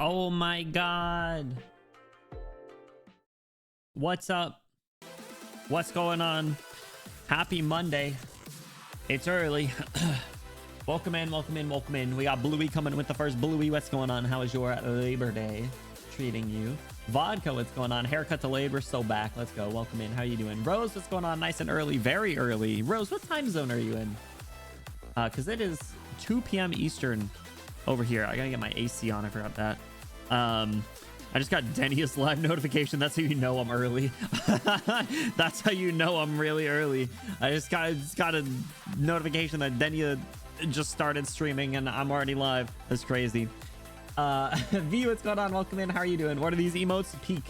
Oh my god. What's up? What's going on? Happy Monday. It's early. Welcome in, welcome in, welcome in. We got Bluey coming with the first Bluey. What's going on? How is your Labor Day treating you? Vodka, what's going on? Haircut to labor, so back. Let's go. Welcome in. How you doing? Rose, what's going on? Nice and early, very early. Rose, what time zone are you in? Because it is 2 p.m. Eastern over here. I gotta get my AC on. I forgot that. I just got Denia's live notification. That's how you know I'm early. That's how you know I'm really early. I just got a notification that Denia just started streaming and I'm already live. That's crazy. V, what's going on? Welcome in. How are you doing? What are these emotes? Peak.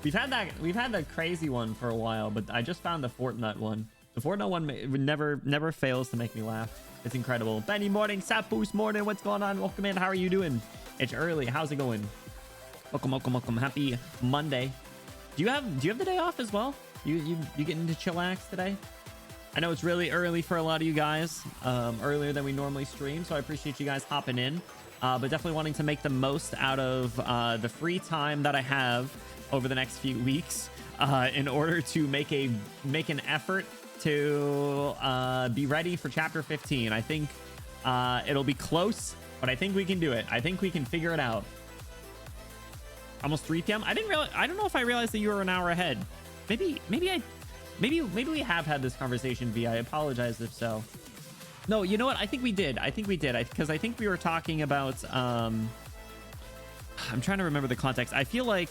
We've had that crazy one for a while, but I just found the Fortnite one. The Fortnite one never fails to make me laugh. It's incredible. Benny morning, Sap Boost morning. What's going on? Welcome in. How are you doing? It's early. How's it going? Welcome. Happy Monday. Do you have the day off as well? You getting to chillax today? I know it's really early for a lot of you guys, earlier than we normally stream, so I appreciate you guys hopping in. But definitely wanting to make the most out of the free time that I have over the next few weeks in order to make an effort to be ready for chapter 15. I think it'll be close, but I think we can do it. I think we can figure it out. Almost 3 p.m. I don't know if I realized that you were an hour ahead. Maybe we have had this conversation, V. I apologize if so. No, you know what? I think we did. Because I think we were talking about I'm trying to remember the context. I feel like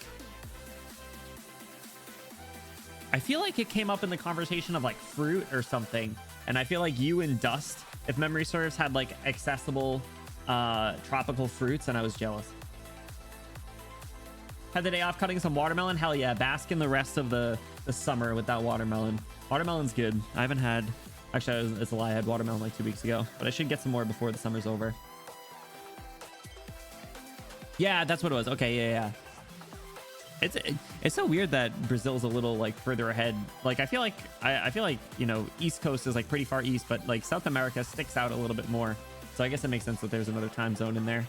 it came up in the conversation of like fruit or something, and I feel like you and Dust, if memory serves, had like accessible tropical fruits, and I was jealous. Had the day off cutting some watermelon. Hell yeah, bask in the rest of the summer with that watermelon. Watermelon's good. I haven't had, actually it's a lie, I had watermelon like 2 weeks ago, but I should get some more before the summer's over. Yeah, that's what it was. Okay, yeah. It's so weird that Brazil's a little like further ahead. Like I feel like you know, East Coast is like pretty far east, but like South America sticks out a little bit more. So I guess it makes sense that there's another time zone in there.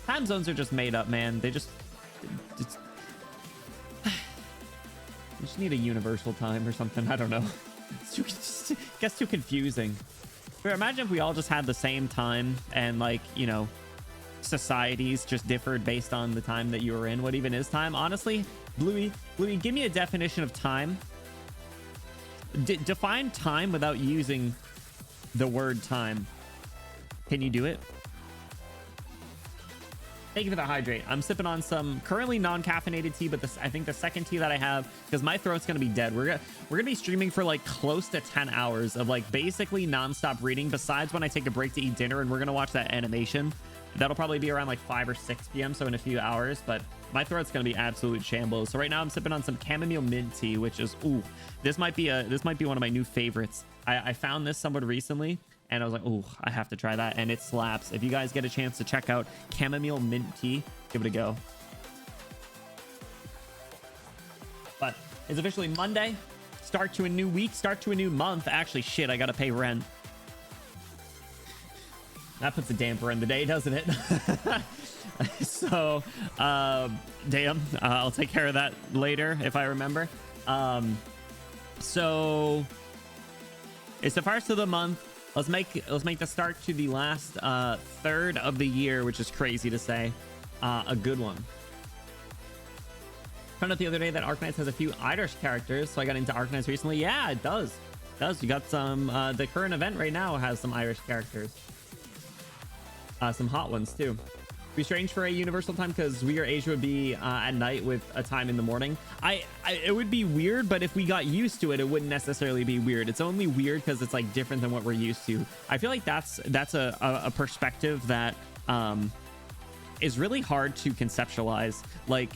Time zones are just made up, man. They just you just need a universal time or something. I don't know. It gets too confusing. But imagine if we all just had the same time and like, you know, societies just differed based on the time that you were in. What even is time? Honestly, Bluey, give me a definition of time. Define time without using the word time. Can you do it? Thank you for the hydrate. I'm sipping on some currently non-caffeinated tea, but I think the second tea that I have, because my throat's gonna be dead. We're gonna be streaming for like close to 10 hours of like basically non-stop reading, besides when I take a break to eat dinner, and we're gonna watch that animation. That'll probably be around like 5 or 6 p.m. so in a few hours, but my throat's gonna be absolute shambles. So right now I'm sipping on some chamomile mint tea, which is, ooh, this might be one of my new favorites. I found this somewhat recently, and I was like, oh, I have to try that, and it slaps. If you guys get a chance to check out chamomile mint tea, give it a go. But it's officially Monday. Start to a new week, start to a new month. Actually, shit, I gotta pay rent. That puts a damper in the day, doesn't it? So, damn, I'll take care of that later if I remember. So it's the first of the month. Let's make the start to the last third of the year, which is crazy to say, a good one. Found out the other day that Arknights has a few Irish characters, so I got into Arknights recently. Yeah, it does. You got some. The current event right now has some Irish characters. Some hot ones too. Be strange for a universal time because We Are Asia would be at night with a time in the morning. It would be weird, but if we got used to it, it wouldn't necessarily be weird. It's only weird because it's like different than what we're used to. I feel like that's a perspective that is really hard to conceptualize. Like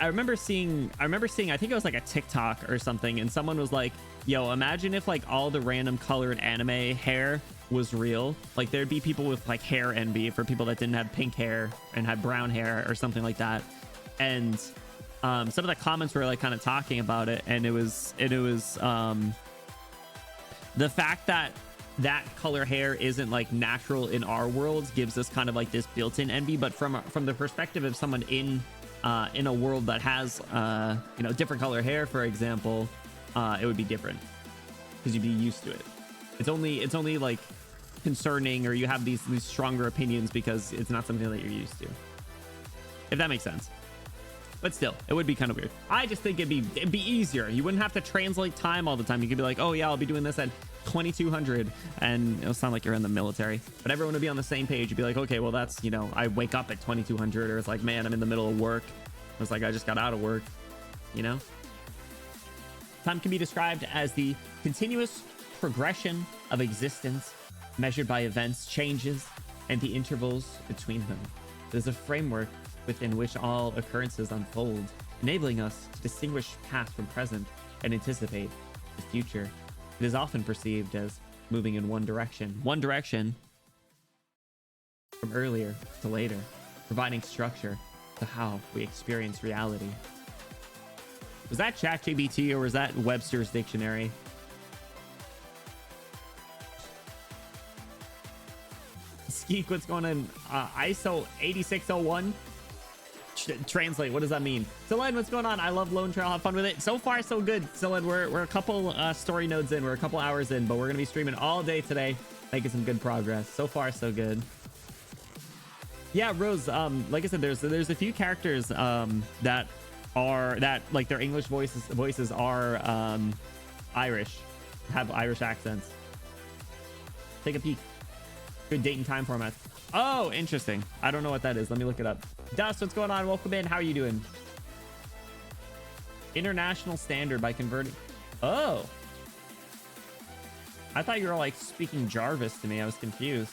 I remember seeing I think it was like a TikTok or something, and someone was like, yo, imagine if like all the random colored anime hair was real. Like there'd be people with like hair envy for people that didn't have pink hair and had brown hair or something like that. And some of the comments were like kind of talking about it, and it was the fact that that color hair isn't like natural in our worlds gives us kind of like this built-in envy. But from the perspective of someone in a world that has you know, different color hair, for example, it would be different because you'd be used to it. It's only like concerning, or you have these stronger opinions because it's not something that you're used to, if that makes sense. But still, it would be kind of weird. I just think it'd be easier. You wouldn't have to translate time all the time. You could be like, oh yeah, I'll be doing this at 2200, and it'll sound like you're in the military, but everyone would be on the same page. You'd be like, okay, well, that's, you know, I wake up at 2200, or it's like, man, I'm in the middle of work. It's like, I just got out of work, you know? Time can be described as the continuous progression of existence measured by events, changes, and the intervals between them. It is a framework within which all occurrences unfold, enabling us to distinguish past from present and anticipate the future. It is often perceived as moving in one direction from earlier to later, providing structure to how we experience reality. Was that ChatGPT or was that Webster's dictionary? Skeek, what's going on? ISO 8601. Translate, what does that mean? Dylan, what's going on? I love Lone Trail. Have fun with it. So far, so good. Dylan, we're a couple story nodes in. We're a couple hours in, but we're gonna be streaming all day today, making some good progress. So far, so good. Yeah, Rose. Like I said, there's a few characters that like their English voices are Irish, have Irish accents. Take a peek. Good date and time format. Oh, interesting. I don't know what that is. Let me look it up. Dust, what's going on? Welcome in. How are you doing? International standard by converting. Oh. I thought you were like speaking Jarvis to me. I was confused.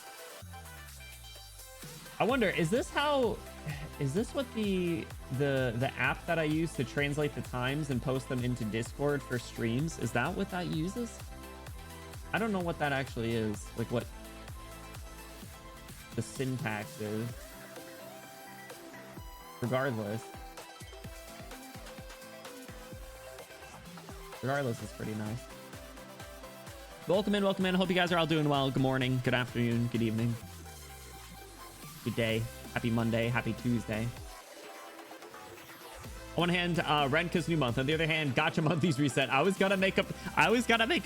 I wonder, is this what the app that I use to translate the times and post them into Discord for streams? Is that what that uses? I don't know what that actually is. Like what the syntax is. Regardless is pretty nice. Welcome in. Hope you guys are all doing well. Good morning, good afternoon, good evening, good day. Happy Monday, happy Tuesday. On one hand, Renka's new month. On the other hand, Gacha monthly's reset. I was gonna make a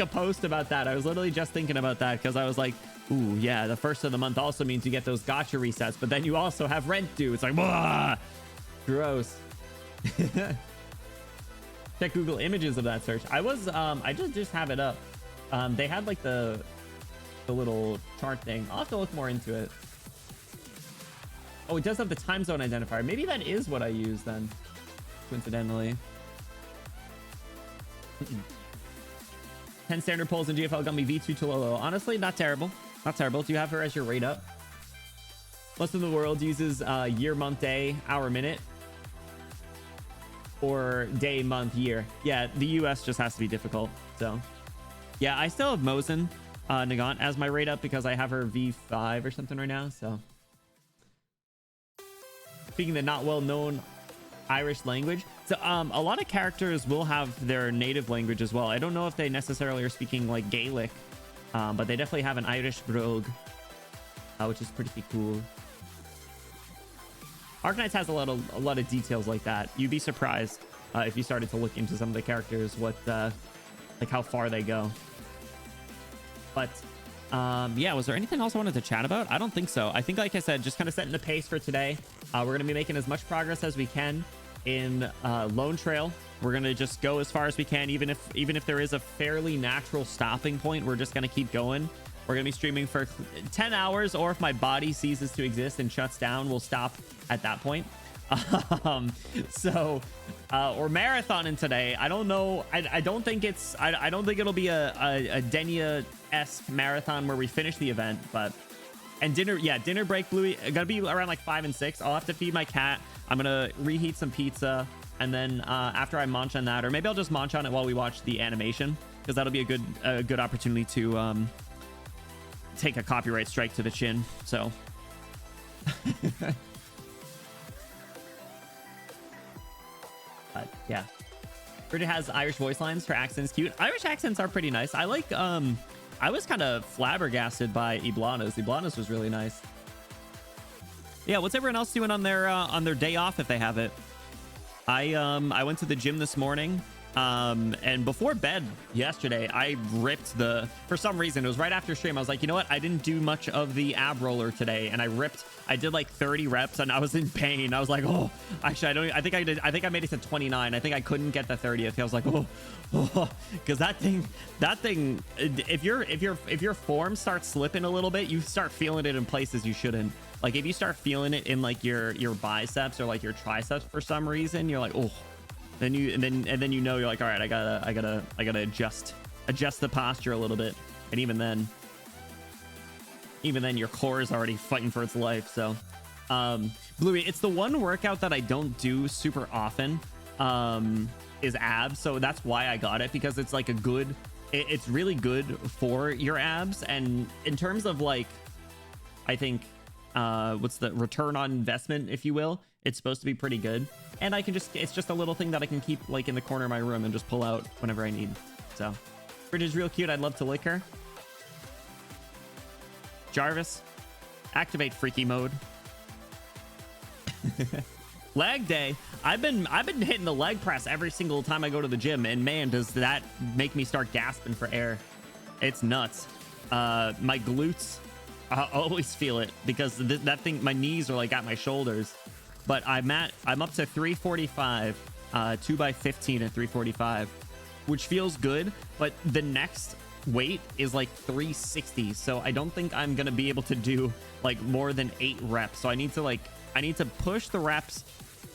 post about that. I was literally just thinking about that because I was like, ooh, yeah, the first of the month also means you get those Gacha resets, but then you also have rent due. It's like, blah, gross. Check Google Images of that search. I just have it up. They had like the little chart thing. I'll have to look more into it. Oh, it does have the time zone identifier. Maybe that is what I use then, coincidentally. 10 standard polls in GFL got me V2 to Lolo. Honestly, not terrible. Not terrible. Do you have her as your rate up? Most of the world uses year, month, day, hour, minute, or day, month, year. Yeah, the US just has to be difficult. So yeah, I still have Mosin Nagant as my rate up because I have her V5 or something right now. So speaking the not well known Irish language. So a lot of characters will have their native language as well. I don't know if they necessarily are speaking like Gaelic, but they definitely have an Irish brogue, which is pretty cool. Arknights has a lot of details like that. You'd be surprised if you started to look into some of the characters, what like how far they go. But yeah, was there anything else I wanted to chat about? I don't think so. I think, like I said, just kind of setting the pace for today. We're going to be making as much progress as we can in Lone Trail. We're going to just go as far as we can, even if there is a fairly natural stopping point. We're just going to keep going. We're going to be streaming for 10 hours, or if my body ceases to exist and shuts down, we'll stop at that point. So we're marathoning today. I don't know. I don't think it'll be a Denia-esque marathon where we finish the event, but and dinner break, Bluey, gotta be around like 5 and 6. I'll have to feed my cat. I'm gonna reheat some pizza, and then after I munch on that, or maybe I'll just munch on it while we watch the animation, because that'll be a good opportunity to take a copyright strike to the chin. So yeah, Bridget has Irish voice lines. Her accent's cute. Irish accents are pretty nice. I I was kind of flabbergasted by Iblanas. Iblanas was really nice. Yeah, what's everyone else doing on their day off if they have it? I went to the gym this morning. And before bed yesterday, I ripped for some reason, it was right after stream. I was like, you know what? I didn't do much of the ab roller today. And I did like 30 reps and I was in pain. I was like, oh, actually, I think I made it to 29. I think I couldn't get the 30th. I was like, because that thing, if your form starts slipping a little bit, you start feeling it in places you shouldn't. Like if you start feeling it in like your biceps or like your triceps for some reason, you're like, oh. Then you know you're like, all right, I gotta adjust the posture a little bit. And even then your core is already fighting for its life. So Bluey, it's the one workout that I don't do super often, is abs. So that's why I got it, because it's like it's really good for your abs. And in terms of like, I think what's the return on investment, if you will, it's supposed to be pretty good. And it's just a little thing that I can keep like in the corner of my room and just pull out whenever I need. So Bridge is real cute. I'd love to lick her. Jarvis, activate freaky mode. Leg day. I've been hitting the leg press every single time I go to the gym, and man, does that make me start gasping for air. It's nuts. My glutes, I always feel it, because that thing, my knees are like at my shoulders. But I'm up to 345, 2x15 at 345, which feels good. But the next weight is like 360. So I don't think I'm going to be able to do like more than 8 reps. So I need to push the reps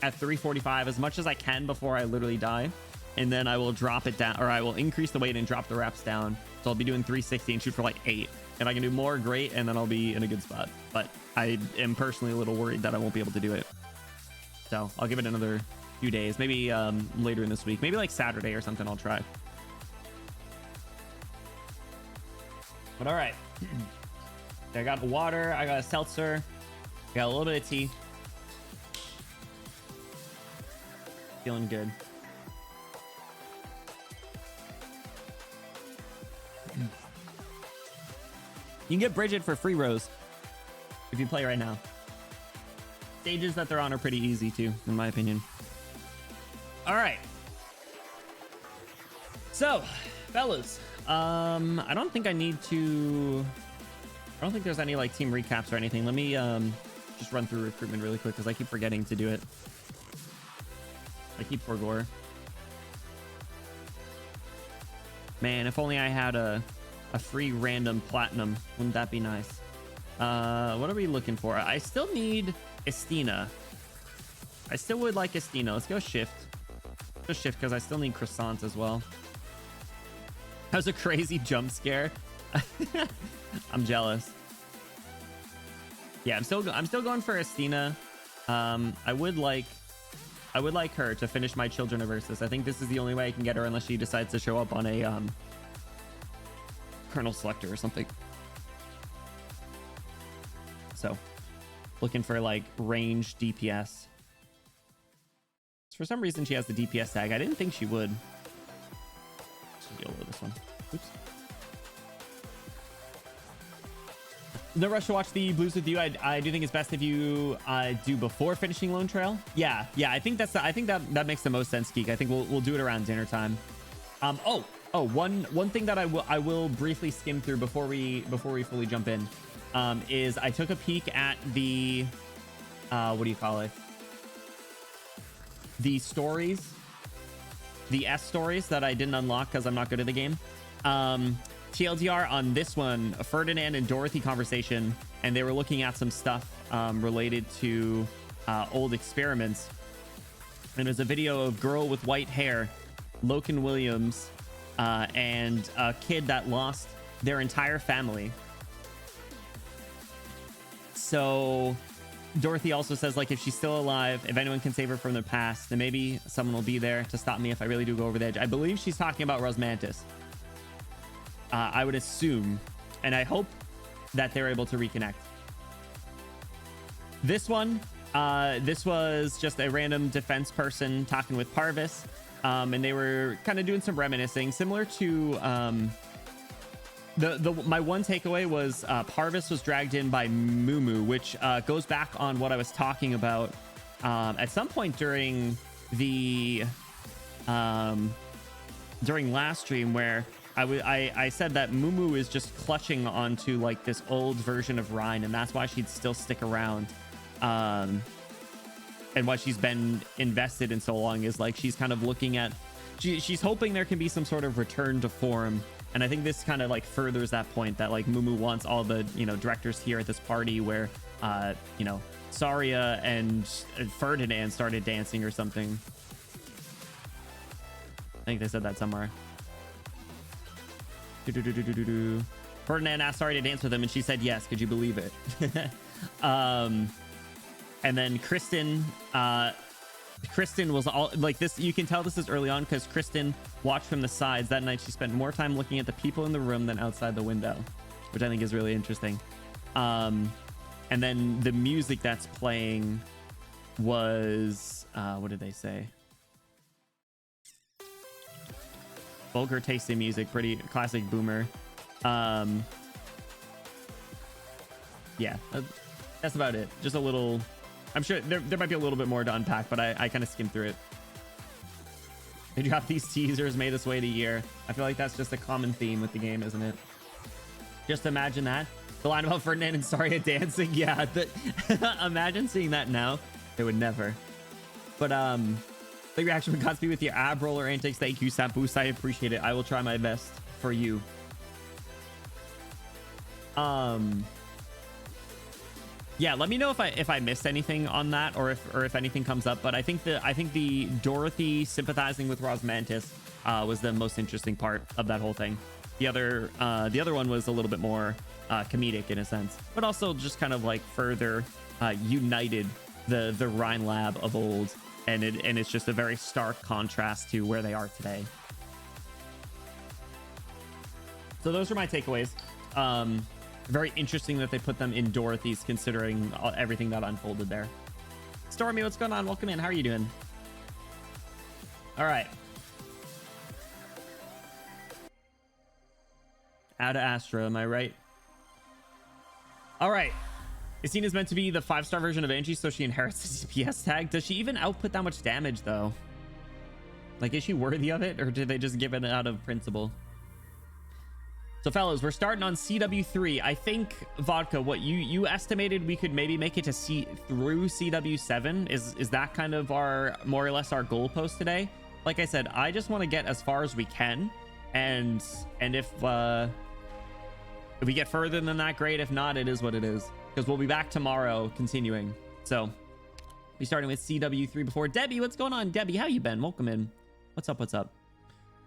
at 345 as much as I can before I literally die. And then I will drop it down, or I will increase the weight and drop the reps down. So I'll be doing 360 and shoot for like 8. If I can do more, great. And then I'll be in a good spot. But I am personally a little worried that I won't be able to do it. So I'll give it another few days, maybe later in this week, maybe like Saturday or something. I'll try. But all right, I got water, I got a seltzer, I got a little bit of tea. Feeling good. You can get Bridget for free, Rose, if you play right now. Stages that they're on are pretty easy too, in my opinion. All right. So, fellas, I don't think there's any like team recaps or anything. Let me just run through recruitment really quick, because I keep forgetting to do it. I keep forgore. Man, if only I had a free random platinum, wouldn't that be nice? What are we looking for? I still need Estina. I still would like Estina. Let's go shift. Go shift, because I still need croissants as well. That was a crazy jump scare. I'm jealous. Yeah, I'm still going for Estina. I would like her to finish my Children of Versus. I think this is the only way I can get her, unless she decides to show up on a Colonel Selector or something. So looking for like range DPS. For some reason she has the DPS tag. I didn't think she would. YOLO this one. Oops. No rush to watch the Blues with you. I do think it's best if you do before finishing Lone Trail. Yeah, I think that makes the most sense, Geek. I think we'll do it around dinner time. One thing that I will briefly skim through before we fully jump in is I took a peek at the what do you call it? The stories, the S stories that I didn't unlock because I'm not good at the game. TLDR on this one, a Ferdinand and Dorothy conversation, and they were looking at some stuff related to old experiments. And there's a video of girl with white hair, Logan Williams, and a kid that lost their entire family. So Dorothy also says, like, if she's still alive, if anyone can save her from the past, then maybe someone will be there to stop me if I really do go over the edge. I believe she's talking about Rosmantis. I would assume, and I hope that they're able to reconnect. This one, this was just a random defense person talking with Parvis, and they were kind of doing some reminiscing, similar to My one takeaway was Parvis was dragged in by Mumu, which goes back on what I was talking about at some point during the during last stream, where I said that Mumu is just clutching onto like this old version of Rhine, and that's why she'd still stick around. And why she's been invested in so long is like she's kind of looking at, she's hoping there can be some sort of return to form. And I think this kind of like furthers that point, that like Mumu wants all the, you know, directors here at this party where, you know, Saria and Ferdinand started dancing or something. I think they said that somewhere. Ferdinand asked Saria to dance with him, and she said yes. Could you believe it? And then Kristen was all like this. You can tell this is early on because Kristen watched from the sides. That night she spent more time looking at the people in the room than outside the window, which I think is really interesting. And then the music that's playing was what did they say? Vulgar taste in music, pretty classic boomer. Yeah, that's about it. Just a little, I'm sure there might be a little bit more to unpack, but I kind of skimmed through it. They drop these teasers, made us wait a year. I feel like that's just a common theme with the game, isn't it? Just imagine that. The line about Ferdinand and Saria dancing. Yeah, imagine seeing that now. They would never. But the reaction with Godspeed with your ab roller antics. Thank you, Sampus. I appreciate it. I will try my best for you. Yeah, let me know if I missed anything on that, or if anything comes up. But I think the Dorothy sympathizing with Rosmantis was the most interesting part of that whole thing. The other one was a little bit more comedic in a sense, but also just kind of like further united the Rhine Lab of old, and it's just a very stark contrast to where they are today. So those are my takeaways. Very interesting that they put them in Dorothy's, considering everything that unfolded there. Stormy, what's going on? Welcome in. How are you doing? All right. Out of Astra, am I right? All right. Isine is meant to be the 5-star version of Angie, so she inherits the DPS tag. Does she even output that much damage, though? Like, is she worthy of it, or did they just give it out of principle? So, fellas, we're starting on CW3. I think, Vodka, what you estimated we could maybe make it to through CW7. Is that kind of our, more or less, our goalpost today? Like I said, I just want to get as far as we can, and if we get further than that, great. If not, it is what it is, because we'll be back tomorrow continuing. So we starting with CW3 before. Debbie, what's going on? Debbie, how you been? Welcome in. What's up? All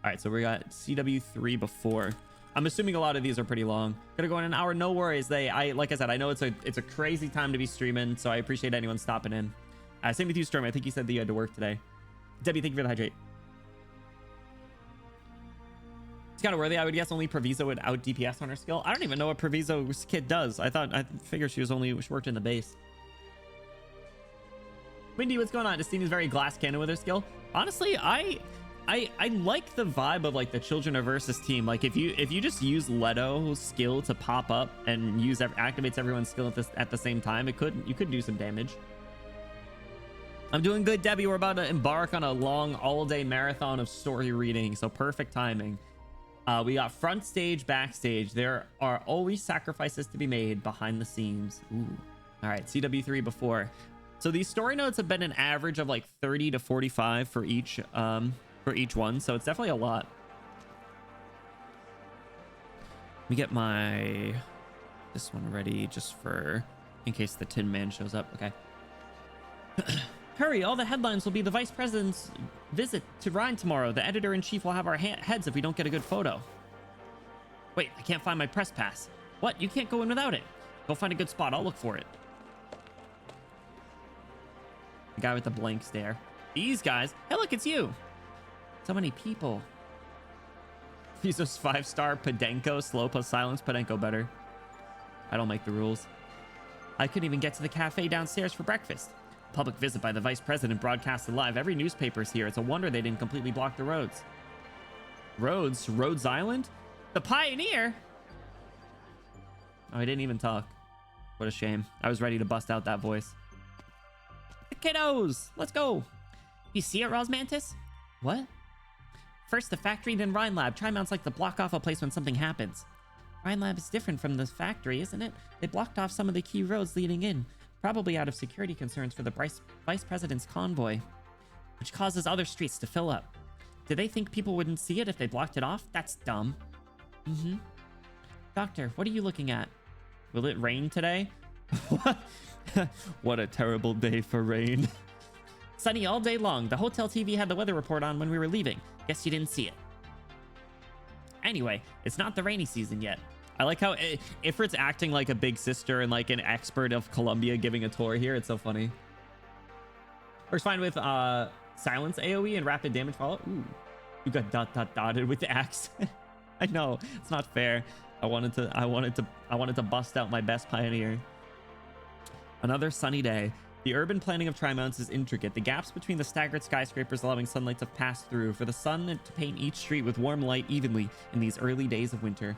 right, so we got CW3 before. I'm assuming a lot of these are pretty long. Gonna go in an hour. No worries. Like I said, I know it's a crazy time to be streaming, so I appreciate anyone stopping in. Same with you, Storm. I think you said that you had to work today. Debbie, thank you for the hydrate. It's kind of worthy. I would guess only Proviso would out DPS on her skill. I don't even know what Proviso's kit does. I figured she worked in the base. Windy, what's going on? Destina's very glass cannon with her skill. Honestly, I like the vibe of like the Children of Versus team. Like if you just use Leto's skill to pop up and activates everyone's skill at the same time, you could do some damage. I'm doing good, Debbie. We're about to embark on a long all-day marathon of story reading, so perfect timing. We got front stage, backstage. There are always sacrifices to be made behind the scenes. Ooh. All right, CW3 before. So these story notes have been an average of like 30 to 45 for each one, so it's definitely a lot. Let me get this one ready just for in case the Tin Man shows up. Okay. Hurry, all the headlines will be the vice president's visit to Rhine tomorrow. The editor-in-chief will have our heads if we don't get a good photo. Wait, I can't find my press pass. What? You can't go in without it. Go find a good spot. I'll look for it. The guy with the blank stare. These guys. Hey, look, it's you. So many people. These are 5-star Podenko, slow plus silence. Podenko better. I don't make the rules. I couldn't even get to the cafe downstairs for breakfast. Public visit by the vice president broadcasted live. Every newspaper's here. It's a wonder they didn't completely block the roads. Rhodes Island? The Pioneer? Oh, he didn't even talk. What a shame. I was ready to bust out that voice. The kiddos! Let's go! You see it, Rosmantis? What? First the factory, then Rhine Lab. Tri-Mount's like the block off a place when something happens. Rhine Lab is different from the factory, isn't it? They blocked off some of the key roads leading in, probably out of security concerns for the vice president's convoy, which causes other streets to fill up. Did they think people wouldn't see it if they blocked it off? That's dumb. Mm-hmm. Doctor, what are you looking at? Will it rain today? What a terrible day for rain. Sunny all day long. The hotel TV had the weather report on when we were leaving. Guess you didn't see it. Anyway, it's not the rainy season yet. I like how Ifrit's acting like a big sister and like an expert of Columbia giving a tour here. It's so funny. Works fine with silence AoE and rapid damage follow. Ooh, you got dotted with the axe. I know it's not fair. I wanted to bust out my best pioneer. Another sunny day. The urban planning of Tri-Mounts is intricate. The gaps between the staggered skyscrapers allowing sunlight to pass through for the sun to paint each street with warm light evenly in these early days of winter.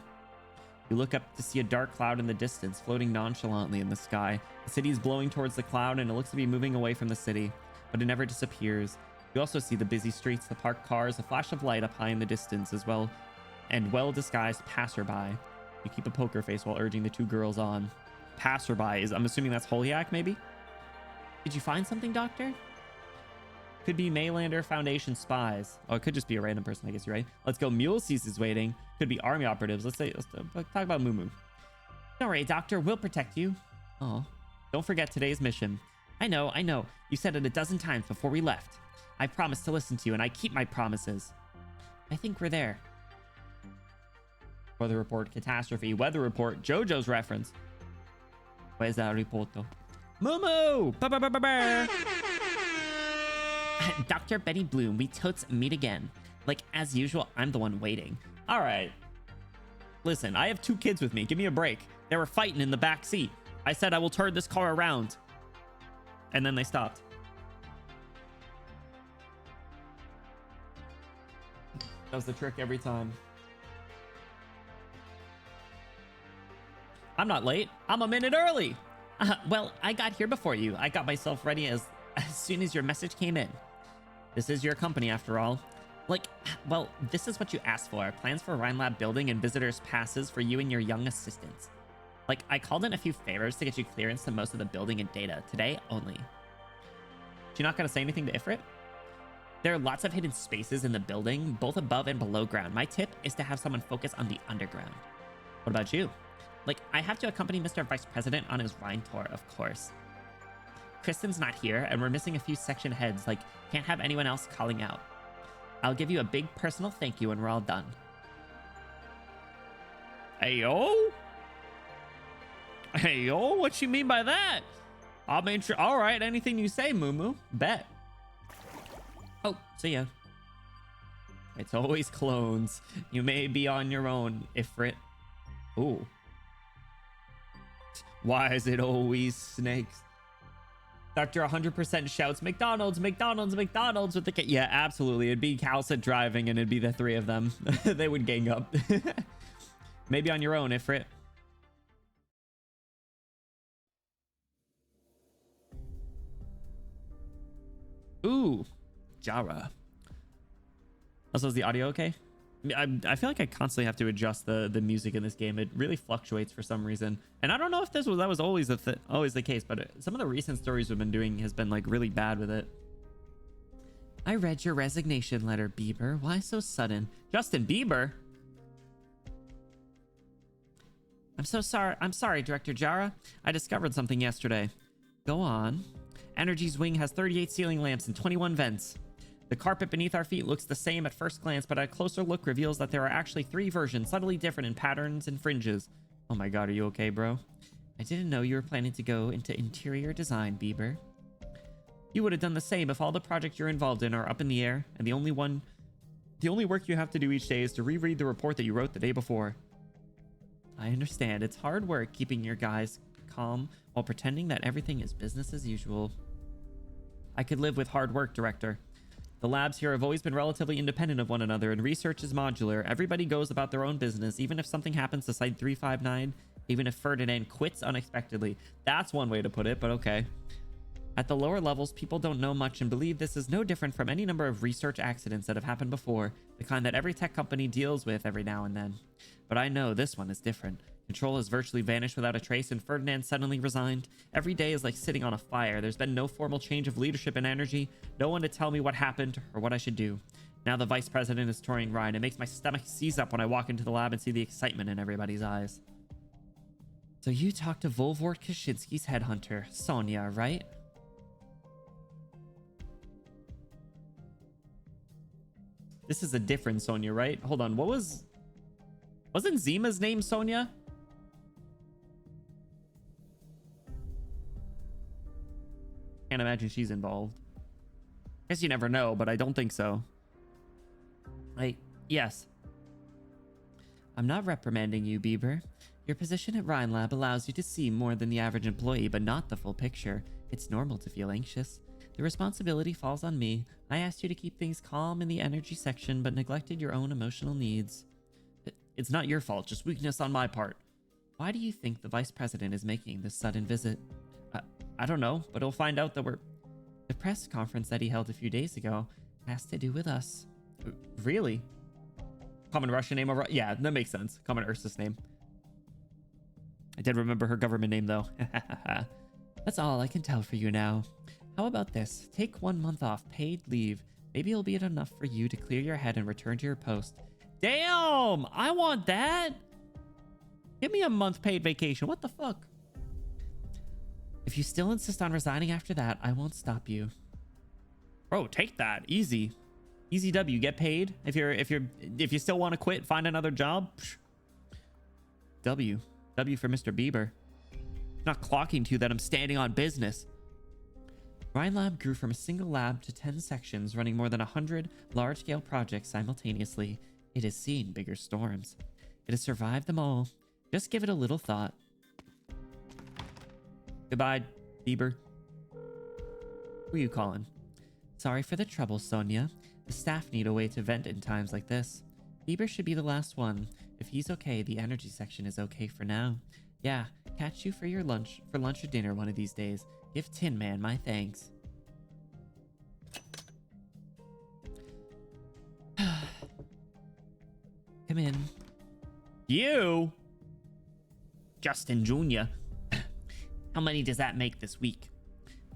You look up to see a dark cloud in the distance, floating nonchalantly in the sky. The city is blowing towards the cloud and it looks to be moving away from the city, but it never disappears. You also see the busy streets, the parked cars, a flash of light up high in the distance as well, and well-disguised passerby. You keep a poker face while urging the two girls on. Passerby is, I'm assuming that's Holiak, maybe? Did you find something, Doctor? Could be Maylander Foundation spies. Oh, it could just be a random person, I guess you're right. Let's go. Mulesys is waiting. Could be army operatives. Let's talk about Moo. Don't worry, Doctor. We'll protect you. Oh, don't forget today's mission. I know. You said it a dozen times before we left. I promised to listen to you, and I keep my promises. I think we're there. Weather report, catastrophe. Weather report, JoJo's reference. Where's that report, though? Moo! Dr. Betty Bloom, we totes meet again. Like, as usual, I'm the one waiting. All right. Listen, I have 2 kids with me. Give me a break. They were fighting in the back seat. I said I will turn this car around. And then they stopped. Does the trick every time. I'm not late. I'm a minute early. Well, I got here before you. I got myself ready as soon as your message came in. This is your company, after all. Like, well, this is what you asked for. Plans for Rhine Lab building and visitors passes for you and your young assistants. Like, I called in a few favors to get you clearance to most of the building and data. Today only. You're not going to say anything to Ifrit? There are lots of hidden spaces in the building, both above and below ground. My tip is to have someone focus on the underground. What about you? Like, I have to accompany Mr. Vice President on his Rhine tour, of course. Kristen's not here, and we're missing a few section heads, like, can't have anyone else calling out. I'll give you a big personal thank you when we're all done. Hey-yo? Hey-yo? What you mean by that? I'll make sure. All right, anything you say, Moo. Bet. Oh, see ya. It's always clones. You may be on your own, Ifrit. Ooh. Why is it always snakes? Doctor 100% shouts, McDonald's with the kid. Yeah, absolutely. It'd be Calcet driving and it'd be the 3 of them. They would gang up. Maybe on your own, Ifrit. Ooh, Jara. Also, is the audio okay? I feel like I constantly have to adjust the music in this game. It really fluctuates for some reason, and I don't know if that was always the case, but some of the recent stories we've been doing has been like really bad with it. I read your resignation letter, Bieber. Why so sudden? Justin Bieber? I'm so sorry. I'm sorry, Director Jara. I discovered something yesterday. Go on. Energy's wing has 38 ceiling lamps and 21 vents. The carpet beneath our feet looks the same at first glance, but a closer look reveals that there are actually 3 versions, subtly different in patterns and fringes. Oh my god, are you okay, bro? I didn't know you were planning to go into interior design, Bieber. You would have done the same if all the projects you're involved in are up in the air, and the only work you have to do each day is to reread the report that you wrote the day before. I understand. It's hard work keeping your guys calm while pretending that everything is business as usual. I could live with hard work, Director. The labs here have always been relatively independent of one another, and research is modular. Everybody goes about their own business. Even if something happens to Site 359, even if Ferdinand quits unexpectedly. That's one way to put it, but okay. At the lower levels, people don't know much and believe this is no different from any number of research accidents that have happened before, the kind that every tech company deals with every now and then. But I know this one is different. Control has virtually vanished without a trace, and Ferdinand suddenly resigned. Every day is like sitting on a fire. There's been no formal change of leadership and energy, no one to tell me what happened or what I should do. Now the vice president is touring Ryan. It makes my stomach seize up when I walk into the lab and see the excitement in everybody's eyes. So you talked to Volvort Kaczynski's headhunter, Sonia, right? This is a different Sonia, right? Hold on, wasn't Zima's name Sonia? Can't imagine she's involved. Guess you never know, but I don't think so. Yes. I'm not reprimanding you, Bieber. Your position at Rhine Lab allows you to see more than the average employee, but not the full picture. It's normal to feel anxious. The responsibility falls on me. I asked you to keep things calm in the energy section, but neglected your own emotional needs. It's not your fault, just weakness on my part. Why do you think the vice president is making this sudden visit? I don't know, but he'll find out that we're... The press conference that he held a few days ago has to do with us. Really? Common Russian name over... Yeah, that makes sense. Common Ursus name. I did remember her government name, though. That's all I can tell for you now. How about this? Take 1 month off, paid leave. Maybe it'll be enough for you to clear your head and return to your post. Damn! I want that! Give me a month paid vacation. What the fuck? If you still insist on resigning after that, I won't stop you. Bro, take that. Easy. Easy W. Get paid. If you still want to quit, find another job. Psh. W. W for Mr. Bieber. Not clocking to you that I'm standing on business. Rhine Lab grew from a single lab to 10 sections, running more than 100 large-scale projects simultaneously. It has seen bigger storms. It has survived them all. Just give it a little thought. Goodbye, Bieber. Who are you calling? Sorry for the trouble, Sonia. The staff need a way to vent in times like this. Bieber should be the last one. If he's okay, the energy section is okay for now. Yeah, catch you for lunch or dinner one of these days. Give Tin Man my thanks. Come in. You? Justin Jr. How many does that make this week?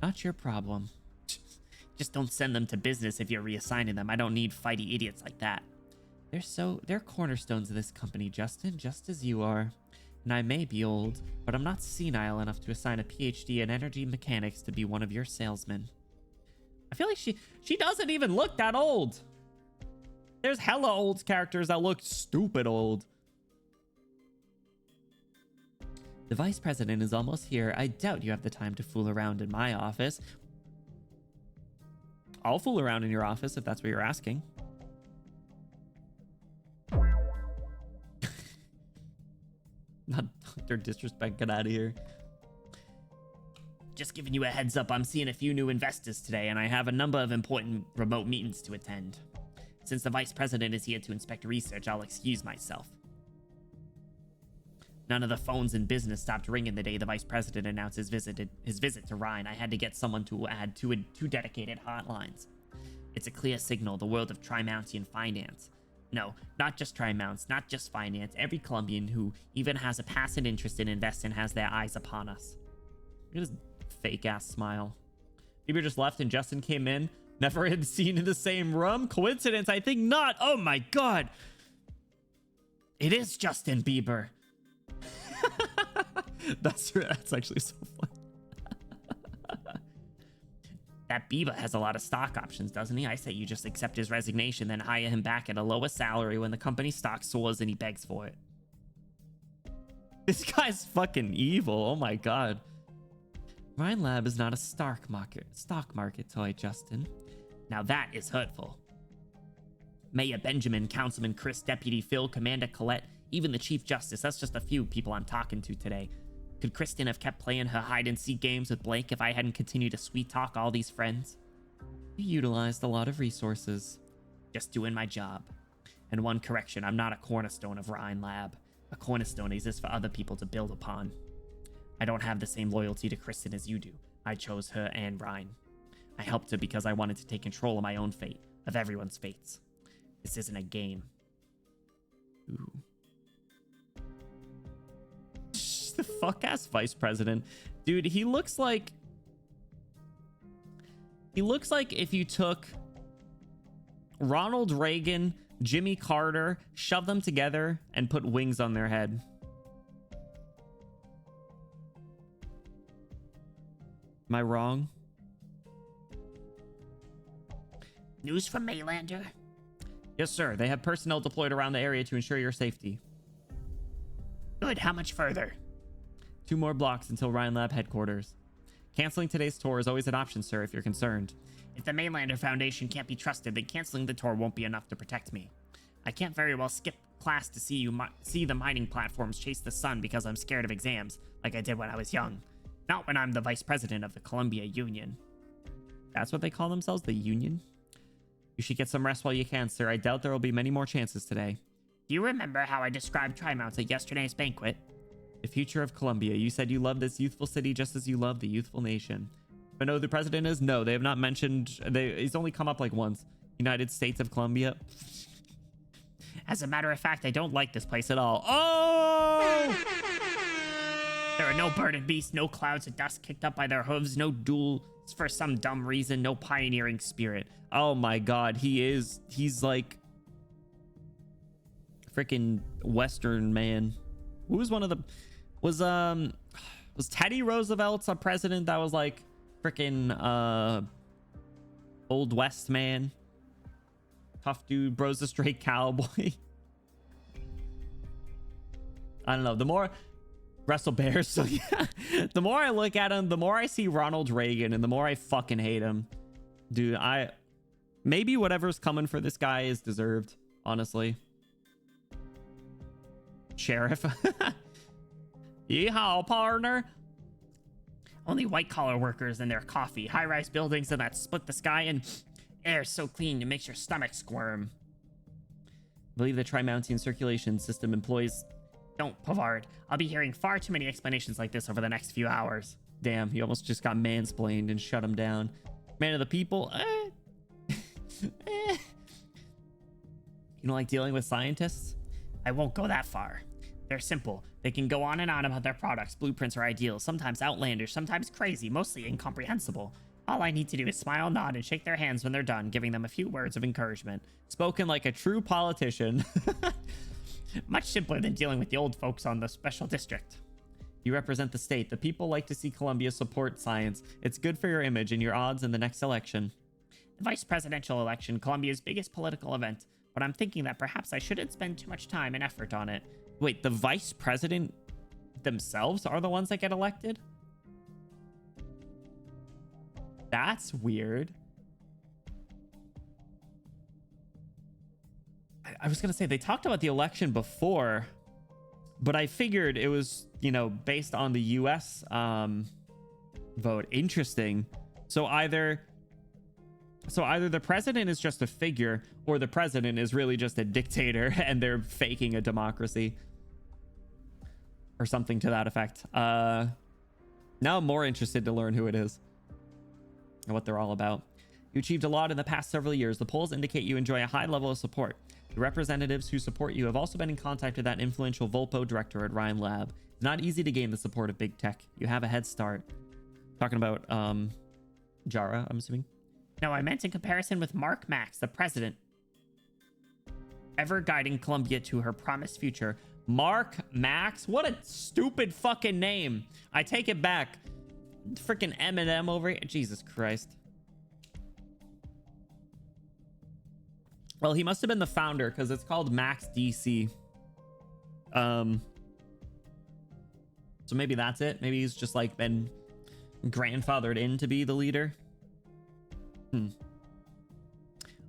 Not your problem. Just don't send them to business if you're reassigning them. I don't need fighty idiots like that. They're cornerstones of this company, Justin, just as you are. And I may be old, but I'm not senile enough to assign a PhD in energy mechanics to be one of your salesmen. I feel like she doesn't even look that old. There's hella old characters that look stupid old. The vice president is almost here. I doubt you have the time to fool around in my office. I'll fool around in your office if that's what you're asking. Not Dr. Disrespect, get out of here. Just giving you a heads up, I'm seeing a few new investors today, and I have a number of important remote meetings to attend. Since the vice president is here to inspect research, I'll excuse myself. None of the phones in business stopped ringing the day the vice president announced his visit to Rhine. I had to get someone to add two dedicated hotlines. It's a clear signal, the world of Tri-Mountain finance. No, not just Tri-Mounts, not just finance. Every Colombian who even has a passing interest in investing has their eyes upon us. Look at his fake-ass smile. Bieber just left and Justin came in. Never had seen in the same room. Coincidence? I think not. Oh my god. It is Justin Bieber. That's actually so funny. That Bieber has a lot of stock options, doesn't he? I say you just accept his resignation, then hire him back at a lower salary when the company's stock soars and he begs for it. This guy's fucking evil. Oh my god. Rhine Lab is not a stock market toy, Justin. Now that is hurtful. Mayor Benjamin, Councilman Chris, Deputy Phil, Commander Colette, even the Chief Justice. That's just a few people I'm talking to today. Could Kristen have kept playing her hide-and-seek games with Blake if I hadn't continued to sweet-talk all these friends? You utilized a lot of resources. Just doing my job. And one correction, I'm not a cornerstone of Rhine Lab. A cornerstone exists for other people to build upon. I don't have the same loyalty to Kristen as you do. I chose her and Ryan. I helped her because I wanted to take control of my own fate, of everyone's fates. This isn't a game. Ooh. The fuck-ass vice president. Dude, he looks like if you took Ronald Reagan, Jimmy Carter, shoved them together, and put wings on their head. Am I wrong? News from Maylander? Yes, sir. They have personnel deployed around the area to ensure your safety. Good. How much further? 2 more blocks until Ryan Lab headquarters. Canceling today's tour is always an option, sir, if you're concerned. If the Maylander Foundation can't be trusted, then canceling the tour won't be enough to protect me. I can't very well skip class to see the mining platforms chase the sun because I'm scared of exams, like I did when I was young. Not when I'm the vice president of the Columbia Union. That's what they call themselves, the Union? You should get some rest while you can, sir. I doubt there will be many more chances today. Do you remember how I described Trimonts at yesterday's banquet? The future of Columbia. You said you love this youthful city just as you love the youthful nation. But no, the president is? No, they have not mentioned... He's only come up like once. United States of Columbia. As a matter of fact, I don't like this place at all. Oh! There are no bird and beasts, no clouds of dust kicked up by their hooves, no duels for some dumb reason, no pioneering spirit. Oh my god, he's like... freaking Western man. Who was one of the... Was Teddy Roosevelt a president that was like freaking Old West man? Tough dude, bro's a straight cowboy. I don't know. The more Wrestle Bears, so yeah. The more I look at him, the more I see Ronald Reagan, and the more I fucking hate him. Dude, maybe whatever's coming for this guy is deserved, honestly. Sheriff. Yeehaw, partner. Only white-collar workers and their coffee, high-rise buildings, and that split the sky, and air so clean it makes your stomach squirm. I believe the Tri-Mountain circulation system employs... Don't, Pavard. I'll be hearing far too many explanations like this over the next few hours. Damn, he almost just got mansplained and shut him down. Man of the people? You don't like dealing with scientists? I won't go that far. They're simple. They can go on and on about their products, blueprints, or ideals, sometimes outlandish, sometimes crazy, mostly incomprehensible. All I need to do is smile, nod, and shake their hands when they're done, giving them a few words of encouragement. Spoken like a true politician. Much simpler than dealing with the old folks on the special district. You represent the state. The people like to see Columbia support science. It's good for your image and your odds in the next election. The vice presidential election, Columbia's biggest political event, but I'm thinking that perhaps I shouldn't spend too much time and effort on it. Wait, the vice president themselves are the ones that get elected? That's weird. I was going to say, they talked about the election before, but I figured it was, you know, based on the U.S. Vote. Interesting. So either the president is just a figure, or the president is really just a dictator and they're faking a democracy. Or something to that effect. Now I'm more interested to learn who it is and what they're all about. You achieved a lot in the past several years. The polls indicate you enjoy a high level of support. The representatives who support you have also been in contact with that influential Volpo director at Ryan Lab. It's not easy to gain the support of big tech. You have a head start. Talking about Jara, I'm assuming. No, I meant in comparison with Mark Max, the president, ever guiding Columbia to her promised future. Mark Max? What a stupid fucking name. I take it back. Freaking Eminem over here. Jesus Christ. Well, he must have been the founder because it's called Max DC. So maybe that's it. Maybe he's just like been grandfathered in to be the leader.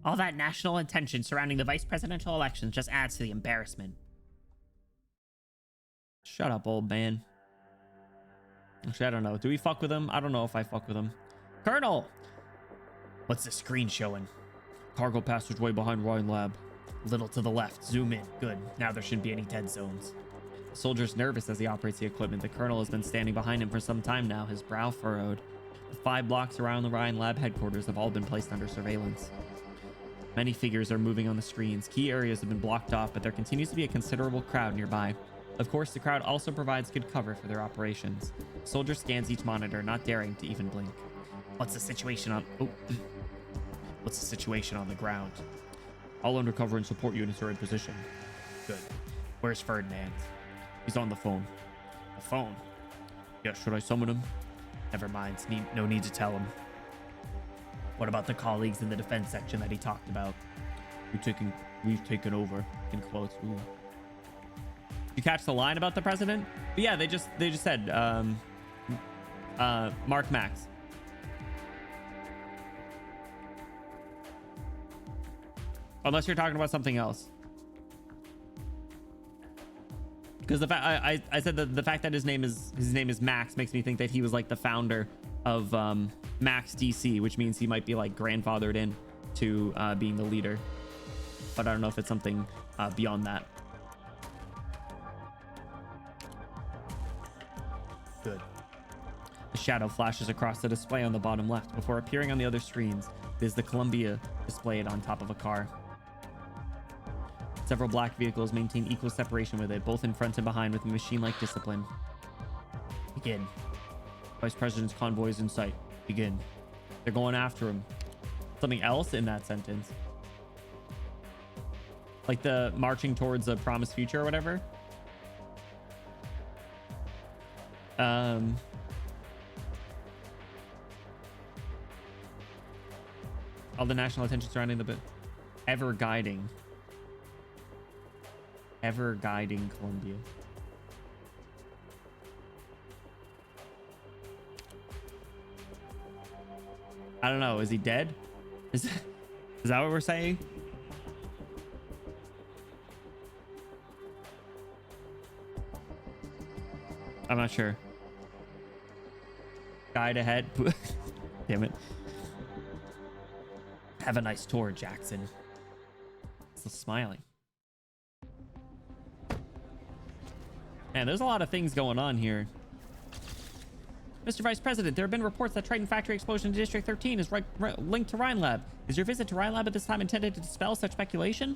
All that national attention surrounding the vice presidential elections just adds to the embarrassment. Shut up, old man. Actually, I don't know. Do we fuck with him? I don't know if I fuck with him. Colonel! What's the screen showing? Cargo passageway behind Ryan Lab. Little to the left. Zoom in. Good. Now there shouldn't be any dead zones. Soldier's nervous as he operates the equipment. The colonel has been standing behind him for some time now, his brow furrowed. The 5 blocks around the Ryan Lab headquarters have all been placed under surveillance. Many figures are moving on the screens. Key areas have been blocked off, but there continues to be a considerable crowd nearby. Of course, the crowd also provides good cover for their operations. Soldier scans each monitor, not daring to even blink. What's the situation on... Oh. What's the situation on the ground? All undercover and support units are in position. Good. Where's Ferdinand? He's on the phone. The phone? Yeah, should I summon him? Never mind. No need to tell him. What about the colleagues in the defense section that he talked about? We've taken over, in quotes. Ooh. You catch the line about the president? But yeah, they just said Mark Max. Unless you're talking about something else. Because the fact I said that the fact that his name is Max makes me think that he was like the founder of Max DC, which means he might be like grandfathered in to being the leader. But I don't know if it's something beyond that. Good. A shadow flashes across the display on the bottom left before appearing on the other screens. There's the Columbia displayed on top of a car. Several black vehicles maintain equal separation with it, both in front and behind with machine-like discipline. Begin. Vice President's convoy is in sight. Begin. They're going after him. Something else in that sentence. Like the marching towards a promised future or whatever. All the national attention surrounding the bit. Ever guiding Columbia. I don't know. Is he dead? Is that what we're saying? I'm not sure. Guide ahead. Damn it. Have a nice tour, Jackson. Still smiling. Man, there's a lot of things going on here. Mr. Vice President, there have been reports that Triton factory explosion in District 13 is linked to Rhine Lab. Is your visit to Rhine Lab at this time intended to dispel such speculation?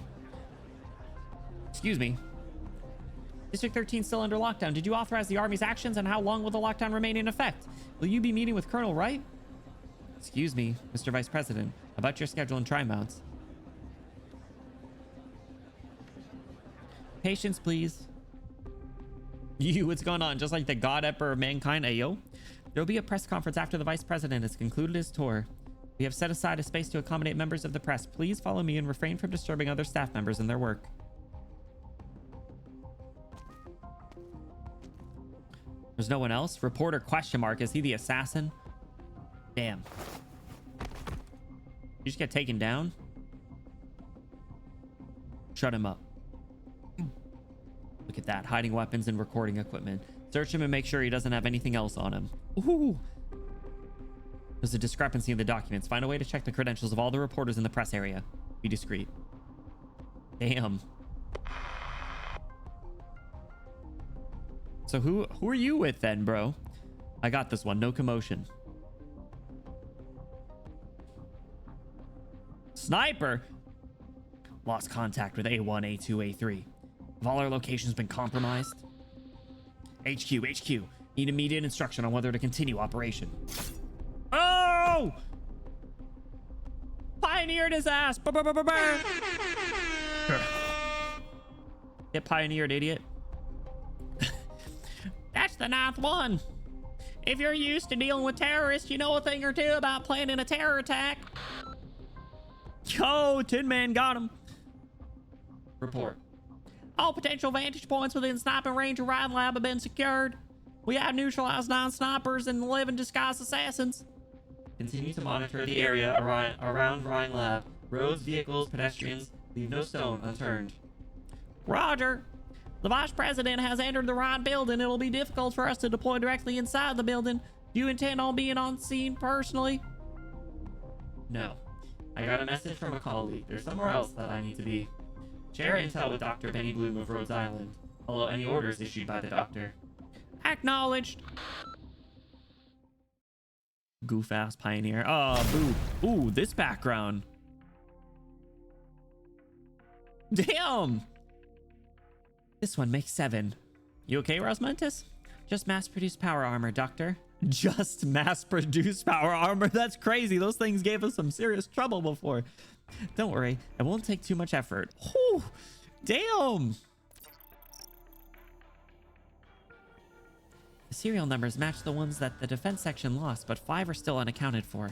Excuse me. District 13 still under lockdown. Did you authorize the Army's actions, and how long will the lockdown remain in effect? Will you be meeting with Colonel Wright? Excuse me, Mr. Vice President, about your schedule and tri-mounts. Patience, please. You, what's going on? Just like the God Emperor of Mankind, ayo. There'll be a press conference after the Vice President has concluded his tour. We have set aside a space to accommodate members of the press. Please follow me and refrain from disturbing other staff members in their work. There's no one else? Reporter question mark. Is he the assassin? Damn. You just get taken down? Shut him up. Look at that. Hiding weapons and recording equipment. Search him and make sure he doesn't have anything else on him. Ooh. There's a discrepancy in the documents. Find a way to check the credentials of all the reporters in the press area. Be discreet. Damn. So who are you with then, bro? I got this one. No commotion. Sniper? Lost contact with A1, A2, A3. Have all our locations been compromised? HQ. Need immediate instruction on whether to continue operation. Oh! Pioneered his ass! Get pioneered, idiot. That's the 9th one. If you're used to dealing with terrorists, you know a thing or two about planning a terror attack. Yo, Tin Man got him. Report. All potential vantage points within sniping range of Rhine Lab have been secured. We have neutralized 9 snipers and 11 disguised assassins. Continue to monitor the area around Rhine Lab. Roads, vehicles, pedestrians. Leave no stone unturned. Roger. The Vice President has entered the Rhine building. It'll be difficult for us to deploy directly inside the building. Do you intend on being on scene personally? No. I got a message from a colleague. There's somewhere else that I need to be. Share intel with Dr. Benny Bloom of Rhode Island. Follow any orders issued by the doctor. Acknowledged. Goof ass pioneer. Oh, boo. Ooh, this background. Damn. This one makes 7. You okay, Rosmantis? Just mass-produced power armor, Doctor. Just mass-produced power armor? That's crazy. Those things gave us some serious trouble before. Don't worry. It won't take too much effort. Whew. Damn. The serial numbers match the ones that the defense section lost, but 5 are still unaccounted for.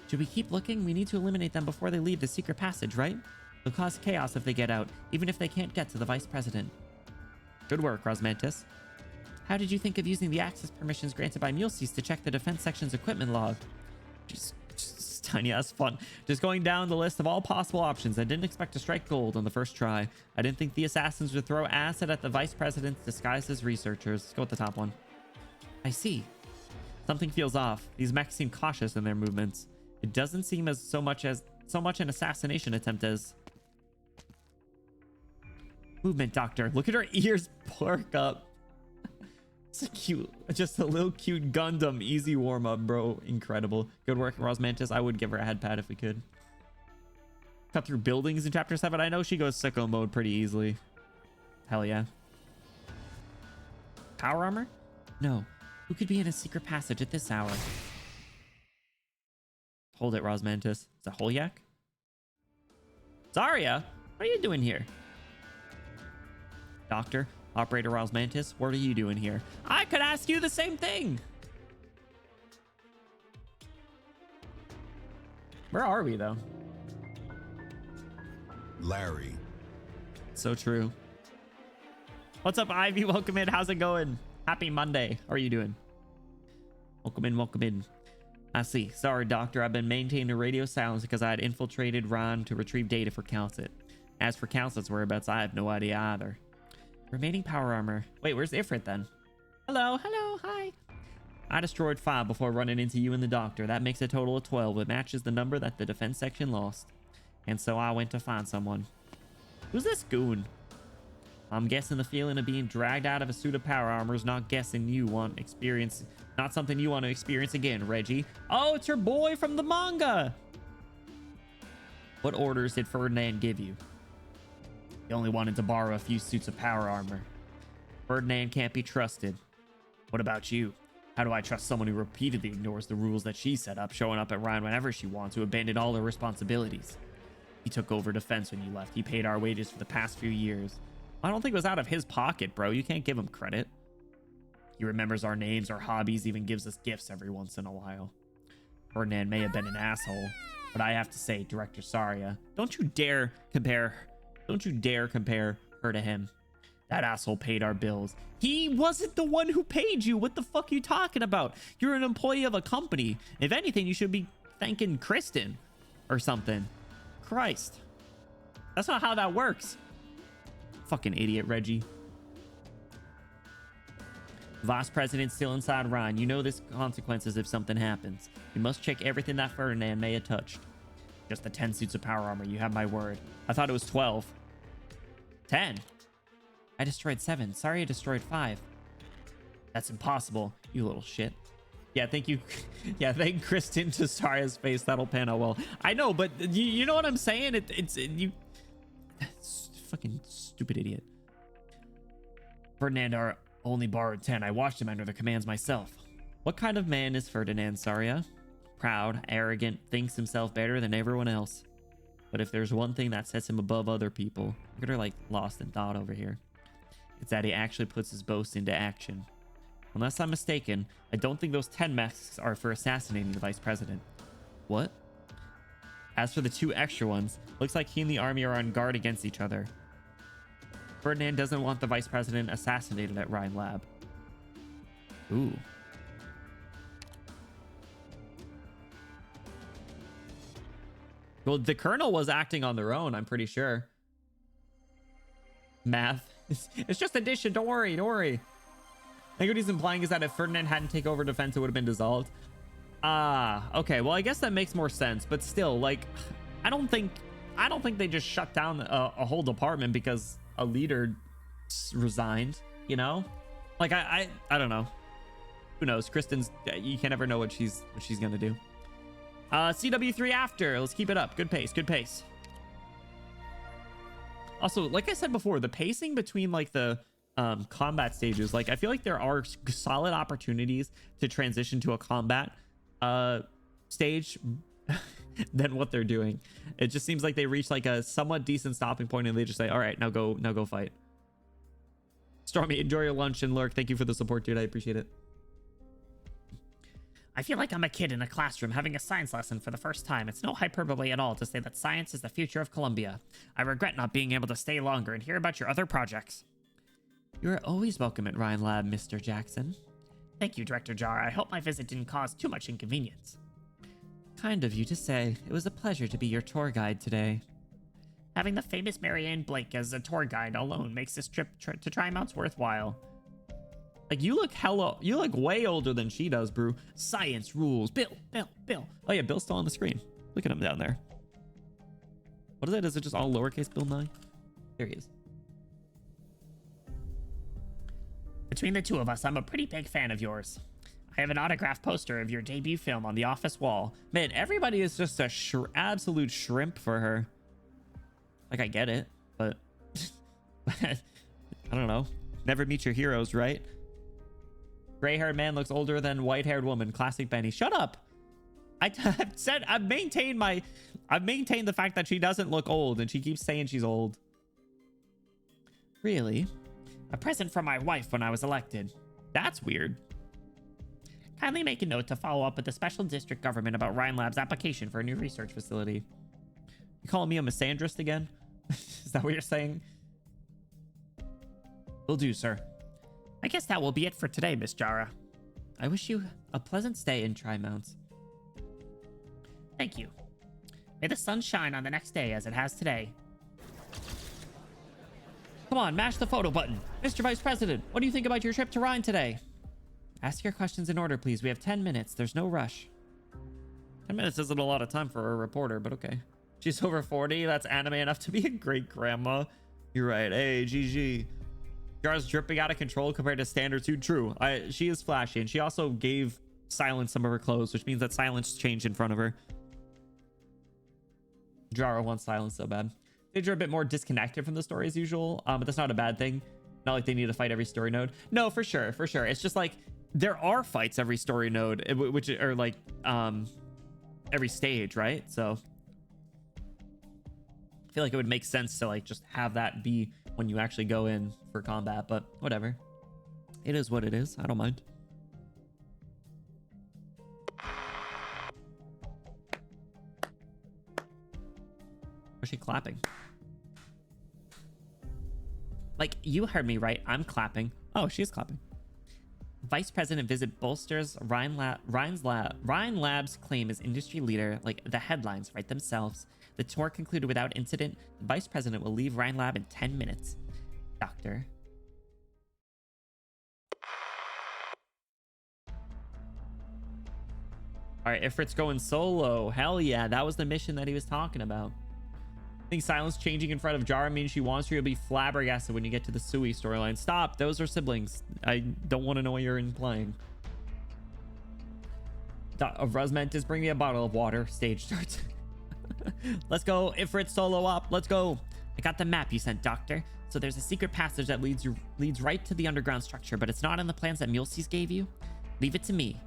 Should we keep looking? We need to eliminate them before they leave the secret passage, right? They'll cause chaos if they get out, even if they can't get to the Vice President. Good work, Rosmantis. How did you think of using the access permissions granted by Mulesys to check the defense section's equipment log? Just tiny ass fun. Just going down the list of all possible options. I didn't expect to strike gold on the first try. I didn't think the assassins would throw acid at the Vice President disguised as researchers. Let's go with the top one. I see. Something feels off. These mechs seem cautious in their movements. It doesn't seem as so much an assassination attempt as movement, Doctor. Look at her ears perk up. It's a cute, just a little cute Gundam. Easy warm up, bro. Incredible. Good work, Rosmantis. I would give her a head pat if we could. Cut through buildings in chapter 7. I know she goes sicko mode pretty easily. Hell yeah. Power armor? No. Who could be in a secret passage at this hour? Hold it, Rosmantis. Is that Holyak? Zarya, what are you doing here? Doctor, Operator Rosmantis, what are you doing here? I could ask you the same thing. Where are we, though? Larry. So true. What's up, Ivy? Welcome in. How's it going? Happy Monday. How are you doing? Welcome in. Welcome in. I see. Sorry, Doctor. I've been maintaining radio silence because I had infiltrated Ron to retrieve data for Calcit. As for Calcit's whereabouts, I have no idea either. Remaining power armor. Wait, where's Ifrit then? Hello, hi. I destroyed 5 before running into you and the Doctor. That makes a total of 12. It matches the number that the defense section lost. And so I went to find someone. Who's this goon? I'm guessing the feeling of being dragged out of a suit of power armor is not something you want to experience again, Reggie. Oh, it's her boy from the manga. What orders did Ferdinand give you? He only wanted to borrow a few suits of power armor. Ferdinand can't be trusted. What about you? How do I trust someone who repeatedly ignores the rules that she set up, showing up at Ryan whenever she wants, to abandon all her responsibilities? He took over defense when you left. He paid our wages for the past few years. I don't think it was out of his pocket, bro. You can't give him credit. He remembers our names, our hobbies, even gives us gifts every once in a while. Ferdinand may have been an asshole, but I have to say, Director Saria, don't you dare compare her to him. That asshole paid our bills. He wasn't the one who paid you. What the fuck are you talking about? You're an employee of a company. If anything, you should be thanking Kristen or something. Christ. That's not how that works. Fucking idiot, Reggie. Vice President still inside Ryan. You know this consequences if something happens. You must check everything that Ferdinand may have touched. Just the 10 suits of power armor. You have my word. I thought it was 12. 10. I destroyed 7. Sorry, I destroyed 5. That's impossible, you little shit. Yeah, thank you. Yeah, thank Kristen to Saria's face. That'll pan out well. I know, but you know what I'm saying? You fucking stupid idiot. Ferdinand only borrowed 10. I watched him under the commands myself. What kind of man is Ferdinand, Saria? Proud, arrogant, thinks himself better than everyone else. But if there's one thing that sets him above other people, look at her like lost in thought over here. It's that he actually puts his boast into action. Unless I'm mistaken, I don't think those 10 mechs are for assassinating the Vice President. What? As for the 2 extra ones, looks like he and the army are on guard against each other. Ferdinand doesn't want the Vice President assassinated at Ryan Lab. Ooh. Well, the Colonel was acting on their own, I'm pretty sure. Math. It's just addition. Don't worry. Don't worry. I think what he's implying is that if Ferdinand hadn't taken over defense, it would have been dissolved. Okay. Well, I guess that makes more sense. But still, like, I don't think they just shut down a whole department because a leader resigned, you know? Like I don't know. Who knows? Kristen's, you can never know what she's gonna do. CW3 after. Let's keep it up. Good pace, good pace. Also, like I said before, the pacing between like the combat stages, like I feel like there are solid opportunities to transition to a combat stage than what they're doing. It just seems like they reach like a somewhat decent stopping point and they just say, all right, now go fight. Stormy, enjoy your lunch, and Lurk, thank you for the support, dude. I appreciate it. I feel like I'm a kid in a classroom having a science lesson for the first time. It's no hyperbole at all to say that science is the future of Columbia. I regret not being able to stay longer and hear about your other projects. You're always welcome at Ryan Lab, Mr. Jackson. Thank you, Director Jar. I hope my visit didn't cause too much inconvenience. Kind of you to say. It was a pleasure to be your tour guide today. Having the famous Marianne Blake as a tour guide alone makes this trip to Trimonts worthwhile. Like, you look way older than she does, Brew. Science rules. Bill. Oh yeah, Bill's still on the screen. Look at him down there. What is it? Is it just all lowercase Bill Nye? There he is. Between the two of us, I'm a pretty big fan of yours. I have an autographed poster of your debut film on the office wall. Man, everybody is just a absolute shrimp for her. Like, I get it, but I don't know. Never meet your heroes, right? Gray-haired man looks older than white-haired woman. Classic Benny. Shut up. I've maintained the fact that she doesn't look old, and she keeps saying she's old. Really? A present from my wife when I was elected. That's weird. Kindly make a note to follow up with the special district government about Ryan Lab's application for a new research facility. You calling me a misandrist again? Is that what you're saying? Will do, sir. I guess that will be it for today, Miss Jara. I wish you a pleasant stay in Trimonts. Thank you. May the sun shine on the next day as it has today. Come on, mash the photo button. Mr. Vice President, what do you think about your trip to Rhine today? Ask your questions in order, please. We have 10 minutes. There's no rush. 10 minutes isn't a lot of time for a reporter, but okay. She's over 40. That's anime enough to be a great grandma. You're right. Hey, GG. Jara's dripping out of control compared to standard suit. True. She is flashy, and she also gave Silence some of her clothes, which means that Silence changed in front of her. Jara wants Silence so bad. They're a bit more disconnected from the story as usual, but that's not a bad thing. Not like they need to fight every story node. No, for sure. It's just like there are fights every story node, which are like every stage, right? So I feel like it would make sense to like just have that be when you actually go in for combat, but whatever. It is what it is. I don't mind. Where's she clapping? Like, you heard me right. I'm clapping. Oh, she is clapping. Vice President visit bolsters Ryan Lab's claim as industry leader. Like, the headlines write themselves. The tour concluded without incident. The Vice President will leave Ryan Lab in 10 minutes. Doctor. All right, Ifrit's going solo. Hell yeah, that was the mission that he was talking about. I think Silence changing in front of Jara means she wants you to be flabbergasted when you get to the Sui storyline. Stop, those are siblings. I don't want to know what you're implying. Rosmentis, bring me a bottle of water. Stage starts. Let's go, Ifrit solo up. Let's go. I got the map you sent, Doctor. So there's a secret passage that leads right to the underground structure, but it's not in the plans that Mulesys gave you. Leave it to me.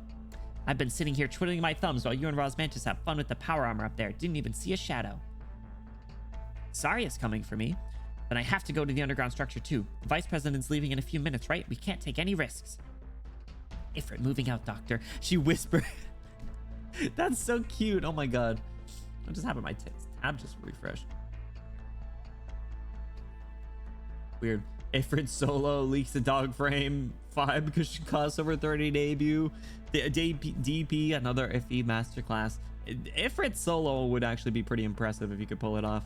I've been sitting here twiddling my thumbs while you and Rosmantis have fun with the power armor up there. Didn't even see a shadow. Sorry it's coming for me, but I have to go to the underground structure too. The Vice President's leaving in a few minutes, right? We can't take any risks. Ifrit, moving out, Doctor. She whispered. That's so cute. Oh my god. What just happened? My tab just refreshed. Weird. Ifrit solo leaks a dog frame 5 because she costs over 30 debut. DP, another iffy masterclass. Ifrit solo would actually be pretty impressive if you could pull it off.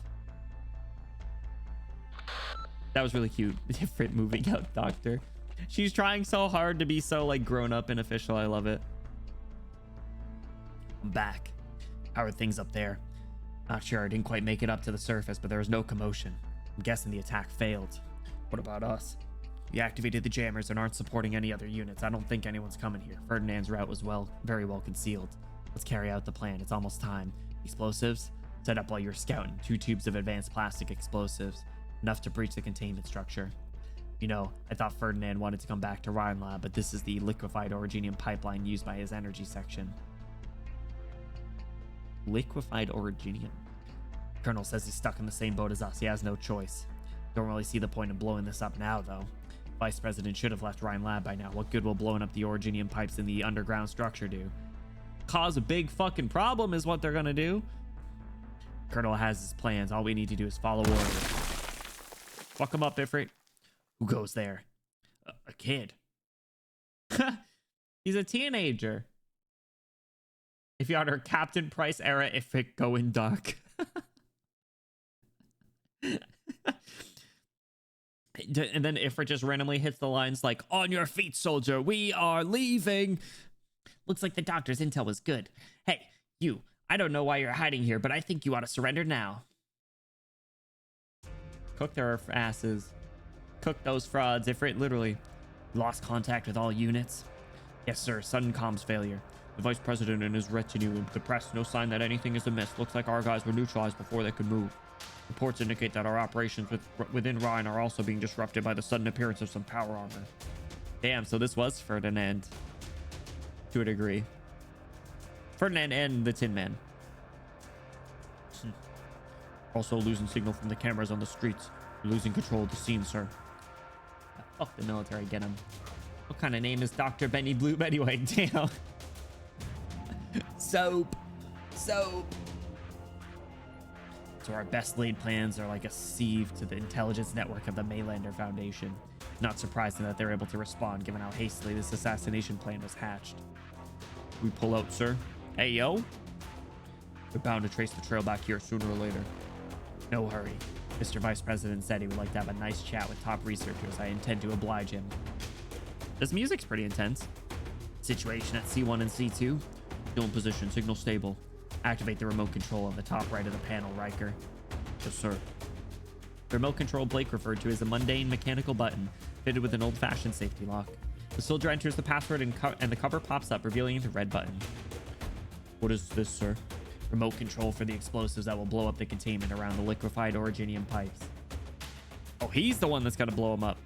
That was really cute. Ifrit moving out, Doctor. She's trying so hard to be so like grown up and official. I love it. I'm back. How are things up there? Not sure. I didn't quite make it up to the surface, but there was no commotion. I'm guessing the attack failed. What about us? You activated the jammers and aren't supporting any other units. I don't think anyone's coming here. Ferdinand's route was very well concealed. Let's carry out the plan. It's almost time. Explosives? Set up while you're scouting. 2 tubes of advanced plastic explosives. Enough to breach the containment structure. You know, I thought Ferdinand wanted to come back to Rhine Lab, but this is the liquefied originium pipeline used by his energy section. Liquefied originium? Colonel says he's stuck in the same boat as us. He has no choice. Don't really see the point in blowing this up now, though. Vice President should have left Rhine Lab by now. What good will blowing up the originium pipes in the underground structure do? Cause a big fucking problem is what they're gonna do. Colonel has his plans. All we need to do is follow orders. Fuck him up, Ifrit. Who goes there? A kid. He's a teenager. If you're under Captain Price era, Ifrit going dark. And then Ifrit just randomly hits the lines like, "On your feet, soldier, we are leaving." Looks like the doctor's intel was good. Hey, you, I don't know why you're hiding here, but I think you ought to surrender now. Cook their asses. Cook those frauds, Ifrit, literally. Lost contact with all units? Yes, sir. Sudden comms failure. The Vice President and his retinue and the press, no sign that anything is amiss. Looks like our guys were neutralized before they could move. Reports indicate that our operations within Rhine are also being disrupted by the sudden appearance of some power armor. Damn, so this was Ferdinand. To a degree. Ferdinand and the Tin Man. Also losing signal from the cameras on the streets. We're losing control of the scene, sir. Fuck the military, get him. What kind of name is Dr. Benny Bloom anyway? Damn. Soap. So our best laid plans are like a sieve to the intelligence network of the Maylander Foundation. Not surprising that they're able to respond given how hastily this assassination plan was hatched. We pull out, sir. Hey, yo. We're bound to trace the trail back here sooner or later. No hurry. Mr. Vice President said he would like to have a nice chat with top researchers. I intend to oblige him. This music's pretty intense. Situation at C1 and C2. Still in position. Signal stable. Activate the remote control on the top right of the panel, Riker. Yes, sir. The remote control Blake referred to as a mundane mechanical button fitted with an old-fashioned safety lock. The soldier enters the password and the cover pops up, revealing the red button. What is this, sir? Remote control for the explosives that will blow up the containment around the liquefied originium pipes. Oh, he's the one that's gonna blow them up.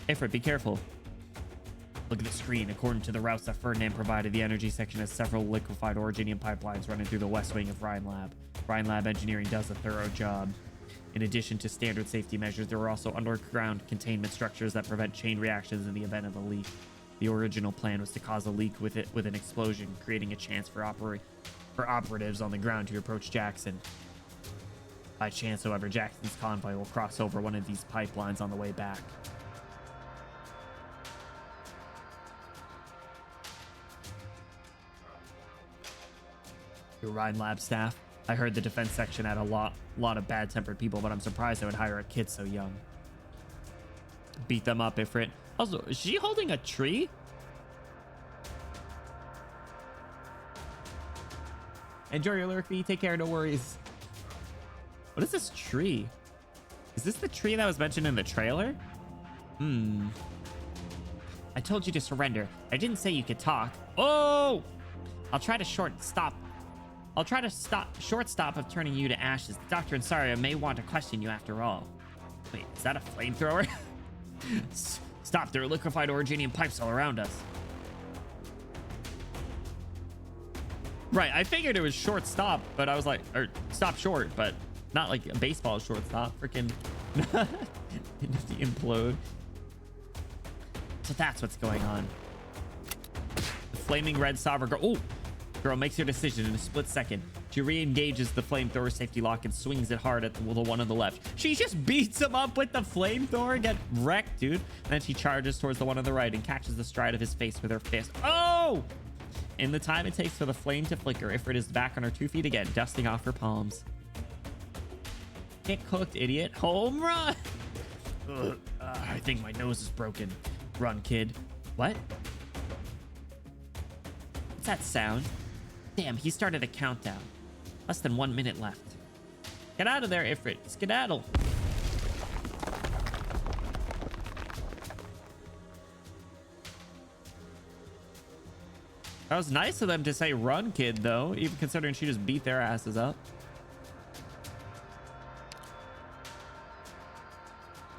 Ifrit, be careful. Look at the screen. According to the routes that Ferdinand provided, the energy section has several liquefied originium pipelines running through the west wing of Rhine Lab. Rhine Lab engineering does a thorough job. In addition to standard safety measures, there are also underground containment structures that prevent chain reactions in the event of a leak. The original plan was to cause a leak with an explosion, creating a chance for operatives on the ground to approach Jackson. By chance, however, Jackson's convoy will cross over one of these pipelines on the way back. Your Rhine Lab staff. I heard the defense section had a lot of bad-tempered people, but I'm surprised they would hire a kid so young. Beat them up, Ifrit. Also, is she holding a tree? Enjoy your lurky. Take care. No worries. What is this tree? Is this the tree that was mentioned in the trailer? I told you to surrender. I didn't say you could talk. Oh! I'll try to short stop of turning you to ashes. The doctor and Saria may want to question you after all. Wait, is that a flamethrower? Stop, there are liquefied originium pipes all around us. Right, I figured it was short stop, but I was like, or stop short, but not like a baseball short stop. Freaking implode. So that's what's going on. The flaming red sovereign girl. Oh! Girl makes her decision in a split second. She re-engages the flamethrower safety lock and swings it hard at the one on the left. She just beats him up with the flamethrower. Get wrecked, dude. And then she charges towards the one on the right and catches the stride of his face with her fist. Oh! In the time it takes for the flame to flicker, Ifrit is back on her 2 feet again, dusting off her palms. Get cooked, idiot. Home run! I think my nose is broken. Run, kid. What? What's that sound? Damn, he started a countdown. Less than 1 minute left. Get out of there, Ifrit. Skedaddle. That was nice of them to say run, kid, though, even considering she just beat their asses up.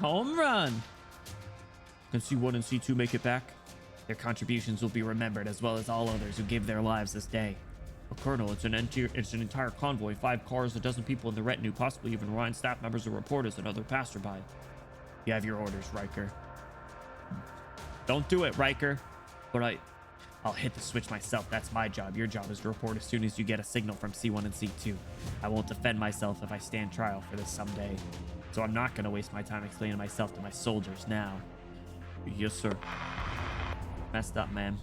Home run. Can C1 and C2 make it back? Their contributions will be remembered, as well as all others who gave their lives this day. But Colonel, it's an entire convoy, 5 cars, a dozen people in the retinue, possibly even Ryan staff members or reporters and other passerby. You have your orders, Riker. Don't do it, Riker. But I'll hit the switch myself. That's my job. Your job is to report as soon as you get a signal from C1 and C2. I won't defend myself if I stand trial for this someday. So I'm not going to waste my time explaining myself to my soldiers now. Yes, sir. Messed up, man.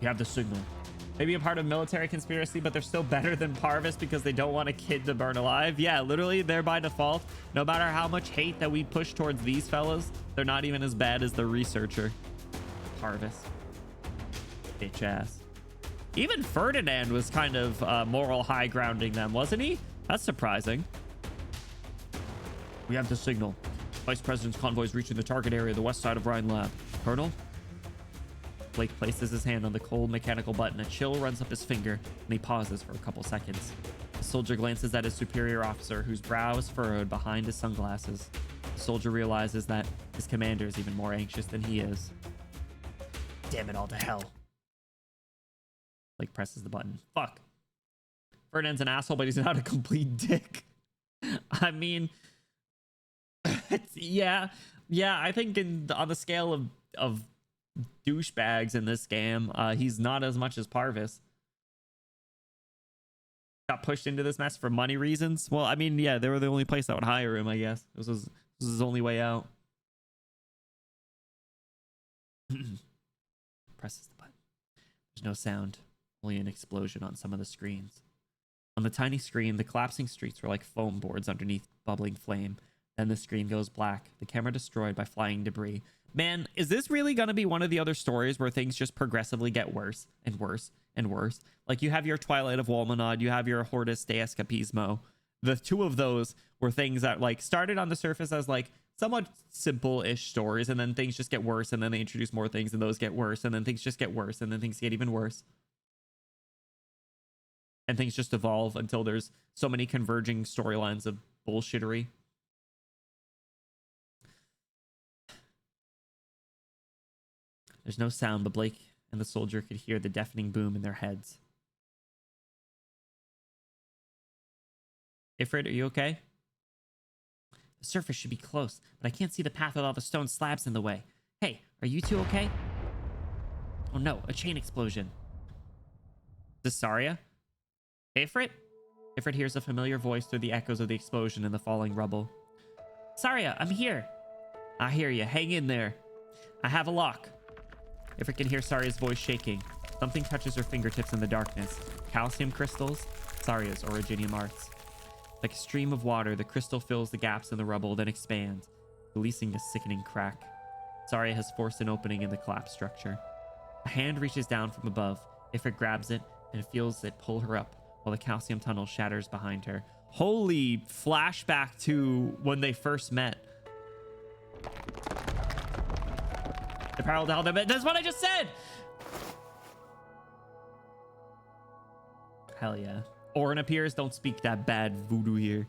You have the signal. Maybe a part of military conspiracy, but they're still better than Parvis because they don't want a kid to burn alive. Yeah, literally, they're by default. No matter how much hate that we push towards these fellas, they're not even as bad as the researcher. Parvis. Bitch ass. Even Ferdinand was kind of moral high grounding them, wasn't he? That's surprising. We have the signal. Vice President's convoy is reaching the target area, the west side of Rhine Lab. Colonel? Blake places his hand on the cold mechanical button. A chill runs up his finger, and he pauses for a couple seconds. The soldier glances at his superior officer, whose brow is furrowed behind his sunglasses. The soldier realizes that his commander is even more anxious than he is. Damn it all to hell. Blake presses the button. Fuck. Ferdinand's an asshole, but he's not a complete dick. I mean... yeah, I think on the scale of douchebags in this game, he's not as much as Parvis. Got pushed into this mess for money reasons. Well, I mean, yeah, they were the only place that would hire him, I guess. This was his only way out. Presses the button. There's no sound, only an explosion on some of the screens. On the tiny screen, the collapsing streets were like foam boards underneath bubbling flame. Then the screen goes black, the camera destroyed by flying debris. Man, is this really going to be one of the other stories where things just progressively get worse and worse and worse? Like, you have your Twilight of Walmanod, you have your Hortus de Escapismo. The two of those were things that, like, started on the surface as, like, somewhat simple-ish stories, and then things just get worse, and then they introduce more things, and those get worse, and then things just get worse, and then things get even worse. And things just evolve until there's so many converging storylines of bullshittery. There's no sound, but Blake and the soldier could hear the deafening boom in their heads. Ifrit, are you okay? The surface should be close, but I can't see the path with all the stone slabs in the way. Hey, are you two okay? Oh no, a chain explosion. Is this Saria? Ifrit? Ifrit hears a familiar voice through the echoes of the explosion and the falling rubble. Saria, I'm here. I hear you. Hang in there. I have a lock. Ifrit can hear Saria's voice shaking. Something touches her fingertips in the darkness. Calcium crystals? Saria's Originium Arts. Like a stream of water, the crystal fills the gaps in the rubble, then expands, releasing a sickening crack. Saria has forced an opening in the collapsed structure. A hand reaches down from above. Ifrit grabs it and feels it pull her up, while the calcium tunnel shatters behind her. Holy flashback to when they first met. The parallel dimension. That's what I just said. Hell yeah. Orin appears. Don't speak that bad voodoo here.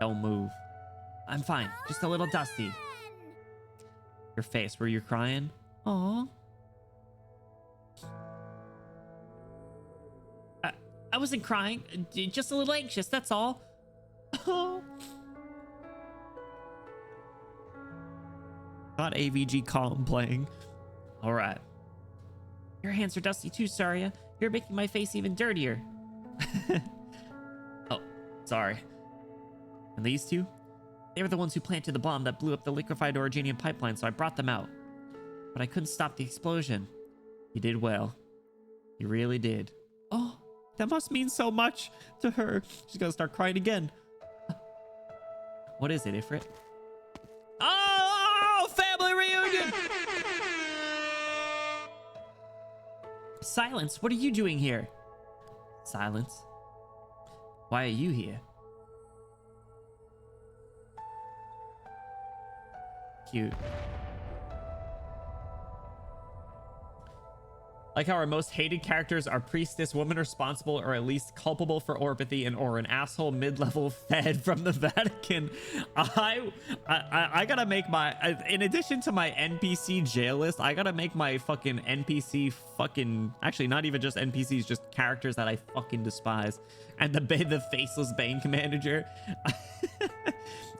Don't move. I'm fine. Just a little dusty. Your face. Were you crying? Aw. I wasn't crying. Just a little anxious. That's all. Oh. Not AVG Calm playing. All right. Your hands are dusty too, Saria. You're making my face even dirtier. Oh, sorry. And these two? They were the ones who planted the bomb that blew up the liquefied Originium pipeline, so I brought them out. But I couldn't stop the explosion. You did well. You really did. Oh, that must mean so much to her. She's gonna start crying again. What is it, Ifrit? Oh, family reunion! Silence, what are you doing here? Silence. Why are you here? Cute. Like how our most hated characters are priestess, woman responsible or at least culpable for orpathy, and or an asshole mid-level fed from the Vatican. I gotta make my, in addition to my NPC jail list, I gotta make my fucking NPC fucking, actually not even just NPCs, just characters that I fucking despise. And the faceless bank manager.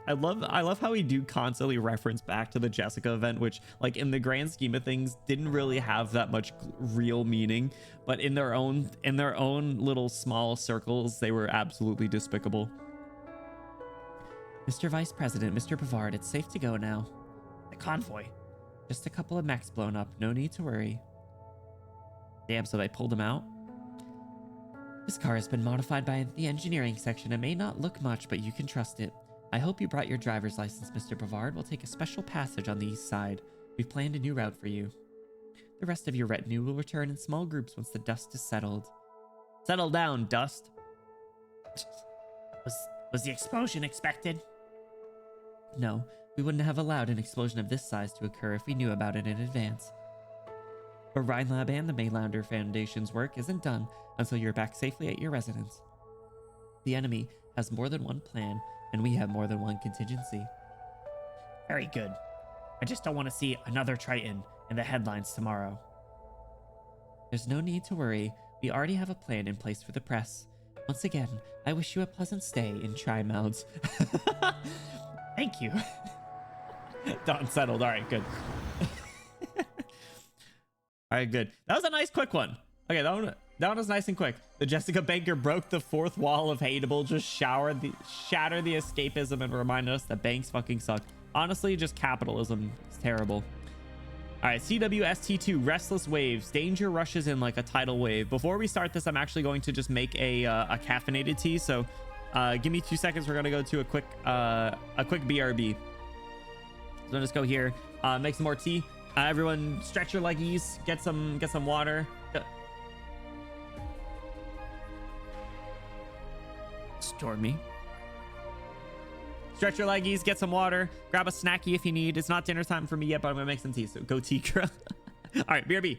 I love how we do constantly reference back to the Jessica event, which, like, in the grand scheme of things didn't really have that much real meaning, but in their own little small circles they were absolutely despicable. Mr. Vice President, Mr. Bavard, it's safe to go now. The convoy. Just a couple of mechs blown up, no need to worry. Damn, so they pulled him out? This car has been modified by the engineering section. It may not look much, but you can trust it. I hope you brought your driver's license, Mr. Bavard. We'll take a special passage on the east side. We've planned a new route for you. The rest of your retinue will return in small groups once the dust is settled. Settle down, dust. Was the explosion expected? No, we wouldn't have allowed an explosion of this size to occur if we knew about it in advance. But Rhinelab and the Maylander Foundation's work isn't done until you're back safely at your residence. The enemy has more than one plan, and we have more than one contingency. Very good. I just don't want to see another Triton in the headlines tomorrow. There's no need to worry. We already have a plan in place for the press. Once again, I wish you a pleasant stay in Tri-Mounds. Thank you. Done, settled. All right, good. All right, good. That was a nice quick one. Okay, that one was nice and quick. The Jessica Banker broke the fourth wall of hateable, just shattered the escapism and reminded us that banks fucking suck. Honestly, just capitalism is terrible. All right, CWST2, Restless Waves. Danger rushes in like a tidal wave. Before we start this, I'm actually going to just make a caffeinated tea. So give me 2 seconds. We're gonna go to a quick BRB. So I'll just go here, make some more tea. Everyone stretch your leggies, get some water. Stormy. Stretch your leggies, get some water, grab a snacky if you need. It's not dinner time for me yet, but I'm gonna make some tea, so go tea girl. All right, BRB.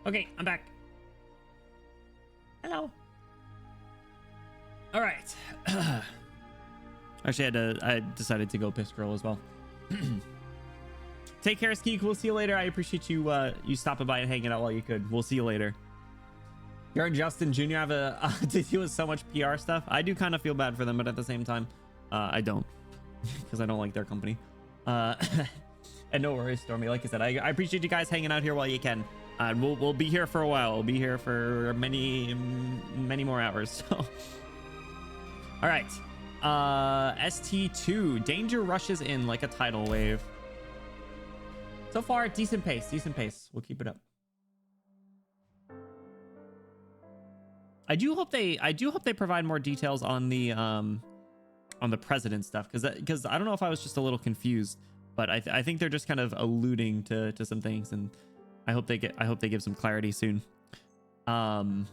Okay, I'm back. Hello. All right. Actually, I decided to go piss girl as well. Take care, Skeek. We'll see you later. I appreciate you you stopping by and hanging out while you could. We'll see you later. You and Justin Jr. have to deal with so much PR stuff. I do kind of feel bad for them, but at the same time, I don't, because I don't like their company. And no worries, Stormy. Like I said, I appreciate you guys hanging out here while you can. We'll be here for a while. We'll be here for many more hours. So, all right. ST2 danger rushes in like a tidal wave. So far, decent pace. We'll keep it up. I do hope they provide more details on the president stuff, because I don't know if I was just a little confused, but I think they're just kind of alluding to some things, and I hope they give some clarity soon. And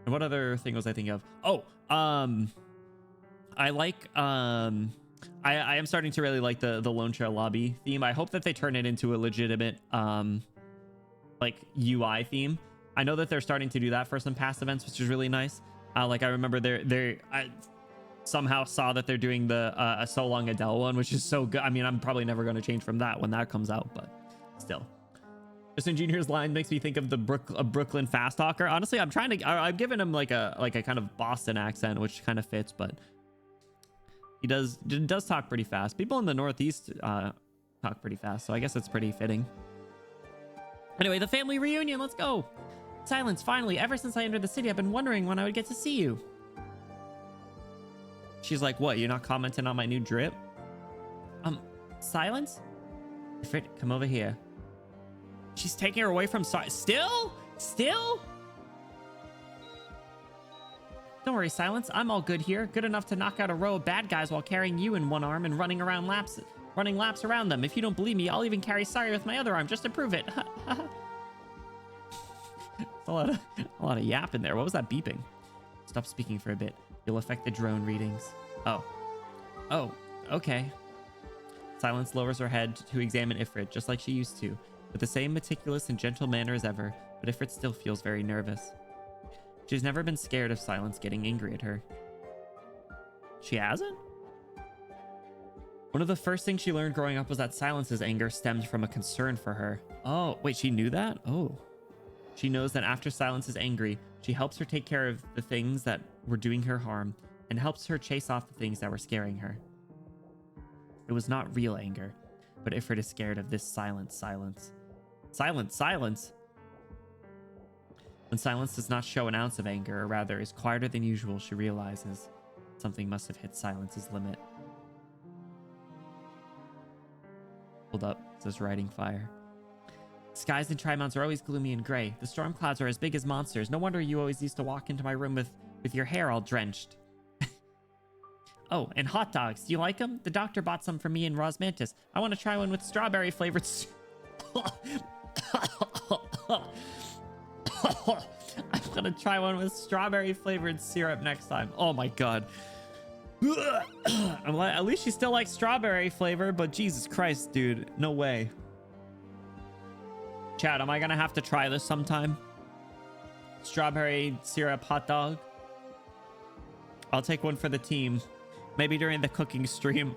what other thing was I thinking of? Oh, I like I am starting to really like the Lone Trail lobby theme. I hope that they turn it into a legitimate like UI theme. I know that they're starting to do that for some past events, which is really nice. Like I remember I somehow saw that they're doing the a So Long Adele one, which is so good. I mean, I'm probably never going to change from that when that comes out, but still. Justin Jr.'s line makes me think of the Brooklyn Fast Talker. Honestly, I've given him like a kind of Boston accent, which kind of fits, but he does talk pretty fast. People in the Northeast talk pretty fast, so I guess it's pretty fitting. Anyway, the family reunion, let's go. Silence, finally. Ever since I entered the city, I've been wondering when I would get to see you. She's like, what? You're not commenting on my new drip? Silence? Ifrit, come over here. She's taking her away from Still? Don't worry, Silence. I'm all good here. Good enough to knock out a row of bad guys while carrying you in one arm and running laps around them. If you don't believe me, I'll even carry Sari with my other arm just to prove it. a lot of yap in there. What was that beeping? Stop speaking for a bit. You'll affect the drone readings. Oh, okay. Silence lowers her head to examine Ifrit, just like she used to, with the same meticulous and gentle manner as ever, but Ifrit still feels very nervous. She's never been scared of Silence getting angry at her. She hasn't? One of the first things she learned growing up was that Silence's anger stemmed from a concern for her. Oh, wait, she knew that? Oh. She knows that after Silence is angry, she helps her take care of the things that were doing her harm and helps her chase off the things that were scaring her. It was not real anger, but Ifrit is scared of this Silence. Silence! When Silence does not show an ounce of anger, or rather is quieter than usual, she realizes something must have hit Silence's limit. Hold up, says Riding Fire. Skies in Trimonts are always gloomy and gray. The storm clouds are as big as monsters. No wonder you always used to walk into my room with your hair all drenched. Oh, and hot dogs. Do you like them? The doctor bought some for me and Rosmantis. I want to try one with strawberry flavored. I'm gonna try one with strawberry flavored syrup next time. Oh my god. I'm like, at least she still likes strawberry flavor, but Jesus Christ, dude, no way. Chad, am I gonna have to try this sometime? Strawberry syrup hot dog. I'll take one for the team. Maybe during the cooking stream.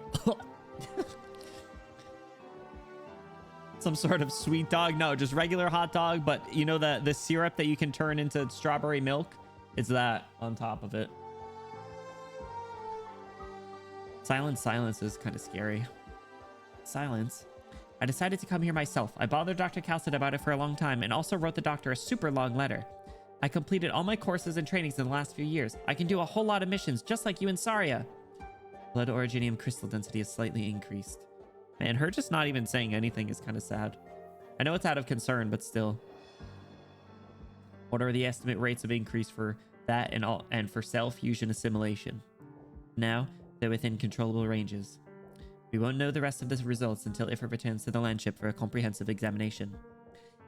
Some sort of sweet dog? No, just regular hot dog, but you know the syrup that you can turn into strawberry milk? It's that on top of it. Silence is kind of scary. Silence? I decided to come here myself. I bothered Dr. Calcid about it for a long time and also wrote the doctor a super long letter. I completed all my courses and trainings in the last few years. I can do a whole lot of missions, just like you and Saria. Blood originium crystal density is slightly increased. Man, her just not even saying anything is kind of sad. I know it's out of concern, but still. What are the estimate rates of increase for that and for cell fusion assimilation? Now, they're within controllable ranges. We won't know the rest of the results until Ifrit returns to the landship for a comprehensive examination.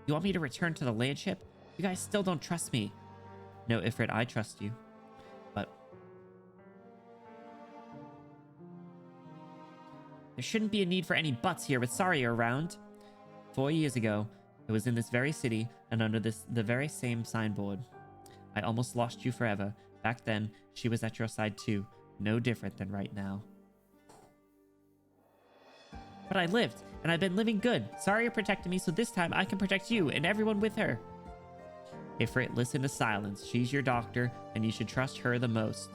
You want me to return to the landship? You guys still don't trust me. No, Ifrit, I trust you. But there shouldn't be a need for any buts here with Saria around. 4 years ago, It was in this very city and under the very same signboard. I almost lost you forever. Back then, she was at your side too. No different than right now. But I lived, and I've been living good. Saria protected me, so this time I can protect you and everyone with her. Ifrit, listen to Silence. She's your doctor, and you should trust her the most.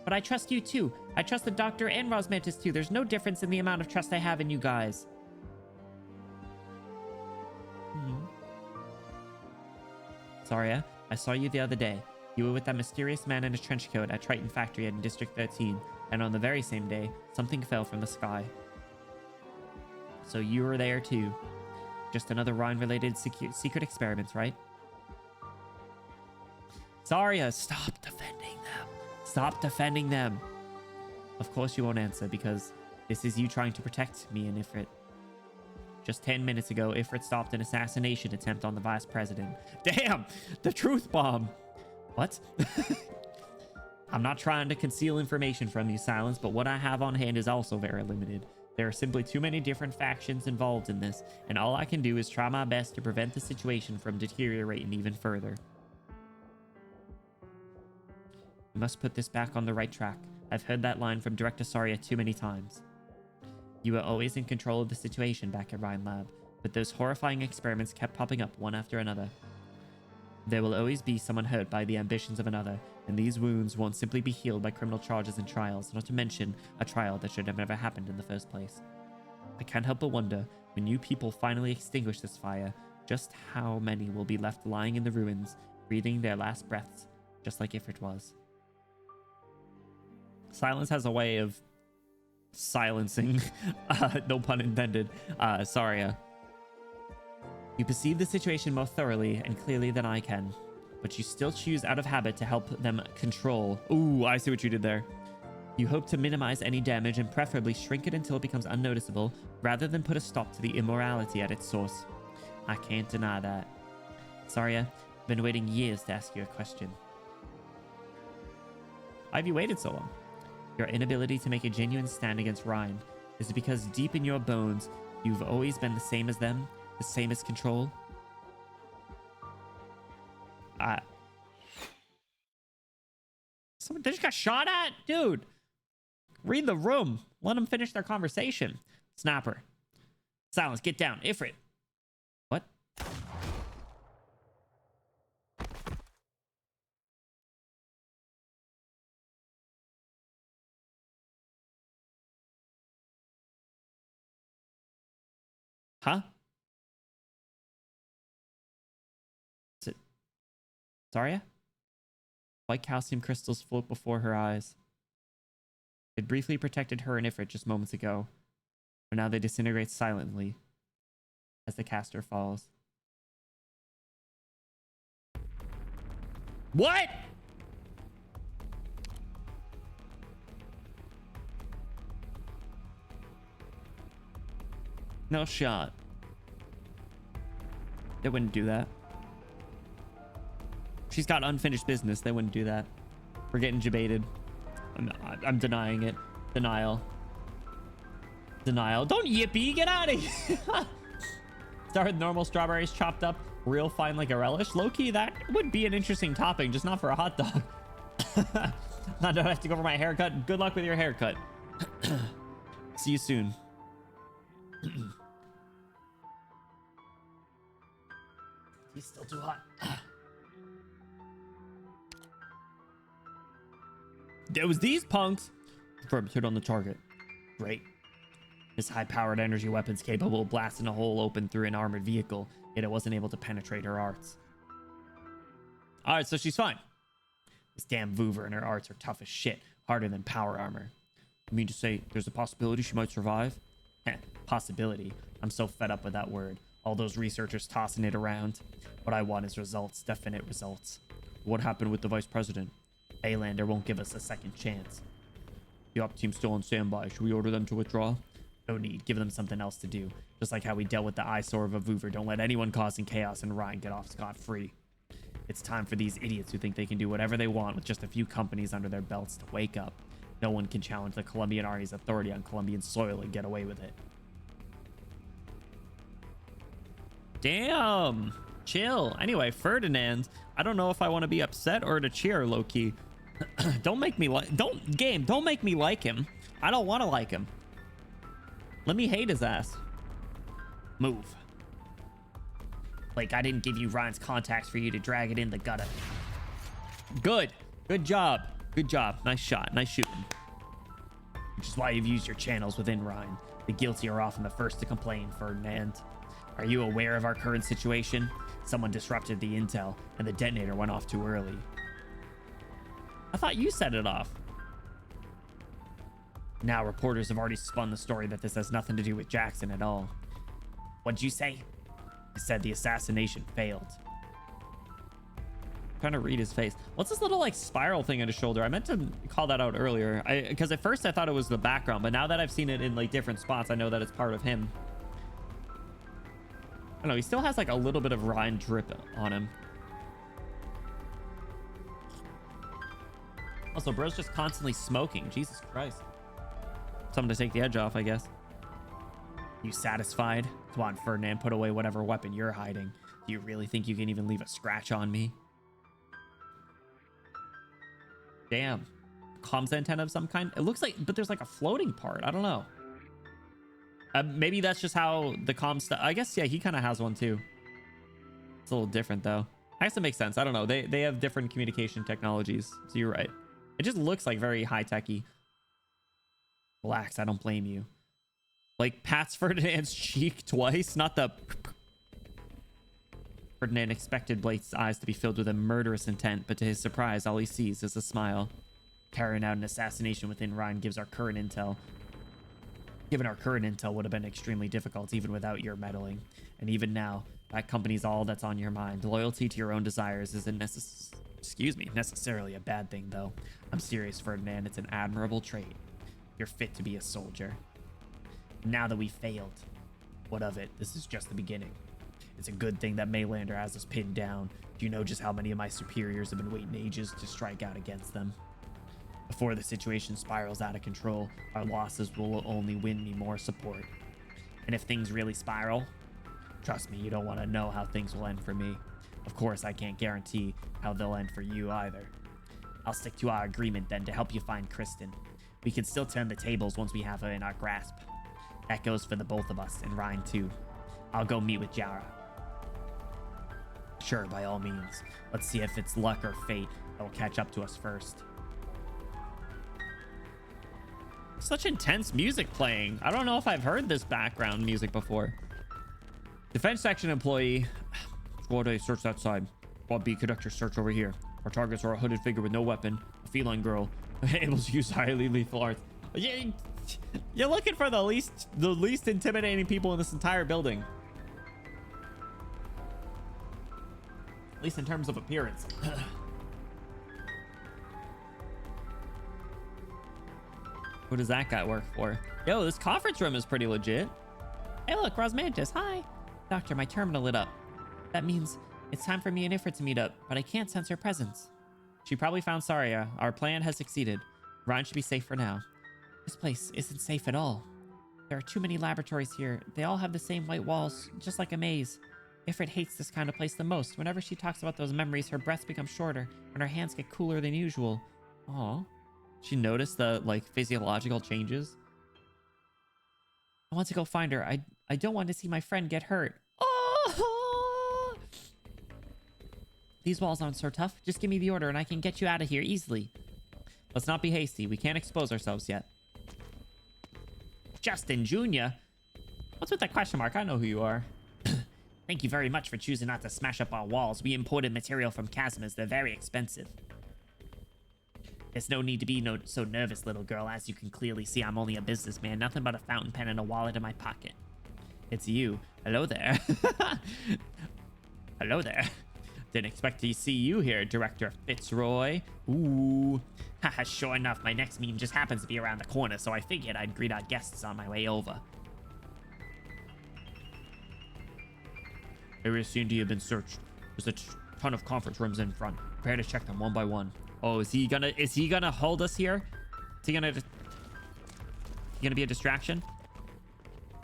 But I trust you too. I trust the doctor and Rosmantis too. There's no difference in the amount of trust I have in you guys. Saria, I saw you the other day. You were with that mysterious man in a trench coat at Triton Factory in District 13, and on the very same day, something fell from the sky. So you were there too. Just another Rhine-related secret experiments, right? Saria, stop defending them. Stop defending them. Of course you won't answer, because this is you trying to protect me and Ifrit. Just 10 minutes ago, Ifrit stopped an assassination attempt on the vice president. Damn! The truth bomb! What? I'm not trying to conceal information from you, Silence, but what I have on hand is also very limited. There are simply too many different factions involved in this, and all I can do is try my best to prevent the situation from deteriorating even further. We must put this back on the right track. I've heard that line from Director Saria too many times. You were always in control of the situation back at Rhine Lab, but those horrifying experiments kept popping up one after another. There will always be someone hurt by the ambitions of another, and these wounds won't simply be healed by criminal charges and trials, not to mention a trial that should have never happened in the first place. I can't help but wonder, when you people finally extinguish this fire, just how many will be left lying in the ruins, breathing their last breaths, just like Ifrit was. Silence has a way of silencing, no pun intended, Saria. You perceive the situation more thoroughly and clearly than I can, but you still choose out of habit to help them control. Ooh, I see what you did there. You hope to minimize any damage and preferably shrink it until it becomes unnoticeable, rather than put a stop to the immorality at its source. I can't deny that. Saria, I've been waiting years to ask you a question. Why have you waited so long? Your inability to make a genuine stand against Rhine is it because deep in your bones, you've always been the same as them? The same as control? Someone, they just got shot at? Dude, read the room. Let them finish their conversation. Snapper. Silence, get down. Ifrit. What? Huh? Is it Saria? White calcium crystals float before her eyes. It briefly protected her and Ifrit just moments ago, but now they disintegrate silently as the caster falls. What? No shot. They wouldn't do that. She's got unfinished business. They wouldn't do that. We're getting debated. I'm denying it. Denial. Denial. Don't yippee. Get out of here. Start with normal strawberries chopped up real fine like a relish. Low-key, that would be an interesting topping, just not for a hot dog. Now do I have to go for my haircut? Good luck with your haircut. See you soon. He's still too hot. It was these punks. Confirmed, hit on the target. Great. This high-powered energy weapon's capable of blasting a hole open through an armored vehicle, yet it wasn't able to penetrate her arts. Alright, so she's fine. This damn Voover and her arts are tough as shit, harder than power armor. You mean to say there's a possibility she might survive? Heh, possibility. I'm so fed up with that word. All those researchers tossing it around. What I want is results, definite results. What happened with the vice president? Aylander won't give us a second chance. The op team's still on standby. Should we order them to withdraw? No need. Give them something else to do. Just like how we dealt with the eyesore of a Voover. Don't let anyone causing chaos in Rhine get off scot-free. It's time for these idiots who think they can do whatever they want with just a few companies under their belts to wake up. No one can challenge the Colombian army's authority on Colombian soil and get away with it. Damn. Chill. Anyway, Ferdinand, I don't know if I want to be upset or to cheer, low-key. Don't make me like... Don't make me like him. I don't want to like him. Let me hate his ass. Move. Like, I didn't give you Ryan's contacts for you to drag it in the gutter. Good. Good job. Good job. Nice shot. Nice shooting. Which is why you've used your channels within Ryan. The guilty are often the first to complain, Ferdinand. Are you aware of our current situation? Someone disrupted the intel, and the detonator went off too early. I thought you set it off. Now, reporters have already spun the story that this has nothing to do with Jackson at all. What'd you say? I said the assassination failed. I'm trying to read his face. What's this little like spiral thing on his shoulder? I meant to call that out earlier. Because at first I thought it was the background, but now that I've seen it in like different spots, I know that it's part of him. I don't know. He still has like a little bit of Ryan drip on him. Also, bro's just constantly smoking. Jesus Christ. Something to take the edge off, I guess. You satisfied? Come on, Ferdinand, put away whatever weapon you're hiding. Do you really think you can even leave a scratch on me? Damn. Comms antenna of some kind? It looks like, but there's like a floating part. I don't know. Maybe that's just how the comm stuff. I guess, yeah, he kind of has one too. It's a little different though. I guess it makes sense. I don't know. They have different communication technologies. So you're right. It just looks like very high-techy. Relax. I don't blame you. Like pats Ferdinand's cheek twice. Not the... Ferdinand expected Blake's eyes to be filled with a murderous intent, but to his surprise, all he sees is a smile. Carrying out an assassination within Ryan given our current intel would have been extremely difficult even without your meddling. And even now, that company's all that's on your mind. Loyalty to your own desires isn't necessarily a bad thing, though. I'm serious, Ferdinand. It's an admirable trait. You're fit to be a soldier. Now that we failed, what of it? This is just the beginning. It's a good thing that Maylander has us pinned down. Do you know just how many of my superiors have been waiting ages to strike out against them? Before the situation spirals out of control, our losses will only win me more support. And if things really spiral, trust me, you don't want to know how things will end for me. Of course, I can't guarantee how they'll end for you either. I'll stick to our agreement then to help you find Kristen. We can still turn the tables once we have her in our grasp. That goes for the both of us, and Ryan too. I'll go meet with Jara. Sure, by all means. Let's see if it's luck or fate that will catch up to us first. Such intense music playing. I don't know if I've heard this background music before. Defense section employee. Squad A, search that side. Squad B, conductor, search over here. Our targets are a hooded figure with no weapon, a feline girl, able to use highly lethal arts. You're looking for the least intimidating people in this entire building. At least in terms of appearance. Who does that guy work for? Yo, this conference room is pretty legit. Hey, look, Rosmantis. Hi. Doctor, my terminal lit up. That means it's time for me and Ifrit to meet up, but I can't sense her presence. She probably found Saria. Our plan has succeeded. Ryan should be safe for now. This place isn't safe at all. There are too many laboratories here. They all have the same white walls, just like a maze. Ifrit hates this kind of place the most. Whenever she talks about those memories, her breaths become shorter, and her hands get cooler than usual. Aw. She noticed the, like, physiological changes. I want to go find her. I don't want to see my friend get hurt. Oh! These walls aren't so tough. Just give me the order and I can get you out of here easily. Let's not be hasty. We can't expose ourselves yet. Justin Jr.? What's with that question mark? I know who you are. Thank you very much for choosing not to smash up our walls. We imported material from Casimir's. They're very expensive. There's no need to be so nervous, little girl. As you can clearly see, I'm only a businessman. Nothing but a fountain pen and a wallet in my pocket. It's you. Hello there. Hello there. Didn't expect to see you here, Director Fitzroy. Ooh. Haha, sure enough, my next meeting just happens to be around the corner, so I figured I'd greet our guests on my way over. Area seemed to have been searched. There's a ton of conference rooms in front. Prepare to check them one by one. Oh, is he gonna hold us here? Is he gonna be a distraction?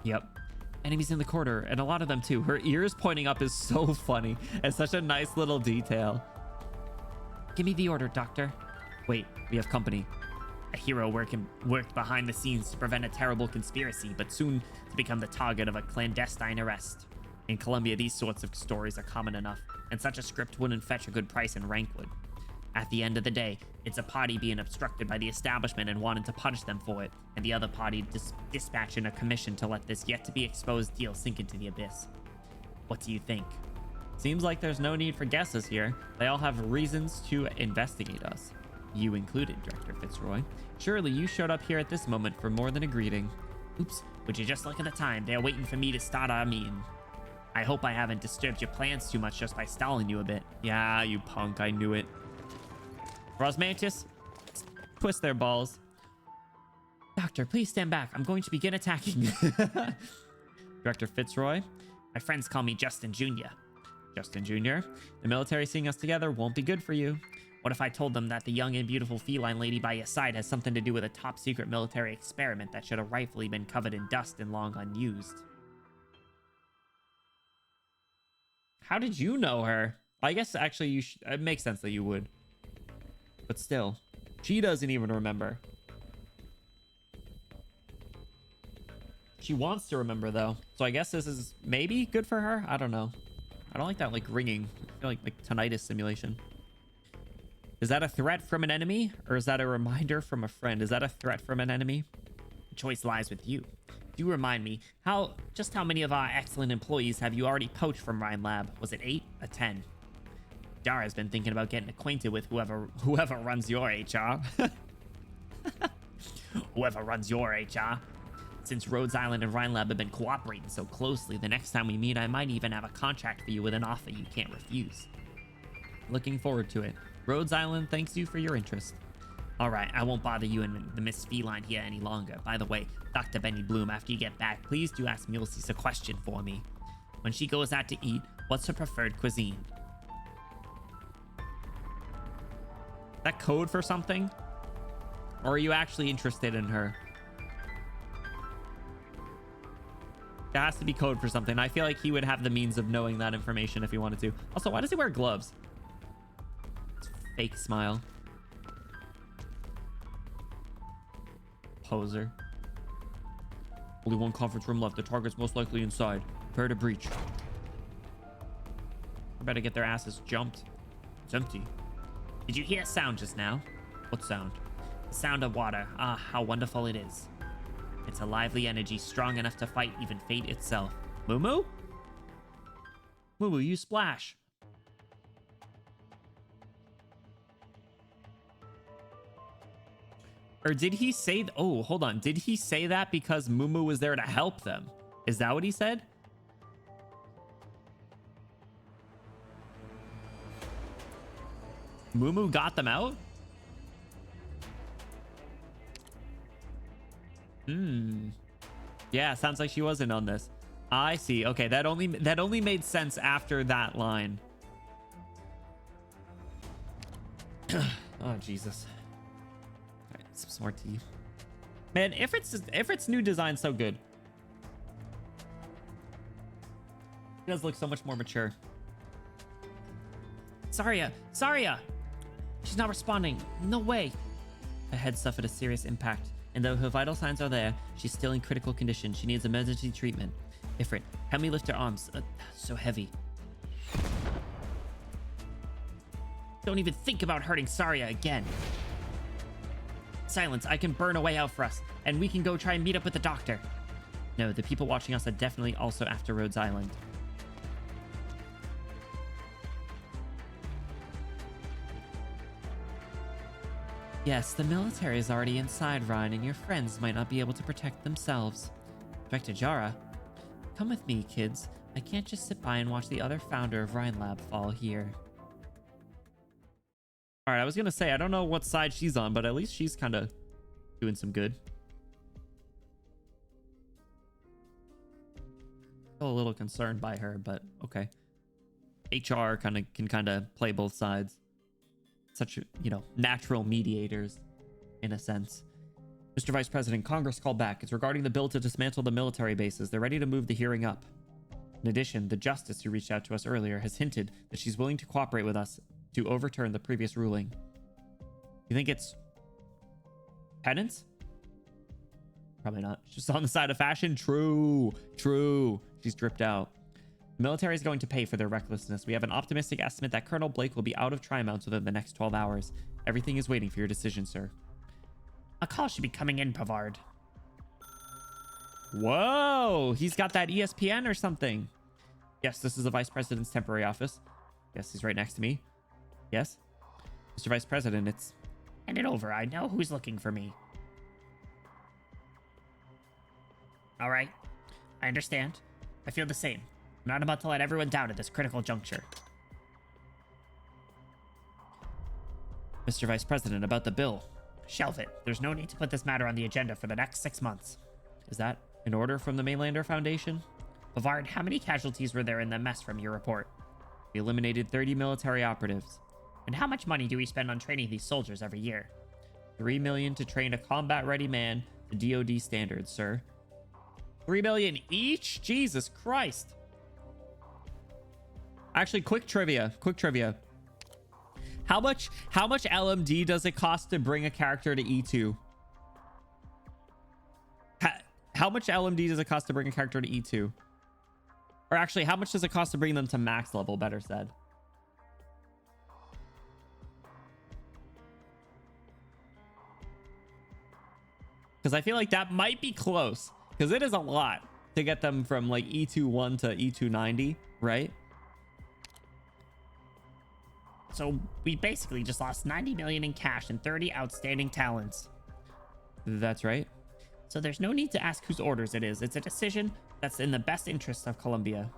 Yep. Enemies in the corridor, and a lot of them too. Her ears pointing up is so funny. It's such a nice little detail. Give me the order, Doctor. Wait, we have company. A hero worked behind the scenes to prevent a terrible conspiracy, but soon to become the target of a clandestine arrest. In Colombia, these sorts of stories are common enough, and such a script wouldn't fetch a good price in Rankwood. At the end of the day, it's a party being obstructed by the establishment and wanting to punish them for it, and the other party dispatching a commission to let this yet-to-be-exposed deal sink into the abyss. What do you think? Seems like there's no need for guesses here. They all have reasons to investigate us. You included, Director Fitzroy. Surely you showed up here at this moment for more than a greeting. Oops, would you just look at the time? They're waiting for me to start our meeting. I hope I haven't disturbed your plans too much just by stalling you a bit. Yeah, you punk, I knew it. Rosmantis, twist their balls. Doctor, please stand back. I'm going to begin attacking. Director Fitzroy. My friends call me Justin Jr. Justin Jr., the military seeing us together won't be good for you. What if I told them that the young and beautiful feline lady by your side has something to do with a top secret military experiment that should have rightfully been covered in dust and long unused? How did you know her? I guess actually it makes sense that you would. But still, she doesn't even remember. She wants to remember though. So I guess this is maybe good for her. I don't know. I don't like that like ringing. I feel like tinnitus simulation. Is that a threat from an enemy or is that a reminder from a friend? Is that a threat from an enemy? The choice lies with you. Do remind me, just how many of our excellent employees have you already poached from Rhyme Lab? Was it 8 or 10? Dara's been thinking about getting acquainted with whoever runs your HR. Whoever runs your HR. Since Rhodes Island and Rhine Lab have been cooperating so closely, the next time we meet, I might even have a contract for you with an offer you can't refuse. Looking forward to it. Rhodes Island thanks you for your interest. All right, I won't bother you and the Miss Feline here any longer. By the way, Dr. Benny Bloom, after you get back, please do ask Mulesys a question for me. When she goes out to eat, what's her preferred cuisine? That code for something? Or are you actually interested in her? It has to be code for something. I feel like he would have the means of knowing that information if he wanted to. Also, why does he wear gloves? Fake smile. Poser. Only one conference room left. The target's most likely inside. Prepare to breach. I better get their asses jumped. It's empty. Did you hear a sound just now? What sound? The sound of water. Ah, how wonderful it is. It's a lively energy strong enough to fight even fate itself. Moo Moo? Moo Moo, you splash. Or did he say... Oh, hold on. Did he say that because Moo Moo was there to help them? Is that what he said? Moo Moo got them out? Yeah, sounds like she wasn't on this. I see. Okay, that only made sense after that line. Oh, Jesus. All right, some more tea. Man, Ifrit's new design's so good. It does look so much more mature. Saria! She's not responding. No way. Her head suffered a serious impact, and though her vital signs are there, she's still in critical condition. She needs emergency treatment. Ifrit, help me lift her arms. So heavy. Don't even think about hurting Saria again. Silence, I can burn a way out for us, and we can go try and meet up with the doctor. No, the people watching us are definitely also after Rhodes Island. Yes, the military is already inside, Ryan, and your friends might not be able to protect themselves. Director Jara, come with me, kids. I can't just sit by and watch the other founder of Rhine Lab fall here. All right, I was going to say, I don't know what side she's on, but at least she's kind of doing some good. Still a little concerned by her, but okay. HR can kind of play both sides. Such, natural mediators, in a sense. Mr. Vice President, Congress called back. It's regarding the bill to dismantle the military bases. They're ready to move the hearing up. In addition, the justice who reached out to us earlier has hinted that she's willing to cooperate with us to overturn the previous ruling. You think it's penance? Probably not. She's on the side of fashion? True. True. She's dripped out. The military is going to pay for their recklessness. We have an optimistic estimate that Colonel Blake will be out of Tri-Mounts within the next 12 hours. Everything is waiting for your decision, sir. A call should be coming in, Pavard. Whoa! He's got that ESPN or something. Yes, this is the Vice President's temporary office. Yes, he's right next to me. Yes? Mr. Vice President, it's... Hand it over. I know who's looking for me. All right. I understand. I feel the same. I'm not about to let everyone down at this critical juncture. Mr. Vice President, about the bill. Shelve it. There's no need to put this matter on the agenda for the next 6 months. Is that an order from the Mainlander Foundation? Pavard, how many casualties were there in the mess from your report? We eliminated 30 military operatives. And how much money do we spend on training these soldiers every year? $3 million to train a combat-ready man to DoD standards, sir. $3 million each? Jesus Christ. Actually, quick trivia. How much LMD does it cost to bring a character to E2? How much LMD does it cost to bring a character to E2? Or actually, how much does it cost to bring them to max level, better said? Because I feel like that might be close. Because it is a lot to get them from like E21 to E290, right? So we basically just lost 90 million in cash and 30 outstanding talents. That's right. So there's no need to ask whose orders it is. It's a decision that's in the best interest of Columbia.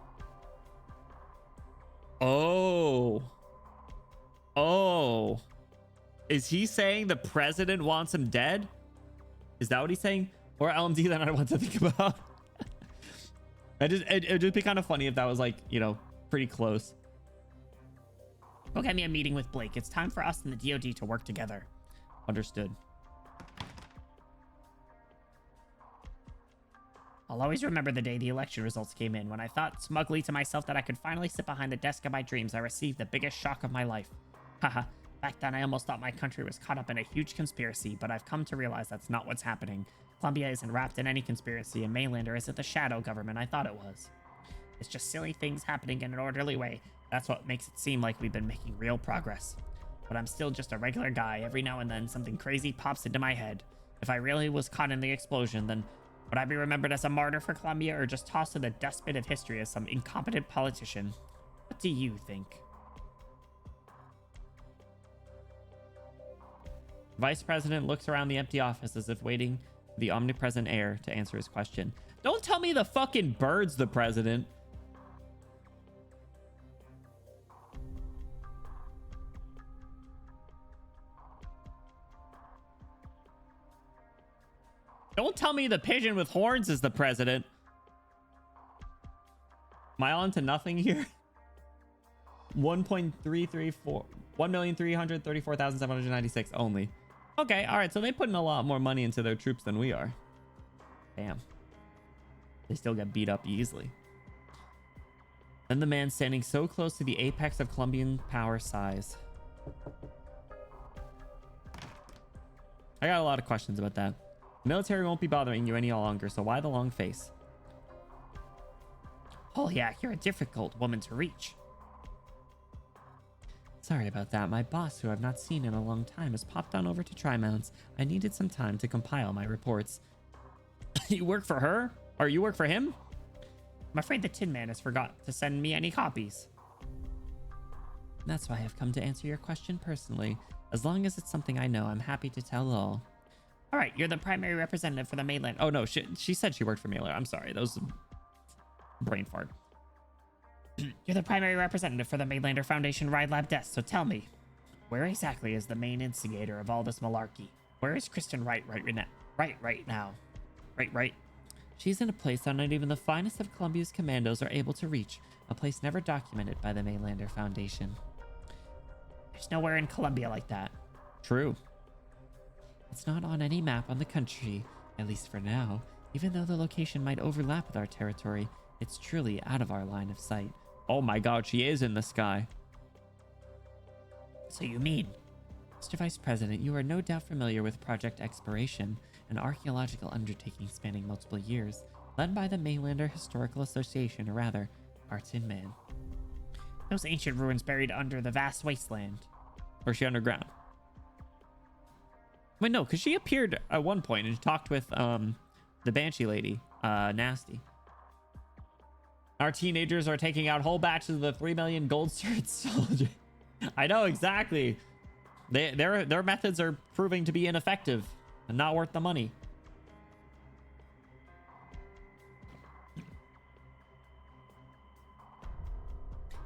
Oh. Is he saying the president wants him dead? Is that what he's saying? Or LMD that I want to think about? It'd just be kind of funny if that was like, you know, pretty close. Go get me a meeting with Blake. It's time for us and the DoD to work together. Understood. I'll always remember the day the election results came in. When I thought smugly to myself that I could finally sit behind the desk of my dreams, I received the biggest shock of my life. Haha. Back then, I almost thought my country was caught up in a huge conspiracy, but I've come to realize that's not what's happening. Columbia isn't wrapped in any conspiracy, and Mainlander isn't the shadow government I thought it was. It's just silly things happening in an orderly way. That's what makes it seem like we've been making real progress. But I'm still just a regular guy. Every now and then, something crazy pops into my head. If I really was caught in the explosion, then would I be remembered as a martyr for Columbia, or just tossed to the dustbin of history as some incompetent politician? What do you think? Vice President looks around the empty office as if waiting for the omnipresent heir to answer his question. Don't tell me the fucking bird's the president. Don't tell me the pigeon with horns is the president. Am I on to nothing here? 1,334,796 only. Okay, all right, so they're putting a lot more money into their troops than we are. Damn. They still get beat up easily. Then the man standing so close to the apex of Columbian power sighs. I got a lot of questions about that. The military won't be bothering you any longer, so why the long face? Oh yeah, you're a difficult woman to reach. Sorry about that. My boss, who I've not seen in a long time, has popped on over to Tri-Mounts. I needed some time to compile my reports. You work for her? Or you work for him? I'm afraid the Tin Man has forgot to send me any copies. That's why I've come to answer your question personally. As long as it's something I know, I'm happy to tell all. All right, you're the primary representative for the mainland. Oh, no, she said she worked for Mailer. I'm sorry. That was a brain fart. You're the primary representative for the Mainlander Foundation Ride Lab desk, so tell me, where exactly is the main instigator of all this malarkey? Where is Kristen Wright right now? Right. She's in a place that not even the finest of Columbia's commandos are able to reach, a place never documented by the Mainlander Foundation. There's nowhere in Columbia like that. True. It's not on any map on the country, at least for now. Even though the location might overlap with our territory, it's truly out of our line of sight. Oh my god, she is in the sky. So you mean? Mr. Vice President, you are no doubt familiar with Project Exploration, an archaeological undertaking spanning multiple years, led by the Mainlander Historical Association, or rather, our Tin Man. Those ancient ruins buried under the vast wasteland. Or is she underground? Wait, no, because she appeared at one point and talked with the Banshee lady, Nasty. Our teenagers are taking out whole batches of the 3 million gold sword soldier. I know, exactly. Their methods are proving to be ineffective and not worth the money.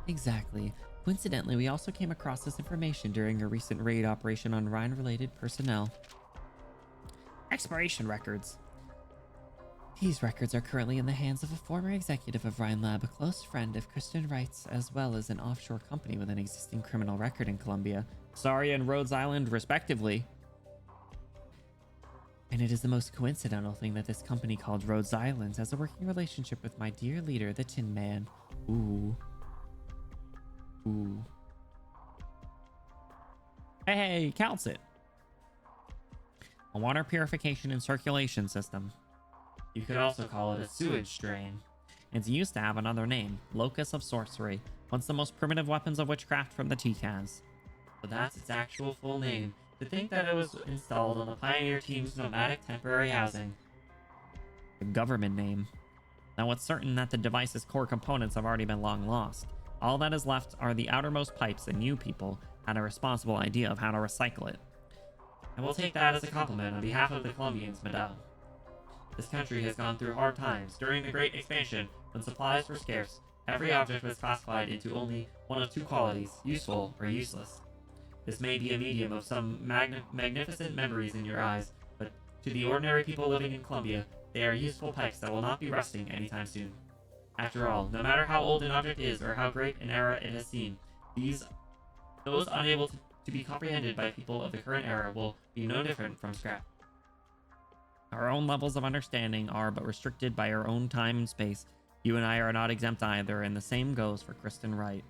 Exactly. Coincidentally, we also came across this information during a recent raid operation on Rhine-related personnel. Exploration records. These records are currently in the hands of a former executive of Rhine Lab, a close friend of Kristen Wright's, as well as an offshore company with an existing criminal record in Colombia, Saria and Rhodes Island, respectively. And it is the most coincidental thing that this company called Rhodes Islands has a working relationship with my dear leader, the Tin Man. Ooh. Ooh. Hey, counts it. A water purification and circulation system. You could also call it a sewage drain. It's used to have another name, Locus of Sorcery, once the most primitive weapons of witchcraft from the TCAS. But that's its actual full name. To think that it was installed on the Pioneer Team's nomadic temporary housing. The government name. Now it's certain that the device's core components have already been long lost. All that is left are the outermost pipes, and you people had a responsible idea of how to recycle it. I will take that as a compliment on behalf of the Colombians, Madame. This country has gone through hard times. During the Great Expansion, when supplies were scarce, every object was classified into only one of two qualities, useful or useless. This may be a medium of some magnificent memories in your eyes, but to the ordinary people living in Colombia, they are useful pipes that will not be rusting anytime soon. After all, no matter how old an object is or how great an era it has seen, those unable to be comprehended by people of the current era will be no different from scrap. Our own levels of understanding are but restricted by our own time and space. You and I are not exempt either, and the same goes for Kristen Wright.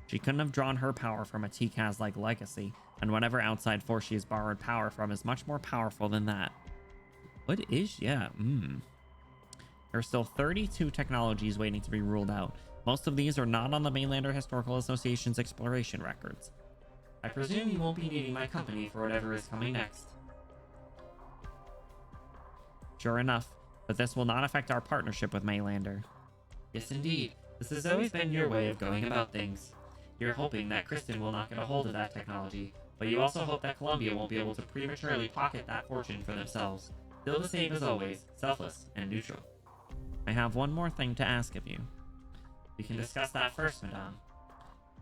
She couldn't have drawn her power from a TCAS-like legacy, and whatever outside force she has borrowed power from is much more powerful than that. What is... yeah, There are still 32 technologies waiting to be ruled out. Most of these are not on the Mainlander Historical Association's exploration records. I presume you won't be needing my company for whatever is coming next. Sure enough, but this will not affect our partnership with Mainlander. Yes, indeed. This has always been your way of going about things. You're hoping that Kristen will not get a hold of that technology, but you also hope that Columbia won't be able to prematurely pocket that fortune for themselves. Still the same as always, selfless and neutral. I have one more thing to ask of you. We can discuss that first, Madame.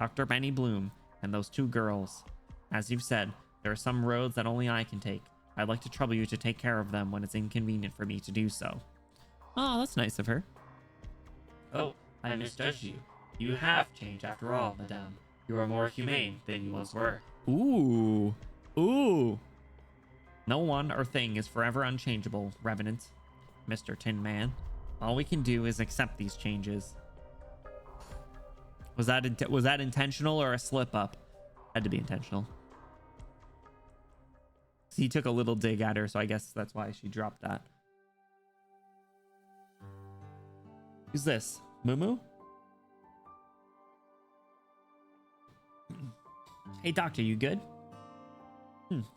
Dr. Benny Bloom and those two girls. As you've said, there are some roads that only I can take. I'd like to trouble you to take care of them when it's inconvenient for me to do so. Oh, that's nice of her. Oh, I misjudged you. You have changed after all, Madame. You are more humane than you once were. Ooh. Ooh. No one or thing is forever unchangeable, Revenant. Mr. Tin Man. All we can do is accept these changes. Was that intentional or a slip up? Had to be intentional. He took a little dig at her, so I guess that's why she dropped that. Who's this? Mumu? Hey, doctor, you good?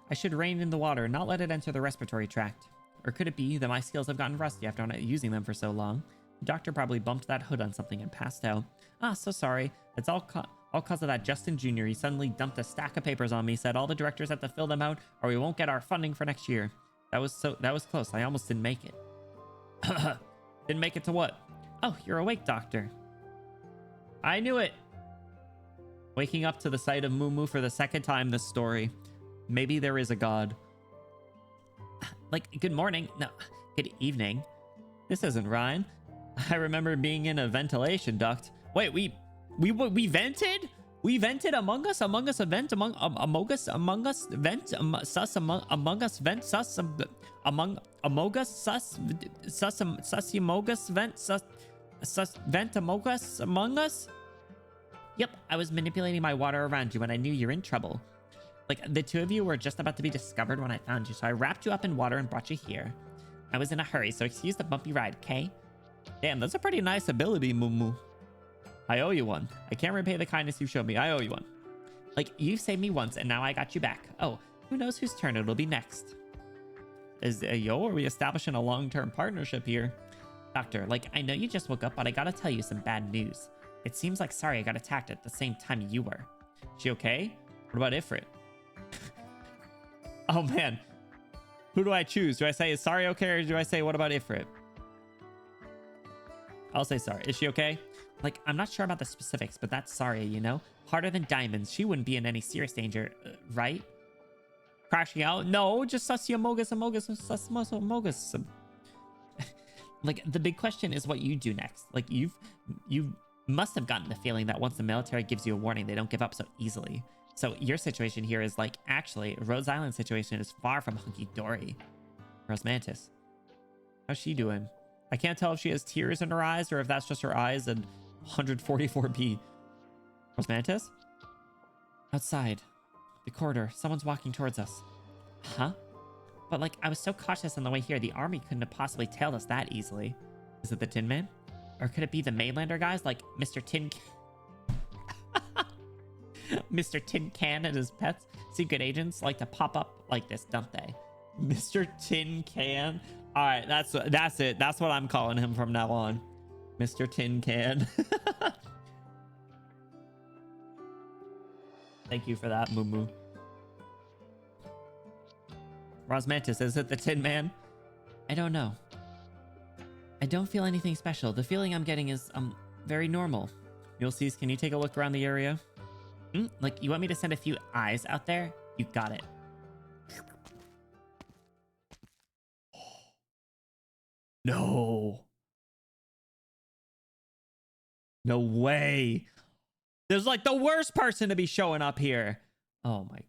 I should rein in the water and not let it enter the respiratory tract. Or could it be that my skills have gotten rusty after not using them for so long? The doctor probably bumped that hood on something and passed out. Ah, so sorry. It's all cause of that Justin Jr. He suddenly dumped a stack of papers on me, said all the directors have to fill them out or we won't get our funding for next year. That was close. I almost didn't make it. Didn't make it to what? Oh, you're awake, doctor. I knew it. Waking up to the sight of Mumu for the second time this story. Maybe there is a god. Like, good morning. No, good evening. This isn't Ryan. I remember being in a ventilation duct. Wait, we vented? We vented among us event among us vent sus among us vent sus among us sus among us vent sus vent among us. Yep, I was manipulating my water around you when I knew you're in trouble. Like, the two of you were just about to be discovered when I found you, so I wrapped you up in water and brought you here. I was in a hurry, so excuse the bumpy ride, okay? Damn, that's a pretty nice ability, Mumu. I owe you one. I can't repay the kindness you showed me. I owe you one. Like, you saved me once, and now I got you back. Oh, who knows whose turn it'll be next? Are we establishing a long-term partnership here? Doctor, like, I know you just woke up, but I gotta tell you some bad news. It seems like Sari got attacked at the same time you were. She okay? What about Ifrit? Oh, man. Who do I choose? Do I say, is Sari okay, or do I say, what about Ifrit? I'll say Sari. Is she okay? Like, I'm not sure about the specifics, but that's Sari, you know? Harder than diamonds. She wouldn't be in any serious danger, right? Crashing out? No, just Amogus. Like, the big question is what you do next. Like, you must have gotten the feeling that once the military gives you a warning, they don't give up so easily. So your situation here is like, actually, Rhodes Island's situation is far from hunky-dory. Rosmantis. How's she doing? I can't tell if she has tears in her eyes or if that's just her eyes and 144B. Rosmantis? Outside. The corridor. Someone's walking towards us. Huh? But like, I was so cautious on the way here, the army couldn't have possibly tailed us that easily. Is it the Tin Man? Or could it be the mainlander guys like Mr. Tin... Mr. Tin Can and his pets? Secret agents like to pop up like this, don't they? Mr. Tin Can? All right, that's it. That's what I'm calling him from now on. Mr. Tin Can. Thank you for that, Mumu. Rosmantis, is it the Tin Man? I don't know. I don't feel anything special. The feeling I'm getting is very normal. Ulysses, can you take a look around the area? Like, you want me to send a few eyes out there? You got it. No. No way. There's like the worst person to be showing up here. Oh my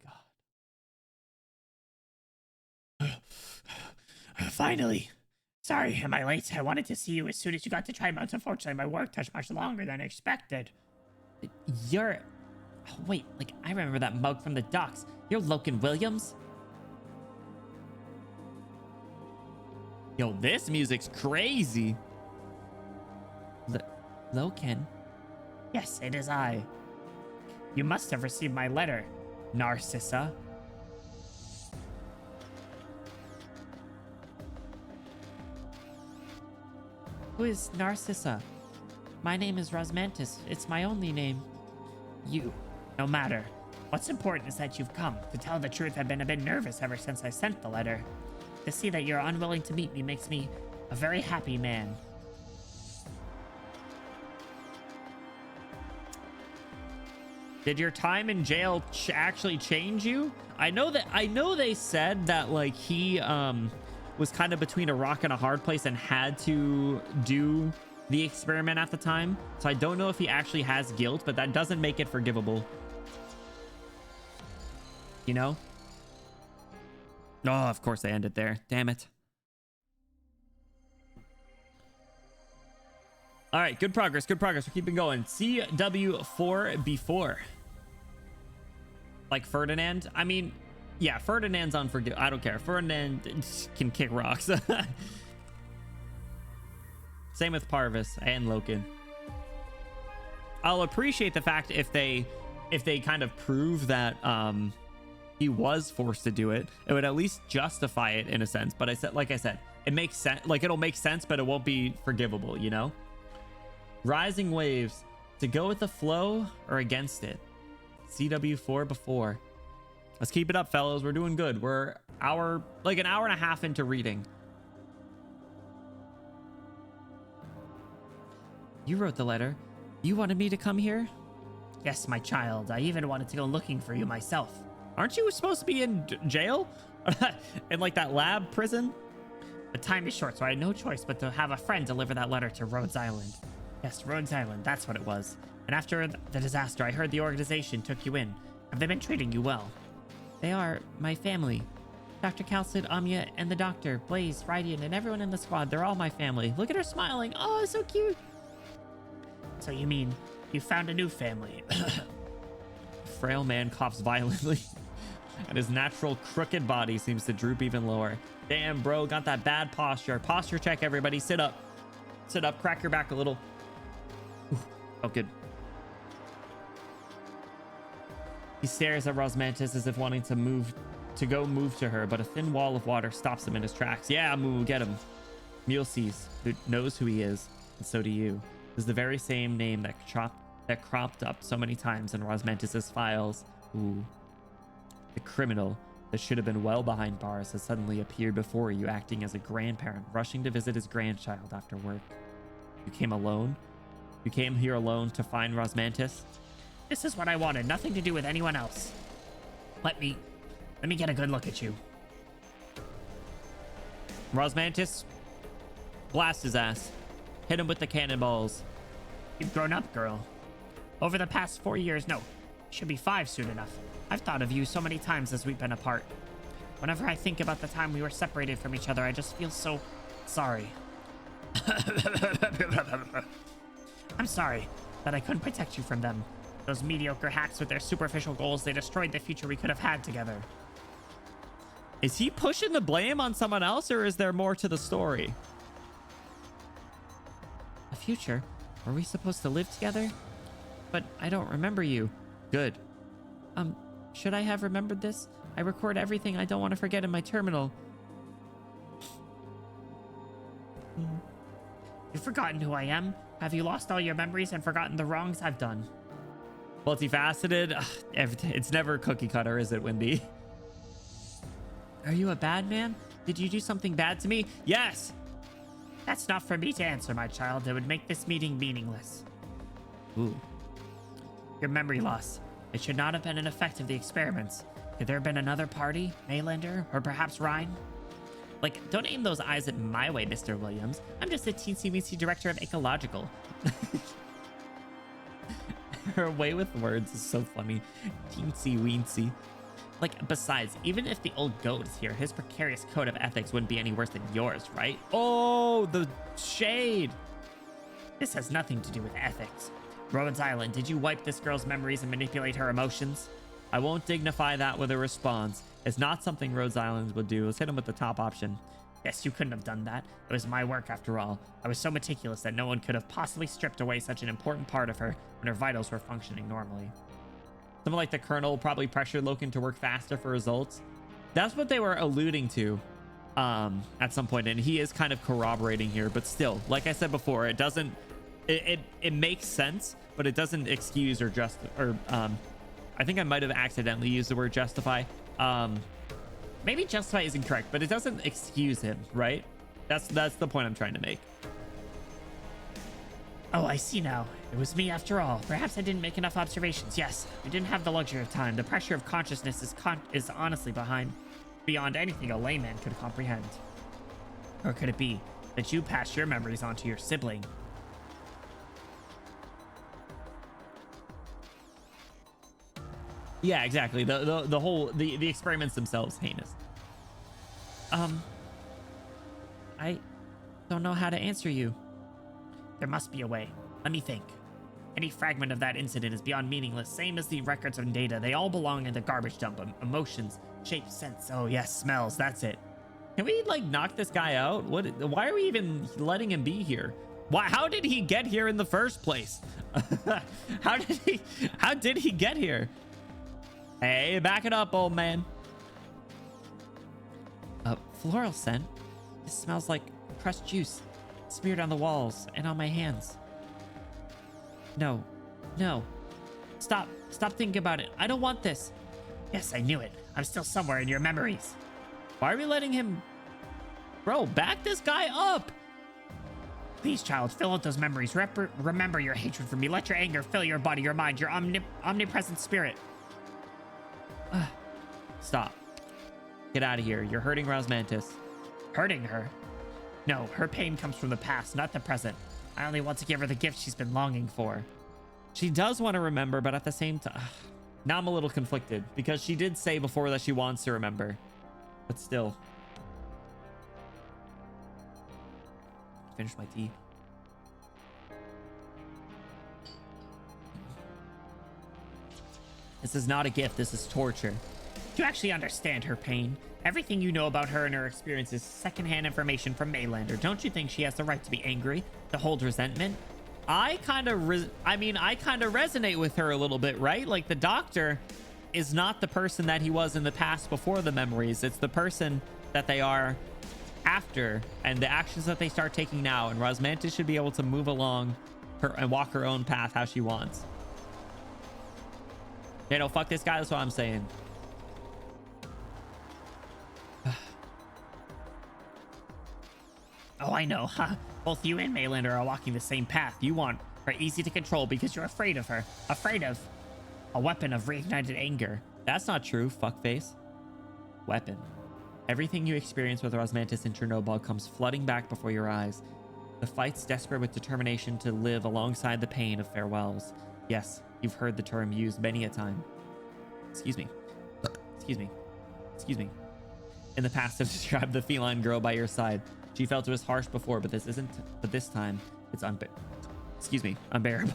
god. Finally. Sorry, am I late? I wanted to see you as soon as you got to Trimonts. Unfortunately, my work took much longer than expected. You're... Oh, wait, like, I remember that mug from the docks. You're Loken Williams? Yo, this music's crazy. Loken? Yes, it is I. You must have received my letter, Narcissa. Who is Narcissa? My name is Rosmantis. It's my only name. You. No matter. What's important is that you've come. To tell the truth, I've been a bit nervous ever since I sent the letter. To see that you're unwilling to meet me makes me a very happy man. Did your time in jail actually change you? I know they said that like he was kind of between a rock and a hard place and had to do the experiment at the time. So I don't know if he actually has guilt, but that doesn't make it forgivable. You know? Oh, of course they ended there. Damn it. All right, good progress, good progress. We're keeping going. CW4B4. Like Ferdinand? I mean, yeah, Ferdinand's unforgivable. I don't care. Ferdinand can kick rocks. Same with Parvis and Loken. I'll appreciate the fact if they kind of prove that he was forced to do it. It would at least justify it in a sense. But like I said, it makes sense. Like, it'll make sense, but it won't be forgivable, you know? Rising waves. To go with the flow or against it? CW4 before. Let's keep it up, fellows. We're doing good. We're like an hour and a half into reading. You wrote the letter. You wanted me to come here? Yes, my child. I even wanted to go looking for you myself. Aren't you supposed to be in jail? In like that lab prison? The time is short, so I had no choice but to have a friend deliver that letter to Rhodes Island. Yes, Rhodes Island, that's what it was. And after the disaster, I heard the organization took you in. Have they been treating you well? They are my family. Dr. Calcid, Anya, and the doctor, Blaze, Rydian, and everyone in the squad, they're all my family. Look at her smiling. Oh, so cute. So you mean you found a new family? Frail man coughs violently, and his natural crooked body seems to droop even lower. Damn, bro, got that bad posture. Posture check, everybody. Sit up. Sit up. Crack your back a little. Ooh. Oh, good. He stares at Rosmantis as if wanting to move to her, but a thin wall of water stops him in his tracks. Yeah, Moo, get him. Mulesys, who knows who he is, and so do you, is the very same name that cropped up so many times in Rosmantis' files. Ooh. The criminal that should have been well behind bars has suddenly appeared before you, acting as a grandparent, rushing to visit his grandchild after work. You came alone? You came here alone to find Rosmantis? This is what I wanted, nothing to do with anyone else. Let me get a good look at you. Rosmantis, blast his ass. Hit him with the cannonballs. You've grown up, girl. Over the past 4 years, no, should be 5 soon enough. I've thought of you so many times as we've been apart. Whenever I think about the time we were separated from each other, I just feel so sorry. I'm sorry that I couldn't protect you from them. Those mediocre hacks with their superficial goals, they destroyed the future we could have had together. Is he pushing the blame on someone else, or is there more to the story? A future? Were we supposed to live together? But I don't remember you. Good. Should I have remembered this? I record everything I don't want to forget in my terminal. You've forgotten who I am? Have you lost all your memories and forgotten the wrongs I've done? Multifaceted. It's never cookie cutter, is it, Wendy? Are you a bad man? Did you do something bad to me? Yes. That's not for me to answer, my child. It would make this meeting meaningless. Ooh. Your memory loss. It should not have been an effect of the experiments. Could there have been another party? Maylander? Or perhaps Rhine? Like, don't aim those eyes at my way, Mr. Williams. I'm just a teensy-weensy director of ecological. Her way with words is so funny. Teensy-weensy. Like, besides, even if the old goat is here, his precarious code of ethics wouldn't be any worse than yours, right? Oh, the shade. This has nothing to do with ethics. Rhodes Island, did you wipe this girl's memories and manipulate her emotions? I won't dignify that with a response. It's not something Rhodes Island would do. Let's hit him with the top option. Yes, you couldn't have done that. It was my work after all. I was so meticulous that no one could have possibly stripped away such an important part of her when her vitals were functioning normally. Someone like the Colonel probably pressured Loken to work faster for results. That's what they were alluding to at some point, and he is kind of corroborating here, but still, like I said before, it doesn't it makes sense, but it doesn't excuse or I think I might have accidentally used the word justify. Maybe justify isn't correct, but it doesn't excuse him, right? That's the point I'm trying to make. Oh, I see now. It was me after all. Perhaps I didn't make enough observations. Yes, we didn't have the luxury of time. The pressure of consciousness is honestly beyond anything a layman could comprehend. Or could it be that you passed your memories on to your sibling? Yeah, exactly. The whole the experiments themselves heinous. I don't know how to answer you. There must be a way. Let me think. Any fragment of that incident is beyond meaningless, same as the records and data. They all belong in the garbage dump. Emotions, shapes, scents. Oh yes, smells. That's it. Can we like knock this guy out? Why are we even letting him be here? How did he get here in the first place? How did he get here? Hey, back it up, old man. Floral scent. It smells like crushed juice smeared on the walls and on my hands. No. Stop thinking about it. I don't want this. Yes, I knew it. I'm still somewhere in your memories. Why are we letting him... Bro, back this guy up. Please, child, fill out those memories. Remember your hatred for me. Let your anger fill your body, your mind, your omnipresent spirit. Stop. Get out of here. You're hurting Rosmantis. Hurting her? No, her pain comes from the past, not the present. I only want to give her the gift she's been longing for. She does want to remember, but at the same time, now I'm a little conflicted because she did say before that she wants to remember, but still. Finish my tea. This is not a gift. This is torture. Do you actually understand her pain? Everything you know about her and her experience is secondhand information from Maylander. Don't you think she has the right to be angry, to hold resentment? I kind of resonate with her a little bit, right? Like, the doctor is not the person that he was in the past before the memories. It's the person that they are after, and the actions that they start taking now. And Rosmantis should be able to move along her and walk her own path how she wants. You know, fuck this guy. That's what I'm saying. Oh, I know. Both you and Maylander are walking the same path. You want her easy to control because you're afraid of her. Afraid of a weapon of reignited anger. That's not true, fuckface. Weapon. Everything you experience with Rosmantis and Chernobyl comes flooding back before your eyes. The fight's desperate with determination to live alongside the pain of farewells. Yes, you've heard the term used many a time. Excuse me. Excuse me. Excuse me. In the past, I've described the feline girl by your side. She felt it was harsh before, but this time, it's unbearable.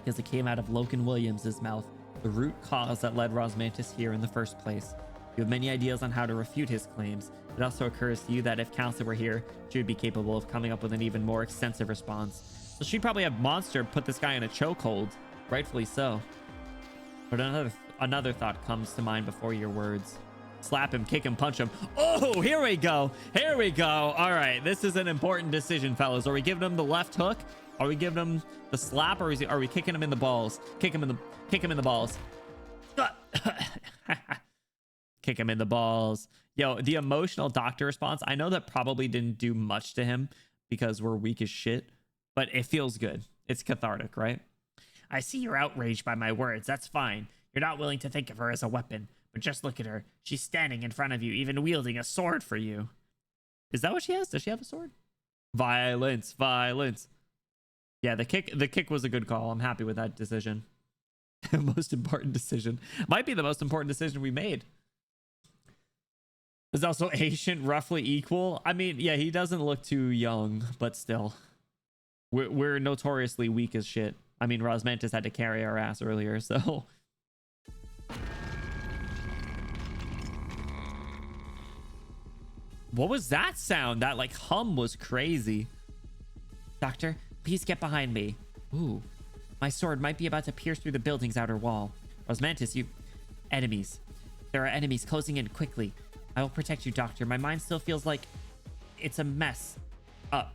Because it came out of Loken Williams' mouth, the root cause that led Rosmantis here in the first place. You have many ideas on how to refute his claims. It also occurs to you that if Counselor were here, she would be capable of coming up with an even more extensive response. So she'd probably have Monster put this guy in a chokehold, rightfully so. But another thought comes to mind before your words. Slap him, kick him, punch him. Oh, here we go. Here we go. All right, this is an important decision, fellas. Are we giving him the left hook? Are we giving him the slap, or are we kicking him in the balls? Kick him in the balls. Kick him in the balls. Yo, the emotional doctor response. I know that probably didn't do much to him because we're weak as shit, but it feels good. It's cathartic, right? I see you're outraged by my words. That's fine. You're not willing to think of her as a weapon. But just look at her. She's standing in front of you, even wielding a sword for you. Is that what she has? Does she have a sword? Violence, violence. Yeah, the kick was a good call. I'm happy with that decision. Most important decision. Might be the most important decision we made. Is also ancient roughly equal? I mean, yeah, he doesn't look too young, but still. We're notoriously weak as shit. I mean, Rosmantis had to carry our ass earlier, so... What was that sound? That, like, hum was crazy. Doctor, please get behind me. Ooh, my sword might be about to pierce through the building's outer wall. Rosmantis, you... Enemies. There are enemies closing in quickly. I will protect you, Doctor. My mind still feels like it's a mess up.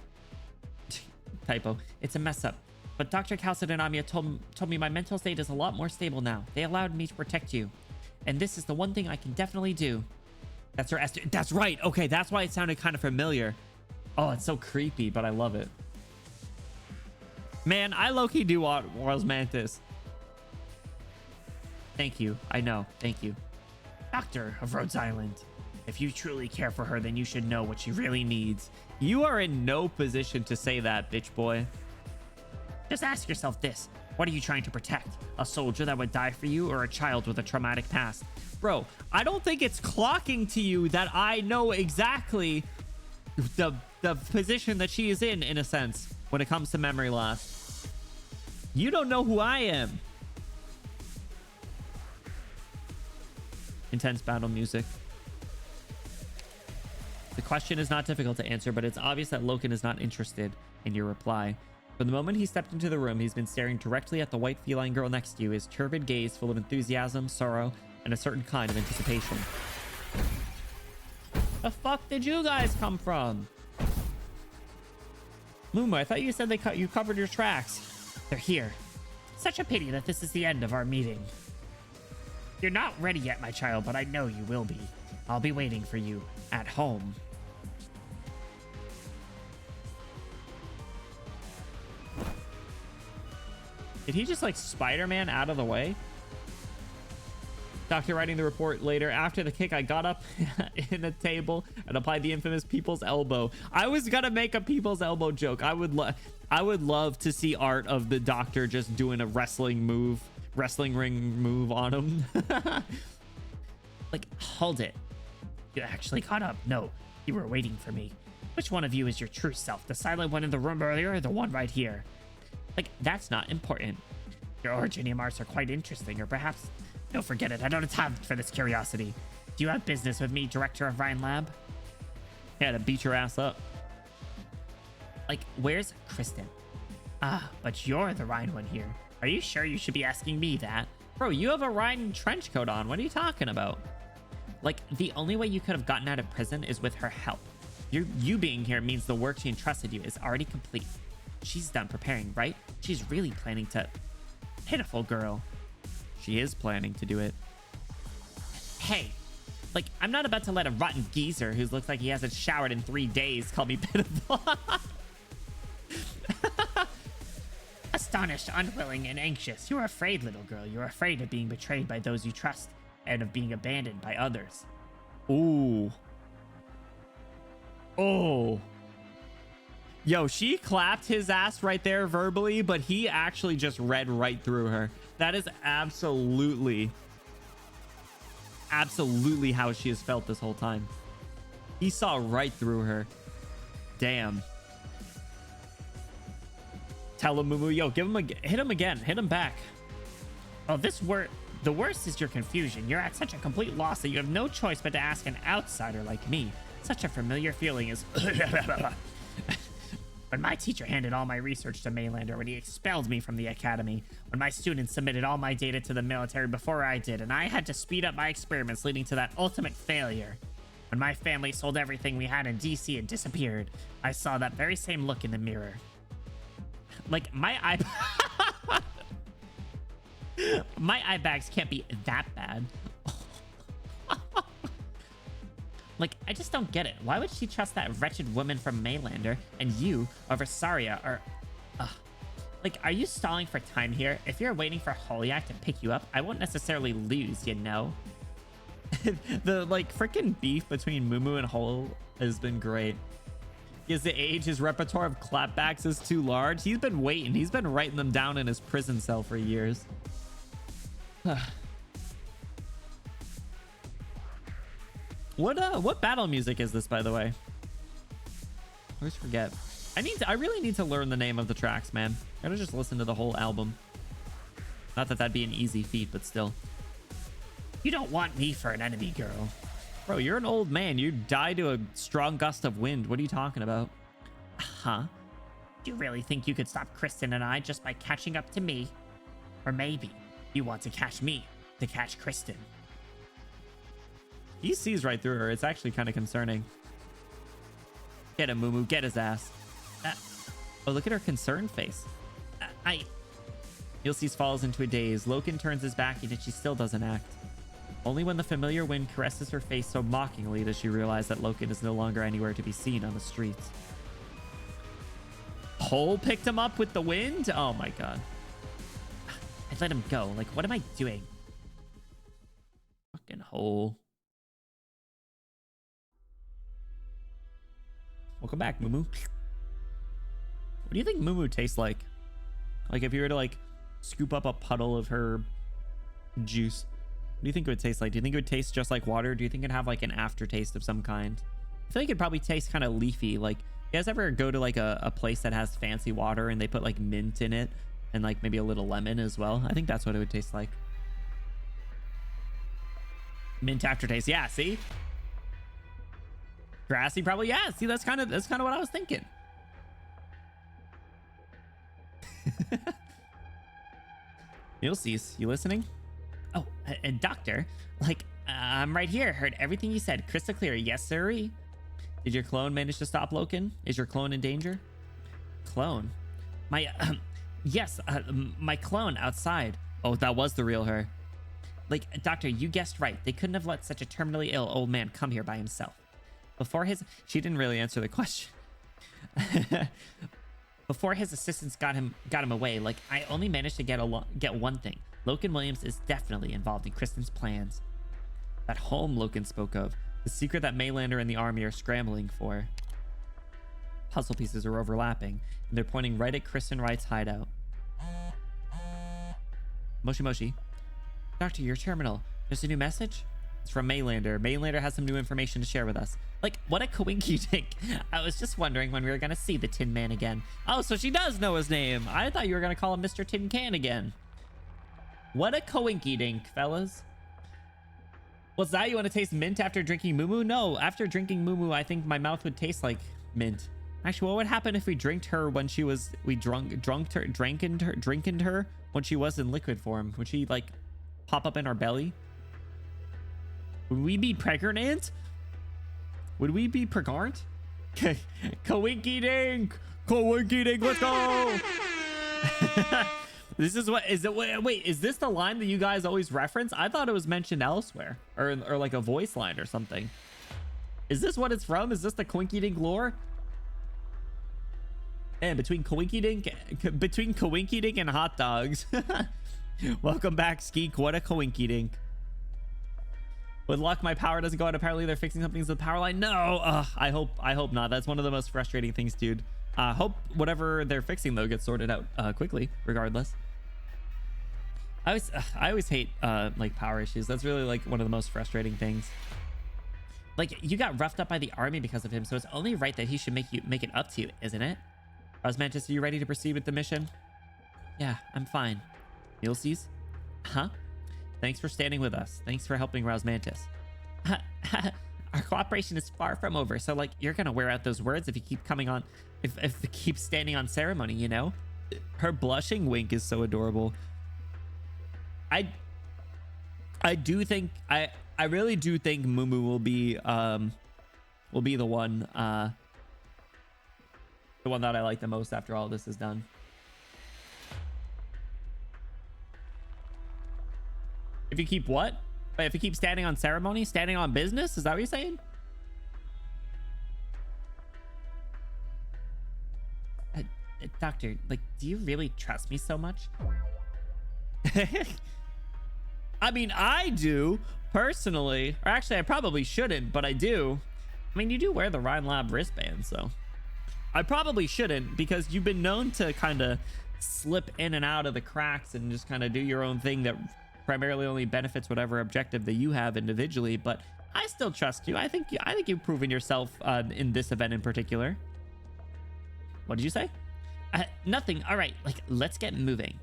Typo. It's a mess up. But Dr. Kalsid and Amia told me my mental state is a lot more stable now. They allowed me to protect you. And this is the one thing I can definitely do. That's her Esther. That's right. Okay, that's why it sounded kind of familiar. Oh, it's so creepy, but I love it. Man, I low-key do want Rosmantis. Thank you. I know. Thank you. Doctor of Rhodes Island, if you truly care for her, then you should know what she really needs. You are in no position to say that, bitch boy. Just ask yourself this. What are you trying to protect? A soldier that would die for you, or a child with a traumatic past? Bro, I don't think it's clocking to you that I know exactly the position that she is in a sense, when it comes to memory loss. You don't know who I am. Intense battle music. The question is not difficult to answer, but it's obvious that Loken is not interested in your reply. From the moment he stepped into the room, he's been staring directly at the white feline girl next to you, his turbid gaze full of enthusiasm, sorrow, and a certain kind of anticipation. The fuck did you guys come from? Luma, I thought you said you covered your tracks. They're here. Such a pity that this is the end of our meeting. You're not ready yet, my child, but I know you will be. I'll be waiting for you at home. Did he just like Spider-Man out of the way? Doctor writing the report later. After the kick, I got up in a table and applied the infamous people's elbow. I was gonna make a people's elbow joke. I would love to see art of the doctor just doing a wrestling ring move on him. Like, hold it. You actually caught up. No, you were waiting for me. Which one of you is your true self? The silent one in the room earlier or the one right here? Like, that's not important. Your origin marks are quite interesting, or perhaps... No, forget it. I don't have time for this curiosity. Do you have business with me, director of Rhine Lab? Yeah, to beat your ass up. Like, where's Kristen? Ah, but you're the Rhine one here. Are you sure you should be asking me that? Bro, you have a Rhine trench coat on. What are you talking about? Like, the only way you could have gotten out of prison is with her help. You being here means the work she entrusted you is already complete. She's done preparing, right? She's really planning to... Pitiful girl. She is planning to do it. Hey, like, I'm not about to let a rotten geezer who looks like he hasn't showered in 3 days call me pitiful. Astonished, unwilling, and anxious. You're afraid, little girl. You're afraid of being betrayed by those you trust and of being abandoned by others. Ooh. Oh. Yo, she clapped his ass right there verbally, but he actually just read right through her. That is absolutely how she has felt this whole time. He saw right through her. Damn. Tell him, Mumu. Yo, hit him again. Hit him back. Well, the worst is your confusion. You're at such a complete loss that you have no choice but to ask an outsider like me. Such a familiar feeling is... When my teacher handed all my research to Maylander, when he expelled me from the academy, when my students submitted all my data to the military before I did, and I had to speed up my experiments leading to that ultimate failure. When my family sold everything we had in DC and disappeared, I saw that very same look in the mirror. Like, my eye bags can't be that bad. Like, I just don't get it. Why would she trust that wretched woman from Maylander and you over Saria or... Like, are you stalling for time here? If you're waiting for Holyak to pick you up, I won't necessarily lose, you know? The, like, freaking beef between Mumu and Hol has been great. Is the age, his repertoire of clapbacks is too large. He's been waiting. He's been writing them down in his prison cell for years. What battle music is this, by the way? I always forget. I really need to learn the name of the tracks, man. I gotta just listen to the whole album. Not that that'd be an easy feat, but still. You don't want me for an enemy, girl. Bro, you're an old man. You died to a strong gust of wind. What are you talking about? Huh? Do you really think you could stop Kristen and I just by catching up to me? Or maybe you want to catch me to catch Kristen. He sees right through her. It's actually kind of concerning. Get him, Mumu. Get his ass. Oh, look at her concerned face. Yilsies falls into a daze. Loken turns his back, and yet she still doesn't act. Only when the familiar wind caresses her face so mockingly does she realize that Loken is no longer anywhere to be seen on the streets. Hole picked him up with the wind? Oh my god. I let him go. Like, what am I doing? Fucking Hole. Welcome back, Mumu. What do you think Mumu tastes like? Like, if you were to, like, scoop up a puddle of her juice, what do you think it would taste like? Do you think it would taste just like water? Do you think it'd have, like, an aftertaste of some kind? I feel like it'd probably taste kind of leafy. Like, you guys ever go to, like, a place that has fancy water and they put, like, mint in it and, like, maybe a little lemon as well? I think that's what it would taste like. Mint aftertaste. Yeah, see? Grassy, probably. Yeah, see, that's kind of what I was thinking. Yilsies, you listening? Oh, and doctor, like, I'm right here. Heard everything you said crystal clear. Yes, sirree. Did your clone manage to stop Loken? Is your clone in danger? Clone? My, yes, my clone outside. Oh, that was the real her. Like, doctor, you guessed right. They couldn't have let such a terminally ill old man come here by himself. She didn't really answer the question. Before his assistants got him away, like, I only managed to get one thing. Loken Williams is definitely involved in Kristen's plans. That home Loken spoke of, the secret that Maylander and the army are scrambling for. Puzzle pieces are overlapping, and they're pointing right at Kristen Wright's hideout. Moshi Moshi. Doctor, your terminal. There's a new message? It's from Maylander. Maylander has some new information to share with us. Like, what a coinky dink. I was just wondering when we were going to see the Tin Man again. Oh, so she does know his name. I thought you were going to call him Mr. Tin Can again. What a coinky dink, fellas. What's that? You want to taste mint after drinking Moo Moo? No, after drinking Moo Moo, I think my mouth would taste like mint. Actually, what would happen if we drank her when she was, drankened her when she was in liquid form? Would she like pop up in our belly? Would we be pregnant? Would we be pregnant? Coinky dink! Coinky dink, let's go! This is what is it? Wait, is this the line that you guys always reference? I thought it was mentioned elsewhere, or like a voice line or something. Is this what it's from? Is this the Coinky Dink lore? And between Coinky Dink and hot dogs. Welcome back, Skeek. What a Coinky Dink. With luck, my power doesn't go out. Apparently, they're fixing something to the power line. No, I hope not. That's one of the most frustrating things, dude. Hope whatever they're fixing though gets sorted out quickly. Regardless, I always hate like power issues. That's really like one of the most frustrating things. Like, you got roughed up by the army because of him, so it's only right that he should make it up to you, isn't it? Rosmantis, are you ready to proceed with the mission? Yeah, I'm fine. Ulysses? Huh? Thanks for standing with us. Thanks for helping Rosmantis. Our cooperation is far from over, so like, you're gonna wear out those words if you keep coming on, if you keep standing on ceremony, you know? Her blushing wink is so adorable. I really do think Mumu will be the one that I like the most after all this is done. If you keep what? Wait, if you keep standing on ceremony, standing on business, is that what you're saying? Doctor, like, do you really trust me so much? I mean, I do, personally. Or actually, I probably shouldn't, but I do. I mean, you do wear the Rhine Lab wristband, so. I probably shouldn't, because you've been known to kind of slip in and out of the cracks and just kind of do your own thing that primarily only benefits whatever objective that you have individually, but I still trust you. I think you've proven yourself in this event in particular. What did you say? Nothing. All right, like, let's get moving.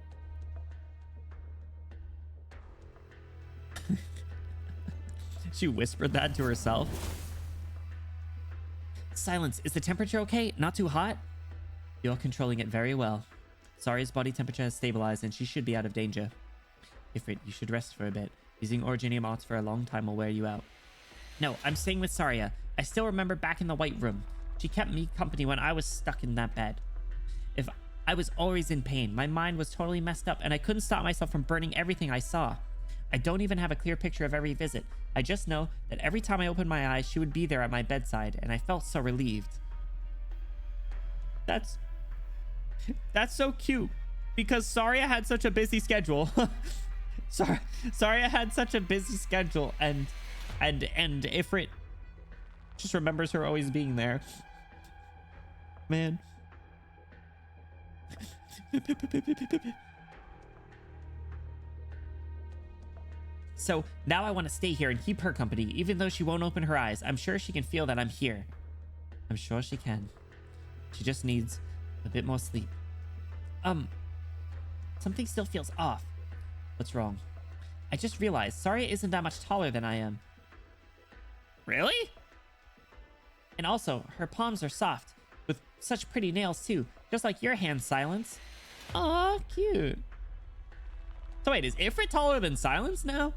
She whispered that to herself. Silence. Is the temperature okay? Not too hot? You're controlling it very well. Saria's body temperature has stabilized and she should be out of danger. Ifrit, you should rest for a bit. Using Originium arts for a long time will wear you out. No, I'm staying with Saria. I still remember back in the White Room. She kept me company when I was stuck in that bed. If I was always in pain, my mind was totally messed up and I couldn't stop myself from burning everything I saw. I don't even have a clear picture of every visit. I just know that every time I opened my eyes, she would be there at my bedside, and I felt so relieved. That's so cute, because Saria had such a busy schedule. Saria had such a busy schedule, and Ifrit just remembers her always being there. Man. So now I want to stay here and keep her company, even though she won't open her eyes. I'm sure she can feel that I'm here. I'm sure she can. She just needs a bit more sleep. Something still feels off. What's wrong? I just realized Saria isn't that much taller than I am. Really? And also, her palms are soft, with such pretty nails too, just like your hands, Silence. Aw, cute. So wait, is Ifrit taller than Silence now?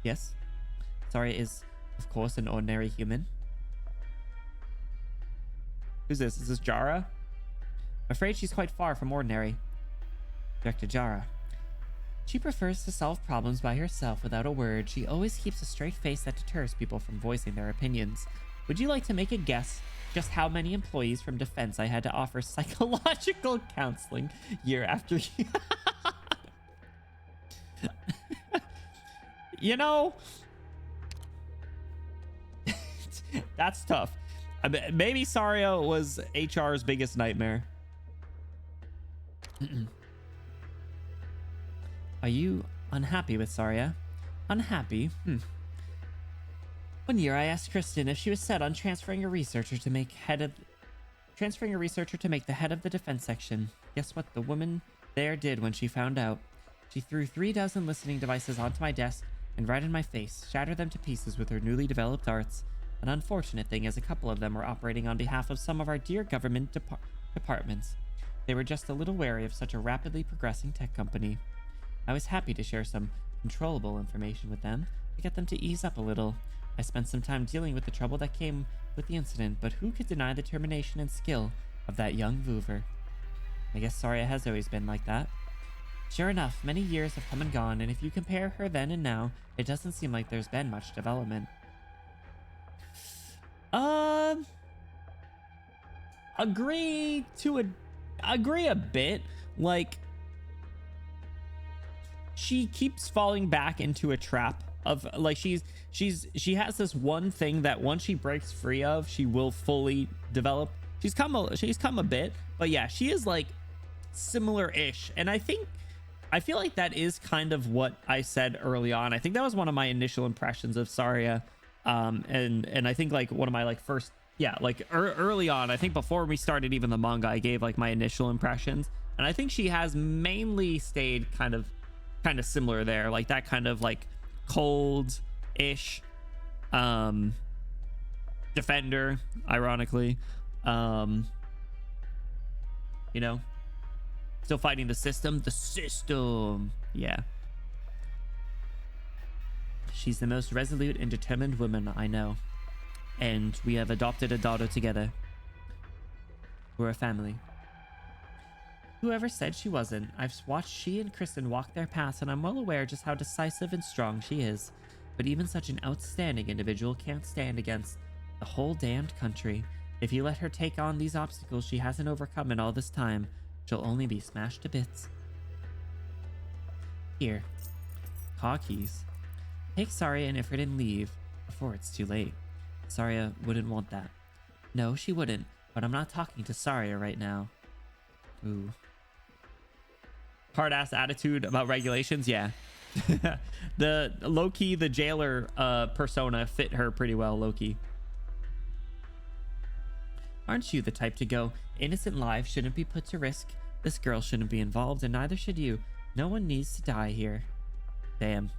Yes. Saria is, of course, an ordinary human. Who's this? Is this Jara? I'm afraid she's quite far from ordinary. Director Jara. She prefers to solve problems by herself without a word. She always keeps a straight face that deters people from voicing their opinions. Would you like to make a guess just how many employees from defense I had to offer psychological counseling year after year? You know, that's tough. Maybe Saria was HR's biggest nightmare. Are you unhappy with Saria? Unhappy? One year I asked Kristen if she was set on transferring a researcher to make the head of the defense section. Guess what the woman there did when she found out? She threw 3 dozen listening devices onto my desk and right in my face, shattered them to pieces with her newly developed arts. An unfortunate thing is a couple of them were operating on behalf of some of our dear government departments. They were just a little wary of such a rapidly progressing tech company. I was happy to share some controllable information with them to get them to ease up a little. I spent some time dealing with the trouble that came with the incident, but who could deny the determination and skill of that young Voover? I guess Saria has always been like that. Sure enough, many years have come and gone, and if you compare her then and now, it doesn't seem like there's been much development. Agree a bit. Like, she keeps falling back into a trap of like she has this one thing that once she breaks free of, she will fully develop. She's come a bit, but yeah, she is like similar-ish, and I feel like that is kind of what I said early on. I think that was one of my initial impressions of Saria, and I think like one of my like first, yeah, like early on, I think before we started even the manga, I gave like my initial impressions, and I think she has mainly stayed kind of similar there, like that kind of like cold-ish defender, ironically, you know, still fighting the system. Yeah, she's the most resolute and determined woman I know, and we have adopted a daughter together. We're a family. Whoever said she wasn't, I've watched she and Kristen walk their paths, and I'm well aware just how decisive and strong she is. But even such an outstanding individual can't stand against the whole damned country. If you let her take on these obstacles she hasn't overcome in all this time, she'll only be smashed to bits. Here. Car keys. Take Saria and Ifrit and leave before it's too late. Saria wouldn't want that. No, she wouldn't, but I'm not talking to Saria right now. Ooh. Hard-ass attitude about regulations, yeah. The low-key, the jailer persona fit her pretty well, low-key. Aren't you the type to go, innocent lives shouldn't be put to risk, this girl shouldn't be involved, and neither should you. No one needs to die here. Damn.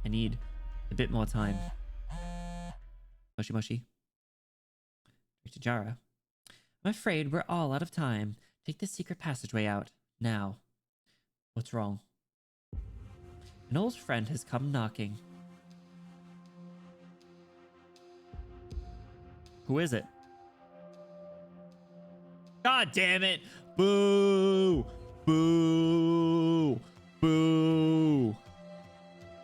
I need a bit more time. Moshi Moshi. To Jara. I'm afraid we're all out of time. Take the secret passageway out. Now. What's wrong? An old friend has come knocking. Who is it? God damn it! Boo! Boo! Boo!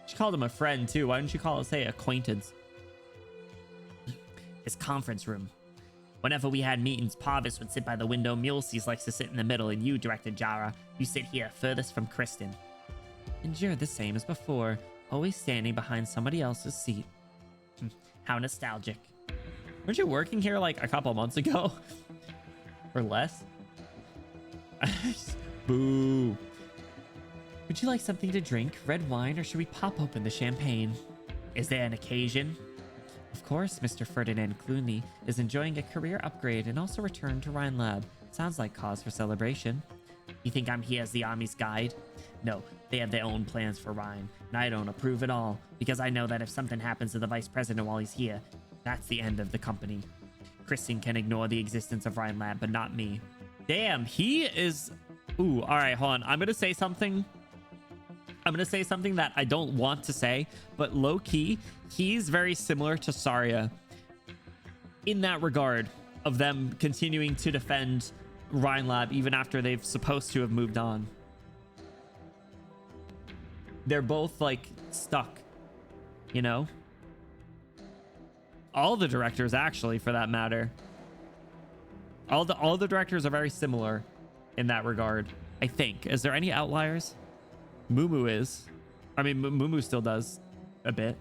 She called him a friend too. Why didn't you say acquaintance? This conference room. Whenever we had meetings, Parvis would sit by the window, Mulesys likes to sit in the middle, and you, Director Jara, you sit here, furthest from Kristen. And you're the same as before, always standing behind somebody else's seat. How nostalgic. Weren't you working here like a couple months ago? Or less? Boo. Would you like something to drink, red wine, or should we pop open the champagne? Is there an occasion? Of course, Mr. Ferdinand Clooney is enjoying a career upgrade and also returned to Rhine Lab. Sounds like cause for celebration. You think I'm here as the Army's guide? No, they have their own plans for Rhine, and I don't approve at all, because I know that if something happens to the Vice President while he's here, that's the end of the company. Kristen can ignore the existence of Rhine Lab, but not me. Damn, he is... Ooh, all right, hold on. I'm going to say something. I'm going to say something that I don't want to say, but low-key, he's very similar to Saria in that regard of them continuing to defend Rhine Lab even after they've supposed to have moved on. They're both, like, stuck, you know? All the directors, actually, for that matter. All the directors are very similar in that regard, I think. Is there any outliers? Mumu is. I mean, Mumu still does a bit.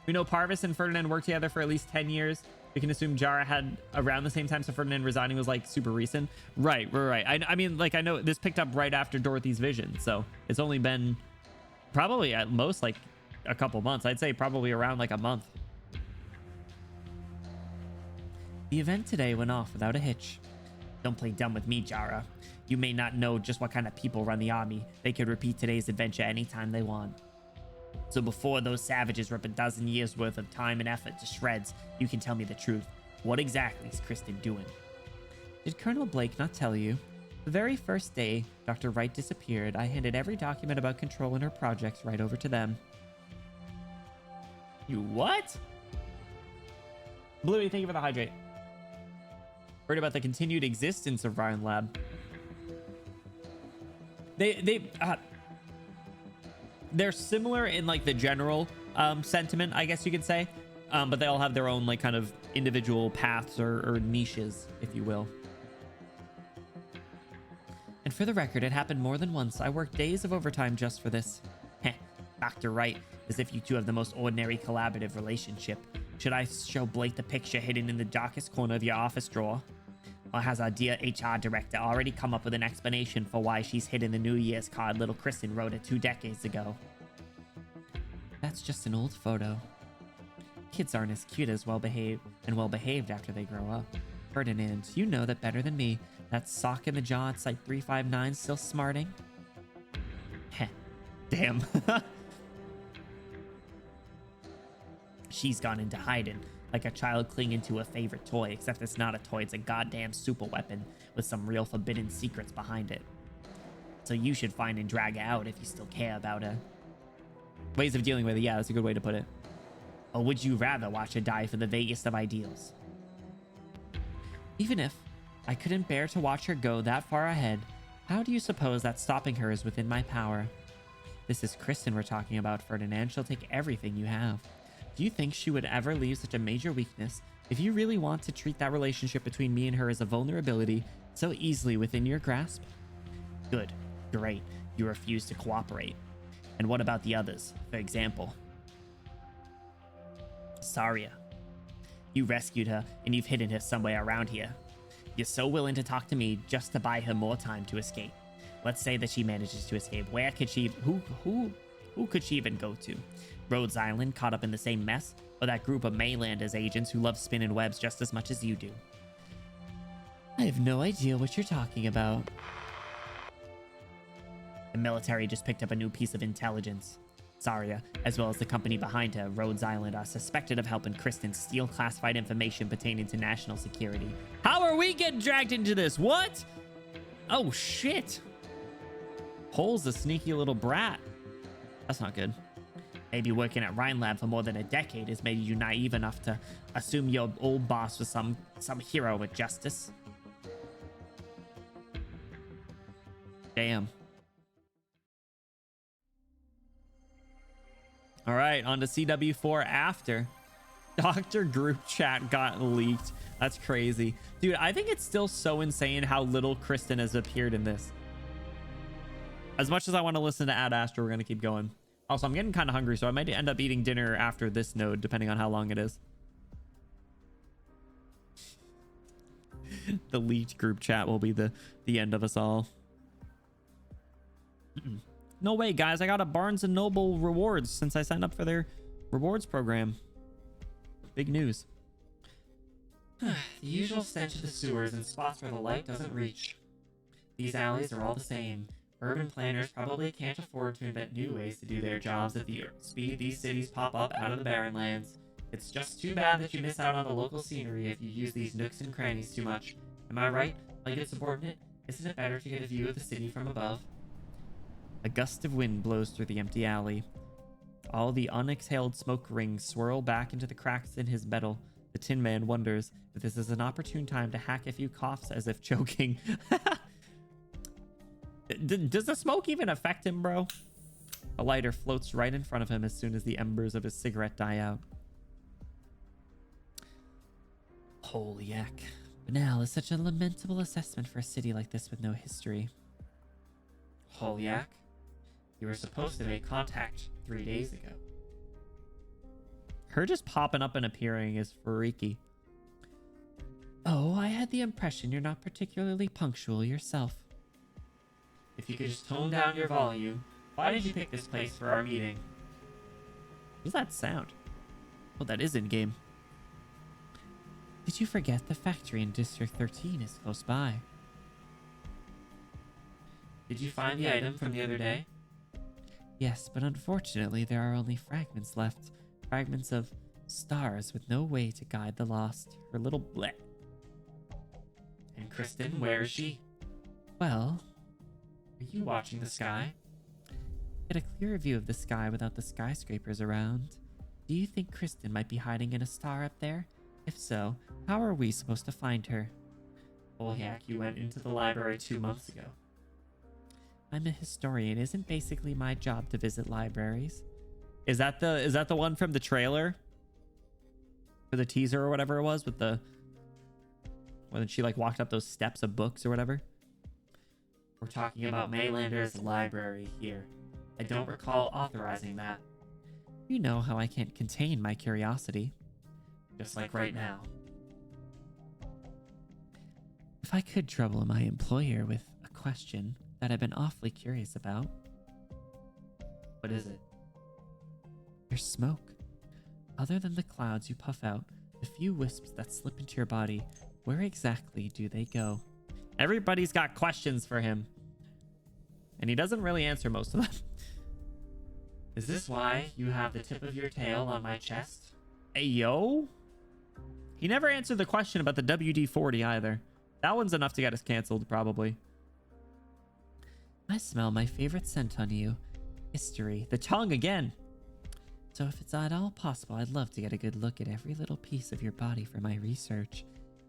We know Parvis and Ferdinand worked together for at least 10 years. We can assume Jara had around the same time, so Ferdinand resigning was like super recent. Right. I mean, like, I know this picked up right after Dorothy's vision, so it's only been probably at most like a couple months. I'd say probably around like a month. The event today went off without a hitch. Don't play dumb with me, Jara. You may not know just what kind of people run the army. They could repeat today's adventure anytime they want. So before those savages rip a dozen years worth of time and effort to shreds, you can tell me the truth. What exactly is Kristen doing? Did Colonel Blake not tell you? The very first day Dr. Wright disappeared, I handed every document about Control and her projects right over to them. You what? Bluey, thank you for the hydrate. Heard about the continued existence of Ryan Lab. They're similar in like the general sentiment, I guess you could say, but they all have their own like kind of individual paths or niches, if you will. And for the record, it happened more than once. I worked days of overtime just for this. Heh, Dr. Wright, as if you two have the most ordinary collaborative relationship. Should I show Blake the picture hidden in the darkest corner of your office drawer? Or has our dear HR director already come up with an explanation for why she's hidden the New Year's card little Kristen wrote her 2 decades ago? That's just an old photo. Kids aren't as cute as well-behaved after they grow up. Ferdinand, you know that better than me. That sock in the jaw at Site 359 still smarting? Heh. Damn. She's gone into hiding, like a child clinging to a favorite toy, except it's not a toy, it's a goddamn super weapon with some real forbidden secrets behind it. So you should find and drag her out if you still care about her. Ways of dealing with it, yeah, that's a good way to put it. Or would you rather watch her die for the vaguest of ideals? Even if I couldn't bear to watch her go that far ahead, how do you suppose that stopping her is within my power? This is Kristen we're talking about, Ferdinand. She'll take everything you have. Do you think she would ever leave such a major weakness? If you really want to treat that relationship between me and her as a vulnerability so easily within your grasp? Good. Great. You refuse to cooperate. And what about the others, for example? Saria. You rescued her, and you've hidden her somewhere around here. You're so willing to talk to me just to buy her more time to escape. Let's say that she manages to escape. Where could she... Who could she even go to? Rhodes Island, caught up in the same mess? Or that group of Mainlanders agents who love spinning webs just as much as you do? I have no idea what you're talking about. The military just picked up a new piece of intelligence. Saria, as well as the company behind her, Rhodes Island, are suspected of helping Kristen steal classified information pertaining to national security. How are we getting dragged into this? What? Oh, shit. Pole's a sneaky little brat. That's not good. Maybe working at Rhine Lab for more than a decade has made you naive enough to assume your old boss was some hero with justice. Damn. All right, on to CW4 after. Dr. Group Chat got leaked. That's crazy. Dude, I think it's still so insane how little Kristen has appeared in this. As much as I want to listen to Ad Astra, we're going to keep going. Also, I'm getting kind of hungry, so I might end up eating dinner after this node, depending on how long it is. The leaked group chat will be the end of us all. No way, guys. I got a Barnes & Noble rewards since I signed up for their rewards program. Big news. The usual stench of the sewers and spots where the light doesn't reach. These alleys are all the same. Urban planners probably can't afford to invent new ways to do their jobs at the speed these cities pop up out of the barren lands. It's just too bad that you miss out on the local scenery if you use these nooks and crannies too much. Am I right, my good subordinate? Isn't it better to get a view of the city from above? A gust of wind blows through the empty alley. All the unexhaled smoke rings swirl back into the cracks in his metal. The Tin Man wonders if this is an opportune time to hack a few coughs as if choking. Does the smoke even affect him, bro? A lighter floats right in front of him as soon as the embers of his cigarette die out. Holy yak. Banal is such a lamentable assessment for a city like this with no history. Holyak, you were supposed to make contact 3 days ago. Her just popping up and appearing is freaky. Oh, I had the impression you're not particularly punctual yourself. If you could just tone down your volume, why did you pick this place for our meeting? What does that sound? Oh, that is in game. Did you forget the factory in District 13 is close by? Did you find the item from the other day? Yes, but unfortunately there are only fragments left. Fragments of stars with no way to guide the lost. Her little bleh. And Kristen, where is she? Well, Are you watching the sky? get a clearer view of the sky without the skyscrapers around. Do you think Kristen might be hiding in a star up there? If so, how are we supposed to find her? Holyak, you went into the library 2 months ago. I'm a historian. Isn't basically my job to visit libraries? Is that the one from the trailer? For the teaser or whatever it was with the when she like walked up those steps of books or whatever? We're talking about Maylander's library here. I don't recall authorizing that. You know how I can't contain my curiosity. Just like right now. If I could trouble my employer with a question that I've been awfully curious about. What is it? Your smoke. Other than the clouds you puff out, the few wisps that slip into your body, where exactly do they go? Everybody's got questions for him. And he doesn't really answer most of them. Is this why you have the tip of your tail on my chest? Hey, yo. He never answered the question about the WD-40 either. That one's enough to get us canceled, probably. I smell my favorite scent on you. History. The tongue again. So if it's at all possible, I'd love to get a good look at every little piece of your body for my research.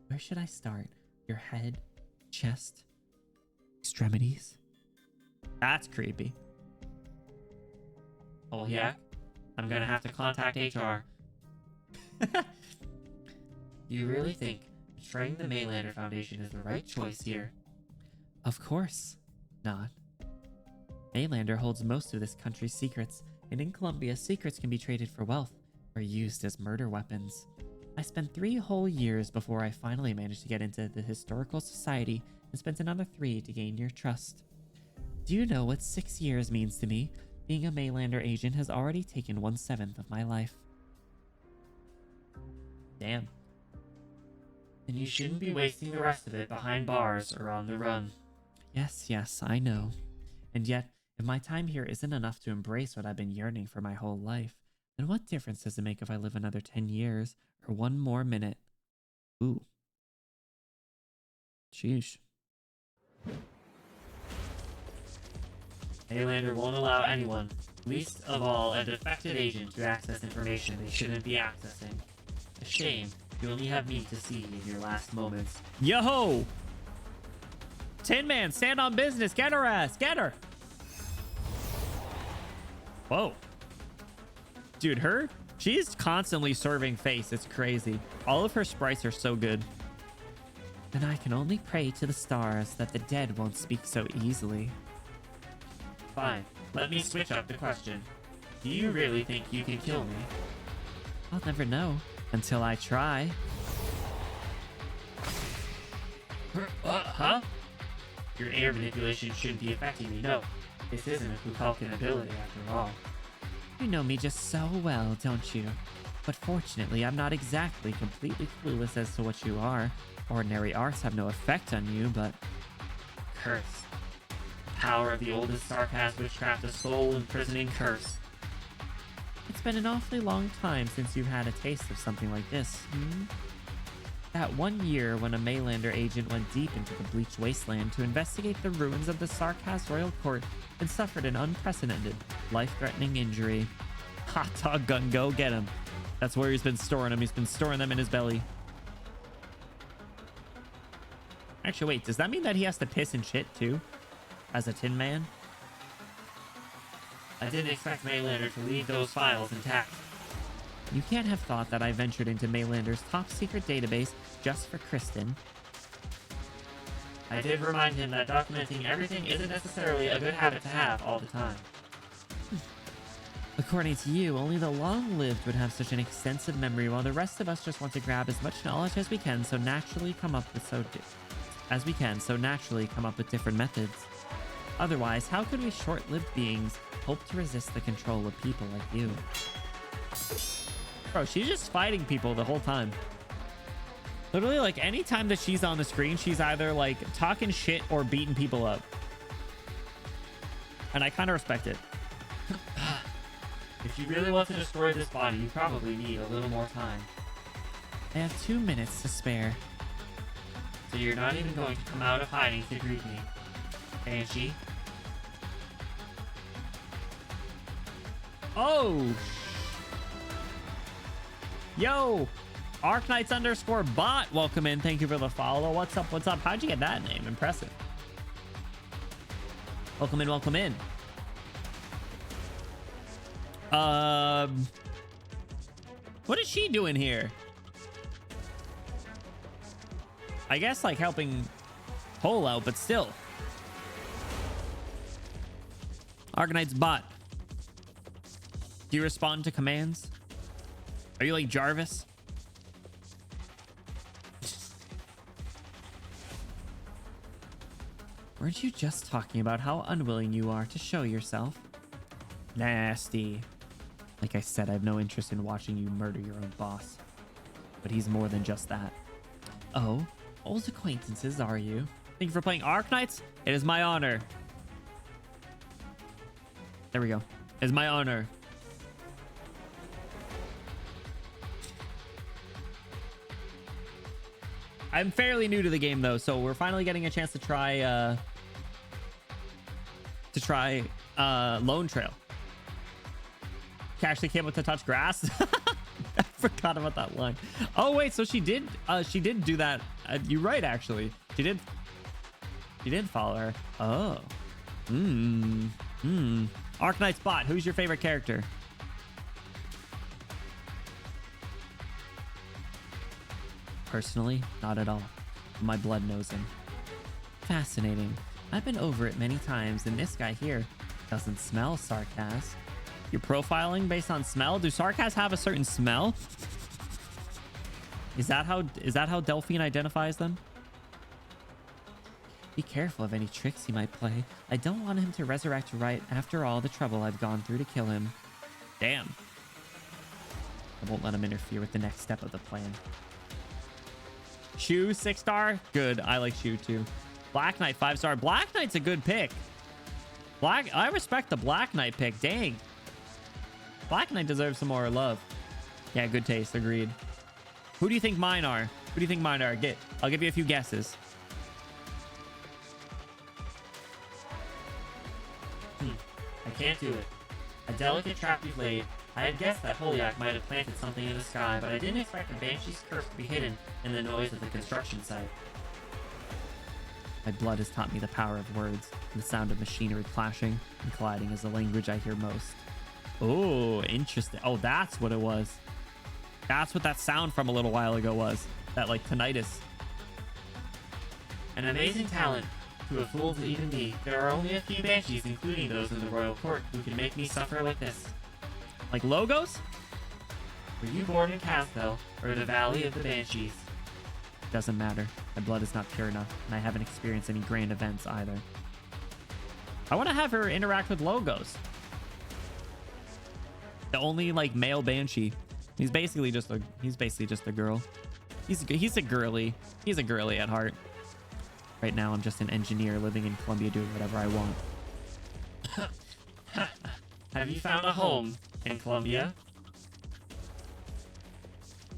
Where should I start? Your head? Chest? Extremities? That's creepy. Holyak, I'm gonna have to contact HR. You really think betraying the Maylander Foundation is the right choice here? Of course not. Maylander holds most of this country's secrets, and in Colombia, secrets can be traded for wealth or used as murder weapons. I spent 3 whole years before I finally managed to get into the Historical Society and spent another 3 to gain your trust. Do you know what 6 years means to me? Being a Maylander agent has already taken 1/7 of my life. Damn. And you shouldn't be wasting the rest of it behind bars or on the run. Yes, I know. And yet, if my time here isn't enough to embrace what I've been yearning for my whole life, then what difference does it make if I live another 10 years or 1 more minute? Ooh. Sheesh. Maylander won't allow anyone, least of all a defected agent, to access information they shouldn't be accessing. A shame you only have me to see in your last moments. Yo! Tin Man, stand on business. Get her ass. Get her. Whoa. Dude, she's constantly serving face. It's crazy. All of her sprites are so good. Then I can only pray to the stars that the dead won't speak so easily. Fine, let me switch up the question. Do you really think you can kill me? I'll never know until I try. Huh? Your air manipulation shouldn't be affecting me, no. This isn't a Kukulkan ability after all. You know me just so well, don't you? But fortunately, I'm not exactly completely clueless as to what you are. Ordinary arts have no effect on you, but... Curse. Power of the oldest Sarkaz witchcraft, a soul-imprisoning curse. It's been an awfully long time since you've had a taste of something like this, That 1 year when a Maylander agent went deep into the Bleached Wasteland to investigate the ruins of the Sarkaz Royal Court and suffered an unprecedented, life-threatening injury. Hot dog gun, go get him. That's where he's been storing them. He's been storing them in his belly. Actually, wait, does that mean that he has to piss and shit too? As a Tin Man? I didn't expect Maylander to leave those files intact. You can't have thought that I ventured into Maylander's top secret database just for Kristen. I did remind him that documenting everything isn't necessarily a good habit to have all the time. According to you, only the long-lived would have such an extensive memory, while the rest of us just want to grab as much knowledge as we can, so naturally come up with different methods. Otherwise, how could we short-lived beings hope to resist the control of people like you? Bro, she's just fighting people the whole time. Literally, like, anytime that she's on the screen, she's either, like, talking shit or beating people up. And I kind of respect it. If you really want to destroy this body, you probably need a little more time. I have 2 minutes to spare. So you're not even going to come out of hiding to greet me. Banshee? Oh! Yo! Arknights _bot, welcome in. Thank you for the follow. What's up? What's up? How'd you get that name? Impressive. Welcome in. Welcome in. What is she doing here? I guess like helping Hole out, but still. Arknights bot. Do you respond to commands? Are you like Jarvis? Weren't you just talking about how unwilling you are to show yourself? Nasty. Like I said, I have no interest in watching you murder your own boss. But he's more than just that. Oh, old acquaintances, are you? Thank you for playing Arknights. It is my honor. There we go. It is my honor. I'm fairly new to the game though, so we're finally getting a chance to try Lone Trail. Actually came up to touch grass. I forgot about that line. Oh wait, so she did do that. You're right, actually. She did follow her. Oh. Arknights bot, who's your favorite character? Personally, not at all. My blood knows him. Fascinating. I've been over it many times, and this guy here doesn't smell sarcasm. You're profiling based on smell? Do sarcas have a certain smell? Is that how Delphine identifies them? Be careful of any tricks he might play. I don't want him to resurrect right after all the trouble I've gone through to kill him. Damn. I won't let him interfere with the next step of the plan. Shu 6-star? Good. I like Shu too. Black Knight 5-star. Black Knight's a good pick. I respect the Black Knight pick. Dang. Black Knight deserves some more love. Yeah, good taste. Agreed. Who do you think mine are? Who do you think mine are? I'll give you a few guesses. I can't do it. A delicate trap you've laid. I had guessed that Holiak might have planted something in the sky, but I didn't expect the Banshee's curse to be hidden in the noise of the construction site. My blood has taught me the power of words. The sound of machinery clashing and colliding is the language I hear most. Oh, interesting. Oh, that's what it was. That's what that sound from a little while ago was. That, like, tinnitus. An amazing talent. To a fool to even be, there are only a few Banshees, including those in the royal court, who can make me suffer like this. Like logos? Were you born in Castel, or the Valley of the Banshees? Doesn't matter. My blood is not pure enough, and I haven't experienced any grand events either. I want to have her interact with logos. The only like male Banshee. He's basically just a girl. He's a girly. He's a girly at heart. Right now, I'm just an engineer living in Columbia doing whatever I want. Have you found a home in Columbia?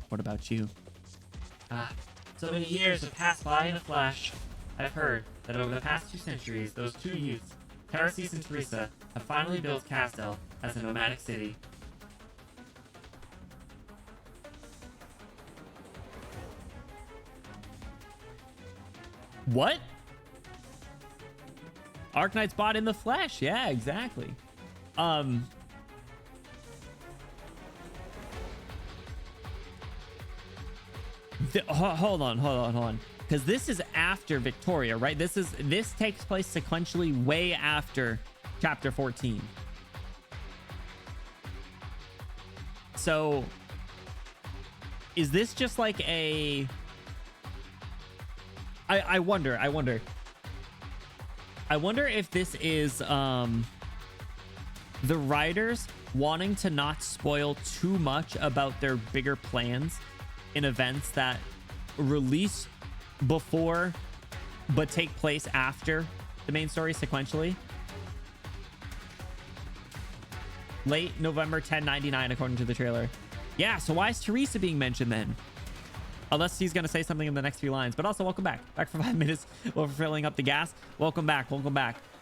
What about you? So many years have passed by in a flash. I've heard that over the past 2 centuries, those 2 youths, Tarasis and Teresa, have finally built Castel as a nomadic city. What? Arknights bot in the flesh. Yeah, exactly. Hold on. Because this is after Victoria, right? This takes place sequentially way after chapter 14. So is this just like a... I wonder if this is the writers wanting to not spoil too much about their bigger plans in events that release before but take place after the main story sequentially. Late November 1099 according to the trailer. Yeah, so why is Teresa being mentioned then? Unless he's gonna say something in the next few lines. But also, welcome back for 5 minutes while we're filling up the gas. Welcome back.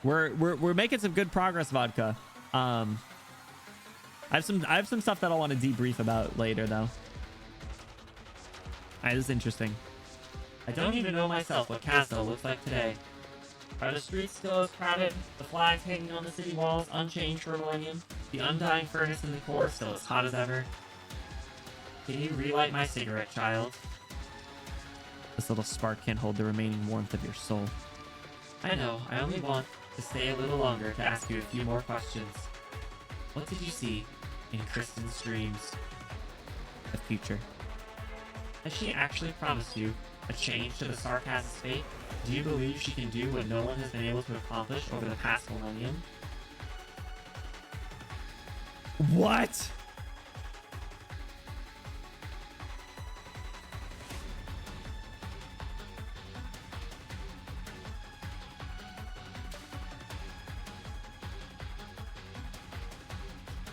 We're making some good progress, Vodka. I have some stuff that I want to debrief about later though. Alright, this is interesting. I don't even know myself what Castle looks like today. Are the streets still as crowded? The flags hanging on the city walls unchanged for a millennium? The undying furnace in the core still as hot as ever? Can you relight my cigarette, child? This little spark can't hold the remaining warmth of your soul. I know, I only want to stay a little longer to ask you a few more questions. What did you see in Kristen's dreams? The future. Has she actually promised you a change to the Sarkaz's fate? Do you believe she can do what no one has been able to accomplish over the past millennium? What?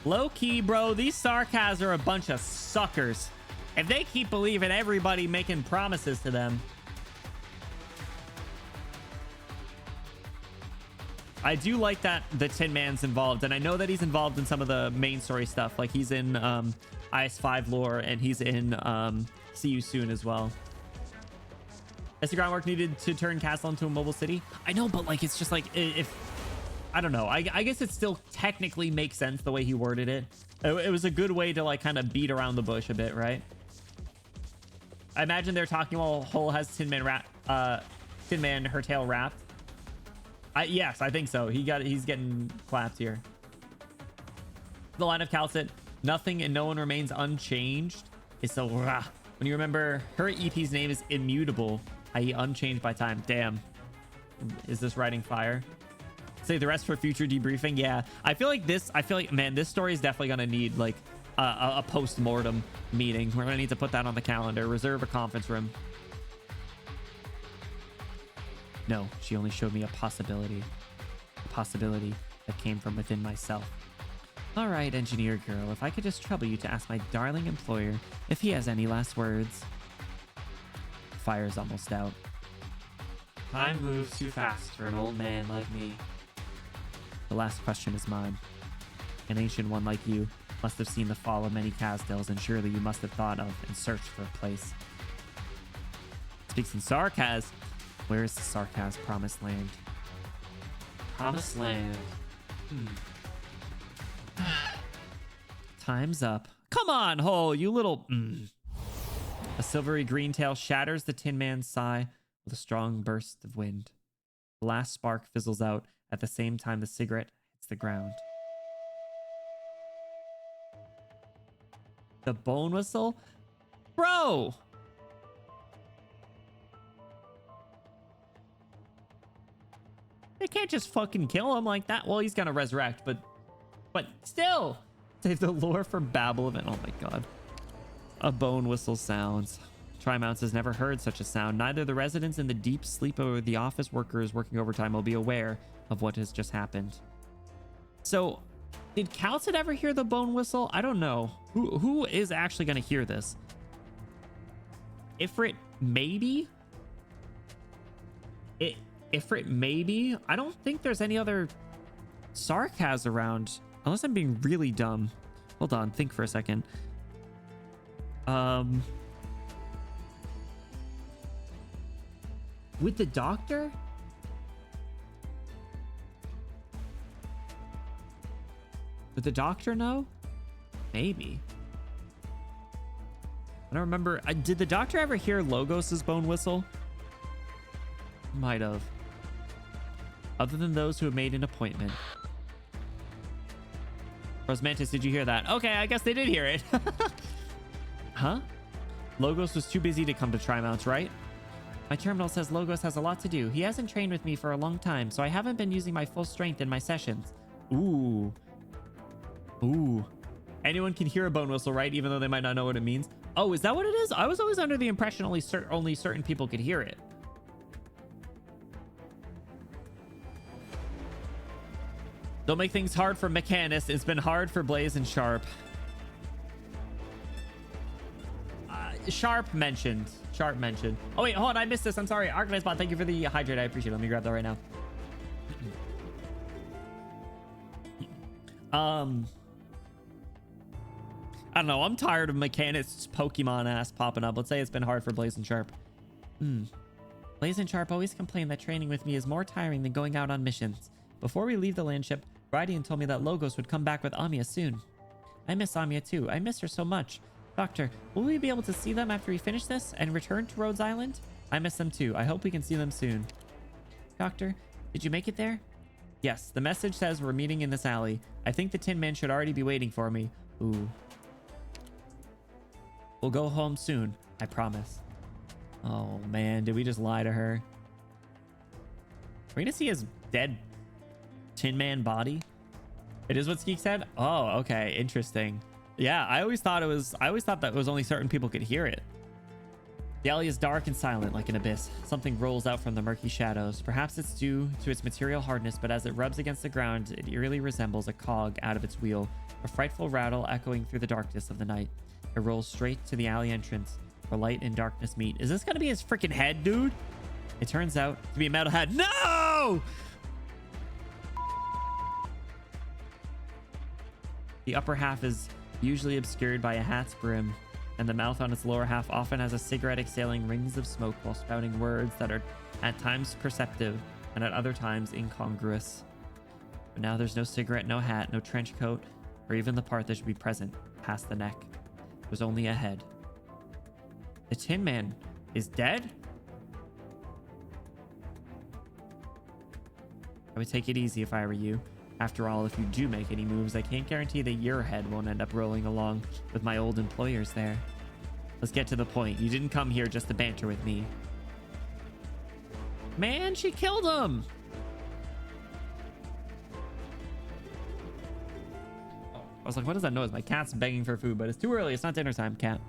Low key, bro, these Sarkaz are a bunch of suckers. If they keep believing everybody making promises to them. I do like that the Tin Man's involved, and I know that he's involved in some of the main story stuff. Like he's in IS5 lore, and he's in See You Soon as well. That's the groundwork needed to turn Castle into a mobile city. I know, but like it's just like if I don't know. I guess it still technically makes sense the way he worded it. It was a good way to like kind of beat around the bush a bit, right? I imagine they're talking while Hole has Tin Man her tail wrapped. Yes, I think so. He's getting clapped here. The line of Cal said, "Nothing and no one remains unchanged." Is so rah. When you remember her EP's name is Immutable, i.e. unchanged by time. Damn. Is this writing fire? Say the rest for future debriefing. Yeah, I feel like man, this story is definitely gonna need like a post-mortem meeting. We're gonna need to put that on the calendar. Reserve a conference room. No, she only showed me a possibility that came from within myself. All right, engineer girl, if I could just trouble you to ask my darling employer if he has any last words. Fire's almost out. Time moves too fast for an old man like me. The last question is mine. An ancient one like you must have seen the fall of many Casdales, and surely you must have thought of and searched for a place. Speaks in Sarkaz. Where is the Sarkaz promised land? Promised land. Time's up. Come on, Hole, you little... A silvery green tail shatters the Tin Man's sigh with a strong burst of wind. The last spark fizzles out at the same time the cigarette hits the ground. The bone whistle? Bro! They can't just fucking kill him like that. Well, he's gonna resurrect, but still! Save the lore for Babel event. Oh my god. A bone whistle sounds. Trimounts has never heard such a sound. Neither the residents in the deep sleep or the office workers working overtime will be aware of what has just happened. So, did Calcid ever hear the bone whistle? I don't know. Who is actually going to hear this? Ifrit, maybe? Ifrit, maybe? I don't think there's any other Sarkaz around. Unless I'm being really dumb. Hold on, think for a second. With the doctor? Would the doctor know? Maybe. I don't remember. Did the doctor ever hear Logos's bone whistle? Might have. Other than those who have made an appointment. Rosmantis, did you hear that? Okay, I guess they did hear it. Huh? Logos was too busy to come to Tri-Mounts, right? My terminal says Logos has a lot to do. He hasn't trained with me for a long time, so I haven't been using my full strength in my sessions. Ooh. Ooh. Anyone can hear a bone whistle, right? Even though they might not know what it means. Oh, is that what it is? I was always under the impression only certain people could hear it. Don't make things hard for Mechanist. It's been hard for Blaze and Sharp. Sharp mentioned. Oh, wait, hold on. I missed this. I'm sorry. Arknights Start, thank you for the hydrate. I appreciate it. Let me grab that right now. I don't know. I'm tired of Mechanist's Pokemon ass popping up. Let's say it's been hard for Blaze and Sharp. Blaze and Sharp always complain that training with me is more tiring than going out on missions. Before we leave the landship, Rydian told me that Logos would come back with Amiya soon. I miss Amiya too. I miss her so much. Doctor, will we be able to see them after we finish this and return to Rhodes Island? I miss them too. I hope we can see them soon. Doctor, did you make it there? Yes, the message says we're meeting in this alley. I think the Tin Man should already be waiting for me. Ooh. We'll go home soon, I promise. Oh man, did we just lie to her? We're gonna see his dead Tin Man body? It is what Skeek said? Oh, okay, interesting. Yeah, I always thought that was only certain people could hear it. The alley is dark and silent like an abyss. Something rolls out from the murky shadows. Perhaps it's due to its material hardness, but as it rubs against the ground, it eerily resembles a cog out of its wheel, a frightful rattle echoing through the darkness of the night. It rolls straight to the alley entrance, where light and darkness meet. Is this gonna be his freaking head, dude? It turns out to be a metal head. No! The upper half is usually obscured by a hat's brim, and the mouth on its lower half often has a cigarette exhaling rings of smoke while spouting words that are at times perceptive and at other times incongruous. But now there's no cigarette, no hat, no trench coat, or even the part that should be present, past the neck. There's only a head. The Tin Man is dead? I would take it easy if I were you. After all, if you do make any moves, I can't guarantee that your head won't end up rolling along with my old employers there. Let's get to the point. You didn't come here just to banter with me. Man, she killed him! I was like, what is that noise? My cat's begging for food, but it's too early. It's not dinner time, cat.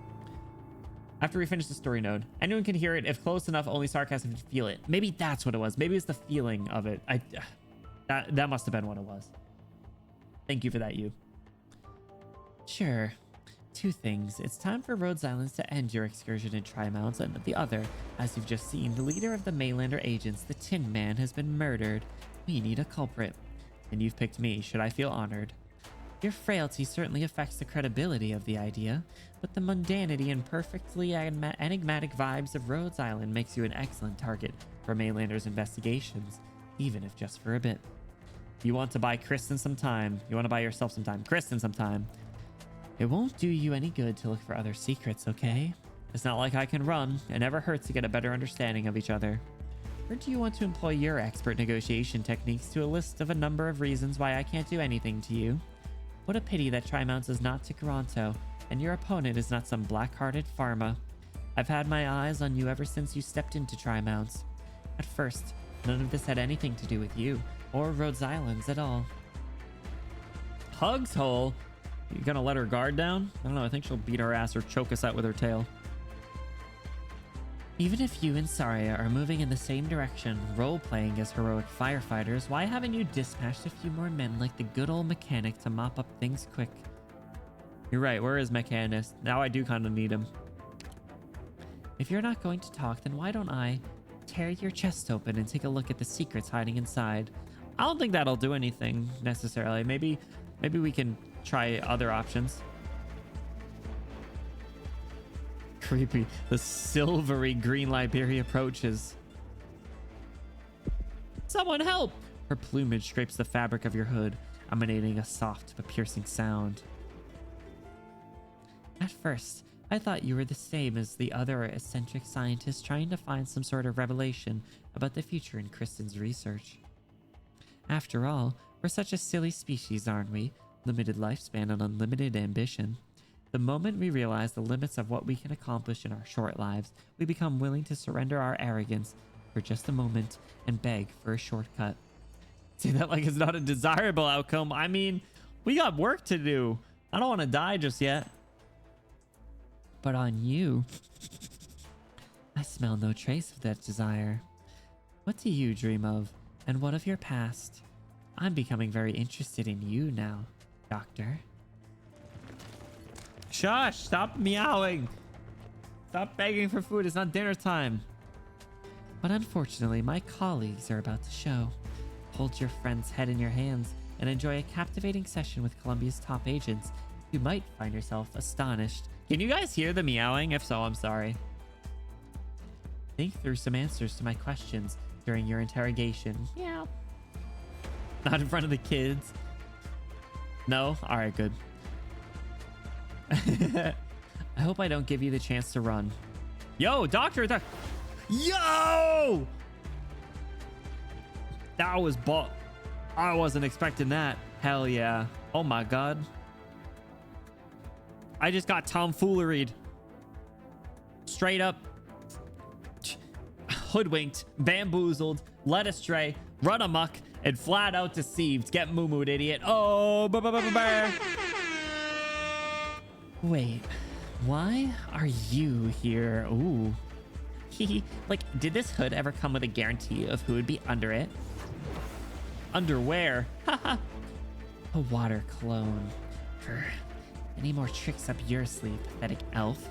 After we finish the story node, anyone can hear it. If close enough, only sarcasm can feel it. Maybe that's what it was. Maybe it's the feeling of it. That must have been what it was. Thank you for that, you. Sure. Two things. It's time for Rhodes Islands to end your excursion in Tri-Mounts, and the other, as you've just seen, the leader of the Mainlander agents, the Tin Man, has been murdered. We need a culprit. And you've picked me. Should I feel honored? Your frailty certainly affects the credibility of the idea, but the mundanity and perfectly enigmatic vibes of Rhodes Island makes you an excellent target for Mainlander's investigations, even if just for a bit. You want to buy Kristen some time. You want to buy yourself some time. Kristen some time. It won't do you any good to look for other secrets, okay? It's not like I can run. It never hurts to get a better understanding of each other. Or do you want to employ your expert negotiation techniques to a list of a number of reasons why I can't do anything to you? What a pity that Tri-Mounts is not Toronto, and your opponent is not some black-hearted pharma. I've had my eyes on you ever since you stepped into Tri-Mounts. At first, none of this had anything to do with you, or Rhodes Islands at all. Hugs hole? You gonna let her guard down? I don't know, I think she'll beat our ass or choke us out with her tail. Even if you and Saria are moving in the same direction, role-playing as heroic firefighters, why haven't you dispatched a few more men like the good old mechanic to mop up things quick? You're right, where is Mechanist? Now I do kind of need him. If you're not going to talk, then why don't I tear your chest open and take a look at the secrets hiding inside? I don't think that'll do anything necessarily. Maybe we can try other options. Creepy. The silvery green Liberia approaches. Someone help! Her plumage scrapes the fabric of your hood, emanating a soft but piercing sound. At first, I thought you were the same as the other eccentric scientists trying to find some sort of revelation about the future in Kristen's research. After all, we're such a silly species, aren't we? Limited lifespan and unlimited ambition. The moment we realize the limits of what we can accomplish in our short lives, we become willing to surrender our arrogance for just a moment and beg for a shortcut. Say that like it's not a desirable outcome. I mean, we got work to do. I don't want to die just yet. But on you, I smell no trace of that desire. What do you dream of, and what of your past? I'm becoming very interested in you now, Doctor. Shush! Stop meowing! Stop begging for food. It's not dinner time. But unfortunately, my colleagues are about to show. Hold your friend's head in your hands and enjoy a captivating session with Columbia's top agents. You might find yourself astonished. Can you guys hear the meowing? If so, I'm sorry. Think through some answers to my questions during your interrogation. Yeah. Not in front of the kids. No? Alright, good. I hope I don't give you the chance to run. Yo, doctor! Yo! That was I wasn't expecting that. Hell yeah. Oh my god. I just got tomfooleried. Straight up hoodwinked, bamboozled, led astray, run amok, and flat out deceived. Get moo-mooed, idiot. Oh, Wait, why are you here? Ooh. Like, did this hood ever come with a guarantee of who would be under it? underwear. A water clone. Grr. Any more tricks up your sleeve, pathetic elf?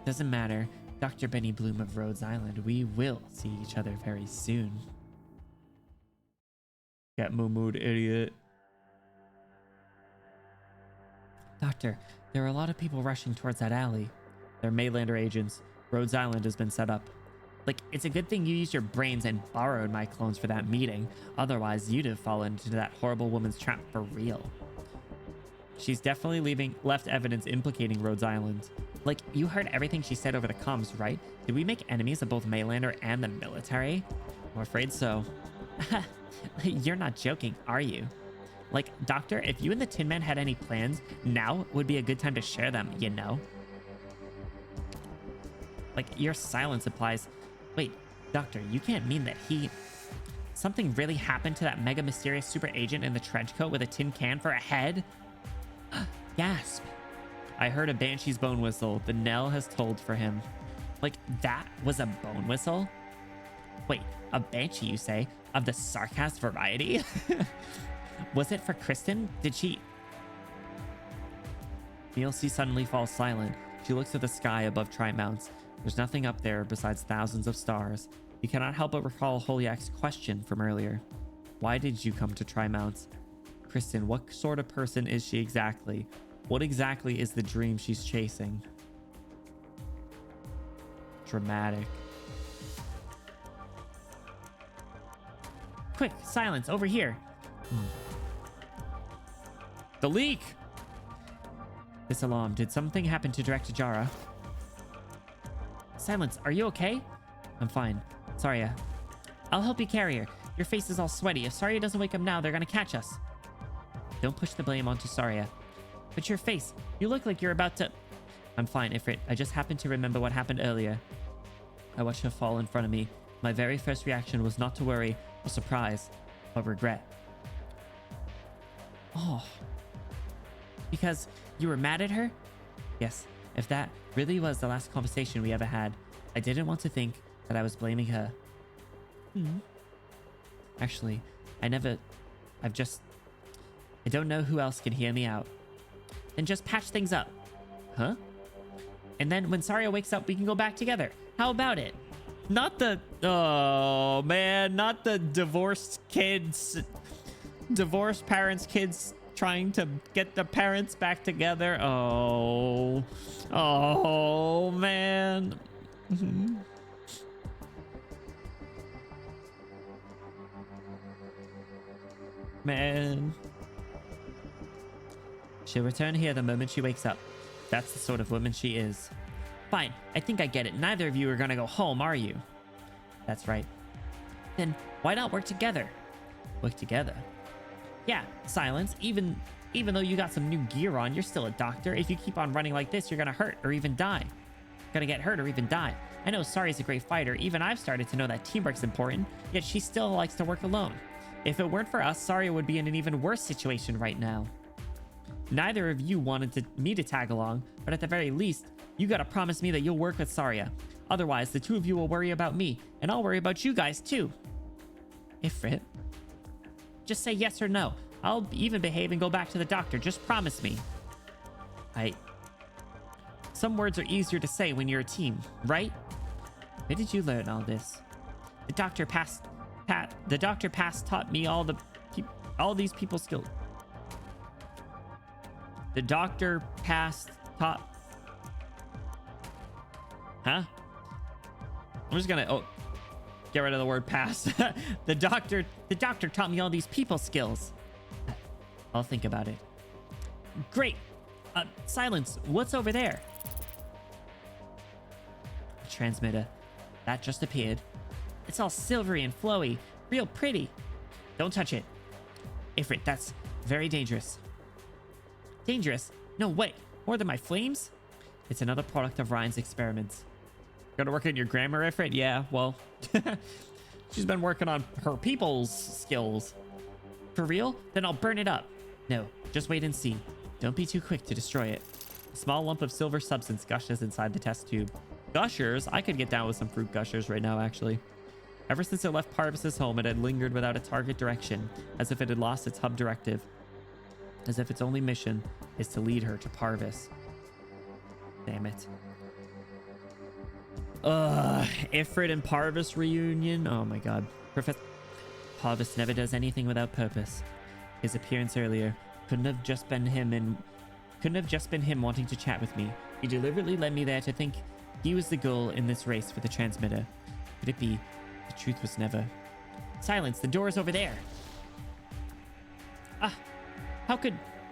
Doesn't matter. Dr. Benny Bloom of Rhodes Island, we will see each other very soon. Get moo-mooed, idiot. Doctor, there are a lot of people rushing towards that alley. They're Maylander agents. Rhodes Island has been set up. Like, it's a good thing you used your brains and borrowed my clones for that meeting. Otherwise, you'd have fallen into that horrible woman's trap for real. She's definitely left evidence implicating Rhodes Island. Like, you heard everything she said over the comms, right? Did we make enemies of both Maylander and the military? I'm afraid so. You're not joking, are you? Like, Doctor, if you and the Tin Man had any plans, now would be a good time to share them, you know? Like, your silence implies... Wait, Doctor, you can't mean that something really happened to that mega mysterious super agent in the trench coat with a tin can for a head? Gasp. I heard a banshee's bone whistle. The knell has tolled for him. Like, that was a bone whistle? Wait, a banshee, you say? Of the sarcasm variety? Was it for Kristen? Did she... Nielsie suddenly falls silent. She looks at the sky above Tri-Mounts. There's nothing up there besides thousands of stars. He cannot help but recall Holyak's question from earlier. Why did you come to Tri-Mounts? Kristen, what sort of person is she exactly? What exactly is the dream she's chasing? Dramatic. Quick, silence, over here. The leak! This alarm. Did something happen to Director Jara? Silence, are you okay? I'm fine. Saria. I'll help you carry her. Your face is all sweaty. If Saria doesn't wake up now, they're gonna catch us. Don't push the blame onto Saria. But your face, you look like you're about to... I'm fine, Ifrit. I just happened to remember what happened earlier. I watched her fall in front of me. My very first reaction was not to worry or surprise, but regret. Oh. Because you were mad at her? Yes, if that really was the last conversation we ever had, I didn't want to think that I was blaming her. Actually, I don't know who else can hear me out. Then just patch things up. Huh? And then when Saria wakes up, we can go back together. How about it? Not the... Oh, man. Not the divorced kids. Divorced parents' kids trying to get the parents back together. Oh. Oh, man. Man. She'll return here the moment she wakes up. That's the sort of woman she is. Fine, I think I get it. Neither of you are gonna go home, are you? That's right. Then why not work together? Work together? Yeah, Silence. Even though you got some new gear on, you're still a doctor. If you keep on running like this, you're gonna hurt or even die. Gonna get hurt or even die. I know Sari's a great fighter. Even I've started to know that teamwork's important, yet she still likes to work alone. If it weren't for us, Saria would be in an even worse situation right now. Neither of you wanted me to tag along, but at the very least, you gotta promise me that you'll work with Saria. Otherwise, the two of you will worry about me, and I'll worry about you guys too. Ifrit. Just say yes or no. I'll even behave and go back to the doctor. Just promise me. Some words are easier to say when you're a team, right? Where did you learn all this? The doctor past taught me all these people skills. The doctor past taught. Huh? I'm just gonna get rid of the word past. The doctor taught me all these people skills. I'll think about it. Great. Silence. What's over there? A transmitter. That just appeared. It's all silvery and flowy. Real pretty. Don't touch it. Ifrit, that's very dangerous. Dangerous? No way. More than my flames? It's another product of Ryan's experiments. Gotta work on your grammar, Ifrit? Yeah, well. She's been working on her people's skills. For real? Then I'll burn it up. No, just wait and see. Don't be too quick to destroy it. A small lump of silver substance gushes inside the test tube. Gushers? I could get down with some fruit gushers right now, actually. Ever since it left Parvis's home, it had lingered without a target direction, as if it had lost its hub directive. As if its only mission is to lead her to Parvis. Damn it. Ifrit and Parvis reunion. Oh my god. Professor Parvis never does anything without purpose. His appearance earlier couldn't have just been him wanting to chat with me. He deliberately led me there to think he was the goal in this race for the transmitter. Could it be? The truth was never. Silence, the door is over there.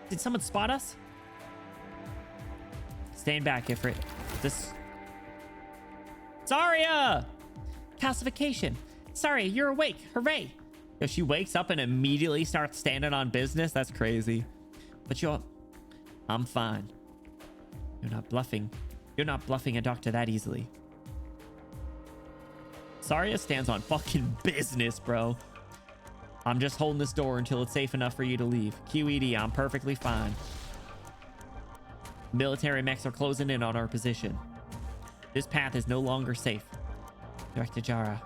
Did someone spot us? Stand back, Ifrit. Saria! Calcification. Saria, you're awake. Hooray. Yo, she wakes up and immediately starts standing on business. That's crazy. But I'm fine. You're not bluffing. You're not bluffing a doctor that easily. Saria stands on fucking business, bro. I'm just holding this door until it's safe enough for you to leave. QED, I'm perfectly fine. Military mechs are closing in on our position. This path is no longer safe. Director Jara.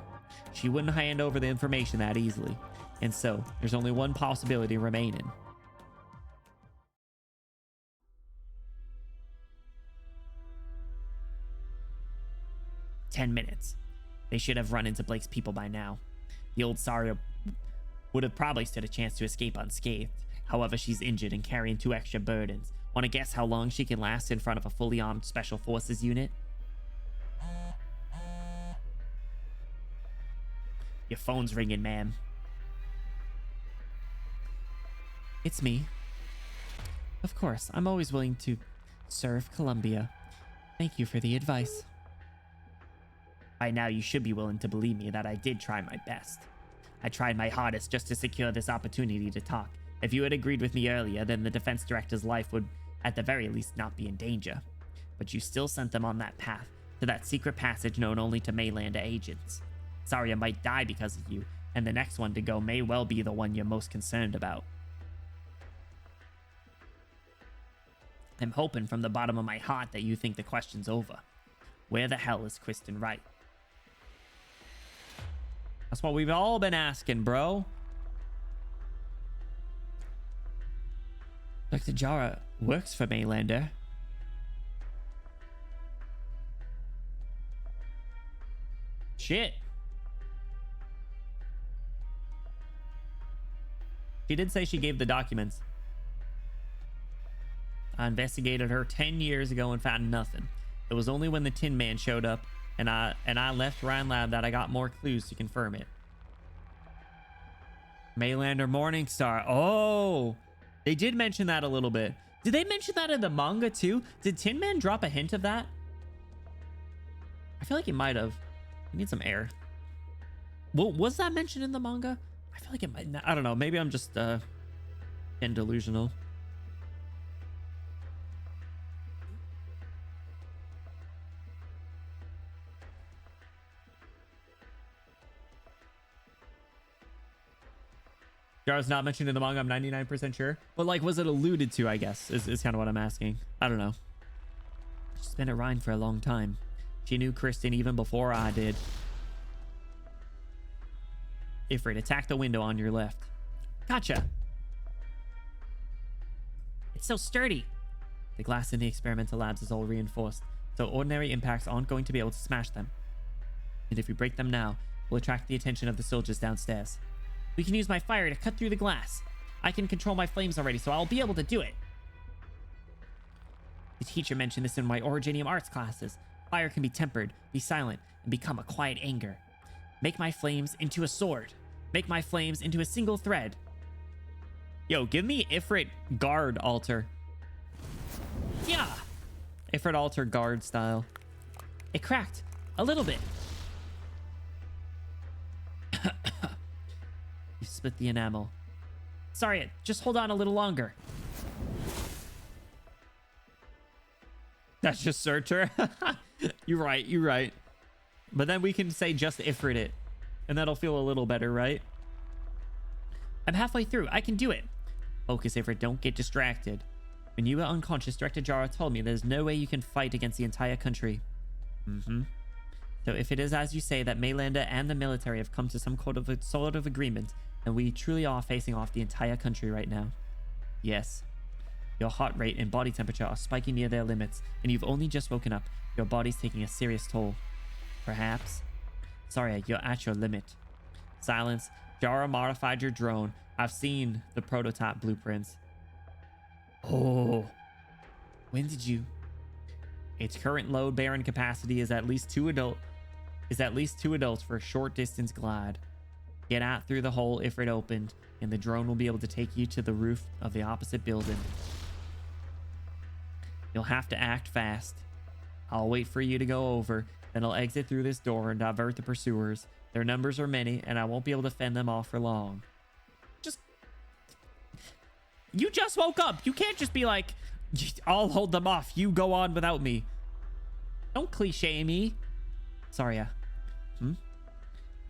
She wouldn't hand over the information that easily. And so, there's only one possibility remaining. "10 minutes. They should have run into Blake's people by now. The old Saria would have probably stood a chance to escape unscathed. However, she's injured and carrying 2 extra burdens. Want to guess how long she can last in front of a fully armed Special Forces unit? Your phone's ringing, ma'am. It's me. Of course, I'm always willing to serve Columbia. Thank you for the advice. By now, you should be willing to believe me that I did try my best. I tried my hardest just to secure this opportunity to talk. If you had agreed with me earlier, then the defense director's life would, at the very least, not be in danger. But you still sent them on that path, to that secret passage known only to Maylander agents. Saria might die because of you, and the next one to go may well be the one you're most concerned about. I'm hoping from the bottom of my heart that you think the question's over. Where the hell is Kristen Wright? That's what we've all been asking, bro. Dr. Jara works for Maylander. Shit. She did say she gave the documents. I investigated her 10 years ago and found nothing. It was only when the Tin Man showed up and I left Ryan Lab that I got more clues to confirm it. Maylander Morningstar. Oh, they did mention that a little bit. Did they mention that in the manga too? Did Tin Man drop a hint of that? I feel like he might have. We need some air. Well, was that mentioned in the manga? I feel like it might not. I don't know. Maybe I'm just getting delusional. Jar's not mentioned in the manga, I'm 99% sure. But like, was it alluded to, I guess, is kind of what I'm asking. I don't know. She's been around for a long time. She knew Kristen even before I did. Ifrit, attack the window on your left. Gotcha. It's so sturdy. The glass in the experimental labs is all reinforced, so ordinary impacts aren't going to be able to smash them. And if we break them now, we'll attract the attention of the soldiers downstairs. We can use my fire to cut through the glass. I can control my flames already, so I'll be able to do it. The teacher mentioned this in my Originium arts classes. Fire can be tempered, be silent, and become a quiet anger. Make my flames into a sword. Make my flames into a single thread. Yo, give me Ifrit guard altar. Yeah! Ifrit altar guard style. It cracked. A little bit. You split the enamel. Sorry, just hold on a little longer. That's just searcher. You're right, you're right. But then we can say just Ifrit it. And that'll feel a little better, right? I'm halfway through. I can do it. Focus, Ifrit. Don't get distracted. When you were unconscious, Director Jara told me there's no way you can fight against the entire country. So if it is as you say that Maylander and the military have come to some sort of agreement, then we truly are facing off the entire country right now. Yes. Your heart rate and body temperature are spiking near their limits, and you've only just woken up. Your body's taking a serious toll. Perhaps. Sorry, you're at your limit. Silence. Jara modified your drone. I've seen the prototype blueprints. Oh. When did you? Its current load bearing capacity is at least two adults for a short distance glide. Get out through the hole if it opened, and the drone will be able to take you to the roof of the opposite building. You'll have to act fast. I'll wait for you to go over, then I'll exit through this door and divert the pursuers. Their numbers are many, and I won't be able to fend them off for long. You just woke up. You can't just be like, I'll hold them off. You go on without me. Don't cliche me. Sorry, You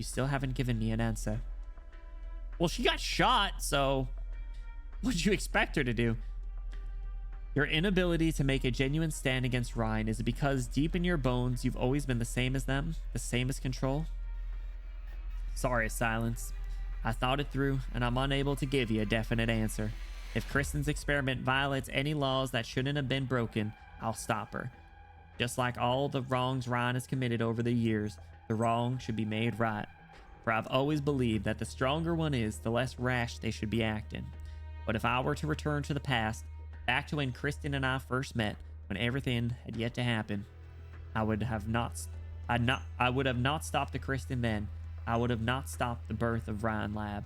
still haven't given me an answer. Well, she got shot, so what did you expect her to do? Your inability to make a genuine stand against Ryan is because deep in your bones you've always been the same as them, the same as Control? Sorry, Silence. I thought it through, and I'm unable to give you a definite answer. If Kristen's experiment violates any laws that shouldn't have been broken, I'll stop her. Just like all the wrongs Ryan has committed over the years, the wrong should be made right. For I've always believed that the stronger one is, the less rash they should be acting. But if I were to return to the past, back to when Kristen and I first met, when everything had yet to happen, I would have not stopped the Kristen then. I would have not stopped the birth of Ryan Lab.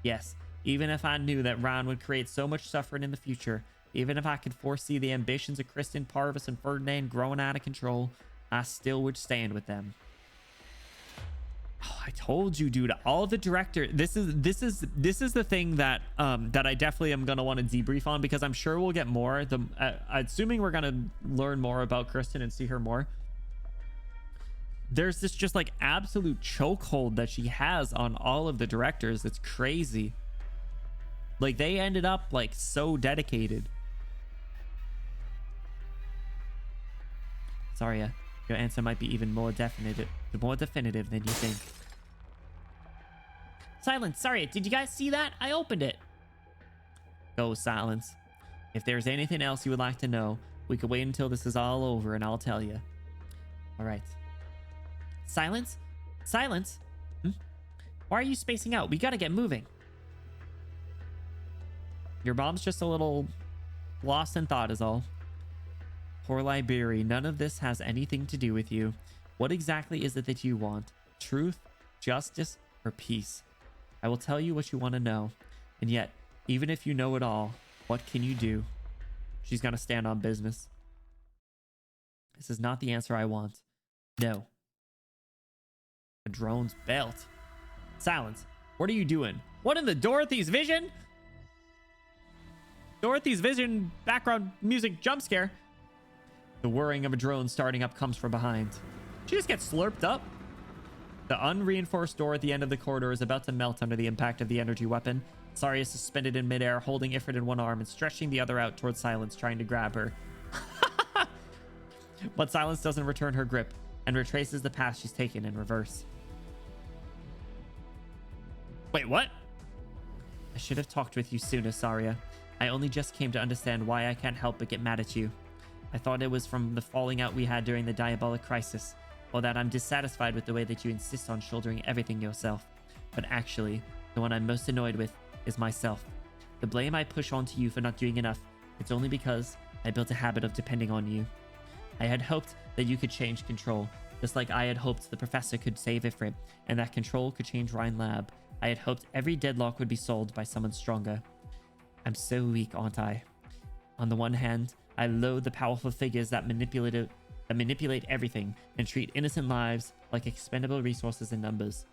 Yes, even if I knew that Ryan would create so much suffering in the future, even if I could foresee the ambitions of Kristen, Parvis, and Ferdinand growing out of control, I still would stand with them. Oh, I told you, dude. All the director. This is the thing that that I definitely am gonna want to debrief on, because I'm sure we'll get more. Assuming we're gonna learn more about Kristen and see her more. There's this just like absolute chokehold that she has on all of the directors. It's crazy. Like, they ended up like so dedicated. Sorry, your answer might be even more definitive than you think. Silence. Sorry, did you guys see that? I opened it. Go, Silence. If there's anything else you would like to know, we could wait until this is all over and I'll tell you. All right. Silence? Silence? Why are you spacing out? We gotta get moving. Your mom's just a little lost in thought is all. Poor Liberia, none of this has anything to do with you. What exactly is it that you want? Truth, justice, or peace? I will tell you what you want to know. And yet, even if you know it all, what can you do? She's gonna stand on business. This is not the answer I want. No, A drone's belt. Silence. What are you doing? What in the Dorothy's vision? Dorothy's vision background music jump scare. The whirring of a drone starting up comes from behind. She just gets slurped up. The unreinforced door at the end of the corridor is about to melt under the impact of the energy weapon. Sari is suspended in midair, holding Ifrit in one arm and stretching the other out towards Silence, trying to grab her. But Silence doesn't return her grip and retraces the path she's taken in reverse. Wait, what? I should have talked with you sooner, Saria. I only just came to understand why I can't help but get mad at you. I thought it was from the falling out we had during the diabolic crisis, or that I'm dissatisfied with the way that you insist on shouldering everything yourself. But actually, the one I'm most annoyed with is myself. The blame I push onto you for not doing enough, it's only because I built a habit of depending on you. I had hoped that you could change Control, just like I had hoped the professor could save Ifrit, and that Control could change Rhine Lab. I had hoped every deadlock would be solved by someone stronger. I'm so weak, aren't I? On the one hand, I loathe the powerful figures that manipulate everything and treat innocent lives like expendable resources in numbers.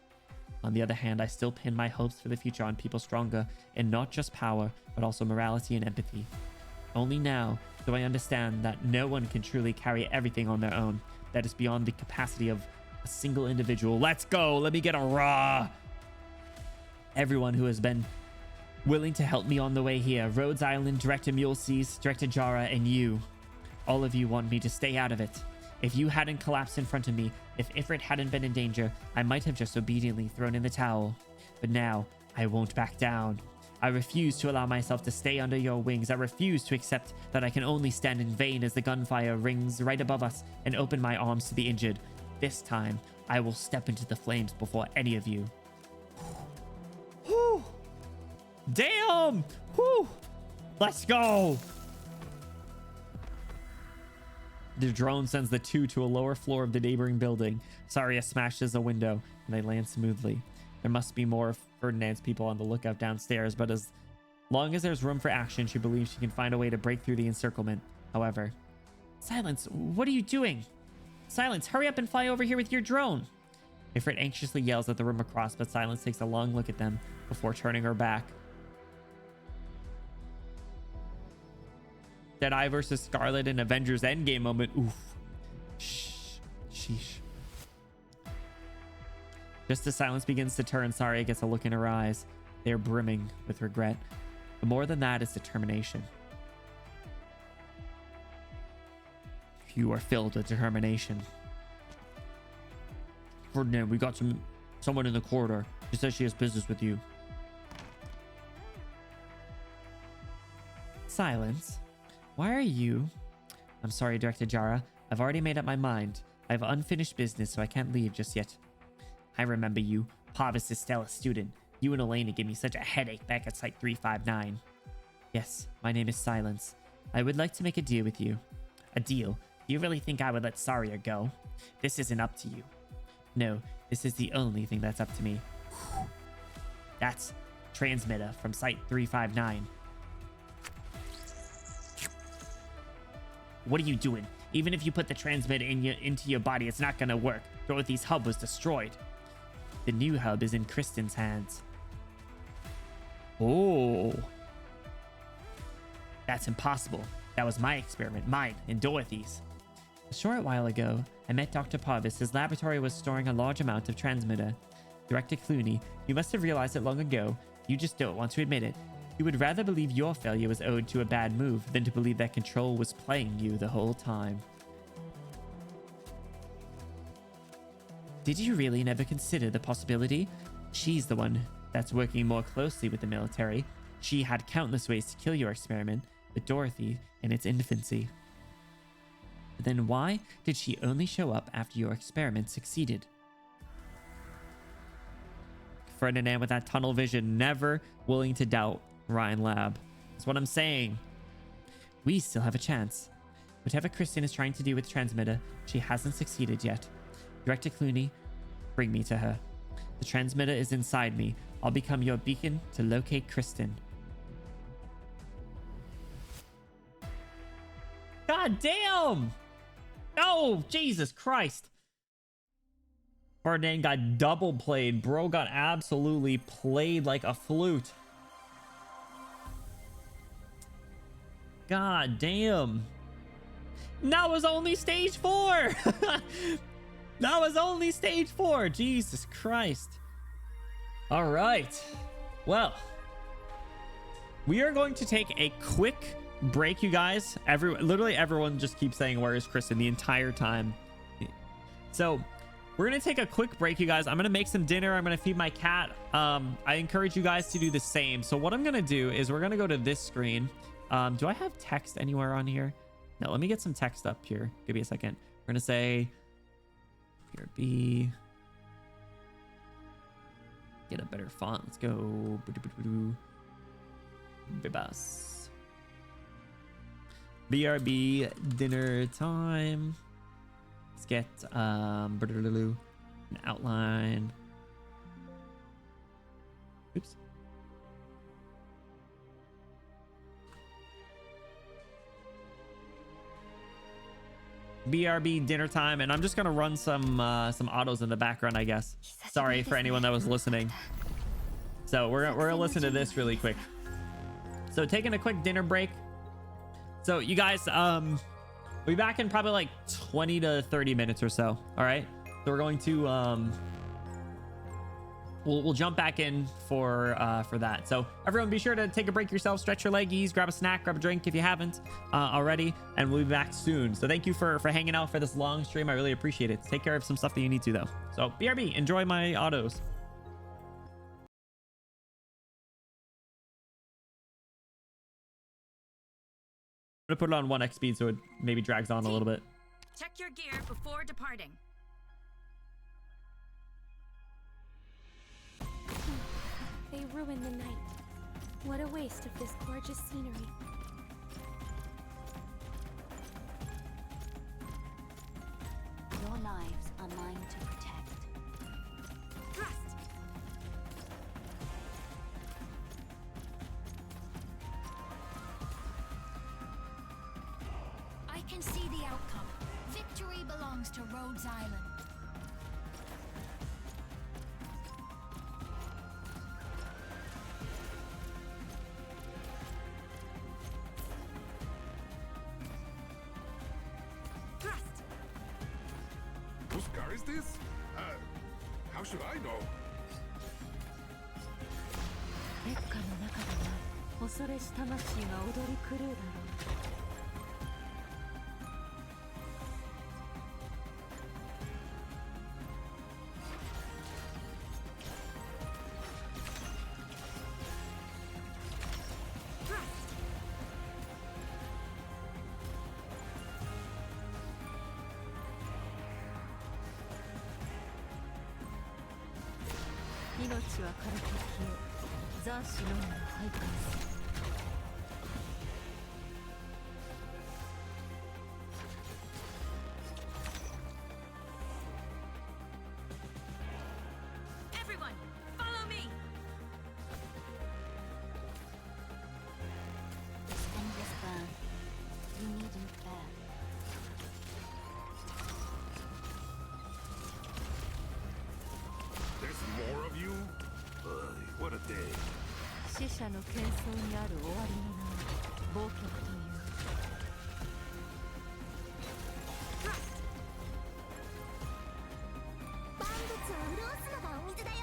On the other hand, I still pin my hopes for the future on people stronger in not just power, but also morality and empathy. Only now do I understand that no one can truly carry everything on their own. That is beyond the capacity of a single individual. Let's go! Let me get a raw! Everyone who has been willing to help me on the way here. Rhodes Island, Director Mulesys, Director Jara, and you. All of you want me to stay out of it. If you hadn't collapsed in front of me, if Ifrit hadn't been in danger, I might have just obediently thrown in the towel. But now, I won't back down. I refuse to allow myself to stay under your wings. I refuse to accept that I can only stand in vain as the gunfire rings right above us and open my arms to the injured. This time, I will step into the flames before any of you. Whew. Damn! Whew. Let's go! The drone sends the two to a lower floor of the neighboring building. Saria smashes a window, and they land smoothly. There must be more of Ferdinand's people on the lookout downstairs, but as long as there's room for action, she believes she can find a way to break through the encirclement. However... Silence, what are you doing? Silence, hurry up and fly over here with your drone! Ifrit anxiously yells at the room across, but Silence takes a long look at them before turning her back. Deadeye versus Scarlet in Avengers Endgame moment. Oof. Shh. Sheesh. Just as Silence begins to turn, Saria gets a look in her eyes. They are brimming with regret. But more than that is determination. You are filled with determination. Ferdinand, we got someone in the corridor. She says she has business with you. Silence. Why are you... I'm sorry, Director Jara. I've already made up my mind. I have unfinished business, so I can't leave just yet. I remember you, Parvis' stellar student. You and Elena gave me such a headache back at Site 359. Yes, my name is Silence. I would like to make a deal with you. A deal? Do you really think I would let Saria go? This isn't up to you. No, this is the only thing that's up to me. That's transmitter from Site 359. What are you doing? Even if you put the transmitter into your body, it's not gonna work. Dorothy's hub was destroyed. The new hub is in Kristen's hands. Oh. That's impossible. That was my experiment, mine and Dorothy's. A short while ago, I met Dr. Parvis. His laboratory was storing a large amount of transmitter. Director Clooney, you must have realized it long ago. You just don't want to admit it. You would rather believe your failure was owed to a bad move than to believe that Control was playing you the whole time. Did you really never consider the possibility? She's the one that's working more closely with the military. She had countless ways to kill your experiment, with Dorothy in its infancy. But then why did she only show up after your experiment succeeded? Ferdinand with that tunnel vision, never willing to doubt Rhine Lab. That's what I'm saying. We still have a chance. Whatever Kristen is trying to do with transmitter, she hasn't succeeded yet. Director Clooney, bring me to her. The transmitter is inside me. I'll become your beacon to locate Kristen. God damn! Oh, Jesus Christ. Ferdinand got double played. Bro got absolutely played like a flute. God damn. That was only stage 4. That was only stage 4. Jesus Christ. All right. Well, we are going to take a quick break, you guys. Literally everyone just keeps saying, where is Kristen the entire time. So we're going to take a quick break, you guys. I'm going to make some dinner. I'm going to feed my cat. I encourage you guys to do the same. So what I'm going to do is we're going to go to this screen. Do I have text anywhere on here? No, let me get some text up here. Give me a second. We're going to say, BRB. Get a better font. Let's go. Bibas. BRB dinner time. Let's get an outline. Oops. BRB dinner time, and I'm just gonna run some autos in the background, I guess. Sorry for anyone that was listening. So we're gonna listen to this really quick. So taking a quick dinner break. So you guys, we'll be back in probably like 20 to 30 minutes or so. All right. So we're going to we'll jump back in for that. So everyone, be sure to take a break yourself, stretch your leggies, grab a snack, grab a drink if you haven't already, and we'll be back soon. So thank you for hanging out for this long stream. I really appreciate it. Take care of some stuff that you need to though. So BRB, enjoy my autos. I'm gonna put it on 1x speed so it maybe drags on a little bit. Check your gear before departing. They ruined the night. What a waste of this gorgeous scenery. Your lives are mine to protect. Thrust! I can see the outcome. Victory belongs to Rhodes Island. Thrust! Whose car is this? How should I know? 烈火の中では恐れし魂が踊り狂うだろう。命は枯れて消え、残死のみが徘徊する。Everyone, follow me! This endless burn. You needn't bear. There's more of you? What a day. 死者の喧騒にある終わりの名を忘却という。万物を潤すのがお水だよ。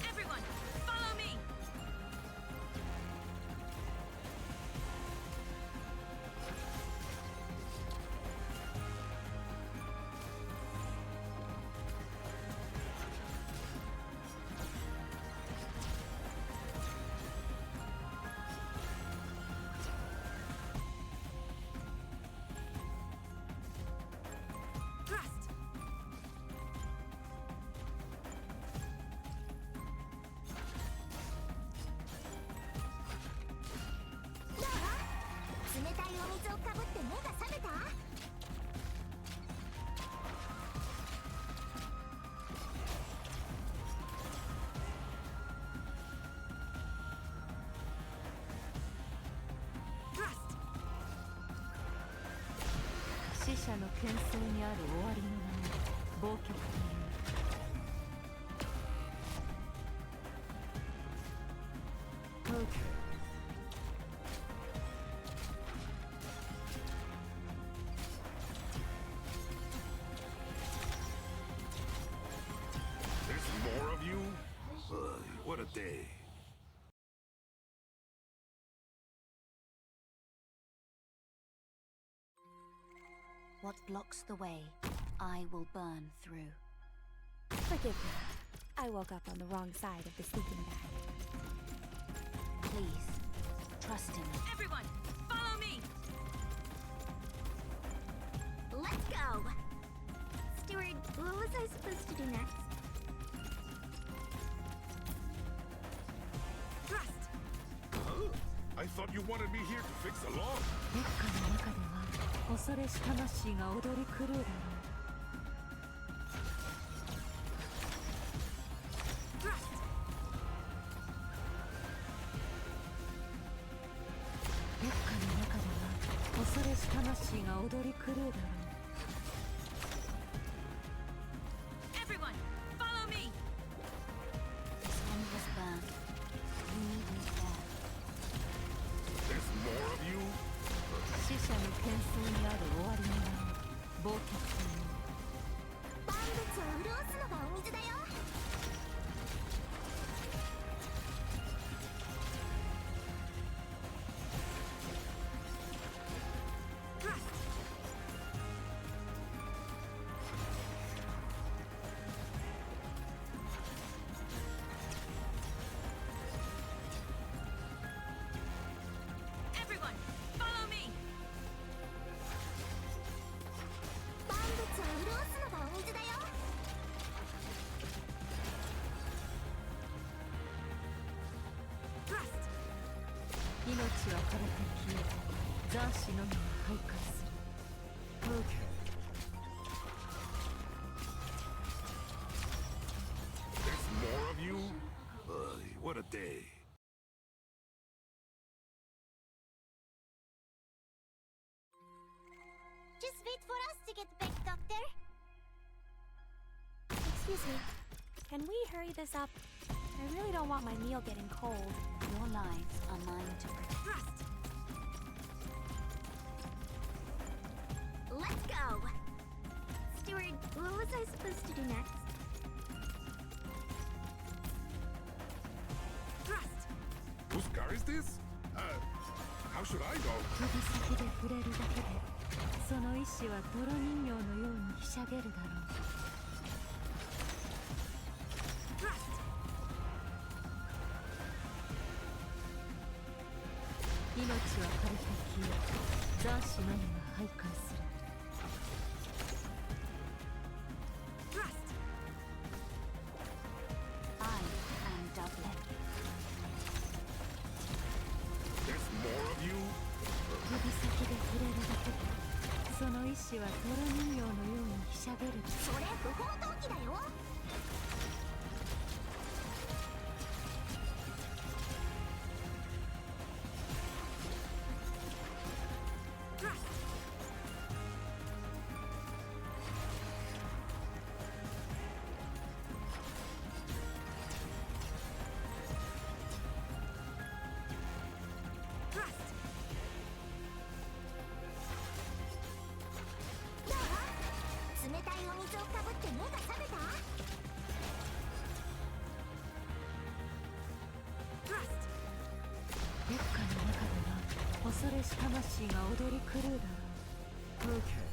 Everyone, follow me! 者の喧騒にある終わりの名を忘却という。Okay. There's more of you? What a day. What blocks the way, I will burn through. Forgive me. I woke up on the wrong side of the sleeping bag. Please, trust in me. Everyone, follow me! Let's go! Steward, what was I supposed to do next? Thrust! Huh? I thought you wanted me here to fix the law. 月下の中では恐れし魂が踊り狂うだろう。Thrust! 月下の中では恐れし魂が踊り狂うだろう。Everyone, follow me! This one was burned. You need me there. There's more of you? 死者の喧騒にある終わりの名を忘却という。万物を潤すのがお水だよ。Thrust! Everyone, follow me! 万物を潤すのがお水だよ。Thrust! 命は枯れて消え、残滓のみが徘徊する。Okay. There's more of you? What a day. Just wait for us to get back, Doctor. Excuse me. Can we hurry this up? I really don't want my meal getting cold. Your lives are mine to protect. Thrust! Let's go! Steward, what was I supposed to do next? Thrust! Whose car is this? How should I know? 指先で触れるだけで、その意志は泥人形のようにひしゃげるだろう。Thrust! 命は枯れて消え、残滓のみが徘徊する。Thrust! I am Doublet. There's more of you? 指先で触れるだけで、その意志は泥人形のようにひしゃげるだろう。それ不法投棄だよ。Thrust! Thrust! どう？冷たいお水をかぶって目が覚めた？ Thrust! 月下の中では恐れし魂が踊り狂うだろう。Okay.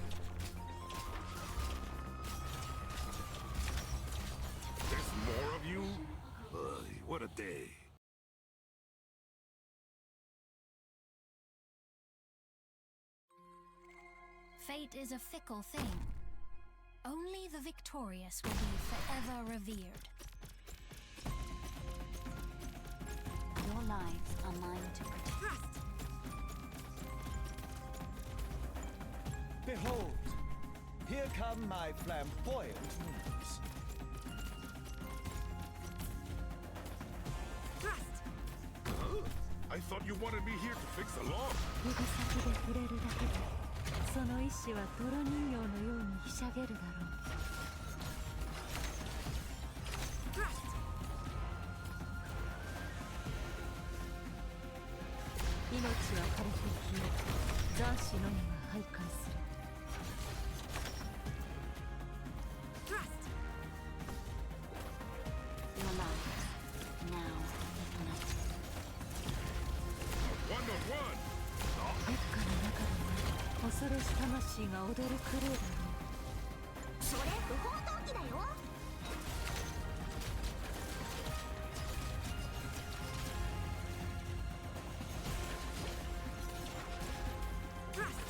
There's more of you? What a day. Fate is a fickle thing. Only the victorious will be forever revered. Your lives are mine to protect. Thrust! Behold, here come my flamboyant moves. Thrust! Huh? I thought you wanted me here to fix the law. 指先で触れるだけで、その意志は泥人形のようにひしゃげるだろう。 Thrust. 命は枯れて消え、残滓のみが徘徊する。 Thrust. Your lives now ignited. One on one. 烈火の中でも恐ろし魂が踊る狂うだろう。 それ不法投棄だよ。 Thrust.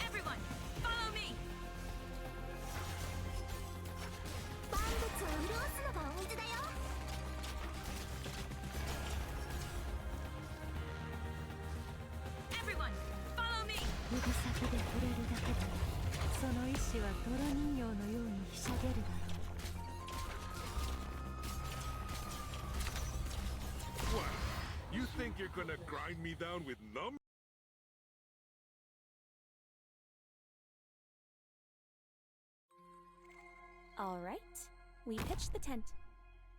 Everyone, follow me. 万物を潤すのがお水だよ。 Everyone, follow me. 指先で触れるだけでその意志は泥人形のようにひしゃげるだろう。 What? You think you're gonna grind me down with numb? All right, we pitched the tent.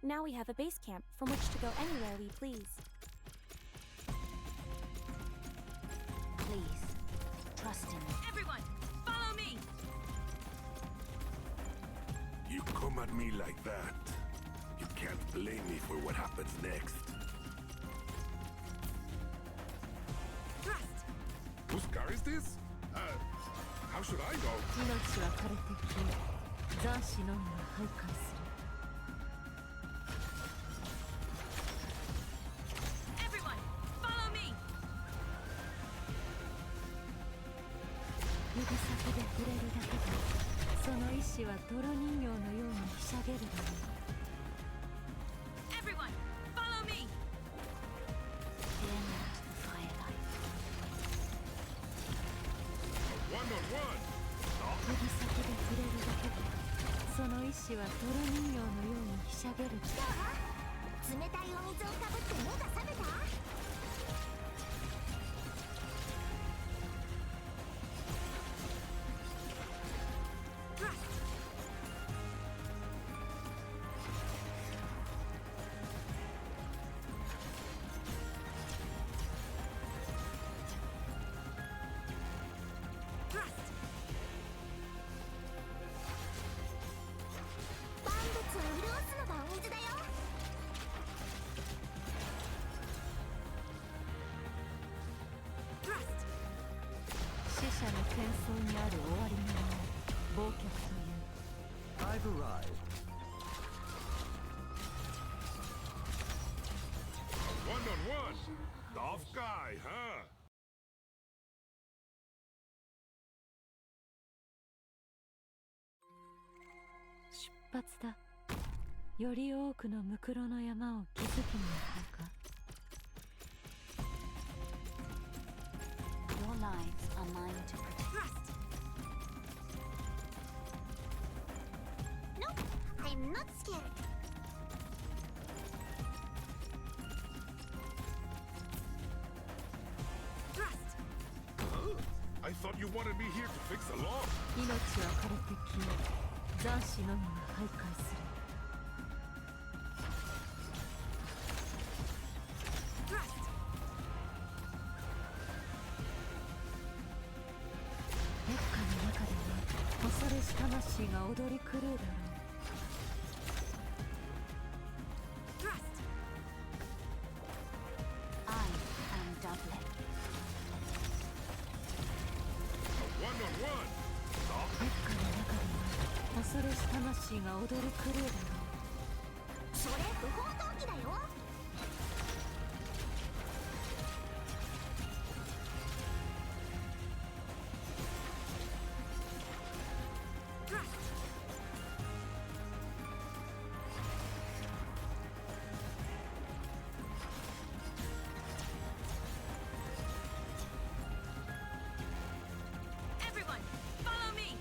Now we have a base camp from which to go anywhere we please. Please, trust in me. Everyone, follow me. You come at me like that. You can't blame me for what happens next. Thrust. Whose car is this? How should I know? 命は枯れて消え、残滓のみが徘徊する。 Everyone, follow me. 指先で触れるだけでその意志は泥人形のようにひしゃげるだろう。 Everyone, follow me. Fear not the firelight. One on one. 指先で触れるだけでその意志は泥人形のようにひしゃげるだろう。 冷たいお水をかぶって目が覚めた？ Thrust. Thrust. 万物を潤すのがお水だよ。 Thrust. 死者の転送にある終わりのない忘却という。 I've arrived. One on one. Tough guy, huh? 出発だ。より多くのムクロの山を築きに行こうか。 Your lives are mine to protect. Thrust. Nope, I'm not scared. Thrust. Huh? I thought you wanted me here to fix the law. 命は枯れて消え、残滓のみが徘徊する。 Thrust. 烈火の中では恐れし魂が踊り狂うだろう。 Thrust. I am doublet. One on one. 烈火の中では恐れし魂が踊り狂うだろう。 それ不法投棄だよ。 Thrust. Everyone, follow me.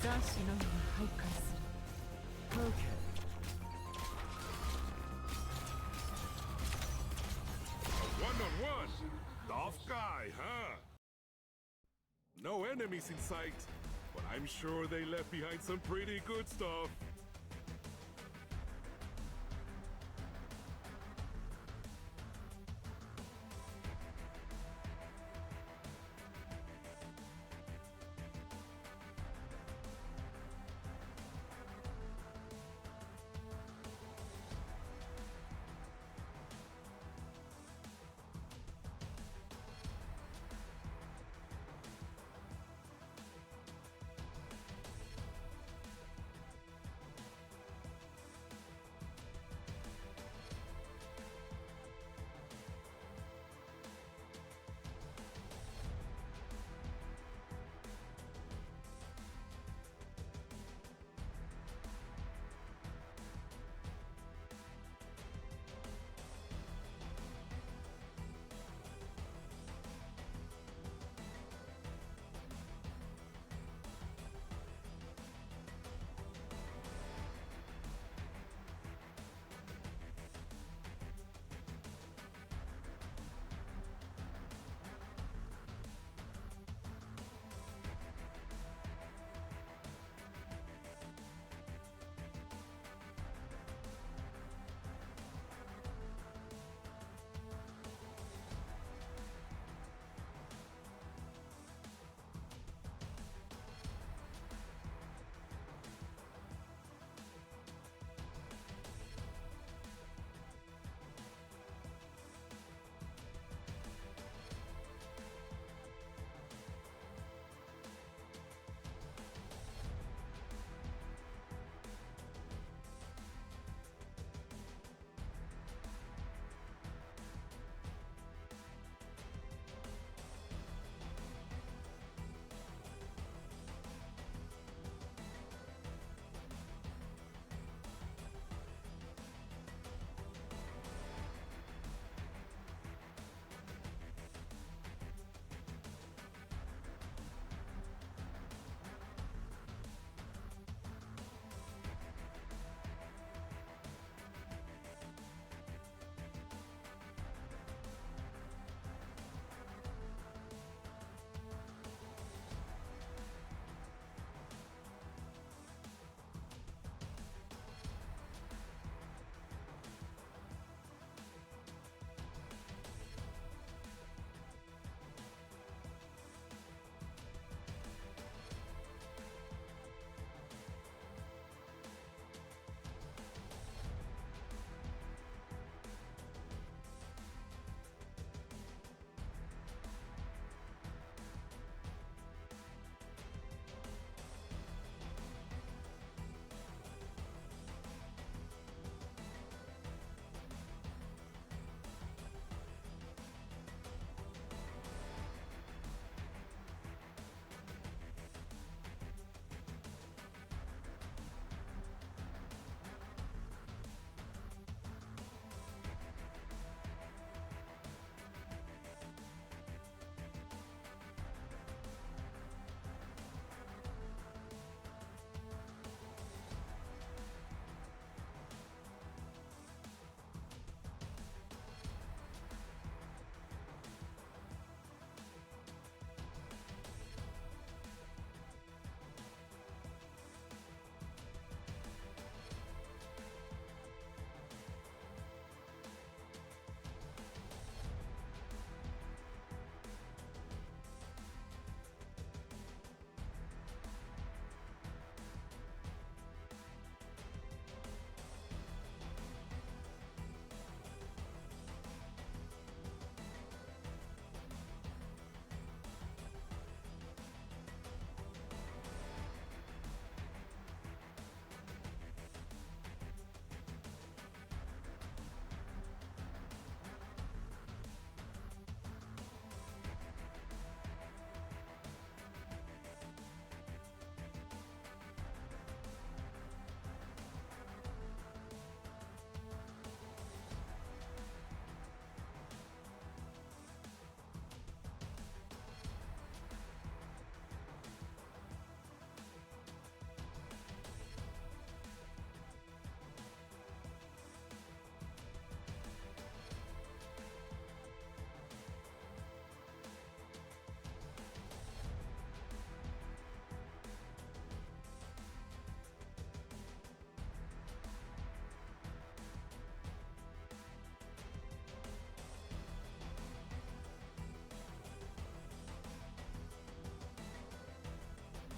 ザシのみが徘徊する。Okay. A one-on-one? Tough guy, huh? No enemies in sight, but I'm sure they left behind some pretty good stuff.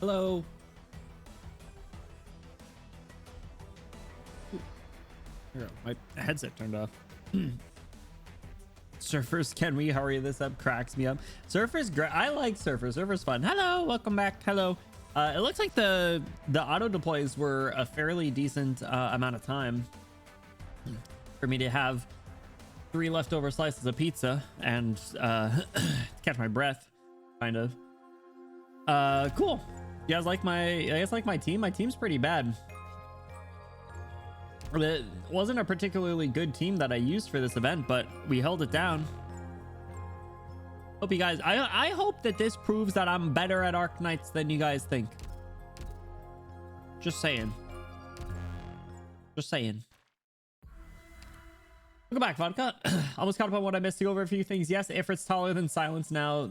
Hello. Here, my headset turned off. Surfers, can we hurry this up? Cracks me up. Surfers, great. I like Surfers. Surfers fun. Hello, welcome back. Hello. It looks like the auto deploys were a fairly decent amount of time for me to have 3 leftover slices of pizza and catch my breath, kind of. Cool. You guys like my team? My team's pretty bad. It wasn't a particularly good team that I used for this event, but we held it down. Hope you guys, I hope that this proves that I'm better at Arknights than you guys think. Just saying. Just saying. Welcome back, Vodka. Almost caught up on what I missed to go over a few things. Yes, Ifrit's taller than Silence now.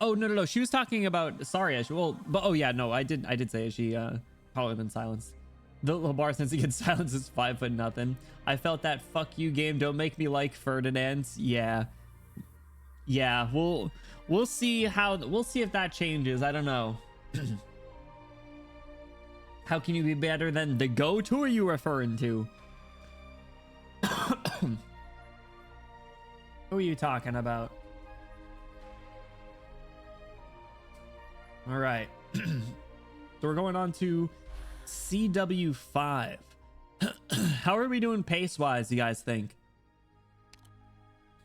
Oh, no. She was talking about, sorry, oh yeah, no, I did say, is she taller than Silence? The bar since against Silence is 5 foot nothing. I felt that fuck you game. Don't make me like Ferdinand. Yeah. We'll see if that changes. I don't know. How can you be better than the goat? Who are you referring to? Who are you talking about? All right. So we're going on to CW5. How are we doing pace-wise, you guys think?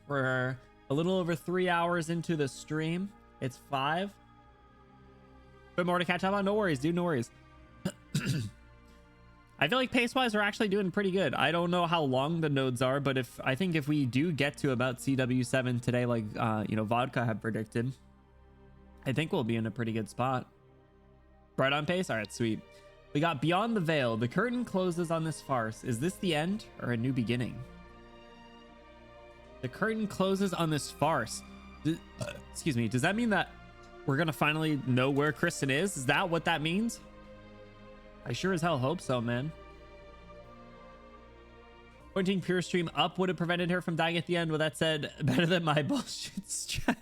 We're a little over 3 hours into the stream. It's 5. Bit more to catch up on. No worries, dude. No worries. I feel like pace-wise we're actually doing pretty good. I don't know how long the nodes are, but I think if we do get to about CW7 today, like Vodka had predicted, I think we'll be in a pretty good spot. Right on pace? All right, sweet. We got Beyond the Veil. The curtain closes on this farce. Is this the end or a new beginning? The curtain closes on this farce. Excuse me. Does that mean that we're going to finally know where Kristen is? Is that what that means? I sure as hell hope so, man. Pointing Pure Stream up would have prevented her from dying at the end. With that said, better than my bullshit strat.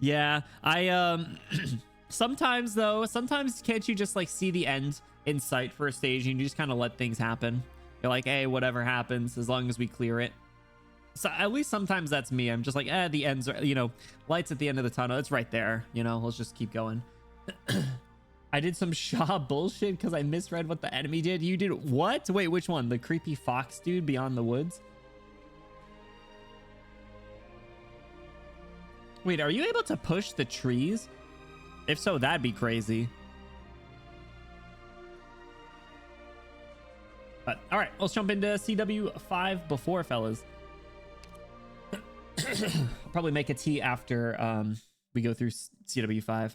Yeah, sometimes can't you just like see the end in sight for a stage and you just kind of let things happen? You're like, hey, whatever happens, as long as we clear it. So at least sometimes that's me. I'm just like, the ends are, lights at the end of the tunnel. It's right there. Let's just keep going. I did some Shaw bullshit because I misread what the enemy did. You did what? Wait, which one? The creepy fox dude beyond the woods? Wait, are you able to push the trees? If so, that'd be crazy. But all right, let's jump into CW5 before, fellas. I'll probably make a tea after we go through CW5.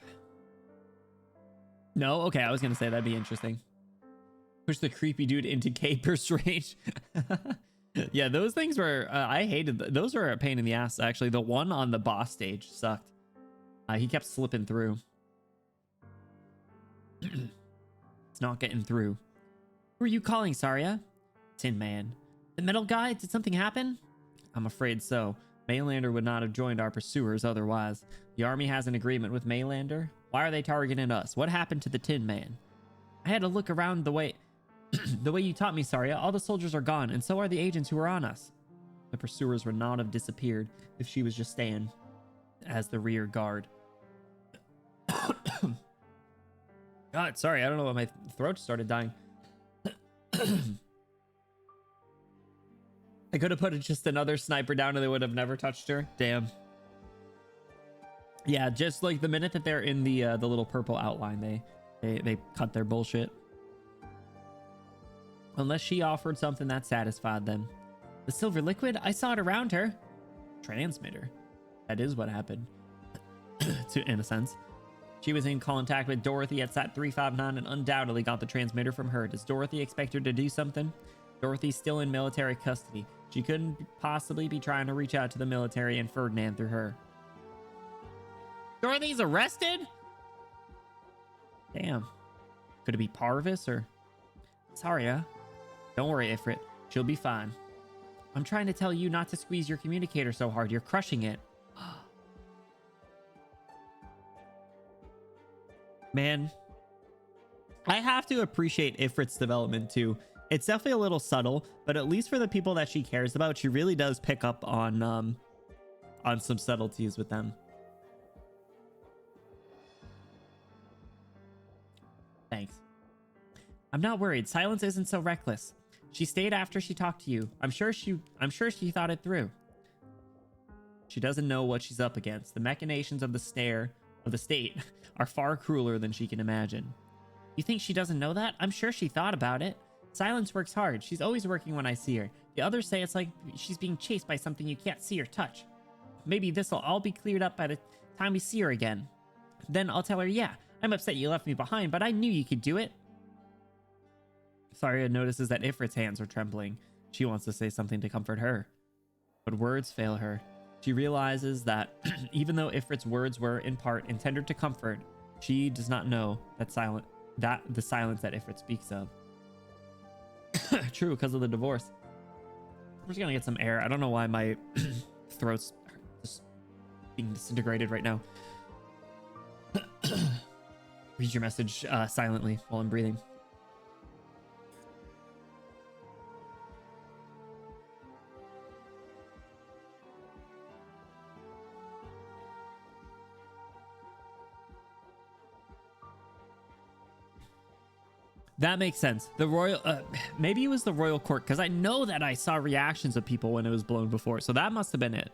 No? Okay, I was gonna say that'd be interesting. Push the creepy dude into Caper's range. Yeah, those things were, I hated, those were a pain in the ass, actually. The one on the boss stage sucked. He kept slipping through. It's not getting through. Who are you calling, Saria? Tin Man. The metal guy? Did something happen? I'm afraid so. Maylander would not have joined our pursuers otherwise. The army has an agreement with Maylander. Why are they targeting us? What happened to the Tin Man? I had to look around the way you taught me, Saria. All the soldiers are gone, and so are the agents who were on us. The pursuers would not have disappeared if she was just staying as the rear guard. God, sorry, I don't know why my throat started dying. I could have put just another sniper down and they would have never touched her. Damn. Yeah, just like the minute that they're in the little purple outline, they cut their bullshit. Unless she offered something that satisfied them. The silver liquid? I saw it around her. Transmitter. That is what happened. In a sense. She was in contact with Dorothy at Sat 359 and undoubtedly got the transmitter from her. Does Dorothy expect her to do something? Dorothy's still in military custody. She couldn't possibly be trying to reach out to the military and Ferdinand through her. Dorothy's arrested? Damn. Could it be Parvis or... Saria? Don't worry, Ifrit. She'll be fine. I'm trying to tell you not to squeeze your communicator so hard. You're crushing it. Man, I have to appreciate Ifrit's development too. It's definitely a little subtle, but at least for the people that she cares about, she really does pick up on some subtleties with them. Thanks. I'm not worried. Silence isn't so reckless. She stayed after she talked to you. I'm sure she thought it through. She doesn't know what she's up against. The machinations of the state are far crueler than she can imagine. You think she doesn't know that? I'm sure she thought about it. Silence works hard. She's always working when I see her. The others say it's like she's being chased by something you can't see or touch. Maybe this'll all be cleared up by the time we see her again. Then I'll tell her, yeah, I'm upset you left me behind, but I knew you could do it. Saria notices that Ifrit's hands are trembling. She wants to say something to comfort her, but words fail her. She realizes that even though Ifrit's words were in part intended to comfort, she does not know the silence that Ifrit speaks of. True, because of the divorce. I'm just gonna get some air. I don't know why my throat's just being disintegrated right now. Read your message silently while I'm breathing. That makes sense. The royal, maybe it was the royal court, because I know that I saw reactions of people when it was blown before, so that must have been it.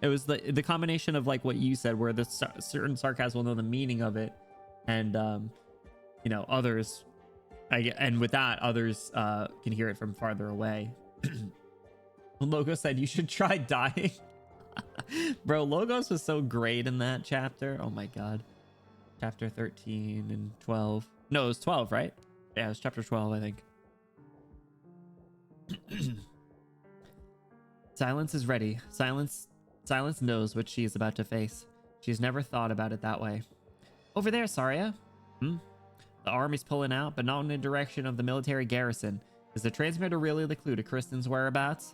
It was the combination of like what you said, where the certain sarcasm will know the meaning of it, and you know, others, and with that, others can hear it from farther away. Logo said you should try dying. Bro, Logos was so great in that chapter. Oh my god. Chapter 13 and 12. No, it was 12, right? Yeah, it was chapter 12, I think. Silence is ready. Silence knows what she is about to face. She's never thought about it that way. Over there, Saria. The army's pulling out, but not in the direction of the military garrison. Is the transmitter really the clue to Kristen's whereabouts?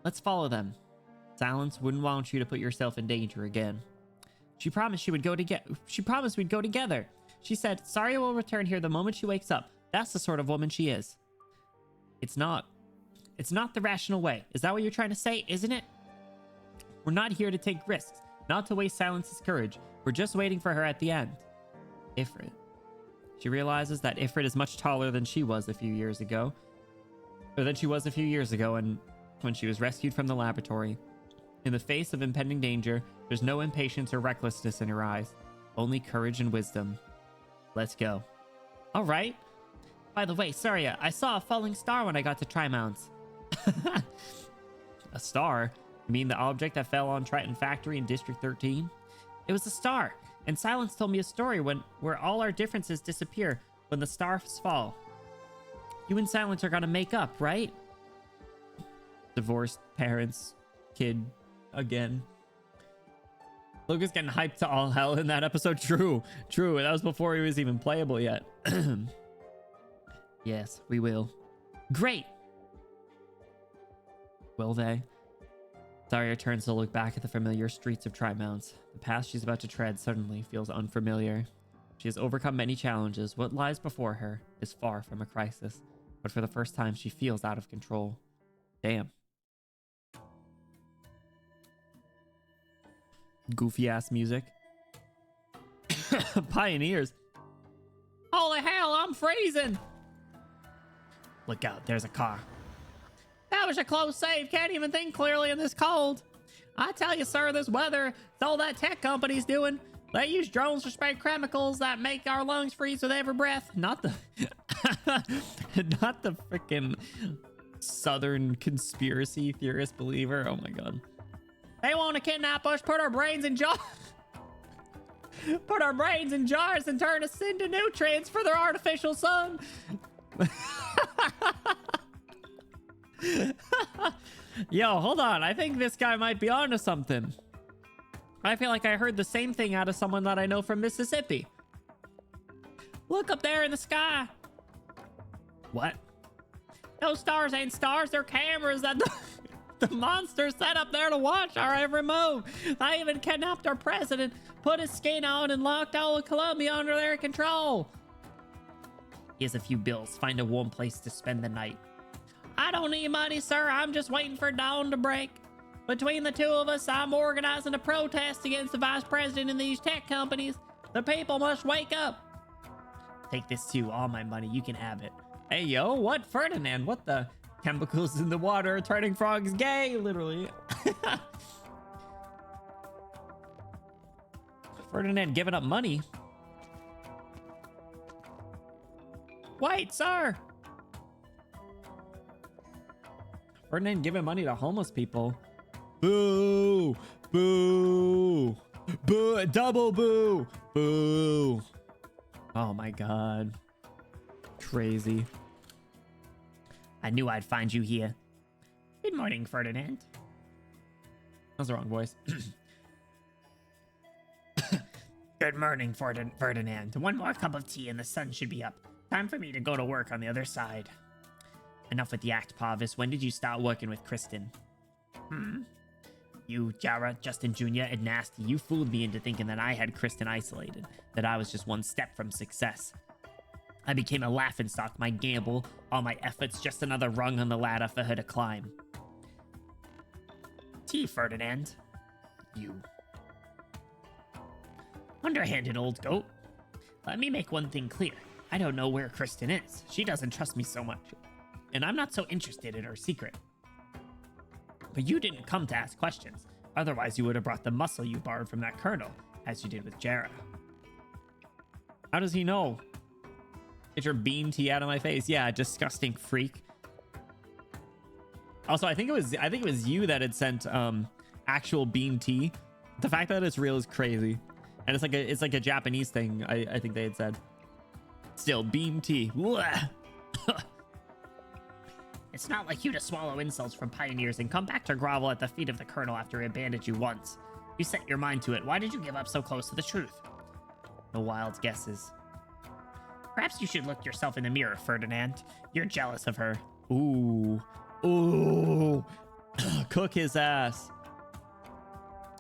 Let's follow them. Silence wouldn't want you to put yourself in danger again. She promised we'd go together. She said, Saria will return here the moment she wakes up. That's the sort of woman she is. It's not the rational way. Is that what you're trying to say, isn't it? We're not here to take risks, not to waste Silence's courage. We're just waiting for her at the end. Ifrit. She realizes that Ifrit is much taller than she was a few years ago. And when she was rescued from the laboratory. In the face of impending danger, there's no impatience or recklessness in her eyes. Only courage and wisdom. Let's go. All right. By the way, Saria, I saw a falling star when I got to Trimounts. A star? You mean the object that fell on Triton Factory in District 13? It was a star, and Silence told me a story where all our differences disappear when the stars fall. You and Silence are gonna make up, right? Divorced parents, kid, again. Lucas getting hyped to all hell in that episode. True. That was before he was even playable yet. Yes, we will. Great! Will they? Saria turns to look back at the familiar streets of Trimounts. The path she's about to tread suddenly feels unfamiliar. She has overcome many challenges. What lies before her is far from a crisis. But for the first time, she feels out of control. Damn. Goofy ass music. Pioneers. Holy hell, I'm freezing. Look out, there's a car. That was a close save. Can't even think clearly in this cold. I tell you, sir, this weather, it's all that tech company's doing. They use drones to spray chemicals that make our lungs freeze with every breath. Not the not the freaking Southern conspiracy theorist believer. Oh my god. They want to kidnap us, put our brains in jars. Put our brains in jars and turn us into nutrients for their artificial sun. Yo, hold on. I think this guy might be onto something. I feel like I heard the same thing out of someone that I know from Mississippi. Look up there in the sky. What? Those stars ain't stars. They're cameras that... The monster's set up there to watch our every move. They even kidnapped our president, put his skin out, and locked all of Colombia under their control. Here's a few bills. Find a warm place to spend the night. I don't need money, sir. I'm just waiting for dawn to break. Between the two of us, I'm organizing a protest against the vice president and these tech companies. The people must wake up. Take this too. All my money. You can have it. Hey, yo, what, Ferdinand? What the? Chemicals in the water are turning frogs gay, literally. Ferdinand giving up money. Wait, sir. Ferdinand giving money to homeless people. Boo! Boo! Boo! Double boo! Boo! Oh my god. Crazy. I knew I'd find you here. Good morning, Ferdinand. That was the wrong voice. Good morning, Ferdinand. One more cup of tea and the sun should be up. Time for me to go to work on the other side. Enough with the act, Parvis. When did you start working with Kristen? You, Jara, Justin Jr., and Nasty, you fooled me into thinking that I had Kristen isolated, that I was just one step from success. I became a laughingstock, my gamble, all my efforts, just another rung on the ladder for her to climb. Tea, Ferdinand. You. Underhanded old goat. Let me make one thing clear. I don't know where Kristen is. She doesn't trust me so much. And I'm not so interested in her secret. But you didn't come to ask questions. Otherwise, you would have brought the muscle you borrowed from that colonel, as you did with Jara. How does he know? Get your bean tea out of my face. Yeah, disgusting freak. Also, I think it was you that had sent actual bean tea. The fact that it's real is crazy. And it's like a Japanese thing, I think they had said. Still, bean tea. It's not like you to swallow insults from pioneers and come back to grovel at the feet of the colonel after he abandoned you once. You set your mind to it. Why did you give up so close to the truth? No wild guesses. Perhaps you should look yourself in the mirror, Ferdinand. You're jealous of her. Ooh. Ooh. Cook his ass.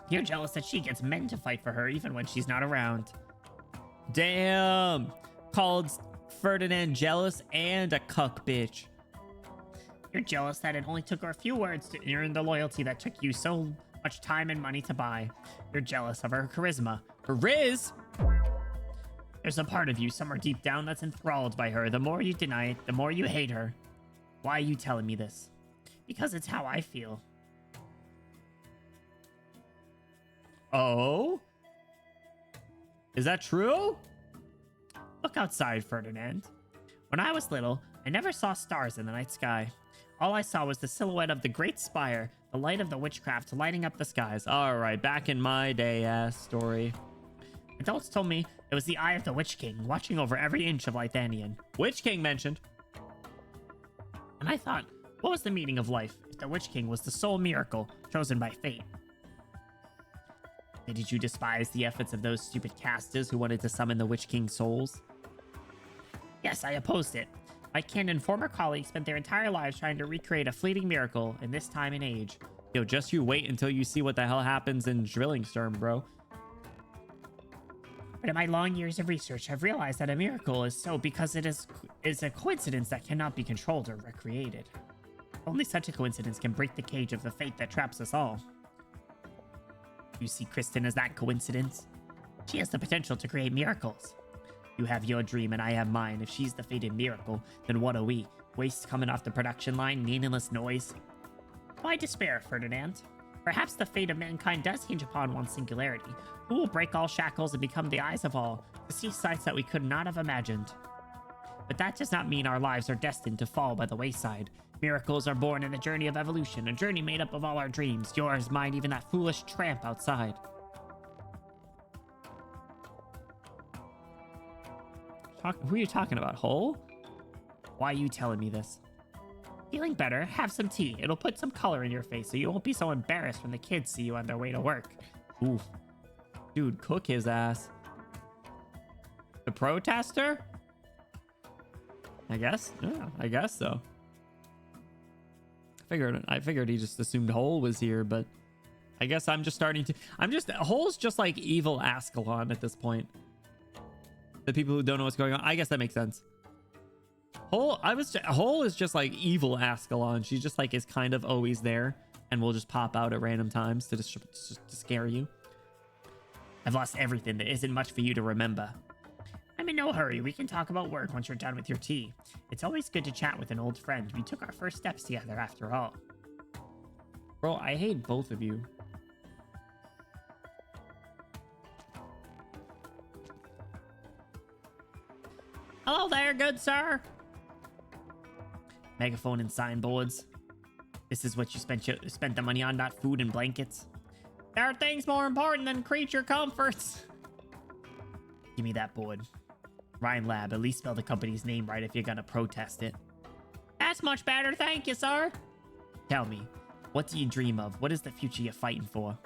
You're jealous that she gets men to fight for her even when she's not around. Damn. Called Ferdinand jealous and a cuck bitch. You're jealous that it only took her a few words to earn the loyalty that took you so much time and money to buy. You're jealous of her charisma. Her riz? There's a part of you somewhere deep down that's enthralled by her. The more you deny it, the more you hate her. Why are you telling me this? Because it's how I feel. Oh? Is that true? Look outside, Ferdinand. When I was little, I never saw stars in the night sky. All I saw was the silhouette of the great spire, the light of the witchcraft lighting up the skies. All right, back in my day ass story. Adults told me it was the eye of the Witch King, watching over every inch of Lythanian. Witch King mentioned. And I thought, what was the meaning of life if the Witch King was the sole miracle chosen by fate? Did you despise the efforts of those stupid casters who wanted to summon the Witch King's souls? Yes, I opposed it. My kin and former colleagues spent their entire lives trying to recreate a fleeting miracle in this time and age. Yo, just you wait until you see what the hell happens in Drillingstern, bro. But in my long years of research, I've realized that a miracle is so because it is a coincidence that cannot be controlled or recreated. Only such a coincidence can break the cage of the fate that traps us all. You see Kristen as that coincidence? She has the potential to create miracles. You have your dream and I have mine. If she's the fated miracle, then what are we? Waste coming off the production line, meaningless noise? Why despair, Ferdinand? Perhaps the fate of mankind does hinge upon one singularity. Who will break all shackles and become the eyes of all, to see sights that we could not have imagined? But that does not mean our lives are destined to fall by the wayside. Miracles are born in the journey of evolution, a journey made up of all our dreams, yours, mine, even that foolish tramp outside. Who are you talking about, Hole? Why are you telling me this? Feeling better? Have some tea. It'll put some color in your face so you won't be so embarrassed when the kids see you on their way to work. Ooh. Dude, cook his ass. The protester? I guess. Yeah, I guess so. I figured he just assumed Hole was here, but I guess I'm just starting to. Hole's just like evil Ascalon at this point. The people who don't know what's going on, I guess that makes sense. Hole is just like evil Ascalon. She just like is kind of always there and will just pop out at random times to scare you. I've lost everything. There isn't much for you to remember. I'm in no hurry. We can talk about work once you're done with your tea. It's always good to chat with an old friend. We took our first steps together after all. Bro, I hate both of you. Hello there, good sir. Megaphone and signboards. This is what you spent the money on, not food and blankets. There are things more important than creature comforts. Give me that board. Ryan Lab, at least spell the company's name right if you're gonna protest it. That's much better, thank you, sir. Tell me, what do you dream of? What is the future you're fighting for?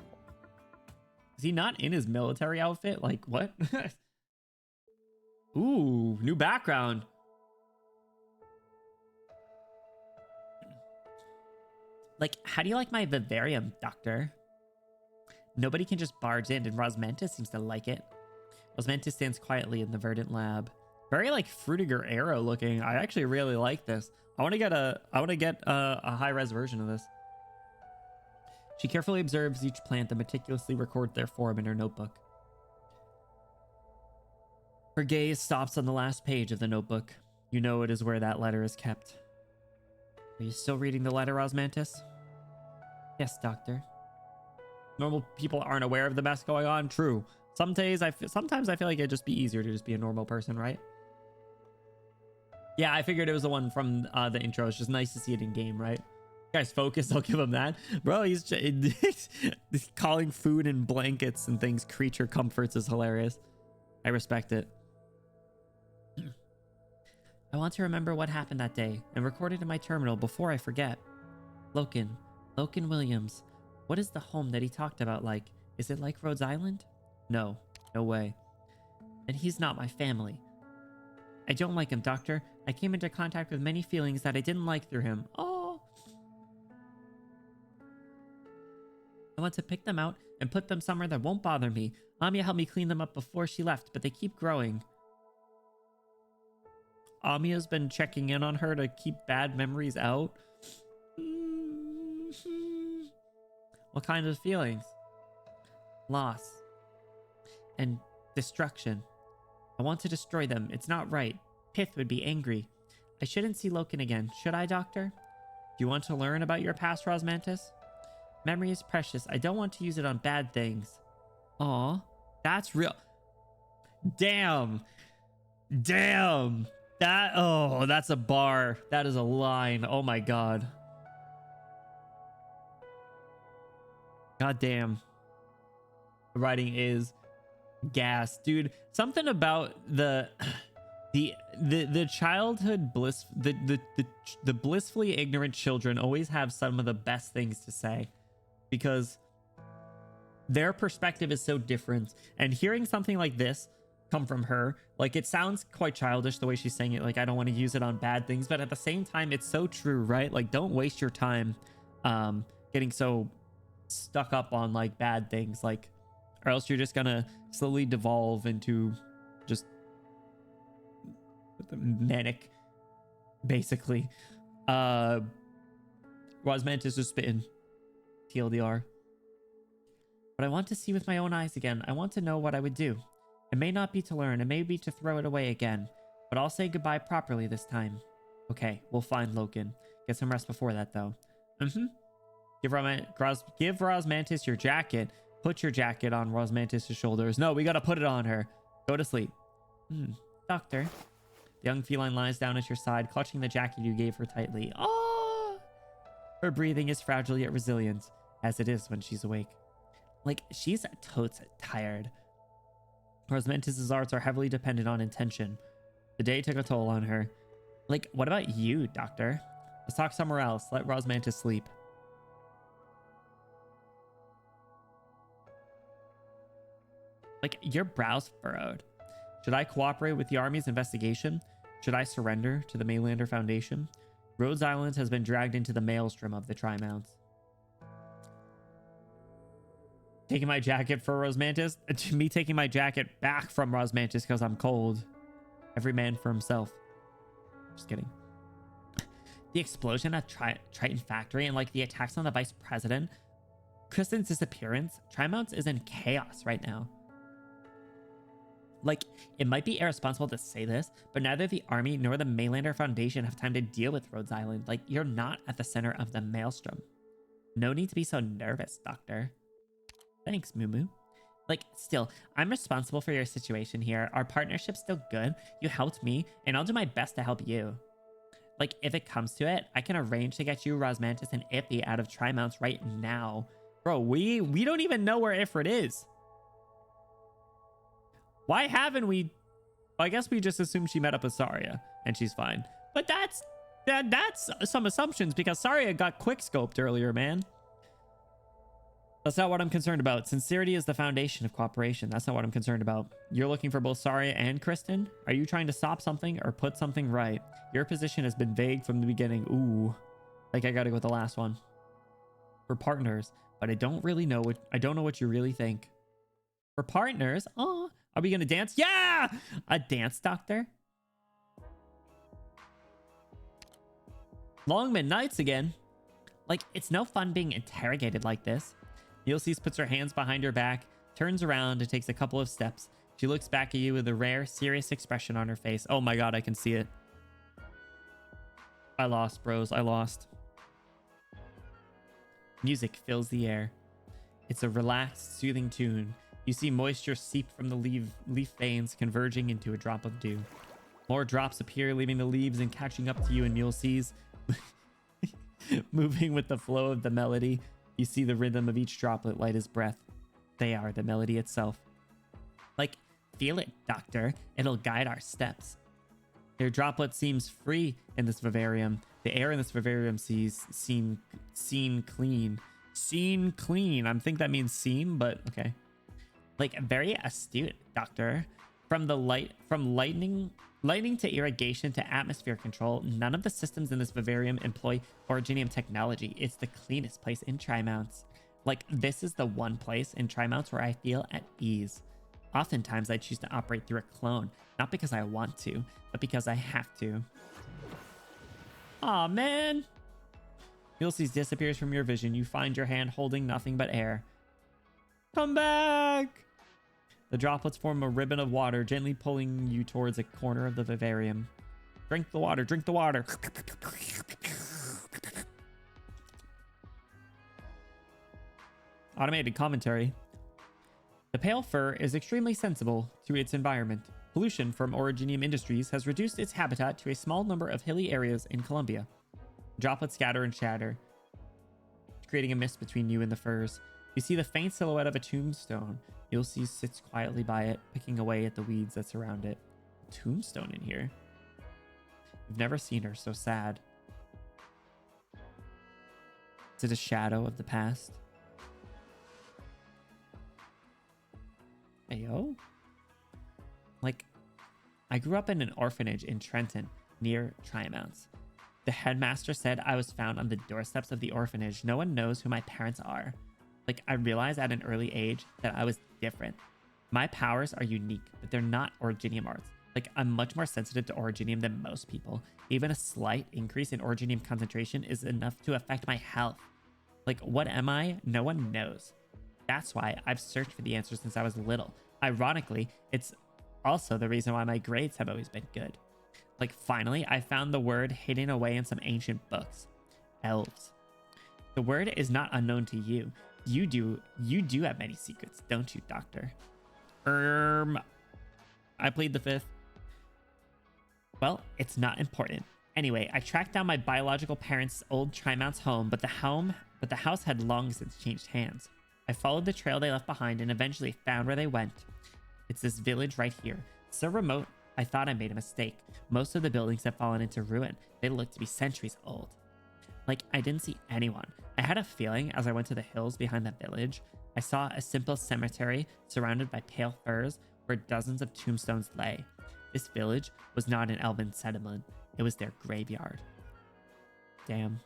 Is he not in his military outfit? Like, what? Ooh, new background. Like, how do you like my vivarium, Doctor? Nobody can just barge in, and Rosmantis seems to like it. Rosmantis stands quietly in the verdant lab. Very like Fruitiger Arrow looking. I actually really like this. I want to get a high-res version of this. She carefully observes each plant and meticulously records their form in her notebook. Her gaze stops on the last page of the notebook. You know it is where that letter is kept. Are you still reading the letter, Rosmantis? Yes, Doctor. Normal people aren't aware of the mess going on. True. Sometimes I feel like it'd just be easier to just be a normal person, right? Yeah, I figured it was the one from the intro. It's just nice to see it in game, right? Guys, focus. I'll give him that, bro. He's calling food and blankets and things creature comforts is hilarious. I respect it. I want to remember what happened that day and record it in my terminal before I forget. Loken Williams. What is the home that he talked about like? Is it like Rhodes Island? No way. And he's not my family. I don't like him, Doctor. I came into contact with many feelings that I didn't like through him. Oh. I want to pick them out and put them somewhere that won't bother me. Amiya helped me clean them up before she left, but they keep growing. Amiya's been checking in on her to keep bad memories out. What kind of feelings? Loss. And destruction. I want to destroy them. It's not right. Pith would be angry. I shouldn't see Loken again. Should I, Doctor? Do you want to learn about your past, Rosmantis? Memory is precious. I don't want to use it on bad things. Aw, that's real. Damn. That's a bar. That is a line. Oh my god. God damn. The writing is gas, dude. Something about the childhood bliss, the blissfully ignorant children always have some of the best things to say because their perspective is so different. And hearing something like this come from her, like, it sounds quite childish the way she's saying it, like, I don't want to use it on bad things, but at the same time it's so true, right? Like, don't waste your time getting so stuck up on like bad things, like, or else you're just gonna slowly devolve into just manic, basically. Rosmantis is spitting TLDR. But I want to see with my own eyes again. I want to know what I would do. It may not be to learn, it may be to throw it away again, but I'll say goodbye properly this time. Okay, we'll find Loken. Get some rest before that, though. Give Rosmantis your jacket. Put your jacket on Rosmantis' shoulders. No, we gotta put it on her. Go to sleep. Doctor. The young feline lies down at your side, clutching the jacket you gave her tightly. Oh! Her breathing is fragile yet resilient, as it is when she's awake. Like, she's totes tired. Rosmantis' arts are heavily dependent on intention. The day took a toll on her. Like, what about you, Doctor? Let's talk somewhere else. Let Rosmantis sleep. Like, your brow's furrowed. Should I cooperate with the Army's investigation? Should I surrender to the Maylander Foundation? Rhodes Island has been dragged into the maelstrom of the Tri-Mounts. Taking my jacket for Rosmantis? Me taking my jacket back from Rosmantis because I'm cold. Every man for himself. Just kidding. The explosion at Triton Factory and like the attacks on the vice president, Kristen's disappearance, Tri-Mounts is in chaos right now. Like, it might be irresponsible to say this, but neither the army nor the Mainlander Foundation have time to deal with Rhodes Island. Like, you're not at the center of the maelstrom. No need to be so nervous, Doctor. Thanks, Moo. Like, still, I'm responsible for your situation here. Our partnership's still good. You helped me, and I'll do my best to help you. Like, if it comes to it, I can arrange to get you, Rosmantis, and Iffy out of Tri-Mounts right now. Bro, we don't even know where Ifrit is. Why haven't we? I guess we just assumed she met up with Saria and she's fine. But that's some assumptions because Saria got quickscoped earlier, man. That's not what I'm concerned about. Sincerity is the foundation of cooperation. That's not what I'm concerned about. You're looking for both Saria and Kristen? Are you trying to stop something or put something right? Your position has been vague from the beginning. Ooh, like I gotta go with the last one. We're partners, but I don't know what you really think. We're partners? Oh, are we gonna dance? Yeah! A dance, Doctor? Long midnights again. Like, it's no fun being interrogated like this. Ulysses puts her hands behind her back, turns around and takes a couple of steps. She looks back at you with a rare, serious expression on her face. Oh my god, I can see it. I lost, bros. I lost. Music fills the air. It's a relaxed, soothing tune. You see moisture seep from the leaf veins, converging into a drop of dew. More drops appear, leaving the leaves and catching up to you and Ulysses. Moving with the flow of the melody, you see the rhythm of each droplet light as breath. They are the melody itself. Like, feel it, Doctor. It'll guide our steps. Your droplet seems free in this vivarium. The air in this vivarium seem clean. Seen clean. I think that means seem, but okay. Like, very astute, Doctor. From lightning to irrigation to atmosphere control, none of the systems in this vivarium employ originium technology. It's the cleanest place in Tri-Mounts. Like, this is the one place in Tri-Mounts where I feel at ease. Oftentimes, I choose to operate through a clone, not because I want to, but because I have to. Aw, man. Ulysses disappears from your vision. You find your hand holding nothing but air. Come back! The droplets form a ribbon of water, gently pulling you towards a corner of the vivarium. Drink the water, drink the water. Automated commentary. The pale fur is extremely sensible to its environment. Pollution from Originium Industries has reduced its habitat to a small number of hilly areas in Colombia. Droplets scatter and shatter, creating a mist between you and the furs. You see the faint silhouette of a tombstone. Ulysses sits quietly by it, picking away at the weeds that surround it. Tombstone in here. You've never seen her so sad. Is it a shadow of the past? Ayo? Like, I grew up in an orphanage in Trenton, near Tri-Mounts. The headmaster said I was found on the doorsteps of the orphanage. No one knows who my parents are. Like, I realized at an early age that I was different. My powers are unique, but they're not Originium arts. Like, I'm much more sensitive to Originium than most people. Even a slight increase in Originium concentration is enough to affect my health. Like, what am I? No one knows. That's why I've searched for the answers since I was little. Ironically, it's also the reason why my grades have always been good. Like, finally, I found the word hidden away in some ancient books. Elves. The word is not unknown to you. You do have many secrets, don't you, Doctor? I plead the fifth. Well, it's not important. Anyway, I tracked down my biological parents' old Tri-Mounts home, but the house had long since changed hands. I followed the trail they left behind and eventually found where they went. It's this village right here. So remote, I thought I made a mistake. Most of the buildings have fallen into ruin. They look to be centuries old. Like, I didn't see anyone. I had a feeling as I went to the hills behind the village. I saw a simple cemetery surrounded by pale firs where dozens of tombstones lay. This village was not an elven settlement. It was their graveyard. Damn.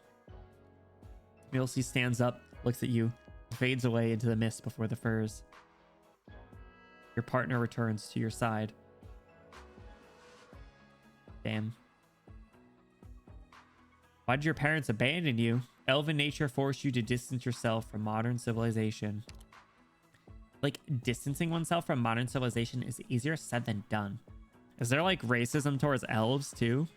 Milsey stands up, looks at you, fades away into the mist before the firs. Your partner returns to your side. Damn. Why did your parents abandon you? Elven nature forced you to distance yourself from modern civilization. Like, distancing oneself from modern civilization is easier said than done. Is there like racism towards elves too?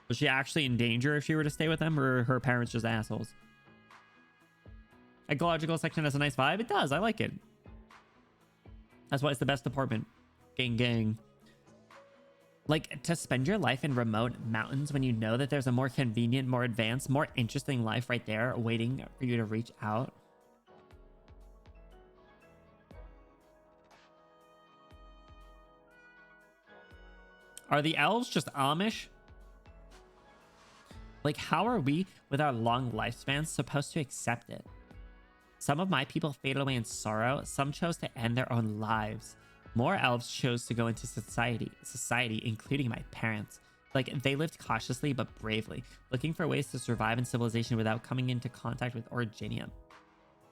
Was she actually in danger if she were to stay with them, or are her parents just assholes? Ecological section has a nice vibe. It does. I like it. That's why it's the best department. Gang, gang. Like, to spend your life in remote mountains when you know that there's a more convenient, more advanced, more interesting life right there waiting for you to reach out. Are the elves just Amish? Like, how are we, with our long lifespans, supposed to accept it? Some of my people faded away in sorrow. Some chose to end their own lives. More elves chose to go into society, including my parents. Like, they lived cautiously but bravely, looking for ways to survive in civilization without coming into contact with Originium.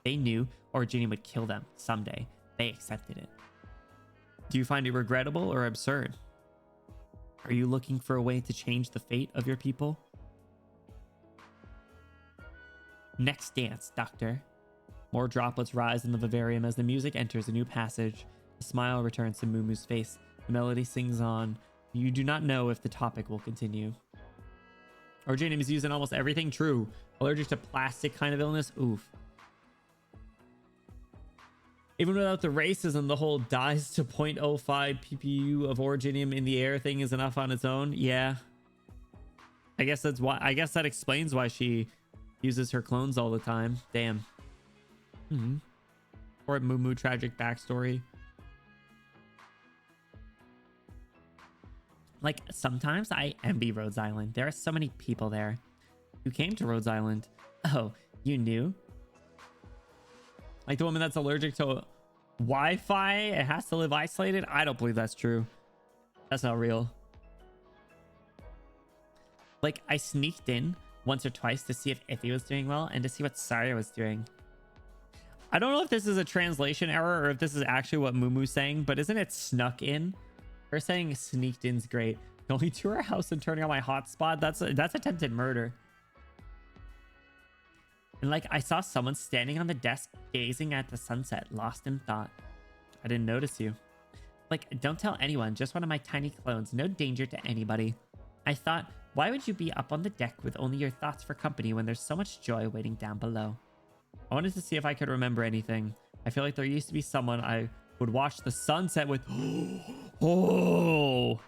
They knew Originium would kill them someday. They accepted it. Do you find it regrettable or absurd? Are you looking for a way to change the fate of your people? Next dance, Doctor. More droplets rise in the vivarium as the music enters a new passage. A smile returns to Mumu's face. The melody sings on. You do not know if the topic will continue. Originium is used in almost everything. True. Allergic to plastic kind of illness. Oof. Even without the racism, the whole dies to 0.05 ppU of Originium in the air thing is enough on its own. Yeah. I guess that's why. I guess that explains why she uses her clones all the time. Damn. Or Mumu tragic backstory. Like, sometimes I envy Rhodes Island. There are so many people there. You came to Rhodes Island. Oh, you knew? Like the woman that's allergic to Wi-Fi and has to live isolated? I don't believe that's true. That's not real. Like, I sneaked in once or twice to see if Iffy was doing well and to see what Saria was doing. I don't know if this is a translation error or if this is actually what Mumu's saying, but isn't it snuck in? Her saying sneaked in's great. Going to her house and turning on my hotspot, that's attempted murder. And like, I saw someone standing on the desk gazing at the sunset, lost in thought. I didn't notice you. Like, don't tell anyone, just one of my tiny clones, no danger to anybody. I thought, why would you be up on the deck with only your thoughts for company when there's so much joy waiting down below? I wanted to see if I could remember anything. I feel like there used to be someone I would watch the sunset with. Oh!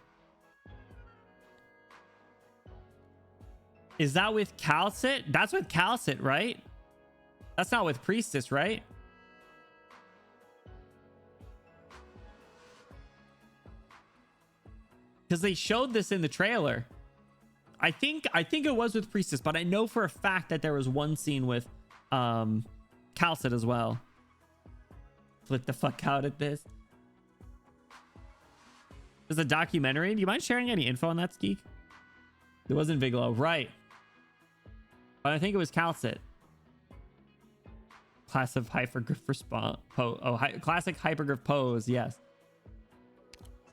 Is that with Calcit? That's with Calcit, right? That's not with Priestess, right? Because they showed this in the trailer. I think it was with Priestess, but I know for a fact that there was one scene with Calcit as well. Flip the fuck out at this. There's a documentary. Do you mind sharing any info on that, Skeek? It wasn't Viglo, right? But I think it was Calcit. Classic hyperglyph response. Classic hyperglyph pose. Yes.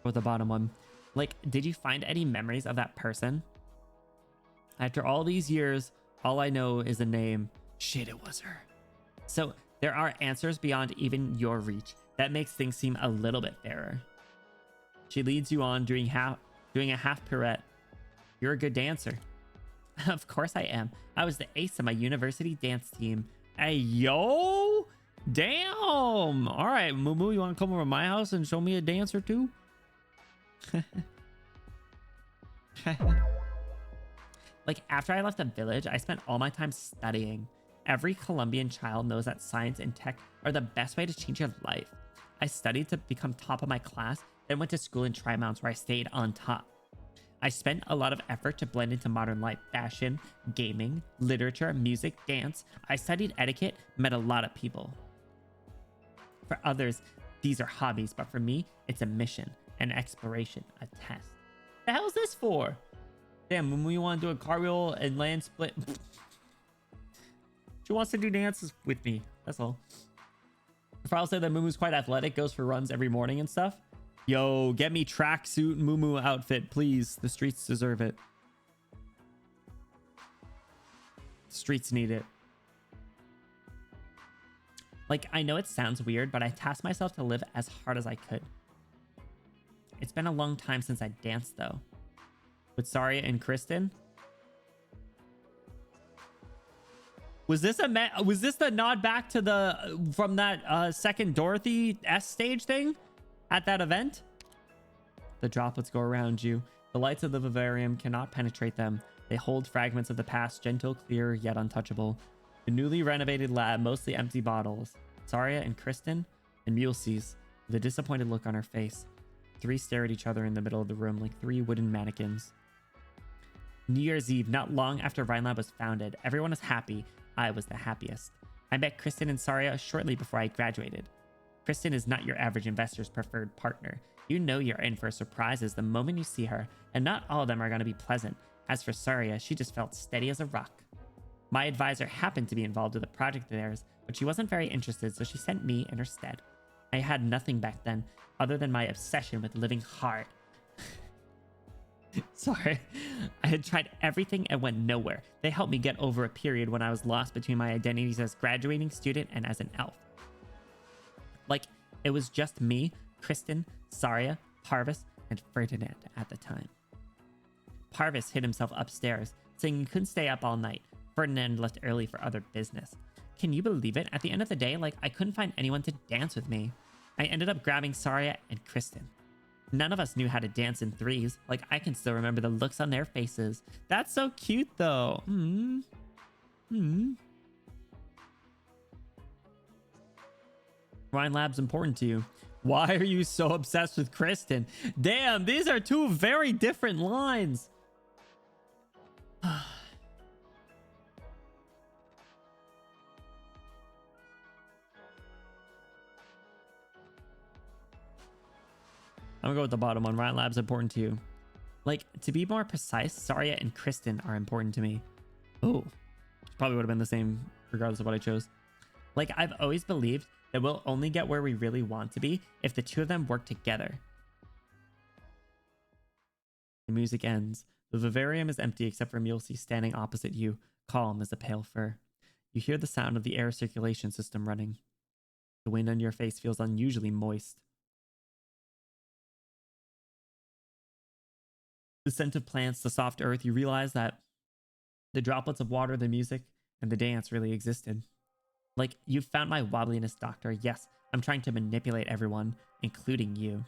Or the bottom one. Like, did you find any memories of that person? After all these years, all I know is a name. Shit, it was her. So there are answers beyond even your reach. That makes things seem a little bit fairer. She leads you on doing a half pirouette. You're a good dancer. Of course I am. I was the ace of my university dance team. Hey, yo! Damn! All right, Mumu, you want to come over to my house and show me a dance or two? Like, after I left the village, I spent all my time studying. Every Colombian child knows that science and tech are the best way to change your life. I studied to become top of my class, then went to school in Tri-Mounts where I stayed on top. I spent a lot of effort to blend into modern life, fashion, gaming, literature, music, dance. I studied etiquette, met a lot of people. For others, these are hobbies, but for me, it's a mission, an exploration, a test. The hell's this for? Damn, when we want to do a cartwheel and land split. She wants to do dances with me. That's all. I'll say that Moomoo's quite athletic, goes for runs every morning and stuff. Yo, get me tracksuit Moomoo outfit, please. The streets deserve it. Streets need it. Like, I know it sounds weird, but I tasked myself to live as hard as I could. It's been a long time since I danced, though. With Saria and Kristen. Was this the nod back to the from that second Dorothy S stage thing at that event? The droplets go around you. The lights of the vivarium cannot penetrate them. They hold fragments of the past, gentle, clear, yet untouchable. The newly renovated lab, mostly empty bottles. Saria and Kristen and Mulesys, with a disappointed look on her face. Three stare at each other in the middle of the room like three wooden mannequins. New Year's Eve, not long after Rhinelab was founded. Everyone was happy. I was the happiest. I met Kristen and Saria shortly before I graduated. Kristen is not your average investor's preferred partner. You know you're in for surprises the moment you see her, and not all of them are going to be pleasant. As for Saria, she just felt steady as a rock. My advisor happened to be involved with a project of theirs, but she wasn't very interested, so she sent me in her stead. I had nothing back then, other than my obsession with living hard. Sorry. I had tried everything and went nowhere. They helped me get over a period when I was lost between my identities as graduating student and as an elf. Like, it was just me, Kristen, Saria, Parvis, and Ferdinand at the time. Parvis hid himself upstairs, saying he couldn't stay up all night. Ferdinand left early for other business. Can you believe it? At the end of the day, like, I couldn't find anyone to dance with me. I ended up grabbing Saria and Kristen. None of us knew how to dance in threes. Like, I can still remember the looks on their faces. That's so cute, though. Rhinelab's important to you. Why are you so obsessed with Kristen? Damn, these are two very different lines. I'm gonna go with the bottom one. Rhinelab's important to you. Like, to be more precise, Saria and Kristen are important to me. Oh, probably would have been the same regardless of what I chose. Like, I've always believed that we'll only get where we really want to be if the two of them work together. The music ends. The vivarium is empty except for Mulesy standing opposite you, calm as a pale fur. You hear the sound of the air circulation system running. The wind on your face feels unusually moist. The scent of plants, the soft earth, you realize that the droplets of water, the music, and the dance really existed. Like, you've found my wobbliness, Doctor. Yes, I'm trying to manipulate everyone, including you.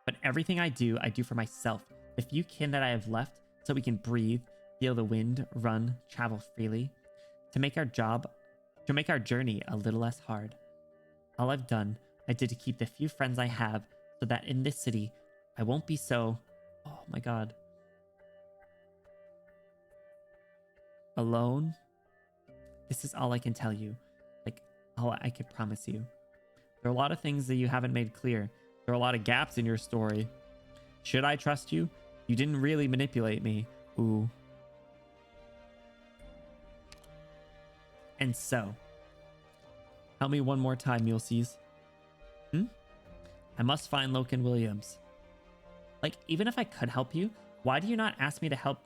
But everything I do for myself. The few kin that I have left, so we can breathe, feel the wind, run, travel freely. To make our journey a little less hard. All I've done, I did to keep the few friends I have, so that in this city, I won't be so... Oh my god. Alone? This is all I can tell you. Like, all I could promise you. There are a lot of things that you haven't made clear. There are a lot of gaps in your story. Should I trust you? You didn't really manipulate me. Ooh. And so, help me one more time, Mulesys. I must find Loken Williams. Like, even if I could help you, why do you not ask me to help?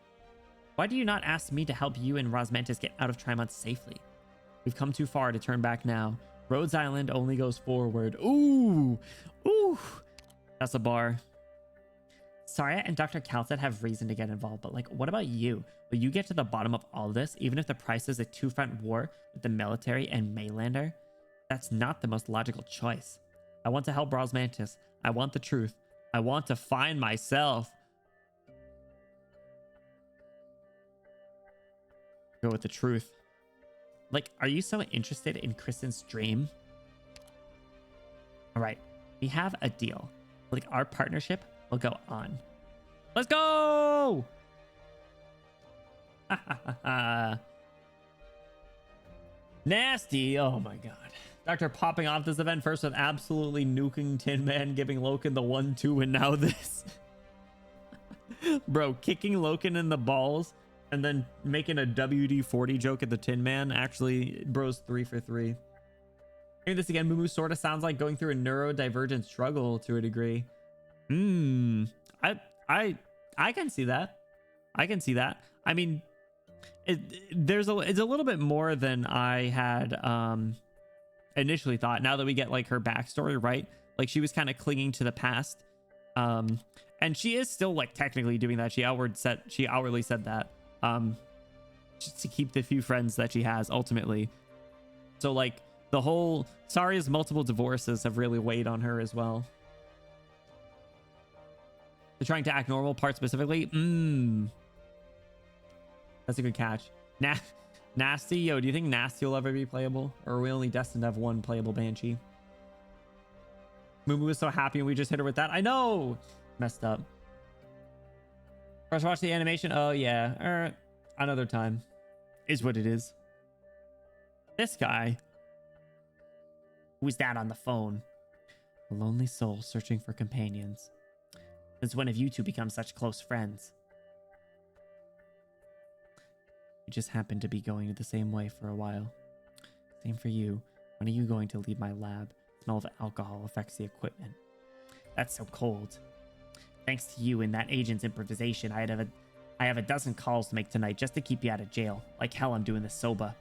Why do you not ask me to help you and Rosmantis get out of Trimont safely? We've come too far to turn back now. Rhodes Island only goes forward. Ooh, ooh, that's a bar. Saria and Dr. Calcet have reason to get involved, but like, what about you? Will you get to the bottom of all this, even if the price is a two-front war with the military and Maylander? That's not the most logical choice. I want to help Rosmantis. I want the truth. I want to find myself. Go with the truth. Like, are you so interested in Kristen's dream? All right, we have a deal. Like, our partnership will go on. Let's go! Nasty. Oh my god. Doctor popping off this event first with absolutely nuking Tin Man, giving Loken the 1-2, and now this. Bro, kicking Loken in the balls and then making a WD-40 joke at the Tin Man. Actually, bro's 3 for 3. Hearing this again, Mumu sort of sounds like going through a neurodivergent struggle to a degree. I can see that. I can see that. I mean, it's a little bit more than I had initially thought. Now that we get like her backstory, right? Like she was kind of clinging to the past, and she is still like technically doing that. She outwardly said that, just to keep the few friends that she has ultimately. So like the whole Saria's multiple divorces have really weighed on her as well. The trying to act normal part specifically. That's a good catch. Nasty, yo, do you think Nasty will ever be playable? Or are we only destined to have one playable Banshee? Mumu was so happy and we just hit her with that. I know! Messed up. First watch the animation? Oh yeah. Another time. Is what it is. This guy. Who's that on the phone? A lonely soul searching for companions. Since when have you two become such close friends? We just happened to be going the same way for a while. Same for you. When are you going to leave my lab? The smell of alcohol affects the equipment. That's so cold. Thanks to you and that agent's improvisation, I have a dozen calls to make tonight just to keep you out of jail. Like hell, I'm doing this sober.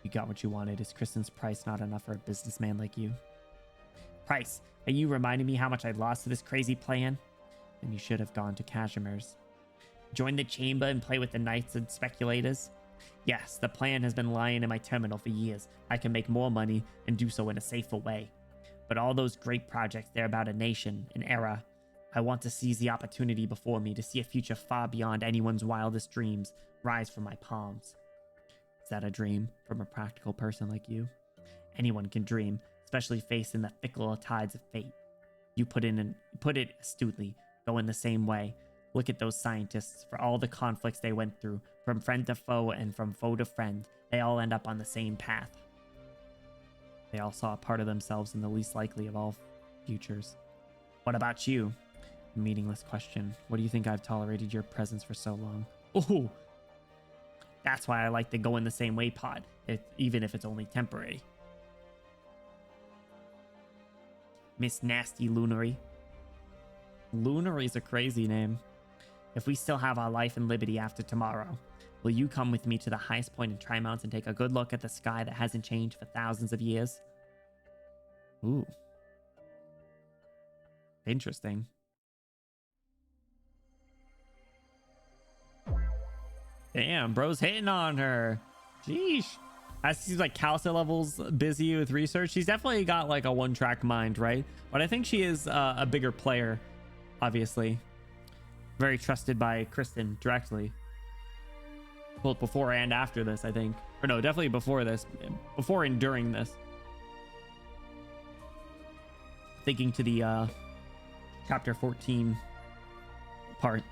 You got what you wanted. Is Kristen's price not enough for a businessman like you? Price, are you reminding me how much I lost to this crazy plan? Then you should have gone to Casimir's. Join the chamber and play with the knights and speculators? Yes, the plan has been lying in my terminal for years. I can make more money and do so in a safer way. But all those great projects, they're about a nation, an era. I want to seize the opportunity before me to see a future far beyond anyone's wildest dreams rise from my palms. Is that a dream from a practical person like you? Anyone can dream, especially facing the fickle tides of fate. You put it astutely, go in the same way. Look at those scientists. For all the conflicts they went through, from friend to foe and from foe to friend, they all end up on the same path. They all saw a part of themselves in the least likely of all futures. What about you? Meaningless question. What do you think I've tolerated your presence for so long? Ooh, that's why I like the go in the same way pod, even if it's only temporary. Miss Nasty Lunary. Lunary's a crazy name. If we still have our life and liberty after tomorrow, will you come with me to the highest point in Trimount and take a good look at the sky that hasn't changed for thousands of years? Ooh. Interesting. Damn, bro's hitting on her. Sheesh. As she's like Calcia levels busy with research, she's definitely got like a one-track mind, right? But I think she is a bigger player, obviously. Very trusted by Kristen directly. Both before and after this, I think. Or no, definitely before this. Before and during this. Thinking to the chapter 14 part.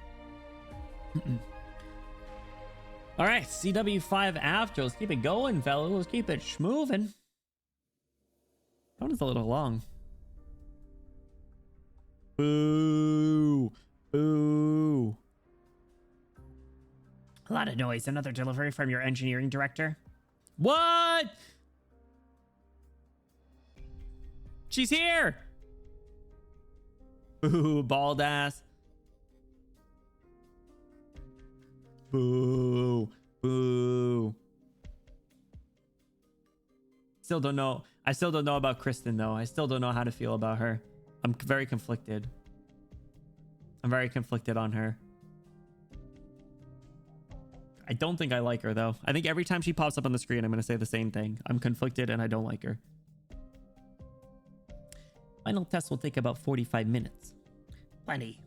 All right, CW5 after. Let's keep it going, fellas. Let's keep it schmoving. That one's a little long. Boo. Boo. A lot of noise. Another delivery from your engineering director? What? She's here. Boo, bald ass. Boo. Boo. Still don't know. I still don't know about Kristen, though. I still don't know how to feel about her. I'm very conflicted. I'm very conflicted on her. I don't think I like her, though. I think every time she pops up on the screen, I'm going to say the same thing. I'm conflicted and I don't like her. Final test will take about 45 minutes. Plenty.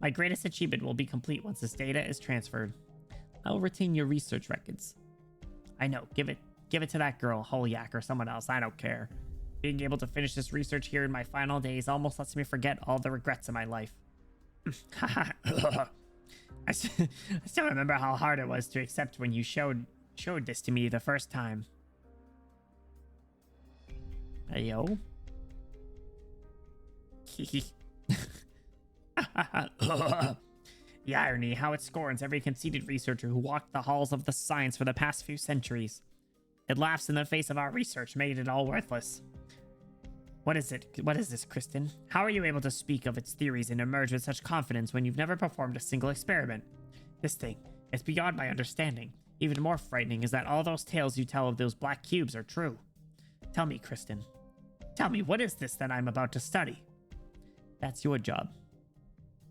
My greatest achievement will be complete once this data is transferred. I will retain your research records. I know. Give it to that girl, Holyak, or someone else. I don't care. Being able to finish this research here in my final days almost lets me forget all the regrets in my life. I still remember how hard it was to accept when you showed this to me the first time. Heyo. The irony, how it scorns every conceited researcher who walked the halls of the science for the past few centuries. It laughs in the face of our research, made it all worthless. What is it? What is this, Kristen? How are you able to speak of its theories and emerge with such confidence when you've never performed a single experiment? This thing, it's beyond my understanding. Even more frightening is that all those tales you tell of those black cubes are true. Tell me, Kristen. Tell me, what is this that I'm about to study? That's your job.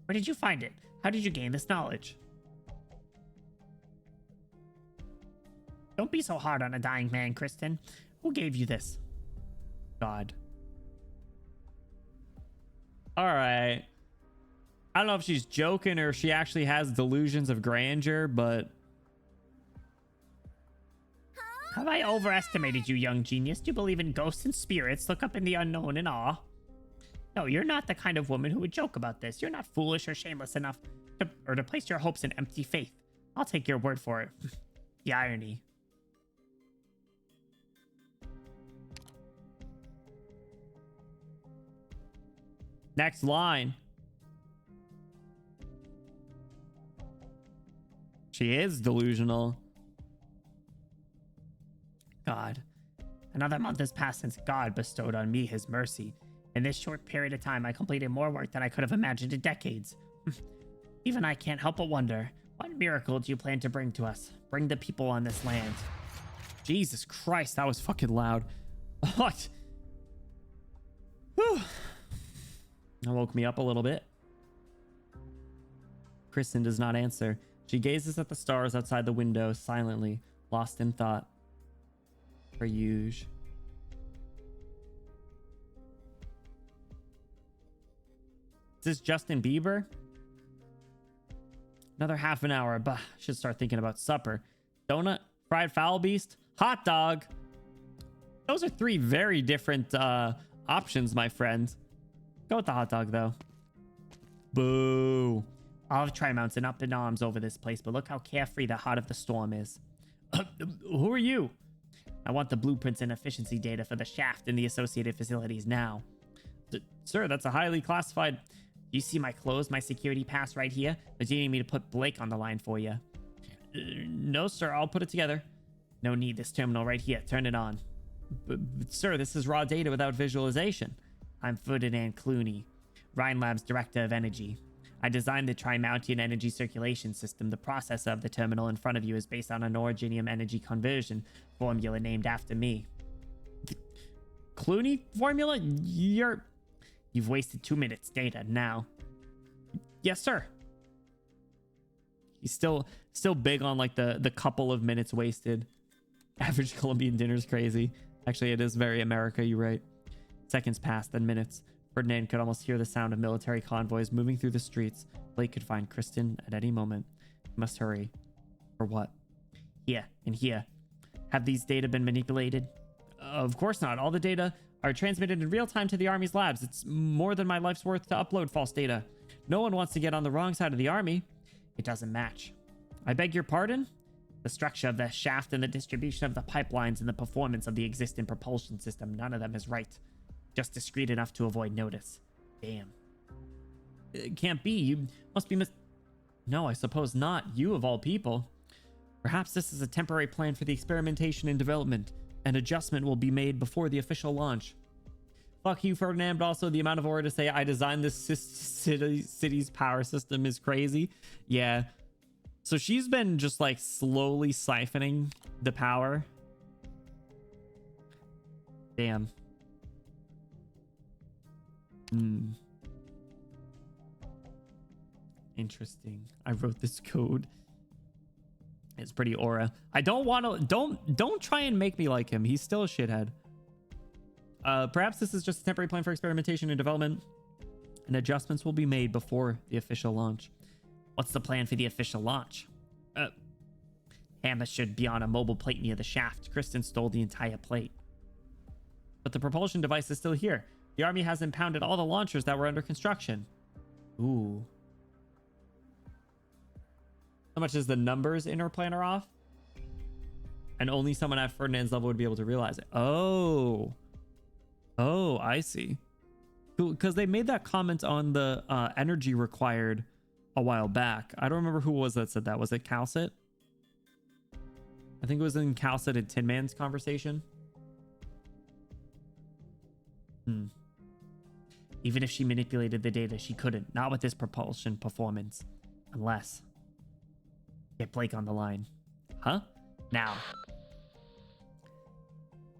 Where did you find it? How did you gain this knowledge? Don't be so hard on a dying man, Kristen. Who gave you this? God. All right. I don't know if she's joking or if she actually has delusions of grandeur, but... Have I overestimated you, young genius? Do you believe in ghosts and spirits? Look up in the unknown in awe? No, you're not the kind of woman who would joke about this. You're not foolish or shameless enough to place your hopes in empty faith. I'll take your word for it. The irony. Next line. She is delusional. God. Another month has passed since God bestowed on me his mercy. In this short period of time, I completed more work than I could have imagined in decades. Even I can't help but wonder, what miracle do you plan to bring to us? Bring the people on this land? Jesus Christ, that was fucking loud. What? Whew. That woke me up a little bit. Kristen does not answer. She gazes at the stars outside the window silently, lost in thought. Per usual. Is this Justin Bieber? Another half an hour. Bah, should start thinking about supper. Donut, fried fowl beast, hot dog. Those are three very different options, my friend. Go with the hot dog, though. Boo. All of Tri-Mountain up in arms over this place, but look how carefree the heart of the storm is. Who are you? I want the blueprints and efficiency data for the shaft and the associated facilities now. Sir, that's a highly classified... You see my clothes, my security pass right here? Or do you need me to put Blake on the line for you? No, sir, I'll put it together. No need, this terminal right here. Turn it on. But, sir, this is raw data without visualization. I'm Ferdinand Clooney, Rhine Lab's Director of Energy. I designed the Tri-Mountain Energy Circulation System. The processor of the terminal in front of you is based on an originium energy conversion formula named after me. Clooney formula? You've wasted 2 minutes. Data, now. Yes, sir. He's still big on like the couple of minutes wasted. Average Colombian dinner's crazy. Actually, it is very America, you're right. Seconds passed, then minutes. Ferdinand could almost hear the sound of military convoys moving through the streets. Blake could find Kristen at any moment. He must hurry. For what? Here and here. Have these data been manipulated? Of course not. All the data are transmitted in real time to the Army's labs. It's more than my life's worth to upload false data. No one wants to get on the wrong side of the Army. It doesn't match. I beg your pardon? The structure of the shaft and the distribution of the pipelines and the performance of the existing propulsion system, none of them is right. Just discreet enough to avoid notice. Damn. It can't be. You must be No, I suppose not. You of all people. Perhaps this is a temporary plan for the experimentation and development. An adjustment will be made before the official launch. Fuck you, Ferdinand, but also the amount of order to say I designed this city's power system is crazy. Yeah. So she's been just like slowly siphoning the power. Damn. Interesting. I wrote this code. It's pretty aura. I don't want to... Don't try and make me like him. He's still a shithead. Perhaps this is just a temporary plan for experimentation and development, and adjustments will be made before the official launch. What's the plan for the official launch? Hammer should be on a mobile plate near the shaft. Kristen stole the entire plate. But the propulsion device is still here. The Army has impounded all the launchers that were under construction. Ooh. How much is the numbers in her plan are off? And only someone at Ferdinand's level would be able to realize it. Oh. Oh, I see. Because they made that comment on the energy required a while back. I don't remember who it was that said that. Was it Calcit? I think it was in Calcit and Tin Man's conversation. Even if she manipulated the data, she couldn't. Not with this propulsion performance. Unless. Get Blake on the line. Huh? Now.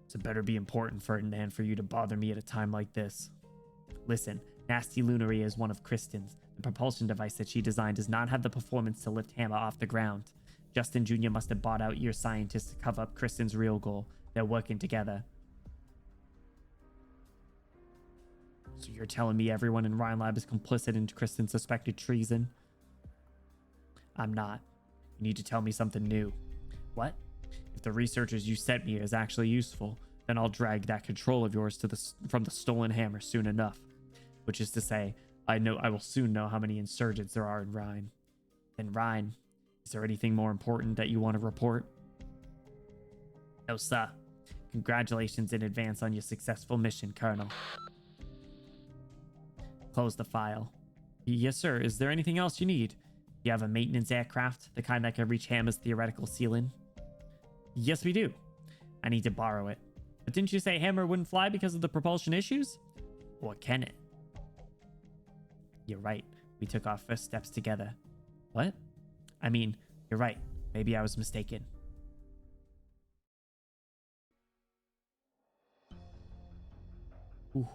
So it better be important, Ferdinand, for you to bother me at a time like this. Listen, Nasty Lunary is one of Kristen's. The propulsion device that she designed does not have the performance to lift Hammer off the ground. Justin Jr. must have bought out your scientists to cover up Kristen's real goal. They're working together. So you're telling me everyone in Rhine Lab is complicit in Kristen's suspected treason? I'm not. You need to tell me something new. What? If the researchers you sent me is actually useful, then I'll drag that control of yours to from the stolen hammer soon enough. Which is to say, I will soon know how many insurgents there are in Rhine. In Rhine, is there anything more important that you want to report? No, sir. Congratulations in advance on your successful mission, Colonel. Close the file. Yes, sir. Is there anything else you need? You have a maintenance aircraft, the kind that can reach Hammer's theoretical ceiling? Yes, we do. I need to borrow it. But didn't you say Hammer wouldn't fly because of the propulsion issues? Or can it? You're right. We took our first steps together. What? I mean, you're right. Maybe I was mistaken. Ooh.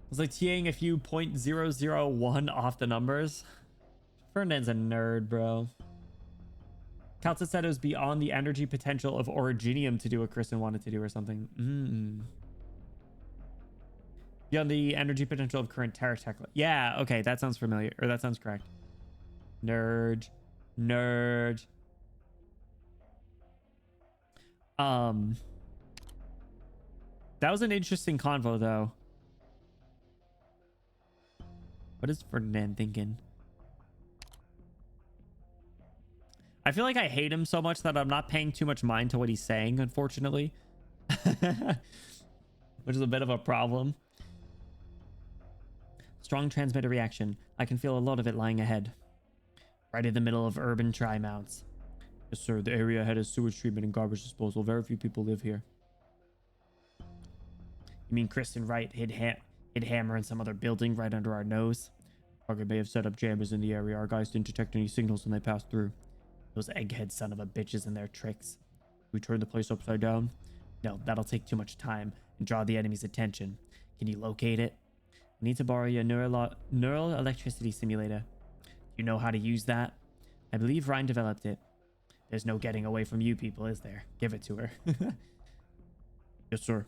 It's like TAing a few .001 off the numbers. Ferdinand's a nerd, bro. Calcit said it was beyond the energy potential of Originium to do what Kristen wanted to do or something. Beyond the energy potential of current Terratech. Yeah, okay, that sounds familiar. Or that sounds correct. Nerd. Nerd. That was an interesting convo, though. What is Ferdinand thinking? I feel like I hate him so much that I'm not paying too much mind to what he's saying, unfortunately. Which is a bit of a problem. Strong transmitter reaction. I can feel a lot of it lying ahead. Right in the middle of urban tri-mounts. Yes, sir. The area ahead is sewage treatment and garbage disposal. Very few people live here. You mean Kristen Wright hid Hammer in some other building right under our nose? Target may have set up jammers in the area. Our guys didn't detect any signals when they passed through. Those egghead son of a bitches and their tricks. We turn the place upside down? No, that'll take too much time and draw the enemy's attention. Can you locate it? I need to borrow your neural electricity simulator. You know how to use that? I believe Ryan developed it. There's no getting away from you people, is there? Give it to her. Yes, sir.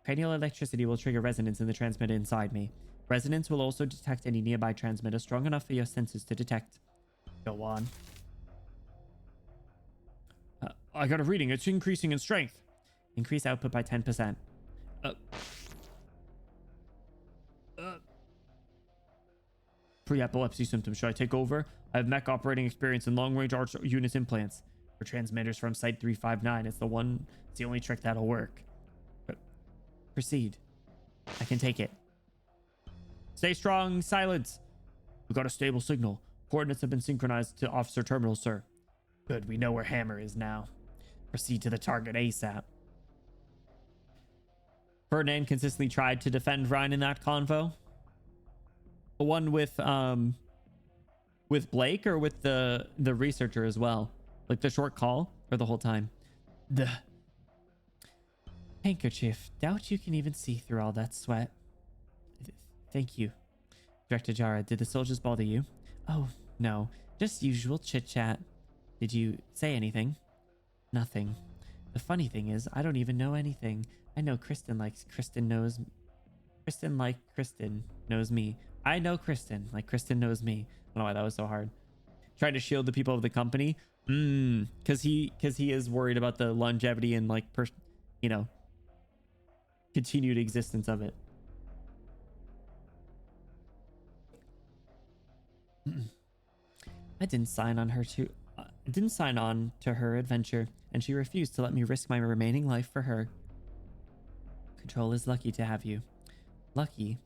Cranial electricity will trigger resonance in the transmitter inside me. Resonance will also detect any nearby transmitter strong enough for your senses to detect. Go on. I got a reading. It's increasing in strength. Increase output by 10%. Pre-epilepsy symptoms. Should I take over? I have mech operating experience in long-range arch units implants. For transmitters from Site 359, it's the only trick that'll work. Proceed. I can take it. Stay strong. Silence. We got a stable signal. Coordinates have been synchronized to officer terminal, sir. Good. We know where Hammer is now. Proceed to the target ASAP. Ferdinand consistently tried to defend Ryan in that convo. The one with Blake or with the researcher as well? Like the short call or the whole time? The handkerchief. Doubt you can even see through all that sweat. Thank you. Director Jara, did the soldiers bother you? Oh, no. Just usual chit-chat. Did you say anything? Nothing. The funny thing is, I don't even know anything. I know Kristen likes Kristen knows... Kristen like Kristen knows me. I know Kristen like Kristen knows me. I don't know why that was so hard. Trying to shield the people of the company? Because he is worried about the longevity and like, continued existence of it. I didn't sign on to her adventure, and she refused to let me risk my remaining life for her. Control is lucky to have you. Lucky?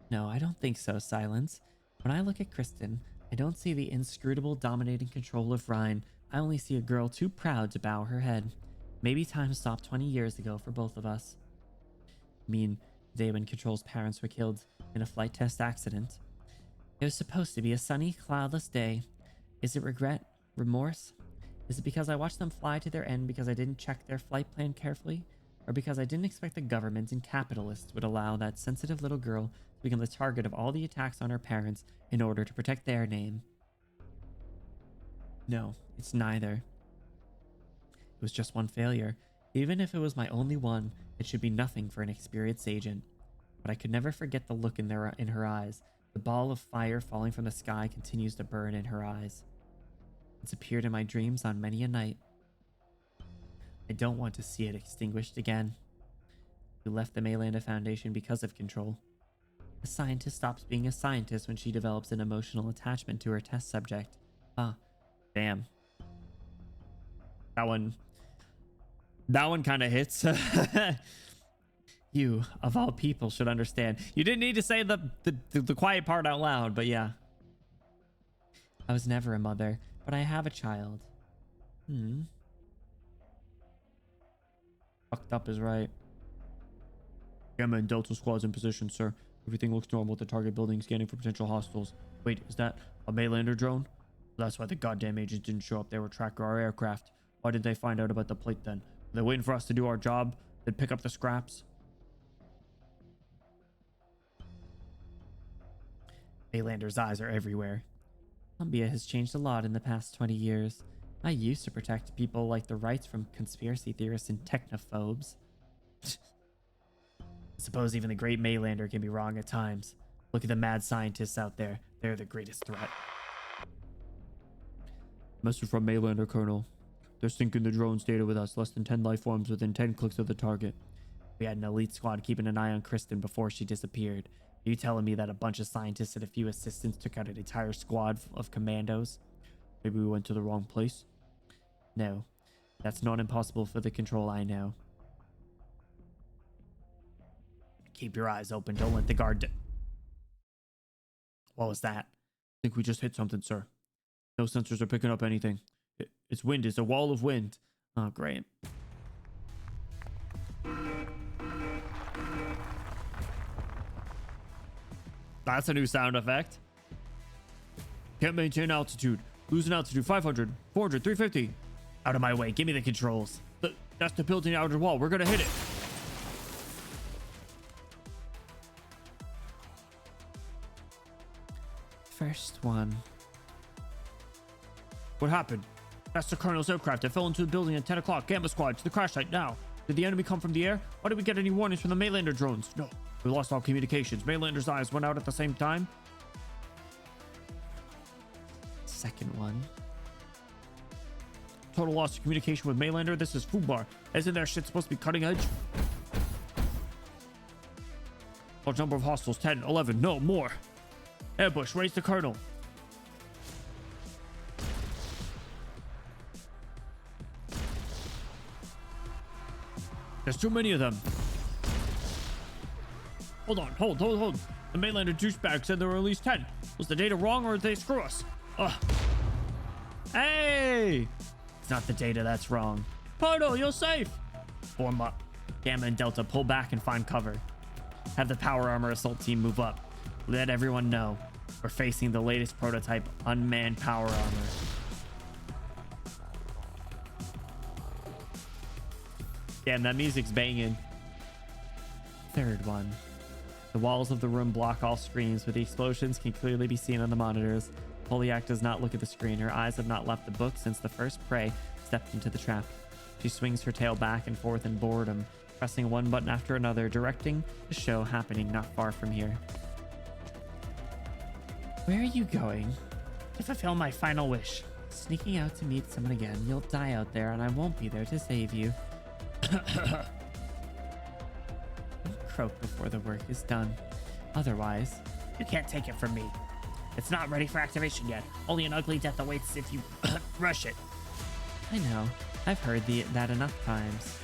No, I don't think so, Silence. When I look at Kristen, I don't see the inscrutable dominating control of Rhine. I only see a girl too proud to bow her head. Maybe time stopped 20 years ago for both of us. I mean, the day when Control's parents were killed in a flight test accident. It was supposed to be a sunny, cloudless day. Is it regret? Remorse? Is it because I watched them fly to their end because I didn't check their flight plan carefully? Or because I didn't expect the government and capitalists would allow that sensitive little girl to become the target of all the attacks on her parents in order to protect their name? No, it's neither. It was just one failure. Even if it was my only one, it should be nothing for an experienced agent. But I could never forget the look in her eyes. The ball of fire falling from the sky continues to burn in her eyes. It's appeared in my dreams on many a night. I don't want to see it extinguished again. You left the Maylanda Foundation because of Control. A scientist stops being a scientist when she develops an emotional attachment to her test subject. Ah, damn. That one kind of hits. You, of all people, should understand. You didn't need to say the quiet part out loud, but yeah. I was never a mother, but I have a child. Fucked up is right. Gamma and Delta squads in position, sir. Everything looks normal at the target building, scanning for potential hostiles. Wait, is that a Maylander drone? That's why the goddamn agents didn't show up. They were tracking our aircraft. Why did they find out about the plate then? Were they waiting for us to do our job, then pick up the scraps? Maylander's eyes are everywhere. Columbia has changed a lot in the past 20 years. I used to protect people like the Wrights from conspiracy theorists and technophobes. I suppose even the great Maylander can be wrong at times. Look at the mad scientists out there. They're the greatest threat. Message from Maylander, Colonel. They're syncing the drone's data with us. Less than 10 life forms within 10 clicks of the target. We had an elite squad keeping an eye on Kristen before she disappeared. Are you telling me that a bunch of scientists and a few assistants took out an entire squad of commandos? Maybe we went to the wrong place? No, that's not impossible for the Control I know. Keep your eyes open. Don't let the guard... What was that? I think we just hit something, sir. No sensors are picking up anything. It's wind. It's a wall of wind. Oh, great. That's a new sound effect. Can't maintain altitude. Losing altitude 500, 400, 350. Out of my way. Give me the controls. That's the building outer wall. We're going to hit it. First one. What happened? That's the Colonel's aircraft. It fell into the building at 10 o'clock. Gamma squad to the crash site now. Did the enemy come from the air? Why did we get any warnings from the Maylander drones? No. We lost all communications. Maylander's eyes went out at the same time. Second one. Total loss of communication with Maylander. This is Fubar. Isn't their shit supposed to be cutting edge? Large number of hostiles. 10, 11. No, more. Ambush. Raise the Colonel. There's too many of them. Hold on. Hold. The Maylander douchebag said there were at least 10. Was the data wrong or did they screw us? Ugh. Hey! It's not the data that's wrong. Porto, you're safe. Form up. Gamma and Delta pull back and find cover. Have the power armor assault team move up. Let everyone know we're facing the latest prototype unmanned power armor. Damn, that music's banging. Third one. The walls of the room block all screens, but the explosions can clearly be seen on the monitors. Polyak does not look at the screen. Her eyes have not left the book since the first prey stepped into the trap. She swings her tail back and forth in boredom, pressing one button after another, directing the show happening not far from here. Where are you going? To fulfill my final wish. Sneaking out to meet someone again. You'll die out there, and I won't be there to save you. Don't croak before the work is done. Otherwise, you can't take it from me. It's not ready for activation yet. Only an ugly death awaits if you rush it. I know. I've heard that enough times.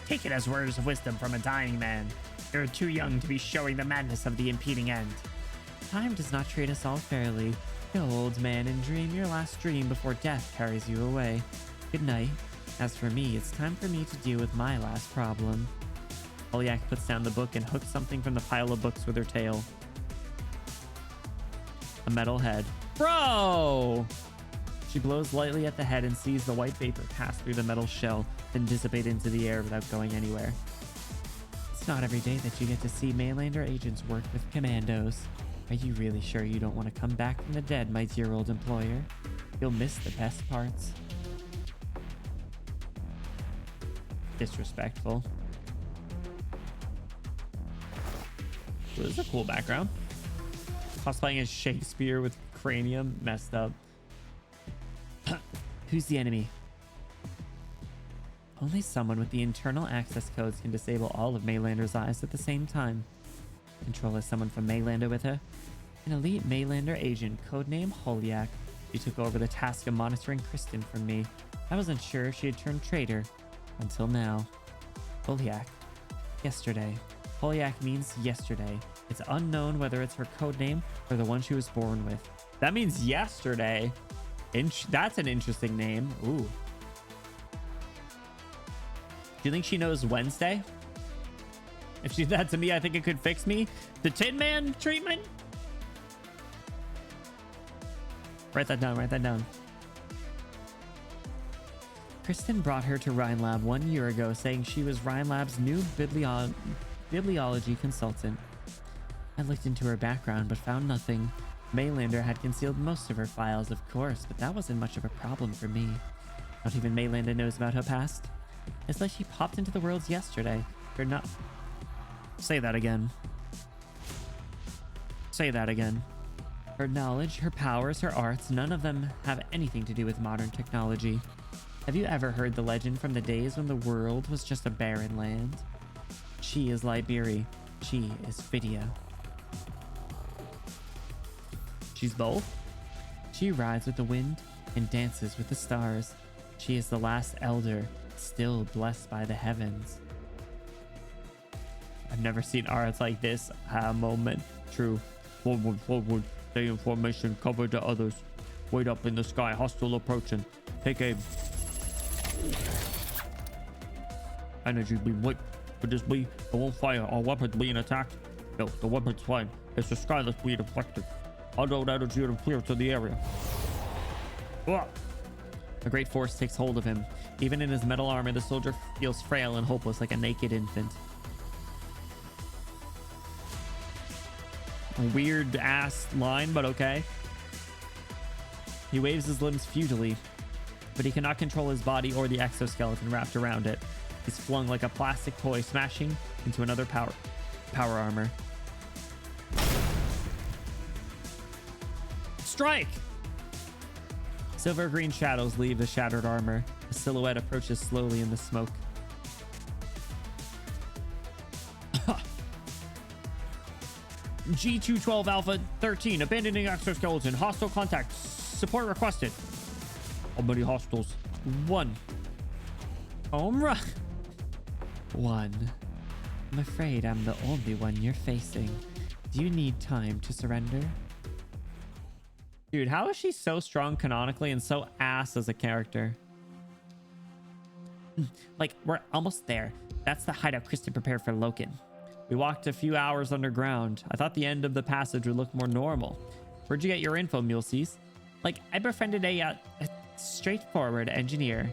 Take it as words of wisdom from a dying man. You're too young to be showing the madness of the impeding end. Time does not treat us all fairly. Go, old man, and dream your last dream before death carries you away. Good night. As for me, it's time for me to deal with my last problem. Polyak puts down the book and hooks something from the pile of books with her tail. A metal head. Bro! She blows lightly at the head and sees the white vapor pass through the metal shell, then dissipate into the air without going anywhere. It's not every day that you get to see Mainlander agents work with commandos. Are you really sure you don't want to come back from the dead, my dear old employer? You'll miss the best parts. Disrespectful. This is a cool background. Cosplaying as Shakespeare with cranium messed up. Who's the enemy? Only someone with the internal access codes can disable all of Maylander's eyes at the same time. Control has someone from Maylander with her. An elite Maylander agent, codename Polyak. She took over the task of monitoring Kristen from me. I wasn't sure if she had turned traitor. Until now. Polyak. Yesterday. Polyak means yesterday. It's unknown whether it's her codename or the one she was born with. That means yesterday. That's an interesting name. Ooh. Do you think she knows Wednesday? If she did that to me, I think it could fix me. The Tin Man treatment? Write that down, write that down. Kristen brought her to Rhinelab 1 year ago, saying she was Rhinelab's new bibliology consultant. I looked into her background, but found nothing. Maylander had concealed most of her files, of course, but that wasn't much of a problem for me. Not even Maylander knows about her past. It's like she popped into the worlds yesterday. Or not. Say that again. Say that again. Her knowledge, her powers, her arts, none of them have anything to do with modern technology. Have you ever heard the legend from the days when the world was just a barren land? She is Liberi. She is Phidia. She's both? She rides with the wind and dances with the stars. She is the last elder, still blessed by the heavens. I've never seen art like this. A moment. True. Forward, forward. Stay in formation. Cover the others. Wait up in the sky. Hostile approaching. Take aim. Energy beam. Wait. Could this be? I won't fire. Our weapons being attacked? No, the weapon's fine. It's the sky that's being deflected. Although energy will clear to the area. A great force takes hold of him. Even in his metal armor, the soldier feels frail and hopeless like a naked infant. A weird ass line, but okay. He waves his limbs futilely, but he cannot control his body or the exoskeleton wrapped around it. He's flung like a plastic toy, smashing into another power armor. Strike! Silver green shadows leave the shattered armor. A silhouette approaches slowly in the smoke. G212 Alpha 13, abandoning exoskeleton. Hostile contact. Support requested. How many hostiles? 1. Home run. 1. I'm afraid I'm the only one you're facing. Do you need time to surrender? Dude, how is she so strong canonically and so ass as a character? Like, we're almost there. That's the hideout Kristen prepared for Loken. We walked a few hours underground. I thought the end of the passage would look more normal. Where'd you get your info, Mulesies? Like, I befriended a straightforward engineer.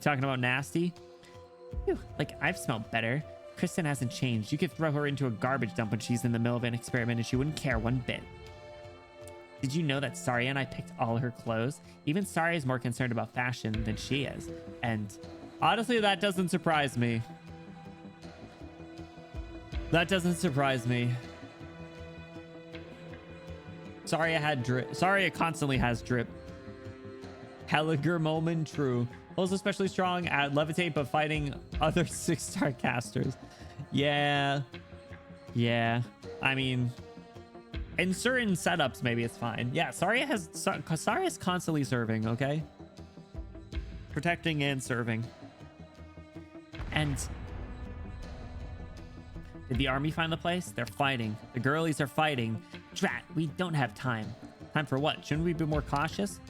Talking about nasty? Phew, like, I've smelled better. Kristen hasn't changed. You could throw her into a garbage dump when she's in the middle of an experiment and she wouldn't care one bit. Did you know that Saria and I picked all her clothes? Even Saria is more concerned about fashion than she is. And honestly, that doesn't surprise me. That doesn't surprise me. Saria had drip. Saria constantly has drip. Helliger moment, true. Was especially strong at levitate, but fighting other 6-star casters. Yeah. Yeah. I mean, in certain setups, maybe it's fine. Yeah, Saria's constantly serving, okay? Protecting and serving. And did the army find the place? They're fighting. The girlies are fighting. Drat, we don't have time. Time for what? Shouldn't we be more cautious?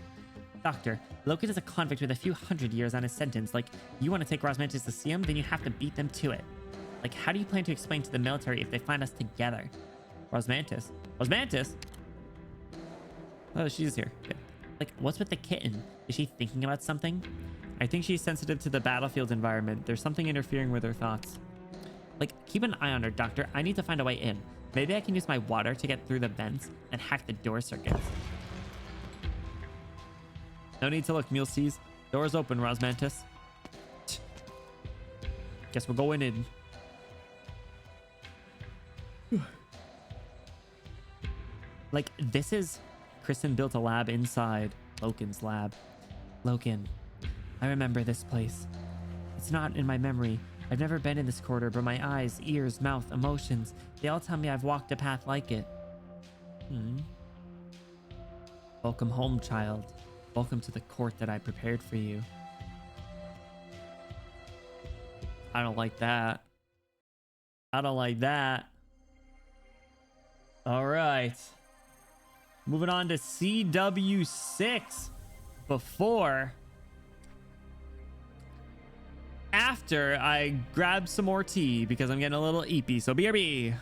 Doctor, Locust is a convict with a few hundred years on his sentence. Like, you want to take Rosmantis to see him, then you have to beat them to it. Like, how do you plan to explain to the military if they find us together? Rosmantis? Rosmantis? Oh, she's here. Good. Like, what's with the kitten? Is she thinking about something? I think she's sensitive to the battlefield environment. There's something interfering with her thoughts. Like, keep an eye on her, Doctor. I need to find a way in. Maybe I can use my water to get through the vents and hack the door circuits. No need to look, Mulesies. Door's open, Rosmantis. Guess we're going in. Like, this is... Kristen built a lab inside Loken's lab. Loken, I remember this place. It's not in my memory. I've never been in this corridor, but my eyes, ears, mouth, emotions, they all tell me I've walked a path like it. Welcome home, child. Welcome to the court that I prepared for you. I don't like that. I don't like that. All right. Moving on to CW6. After I grab some more tea because I'm getting a little eepy. So BRB.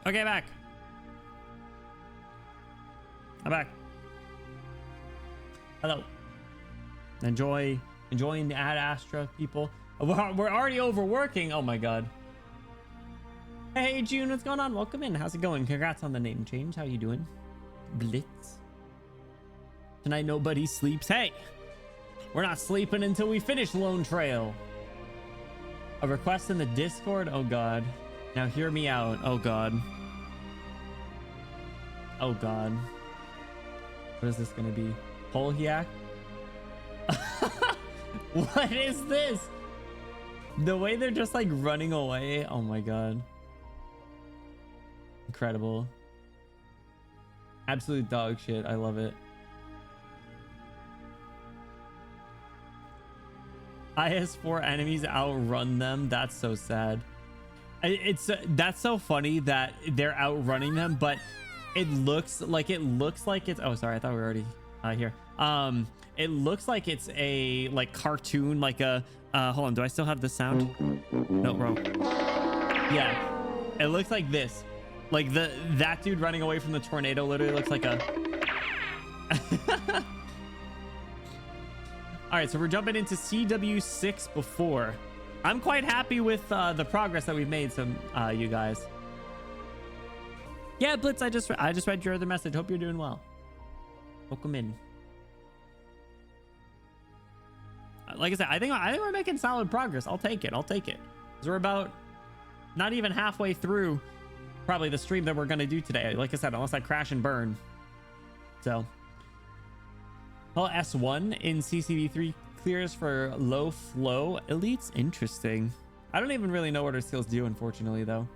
Okay, back. I'm back. Hello. Enjoying the Ad Astra, people. We're already overworking. Oh my god. Hey June, what's going on? Welcome in. How's it going? Congrats on the name change. How you doing? Blitz. Tonight nobody sleeps. Hey, we're not sleeping until we finish Lone Trail. A request in the Discord. Oh god. Now hear me out. Oh god. Oh god. What is this gonna be? Polhiak? What is this? The way they're just like running away. Oh my god. Incredible. Absolute dog shit. I love it. IS4 enemies outrun them. That's so sad. That's so funny that they're outrunning them, but it looks like it's oh sorry, I thought we were already here. It looks like it's a like cartoon, like a hold on, do I still have the sound? No, wrong. Yeah, it looks like this, like that dude running away from the tornado literally looks like a all right, so we're jumping into CW6 before. I'm quite happy with the progress that we've made, you guys. Yeah, Blitz, I just read your other message. Hope you're doing well. Welcome in. Like I said, I think we're making solid progress. I'll take it. 'Cause we're about not even halfway through probably the stream that we're gonna do today. Like I said, unless I crash and burn. So, well, S1 in CCV3 clears for low flow elites. Interesting. I don't even really know what our skills do, unfortunately, though.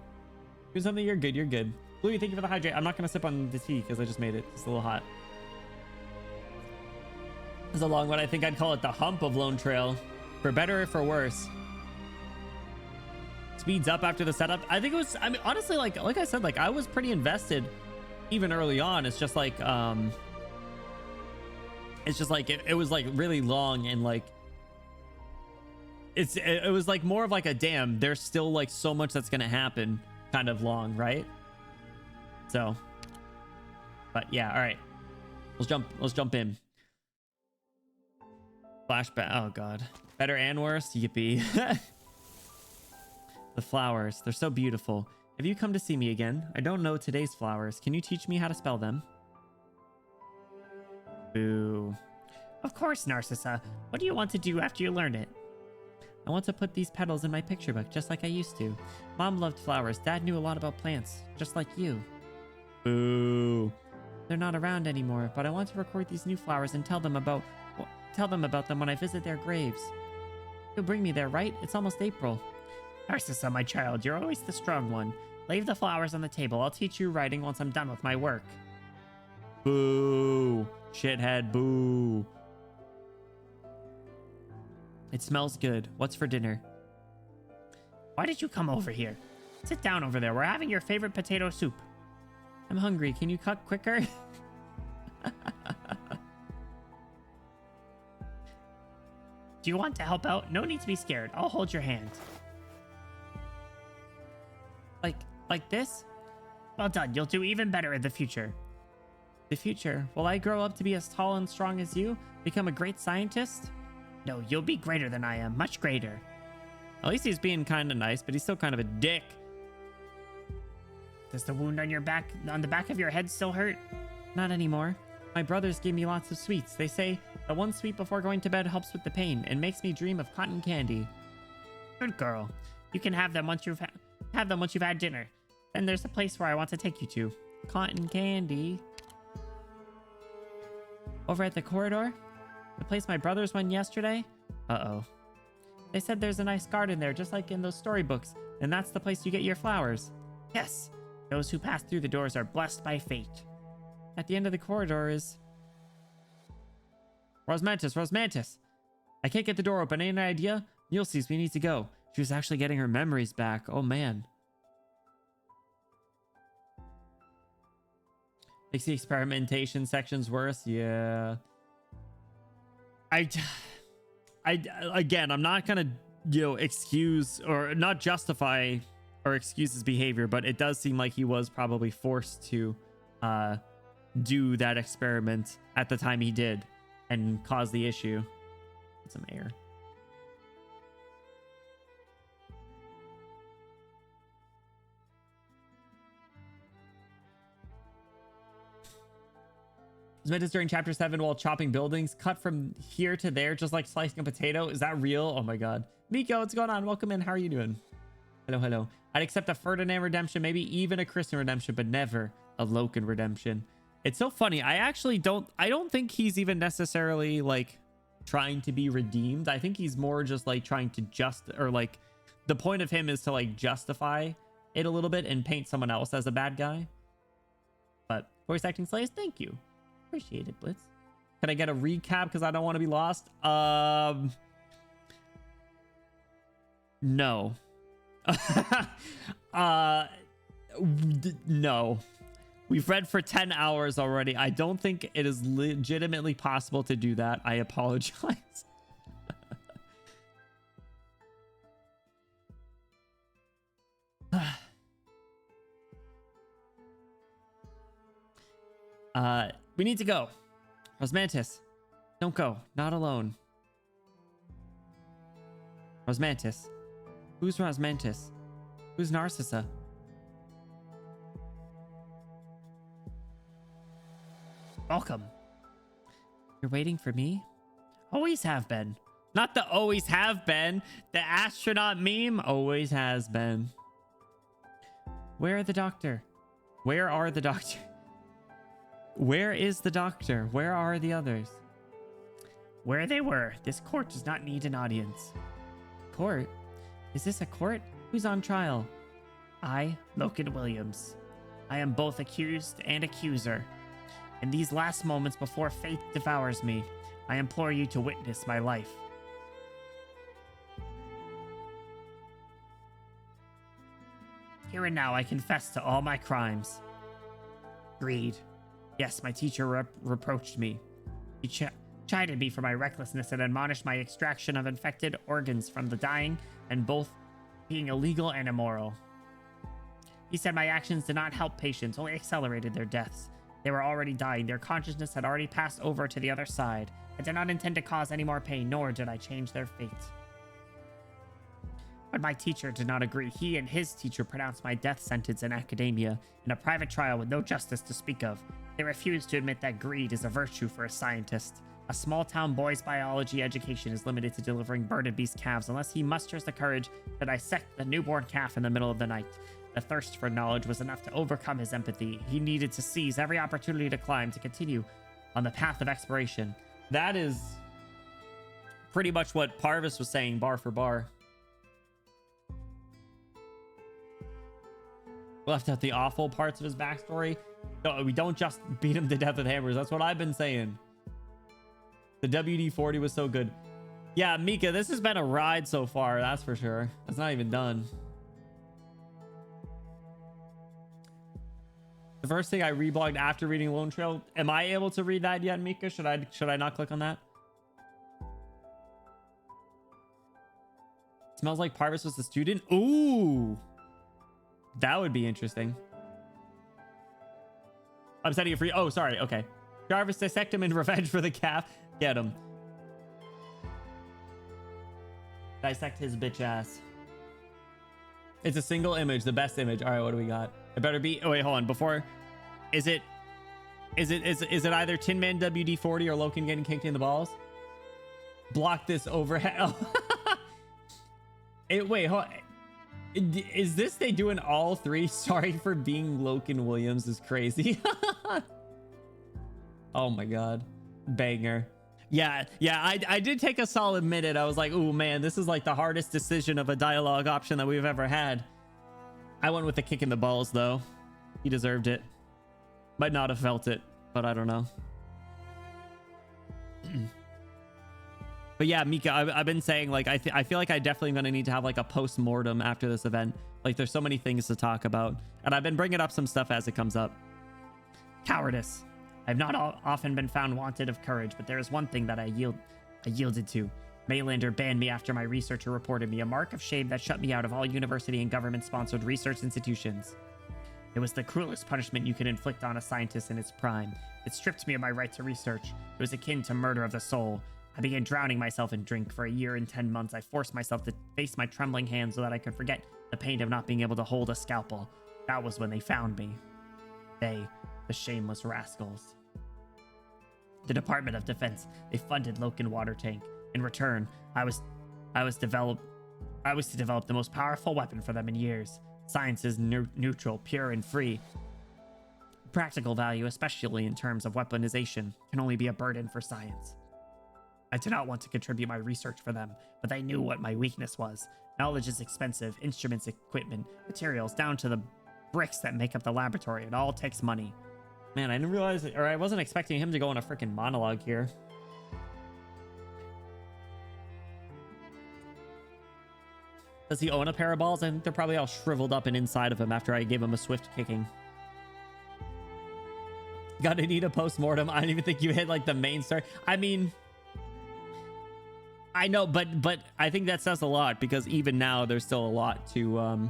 Do something. You're good. Bluey, thank you for the hydrate. I'm not gonna sip on the tea because I just made it. It's a little hot. It's a long one. I think I'd call it the hump of Lone Trail, for better or for worse. Speeds up after the setup. I think it was. I mean, honestly, like I said, like I was pretty invested even early on. It's just like it was like really long and like it was like more of like a damn. There's still like so much that's gonna happen, kind of long, right? So, but yeah, all right. Let's jump in. Flashback. Oh god. Better and worse. Yippee. The flowers. They're so beautiful. Have you come to see me again? I don't know today's flowers. Can you teach me how to spell them? Boo. Of course, Narcissa. What do you want to do after you learn it? I want to put these petals in my picture book just like I used to. Mom loved flowers. Dad knew a lot about plants, just like you. Boo. They're not around anymore, but I want to record these new flowers and tell them about them when I visit their graves. You'll bring me there, right? It's almost April. Narcissa, my child, you're always the strong one. Leave the flowers on the table. I'll teach you writing once I'm done with my work. Boo. Shithead, boo. It smells good. What's for dinner? Why did you come over here? Sit down over there. We're having your favorite potato soup. I'm hungry. Can you cut quicker? Do you want to help out? No need to be scared. I'll hold your hand. Like this? Well done. You'll do even better in the future. The future? Will I grow up to be as tall and strong as you? Become a great scientist? No, you'll be greater than I am. Much greater. At least he's being kind of nice, but he's still kind of a dick. Does the wound on the back of your head still hurt? Not anymore. My brothers gave me lots of sweets. They say that one sweet before going to bed helps with the pain and makes me dream of cotton candy. Good girl. You can have them once you've had dinner. Then there's a place where I want to take you to. Cotton candy. Over at the corridor? The place my brothers went yesterday? Uh-oh. They said there's a nice garden there, just like in those storybooks, and that's the place you get your flowers. Yes. Those who pass through the doors are blessed by fate. At the end of the corridor is... Rosmantis. I can't get the door open. Any idea? Ulysses, we need to go. She was actually getting her memories back. Oh, man. Makes the experimentation sections worse. Yeah. Again, I'm not gonna, excuse or not justify or excuse his behavior, but it does seem like he was probably forced to do that experiment at the time he did and cause the issue. Get some air. Mantis during chapter 7 while chopping buildings, cut from here to there just like slicing a potato. Is that real? Oh my god. Miko, what's going on? Welcome in. How are you doing? Hello, hello. I'd accept a Ferdinand redemption, maybe even a Kristen redemption, but never a Loken redemption. It's so funny. I don't think he's even necessarily like trying to be redeemed. I think he's more just like trying to the point of him is to like justify it a little bit and paint someone else as a bad guy. But voice acting Slays, thank you. Appreciate it, Blitz. Can I get a recap because I don't want to be lost? No. No. We've read for 10 hours already. I don't think it is legitimately possible to do that. I apologize. We need to go. Rosmantis, don't go. Not alone. Rosmantis. Who's Rosmantis? Who's Narcissa? Welcome. You're waiting for me? Always have been. Not the always have been. The astronaut meme always has been. Where are the doctor? Where are the doctor? Where is the doctor? Where are the others? Where they were. This court does not need an audience. Court? Is this a court? Who's on trial? I, Loken Williams. I am both accused and accuser. In these last moments before fate devours me, I implore you to witness my life. Here and now I confess to all my crimes. Greed. Yes, my teacher reproached me. He chided me for my recklessness and admonished my extraction of infected organs from the dying and both being illegal and immoral. He said my actions did not help patients, only accelerated their deaths. They were already dying. Their consciousness had already passed over to the other side. I did not intend to cause any more pain, nor did I change their fate. But my teacher did not agree. He and his teacher pronounced my death sentence in academia in a private trial with no justice to speak of. They refused to admit that greed is a virtue for a scientist. A small-town boy's biology education is limited to delivering bird and beast calves unless he musters the courage to dissect the newborn calf in the middle of the night. The thirst for knowledge was enough to overcome his empathy. He needed to seize every opportunity to climb, to continue on the path of exploration. That is pretty much what Parvis was saying, bar for bar. Left out the awful parts of his backstory. No, we don't just beat him to death with hammers. That's what I've been saying. The WD-40 was so good. Yeah, Mika, this has been a ride so far. That's for sure. It's not even done. The first thing I reblogged after reading Lone Trail. Am I able to read that yet, Mika? Should I not click on that? Smells like Parvis was the student. Ooh. That would be interesting. I'm setting it free. Oh, sorry. Okay. Jarvis, dissect him in revenge for the calf. Get him. Dissect his bitch ass. It's a single image, the best image. All right, what do we got? It better be. Oh wait, hold on. Before, is it either Tin Man WD-40 or Loken getting kicked in the balls? Block this overhead. Oh. Wait, hold on. Is this they doing all three? Sorry for being Loken Williams is crazy. Oh my god, banger. Yeah, I did take a solid minute. I was like, oh man, this is like the hardest decision of a dialogue option that we've ever had. I went with the kick in the balls though. He deserved it. Might not have felt it, but I don't know. But yeah, Mika, I've been saying, like, I feel like I definitely gonna need to have like a post-mortem after this event. Like, there's so many things to talk about, and I've been bringing up some stuff as it comes up. Cowardice. I've not often been found wanted of courage, but there is one thing that I yielded to. Maylander banned me after my researcher reported me, a mark of shame that shut me out of all university and government-sponsored research institutions. It was the cruelest punishment you could inflict on a scientist in its prime. It stripped me of my right to research. It was akin to murder of the soul. I began drowning myself in drink. For a year and 10 months, I forced myself to face my trembling hands so that I could forget the pain of not being able to hold a scalpel. That was when they found me. They, the shameless rascals. The Department of Defense, they funded Loken Water Tank. In return, I was to develop the most powerful weapon for them in years. Science is neutral, pure, and free. Practical value, especially in terms of weaponization, can only be a burden for science. I did not want to contribute my research for them, but they knew what my weakness was. Knowledge is expensive, instruments, equipment, materials, down to the bricks that make up the laboratory. It all takes money. Man, I didn't realize, or I wasn't expecting him to go on a freaking monologue here. Does he own a pair of balls? I think they're probably all shriveled up and inside of him after I gave him a swift kicking. Gotta need a post-mortem. I don't even think you hit like the main story. I mean, I know, but I think that says a lot because even now there's still a lot to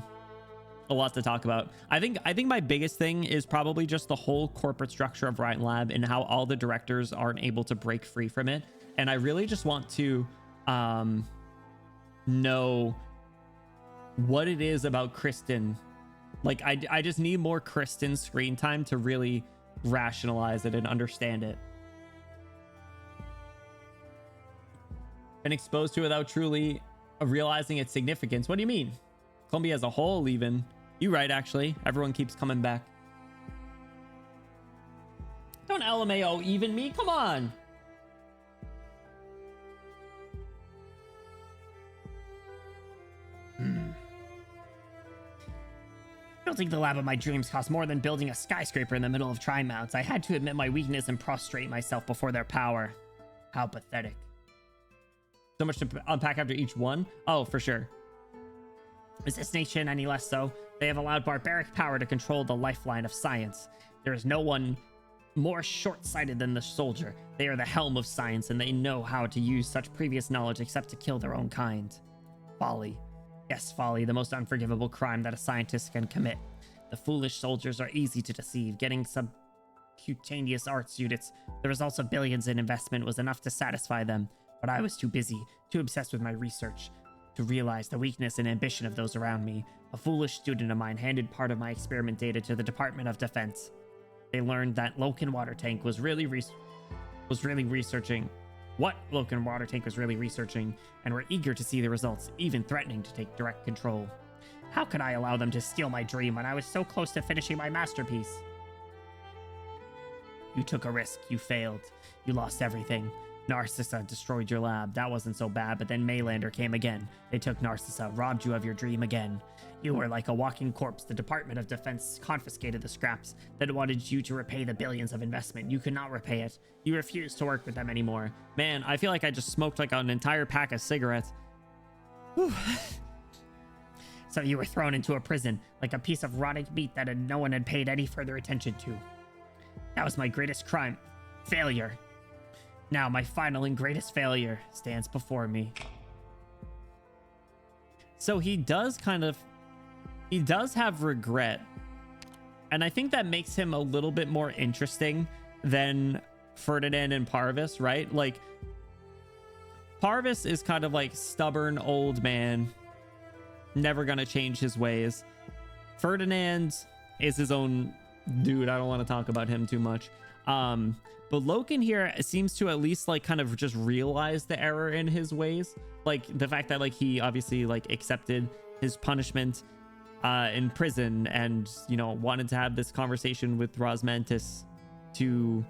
talk about. I think my biggest thing is probably just the whole corporate structure of Riot Lab and how all the directors aren't able to break free from it. And I really just want to know what it is about Kristen. Like I just need more Kristen screen time to really rationalize it and understand it. Been exposed to it without truly realizing its significance. What do you mean? Columbia as a whole, even. You right, actually. Everyone keeps coming back. Don't LMAO even me. Come on. Building the lab of my dreams cost more than building a skyscraper in the middle of Tri-Mounts. I had to admit my weakness and prostrate myself before their power. How pathetic. So much to unpack after each one. Oh, for sure. Is this nation any less so? They have allowed barbaric power to control the lifeline of science. There is no one more short-sighted than the soldier. They are the helm of science, and they know how to use such previous knowledge except to kill their own kind. Folly. Yes, folly, the most unforgivable crime that a scientist can commit. The foolish soldiers are easy to deceive. Getting subcutaneous arts units, the results of billions in investment was enough to satisfy them. But I was too busy, too obsessed with my research, to realize the weakness and ambition of those around me. A foolish student of mine handed part of my experiment data to the Department of Defense. They learned that Loken Water Tank was really researching what Loken Water Tank was really researching, and were eager to see the results, even threatening to take direct control. How could I allow them to steal my dream when I was so close to finishing my masterpiece? You took a risk. You failed. You lost everything. Narcissa destroyed your lab. That wasn't so bad, but then Maylander came again. They took Narcissa, robbed you of your dream again. You were like a walking corpse. The Department of Defense confiscated the scraps, then wanted you to repay the billions of investment. You could not repay it. You refused to work with them anymore. Man, I feel like I just smoked like an entire pack of cigarettes. Whew. So you were thrown into a prison, like a piece of rotting meat that no one had paid any further attention to. That was my greatest crime. Failure. Now my final and greatest failure stands before me. So he does have regret. And I think that makes him a little bit more interesting than Ferdinand and Parvis, right? Like, Parvis is kind of like stubborn old man, never gonna change his ways. Ferdinand is his own dude. I don't want to talk about him too much. But Loken here seems to at least like kind of just realize the error in his ways. Like the fact that like he obviously like accepted his punishment in prison and, you know, wanted to have this conversation with Rosmantis to,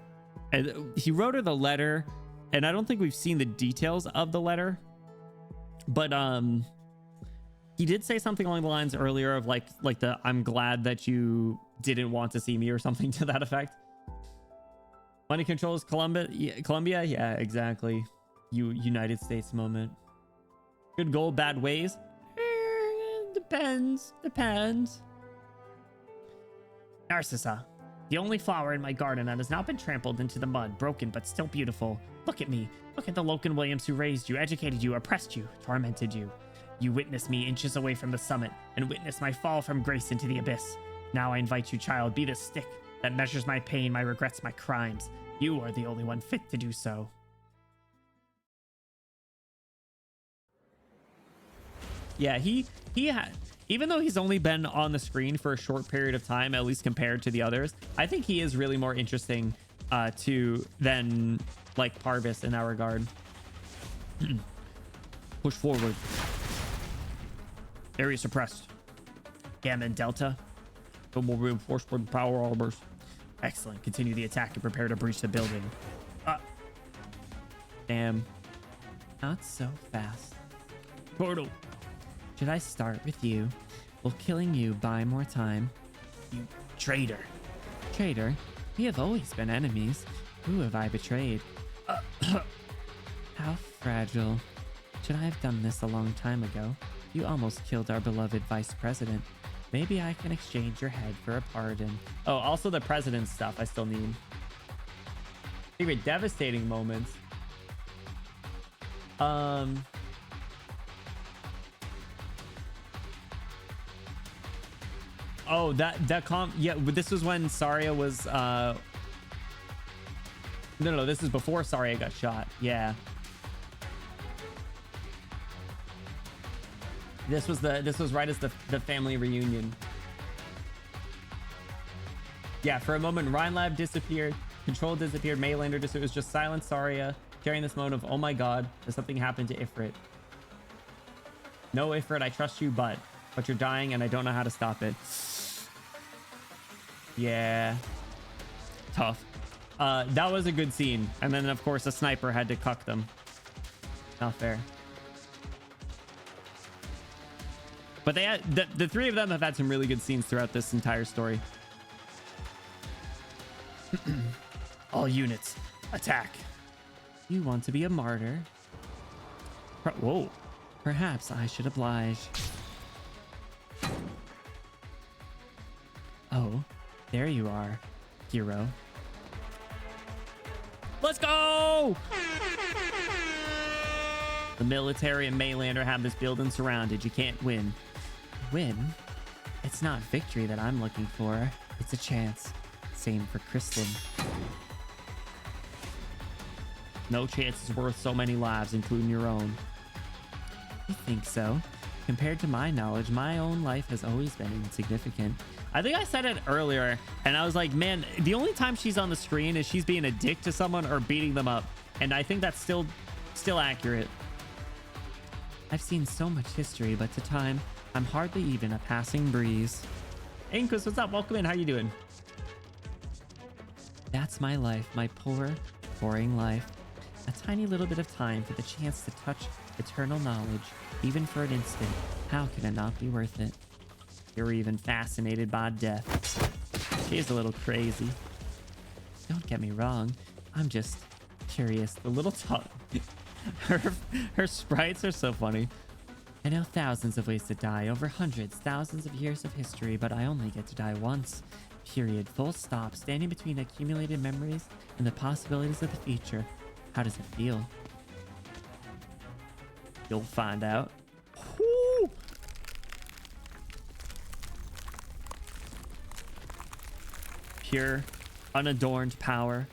and he wrote her the letter, and I don't think we've seen the details of the letter, but he did say something along the lines earlier of like the I'm glad that you didn't want to see me or something to that effect. Money controls Columbia. Yeah, exactly. United States moment. Good goal, bad ways. Depends. Narcissa, The only flower in my garden that has now been trampled into the mud, broken but still beautiful. Look at me. Look at the Loken Williams who raised you, educated you, oppressed you, tormented you. You witnessed me inches away from the summit and witnessed my fall from grace into the abyss. Now I invite you, child, be the stick that measures my pain, my regrets, my crimes. You are the only one fit to do so. Yeah, he had, even though he's only been on the screen for a short period of time, at least compared to the others, I think he is really more interesting than like Parvis in that regard. Push forward. Area suppressed. Gamma and Delta. No more reinforcement power armors. Excellent. Continue the attack and prepare to breach the building. Damn. Not so fast. Portal. Should I start with you? Will killing you buy more time? You traitor. Traitor? We have always been enemies. Who have I betrayed? How fragile. Should I have done this a long time ago? You almost killed our beloved vice president. Maybe I can exchange your head for a pardon. Oh, also the president's stuff I still need. Favorite devastating moments. Oh, yeah, this was when Saria was no, this is before Saria got shot. Yeah. This was right as the family reunion. Yeah, for a moment Rhinelab disappeared, Control disappeared, Maylander disappeared. It was just silent Saria carrying this moment of, oh my god, there's something happened to Ifrit. No, Ifrit, I trust you, but you're dying and I don't know how to stop it. Yeah. Tough. That was a good scene. And then of course a sniper had to cuck them. Not fair. But they had, the three of them have had some really good scenes throughout this entire story. All units, attack. You want to be a martyr? Whoa. Perhaps I should oblige. Oh, there you are, hero. Let's go! The military and Maylander have this building surrounded. You can't win. Win? It's not victory that I'm looking for. It's a chance. Same for Kristen. No chance is worth so many lives, including your own. You think so? Compared to my knowledge, my own life has always been insignificant. I think I said it earlier, and I was like, man, the only time she's on the screen is she's being a dick to someone or beating them up. And I think that's still accurate. I've seen so much history, but to time, I'm hardly even a passing breeze. Inkus, what's up? Welcome in. How you doing? That's my life, my poor, boring life. A tiny little bit of time for the chance to touch eternal knowledge, even for an instant. How can it not be worth it? You're even fascinated by death. She's a little crazy. Don't get me wrong. I'm just curious. The little tongue. her sprites are so funny. I know thousands of ways to die, over hundreds, thousands of years of history, but I only get to die once. Period. Full stop. Standing between accumulated memories and the possibilities of the future. How does it feel? You'll find out. Woo! Pure, unadorned power.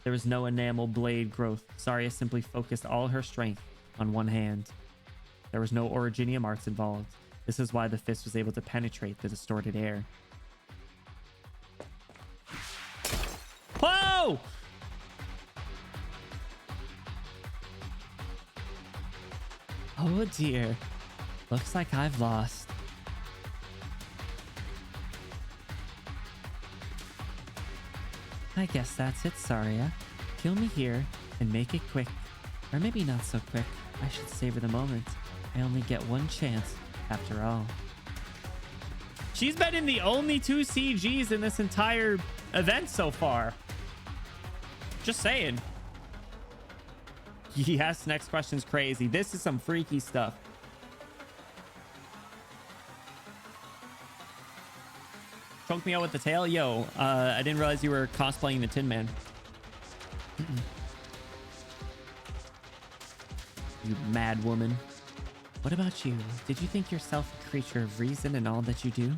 There was no enamel blade growth. Saria simply focused all her strength on one hand. There was no Originium arts involved. This is why the fist was able to penetrate the distorted air. Whoa! Oh dear. Looks like I've lost. I guess that's it, Saria. Kill me here and make it quick. Or maybe not so quick. I should savor the moment. I only get one chance after all. She's been in the only 2 CGs in this entire event so far. Just saying. Yes, next question's crazy. This is some freaky stuff. Choke me out with the tail? Yo, I didn't realize you were cosplaying the Tin Man. You mad woman. What about you? Did you think yourself a creature of reason in all that you do?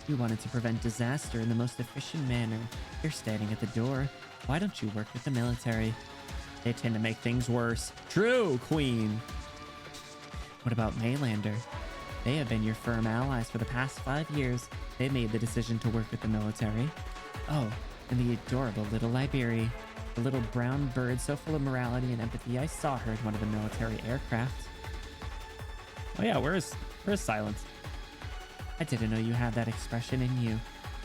You wanted to prevent disaster in the most efficient manner. You're standing at the door. Why don't you work with the military? They tend to make things worse. True, Queen. What about Maylander? They have been your firm allies for the past 5 years. They made the decision to work with the military. Oh, and the adorable little Liberi. The little brown bird so full of morality and empathy. I saw her in one of the military aircraft. Oh yeah, where's Silence? I didn't know you had that expression in you.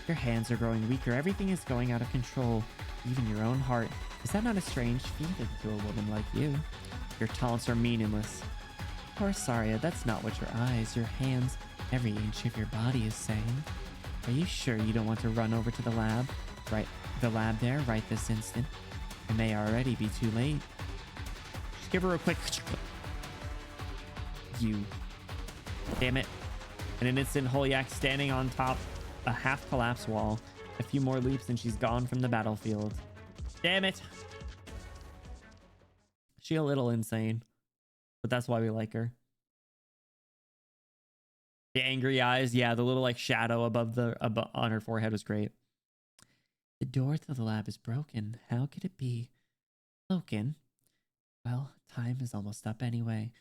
Your hands are growing weaker. Everything is going out of control. Even your own heart. Is that not a strange feeling to a woman like you? Your taunts are meaningless. Poor Saria, that's not what your eyes, your hands, every inch of your body is saying. Are you sure you don't want to run over to the lab? Right, the lab there, right this instant. It may already be too late. Just give her a quick... You. Damn it. In an instant, Holyak standing on top a half-collapsed wall. A few more leaps and she's gone from the battlefield. Damn it. She a little insane, but that's why we like her. The angry eyes, yeah, the little like shadow above on her forehead was great. The door to the lab is broken. How could it be broken? Well, time is almost up anyway.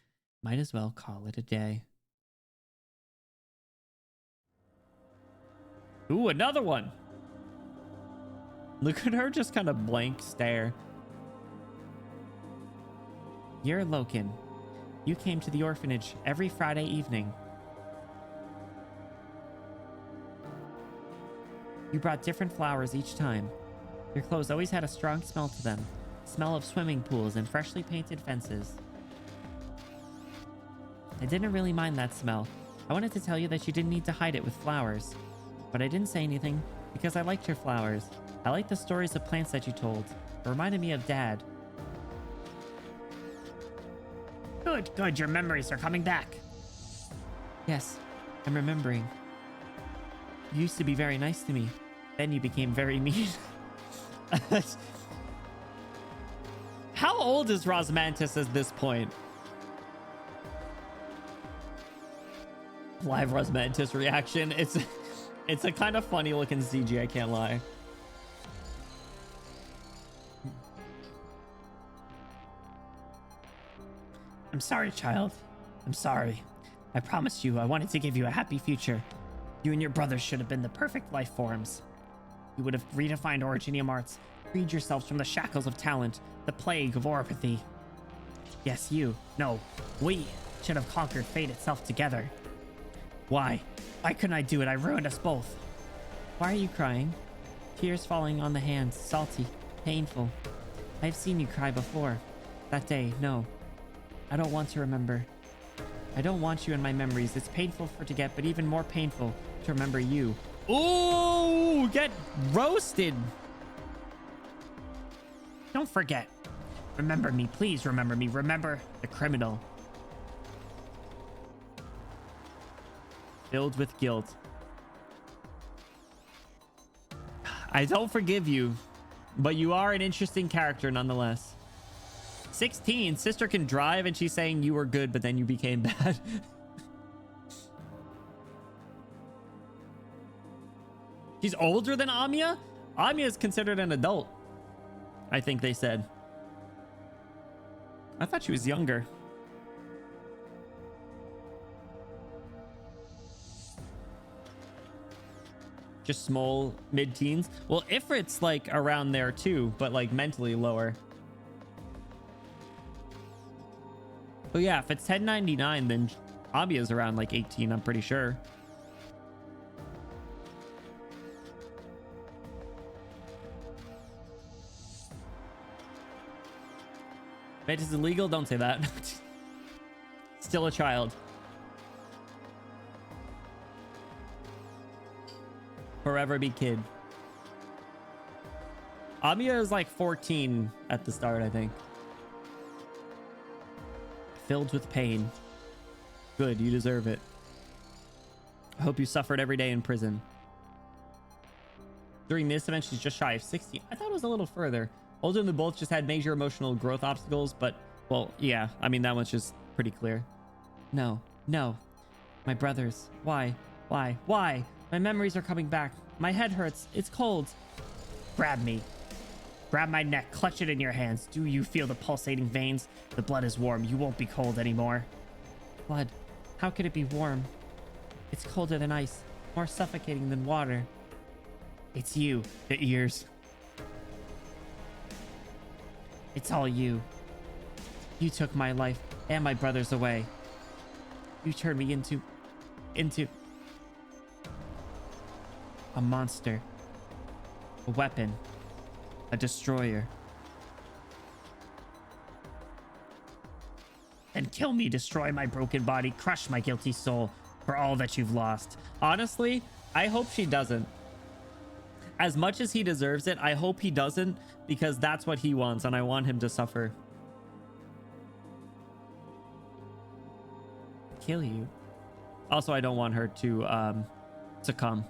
Might as well call it a day. Ooh, another one. Look at her just kind of blank stare. You're Loken. You came to the orphanage every Friday evening. You brought different flowers each time. Your clothes always had a strong smell to them. Smell of swimming pools and freshly painted fences. I didn't really mind that smell. I wanted to tell you that you didn't need to hide it with flowers. But I didn't say anything because I liked your flowers. I liked the stories of plants that you told. It reminded me of Dad. Good, your memories are coming back. Yes, I'm remembering. You used to be very nice to me. Then you became very mean. How old is Rosmantis at this point? Live Rosmantis reaction. It's a kind of funny looking CG, I can't lie. I'm sorry, child. I'm sorry. I promised you I wanted to give you a happy future. You and your brothers should have been the perfect life forms. You would have redefined Originium Arts, freed yourselves from the shackles of talent, the plague of oropathy. Yes, you. No, we should have conquered fate itself together. Why? Why couldn't I do it? I ruined us both. Why are you crying? Tears falling on the hands, salty, painful. I've seen you cry before. That day, no. I don't want to remember. I don't want you in my memories. It's painful for to get, but even more painful to remember you. Ooh, get roasted. Don't forget. Remember me, please remember me. Remember the criminal. Filled with guilt. I don't forgive you, but you are an interesting character nonetheless. 16, sister can drive and she's saying you were good, but then you became bad. She's older than Amiya? Amiya is considered an adult, I think they said. I thought she was younger. Just small mid-teens. Well, Ifrit's like around there too, but like mentally lower. Oh yeah, if it's 1099, then Amiya's around like 18, I'm pretty sure. If it's illegal, don't say that. Still a child. Forever be kid. Amiya is like 14 at the start, I think. Filled with pain. Good, you deserve it. I hope you suffered every day in prison. During this event, she's just shy of 60. I thought it was a little further. Older than both just had major emotional growth obstacles, but, well, yeah, I mean, that one's just pretty clear. No, no. My brothers. Why? Why? Why? My memories are coming back. My head hurts. It's cold. Grab me. Grab my neck. Clutch it in your hands. Do you feel the pulsating veins? The blood is warm. You won't be cold anymore. Blood. How could it be warm? It's colder than ice. More suffocating than water. It's you. The ears. It's all you. You took my life and my brothers away. You turned me into a monster. A weapon. A destroyer. Then kill me, destroy my broken body, crush my guilty soul for all that you've lost. Honestly, I hope she doesn't. As much as he deserves it, I hope he doesn't, because that's what he wants, and I want him to suffer. Kill you. Also, I don't want her to succumb.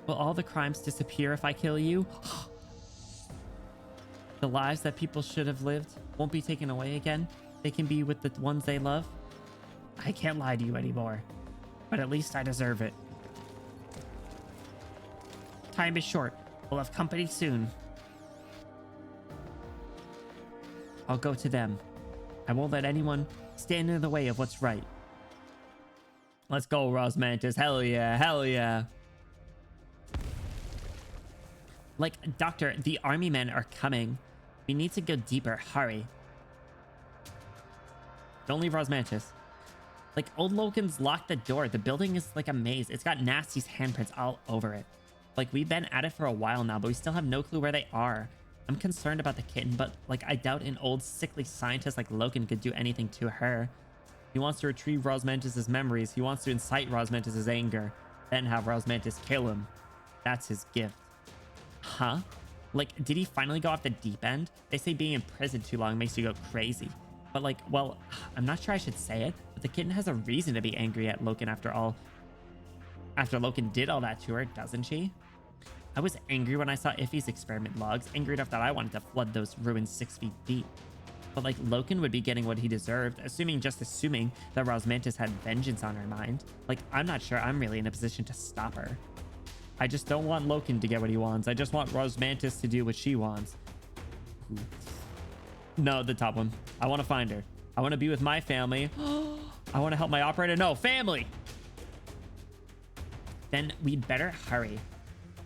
Will all the crimes disappear if I kill you? The lives that people should have lived won't be taken away again. They can be with the ones they love. I can't lie to you anymore, but at least I deserve it. Time is short. We'll have company soon. I'll go to them. I won't let anyone stand in the way of what's right. Let's go, Rosmantis. Hell yeah. Hell yeah. Like, Doctor, the army men are coming. We need to go deeper. Hurry. Don't leave Rosmantis. Like, old Logan's locked the door. The building is like a maze. It's got Nasty's handprints all over it. Like, we've been at it for a while now, but we still have no clue where they are. I'm concerned about the kitten, but, like, I doubt an old, sickly scientist like Logan could do anything to her. He wants to retrieve Rosmantis' memories. He wants to incite Rosmantis' anger, then have Rosmantis kill him. That's his gift. Huh? Like, did he finally go off the deep end? They say being in prison too long makes you go crazy. But, like, well, I'm not sure I should say it, but the kitten has a reason to be angry at Logan after all. After Logan did all that to her, doesn't she? I was angry when I saw Iffy's experiment logs, angry enough that I wanted to flood those ruins 6 feet deep. But, like, Logan would be getting what he deserved, assuming that Rosmantis had vengeance on her mind. Like, I'm not sure I'm really in a position to stop her. I just don't want Logan to get what he wants. I just want Rosmantis to do what she wants. Ooh. No, the top one. I want to find her. I want to be with my family. I want to help my operator. No, family! Then we'd better hurry.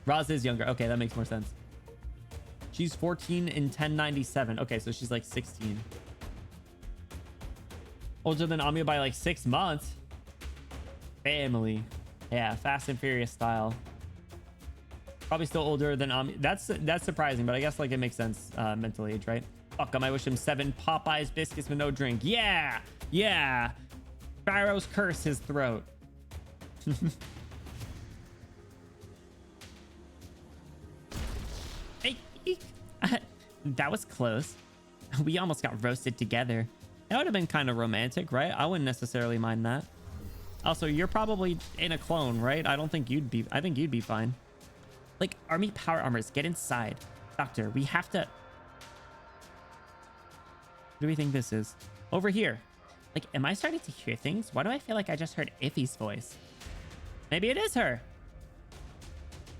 Roz is younger. Okay, that makes more sense. She's 14 in 1097. Okay, so she's like 16. Older than Amiya by like 6 months. Family. Yeah, Fast and Furious style. Probably still older than Amiya. That's surprising, but I guess like it makes sense mental age, right? Fuck, I might wish him 7 Popeyes biscuits with no drink. Yeah! Yeah! Pharaoh's curse his throat. That was close. We almost got roasted together. That would have been kind of romantic, right? I wouldn't necessarily mind that. Also, you're probably in a clone, right? I think you'd be fine. Like, army power armors, get inside. Doctor, we have to... What do we think this is? Over here. Like, am I starting to hear things? Why do I feel like I just heard Iffy's voice? Maybe it is her.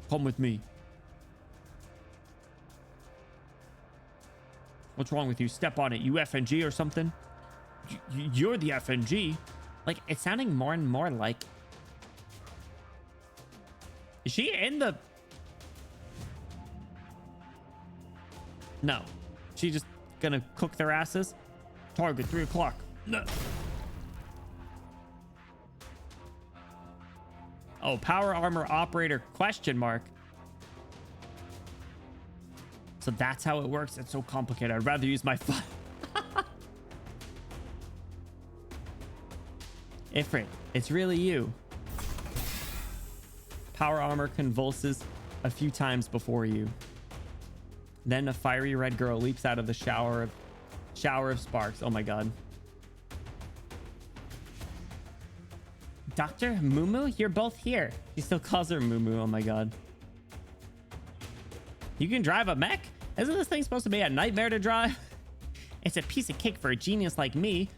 Come with me. What's wrong with you? Step on it, you FNG or something? You're the FNG. Like, it's sounding more and more like... Is she in the... No. She just gonna cook their asses? Target 3 o'clock. No. Oh, power armor operator question mark. So that's how it works. It's so complicated. I'd rather use my phone. Ifrit, it's really you. Power armor convulses a few times before you. Then a fiery red girl leaps out of the shower of sparks. Oh my god. Doctor Mumu, you're both here. He still calls her Mumu. Oh my god. You can drive a mech? Isn't this thing supposed to be a nightmare to drive? It's a piece of cake for a genius like me.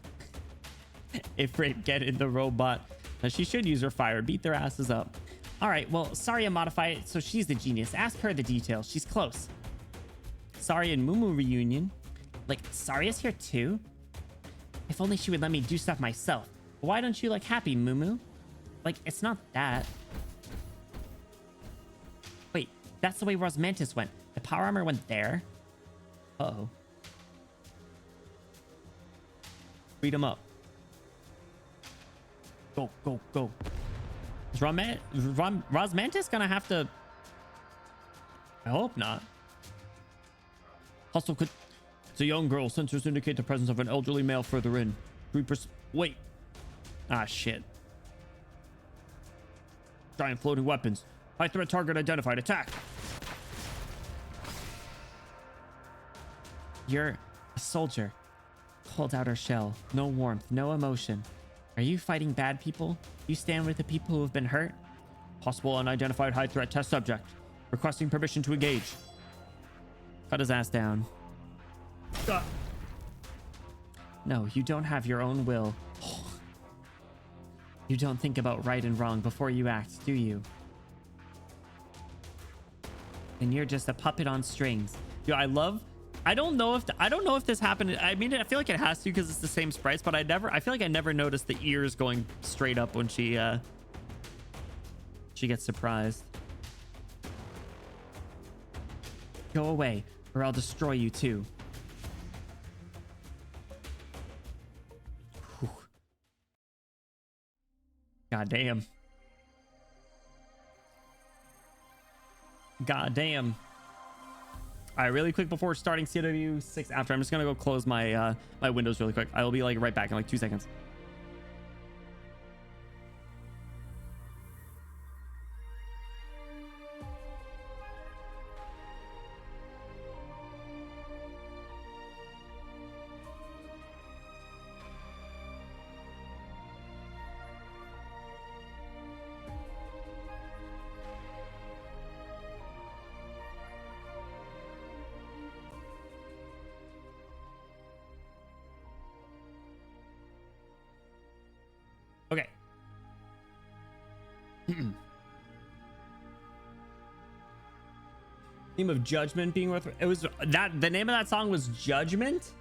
Ifrit, get in the robot. Now she should use her fire. Beat their asses up. All right, well, Saria modified it, so she's the genius. Ask her the details. She's close. Saria and Mumu reunion. Like, Saria's here too? If only she would let me do stuff myself. Why don't you like Happy, Mumu? Like, it's not that. Wait, that's the way Rosmantis went. The power armor went there. Uh-oh. Beat him up. Go, go, go. Is Rosmantis gonna have to... I hope not. Hustle could... It's a young girl. Sensors indicate the presence of an elderly male further in. Wait. Ah, shit. Giant floating weapons. High threat target identified. Attack. You're a soldier. Cold outer shell. No warmth. No emotion. Are you fighting bad people? You stand with the people who have been hurt? Possible unidentified high threat test subject. Requesting permission to engage. Cut his ass down. No, you don't have your own will. You don't think about right and wrong before you act, do you? And you're just a puppet on strings. Yo, I don't know if this happened. I mean, I feel like it has to because it's the same sprites, but I feel like I never noticed the ears going straight up when she gets surprised. Go away, or I'll destroy you too. Whew. God damn. God damn. All right, really quick before starting CW6 after, I'm just gonna go close my my windows really quick. I will be like right back in like 2 seconds. Okay. Theme of Judgment being worth it was that the name of that song was Judgment.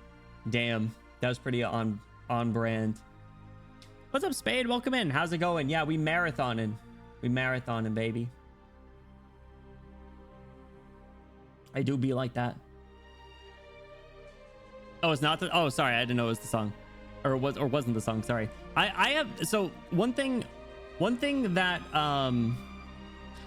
Damn, that was pretty on brand. What's up, Spade? Welcome in. How's it going? Yeah, we marathoning, baby. I do be like that. Oh, it's not the... Oh, sorry, I didn't know it was the song. Or wasn't the song, sorry. I have... So, one thing that...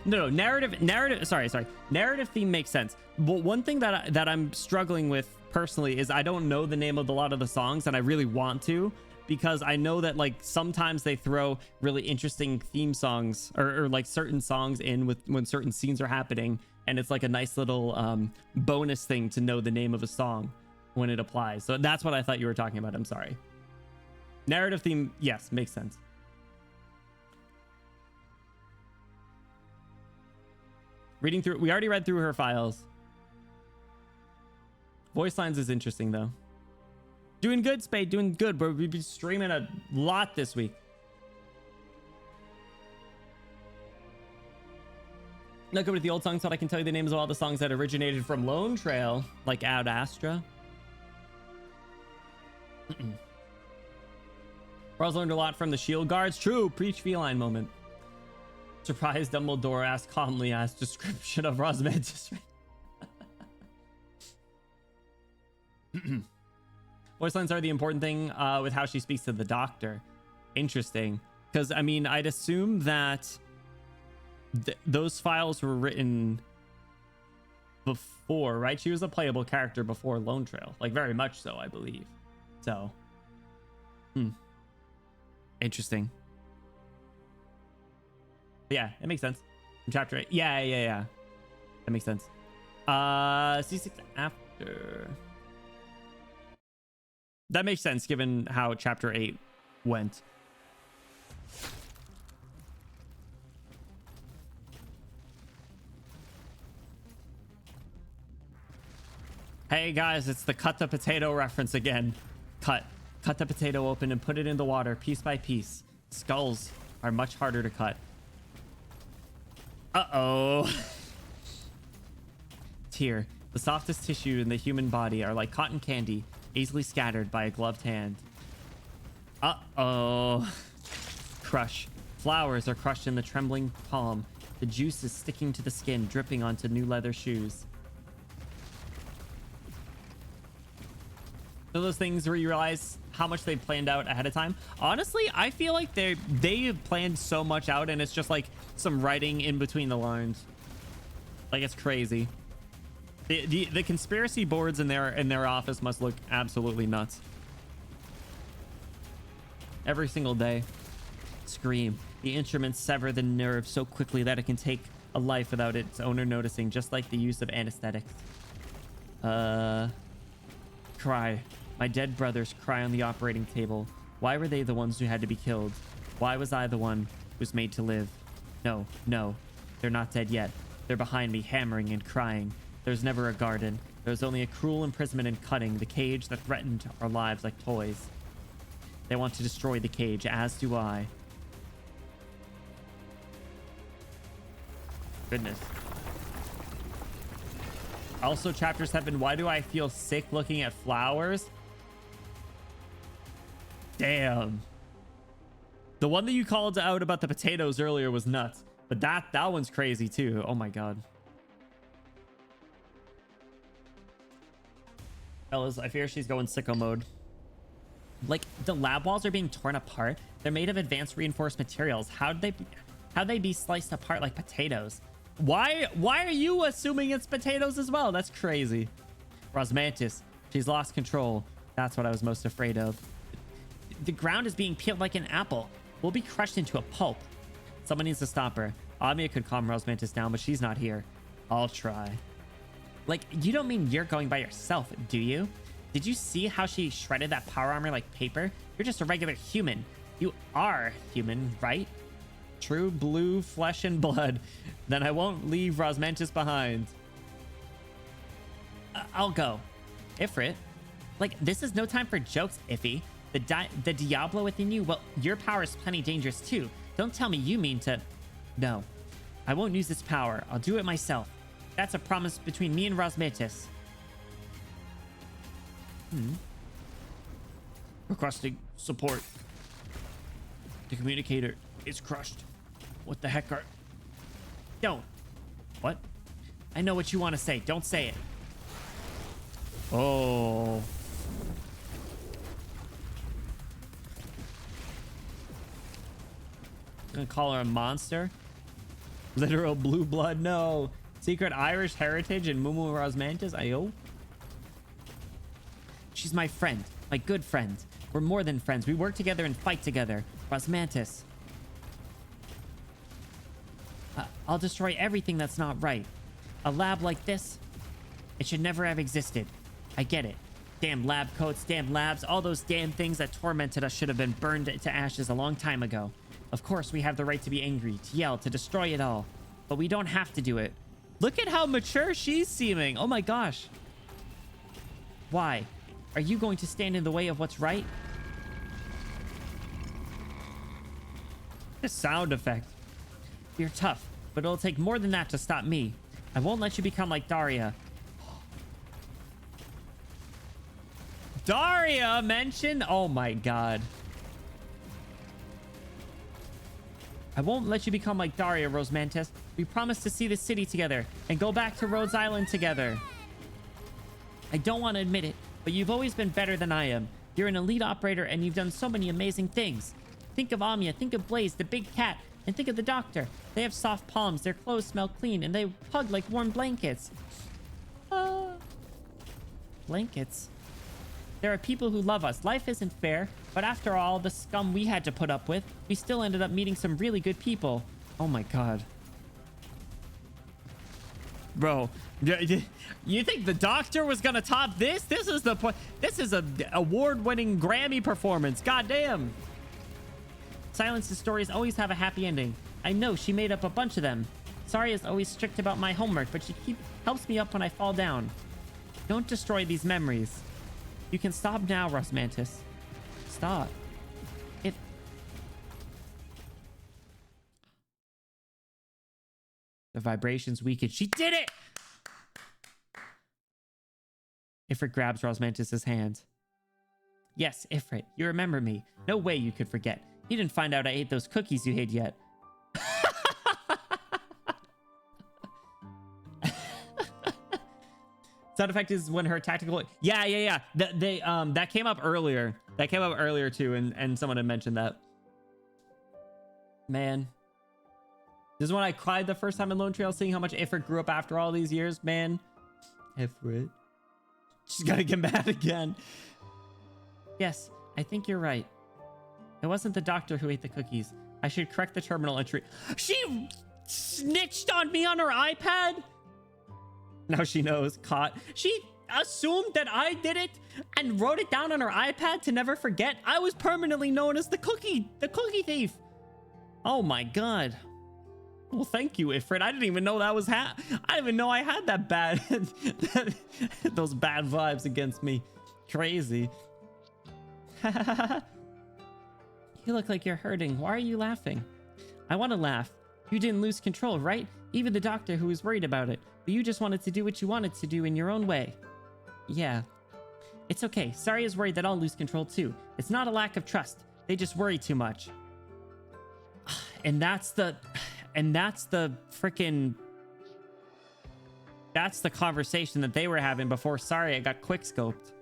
No, narrative... Sorry. Narrative theme makes sense. But one thing that I'm struggling with personally is I don't know the name of a lot of the songs, and I really want to, because I know that, like, sometimes they throw really interesting theme songs or like certain songs in with when certain scenes are happening, and it's like a nice little bonus thing to know the name of a song when it applies. So that's what I thought you were talking about. I'm sorry. Narrative theme, yes, makes sense. Reading through, we already read through her files. Voice lines is interesting though. Doing good, Spade, doing good, bro. We've been streaming a lot this week. Not good with the old songs, but I can tell you the names of all the songs that originated from Lone Trail, like Ad Astra. Ros learned a lot from the shield guards. True, preach feline moment. Surprised Dumbledore asked calmly asked description of Rosmantis. Voice lines are the important thing with how she speaks to the doctor. Interesting. Because, I mean, I'd assume that those files were written before, right? She was a playable character before Lone Trail. Like, very much so, I believe. So, interesting. Yeah, it makes sense. From chapter 8. Yeah. That makes sense. C6 after. That makes sense given how chapter 8 went. Hey guys, it's the cut the potato reference again. Cut the potato open and put it in the water piece by piece. Skulls are much harder to cut. Uh-oh. Tear. The softest tissue in the human body are like cotton candy, easily scattered by a gloved hand. Uh-oh. Crush. Flowers are crushed in the trembling palm. The juice is sticking to the skin, dripping onto new leather shoes. So those things where you realize how much they planned out ahead of time. Honestly, I feel like they planned so much out, and it's just like some writing in between the lines. Like, it's crazy. The conspiracy boards in their office must look absolutely nuts. Every single day. Scream. The instruments sever the nerve so quickly that it can take a life without its owner noticing, just like the use of anesthetics. Cry. My dead brothers cry on the operating table. Why were they the ones who had to be killed? Why was I the one who was made to live? No, no. They're not dead yet. They're behind me, hammering and crying. There's never a garden. There's only a cruel imprisonment and cutting, the cage that threatened our lives like toys. They want to destroy the cage, as do I. Goodness. Also, chapter 7, why do I feel sick looking at flowers? Damn. The one that you called out about the potatoes earlier was nuts, but that one's crazy too. Oh my god. Fellas, I fear she's going sicko mode. Like, the lab walls are being torn apart. They're made of advanced reinforced materials. How'd they be sliced apart like potatoes? Why are you assuming it's potatoes as well? That's crazy. Rosmantis, she's lost control. That's what I was most afraid of. The ground is being peeled like an apple. We'll be crushed into a pulp. Someone needs to stop her. Amia could calm Rosmantis down, but she's not here. I'll try. Like, you don't mean you're going by yourself, do you? Did you see how she shredded that power armor like paper? You're just a regular human. You are human, right? True blue flesh and blood. Then I won't leave Rosmantis behind. I'll go. Ifrit. Like, this is no time for jokes, Iffy. The Diablo within you, well, your power is plenty dangerous too. Don't tell me you mean to... No. I won't use this power. I'll do it myself. That's a promise between me and Rosmantis. Requesting support. The communicator is crushed. What the heck are... Don't. What? I know what you want to say. Don't say it. Oh. Gonna call her a monster? Literal blue blood? No. Secret Irish heritage and Mumu Rosmantis? Ayo. She's my friend. My good friend. We're more than friends. We work together and fight together. Rosmantis. I'll destroy everything that's not right. A lab like this, it should never have existed. I get it. Damn lab coats, damn labs, all those damn things that tormented us should have been burned to ashes a long time ago. Of course, we have the right to be angry, to yell, to destroy it all. But we don't have to do it. Look at how mature she's seeming. Oh my gosh. Why? Are you going to stand in the way of what's right? The sound effect. You're tough, but it'll take more than that to stop me. I won't let you become like Daria. Daria mentioned? Oh my god. I won't let you become like Daria, Rosmantis. We promised to see the city together and go back to Rhodes Island together. I don't want to admit it, but you've always been better than I am. You're an elite operator and you've done so many amazing things. Think of Amia, think of Blaze, the big cat, and think of the doctor. They have soft palms, their clothes smell clean, and they hug like warm blankets. Blankets? There are people who love us. Life isn't fair, but after all the scum we had to put up with, we still ended up meeting some really good people. Oh my god. Bro, you think the doctor was gonna top this? This is the point. This is a award-winning Grammy performance. God damn. Silence's stories always have a happy ending. I know, she made up a bunch of them. Saria is always strict about my homework, but she helps me up when I fall down. Don't destroy these memories. You can stop now, Rosmantis. Stop. If... The vibrations weakened. She did it! Ifrit grabs Rosmantis' hand. Yes, Ifrit, you remember me. No way you could forget. You didn't find out I ate those cookies you hid yet. Sound effect is when her tactical... Yeah. That came up earlier. That came up earlier too, and someone had mentioned that. Man. This is when I cried the first time in Lone Trail, seeing how much Ifrit grew up after all these years. Man. Ifrit. She's gotta get mad again. Yes, I think you're right. It wasn't the doctor who ate the cookies. I should correct the terminal entry. She snitched on me on her iPad? Now she knows. Caught. She assumed that I did it and wrote it down on her iPad to never forget. I was permanently known as the cookie thief. Oh my god. Well, thank you, Ifrit. I didn't even know that was I didn't even know I had that bad those bad vibes against me. Crazy. You look like you're hurting. Why are you laughing? I want to laugh. You didn't lose control, right? Even the doctor who was worried about it. But you just wanted to do what you wanted to do in your own way. Yeah. It's okay. Sari is worried that I'll lose control too. It's not a lack of trust. They just worry too much. And that's the freaking... That's the conversation that they were having before Sari got quickscoped.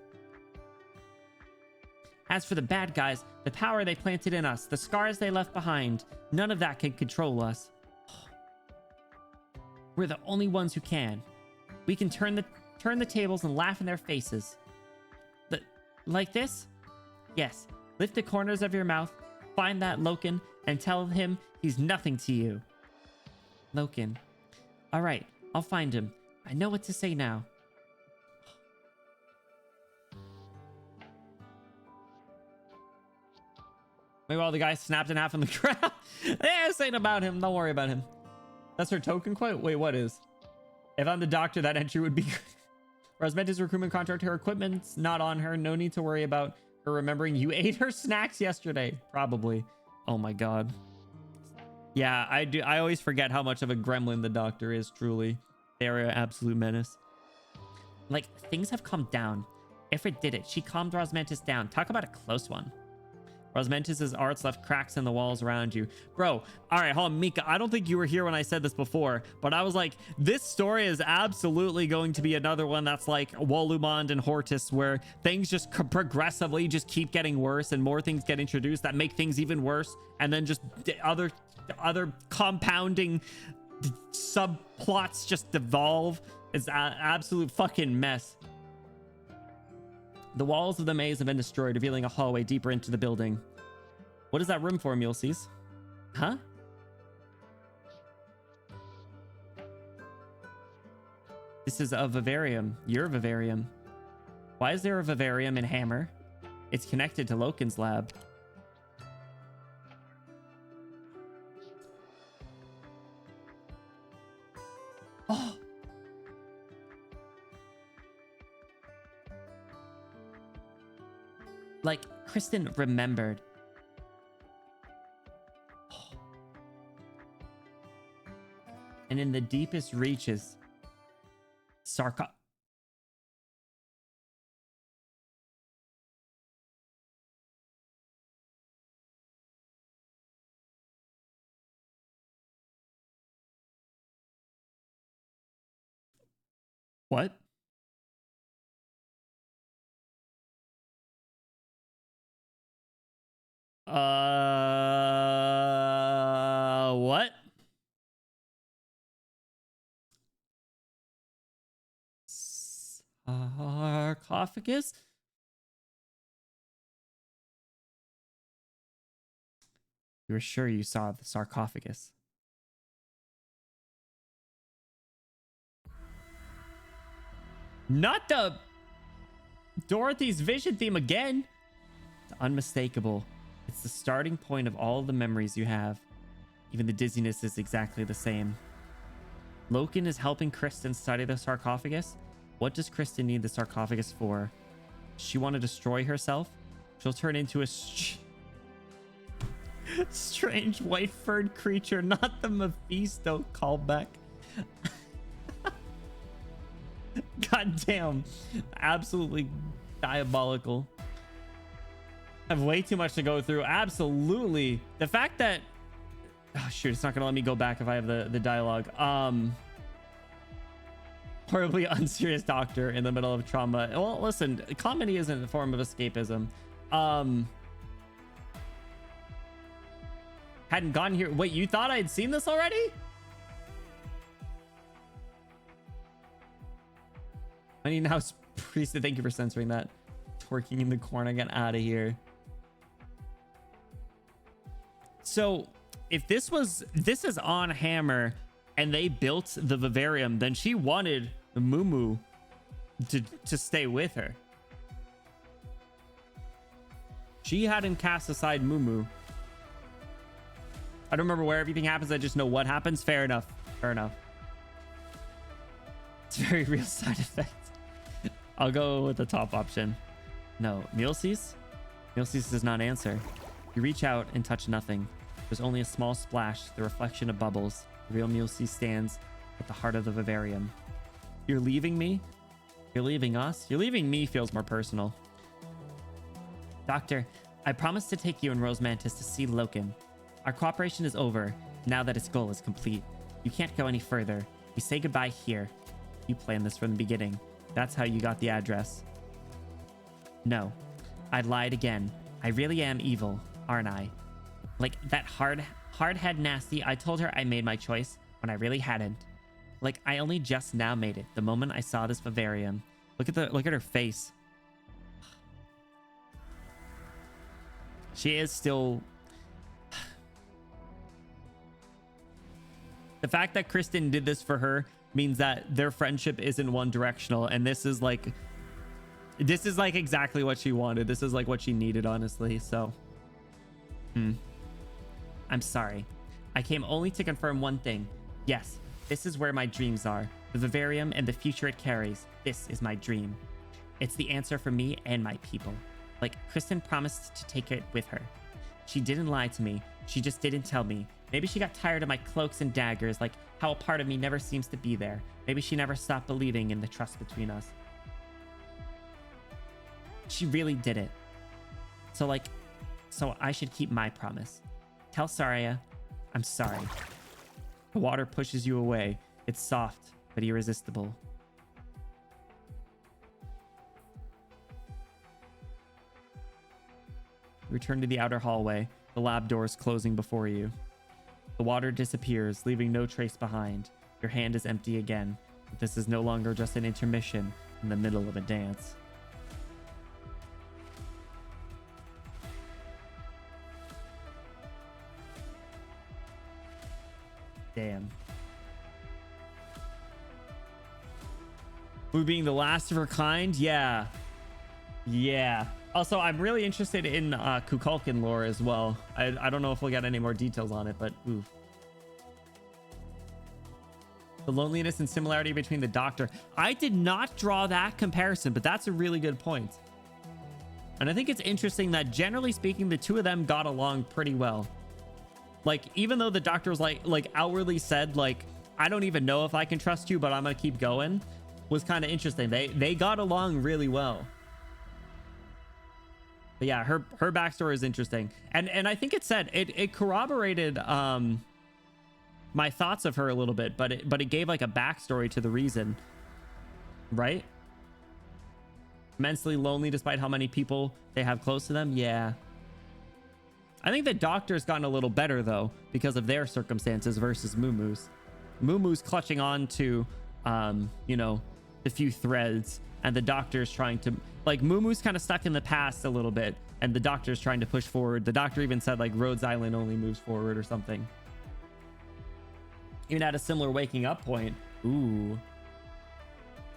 As for the bad guys, the power they planted in us, the scars they left behind, none of that can control us. We're the only ones who can. We can turn the tables and laugh in their faces. Like this? Yes. Lift the corners of your mouth, find that Loken, and tell him he's nothing to you. Loken. All right, I'll find him. I know what to say now. Maybe all the guys snapped in half on the ground. This ain't about him. Don't worry about him. That's her token quote? Wait, what is? If I'm the doctor, that entry would be... Rosmantis' recruitment contract, her equipment's not on her. No need to worry about her remembering you ate her snacks yesterday. Probably. Oh my god. Yeah, I do. I always forget how much of a gremlin the doctor is, truly. They are an absolute menace. Like, things have calmed down. Ifrit did it. She calmed Rosmantis down. Talk about a close one. Rosmantis' arts left cracks in the walls around you. Bro, all right, hold on, Mika. I don't think you were here when I said this before, but I was like, this story is absolutely going to be another one that's like Wolumond and Hortus, where things just progressively just keep getting worse and more things get introduced that make things even worse, and then just other compounding subplots just devolve. It's an absolute fucking mess. The walls of the maze have been destroyed, revealing a hallway deeper into the building. What is that room for, Mulesies? Huh? This is a vivarium. Your vivarium. Why is there a vivarium in Hammer? It's connected to Loken's lab. Oh! Like, Kristen remembered. And in the deepest reaches, What? What? Sarcophagus? You were sure you saw the sarcophagus? Not the Dorothy's vision theme again. It's unmistakable. It's the starting point of all the memories you have. Even the dizziness is exactly the same. Loken is helping Kristen study the sarcophagus. What does Kristen need the sarcophagus for? She want to destroy herself? She'll turn into a strange white furred creature, not the Mephisto callback. God damn. Absolutely diabolical. I have way too much to go through. Absolutely. The fact that... Oh, shoot. It's not going to let me go back if I have the dialogue. Horribly unserious doctor in the middle of trauma. Well, listen. Comedy isn't a form of escapism. Hadn't gotten here. Wait, you thought I'd seen this already? Honey House Priest, thank you for censoring that. Twerking in the corner, get out of here. So if this is on Hammer and they built the vivarium, then she wanted Mumu to stay with her. She hadn't cast aside Mumu. I don't remember where everything happens. I just know what happens. Fair enough. Fair enough. It's a very real side effect. I'll go with the top option. No, Milcees? Milcees does not answer. You reach out and touch nothing. There's only a small splash, the reflection of bubbles. The real Milcees stands at the heart of the vivarium. You're leaving me? You're leaving us? You're leaving me feels more personal. Doctor, I promised to take you and Rose Mantis to see Loken. Our cooperation is over, now that its goal is complete. You can't go any further. We say goodbye here. You planned this from the beginning. That's how you got the address. No, I lied again. I really am evil, aren't I? Like that hardhead nasty. I told her I made my choice when I really hadn't. Like I only just now made it the moment I saw this vivarium. Look at her face. She is still... The fact that Kristen did this for her means that their friendship isn't one directional, and this is like exactly what she wanted. This is like what she needed, honestly. So I'm sorry. I came only to confirm one thing. Yes, this is where my dreams are. The vivarium and the future it carries. This is my dream. It's the answer for me and my people. Like Kristen promised to take it with her. She didn't lie to me. She just didn't tell me. Maybe she got tired of my cloaks and daggers, like how a part of me never seems to be there. Maybe she never stopped believing in the trust between us. She really did it. So I should keep my promise. Tell Saria, I'm sorry. The water pushes you away. It's soft, but irresistible. Return to the outer hallway, the lab doors closing before you. The water disappears, leaving no trace behind. Your hand is empty again, but this is no longer just an intermission in the middle of a dance. Damn. Who being the last of her kind? Yeah. Yeah. Also, I'm really interested in Kukulkan lore as well. I don't know if we'll get any more details on it, but oof. The loneliness and similarity between the Doctor. I did not draw that comparison, but that's a really good point. And I think it's interesting that generally speaking, the two of them got along pretty well. Like, even though the Doctor was like outwardly said, like, I don't even know if I can trust you, but I'm going to keep going, was kind of interesting. They got along really well. But yeah, her backstory is interesting. And I think it said it corroborated my thoughts of her a little bit, but it gave like a backstory to the reason, right? Immensely lonely despite how many people they have close to them. Yeah. I think the Doctor's gotten a little better though because of their circumstances versus Mumu's. Mumu's clutching on to you know, the few threads, and the Doctor's trying to, like, Mumu's kind of stuck in the past a little bit, and the Doctor's trying to push forward. The Doctor even said like Rhodes Island only moves forward or something. Even at a similar waking up point. Ooh.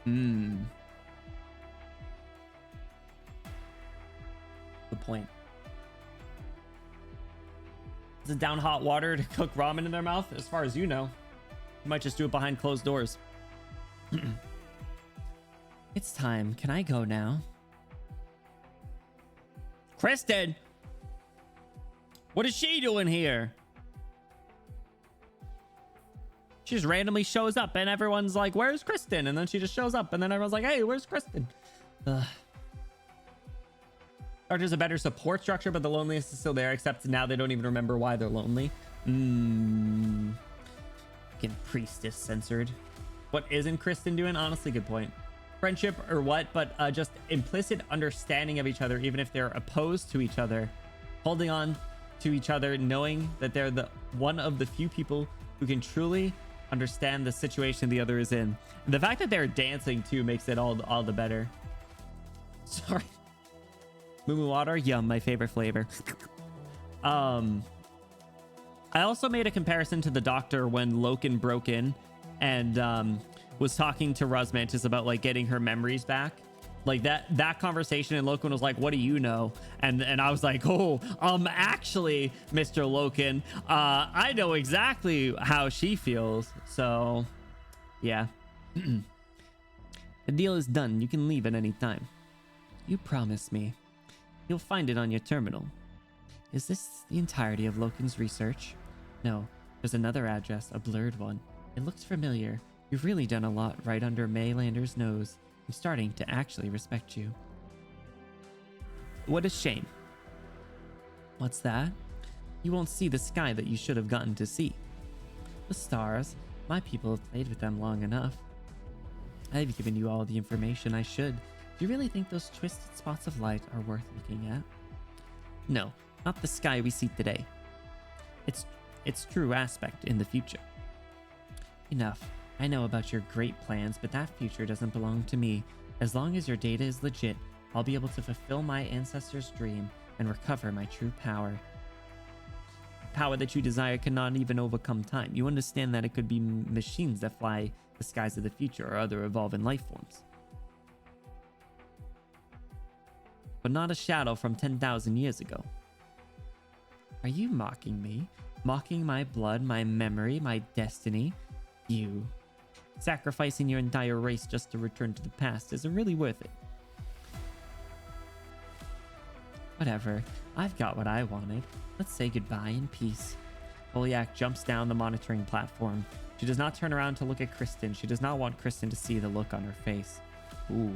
Good point. Is it down hot water to cook ramen in their mouth? As far as you know. You might just do it behind closed doors. It's time. Can I go now? Kristen! What is she doing here? She just randomly shows up and everyone's like, where's Kristen? And then she just shows up and then everyone's like, hey, where's Kristen? There's a better support structure, but the loneliness is still there, except now they don't even remember why they're lonely. Fucking priestess censored. What isn't Kristen doing? Honestly, good point. Friendship or what, but just implicit understanding of each other, even if they're opposed to each other. Holding on to each other, knowing that they're the one of the few people who can truly understand the situation the other is in. And the fact that they're dancing too makes it all the better. Sorry. Moo water, yum, my favorite flavor. I also made a comparison to the doctor when Loken broke in and was talking to Rosmantis about like getting her memories back. Like that conversation, and Loken was like, what do you know? And I was like, oh, actually, Mr. Loken, I know exactly how she feels. So yeah. The deal is done. You can leave at any time. You promise me. You'll find it on your terminal. Is this the entirety of Loken's research? No, there's another address, a blurred one. It looks familiar. You've really done a lot right under Maylander's nose. I'm starting to actually respect you. What a shame. What's that? You won't see the sky that you should have gotten to see. The stars. My people have played with them long enough. I've given you all the information I should. Do you really think those twisted spots of light are worth looking at? No, not the sky we see today. Its true aspect in the future. Enough. I know about your great plans, but that future doesn't belong to me. As long as your data is legit, I'll be able to fulfill my ancestors' dream and recover my true power. Power that you desire cannot even overcome time. You understand that it could be machines that fly the skies of the future or other evolving life forms. But not a shadow from 10,000 years ago. Are you mocking me? Mocking my blood, my memory, my destiny? You. Sacrificing your entire race just to return to the past isn't really worth it. Whatever. I've got what I wanted. Let's say goodbye in peace. Polyak jumps down the monitoring platform. She does not turn around to look at Kristen. She does not want Kristen to see the look on her face. Ooh.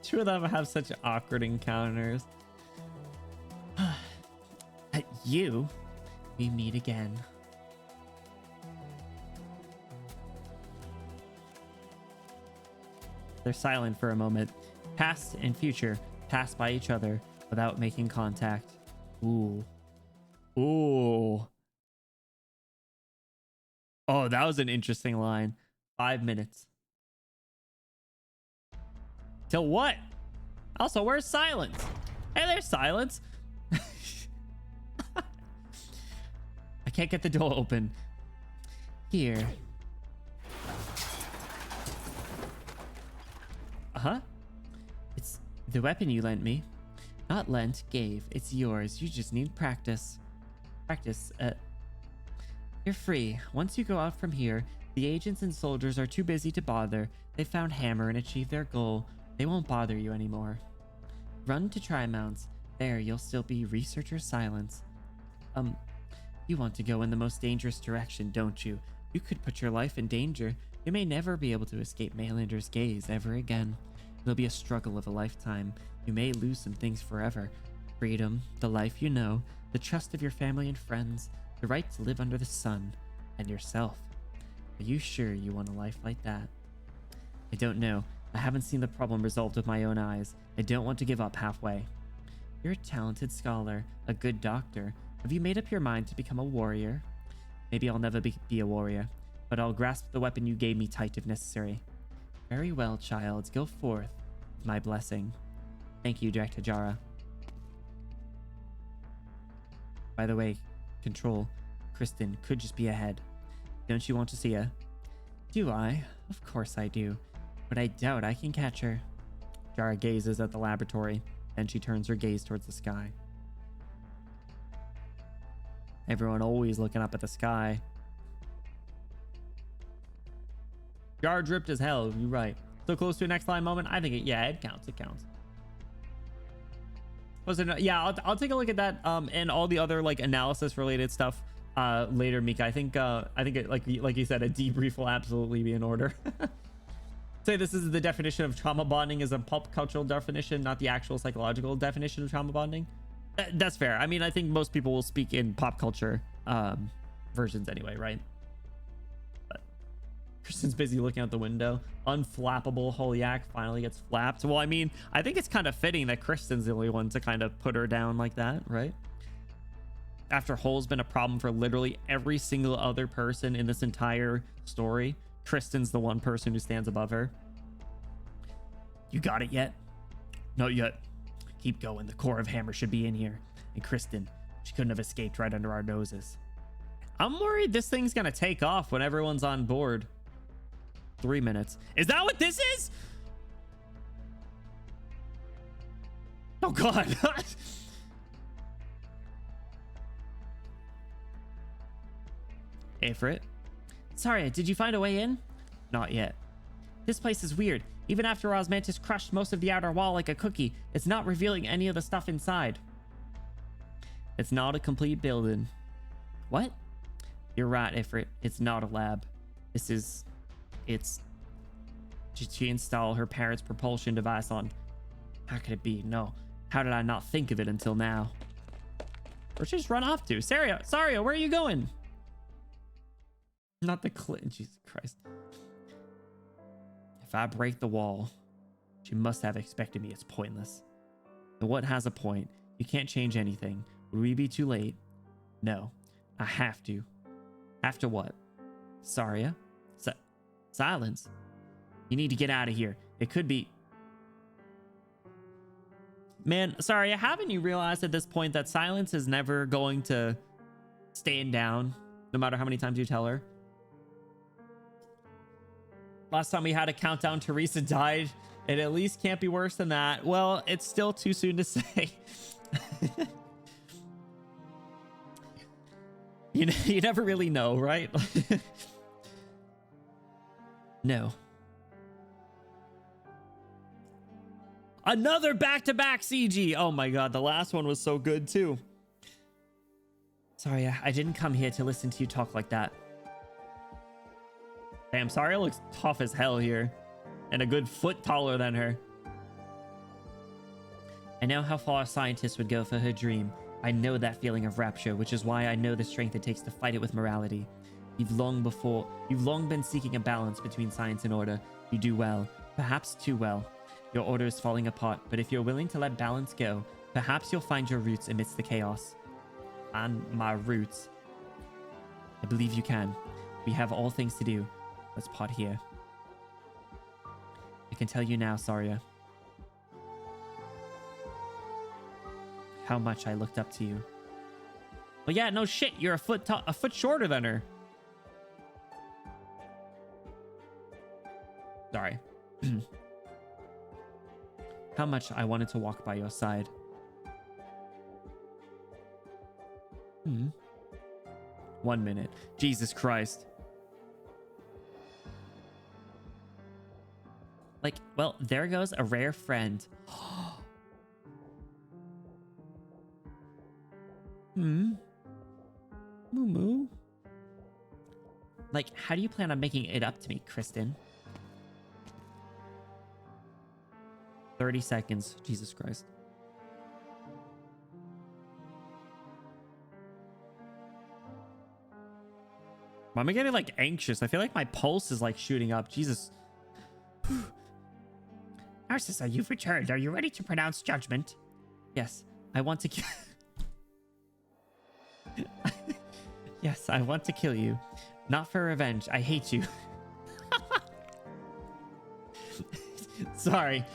Two of them have such awkward encounters. You, we meet again. They're silent for a moment. Past and future pass by each other without making contact. Ooh. Ooh. Oh, that was an interesting line. 5 minutes. Till what? Also, where's Silence? Hey, there's Silence. I can't get the door open. Here. Uh-huh. It's the weapon you lent me. Not lent, gave. It's yours. You just need practice. Practice. You're free. Once you go out from here, the agents and soldiers are too busy to bother. They found Hammer and achieved their goal. They won't bother you anymore. Run to Tri-Mounts. There, you'll still be Researcher Silence. You want to go in the most dangerous direction, don't you? You could put your life in danger. You may never be able to escape Maylander's gaze ever again. It'll be a struggle of a lifetime. You may lose some things forever. Freedom, the life you know, the trust of your family and friends, the right to live under the sun, and yourself. Are you sure you want a life like that? I don't know. I haven't seen the problem resolved with my own eyes. I don't want to give up halfway. You're a talented scholar, a good doctor. Have you made up your mind to become a warrior? Maybe I'll never be a warrior, but I'll grasp the weapon you gave me tight if necessary. Very well, child. Go forth. My blessing. Thank you, Director Jara. By the way, Control, Kristen could just be ahead. Don't you want to see her? Do I? Of course I do. But I doubt I can catch her. Jara gazes at the laboratory, then she turns her gaze towards the sky. Everyone always looking up at the sky. Jar dripped as hell. You're right. So close to a next line moment. I think yeah, it counts. It counts. Was it? Yeah, I'll take a look at that. And all the other like analysis related stuff later, Mika. I think like you said, a debrief will absolutely be in order. Say this is the definition of trauma bonding is a pop cultural definition, not the actual psychological definition of trauma bonding. That's fair. I mean, I think most people will speak in pop culture versions anyway, right? But Kristen's busy looking out the window. Unflappable Holyak finally gets flapped. Well, I mean, I think it's kind of fitting that Kristen's the only one to kind of put her down like that, right? After Hole's been a problem for literally every single other person in this entire story, Kristen's the one person who stands above her. You got it yet? Not yet. Keep going. The core of Hammer should be in here. And Kristen, she couldn't have escaped right under our noses. I'm worried this thing's gonna take off when everyone's on board. 3 minutes. Is that what this is? Oh God. Ifrit. Sorry, did you find a way in? Not yet. This place is weird. Even after Osmantis crushed most of the outer wall like a cookie, it's not revealing any of the stuff inside. It's not a complete building. What? You're right, Ifrit. It's not a lab. It's... Did she install her parents' propulsion device on... How could it be? No. How did I not think of it until now? Where'd she just run off to? Saria, where are you going? Not the Clint. Jesus Christ. If I break the wall, she must have expected me. It's pointless. And what has a point? You can't change anything. Would we be too late? No. I have to. Have to what? Saria? Silence. You need to get out of here. It could be... Man, Saria, haven't you realized at this point that Silence is never going to stand down, no matter how many times you tell her? Last time we had a countdown, Teresa died. It at least can't be worse than that. Well, it's still too soon to say. You never really know, right? No. Another back-to-back CG. Oh my God, the last one was so good too. Sorry, I didn't come here to listen to you talk like that. Damn, Saria looks tough as hell here. And a good foot taller than her. I know how far a scientist would go for her dream. I know that feeling of rapture, which is why I know the strength it takes to fight it with morality. You've long been seeking a balance between science and order. You do well, perhaps too well. Your order is falling apart, but if you're willing to let balance go, perhaps you'll find your roots amidst the chaos. And my roots. I believe you can. We have all things to do. Let's part here. I can tell you now, Saria, how much I looked up to you. Well, yeah, no shit. You're a foot shorter than her. Sorry. How much I wanted to walk by your side. 1 minute. Jesus Christ. Like, well, there goes a rare friend. Moo moo. Like, how do you plan on making it up to me, Kristen? 30 seconds. Jesus Christ. Why am I getting like anxious? I feel like my pulse is like shooting up. Jesus. Narcissa, you've returned. Are you ready to pronounce judgment? Yes, I want to kill... Yes, I want to kill you. Not for revenge. I hate you. Sorry.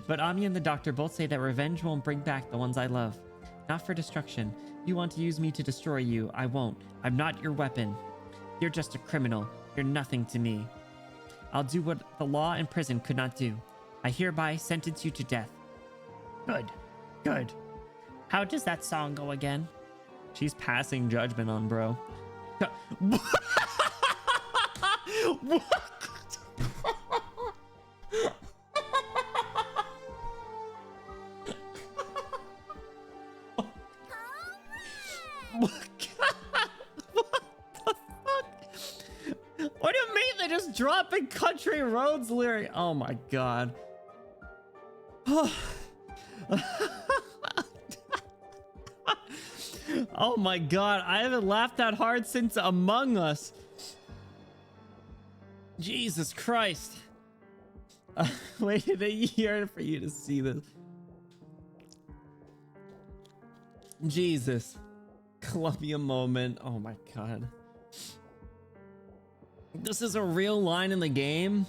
But Ami and the doctor both say that revenge won't bring back the ones I love. Not for destruction. You want to use me to destroy you. I won't. I'm not your weapon. You're just a criminal. You're nothing to me. I'll do what the law and prison could not do. I hereby sentence you to death. Good. Good. How does that song go again? She's passing judgment on bro. What? What the fuck? What do you mean they're just dropping Country Roads lyric? Oh my god. Oh my god, I haven't laughed that hard since Among Us. Jesus Christ. Waited a year for you to see this. Jesus. Columbia moment. Oh my god. This is a real line in the game?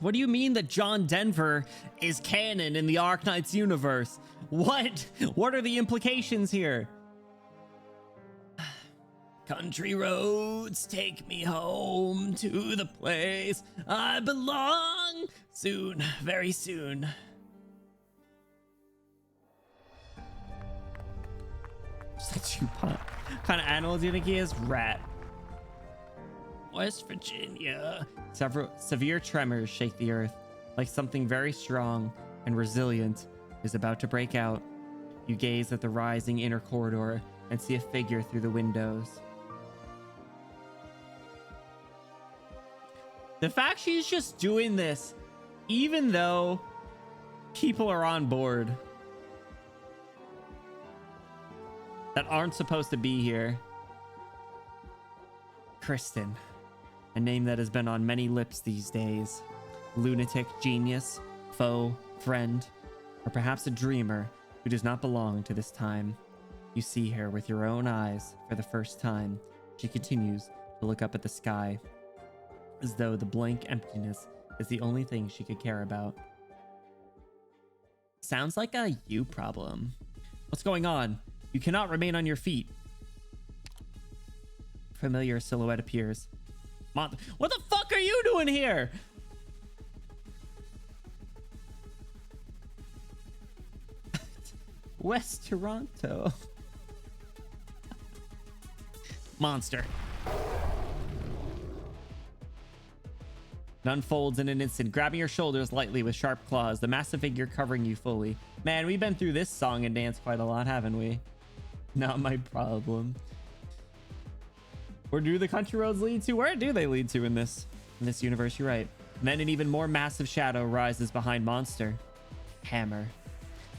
What do you mean that John Denver is canon in the Arknights universe? What? What are the implications here? Country roads take me home to the place I belong. Soon, very soon. Such what kind of animal do you think he is? Rat. West Virginia. Severe tremors shake the earth, like something very strong and resilient is about to break out. You gaze at the rising inner corridor and see a figure through the windows. The fact she's just doing this, even though people are on board that aren't supposed to be here. Kristen. A name that has been on many lips these days. Lunatic, genius, foe, friend, or perhaps a dreamer who does not belong to this time. You see her with your own eyes for the first time. She continues to look up at the sky, as though the blank emptiness is the only thing she could care about. Sounds like a you problem. What's going on? You cannot remain on your feet. Familiar silhouette appears. What the fuck are you doing here? West Toronto. Monster. It unfolds in an instant, grabbing your shoulders lightly with sharp claws, the massive figure covering you fully. Man, we've been through this song and dance quite a lot, haven't we? Not my problem. Where do the country roads lead to? Where do they lead to in this universe? You're right. Then an even more massive shadow rises behind Monster. Hammer.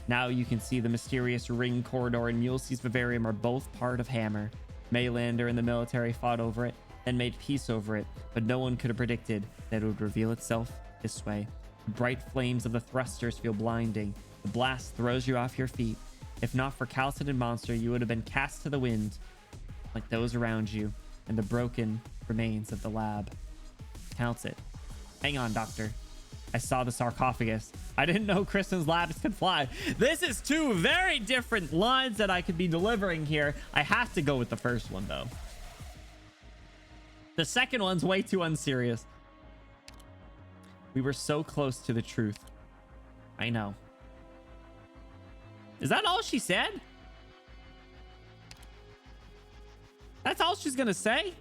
Now you can see the mysterious ring corridor and Mulesey's vivarium are both part of Hammer. Maylander and the military fought over it, then made peace over it, but no one could have predicted that it would reveal itself this way. The bright flames of the thrusters feel blinding. The blast throws you off your feet. If not for Calcid and Monster, you would have been cast to the wind, like those around you, and the broken remains of the lab. Calcid. Hang on, Doctor. I saw the sarcophagus. I didn't know Kristen's labs could fly. This is two very different lines that I could be delivering here. I have to go with the first one, though. The second one's way too unserious. We were so close to the truth. I know. Is that all she said? That's all she's gonna say?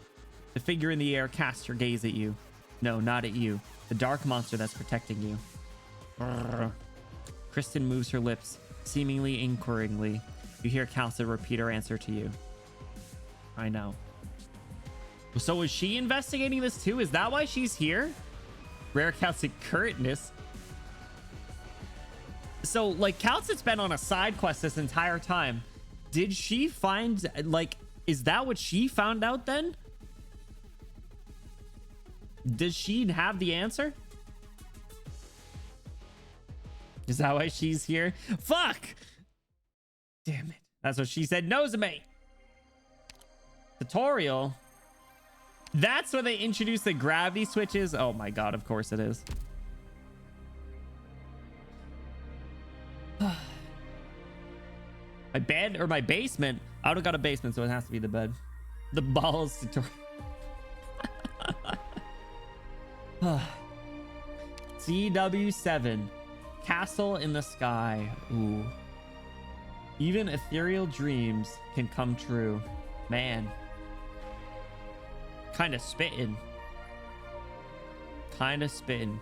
The figure in the air casts her gaze at you. No, not at you. The dark monster that's protecting you. Brrr. Kristen moves her lips, seemingly inquiringly. You hear Calcid repeat her answer to you. I know. So is she investigating this too? Is that why she's here? Rare Calcid curtness. So, like, Calcid's been on a side quest this entire time. Did she find, like, is that what she found out then? Does she have the answer? Is that why she's here? Fuck! Damn it. That's what she said. Nozomi! Tutorial? That's where they introduced the gravity switches? Oh my god, of course it is. My bed or my basement? I don't got a basement, so it has to be the bed. The balls tutorial. CW7. Castle in the Sky. Ooh. Even ethereal dreams can come true. Man. Kind of spitting. Kind of spitting.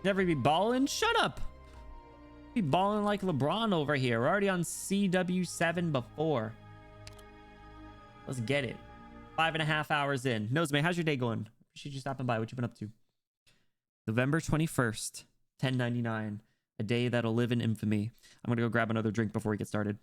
Never be balling? Shut up. Be balling like LeBron over here. We're already on CW7 before. Let's get it. 5.5 hours in. Noseme, how's your day going? Appreciate you stopping by. What you been up to? November 21st, 1099. A day that'll live in infamy. I'm gonna go grab another drink before we get started.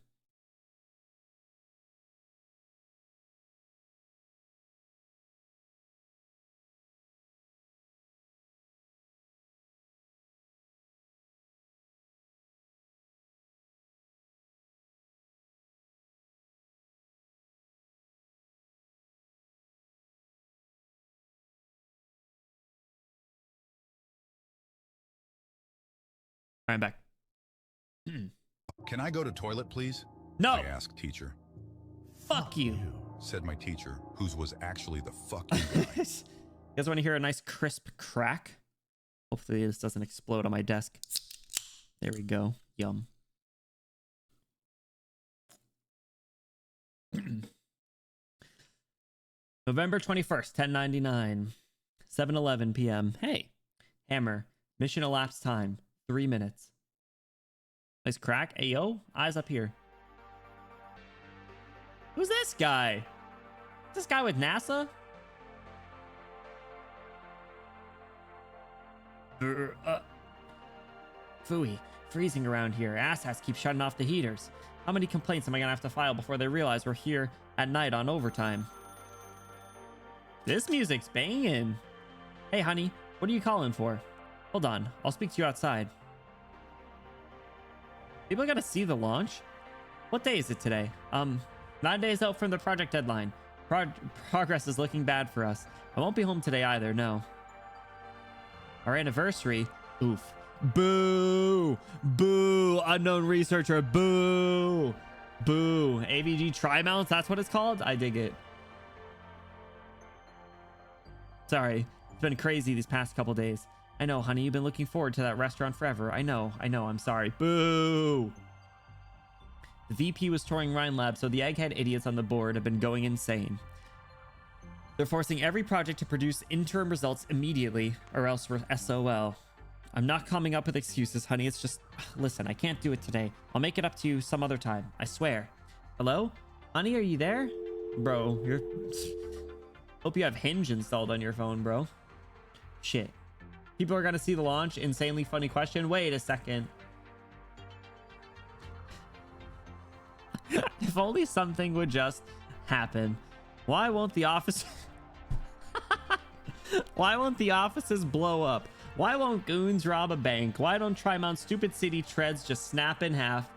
All right, I'm back. Can I go to toilet, please? No. I asked teacher. Fuck you. Said my teacher, whose was actually the fucking guy. You guys want to hear a nice crisp crack? Hopefully this doesn't explode on my desk. There we go. Yum. November 21st, 1099. 7:11 p.m. Hey, Hammer. Mission elapsed time. 3 minutes. Nice crack. Hey, yo. Eyes up here. Who's this guy? Is this guy with NASA? Phooey. Freezing around here. Asshats keep shutting off the heaters. How many complaints am I gonna have to file before they realize we're here at night on overtime? This music's banging. Hey, honey. What are you calling for? Hold on. I'll speak to you outside. People gotta see the launch. What day is it today? 9 days out from the project deadline. Progress is looking bad for us. I won't be home today either, no. Our anniversary? Oof. Boo! Boo! Unknown researcher, boo! Boo! AVG tri-mounts, that's what it's called? I dig it. Sorry, it's been crazy these past couple days. I know, honey, you've been looking forward to that restaurant forever. I know, I'm sorry. Boo! The VP was touring Rhine Lab, so the egghead idiots on the board have been going insane. They're forcing every project to produce interim results immediately, or else we're SOL. I'm not coming up with excuses, honey. It's just, listen, I can't do it today. I'll make it up to you some other time. I swear. Hello? Honey, are you there? Bro, you're... Hope you have Hinge installed on your phone, bro. Shit. People are gonna see the launch. Insanely funny question. Wait a second. If only something would just happen. Why won't the office... Why won't the offices blow up? Why won't goons rob a bank? Why don't Tri-Mount stupid city treads just snap in half?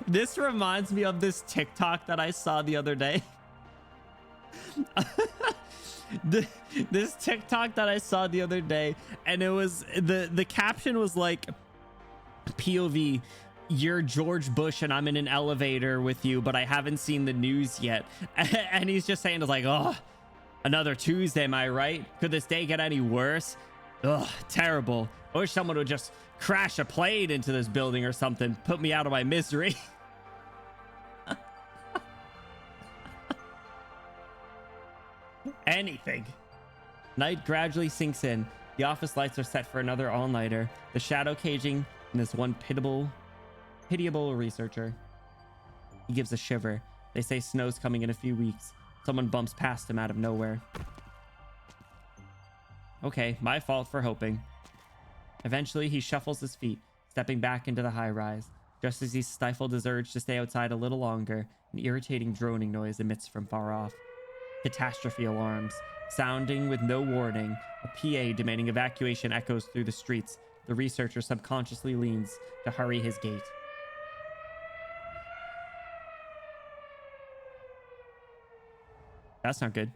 This reminds me of this TikTok that I saw the other day. This TikTok that I saw the other day, and it was the caption was like, POV, you're George Bush and I'm in an elevator with you, but I haven't seen the news yet. And he's just saying, it's like, oh, another Tuesday, am I right? Could this day get any worse? Ugh, terrible. I wish someone would just crash a plane into this building or something, put me out of my misery. Anything. Night gradually sinks in. The office lights are set for another all-nighter. The shadow caging in this one pitiable researcher. He gives a shiver. They say snow's coming in a few weeks. Someone bumps past him out of nowhere. Okay, my fault for hoping. Eventually, he shuffles his feet, stepping back into the high-rise. Just as he stifled his urge to stay outside a little longer, an irritating droning noise emits from far off. Catastrophe alarms. Sounding with no warning, a PA demanding evacuation echoes through the streets. The researcher subconsciously leans to hurry his gait. That's not good.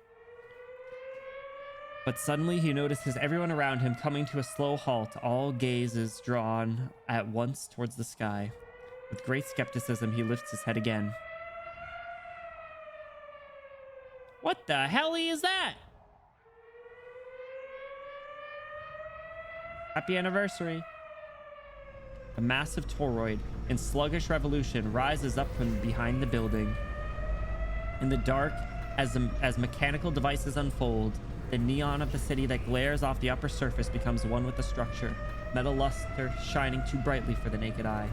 But suddenly he notices everyone around him coming to a slow halt, all gazes drawn at once towards the sky. With great skepticism, he lifts his head again. What the hell is that? Happy anniversary. A massive toroid in sluggish revolution rises up from behind the building. In the dark, as mechanical devices unfold, the neon of the city that glares off the upper surface becomes one with the structure, metal luster shining too brightly for the naked eye.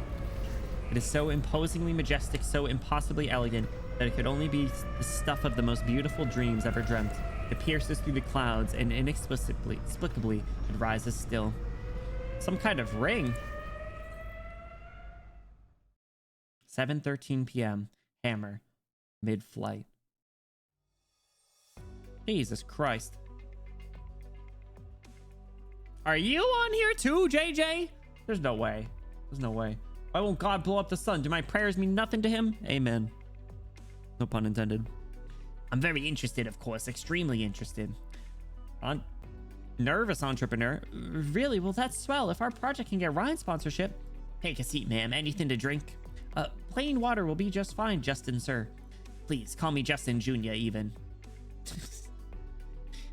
It is so imposingly majestic, so impossibly elegant, that it could only be the stuff of the most beautiful dreams ever dreamt. It pierces through the clouds, and inexplicably it rises still. Some kind of ring. 7:13 p.m. Hammer. Mid-flight. Jesus Christ. Are you on here too, JJ? There's no way. There's no way. Why won't God blow up the sun? Do my prayers mean nothing to him? Amen. No pun intended. I'm very interested, of course. Extremely interested. Nervous entrepreneur. Really? Well, that's swell. If our project can get Ryan sponsorship. Take a seat, ma'am. Anything to drink? Plain water will be just fine, Justin, sir. Please, call me Justin Jr. even.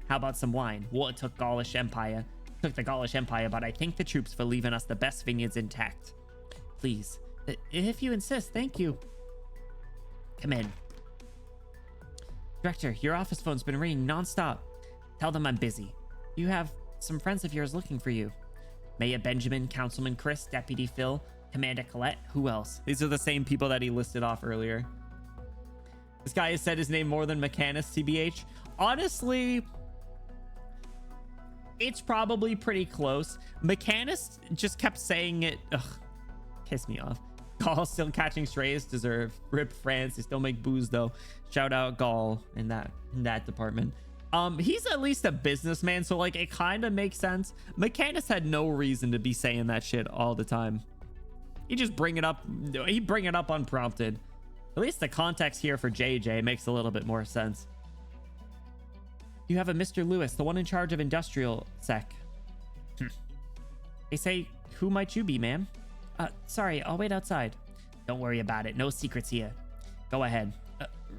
How about some wine? War took the Gaulish Empire, but I thank the troops for leaving us the best vineyards intact. Please. If you insist, thank you. Come in. Director, your office phone's been ringing nonstop. Tell them I'm busy. You have some friends of yours looking for you. Mayor Benjamin, Councilman Chris, Deputy Phil, Commander Colette. Who else? These are the same people that he listed off earlier. This guy has said his name more than Mechanist, TBH. Honestly, it's probably pretty close. Mechanist just kept saying it. Ugh, piss me off. Gaul still catching strays, deserve. Rip France, they still make booze though. Shout out Gaul in that department. He's at least a businessman, so like it kind of makes sense. Mechanist had no reason to be saying that shit all the time. He just bring it up unprompted. At least the context here for JJ makes a little bit more sense. You have a Mr. Lewis, the one in charge of industrial sec. They say, who might you be, ma'am? Sorry, I'll wait outside. Don't worry about it. No secrets here. Go ahead.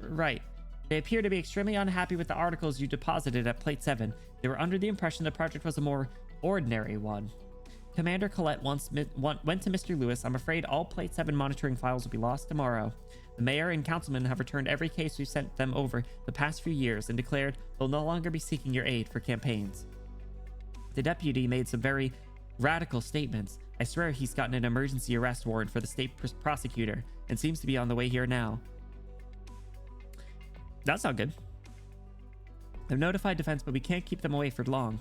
Right. They appear to be extremely unhappy with the articles you deposited at Plate 7. They were under the impression the project was a more ordinary one. Commander Colette went to Mr. Lewis. I'm afraid all Plate 7 monitoring files will be lost tomorrow. The mayor and councilmen have returned every case we've sent them over the past few years and declared they'll no longer be seeking your aid for campaigns. The deputy made some very radical statements. I swear he's gotten an emergency arrest warrant for the state prosecutor and seems to be on the way here now. That's not good. They've notified defense, but we can't keep them away for long.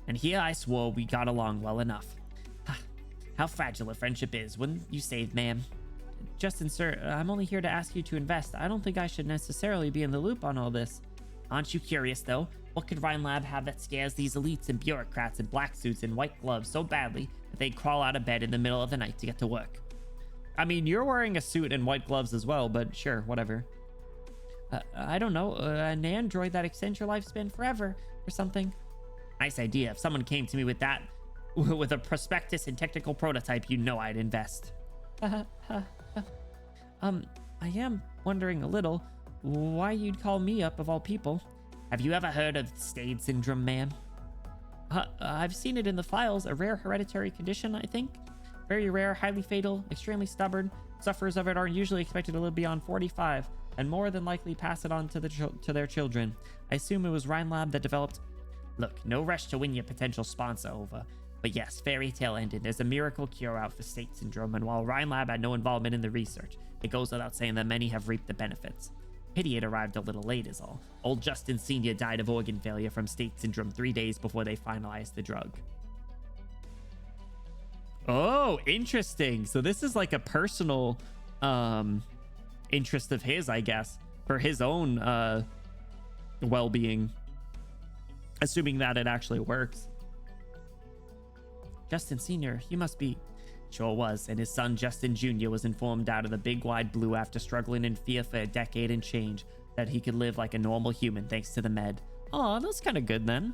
And here I swore we got along well enough. How fragile a friendship is, wouldn't you say, ma'am? Justin, sir, I'm only here to ask you to invest. I don't think I should necessarily be in the loop on all this. Aren't you curious, though? What could Rhine Lab have that scares these elites and bureaucrats in black suits and white gloves so badly that they'd crawl out of bed in the middle of the night to get to work? I mean, you're wearing a suit and white gloves as well, but sure, whatever. I don't know, an android that extends your lifespan forever or something. Nice idea. If someone came to me with that, with a prospectus and technical prototype, you know I'd invest. I am wondering a little why you'd call me up of all people. Have you ever heard of Stade syndrome, ma'am? I've seen it in the files, a rare hereditary condition, I think. Very rare, highly fatal, extremely stubborn. Sufferers of it are usually expected to live beyond 45 and more than likely pass it on to their children. I assume it was Rhine Lab that developed... Look, no rush to win your potential sponsor over. But yes, fairy tale ended. There's a miracle cure out for Stade syndrome, and while Rhine Lab had no involvement in the research, it goes without saying that many have reaped the benefits. Pity it arrived a little late is all. Old Justin Sr. died of organ failure from Stade syndrome 3 days before they finalized the drug. Oh, interesting. So this is like a personal interest of his, I guess, for his own well-being, assuming that it actually works. Justin Sr., you must be... Sure was, and his son Justin Jr. was informed out of the big wide blue after struggling in fear for a decade and change that he could live like a normal human thanks to the med. Oh, that's kind of good then.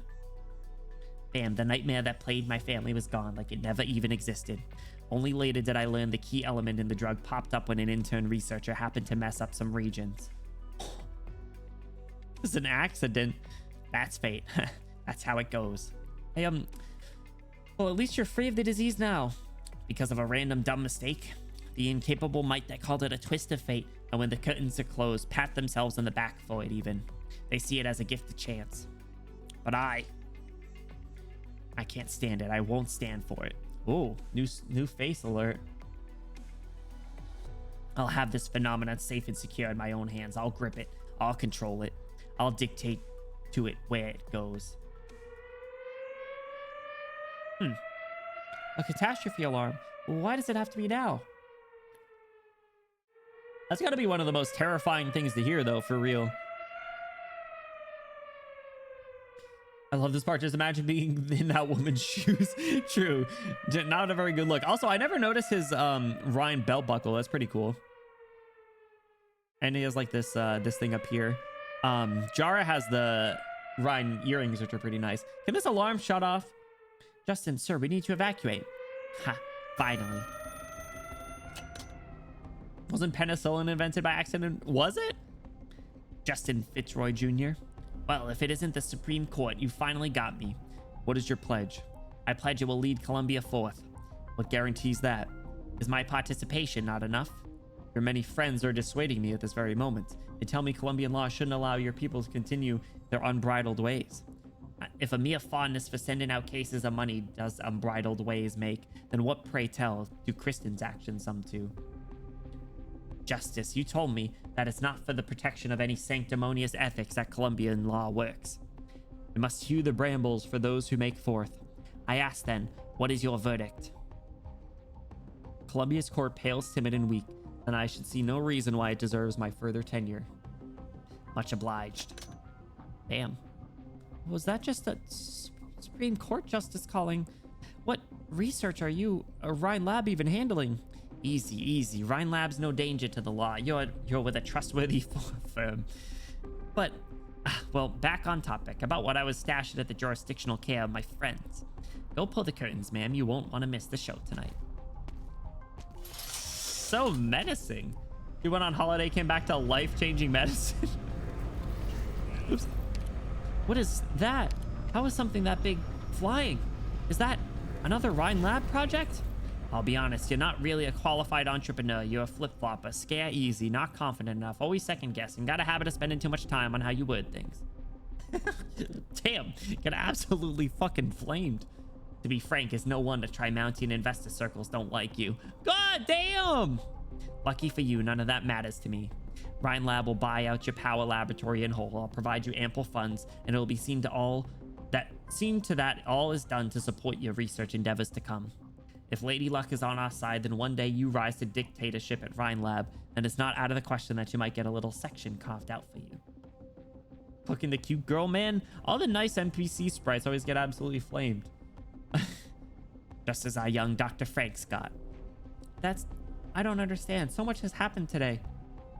Bam, the nightmare that plagued my family was gone, like it never even existed. Only later did I learn the key element in the drug popped up when an intern researcher happened to mess up some regions. It's an accident. That's fate. That's how it goes. Hey, well, at least you're free of the disease now. because of a random dumb mistake? The incapable might that called it a twist of fate, and when the curtains are closed, pat themselves on the back for it even. They see it as a gift of chance. But I can't stand it. I won't stand for it. Ooh, new face alert. I'll have this phenomenon safe and secure in my own hands. I'll grip it. I'll control it. I'll dictate to it where it goes. A catastrophe alarm. Why does it have to be now? That's got to be one of the most terrifying things to hear, though, for real. I love this part. Just imagine being in that woman's shoes. True. Not a very good look. Also, I never noticed his Rhine belt buckle. That's pretty cool. And he has like this this thing up here. Jara has the Rhine earrings, which are pretty nice. Can this alarm shut off? Justin, sir, we need to evacuate. Ha, finally. Wasn't penicillin invented by accident? Was it? Justin Fitzroy Jr. Well, if it isn't the Supreme Court, you finally got me. What is your pledge? I pledge you will lead Columbia forth. What guarantees that? Is my participation not enough? Your many friends are dissuading me at this very moment. They tell me Colombian law shouldn't allow your people to continue their unbridled ways. If a mere fondness for sending out cases of money does unbridled ways make, then what, pray tell, do Kristen's actions sum to? Justice, you told me that it's not for the protection of any sanctimonious ethics that Colombian law works. We must hew the brambles for those who make forth. I ask then, what is your verdict? Columbia's court pales, timid, and weak, and I should see no reason why it deserves my further tenure. Much obliged. Damn. Was that just a Supreme Court justice calling? What research are you, Rhine Lab, even handling? Easy, easy. Rhine Lab's no danger to the law. You're with a trustworthy firm. But, well, back on topic, about what I was stashing at the jurisdictional care of my friends. Go pull the curtains, ma'am. You won't want to miss the show tonight. So menacing. He went on holiday, came back to life-changing medicine. Oops. What is that? How is something that big flying? Is that another Rhine Lab project? I'll be honest, you're not really a qualified entrepreneur. You're a flip-flopper, scare easy, not confident enough, always second-guessing, got a habit of spending too much time on how you word things. Damn, get absolutely fucking flamed. To be frank, it's no wonder Tri-Mountain investor circles don't like you. God damn! Lucky for you, none of that matters to me. Rhine Lab will buy out your power laboratory in whole. I'll provide you ample funds, and it'll be seen to that all is done to support your research endeavors to come. If Lady Luck is on our side, then one day you rise to dictatorship at Rhine Lab, and it's not out of the question that you might get a little section carved out for you. Fucking the cute girl, man. All the nice NPC sprites always get absolutely flamed. Just as our young Dr. Franks got. I don't understand. So much has happened today.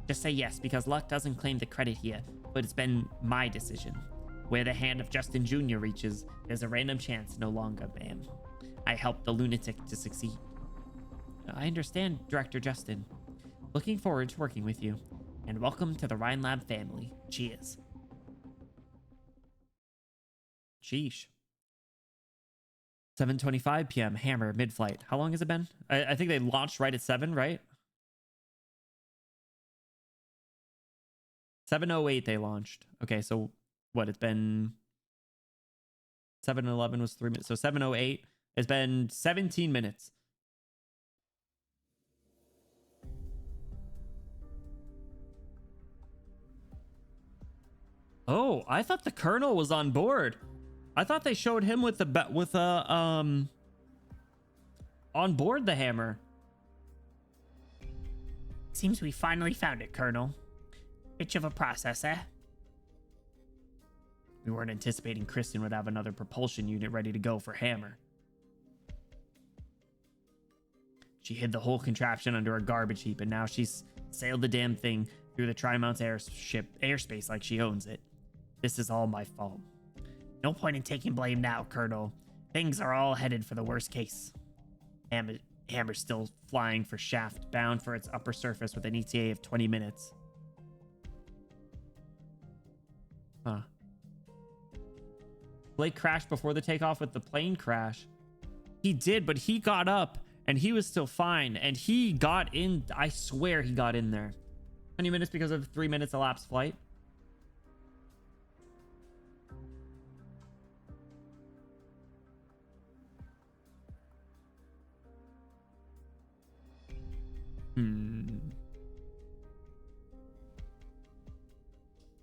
Just say yes, because Luck doesn't claim the credit here, but it's been my decision. Where the hand of Justin Jr. reaches, there's a random chance no longer, ma'am. I helped the lunatic to succeed. I understand, Director Justin. Looking forward to working with you. And welcome to the Rhine Lab family. Cheers. Sheesh. 7:25 p.m. Hammer mid-flight. How long has it been? I think they launched right at 7, right? 7:08 they launched. Okay, so what? It's been 7:11 was 3 minutes. So 7:08. It's been 17 minutes. Oh, I thought the Colonel was on board. I thought they showed him with on board the hammer. Seems we finally found it, Colonel. Bitch of a process, eh? We weren't anticipating Kristen would have another propulsion unit ready to go for Hammer. She hid the whole contraption under a garbage heap, and now she's sailed the damn thing through the Tri-Mount's airspace like she owns it. This is all my fault. No point in taking blame now, Colonel. Things are all headed for the worst case. Hammer's still flying for Shaft, bound for its upper surface with an ETA of 20 minutes. Huh. Blake crashed before the takeoff with the plane crash. He did, but he got up and he was still fine. And he got in. I swear he got in there. 20 minutes because of 3 minutes elapsed flight.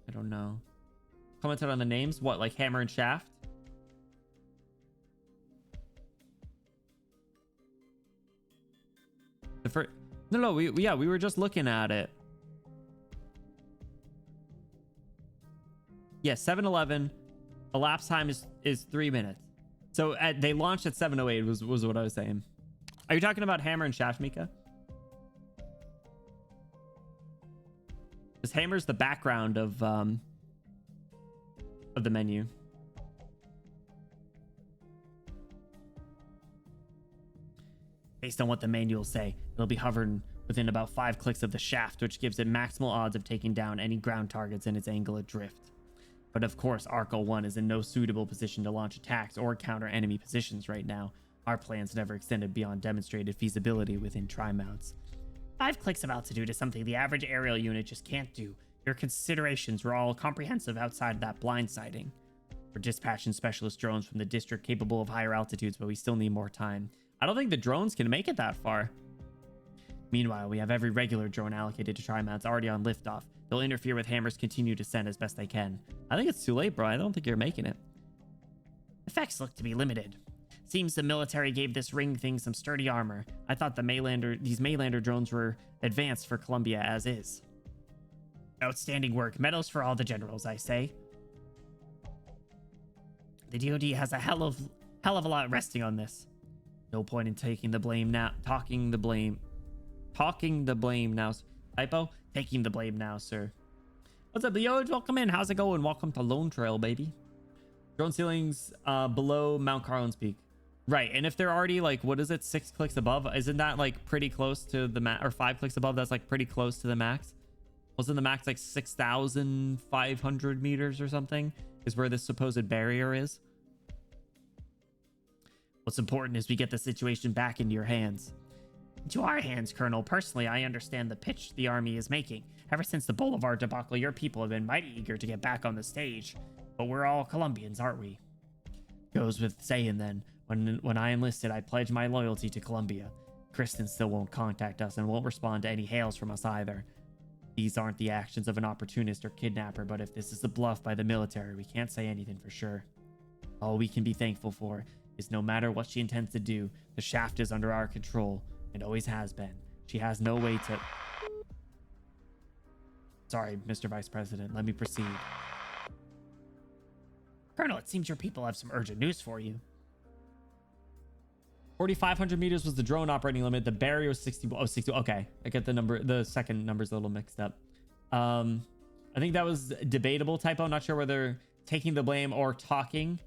I don't know. Commented on the names. What, like Hammer and Shaft? The first... No, we were just looking at it. Yeah, 7-11. Elapsed time is 3 minutes. So they launched at 7:08 was what I was saying. Are you talking about Hammer and Shaft, Mika? This Hammer's the background of the menu. Based on what the manuals say, it'll be hovering within about 5 clicks of the shaft, which gives it maximal odds of taking down any ground targets in its angle of drift. But of course, Arco 1 is in no suitable position to launch attacks or counter enemy positions right now. Our plans never extended beyond demonstrated feasibility within tri-mounts. 5 clicks of altitude is something the average aerial unit just can't do. Your considerations were all comprehensive outside of that blindsiding. We're dispatching specialist drones from the district capable of higher altitudes, but we still need more time. I don't think the drones can make it that far. Meanwhile, we have every regular drone allocated to tri-mounts already on liftoff. They'll interfere with Hammer's continued descent as best they can. I think it's too late, bro. I don't think you're making it. Effects look to be limited. Seems the military gave this ring thing some sturdy armor. I thought these Maylander drones were advanced for Columbia as is. Outstanding work. Medals for all the generals, I say. The DoD has a hell of a lot resting on this. No point in taking the blame now. Talking the blame now. Typo? Taking the blame now, sir. What's up, Leo? Welcome in. How's it going? Welcome to Lone Trail, baby. Drone ceilings below Mount Carlin's Peak. Right, and if they're already like, what is it, 6 clicks above? Isn't that like pretty close to the max? Or 5 clicks above? That's like pretty close to the max. Wasn't the max like 6,500 meters or something? Is where this supposed barrier is. What's important is we get the situation back into your hands. Into our hands, Colonel. Personally, I understand the pitch the army is making. Ever since the Boulevard debacle, your people have been mighty eager to get back on the stage. But we're all Colombians, aren't we? Goes with saying then, when I enlisted, I pledged my loyalty to Colombia. Kristen still won't contact us and won't respond to any hails from us either. These aren't the actions of an opportunist or kidnapper, but if this is a bluff by the military, we can't say anything for sure. All we can be thankful for is no matter what she intends to do, the shaft is under our control and always has been. She has no way to... Sorry, Mr. Vice President, let me proceed. Colonel, it seems your people have some urgent news for you. 4,500 meters was the drone operating limit. The barrier was 60. Oh, 60. Okay. I get the number. The second number's a little mixed up. I think that was debatable, typo. Not sure whether taking the blame or talking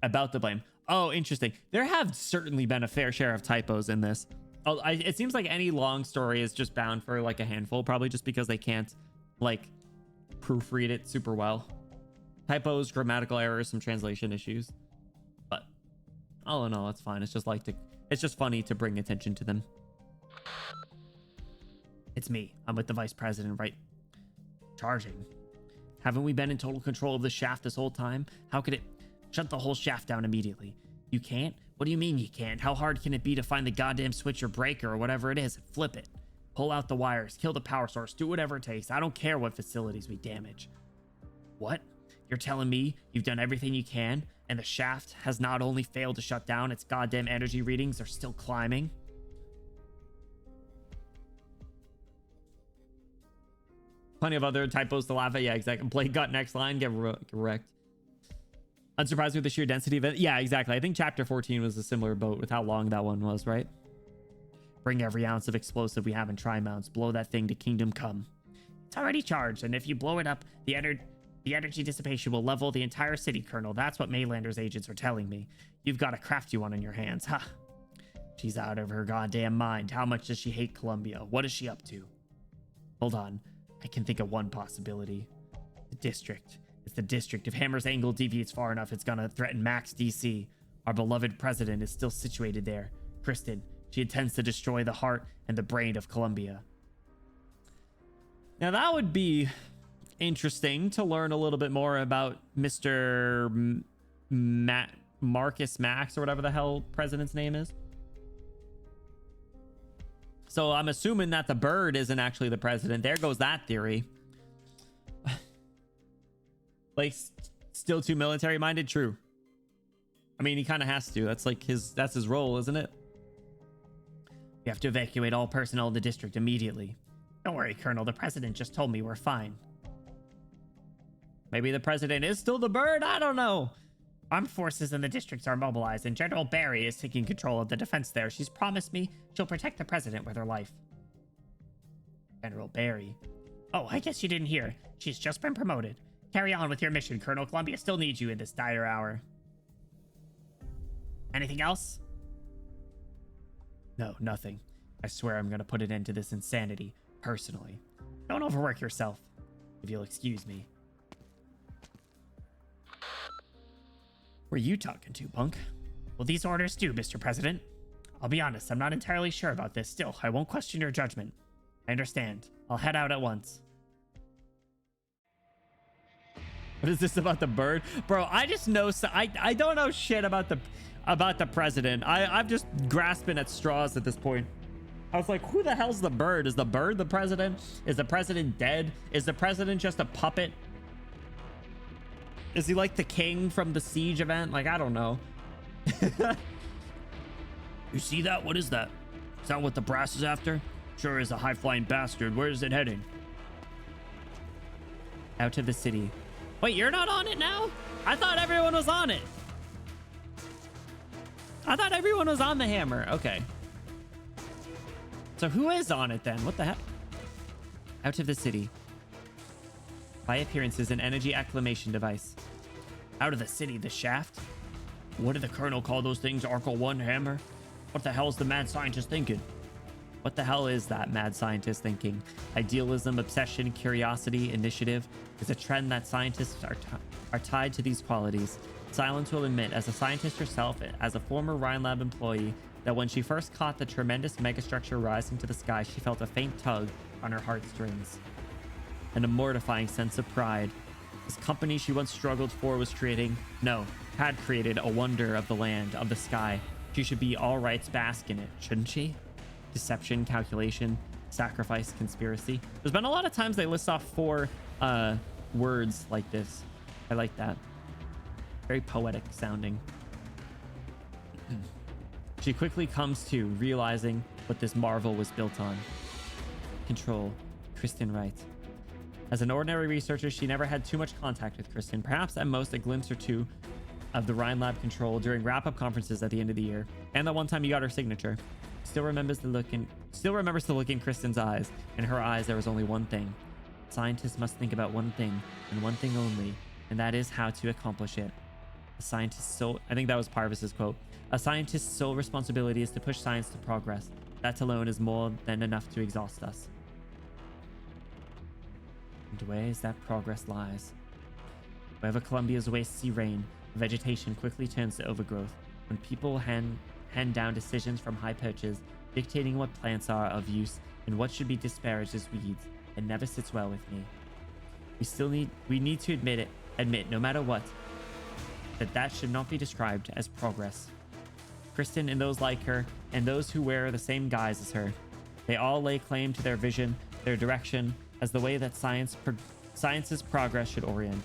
about the blame. Oh, interesting. There have certainly been a fair share of typos in this. It seems like any long story is just bound for like a handful, probably just because they can't like proofread it super well. Typos, grammatical errors, some translation issues. But all in all, it's fine. It's just funny to bring attention to them. It's me. I'm with the Vice President, right? Charging. Haven't we been in total control of the shaft this whole time? How could it... Shut the whole shaft down immediately. You can't? What do you mean you can't? How hard can it be to find the goddamn switch or breaker or whatever it is? Flip it. Pull out the wires. Kill the power source. Do whatever it takes. I don't care what facilities we damage. What? You're telling me you've done everything you can and the shaft has not only failed to shut down, its goddamn energy readings are still climbing? Plenty of other typos to laugh at. Yeah, exactly. Blade got next line. Get wrecked. Unsurprised with the sheer density of it. Yeah, exactly. I think chapter 14 was a similar boat with how long that one was, right? Bring every ounce of explosive we have in tri-mounts. Blow that thing to kingdom come. It's already charged, and if you blow it up, the energy dissipation will level the entire city, Colonel. That's what Maylander's agents are telling me. You've got a crafty one on your hands, huh? She's out of her goddamn mind. How much does she hate Columbia? What is she up to? Hold on. I can think of one possibility. The district. It's the district. If Hammer's angle deviates far enough, it's gonna threaten Max DC. Our beloved president is still situated there. Kristen, She intends to destroy the heart and the brain of Columbia. Now that would be interesting to learn a little bit more about Mr. Marcus Max or whatever the hell president's name is. So I'm assuming that the bird isn't actually the president. There goes that theory. Like, still too military minded? True. I mean, he kind of has to. That's like that's his role, isn't it? We have to evacuate all personnel in the district immediately. Don't worry, Colonel. The president just told me we're fine. Maybe the president is still the bird? I don't know. Armed forces in the districts are mobilized, and General Barry is taking control of the defense there. She's promised me she'll protect the president with her life. General Barry? Oh, I guess you didn't hear. She's just been promoted. Carry on with your mission, Colonel. Columbia still needs you in this dire hour. Anything else? No, nothing. I swear I'm gonna put an end to this insanity, personally. Don't overwork yourself. If you'll excuse me. Who are you talking to, punk? Well, these orders do, Mr. President. I'll be honest, I'm not entirely sure about this. Still, I won't question your judgment. I understand. I'll head out at once. What is this about the bird? Bro, I just know I don't know shit about the president. I'm just grasping at straws at this point. I was like, who the hell's the bird? Is the bird the president? Is the president dead? Is the president just a puppet? Is he like the king from the siege event? Like, I don't know. You see that? What is that? Is that what the brass is after? Sure is a high-flying bastard. Where is it heading? Out of the city. Wait, you're not on it now? I thought everyone was on it. I thought everyone was on the hammer. Okay. So who is on it then? What the heck? Out of the city. By appearance is an energy acclimation device. Out of the city, the shaft? What did the colonel call those things? Arkle 1 hammer? What the hell is the mad scientist thinking? What the hell is that mad scientist thinking? Idealism, obsession, curiosity, initiative is a trend that scientists are tied to these qualities. Silence will admit, as a scientist herself, as a former Rhine Lab employee, that when she first caught the tremendous megastructure rising to the sky, she felt a faint tug on her heartstrings and a mortifying sense of pride. This company she once struggled for was had created a wonder of the land, of the sky. She should be all rights bask in it, shouldn't she? Deception, calculation, sacrifice, conspiracy. There's been a lot of times they list off 4 words like this. I like that. Very poetic sounding. She quickly comes to, realizing what this marvel was built on. Control. Kristen Wright. As an ordinary researcher, she never had too much contact with Kristen, perhaps at most a glimpse or two of the Rhine Lab control during wrap-up conferences at the end of the year, and the one time you got her signature. Still remembers the look in Kristen's eyes. In her eyes, there was only one thing. Scientists must think about one thing, and one thing only, and that is how to accomplish it. A scientist's sole, I think that was Parvis's quote. A scientist's sole responsibility is to push science to progress. That alone is more than enough to exhaust us. And where is that progress lies? Wherever Columbia's wastes see rain, vegetation quickly turns to overgrowth. When people hand down decisions from high perches, dictating what plants are of use and what should be disparaged as weeds, it never sits well with me. We need to admit, no matter what, that should not be described as progress. Kristen and those like her, and those who wear the same guise as her, they all lay claim to their vision, their direction, as the way that science's progress should orient.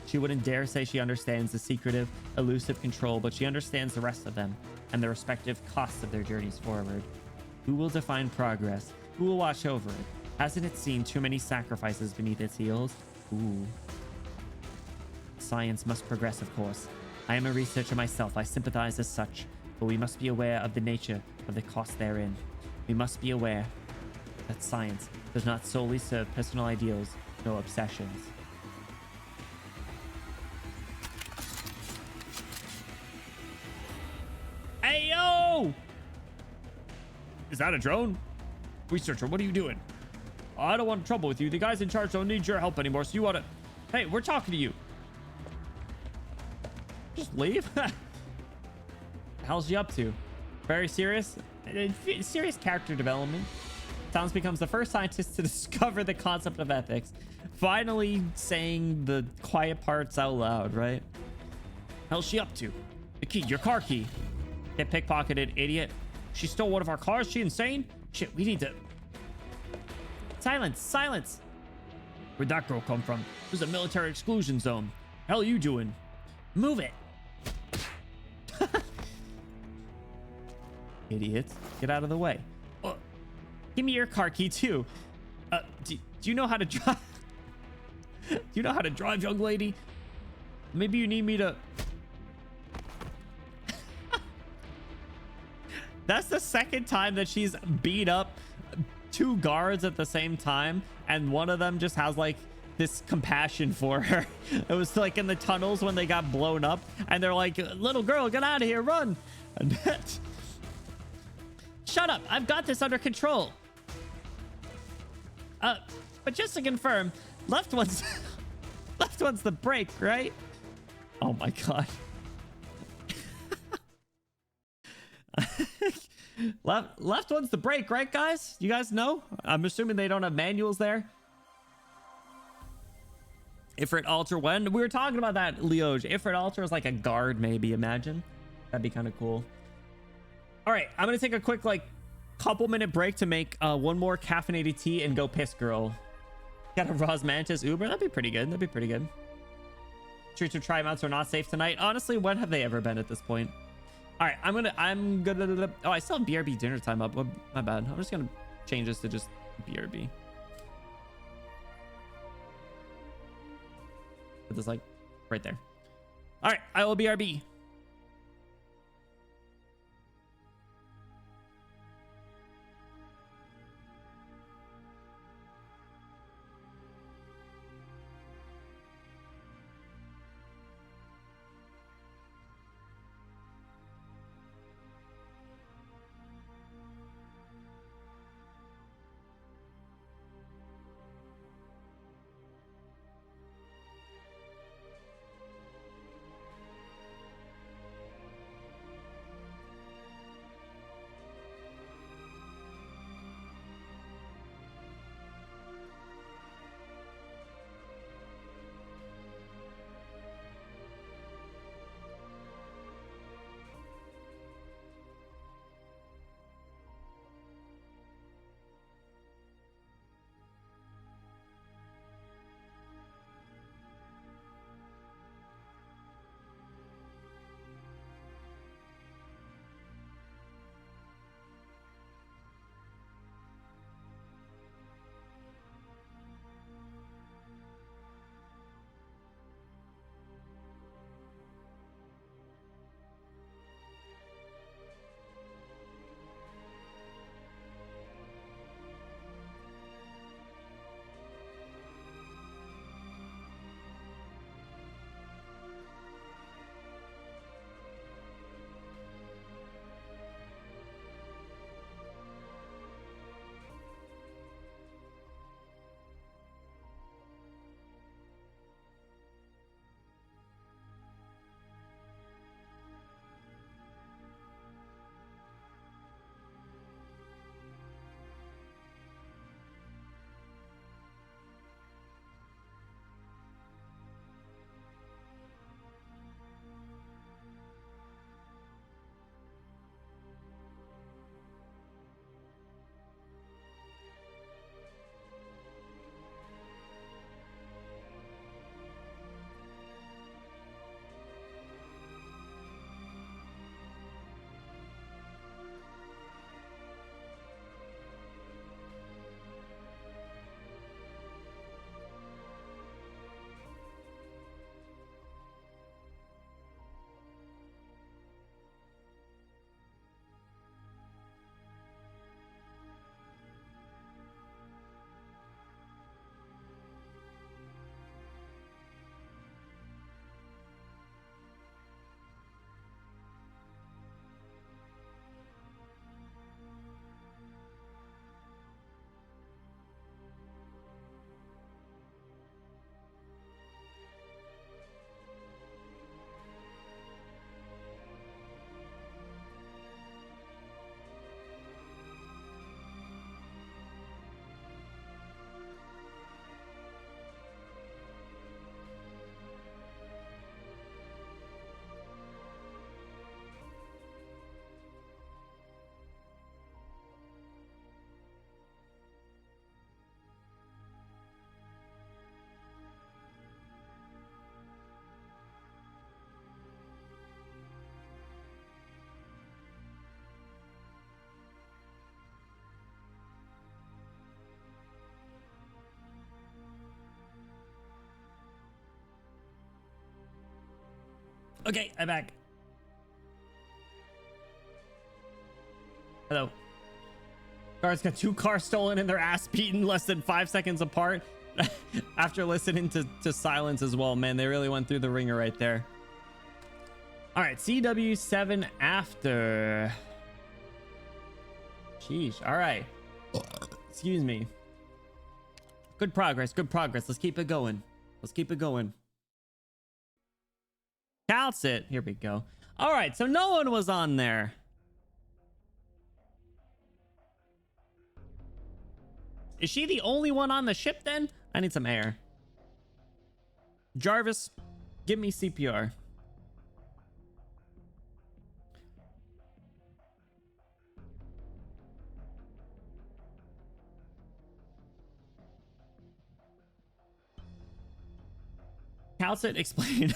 She wouldn't dare say she understands the secretive, elusive control, but she understands the rest of them, and the respective costs of their journeys forward. Who will define progress? Who will watch over it? Hasn't it seen too many sacrifices beneath its heels? Ooh. Science must progress, of course. I am a researcher myself, I sympathize as such, but we must be aware of the nature of the cost therein. We must be aware that science does not solely serve personal ideals nor obsessions. Hey, yo! Is that a drone? Researcher, what are you doing? I don't want trouble with you. The guys in charge don't need your help anymore, so you want to... Hey, we're talking to you. Just leave? What the hell's she up to? Very serious. Serious character development. Towns becomes the first scientist to discover the concept of ethics. Finally saying the quiet parts out loud, right? How's she up to? The key, your car key. Get pickpocketed, idiot. She stole one of our cars. She insane? Shit, we need to... Silence, silence. Where'd that girl come from? This is a military exclusion zone. Hell you doing? Move it. Idiots. Get out of the way. Give me your car key too. Do you know how to drive? Do you know how to drive, young lady? Maybe you need me to... That's the second time that she's beat up 2 guards at the same time, and one of them just has like this compassion for her. It was like in the tunnels when they got blown up, and they're like, little girl, get out of here, run. And shut up, I've got this under control. But just to confirm, left one's the brake, right? Oh my god. left one's the brake, right, guys? You guys know? I'm assuming they don't have manuals there. Ifrit Alter, when we were talking about that, Leoge. Ifrit Alter is like a guard, maybe. Imagine that'd be kind of cool. All right, I'm gonna take a quick like couple-minute break to make one more caffeinated tea and go piss girl. Got a Rosmantis Uber. That'd be pretty good. That'd be pretty good. Treats or try-outs are not safe tonight. Honestly, when have they ever been at this point? All right, I'm gonna. Oh, I still have BRB dinner time up. Oh, my bad. I'm just gonna change this to just BRB. Put this like right there. All right, I will BRB. Okay, I'm back. Hello. Guards got 2 cars stolen and their ass beaten less than 5 seconds apart. After listening to silence as well, man, they really went through the ringer right there. All right, CW7 after. Sheesh. All right. Excuse me. Good progress. Good progress. Let's keep it going. Let's keep it going. Counts it. Here we go. All right. So no one was on there. Is she the only one on the ship then? I need some air. Jarvis, give me CPR. Calcit explained.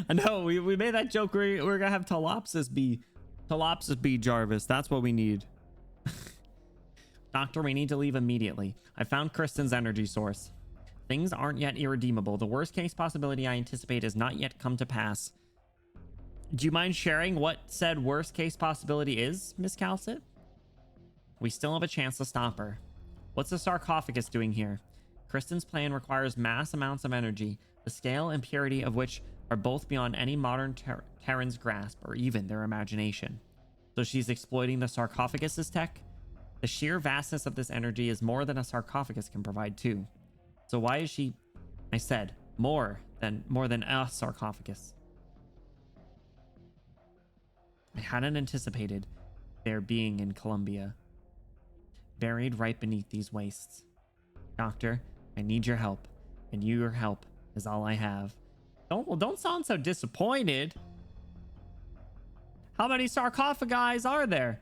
I know we made that joke. We're gonna have Talopsis be Jarvis. That's what we need. Doctor, we need to leave immediately. I found Kristen's energy source. Things aren't yet irredeemable. The worst case possibility I anticipate has not yet come to pass. Do you mind sharing what said worst case possibility is, Miss Calcit? We still have a chance to stop her. What's the sarcophagus doing here? Kristen's plan requires mass amounts of energy, the scale and purity of which are both beyond any modern Terran's grasp or even their imagination. So she's exploiting the sarcophagus's tech? The sheer vastness of this energy is more than a sarcophagus can provide too. So why is she... I said, more than a sarcophagus. I hadn't anticipated their being in Columbia. Buried right beneath these wastes. Doctor, I need your help. And your help is all I have. Don't sound so disappointed. How many sarcophagi are there?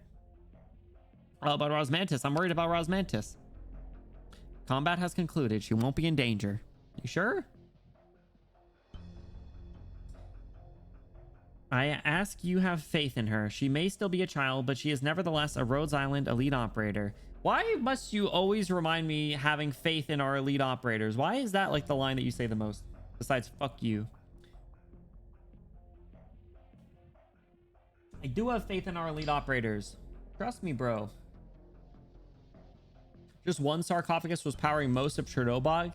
Oh, about Rosmantis. I'm worried about Rosmantis. Combat has concluded. She won't be in danger. You sure? I ask you have faith in her. She may still be a child, but she is nevertheless a Rhodes Island elite operator. Why must you always remind me having faith in our elite operators? Why is that like the line that you say the most? Besides, fuck you. I do have faith in our elite operators. Trust me, bro. Just one sarcophagus was powering most of Chernobog?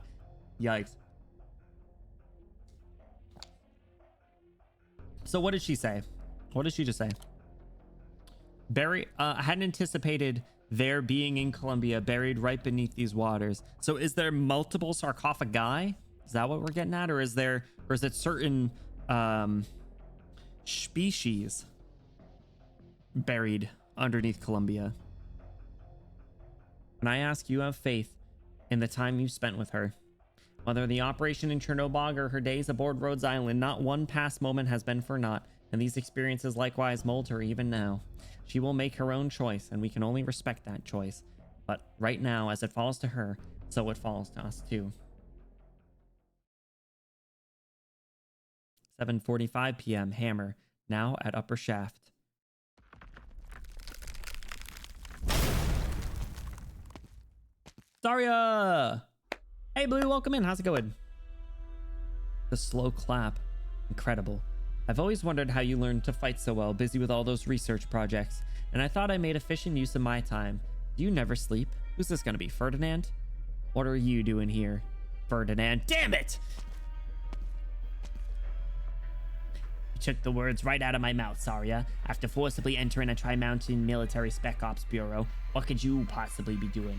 Yikes. So what did she say? What did she just say? I hadn't anticipated their being in Columbia, buried right beneath these waters. So is there multiple sarcophagi? Is that what we're getting at? Or is it certain species buried underneath Columbia? And I ask you have faith in the time you've spent with her. Whether the operation in Chernobog or her days aboard Rhodes Island, not one past moment has been for naught, and these experiences likewise mold her even now. She will make her own choice, and we can only respect that choice. But right now, as it falls to her, so it falls to us too. 7:45 p.m. Hammer, now at upper shaft. Daria! Hey, Blue, welcome in. How's it going? The slow clap. Incredible. I've always wondered how you learned to fight so well, busy with all those research projects, and I thought I made efficient use of my time. Do you never sleep? Who's this gonna be, Ferdinand? What are you doing here? Ferdinand, damn it! You took the words right out of my mouth, Saria. After forcibly entering a Tri-Mountain Military Spec Ops Bureau, what could you possibly be doing?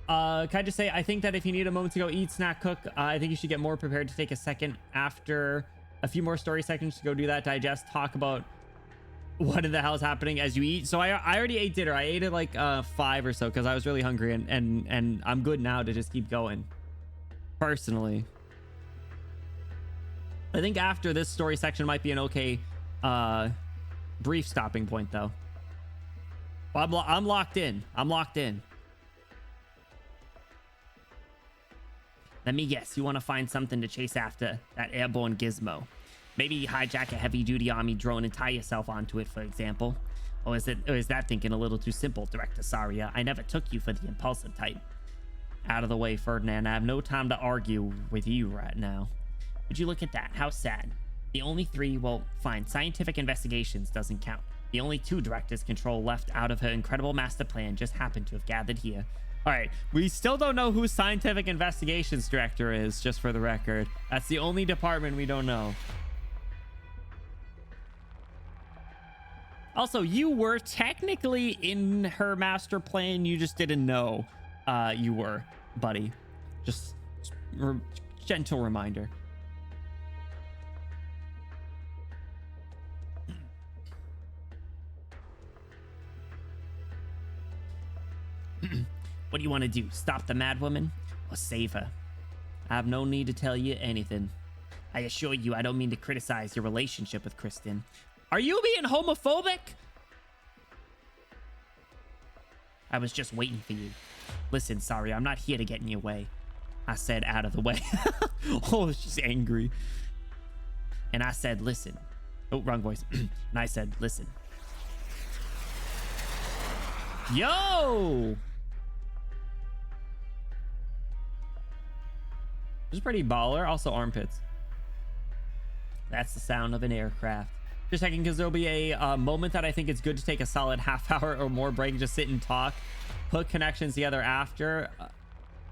Can I just say, I think that if you need a moment to go eat, snack, cook, I think you should get more prepared to take a second after a few more story sections to go do that, digest, talk about what in the hell is happening as you eat. So I already ate dinner. I ate at like 5 or so because I was really hungry, and I'm good now to just keep going. Personally, I think after this story section might be an okay brief stopping point though. Well, I'm locked in. I'm locked in. Let me guess, you want to find something to chase after, that airborne gizmo. Maybe hijack a heavy-duty army drone and tie yourself onto it, for example. Or is that thinking a little too simple, Director Saria? I never took you for the impulsive type. Out of the way, Ferdinand. I have no time to argue with you right now. Would you look at that? How sad. The only 3, well, fine, scientific investigations doesn't count. The only 2 directors control left out of her incredible master plan just happened to have gathered here. All right, we still don't know who scientific investigations director is, just for the record. That's the only department we don't know. Also, you were technically in her master plan. You just didn't know you were, buddy. Just gentle reminder. What do you want to do? Stop the mad woman or save her? I have no need to tell you anything. I assure you, I don't mean to criticize your relationship with Kristen. Are you being homophobic? I was just waiting for you. Listen, sorry, I'm not here to get in your way. I said out of the way. Oh, she's angry. And I said, listen. Oh, wrong voice. And I said, listen. Yo! This is pretty baller. Also armpits. That's the sound of an aircraft. Just checking because there'll be a moment that I think it's good to take a solid half-hour or more break, just sit and talk, put connections together after.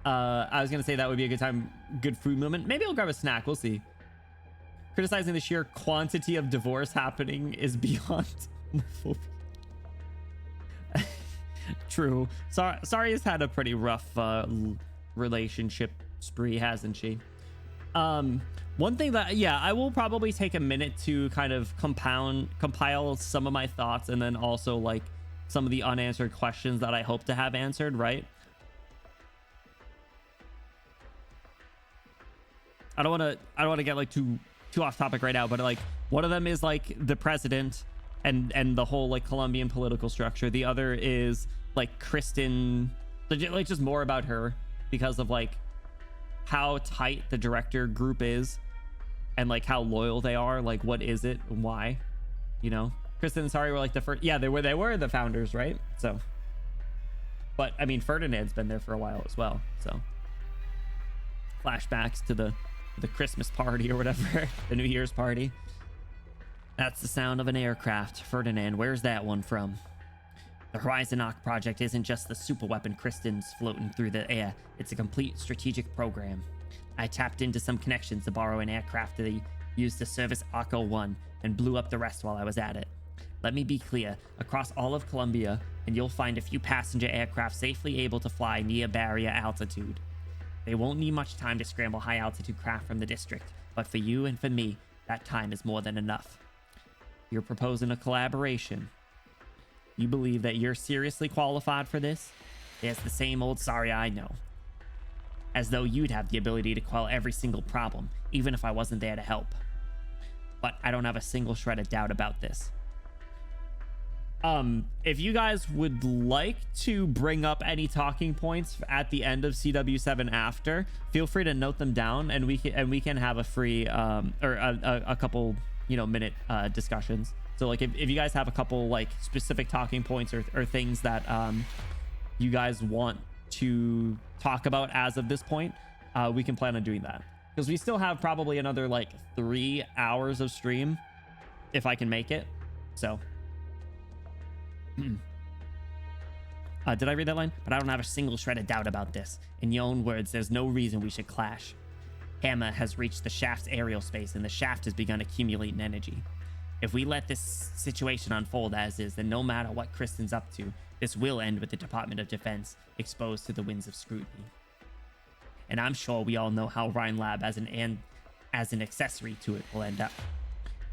I was gonna say that would be a good time, good food movement. Maybe I'll grab a snack. We'll see. Criticizing the sheer quantity of divorce happening is beyond homophobia. True. Sorry has had a pretty rough relationship spree, hasn't she? One thing that, yeah, I will probably take a minute to kind of compile some of my thoughts, and then also like some of the unanswered questions that I hope to have answered, right? I don't want to get like too off topic right now, but like one of them is like the president and the whole like Colombian political structure. The other is like Kristen, like just more about her because of like how tight the director group is and like how loyal they are. Like what is it and why, you know? Kristen and Sari were like the first, yeah, they were the founders, right? So, but I mean Ferdinand's been there for a while as well, so flashbacks to the Christmas party or whatever, the New Year's party. That's the sound of an aircraft. Ferdinand, where's that one from? The Horizon Arc project isn't just the superweapon Kristen's floating through the air. It's a complete strategic program. I tapped into some connections to borrow an aircraft they used to service Arco 1 and blew up the rest while I was at it. Let me be clear, across all of Colombia, and you'll find a few passenger aircraft safely able to fly near barrier altitude. They won't need much time to scramble high-altitude craft from the district, but for you and for me, that time is more than enough. You're proposing a collaboration. You believe that you're seriously qualified for this? There's the same old sorry I know. As though you'd have the ability to quell every single problem, even if I wasn't there to help. But I don't have a single shred of doubt about this. If you guys would like to bring up any talking points at the end of CW7 after, feel free to note them down, and we can have a free or a couple, you know, minute discussions. So like if you guys have a couple like specific talking points or things that you guys want to talk about as of this point, we can plan on doing that, because we still have probably another like 3 hours of stream if I can make it. So did I read that line? But I don't have a single shred of doubt about this. In your own words, there's no reason we should clash. Hammer has reached the shaft's aerial space, and the shaft has begun accumulating energy. If we let this situation unfold as is, then no matter what Kristen's up to, this will end with the Department of Defense exposed to the winds of scrutiny. And I'm sure we all know how Rhine Lab as an accessory to it will end up.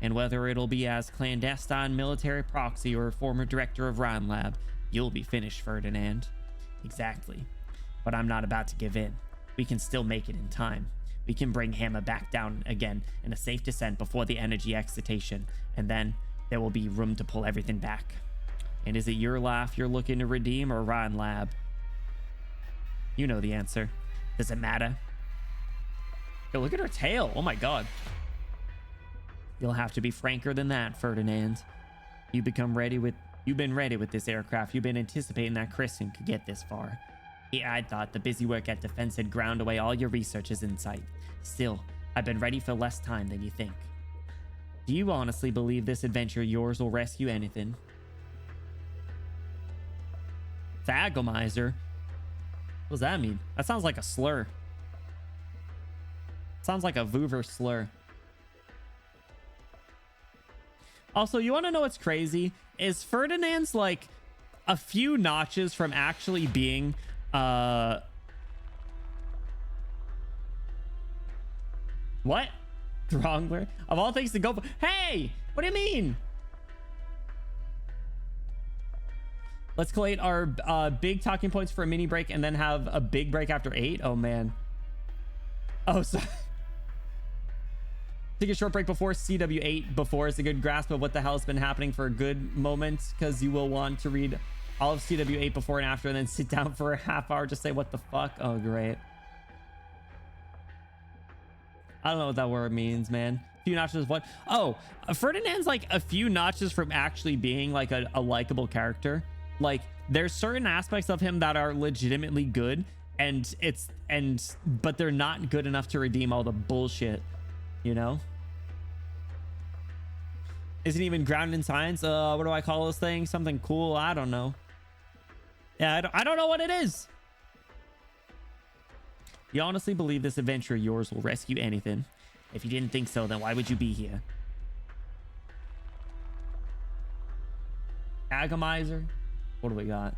And whether it'll be as clandestine military proxy or former director of Rhine Lab, you'll be finished, Ferdinand. Exactly. But I'm not about to give in. We can still make it in time. We can bring Hammer back down again in a safe descent before the energy excitation, and then there will be room to pull everything back. And is it your life you're looking to redeem, or Rhine Lab? You know the answer. Does it matter? Yo, look at her tail. Oh my god. You'll have to be franker than that, Ferdinand. You've been ready with this aircraft. You've been anticipating that Kristen could get this far. Yeah, I thought the busy work at Defense had ground away all your research's insight. Still, I've been ready for less time than you think. Do you honestly believe this adventure yours will rescue anything? Thagomizer? What does that mean? That sounds like a slur. Sounds like a Voover slur. Also, you want to know what's crazy? Is Ferdinand's like a few notches from actually being what? The wrong word? Of all things to go for. Hey! What do you mean? Let's collate our big talking points for a mini break and then have a big break after 8. Oh, man. Oh, sorry. Take a short break before CW8 before is a good grasp of what the hell has been happening for a good moment, because you will want to read all of CW8 before and after and then sit down for a half hour to say what the fuck. Oh, great. I don't know what that word means, man. A few notches of what? Oh, Ferdinand's like a few notches from actually being like a likable character. Like there's certain aspects of him that are legitimately good but they're not good enough to redeem all the bullshit, you know? Isn't even grounded in science. What do I call this thing? Something cool. I don't know. Yeah, I don't know what it is. You honestly believe this adventure of yours will rescue anything? If you didn't think so, then why would you be here? Thagomizer? What do we got?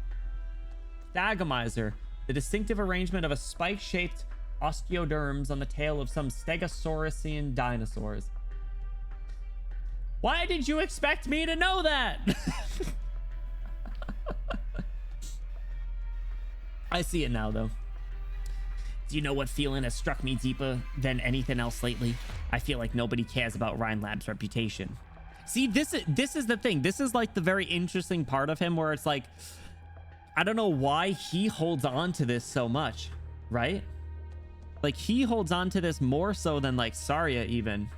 Thagomizer. The distinctive arrangement of a spike-shaped osteoderms on the tail of some Stegosaurusian dinosaurs. Why did you expect me to know that? I see it now, though. Do you know what feeling has struck me deeper than anything else lately? I feel like nobody cares about Rhinelab's reputation. See, this is the thing. This is like the very interesting part of him where it's like, I don't know why he holds on to this so much, right? Like he holds on to this more so than like Saria even.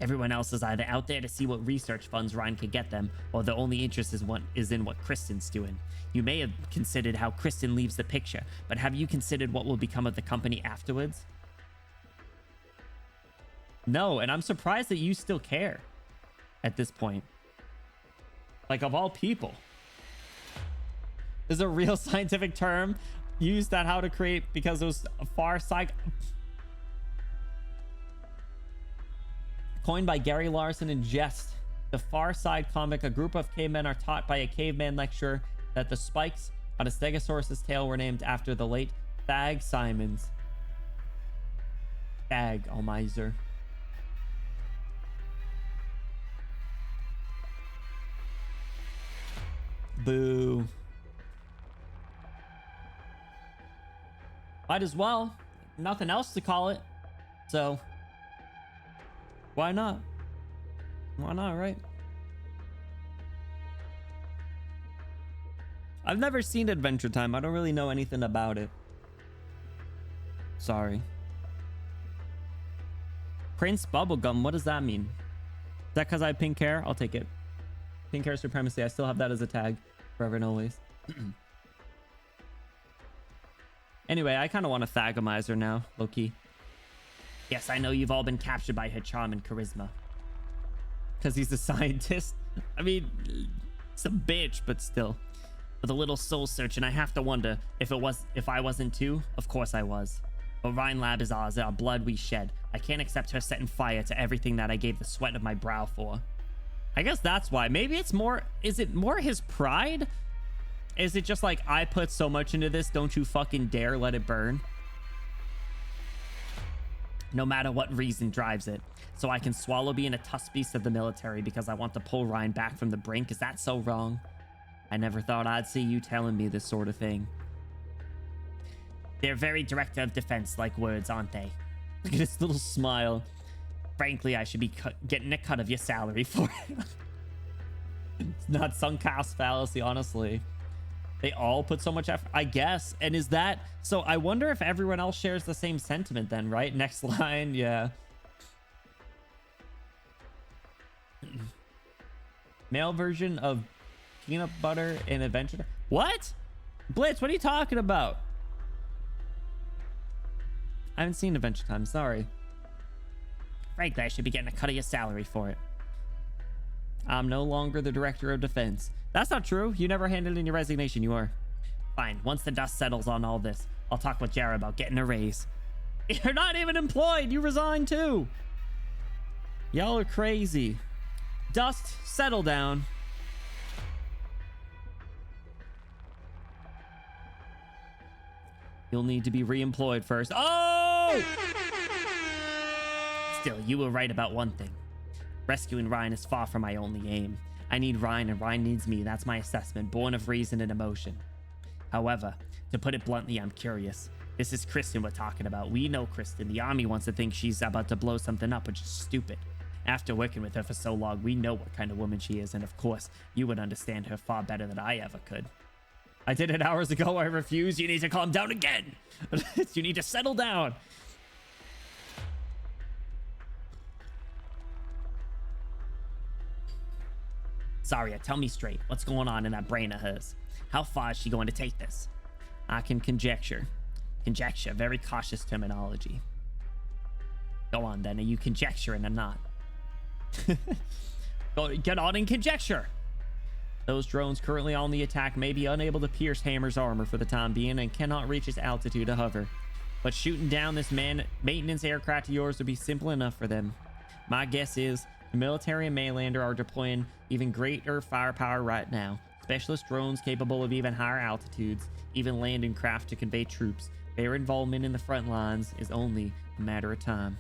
Everyone else is either out there to see what research funds Ryan could get them, or the only interest is in what Kristen's doing. You may have considered how Kristen leaves the picture, but have you considered what will become of the company afterwards? No, and I'm surprised that you still care at this point. Like, of all people. This is a real scientific term used on how to create because it was a far side. Coined by Gary Larson in jest. The Far Side comic, a group of cavemen are taught by a caveman lecturer that the spikes on a Stegosaurus' tail were named after the late Thag Simons. Thagomizer. Boo. Might as well. Nothing else to call it. So, why not? Why not, right? I've never seen Adventure Time. I don't really know anything about it. Sorry. Prince Bubblegum, what does that mean? Is that because I have pink hair? I'll take it. Pink hair supremacy. I still have that as a tag forever and always. Anyway, I kind of want a Thagomizer now, low-key. Yes, I know you've all been captured by her charm and charisma. Because he's a scientist. I mean, it's a bitch, but still. With a little soul search, and I have to wonder if I wasn't too. Of course I was. But Rhinelab is ours, our blood we shed. I can't accept her setting fire to everything that I gave the sweat of my brow for. I guess that's why. Maybe it's more... Is it more his pride? Is it just like, I put so much into this, don't you fucking dare let it burn? No matter what reason drives it. So I can swallow being a tusk beast of the military because I want to pull Ryan back from the brink. Is that so wrong? I never thought I'd see you telling me this sort of thing. They're very director of defense like words, aren't they? Look at his little smile. Frankly, I should be getting a cut of your salary for it. It's not sunk cost fallacy, honestly. They all put so much effort, I guess. And is that... So I wonder if everyone else shares the same sentiment then, right? Next line, yeah. Male version of peanut butter and adventure. What? Blitz, what are you talking about? I haven't seen Adventure Time, sorry. Frankly, I should be getting a cut of your salary for it. I'm no longer the director of defense. That's not true. You never handed in your resignation. You are. Fine, once the dust settles on all this, I'll talk with Jara about getting a raise. You're not even employed. You resigned too. Y'all are crazy. Dust, settle down. You'll need to be re-employed first. Oh! Still, you were right about one thing. Rescuing Ryan is far from my only aim. I need Ryan and Ryan needs me. That's my assessment, born of reason and emotion. However, to put it bluntly, I'm curious. This is Kristen we're talking about. We know Kristen. The army wants to think she's about to blow something up, which is stupid. After working with her for so long, we know what kind of woman she is, and of course, you would understand her far better than I ever could. I did it hours ago. I refuse. You need to calm down again. You need to settle down. Saria, tell me straight. What's going on in that brain of hers? How far is she going to take this? I can conjecture. Conjecture, very cautious terminology. Go on then. Are you conjecturing or not? Get on and conjecture. Those drones currently on the attack may be unable to pierce Hammer's armor for the time being and cannot reach its altitude to hover. But shooting down this maintenance aircraft of yours would be simple enough for them. My guess is the military and Maylander are deploying even greater firepower right now. Specialist drones capable of even higher altitudes, even landing craft to convey troops. Their involvement in the front lines is only a matter of time.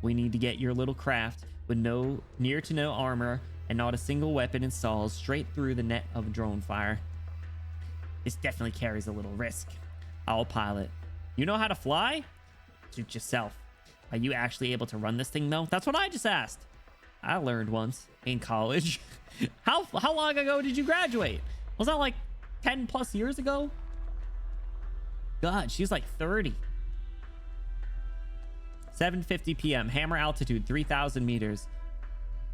We need to get your little craft with near to no armor and not a single weapon installed straight through the net of drone fire. This definitely carries a little risk. I'll pilot. You know how to fly? Suit yourself. Are you actually able to run this thing though? That's what I just asked. I learned once in college. How long ago did you graduate? Was that like 10 plus years ago? God, she's like 30. 7:50 p.m. Hammer altitude 3,000 meters.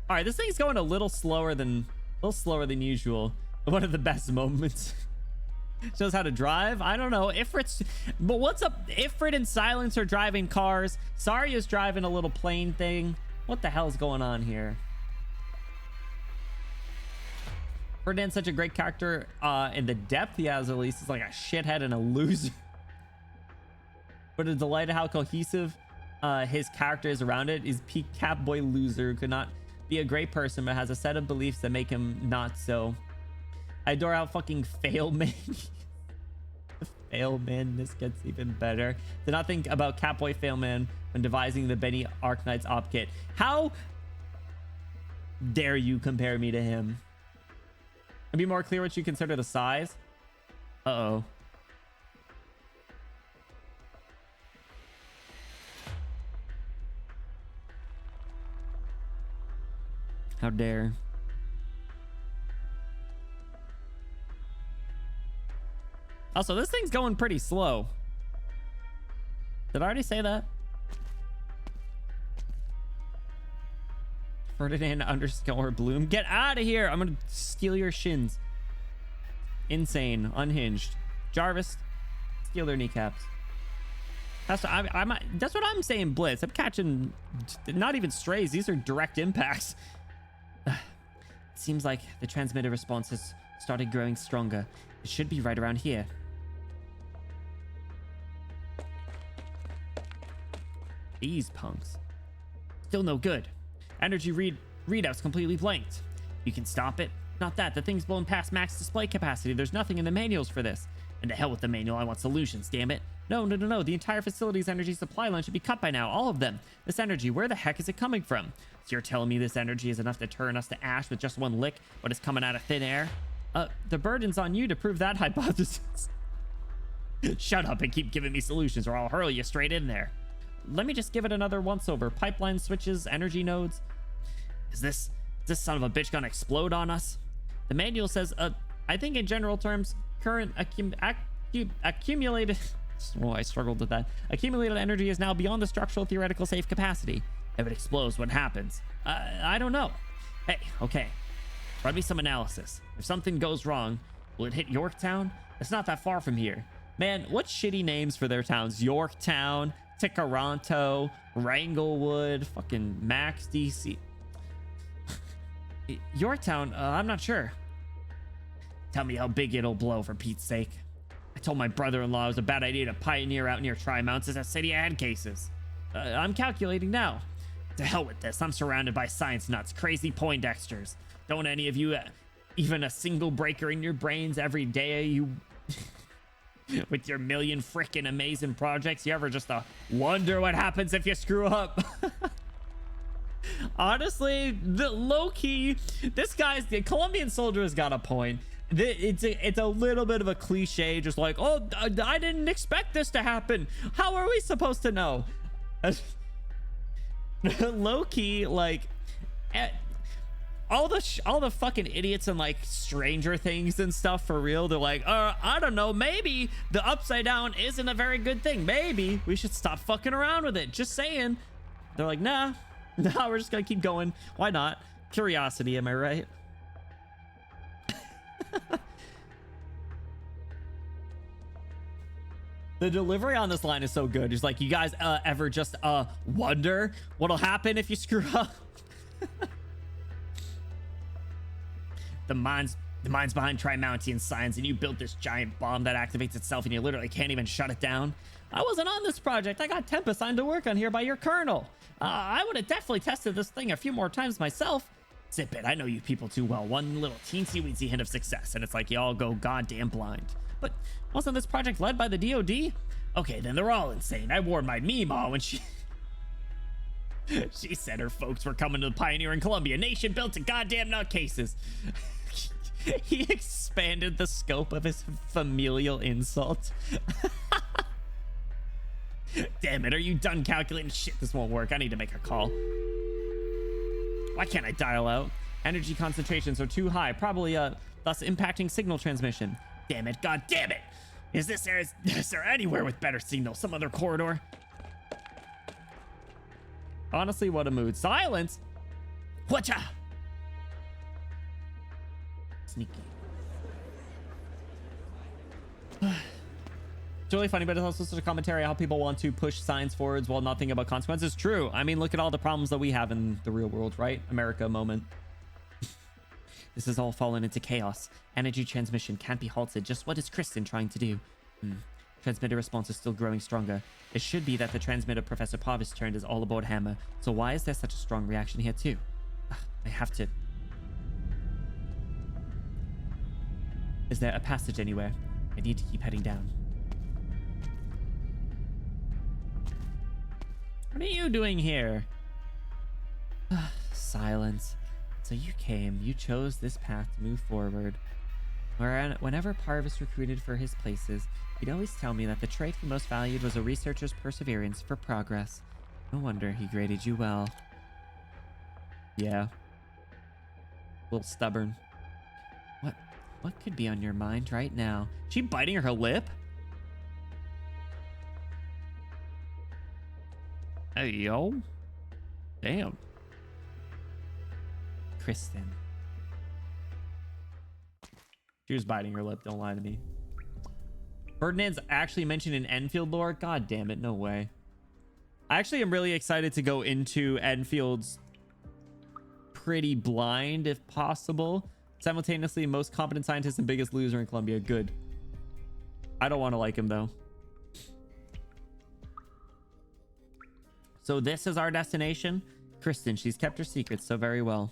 All right, this thing's going a little slower than usual. One of the best moments. Shows how to drive. I don't know. But what's up? Ifrit and Silence are driving cars. Saria's driving a little plane thing. What the hell's going on here? Ferdinand's such a great character. In the depth he has, at least, he's like a shithead and a loser. But a delight at how cohesive his character is around it. He's peak Catboy loser who could not be a great person, but has a set of beliefs that make him not so. I adore how fucking fail man. Fail man, this gets even better. Did not think about Catboy Fail Man when devising the Benny Arknights op kit. How dare you compare me to him? And be more clear what you consider the size. Uh-oh. How dare. Also, this thing's going pretty slow. Did I already say that? Ferdinand _ Bloom. Get out of here. I'm going to steal your shins. Insane. Unhinged. Jarvis. Steal their kneecaps. That's what I'm saying, Blitz. I'm catching not even strays. These are direct impacts. It seems like the transmitter response has started growing stronger. It should be right around here. These punks. Still no good. Energy readout's completely blanked. You can stop it? Not that. The thing's blown past max display capacity. There's nothing in the manuals for this. And to hell with the manual. I want solutions, damn it. No. The entire facility's energy supply line should be cut by now. All of them. This energy, where the heck is it coming from? So you're telling me this energy is enough to turn us to ash with just one lick, but it's coming out of thin air? The burden's on you to prove that hypothesis. Shut up and keep giving me solutions or I'll hurl you straight in there. Let me just give it another once over. Pipeline switches, energy nodes. Is this son of a bitch gonna explode on us? The manual says, I think in general terms, current accumulated... Oh, I struggled with that. Accumulated energy is now beyond the structural theoretical safe capacity. If it explodes, what happens? I don't know. Hey, okay. Run me some analysis. If something goes wrong, will it hit Yorktown? It's not that far from here. Man, what shitty names for their towns. Yorktown, Tikaranto, Wranglewood, fucking Max DC. Yorktown, I'm not sure. Tell me how big it'll blow, for Pete's sake. I told my brother-in-law it was a bad idea to pioneer out near Tri-Mounts, as that city had cases. I'm calculating now. To hell with this. I'm surrounded by science nuts, crazy Poindexters. Don't any of you, even a single breaker in your brains every day, you... with your million frickin' amazing projects, you ever just wonder what happens if you screw up? Honestly, the low-key, this guy's, the Colombian soldier has got a point. It's a little bit of a cliche, just like, oh, I didn't expect this to happen. How are we supposed to know? Low-key, like, all the fucking idiots and like Stranger Things and stuff, for real, they're like, I don't know, maybe the upside down isn't a very good thing. Maybe we should stop fucking around with it. Just saying. They're like, nah, we're just gonna keep going. Why not? Curiosity, am I right? The delivery on this line is so good. He's like, you guys ever just wonder what'll happen if you screw up? The mine's behind Tri-Mountain science, and you built this giant bomb that activates itself, and you literally can't even shut it down. I wasn't on this project. I got temp assigned to work on here by your colonel. I would have definitely tested this thing a few more times myself. Zip it. I know you people too well. One little teensy-weensy hint of success, and it's like you all go goddamn blind. But wasn't this project led by the DOD? Okay, then they're all insane. I warned my Meemaw when she... she said her folks were coming to the Pioneer in Columbia. Nation built to goddamn nutcases. He expanded the scope of his familial insult. Damn it, are you done calculating? Shit, this won't work. I need to make a call. Why can't I dial out? Energy concentrations are too high, probably thus impacting signal transmission. Damn it, god damn it! Is there anywhere with better signal? Some other corridor? Honestly, what a mood. Silence? Whatcha? Sneaky. It's really funny, but it's also such a commentary on how people want to push science forwards while not thinking about consequences. True. I mean, look at all the problems that we have in the real world, right? America moment. This has all fallen into chaos. Energy transmission can't be halted. Just what is Kristen trying to do? Transmitter response is still growing stronger. It should be that the transmitter Professor Parvis turned is all aboard Hammer. So why is there such a strong reaction here too? I have to... Is there a passage anywhere? I need to keep heading down. What are you doing here? Silence. So you came, you chose this path to move forward. Whenever Parvis recruited for his places, he'd always tell me that the trait he most valued was a researcher's perseverance for progress. No wonder he graded you well. Yeah. A little stubborn. What could be on your mind right now? She biting her lip? Hey, yo. Damn. Kristen. She was biting her lip, don't lie to me. Ferdinand's actually mentioned in Enfield lore? God damn it, no way. I actually am really excited to go into Enfield's pretty blind, if possible. Simultaneously, most competent scientist and biggest loser in Columbia. Good. I don't want to like him, though. So this is our destination? Kristen, she's kept her secrets so very well.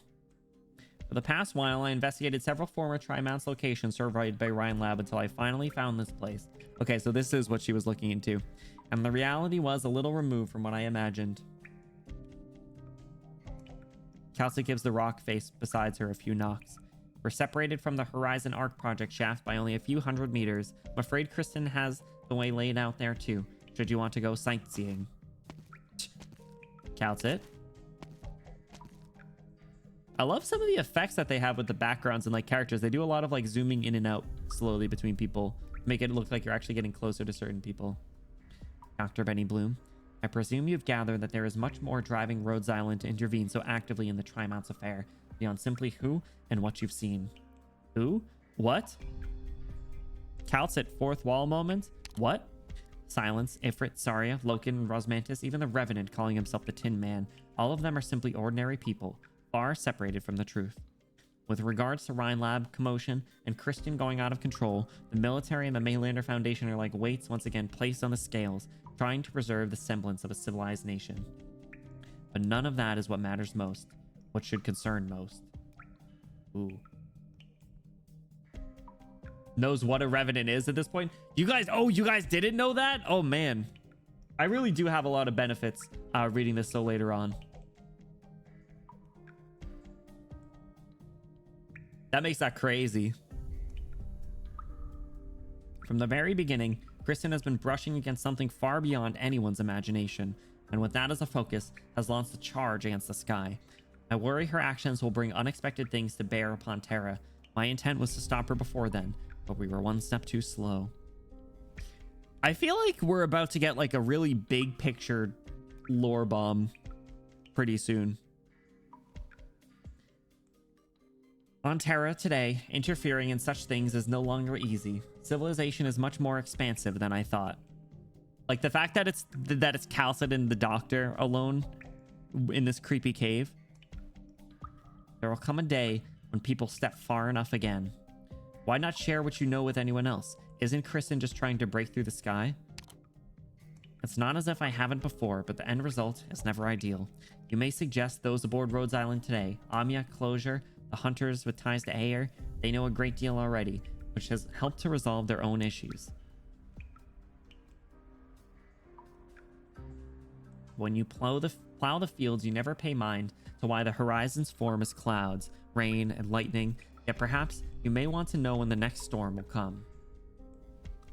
For the past while, I investigated several former Tri-Mounts locations surveyed by Ryan Lab until I finally found this place. Okay, so this is what she was looking into. And the reality was a little removed from what I imagined. Kelsey gives the rock face beside her a few knocks. We're separated from the Horizon Arc project shaft by only a few hundred meters. I'm afraid Kristen has the way laid out there too, should you want to go sightseeing. Counts it. I love some of the effects that they have with the backgrounds and like characters. They do a lot of like zooming in and out slowly between people, make it look like you're actually getting closer to certain people. Dr. Benny Bloom, I presume you've gathered that there is much more driving Rhodes Island to intervene so actively in the Tri-Mounts affair, beyond simply who and what you've seen. Who? What? Calcit fourth wall moment? What? Silence, Ifrit, Saria, Loken, and Rosmantis, even the Revenant calling himself the Tin Man, all of them are simply ordinary people, far separated from the truth. With regards to Rhine Lab, commotion, and Christian going out of control, the military and the Mainlander Foundation are like weights once again placed on the scales, trying to preserve the semblance of a civilized nation. But none of that is what matters most, what should concern most. Ooh. Knows what a Revenant is at this point? You guys didn't know that? Oh man. I really do have a lot of benefits reading this so later on. That makes that crazy. From the very beginning, Kristen has been brushing against something far beyond anyone's imagination, and with that as a focus, has launched a charge against the sky. I worry her actions will bring unexpected things to bear upon Terra. My intent was to stop her before then, but we were one step too slow. I feel like we're about to get like a really big picture lore bomb pretty soon. On Terra today, interfering in such things is no longer easy. Civilization is much more expansive than I thought. Like the fact that it's Calcid and the Doctor alone in this creepy cave. There will come a day when people step far enough again. Why not share what you know with anyone else? Isn't Kristen just trying to break through the sky? It's not as if I haven't before, but the end result is never ideal. You may suggest those aboard Rhodes Island today, Amiya, Closure, the hunters with ties to Ayer, they know a great deal already, which has helped to resolve their own issues. When you plow the fields, you never pay mind to why the horizons form as clouds, rain, and lightning, yet perhaps you may want to know when the next storm will come.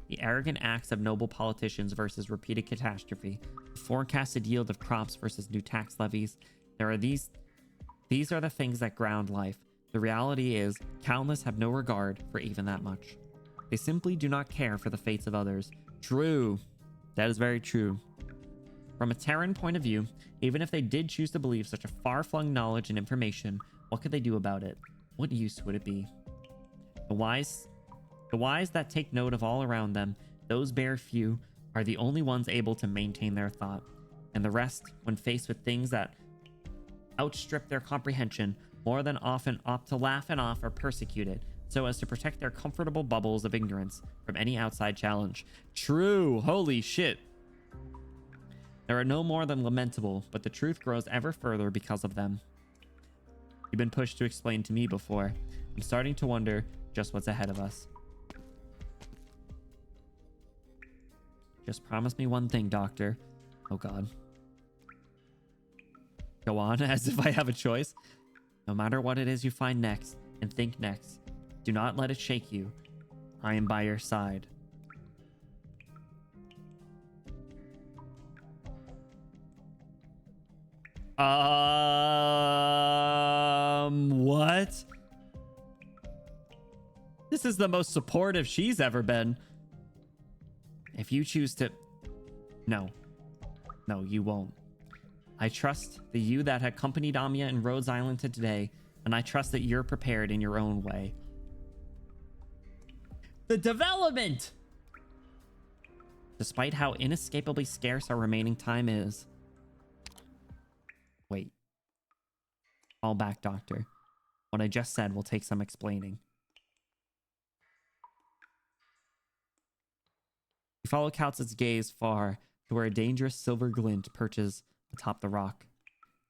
The arrogant acts of noble politicians versus repeated catastrophe, the forecasted yield of crops versus new tax levies. These are the things that ground life. The reality is, countless have no regard for even that much. They simply do not care for the fates of others. True. That is very true. From a Terran point of view, even if they did choose to believe such a far-flung knowledge and information, what could they do about it? What use would it be? The wise that take note of all around them, those bare few, are the only ones able to maintain their thought. And the rest, when faced with things that outstrip their comprehension, more than often opt to laugh it off or persecute it, so as to protect their comfortable bubbles of ignorance from any outside challenge. True. Holy shit. They are no more than lamentable, but the truth grows ever further because of them. You've been pushed to explain to me before. I'm starting to wonder just what's ahead of us. Just promise me one thing, Doctor. Oh God. Go on, as if I have a choice. No matter what it is you find next and think next, do not let it shake you. I am by your side. What? This is the most supportive she's ever been. If you choose to... No, you won't. I trust the you that accompanied Amiya and Rhodes Island to today, and I trust that you're prepared in your own way. The development! Despite how inescapably scarce our remaining time is. Wait. Fall back, Doctor. What I just said will take some explaining. You follow Kaltz's gaze far to where a dangerous silver glint perches atop the rock.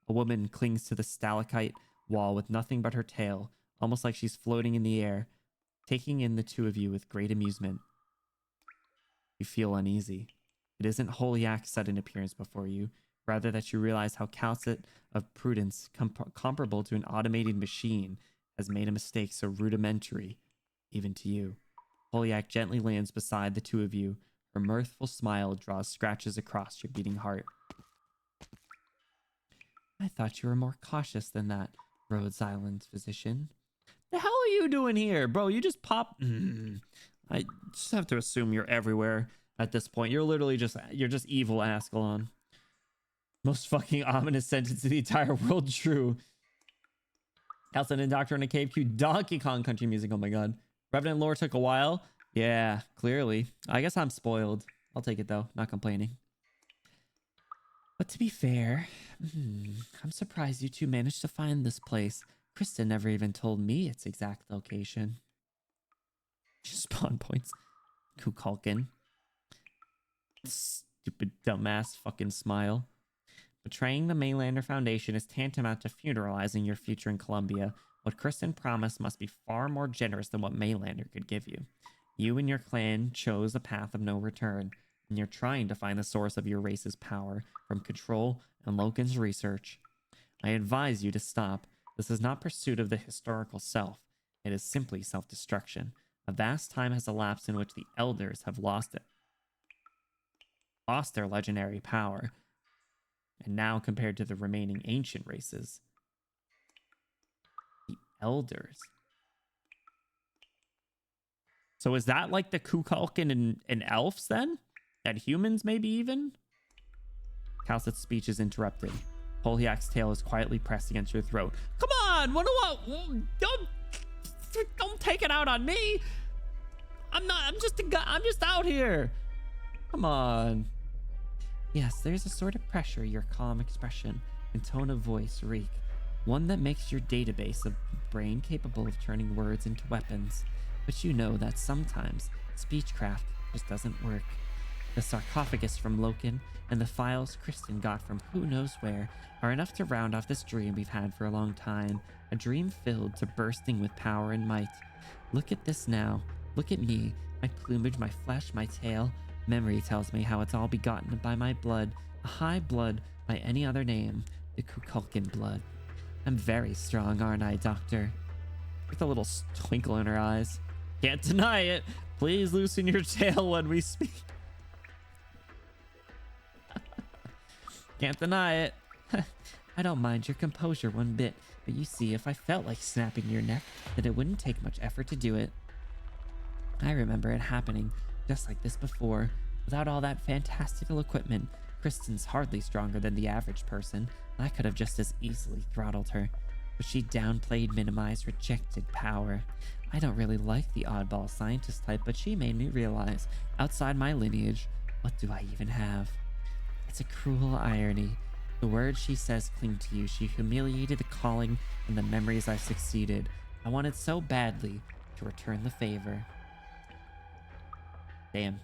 A woman clings to the stalactite wall with nothing but her tail, almost like she's floating in the air, taking in the two of you with great amusement. You feel uneasy. It isn't Holiak's sudden appearance before you, rather that you realize how Calcit of prudence, comparable to an automated machine, has made a mistake so rudimentary, even to you. Holiak gently lands beside the two of you. Her mirthful smile draws scratches across your beating heart. I thought you were more cautious than that, Rhodes Island physician. The hell are you doing here? Bro, you just pop... I just have to assume you're everywhere at this point. You're literally just... You're just evil, Ascalon. Most fucking ominous sentence in the entire world, true. Elson and Doctor in a cave. Cue Donkey Kong country music. Oh my god. Revenant lore took a while. Yeah, clearly. I guess I'm spoiled. I'll take it though. Not complaining. But to be fair, I'm surprised you two managed to find this place. Kristen never even told me its exact location. Spawn points. Kukulkan. Stupid dumbass fucking smile. Betraying the Mainlander Foundation is tantamount to funeralizing your future in Columbia. What Kristen promised must be far more generous than what Mainlander could give you. You and your clan chose a path of no return, and you're trying to find the source of your race's power from control and Loken's research. I advise you to stop. This is not pursuit of the historical self. It is simply self-destruction. A vast time has elapsed in which the elders have lost their legendary power. And now compared to the remaining ancient races, the elders. So is that like the Kukulkan and elves then? And humans maybe even? Kalset's speech is interrupted. Poliak's tail is quietly pressed against your throat. Come on! What? Don't take it out on me! I'm just a guy. I'm just out here. Come on. Yes, there's a sort of pressure your calm expression and tone of voice wreak. One that makes your database of brain capable of turning words into weapons. But you know that sometimes speechcraft just doesn't work. The sarcophagus from Loken and the files Kristen got from who knows where are enough to round off this dream we've had for a long time. A dream filled to bursting with power and might. Look at this now. Look at me. My plumage, my flesh, my tail. Memory tells me how it's all begotten by my blood. A high blood by any other name. The Kukulkan blood. I'm very strong, aren't I, Doctor? With a little twinkle in her eyes. Can't deny it. Please loosen your tail when we speak. Can't deny it. I don't mind your composure one bit, but you see, if I felt like snapping your neck, then it wouldn't take much effort to do it. I remember it happening just like this before. Without all that fantastical equipment, Kristen's hardly stronger than the average person. I could have just as easily throttled her. But she downplayed, minimized, rejected power. I don't really like the oddball scientist type, but she made me realize, outside my lineage, what do I even have? It's a cruel irony. The words she says cling to you. She humiliated the calling and the memories I succeeded. I wanted so badly to return the favor. Damn.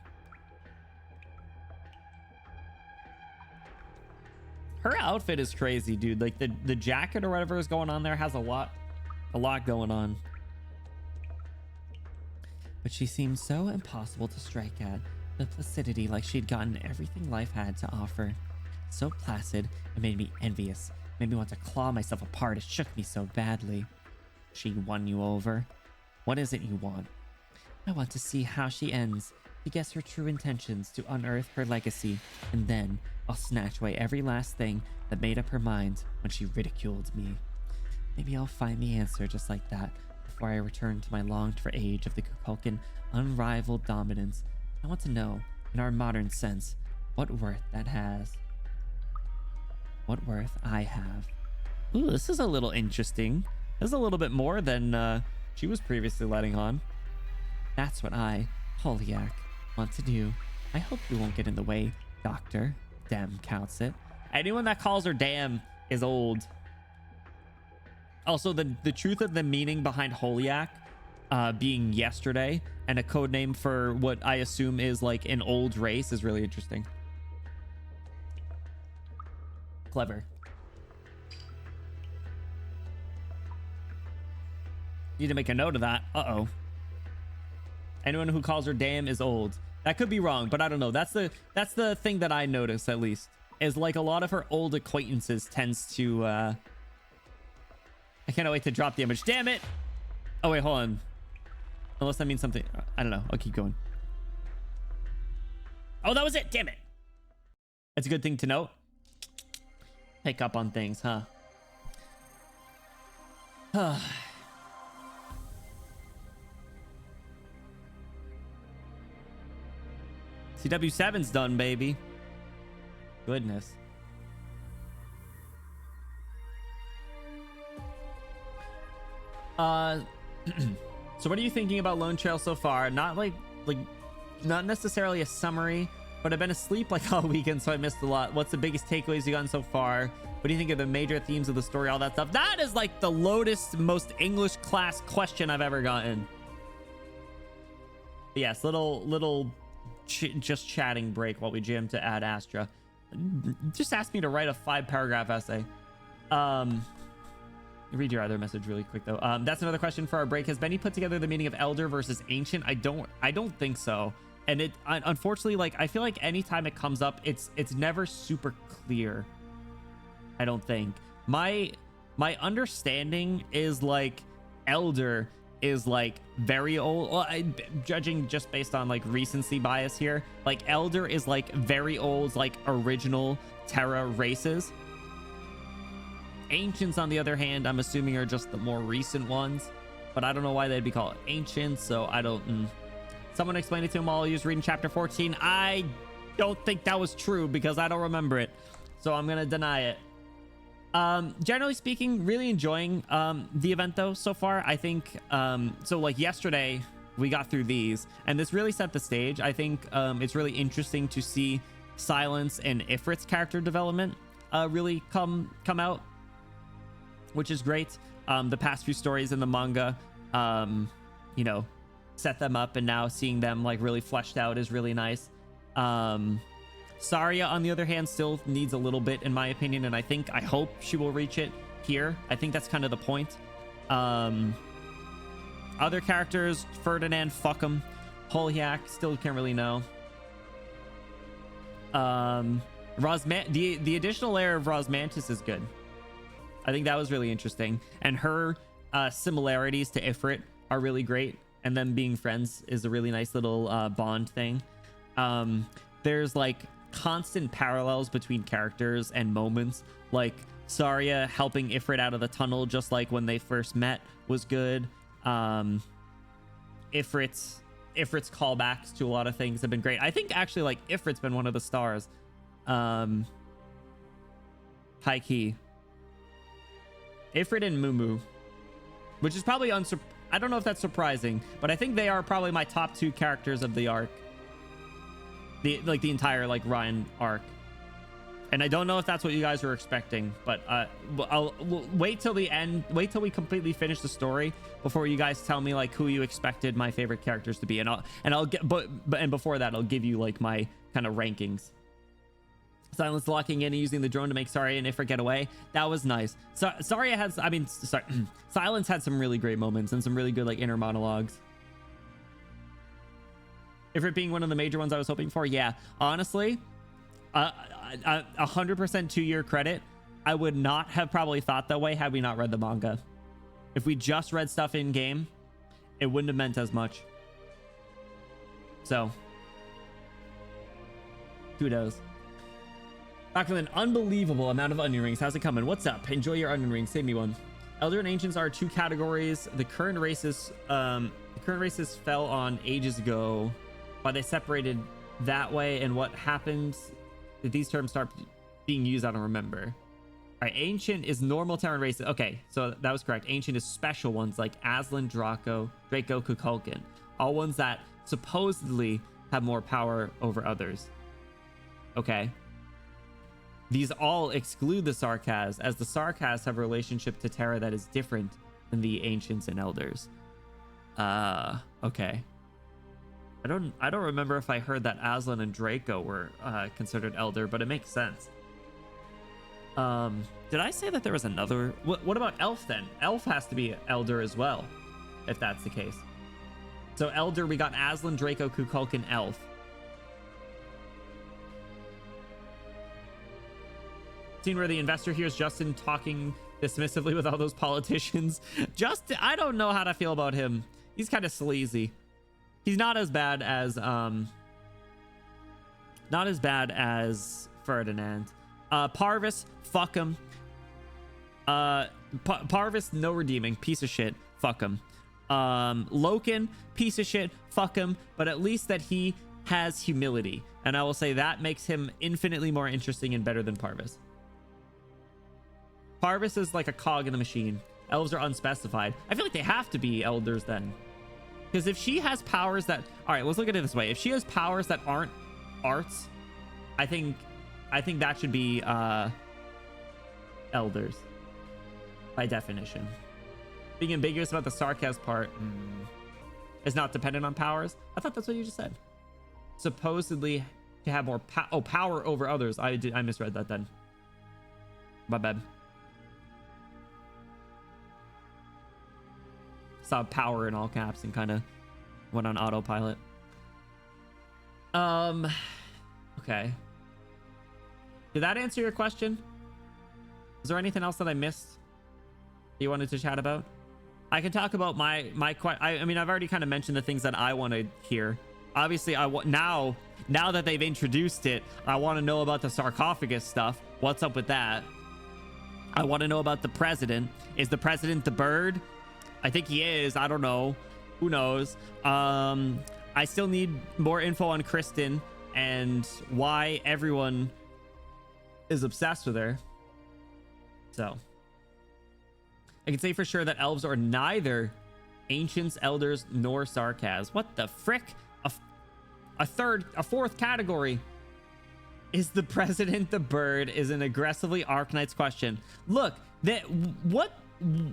Her outfit is crazy, dude. Like the jacket or whatever is going on there has a lot going on. But she seemed so impossible to strike at. The placidity, like she'd gotten everything life had to offer. So placid, it made me envious. Made me want to claw myself apart. It shook me so badly. She won you over. What is it you want? I want to see how she ends. To guess her true intentions, to unearth her legacy, and then I'll snatch away every last thing that made up her mind when she ridiculed me. Maybe I'll find the answer just like that before I return to my longed-for age of the Kukulkan unrivaled dominance. I want to know, in our modern sense, what worth that has. What worth I have. Ooh, this is a little interesting. This is a little bit more than she was previously letting on. That's what I, Poliak, want to do. I hope you won't get in the way, Doctor. Dem counts it. Anyone that calls her Dam is old. Also, the truth of the meaning behind Holiak being yesterday and a code name for what I assume is like an old race is really interesting. Clever. Need to make a note of that. Uh-oh. Anyone who calls her Dam is old. That could be wrong, but I don't know. That's the thing that I notice, at least, is like a lot of her old acquaintances tends to I can't wait to drop the image. Damn it. Oh wait, hold on. Unless that means something. I don't know. I'll keep going. Oh, that was it. Damn it. That's a good thing to note. Pick up on things, huh? CW7's done, baby. Goodness. So what are you thinking about Lone Trail so far? Not necessarily a summary, but I've been asleep like all weekend, so I missed a lot. What's the biggest takeaways you gotten so far? What do you think of the major themes of the story, all that stuff? That is like the loudest, most English class question I've ever gotten. But yes, little just chatting break while we jam to Ad Astra. Just asked me to write a 5-paragraph essay. Read your other message really quick though. That's another question for our break. Has Benny put together the meaning of elder versus ancient? I don't think so. And it unfortunately, like, I feel like anytime it comes up, it's never super clear. I don't think. My understanding is like elder is like very old. Well, judging just based on like recency bias here, like elder is like very old, like original Terra races. Ancients, on the other hand, I'm assuming are just the more recent ones, but I don't know why they'd be called ancients, so I don't. Someone explained it to him while he was reading chapter 14. I don't think that was true because I don't remember it, so I'm gonna deny it. Generally speaking, really enjoying the event though so far. I think so like yesterday we got through these and this really set the stage. I think it's really interesting to see Silence and Ifrit's character development really come out, which is great. The past few stories in the manga you know, set them up, and now seeing them like really fleshed out is really nice. Saria, on the other hand, still needs a little bit, in my opinion, and I hope she will reach it here. I think that's kind of the point. Other characters, Ferdinand, fuck him. Holyak, still can't really know. The additional layer of Rosmantis is good. I think that was really interesting, and her similarities to Ifrit are really great, and them being friends is a really nice little bond thing. There's like constant parallels between characters and moments, like Saria helping Ifrit out of the tunnel just like when they first met was good. Ifrit's callbacks to a lot of things have been great. I think actually like Ifrit's been one of the stars. High key. Ifrit and Mumu, which is probably I don't know if that's surprising, but I think they are probably my top 2 characters of the arc. The entire like Ryan arc. And I don't know if that's what you guys were expecting, but we'll wait till the end. Wait till we completely finish the story before you guys tell me like who you expected my favorite characters to be, and I'll get and before that I'll give you like my kind of rankings. Silence locking in and using the drone to make Saria and Ifrit get away. That was nice. So Saria has, Silence had some really great moments and some really good like inner monologues. Ifrit being one of the major ones I was hoping for, yeah. Honestly, 100% to your credit, I would not have probably thought that way had we not read the manga. If we just read stuff in game, it wouldn't have meant as much. So, kudos. Back with an unbelievable amount of onion rings. How's it coming? What's up? Enjoy your onion rings. Save me one. Elder and Ancients are 2 categories. The current races fell on ages ago, but they separated that way. And what happens if these terms start being used? I don't remember. All right, Ancient is normal Terran races. Okay, so that was correct. Ancient is special ones like Aslan, Draco, Kukulkan. All ones that supposedly have more power over others. Okay. These all exclude the Sarkaz, as the Sarkaz have a relationship to Terra that is different than the Ancients and Elders. Okay. I don't remember if I heard that Aslan and Draco were considered Elder, but it makes sense. Did I say that there was another? What about Elf then? Elf has to be Elder as well, if that's the case. So Elder, we got Aslan, Draco, Kukulkan, Elf. Scene where the investor hears Justin talking dismissively with all those politicians. Justin, I don't know how to feel about him. He's kind of sleazy. He's not as bad as Ferdinand. Parvis, fuck him. Parvis, no redeeming, piece of shit, fuck him. Loken, piece of shit, fuck him, but at least that he has humility, and I will say that makes him infinitely more interesting and better than Parvis. Parvis is like a cog in the machine. Elves are unspecified. I feel like they have to be Elders then, because if she has powers that, all right, let's look at it this way. If she has powers that aren't arts, I think that should be elders by definition. Being ambiguous about the sarcasm part is not dependent on powers. I thought that's what you just said. Supposedly to have more power over others. I misread that then. My bad. Saw power in all caps and kind of went on autopilot. Okay. Did that answer your question? Is there anything else that I missed you wanted to chat about? I can talk about I mean, I've already kind of mentioned the things that I want to hear. Obviously, now that they've introduced it, I want to know about the sarcophagus stuff. What's up with that? I want to know about the president. Is the president the bird? I think he is. I don't know. Who knows? I still need more info on Kristen and why everyone is obsessed with her. So I can say for sure that elves are neither ancients, elders, nor sarcas. What the frick? A fourth category. Is the president the bird? Is an aggressively Arknights question. Look,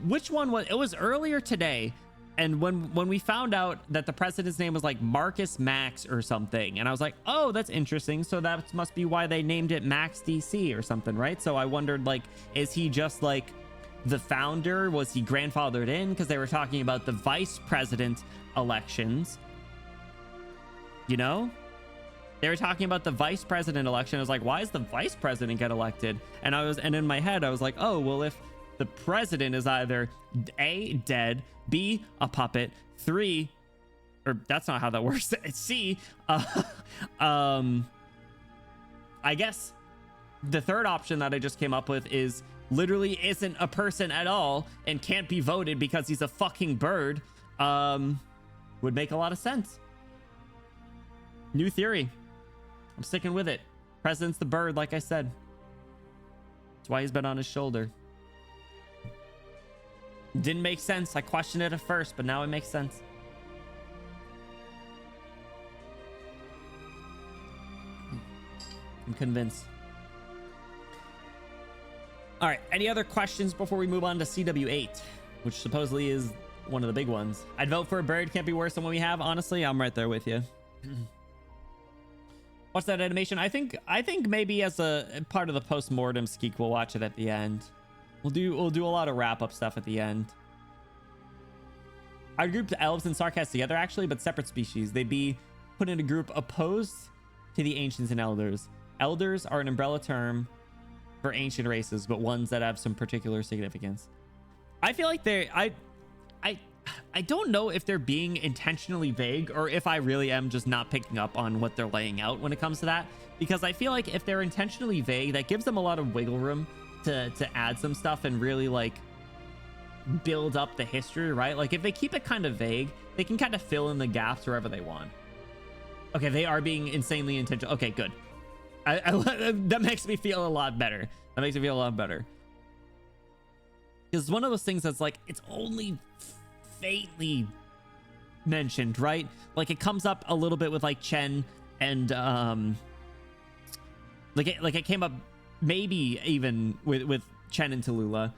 which one was it? Was earlier today, and when we found out that the president's name was like Marcus Max or something, and I was like, oh, that's interesting. So that must be why they named it Max DC or something, right? So I wondered, like, is he just like the founder? Was he grandfathered in? Because they were talking about the vice president elections. You know, they were talking about the vice president election. I was like, why is the vice president get elected? And in my head, I was like, oh, well, if the president is either A, dead, B, a puppet, 3, or that's not how that works. C, I guess the third option that I just came up with is literally isn't a person at all and can't be voted because he's a fucking bird. Would make a lot of sense. New theory. I'm sticking with it. President's the bird, like I said. That's why he's been on his shoulder. Didn't make sense. I questioned it at first, but now it makes sense. I'm convinced. All right. Any other questions before we move on to CW8, which supposedly is one of the big ones? I'd vote for a bird. Can't be worse than what we have. Honestly, I'm right there with you. What's that animation? I think maybe as a part of the post-mortem, Skeek will watch it at the end. We'll do a lot of wrap-up stuff at the end. I'd group elves and sarcas together, actually, but separate species. They'd be put in a group opposed to the ancients and elders. Elders are an umbrella term for ancient races, but ones that have some particular significance. I feel like I don't know if they're being intentionally vague or if I really am just not picking up on what they're laying out when it comes to that, because I feel like if they're intentionally vague, that gives them a lot of wiggle room to add some stuff and really like build up the history, right? Like if they keep it kind of vague, they can kind of fill in the gaps wherever they want. Okay, they are being insanely intentional. Okay, good. That makes me feel a lot better. That makes me feel a lot better. Because one of those things that's like, it's only faintly mentioned, right? Like it comes up a little bit with like Chen and like it came up maybe even with Chen and Tallulah,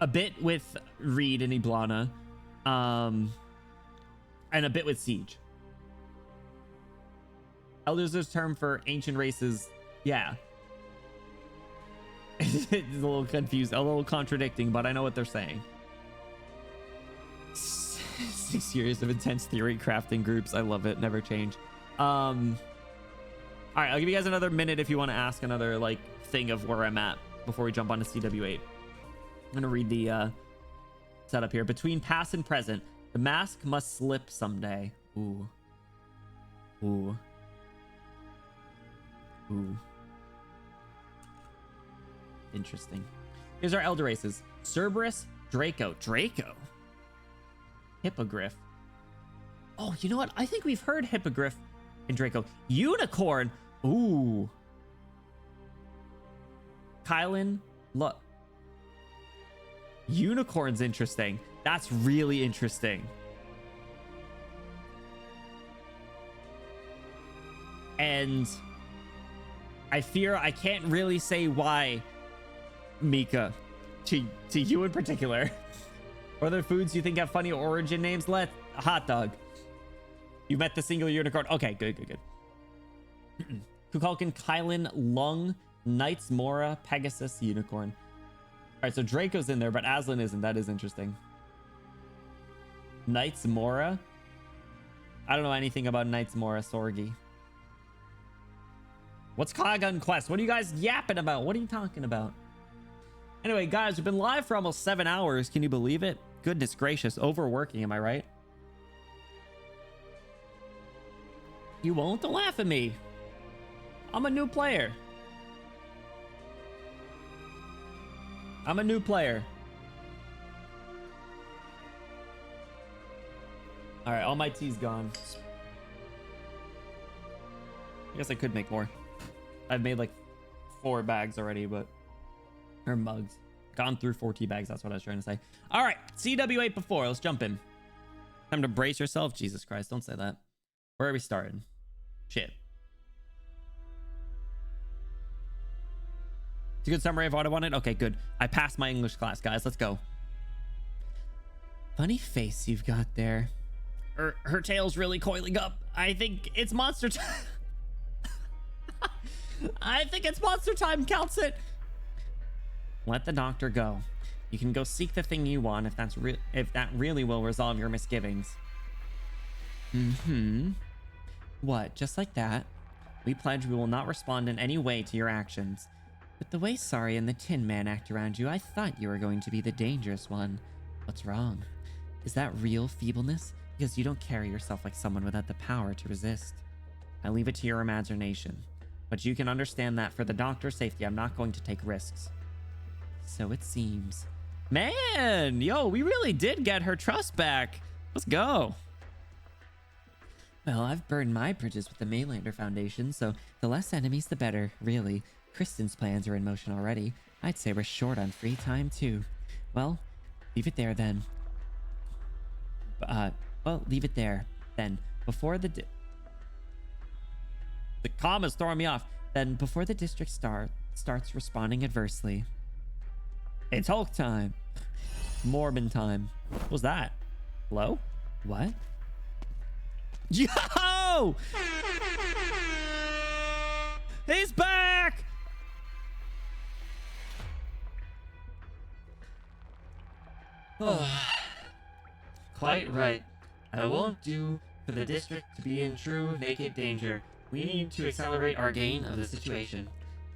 a bit with Reed and Iblana, and a bit with Siege. Elders is a term for ancient races. Yeah. It's a little confused, a little contradicting, but I know what they're saying. 6 years of intense theory crafting groups. I love it. Never change. All right, I'll give you guys another minute if you want to ask another like thing of where I'm at before we jump on to CW8. I'm gonna read the setup here. Between past and present, the mask must slip someday. Ooh. Ooh. Ooh. Interesting. Here's our elder races. Cerberus, Draco. Draco? Hippogriff. Oh, you know what? I think we've heard Hippogriff and Draco. Unicorn. Ooh. Kylan. Look. Unicorn's interesting. That's really interesting. And I fear I can't really say why, Mika, to you in particular. What other foods you think have funny origin names? Hot dog. You met the single unicorn. Okay, good. Kukulkan, Kylan, Lung, Knights, Mora, Pegasus, Unicorn. All right, so Draco's in there, but Aslan isn't. That is interesting. Knights, Mora. I don't know anything about Knights, Mora, Sorgi. What's Kagun Quest? What are you guys yapping about? What are you talking about? Anyway, guys, we've been live for almost 7 hours. Can you believe it? Goodness gracious. Overworking, am I right? You won't? Don't laugh at me. I'm a new player. I'm a new player. All right, all my tea's gone. I guess I could make more. I've made like 4 bags already, but... Or mugs. Gone through 4 tea bags, that's what I was trying to say. All right, CW8 before. Let's jump in. Time to brace yourself. Jesus Christ, don't say that. Where are we starting? Shit. It's a good summary of what I wanted. Okay, good. I passed my English class, guys. Let's go. Funny face you've got there. Her tail's really coiling up. I think it's monster time. I think it's monster time, counts it. Let the doctor go. You can go seek the thing you want if that really will resolve your misgivings. What, just like that? We pledge we will not respond in any way to your actions. But the way Sari and the Tin Man act around you, I thought you were going to be the dangerous one. What's wrong? Is that real feebleness? Because you don't carry yourself like someone without the power to resist. I leave it to your imagination. But you can understand that for the doctor's safety, I'm not going to take risks. So it seems. Man, yo, we really did get her trust back. Let's go. Well, I've burned my bridges with the Mainlander Foundation, so the less enemies, the better, really. Kristen's plans are in motion already. I'd say we're short on free time, too. Well, leave it there, then. Leave it there, then. Before the comma's throwing me off. Then, before the district starts responding adversely. It's Hulk time. Morbin time. What was that? Hello? What? Yo! He's back! Quite right. I won't do for the district to be in true naked danger. We need to accelerate our gain of the situation.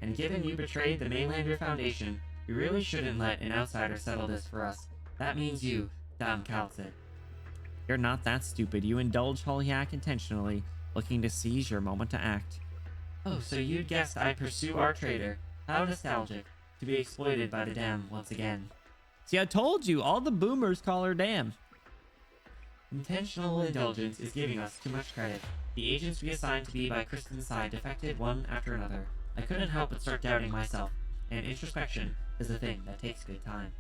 And given you betrayed the Mainlander Foundation, we really shouldn't let an outsider settle this for us. That means you, Dom Calcit. You're not that stupid. You indulge Holyak intentionally, looking to seize your moment to act. Oh, so you'd guessed I'd pursue our traitor. How nostalgic, to be exploited by the Dam once again. See, I told you, all the boomers call her Dam. Intentional indulgence is giving us too much credit. The agents we assigned to be by Kristen's side defected one after another. I couldn't help but start doubting myself, and introspection is a thing that takes good time.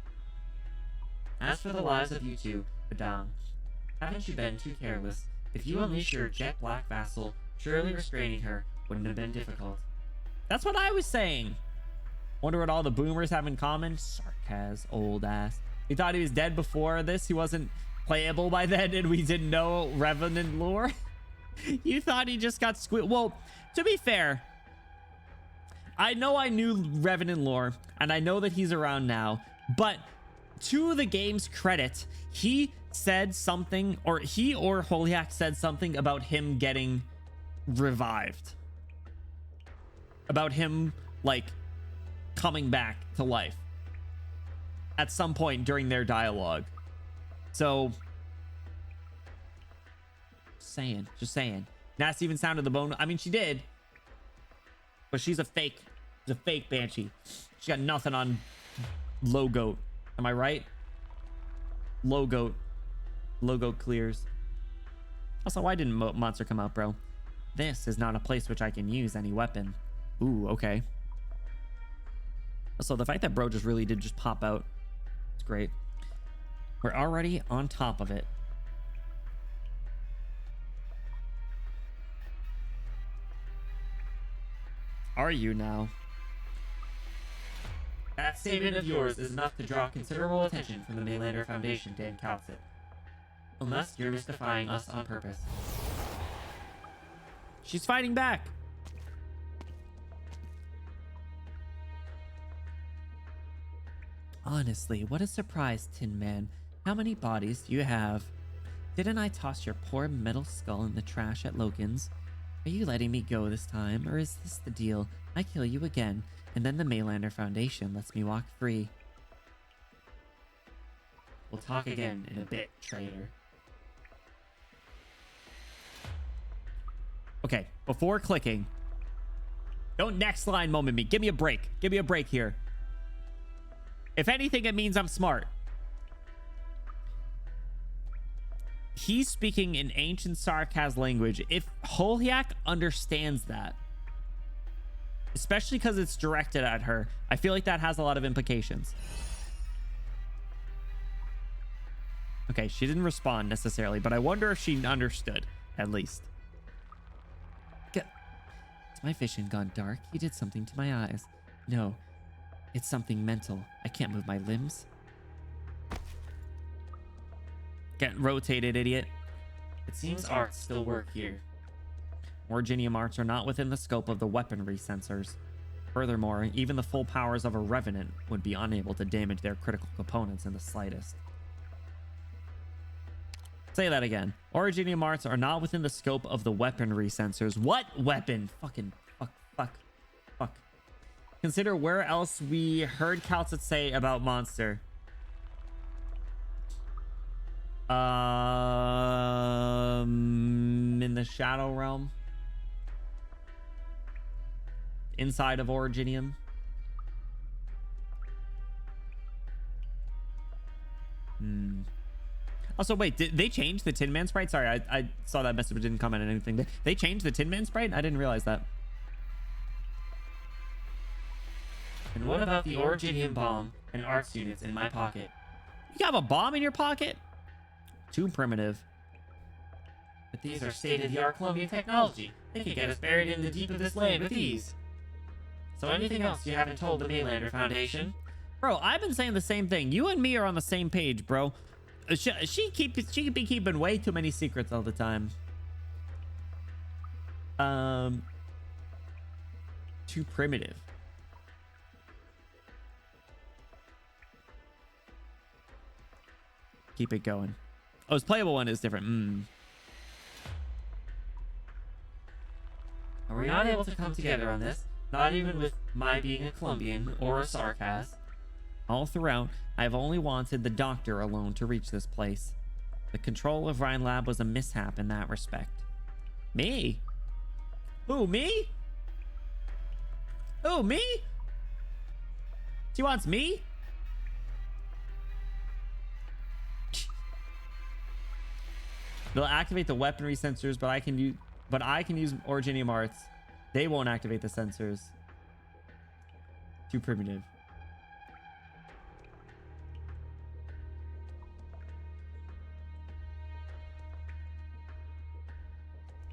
As for the lives of you two, Madame, haven't you been too careless? If you unleash your jet black vassal, surely restraining her wouldn't have been difficult. That's what I was saying. Wonder what all the boomers have in common? Sarkaz, old ass. He thought he was dead before this. He wasn't playable by then, and we didn't know Revenant lore. You thought he just got squid. Well, to be fair, I know I knew Revenant lore, and I know that he's around now, but to the game's credit, he said something, or he or Holyak said something about him getting revived. About him, like, coming back to life at some point during their dialogue. So, just saying. Nasty even sounded the bone. I mean, she did, but she's a fake. She's a fake banshee. She got nothing on low goat. Am I right? Low goat. Low goat clears. Also, why didn't monster come out, bro? This is not a place which I can use any weapon. Ooh, okay. So the fact that bro just really did just pop out, it's great. We're already on top of it. are you now? That statement of yours is enough to draw considerable attention from the Maylander Foundation, Dan Calcit. Unless you're mystifying us on purpose. She's fighting back. Honestly, what a surprise, Tin Man. How many bodies do you have? Didn't I toss your poor metal skull in the trash at Logan's? Are you letting me go this time, or is this the deal? I kill you again, and then the Maylander Foundation lets me walk free. We'll talk again in a bit, traitor. Okay, before clicking, don't next line moment me. Give me a break. Give me a break here. If anything, it means I'm smart. He's speaking in ancient Sarkaz language. If Holyak understands that, especially because it's directed at her, I feel like that has a lot of implications. Okay, she didn't respond necessarily, but I wonder if she understood, at least. Has my vision gone dark? He did something to my eyes. No, it's something mental. I can't move my limbs. Get rotated, idiot. It seems arts still work here. Originium arts are not within the scope of the weaponry sensors. Furthermore, even the full powers of a revenant would be unable to damage their critical components in the slightest. Say that again. Originium arts are not within the scope of the weaponry sensors. What weapon? Fucking fuck. Consider where else we heard Calcit say about monster. In the Shadow Realm. Inside of Originium. Also, wait, did they change the Tin Man sprite? Sorry, I saw that message but didn't comment on anything. They changed the Tin Man sprite? I didn't realize that. And what about the Originium bomb and arts units in my pocket? You have a bomb in your pocket? Too primitive. But these are state-of-the-art Colombian technology. They can get us buried in the deep of this land with ease. So anything else you haven't told the Maylander Foundation? Bro, I've been saying the same thing. You and me are on the same page, bro. She be keeping way too many secrets all the time. Too primitive. Keep it going. Oh, his playable one is different. Are we not able to come together on this? Not even with my being a Colombian or a Sarkaz. All throughout, I've only wanted the doctor alone to reach this place. The control of Rhine Lab was a mishap in that respect. Me? Who, me? Who, me? She wants me? They'll activate the weaponry sensors, but I can use Originium arts. They won't activate the sensors. Too primitive.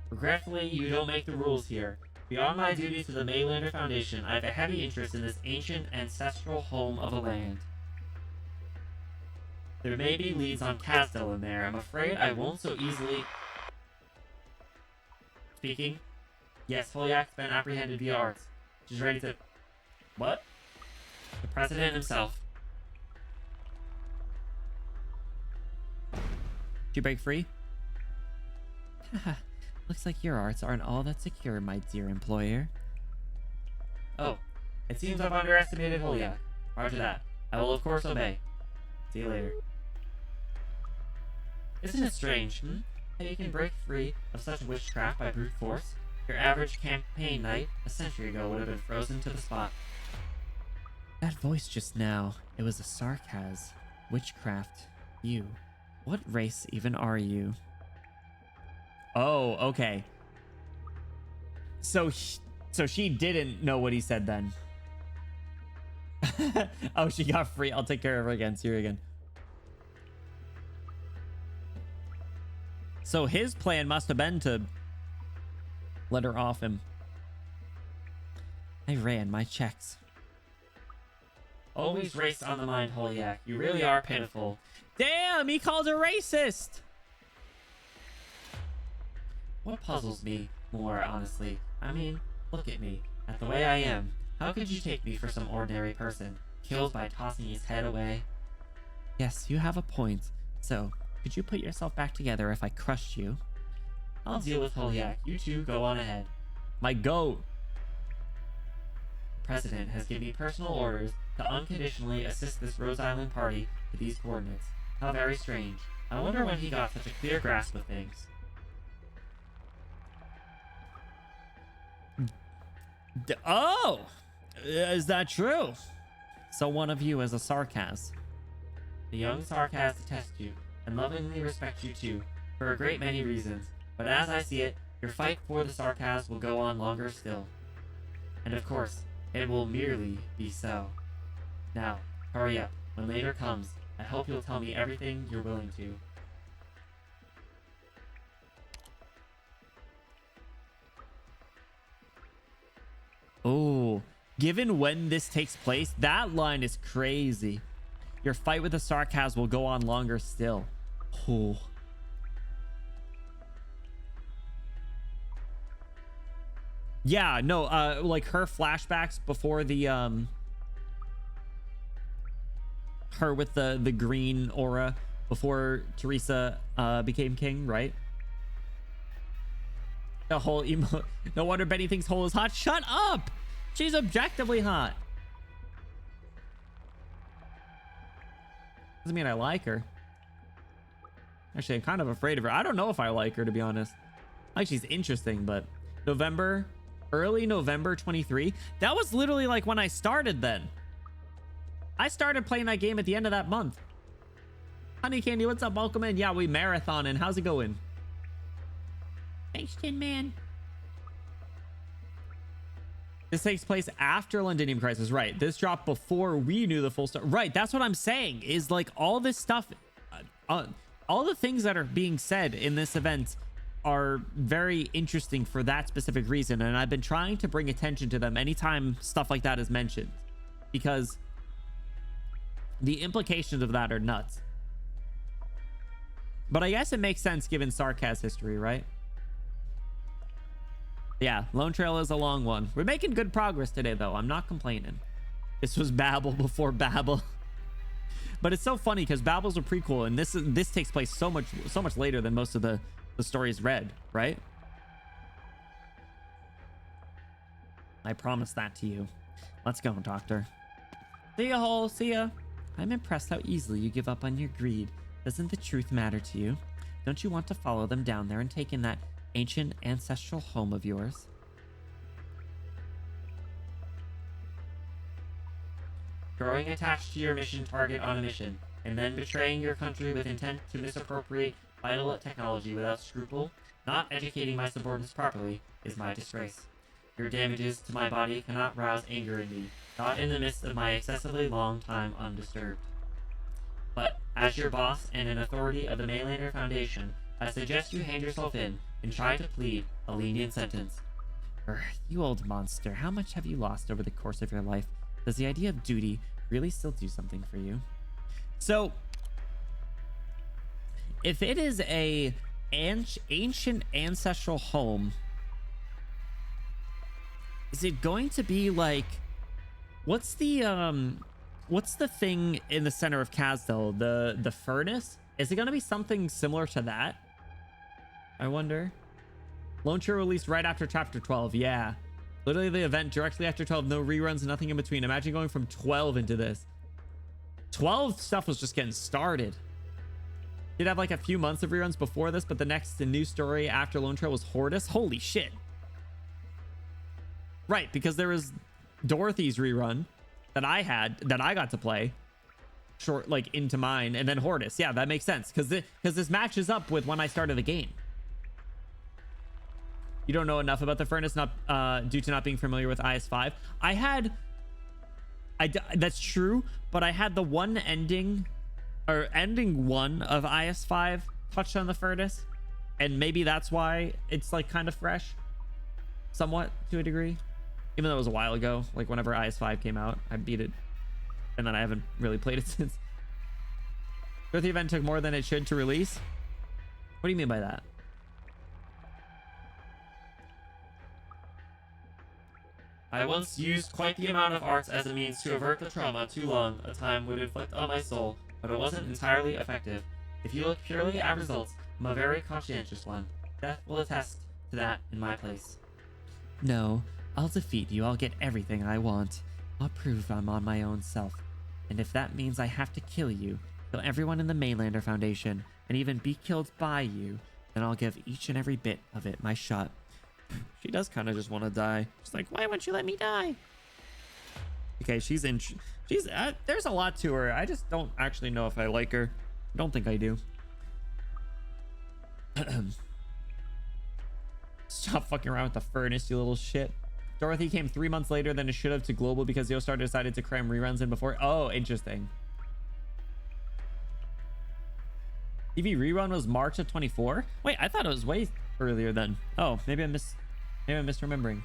Regretfully, you don't make the rules here. Beyond my duty to the Maylander Foundation, I have a heavy interest in this ancient ancestral home of a land. There may be leads on Castel in there. I'm afraid I won't so easily... Speaking? Yes, Holyak's been apprehended via arts. She's ready to... What? The President himself. Did you break free? Haha. Looks like your arts aren't all that secure, my dear employer. Oh, it seems I've underestimated Holyak. Roger that. I will of course obey. See you later. Isn't it strange, how you can break free of such witchcraft by brute force? Your average campaign knight a century ago would have been frozen to the spot. That voice just now, it was a Sarkaz. Witchcraft. You. What race even are you? Oh, okay. So she didn't know what he said then. Oh, she got free. I'll take care of her again. See her again. So his plan must have been to let her off him. I ran my checks. Always race on the mind, Holyak. You really are pitiful. Damn, he called her racist! What puzzles me more, honestly? I mean, look at me. At the way I am. How could you take me for some ordinary person? Killed by tossing his head away? Yes, you have a point. So, could you put yourself back together if I crushed you? I'll deal with Holyak. You two go on ahead. My goat! The President has given me personal orders to unconditionally assist this Rose Island party with these coordinates. How very strange. I wonder when he got such a clear grasp of things. Oh! Is that true? So one of you is a Sarkaz. The young Sarkaz detests you, and lovingly respects you too, for a great many reasons. But as I see it, your fight for the Sarkaz will go on longer still. And of course, it will merely be so. Now, hurry up. When later comes, I hope you'll tell me everything you're willing to. Oh, given when this takes place, that line is crazy. Your fight with the Sarkaz will go on longer still. Oh. Yeah, no, like her flashbacks before the her with the green aura before Teresa became king, right? The whole emo. No wonder Benny thinks Hole is hot. Shut up! She's objectively hot. Doesn't mean I like her. Actually, I'm kind of afraid of her. I don't know if I like her, to be honest. I think she's interesting, but November, early November 23. That was literally like when I started then. I started playing that game at the end of that month. Honey Candy, what's up? Welcome in. Yeah, we marathoning. How's it going? Thanks, Tin Man. This takes place after Londinium Crisis, right? This dropped before we knew the full story. Right, that's what I'm saying, is like all this stuff, all the things that are being said in this event are very interesting for that specific reason, and I've been trying to bring attention to them anytime stuff like that is mentioned, because the implications of that are nuts. But I guess it makes sense given Sarkaz history, right? Yeah, Lone Trail is a long one. We're making good progress today, though. I'm not complaining. This was Babel before Babel. But it's so funny because Babel's a prequel, and this takes place so much later than most of the stories read, right? I promise that to you. Let's go, Doctor. See ya, Hole. See ya. I'm impressed how easily you give up on your greed. Doesn't the truth matter to you? Don't you want to follow them down there and take in that ancient ancestral home of yours? Growing attached to your mission target on a mission, and then betraying your country with intent to misappropriate vital technology without scruple, not educating my subordinates properly, is my disgrace. Your damages to my body cannot rouse anger in me, not in the midst of my excessively long time undisturbed. But, as your boss and an authority of the Maylander Foundation, I suggest you hand yourself in and try to plead a lenient sentence. You old monster, how much have you lost over the course of your life? Does the idea of duty really still do something for you? So, if it is a ancient ancestral home, is it going to be like, what's the thing in the center of Kazdel? The furnace? Is it going to be something similar to that? I wonder. Lone Trail released right after chapter 12. Yeah. Literally the event directly after 12. No reruns, nothing in between. Imagine going from 12 into this. 12 stuff was just getting started. Did have like a few months of reruns before this, but the next new story after Lone Trail was Hortus. Holy shit. Right, because there was Dorothy's rerun that I got to play short, like into mine, and then Hortus. Yeah, that makes sense because this matches up with when I started the game. You don't know enough about the furnace, not due to not being familiar with IS-5. That's true, but I had the one ending one of IS-5 touched on the furnace, and maybe that's why it's like kind of fresh, somewhat to a degree. Even though it was a while ago, like whenever IS-5 came out, I beat it. And then I haven't really played it since. The event took more than it should to release? What do you mean by that? I once used quite the amount of arts as a means to avert the trauma too long a time would inflict on my soul, but it wasn't entirely effective. If you look purely at results, I'm a very conscientious one. Death will attest to that in my place. No, I'll defeat you. I'll get everything I want. I'll prove I'm on my own self. And if that means I have to kill you, kill everyone in the Mainlander Foundation, and even be killed by you, then I'll give each and every bit of it my shot. She does kind of just want to die. She's like, why won't you let me die? Okay, she's there's a lot to her. I just don't actually know if I like her. I don't think I do. Stop fucking around with the furnace, you little shit. Dorothy came 3 months later than it should have to Global because Yoastar decided to cram reruns in before. Oh, interesting. TV rerun was March of 24. Wait, I thought it was way earlier then. Oh, maybe I'm misremembering.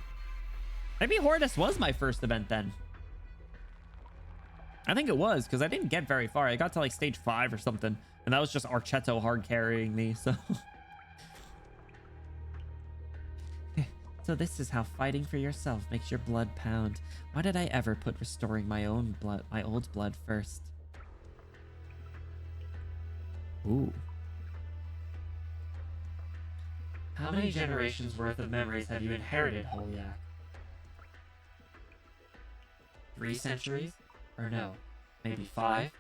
Maybe Hortus was my first event then. I think it was, because I didn't get very far. I got to like stage 5 or something, and that was just Archetto hard carrying me. So this is how fighting for yourself makes your blood pound. Why did I ever put restoring my own blood, my old blood first? Ooh. How many generations worth of memories have you inherited, Holyak? 3 centuries? Or no, maybe 5?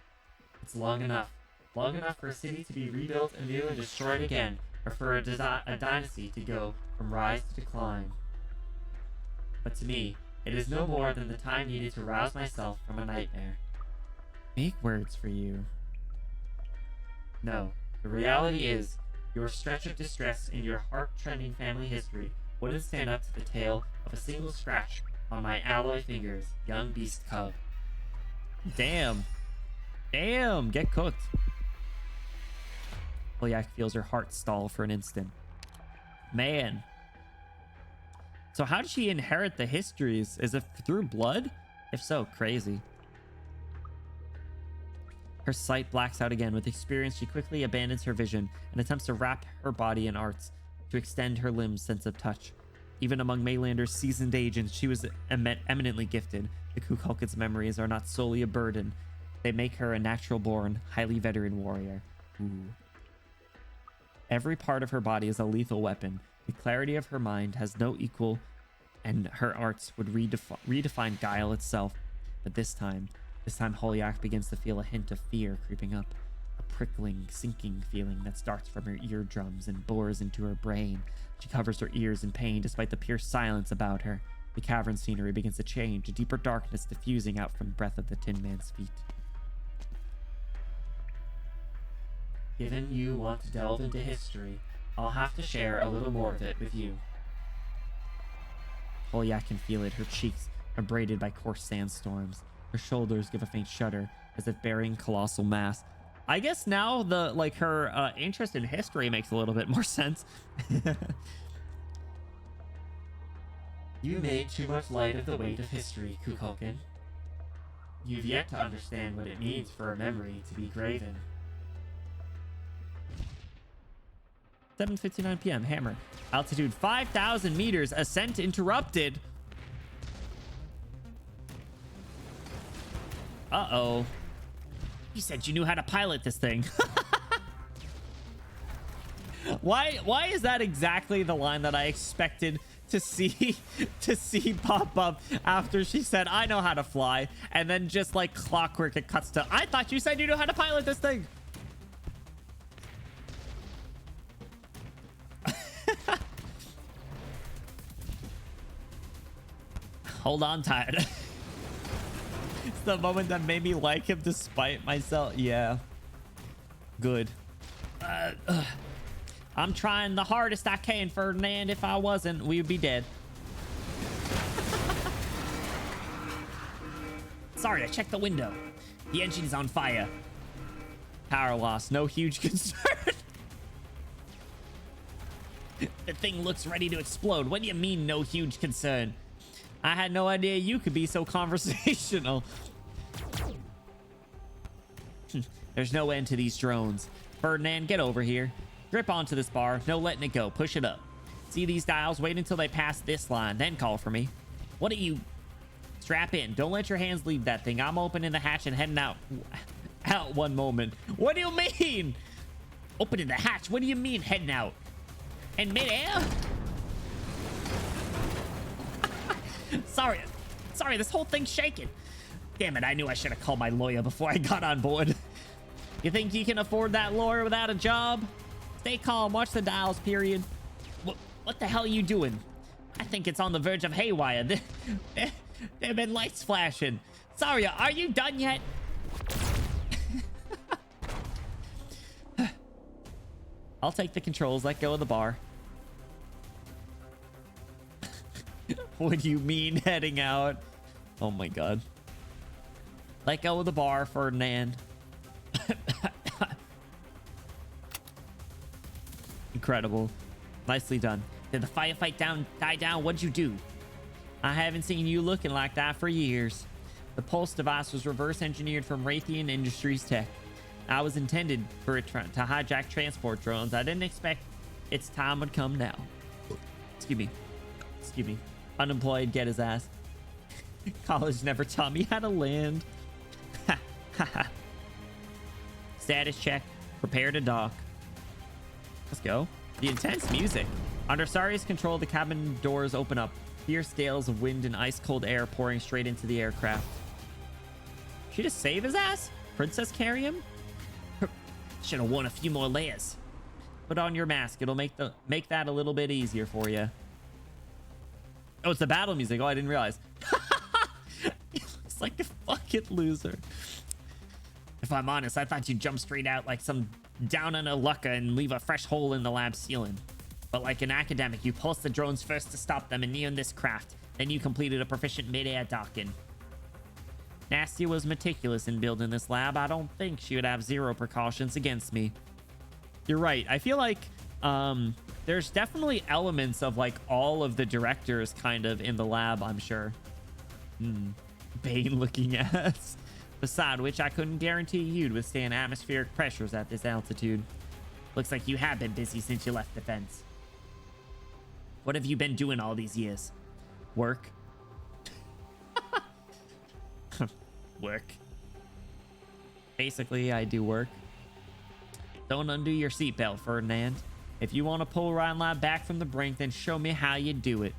It's long enough. Long enough for a city to be rebuilt anew and destroyed again, or for a dynasty to go from rise to decline. But to me, it is no more than the time needed to rouse myself from a nightmare. Big words for you. No, the reality is, your stretch of distress in your heart-trending family history wouldn't stand up to the tale of a single scratch on my alloy fingers, young beast cub. Damn. Damn, get cooked. Holyak feels her heart stall for an instant. Man. So how did she inherit the histories? Is it through blood? If so, crazy. Her sight blacks out again. With experience, she quickly abandons her vision and attempts to wrap her body in arts to extend her limbs' sense of touch. Even among Maylander's seasoned agents, she was eminently gifted. The Kukulkan's memories are not solely a burden. They make her a natural-born, highly veteran warrior. Ooh. Every part of her body is a lethal weapon. The clarity of her mind has no equal, and her arts would redefine guile itself. But this time Holyak begins to feel a hint of fear creeping up. A prickling, sinking feeling that starts from her eardrums and bores into her brain. She covers her ears in pain despite the pure silence about her. The cavern scenery begins to change, a deeper darkness diffusing out from the breath of the Tin Man's feet. Given you want to delve into history, I'll have to share a little more of it with you. Holyak can feel it, her cheeks abraded by coarse sandstorms. Her shoulders give a faint shudder, as if bearing colossal mass. I guess now her interest in history makes a little bit more sense. You made too much light of the weight of history, Kukulkan. You've yet to understand what it means for a memory to be graven. 7:59 p.m. Hammer. Altitude 5,000 meters. Ascent interrupted. Uh-oh. You said you knew how to pilot this thing. Why is that exactly the line that I expected to see pop up after she said, I know how to fly, and then just like clockwork it cuts to, I thought you said you knew how to pilot this thing. Hold on tight. It's the moment that made me like him despite myself. Yeah. Good. I'm trying the hardest I can, Ferdinand. If I wasn't, we would be dead. Sorry, I checked the window. The engine is on fire. Power loss. No huge concern. The thing looks ready to explode. What do you mean, no huge concern? I had no idea you could be so conversational. There's no end to these drones. Ferdinand, get over here. Grip onto this bar. No letting it go. Push it up. See these dials? Wait until they pass this line, then call for me. What are you... Strap in. Don't let your hands leave that thing. I'm opening the hatch and heading out. Out one moment. What do you mean? Opening the hatch? What do you mean heading out? In midair? Sorry, this whole thing's shaking. Damn it, I knew I should have called my lawyer before I got on board. You think you can afford that lawyer without a job? Stay calm, watch the dials, period. What the hell are you doing? I think it's on the verge of haywire. There have been lights flashing. Sorry, are you done yet? I'll take the controls, let go of the bar. What do you mean heading out? Oh my god. Let go of the bar, Ferdinand. Incredible. Nicely done. Did the firefight die down? What'd you do? I haven't seen you looking like that for years. The pulse device was reverse engineered from Raytheon Industries tech. I was intended for it to hijack transport drones. I didn't expect its time would come now. Excuse me. Unemployed, get his ass. College never taught me how to land. Status check. Prepare to dock. Let's go. The intense music. Under Saria's control, the cabin doors open up. Fierce gales of wind and ice-cold air pouring straight into the aircraft. She just save his ass? Princess carry him? Should have worn a few more layers. Put on your mask. It'll make that a little bit easier for you. Oh, it's the battle music. Oh, I didn't realize. It's like a fucking loser. If I'm honest, I thought you'd jump straight out like some down on a lucka and leave a fresh hole in the lab ceiling. But like an academic, you pulsed the drones first to stop them and neon this craft. Then you completed a proficient mid-air docking. Nasty was meticulous in building this lab. I don't think she would have zero precautions against me. You're right. I feel like there's definitely elements of like all of the directors kind of in the lab, I'm sure. Bane looking ass. Beside which, I couldn't guarantee you'd withstand atmospheric pressures at this altitude. Looks like you have been busy since you left defense. What have you been doing all these years? Work? Work. Basically, I do work. Don't undo your seatbelt, Ferdinand. If you want to pull Ryan Lab back from the brink, then show me how you do it.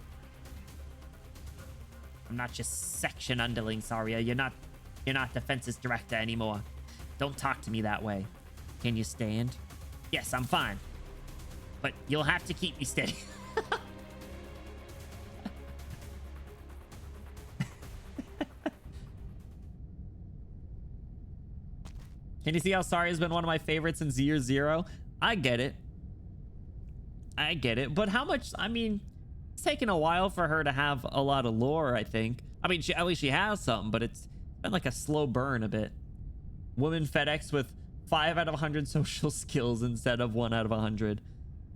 I'm not just section underling, Saria. You're not defense's director anymore. Don't talk to me that way. Can you stand? Yes, I'm fine. But you'll have to keep me steady. Can you see how Saria has been one of my favorites since year zero? I get it. But how much? I mean, it's taken a while for her to have a lot of lore, I think. I mean, at least she has some, but it's been like a slow burn a bit. Woman FedEx with 5 out of 100 social skills instead of 1 out of 100.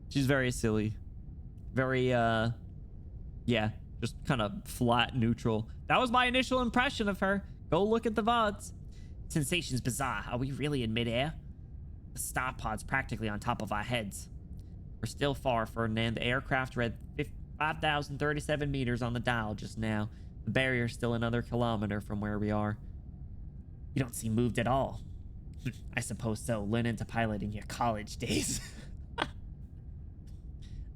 She's very silly. Very, yeah, just kind of flat neutral. That was my initial impression of her. Go look at the VODs. Sensation's bizarre. Are we really in midair? The star pod's practically on top of our heads. We're still far, Ferdinand. The aircraft read 5,037 meters on the dial just now. The barrier's still another kilometer from where we are. You don't seem moved at all. I suppose so. Learn into piloting your college days.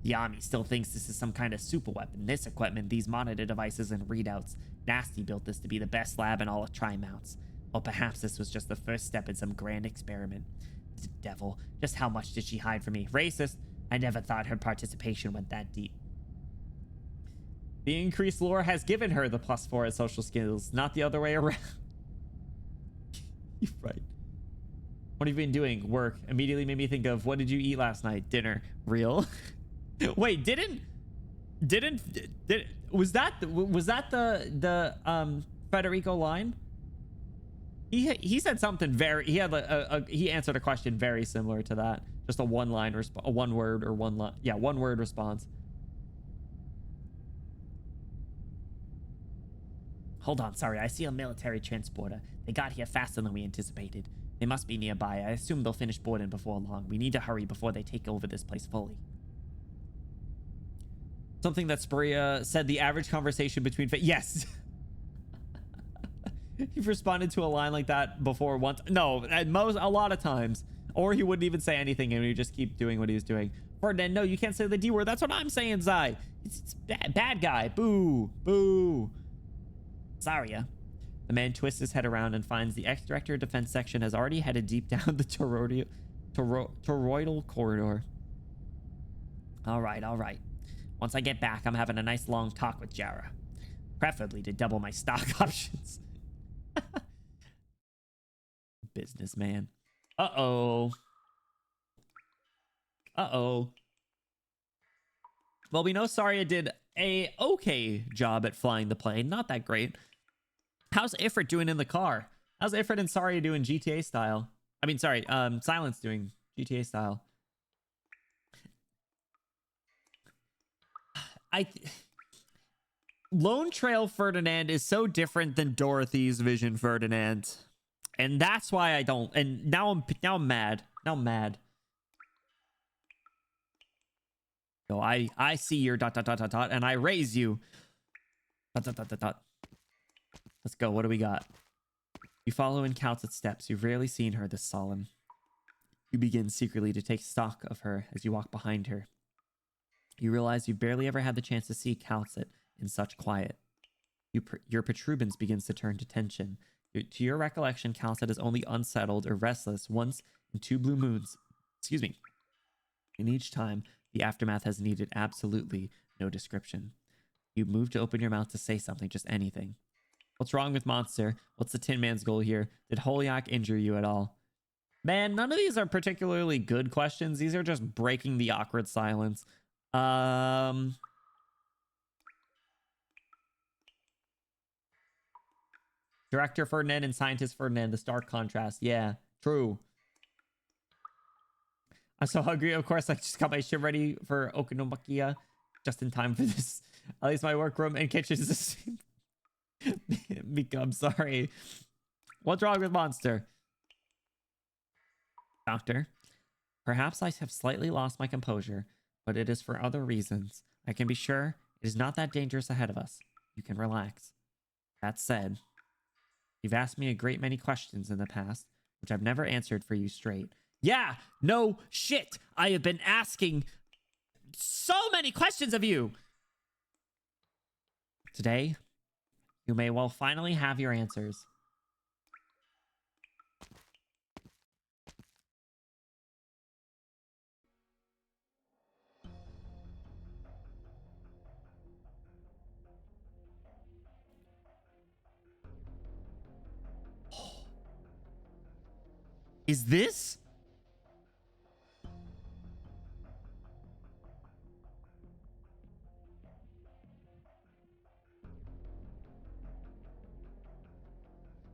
The Army still thinks this is some kind of super weapon. This equipment, these monitor devices and readouts. Nasty built this to be the best lab in all of Tri-Mounts. Or perhaps this was just the first step in some grand experiment. The devil, just how much did she hide from me? Racist. I never thought her participation went that deep. The increased lore has given her the +4 at social skills, not the other way around. You're right. What have you been doing? Work. Immediately made me think of, what did you eat last night? Dinner. Real? Wait, was that the Federico line? He said something very, he had he answered a question very similar to that. Just a one word response. Hold on, sorry. I see a military transporter. They got here faster than we anticipated. They must be nearby. I assume they'll finish boarding before long. We need to hurry before they take over this place fully. Something that Spurrier said the average conversation between... Yes! You've responded to a line like that before once. No, a lot of times. Or he wouldn't even say anything and he'd just keep doing what he was doing. Ferdinand, no, you can't say the D word. That's what I'm saying, Zai. It's bad guy. Boo. Boo. Zarya. The man twists his head around and finds the ex-director of defense section has already headed deep down the toroidal corridor. All right. Once I get back, I'm having a nice long talk with Jara. Preferably to double my stock options. Businessman. Uh-oh. Uh-oh. Well, we know Zarya did a okay job at flying the plane. Not that great. How's Ifrit doing in the car? How's Ifrit and Zarya doing GTA style? I mean, sorry, Silence doing GTA style. Lone Trail Ferdinand is so different than Dorothy's Vision Ferdinand. And that's why I don't. And now I'm mad. Now I'm mad. So I see your ... and I raise you. ... Let's go. What do we got? You follow in Calcet's steps. You've rarely seen her this solemn. You begin secretly to take stock of her as you walk behind her. You realize you've barely ever had the chance to see Calcet in such quiet. Your protuberance begins to turn to tension. To your recollection, Calcet is only unsettled or restless once in 2 blue moons. Excuse me. And each time, the aftermath has needed absolutely no description. You move to open your mouth to say something, just anything. What's wrong with Monster? What's the Tin Man's goal here? Did Holyak injure you at all? Man, none of these are particularly good questions. These are just breaking the awkward silence. Director Ferdinand and Scientist Ferdinand, the stark contrast. Yeah, true. I'm so hungry. Of course, I just got my shit ready for Okonomiyaki just in time for this. At least my workroom and kitchen is the same. Mika, I'm sorry. What's wrong with Monster? Doctor, perhaps I have slightly lost my composure, but it is for other reasons. I can be sure it is not that dangerous ahead of us. You can relax. That said, you've asked me a great many questions in the past, which I've never answered for you straight. Yeah, no shit. I have been asking so many questions of you. Today, you may well finally have your answers. Is this?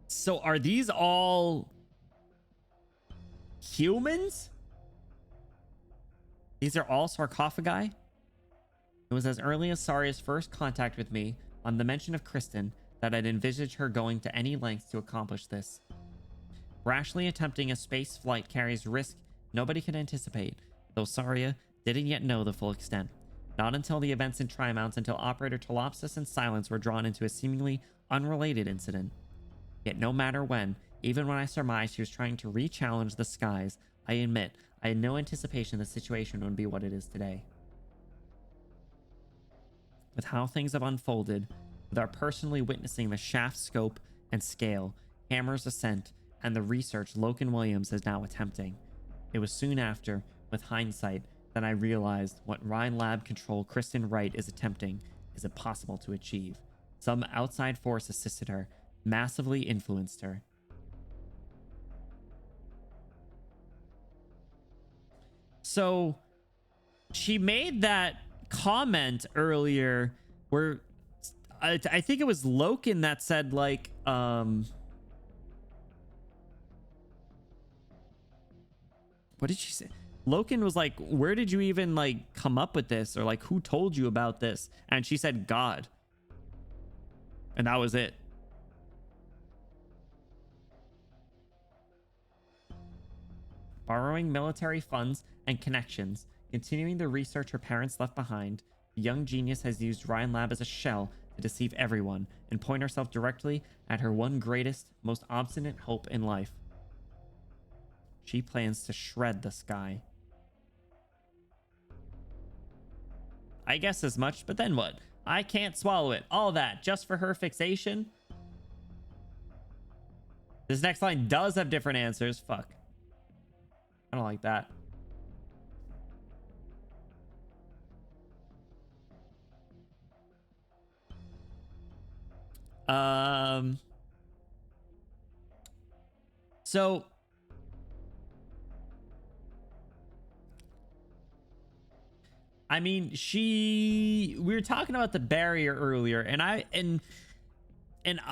So are these all humans? These are all sarcophagi? It was as early as Zarya's first contact with me on the mention of Kristen that I'd envisaged her going to any lengths to accomplish this. Rashly attempting a space flight carries risk nobody can anticipate, though Zarya didn't yet know the full extent. Not until the events in Trimount, until Operator Tolopsis and Silence were drawn into a seemingly unrelated incident. Yet no matter when, even when I surmised she was trying to re-challenge the skies, I admit I had no anticipation the situation would be what it is today. With how things have unfolded, with our personally witnessing the shaft scope and scale, Hammer's ascent, and the research Logan Williams is now attempting, it was soon after, with hindsight, that I realized what Rhine Lab Control Kristen Wright is attempting is impossible to achieve. Some outside force assisted her, massively influenced her. So she made that comment earlier where I think it was Loken that said like what did she say? Loken was like, where did you even like come up with this, or like who told you about this? And she said God, and that was it. Borrowing military funds and connections, continuing the research her parents left behind, the young genius has used Ryan Lab as a shell to deceive everyone and point herself directly at her one greatest, most obstinate hope in life. She plans to shred the sky. I guess as much, but then what? I can't swallow it. All that just for her fixation? This next line does have different answers. Fuck. I don't like that. So I mean, we were talking about the barrier earlier, and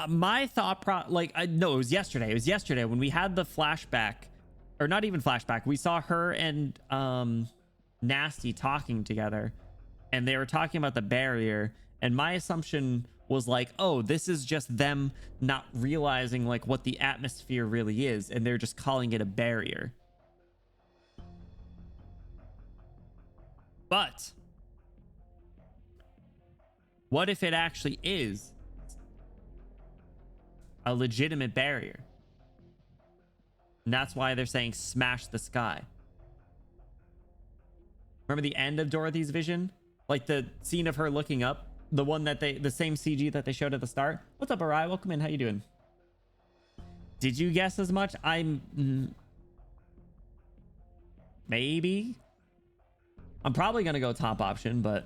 my thought no, it was yesterday. It was yesterday when we had the flashback, or not even flashback. We saw her and Nasty talking together, and they were talking about the barrier, and my assumption was like, oh, this is just them not realizing like what the atmosphere really is, and they're just calling it a barrier. But what if it actually is a legitimate barrier? And that's why they're saying smash the sky. Remember the end of Dorothy's vision? Like the scene of her looking up? The one that the same CG that they showed at the start? What's up, Arai? Welcome in. How you doing? Did you guess as much? Maybe. I'm probably going to go top option, but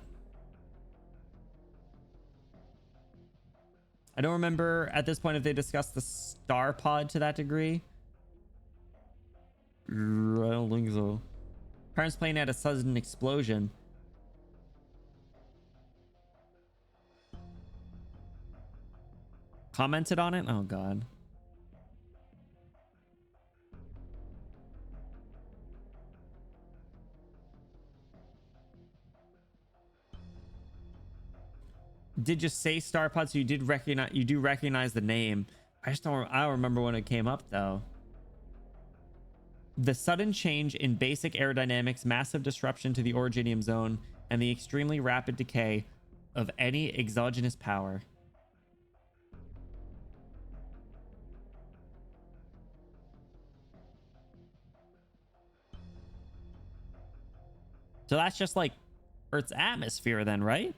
I don't remember at this point if they discussed the star pod to that degree. I don't think so. Parents playing at a sudden explosion. Commented on it? Oh, God. Did just say star pod, so you do recognize the name. I don't remember when it came up though. The sudden change in basic aerodynamics, massive disruption to the originium zone, and the extremely rapid decay of any exogenous power. So that's just like Earth's atmosphere then, right?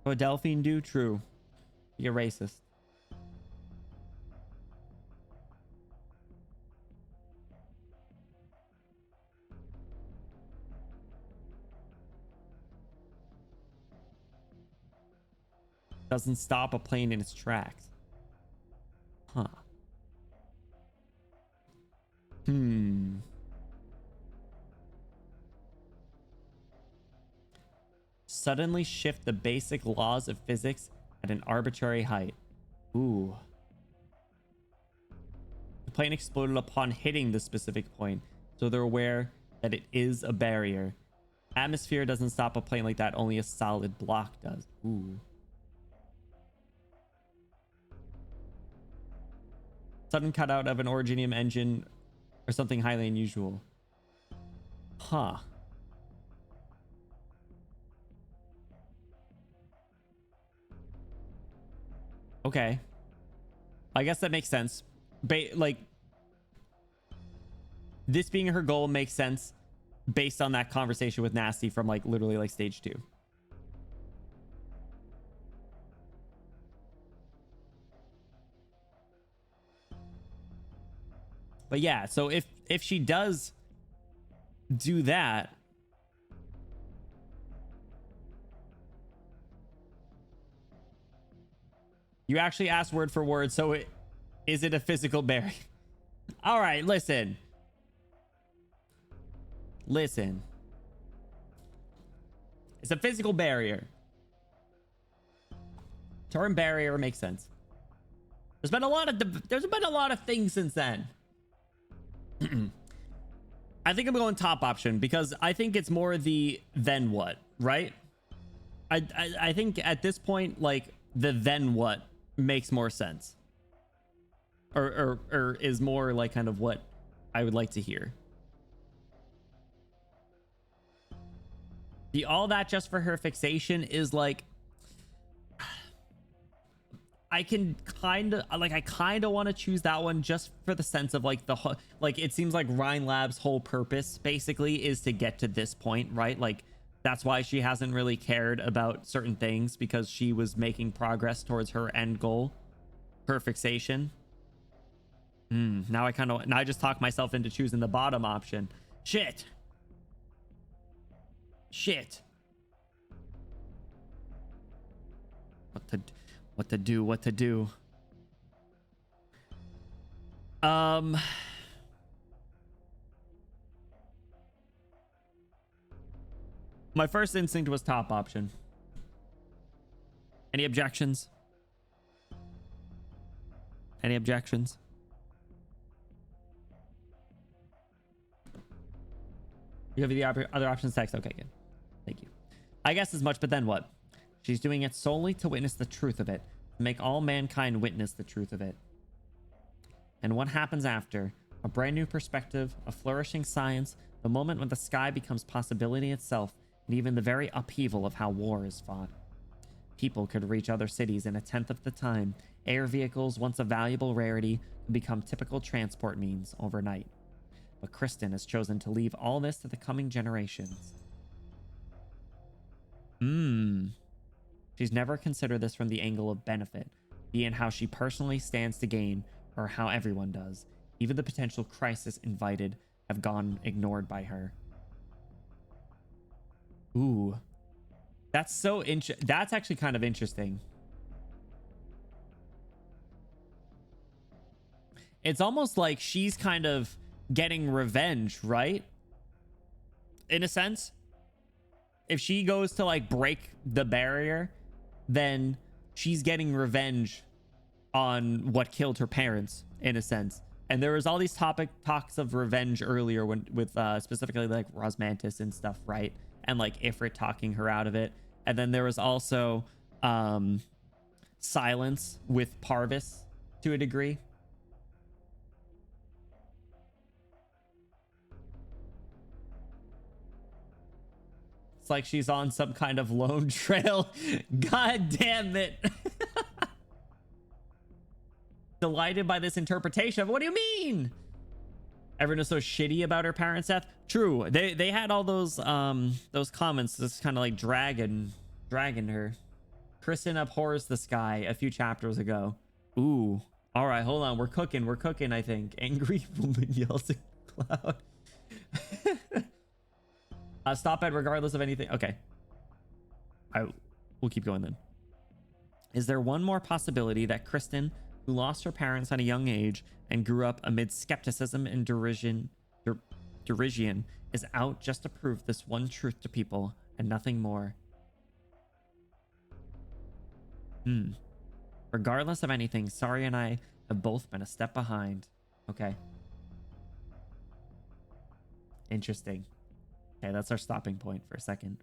What Delphine do? True. You're racist. Doesn't stop a plane in its tracks. Huh. Suddenly shift the basic laws of physics at an arbitrary height. Ooh. The plane exploded upon hitting the specific point, so they're aware that it is a barrier. Atmosphere doesn't stop a plane like that, only a solid block does. Ooh. Sudden cutout of an originium engine or something highly unusual. Huh. Okay. I guess that makes sense. Like, this being her goal makes sense based on that conversation with Nasty from like literally like stage 2. But yeah, so if she does do that, you actually asked word for word, so is it a physical barrier? All right, listen. Listen. It's a physical barrier. Term barrier makes sense. There's been a lot of things since then. I think I'm going top option because I think it's more the then what, right? I think at this point, like the then what makes more sense. or is more like kind of what I would like to hear. The all that just for her fixation is like, I kind of want to choose that one just for the sense of like like it seems like Rhine Lab's whole purpose basically is to get to this point, right? Like that's why she hasn't really cared about certain things, because she was making progress towards her end goal, her fixation. Now I just talked myself into choosing the bottom option. Shit. What to do? My first instinct was top option. Any objections? Any objections? You have the other options text. Okay, good. Thank you. I guess as much, but then what? She's doing it solely to witness the truth of it, to make all mankind witness the truth of it. And what happens after? A brand new perspective, a flourishing science, the moment when the sky becomes possibility itself, and even the very upheaval of how war is fought. People could reach other cities in a tenth of the time. Air vehicles, once a valuable rarity, could become typical transport means overnight. But Kristen has chosen to leave all this to the coming generations. She's never considered this from the angle of benefit, be it how she personally stands to gain or how everyone does. Even the potential crisis invited have gone ignored by her. Ooh. That's that's actually kind of interesting. It's almost like she's kind of getting revenge, right? In a sense. If she goes to like break the barrier, then she's getting revenge on what killed her parents, in a sense. And there was all these talks of revenge earlier with specifically like Rosmantis and stuff, right? And like Ifrit talking her out of it. And then there was also silence with Parvis to a degree. It's like she's on some kind of lone trail. God damn it. Delighted by this interpretation. What do you mean? Everyone is so shitty about her parents' death. True. They had all those comments just kind of like dragging her. Kristen abhors the sky a few chapters ago. Ooh. All right, hold on. We're cooking, I think. Angry woman yells at cloud. Stop it regardless of anything. Okay. We'll keep going then. Is there one more possibility that Kristen, who lost her parents at a young age and grew up amid skepticism and derision, is out just to prove this one truth to people and nothing more? Regardless of anything, Saria and I have both been a step behind. Okay. Interesting. Okay, that's our stopping point for a second.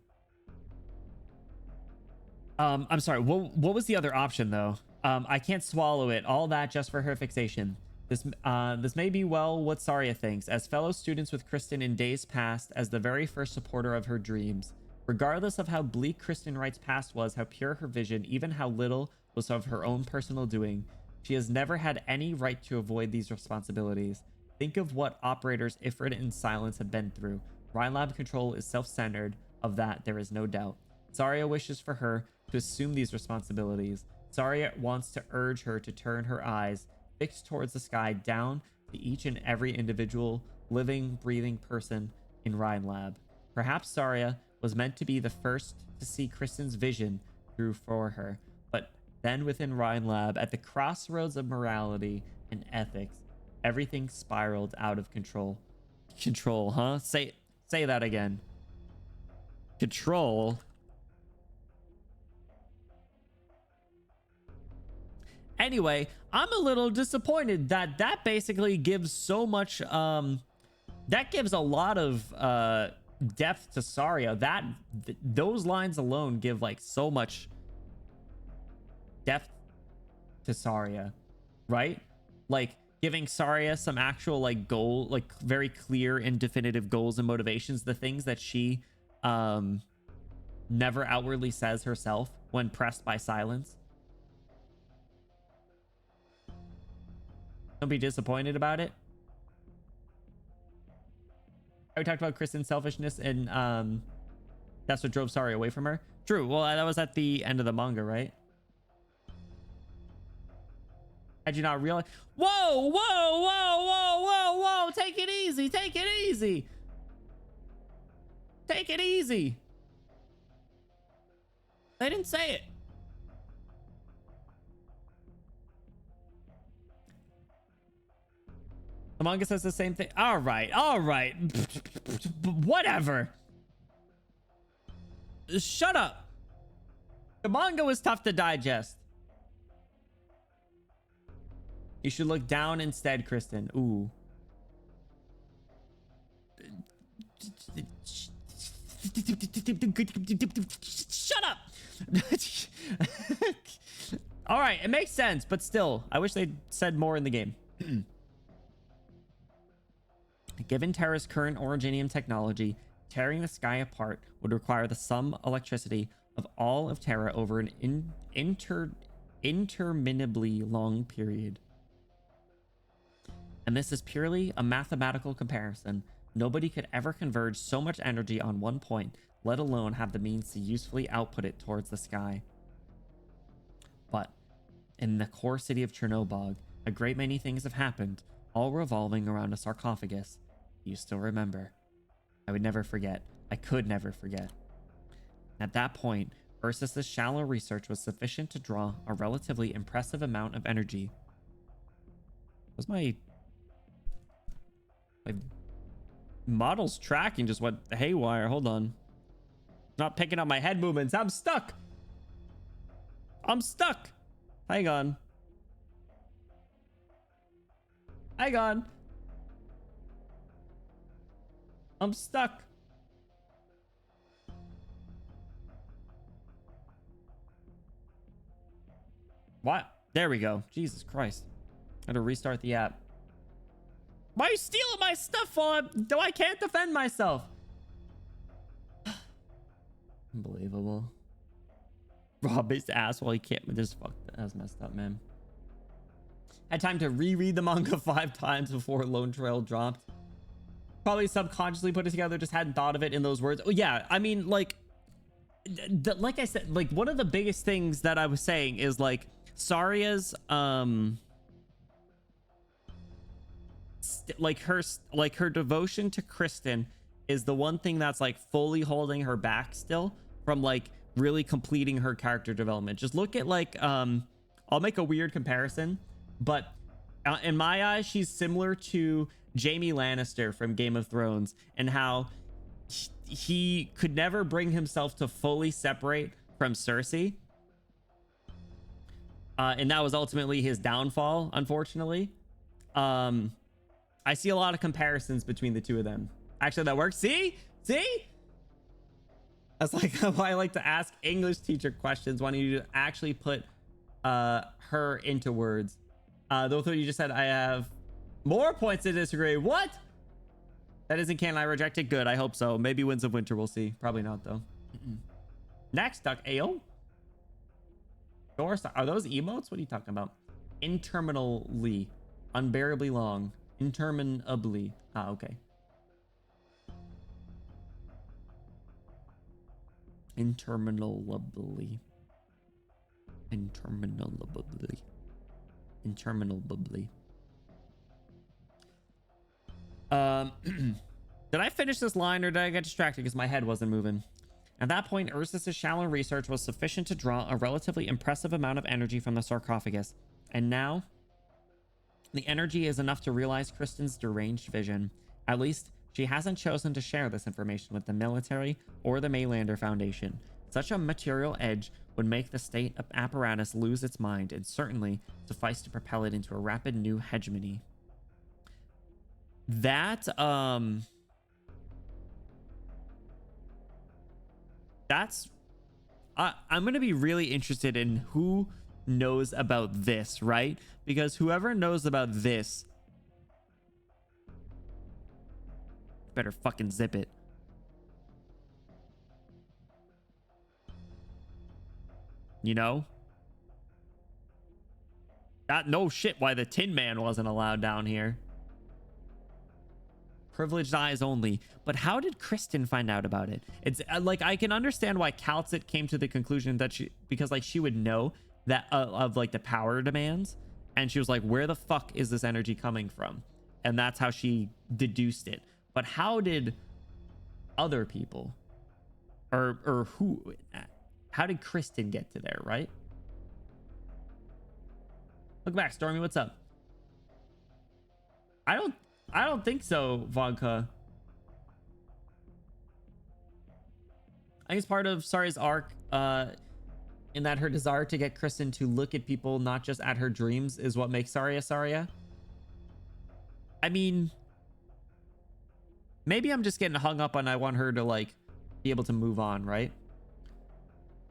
I'm sorry. What was the other option though? I can't swallow it. All that just for her fixation. This may be well what Saria thinks, as fellow students with Kristen in days past, as the very first supporter of her dreams. Regardless of how bleak Kristen Wright's past was, how pure her vision, even how little was of her own personal doing, she has never had any right to avoid these responsibilities. Think of what operators Ifrit and Silence have been through. Rhine Lab control is self-centered. Of that, there is no doubt. Saria wishes for her to assume these responsibilities. Saria wants to urge her to turn her eyes fixed towards the sky, down to each and every individual living, breathing person in Rhine Lab. Perhaps Saria was meant to be the first to see Kristen's vision through for her, but then within Rhine Lab, at the crossroads of morality and ethics, everything spiraled out of control. Control, huh? Say that again. Control. Anyway, I'm a little disappointed that basically gives so much that gives a lot of depth to Saria. Those lines alone give like so much depth to Saria, right? Like giving Saria some actual like goal, like very clear and definitive goals and motivations, the things that she never outwardly says herself when pressed by silence. Don't be disappointed about it. We talked about Kristen's selfishness, and that's what drove Saria away from her. True. Well, that was at the end of the manga, right? Had you not realized? Whoa, whoa, whoa, whoa, whoa, whoa! Take it easy. Take it easy. Take it easy. They didn't say it. The manga says the same thing. All right, all right. Whatever. Shut up. The manga was tough to digest. You should look down instead, Kristen. Ooh. Shut up. All right, it makes sense, but still, I wish they'd said more in the game. Given Terra's current Originium technology, tearing the sky apart would require the sum electricity of all of Terra over an interminably long period. And this is purely a mathematical comparison. Nobody could ever converge so much energy on one point, let alone have the means to usefully output it towards the sky. But in the core city of Chernobog, a great many things have happened, all revolving around a sarcophagus. You still remember. I would never forget. I could never forget. At that point, Ursus's shallow research was sufficient to draw a relatively impressive amount of energy. Was my model's tracking just went haywire? Hold on. Not picking up my head movements. I'm stuck. I'm stuck. Hang on. Hang on. I'm stuck. What? There we go. Jesus Christ. I had to restart the app. Why are you stealing my stuff while I can't defend myself? Unbelievable. Rob his ass while he can't. This fuck. That's messed up, man. Had time to reread the manga 5 times before Lone Trail dropped. Probably subconsciously put it together, just hadn't thought of it in those words. Oh yeah, I mean, like I said, like one of the biggest things that I was saying is like Saria's like her devotion to Kristen is the one thing that's like fully holding her back still from like really completing her character development. Just look at like I'll make a weird comparison, but in my eyes she's similar to Jaime Lannister from Game of Thrones, and how he could never bring himself to fully separate from Cersei, and that was ultimately his downfall, unfortunately. I see a lot of comparisons between the two of them. Actually, that works. See that's like why I like to ask English teacher questions, wanting you to actually put her into words. Though you just said I have more points to disagree. What? That isn't canon. I reject it. Good. I hope so. Maybe Winds of Winter. We'll see. Probably not, though. Next, Duck Ale. Are those emotes? What are you talking about? Interminably. Unbearably long. Interminably. Ah, okay. Interminably. Interminably. Interminably. Did I finish this line or did I get distracted because my head wasn't moving? At that point, Ursus's shallow research was sufficient to draw a relatively impressive amount of energy from the sarcophagus. And now, the energy is enough to realize Kristen's deranged vision. At least, she hasn't chosen to share this information with the military or the Maylander Foundation. Such a material edge would make the state apparatus lose its mind and certainly suffice to propel it into a rapid new hegemony. That's I'm gonna be really interested in who knows about this, right? Because whoever knows about this Better fucking zip it. You know? That no shit why the Tin Man wasn't allowed down here. Privileged eyes only. But how did Kristen find out about it? It's like, I can understand why Calcit came to the conclusion that because like she would know that of like the power demands, and she was like, where the fuck is this energy coming from? And that's how she deduced it. But how did other people or who, how did Kristen get to there, right? Look back, Stormy, what's up? I don't think so, Vodka. I think it's part of Saria's arc, in that her desire to get Kristen to look at people not just at her dreams is what makes Saria Saria. I mean, maybe I'm just getting hung up on I want her to like be able to move on, right?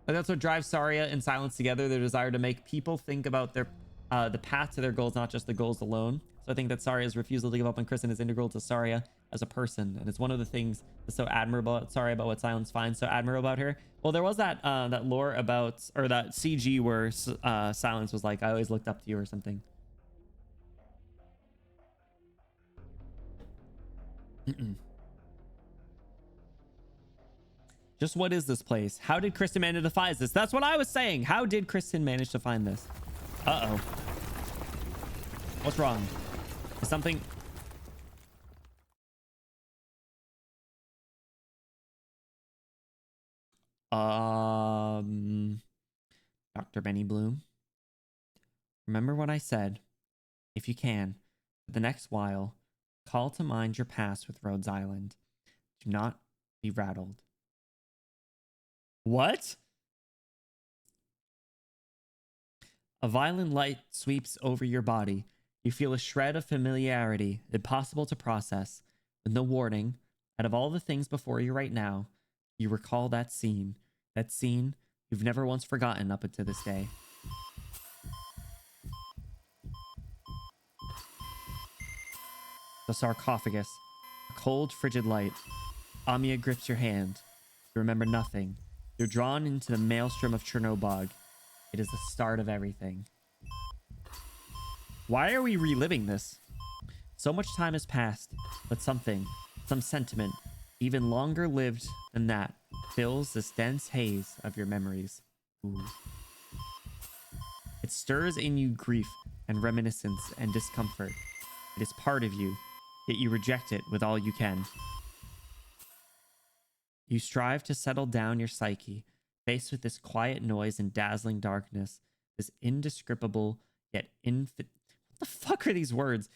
But that's what drives Saria and Silence together, their desire to make people think about their the path to their goals, not just the goals alone. So I think that Saria's refusal to give up on Kristen is integral to Saria as a person, and it's one of the things that's so admirable about Saria, about what Silence finds so admirable about her. Well, there was that that lore about, or that CG where Silence was like, I always looked up to you or something. Just what is this place? How did Kristen manage to find this? That's what I was saying. How did Kristen manage to find this? Uh-oh. What's wrong? Is something... Dr. Benny Bloom. Remember what I said. If you can, for the next while, call to mind your past with Rhodes Island. Do not be rattled. What? A violent light sweeps over your body. You feel a shred of familiarity, impossible to process. With no warning, out of all the things before you right now, you recall that scene. That scene you've never once forgotten up until this day. The sarcophagus. A cold, frigid light. Amia grips your hand. You remember nothing. You're drawn into the maelstrom of Chernobog. It is the start of everything. Why are we reliving this? So much time has passed, but something, some sentiment, even longer lived than that, fills this dense haze of your memories. Ooh. It stirs in you grief and reminiscence and discomfort. It is part of you, yet you reject it with all you can. You strive to settle down your psyche, faced with this quiet noise and dazzling darkness, this indescribable yet what the fuck are these words?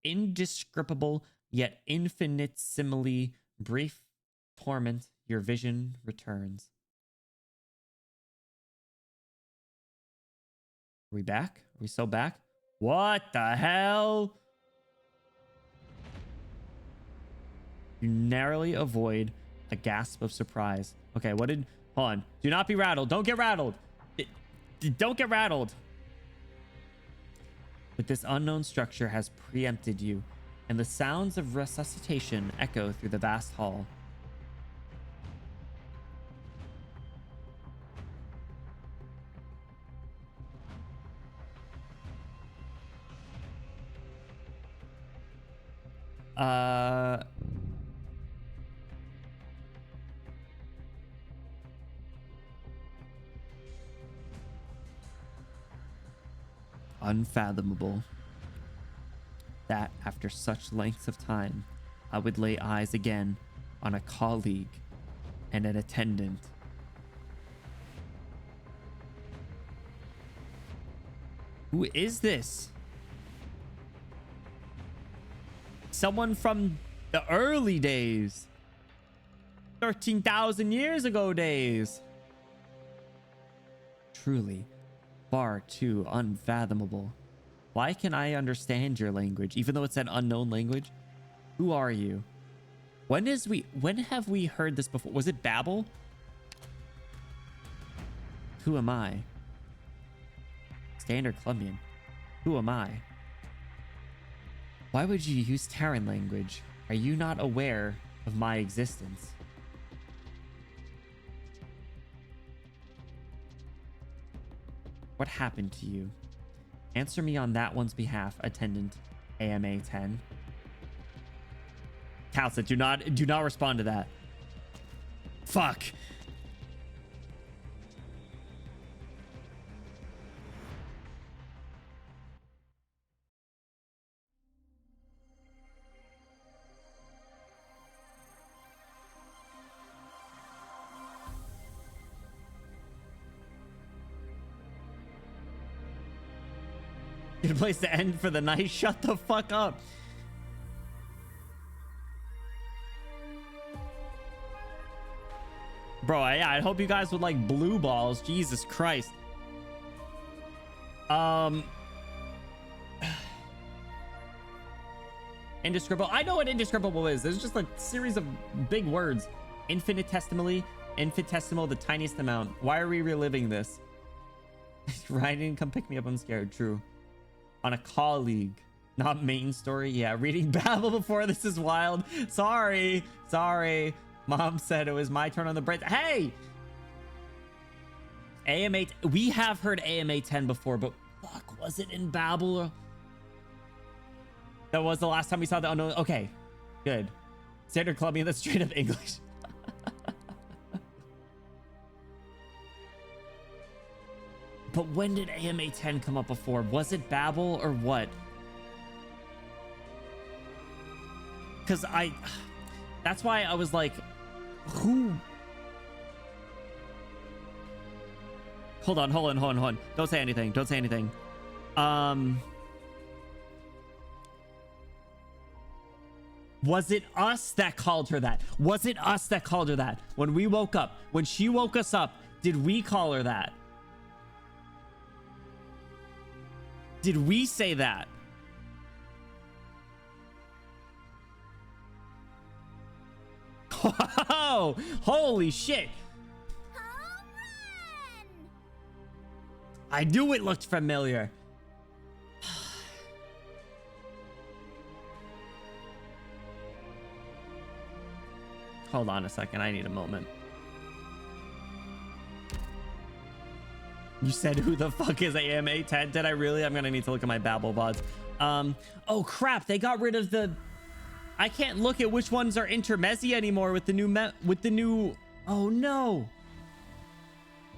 Indescribable yet infinitesimally brief torment, your vision returns. Are we back? Are we still back? What the hell? You narrowly avoid a gasp of surprise. Okay, what did... Hold on. Do not be rattled. Don't get rattled. Don't get rattled. But this unknown structure has preempted you, and the sounds of resuscitation echo through the vast hall. Unfathomable that after such lengths of time, I would lay eyes again on a colleague and an attendant. Who is this? Someone from the early days. 13,000 years ago days. Truly, far too unfathomable. Why can I understand your language, even though it's an unknown language? Who are you? When have we heard this before? Was it Babel? Who am I? Standard Colombian. Who am I? Why would you use Terran language? Are you not aware of my existence. What happened to you? Answer me on that one's behalf, attendant AMA 10. Calcit, do not respond to that. Fuck. Good place to end for the night. Shut the fuck up. Bro, yeah, I hope you guys would like blue balls. Jesus Christ. Indescribable. I know what indescribable is. There's just a series of big words. Infinitesimally. Infinitesimal, the tiniest amount. Why are we reliving this? Ryan didn't come pick me up. I'm scared. True. On a colleague. Not main story. Yeah, reading Babel before this is wild. Sorry. Sorry. Mom said it was my turn on the break. Hey! AMA... We have heard AMA 10 before, but fuck, was it in Babel? That was the last time we saw the unknown. Okay, good. Standard Colombian, that's straight up English. But when did AMA 10 come up before? Was it Babel or what? Because that's why I was like, who? Hold on. Don't say anything. Was it us that called her that? Was it us that called her that? When we woke up, when she woke us up, did we call her that? Did we say that? Oh, holy shit. I knew it looked familiar. Hold on a second. I need a moment. You said who the fuck is AMA 10? Did I really? I'm gonna need to look at my Babel VODs. Oh crap, they got rid of the... I can't look at which ones are intermezzi anymore with the new Oh no.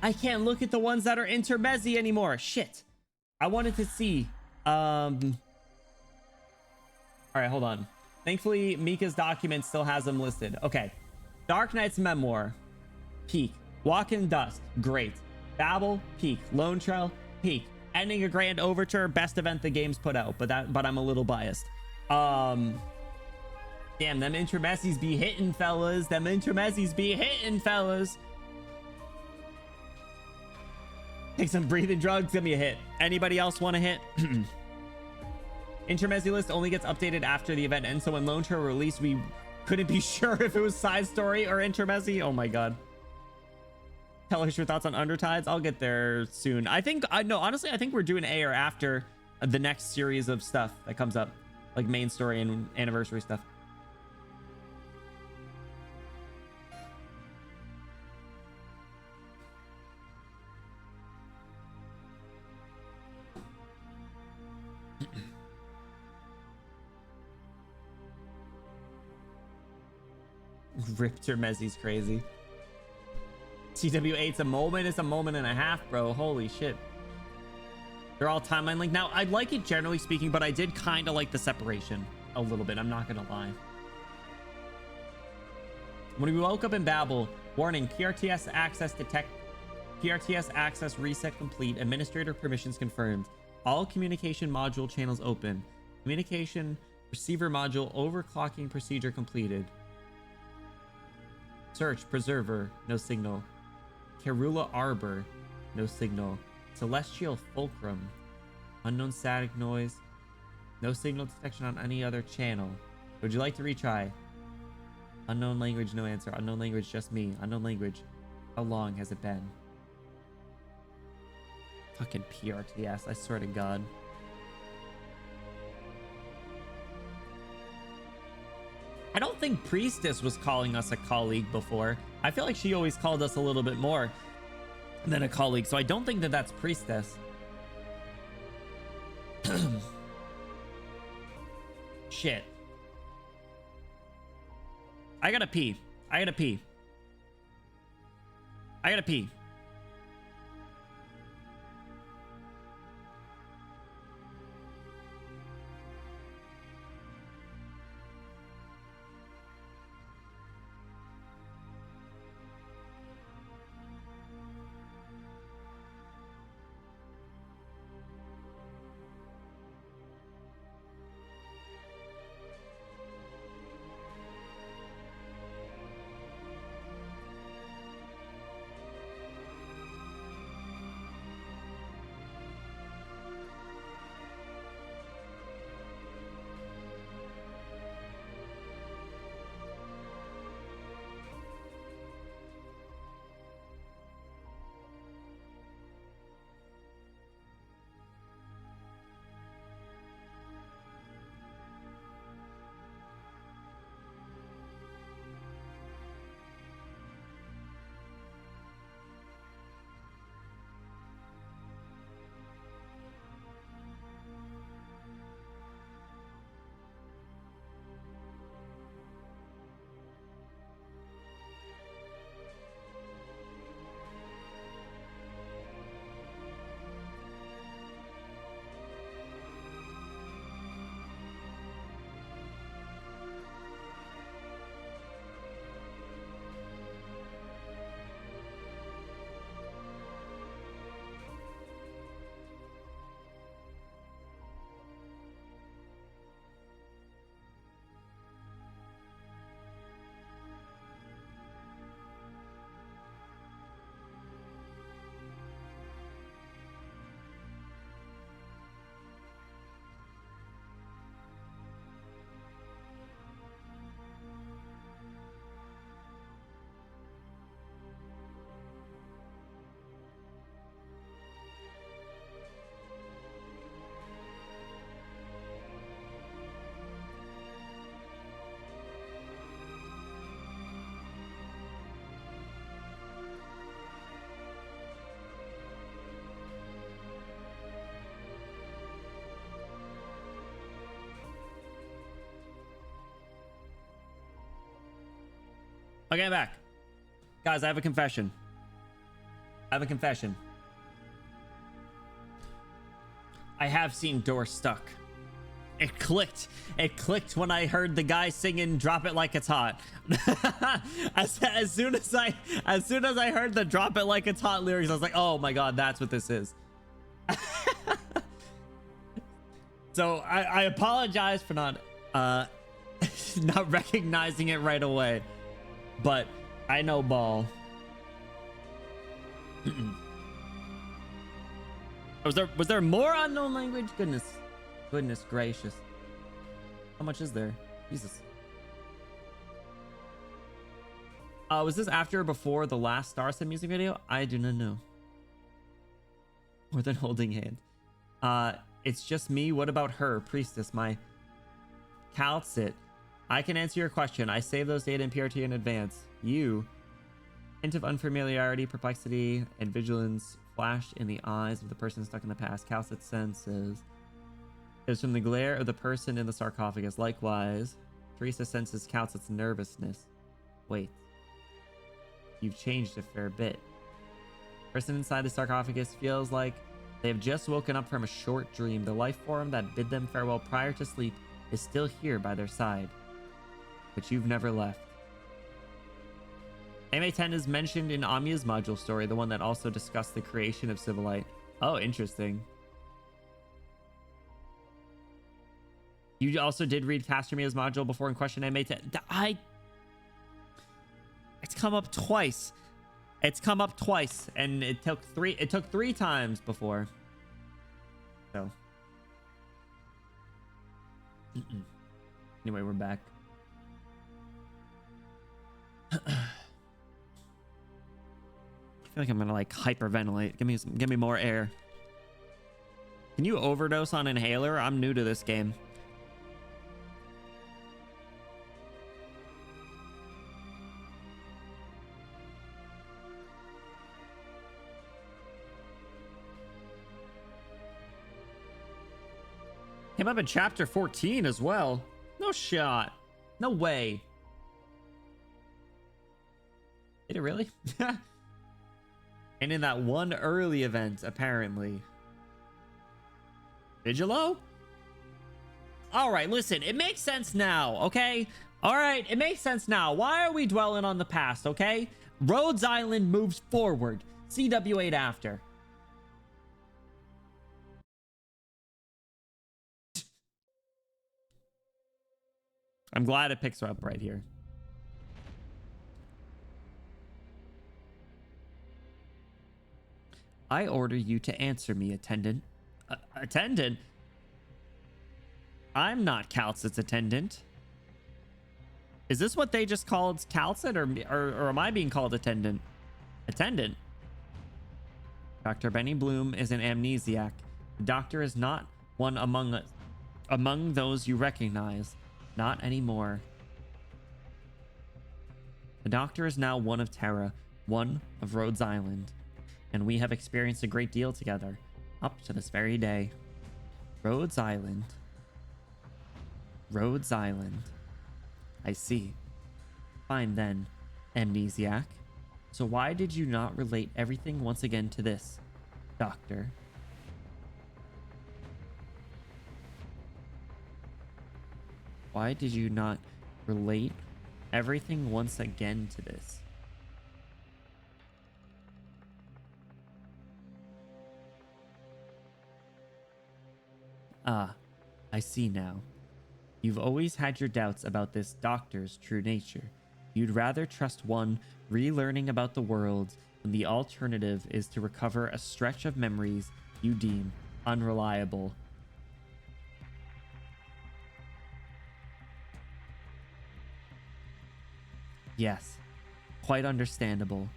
I can't look at the ones that are intermezzi anymore. Shit. I wanted to see. All right, hold on. Thankfully, Mika's document still has them listed. Okay. Dark Knight's Memoir. Peak. Walk in Dust. Great. Babel. Peak. Lone Trail. Peak. Ending a Grand Overture. Best event the game's put out, but I'm a little biased. Damn, them intermezzis be hitting, fellas. Take some breathing drugs. Give me a hit. Anybody else want a hit? Intermezzi list only gets updated after the event ends, so when Lone Trail released, we couldn't be sure if it was side story or intermezzi. Oh my god. Tell us your thoughts on Undertides. I'll get there soon. Honestly, I think we're doing A or after the next series of stuff that comes up, like main story and anniversary stuff. Ripter Mezzi's crazy. TW8's a moment. It's a moment and a half, bro. Holy shit. They're all timeline linked. Now, I like it generally speaking, but I did kind of like the separation a little bit. I'm not gonna lie. When we woke up in Babel, warning, PRTS access reset complete. Administrator permissions confirmed. All communication module channels open. Communication receiver module overclocking procedure completed. Search Preserver, no signal. Kerula Arbor, no signal. Celestial Fulcrum, unknown static noise. No signal detection on any other channel. Would you like to retry? Unknown language, no answer. Unknown language, just me. Unknown language. How long has it been? Fucking PRTS, I swear to God. I don't don't think Priestess was calling us a colleague before. I feel like she always called us a little bit more than a colleague. So I don't think that that's Priestess. Shit. I gotta pee. I gotta pee. I gotta pee. Okay, I'm back. Guys, I have a confession. I have a confession. I have seen Door Stuck. It clicked. It clicked when I heard the guy singing "Drop It Like It's Hot." as soon as I heard the "Drop It Like It's Hot" lyrics, I was like, "Oh my god, that's what this is." So I apologize for not not recognizing it right away, but I know ball. Was there more unknown language? Goodness gracious. How much is there? Jesus. Was this after or before the last Starset music video? I do not know. More than holding hand. It's just me. What about her? Priestess, my Calcit. I can answer your question. I save those data in PRT in advance. You. Hint of unfamiliarity, perplexity, and vigilance flash in the eyes of the person stuck in the past. Calcit senses is from the glare of the person in the sarcophagus. Likewise, Teresa senses Calcit's nervousness. Wait. You've changed a fair bit. Person inside the sarcophagus feels like they have just woken up from a short dream. The life form that bid them farewell prior to sleep is still here by their side. But you've never left. MA10 is mentioned in Amiya's module story, the one that also discussed the creation of Civilite. Oh, interesting. You also did read Castramia's module before in question MA10. It's come up twice. It's come up twice, and it took three times before. So. Anyway, we're back. I feel like I'm gonna like hyperventilate. Give me more air. Can you overdose on inhaler? I'm new to this game. Came up in chapter 14 as well. No shot. No way. Did it really? And in that one early event, apparently. Vigilo? All right, listen, it makes sense now, okay? All right, it makes sense now. Why are we dwelling on the past, okay? Rhodes Island moves forward. CW8 after. I'm glad it picks her up right here. I order you to answer me, attendant. Attendant? I'm not Calcit's attendant. Is this what they just called Calcit, or am I being called attendant? Attendant? Dr. Benny Bloom is an amnesiac. The doctor is not one among those you recognize. Not anymore. The doctor is now one of Terra, one of Rhodes Island, and we have experienced a great deal together, up to this very day. Rhodes Island. Rhodes Island. I see. Fine then, amnesiac. So why did you not relate everything once again to this, doctor? Why did you not relate everything once again to this? Ah, I see now. You've always had your doubts about this doctor's true nature. You'd rather trust one relearning about the world when the alternative is to recover a stretch of memories you deem unreliable. Yes, quite understandable.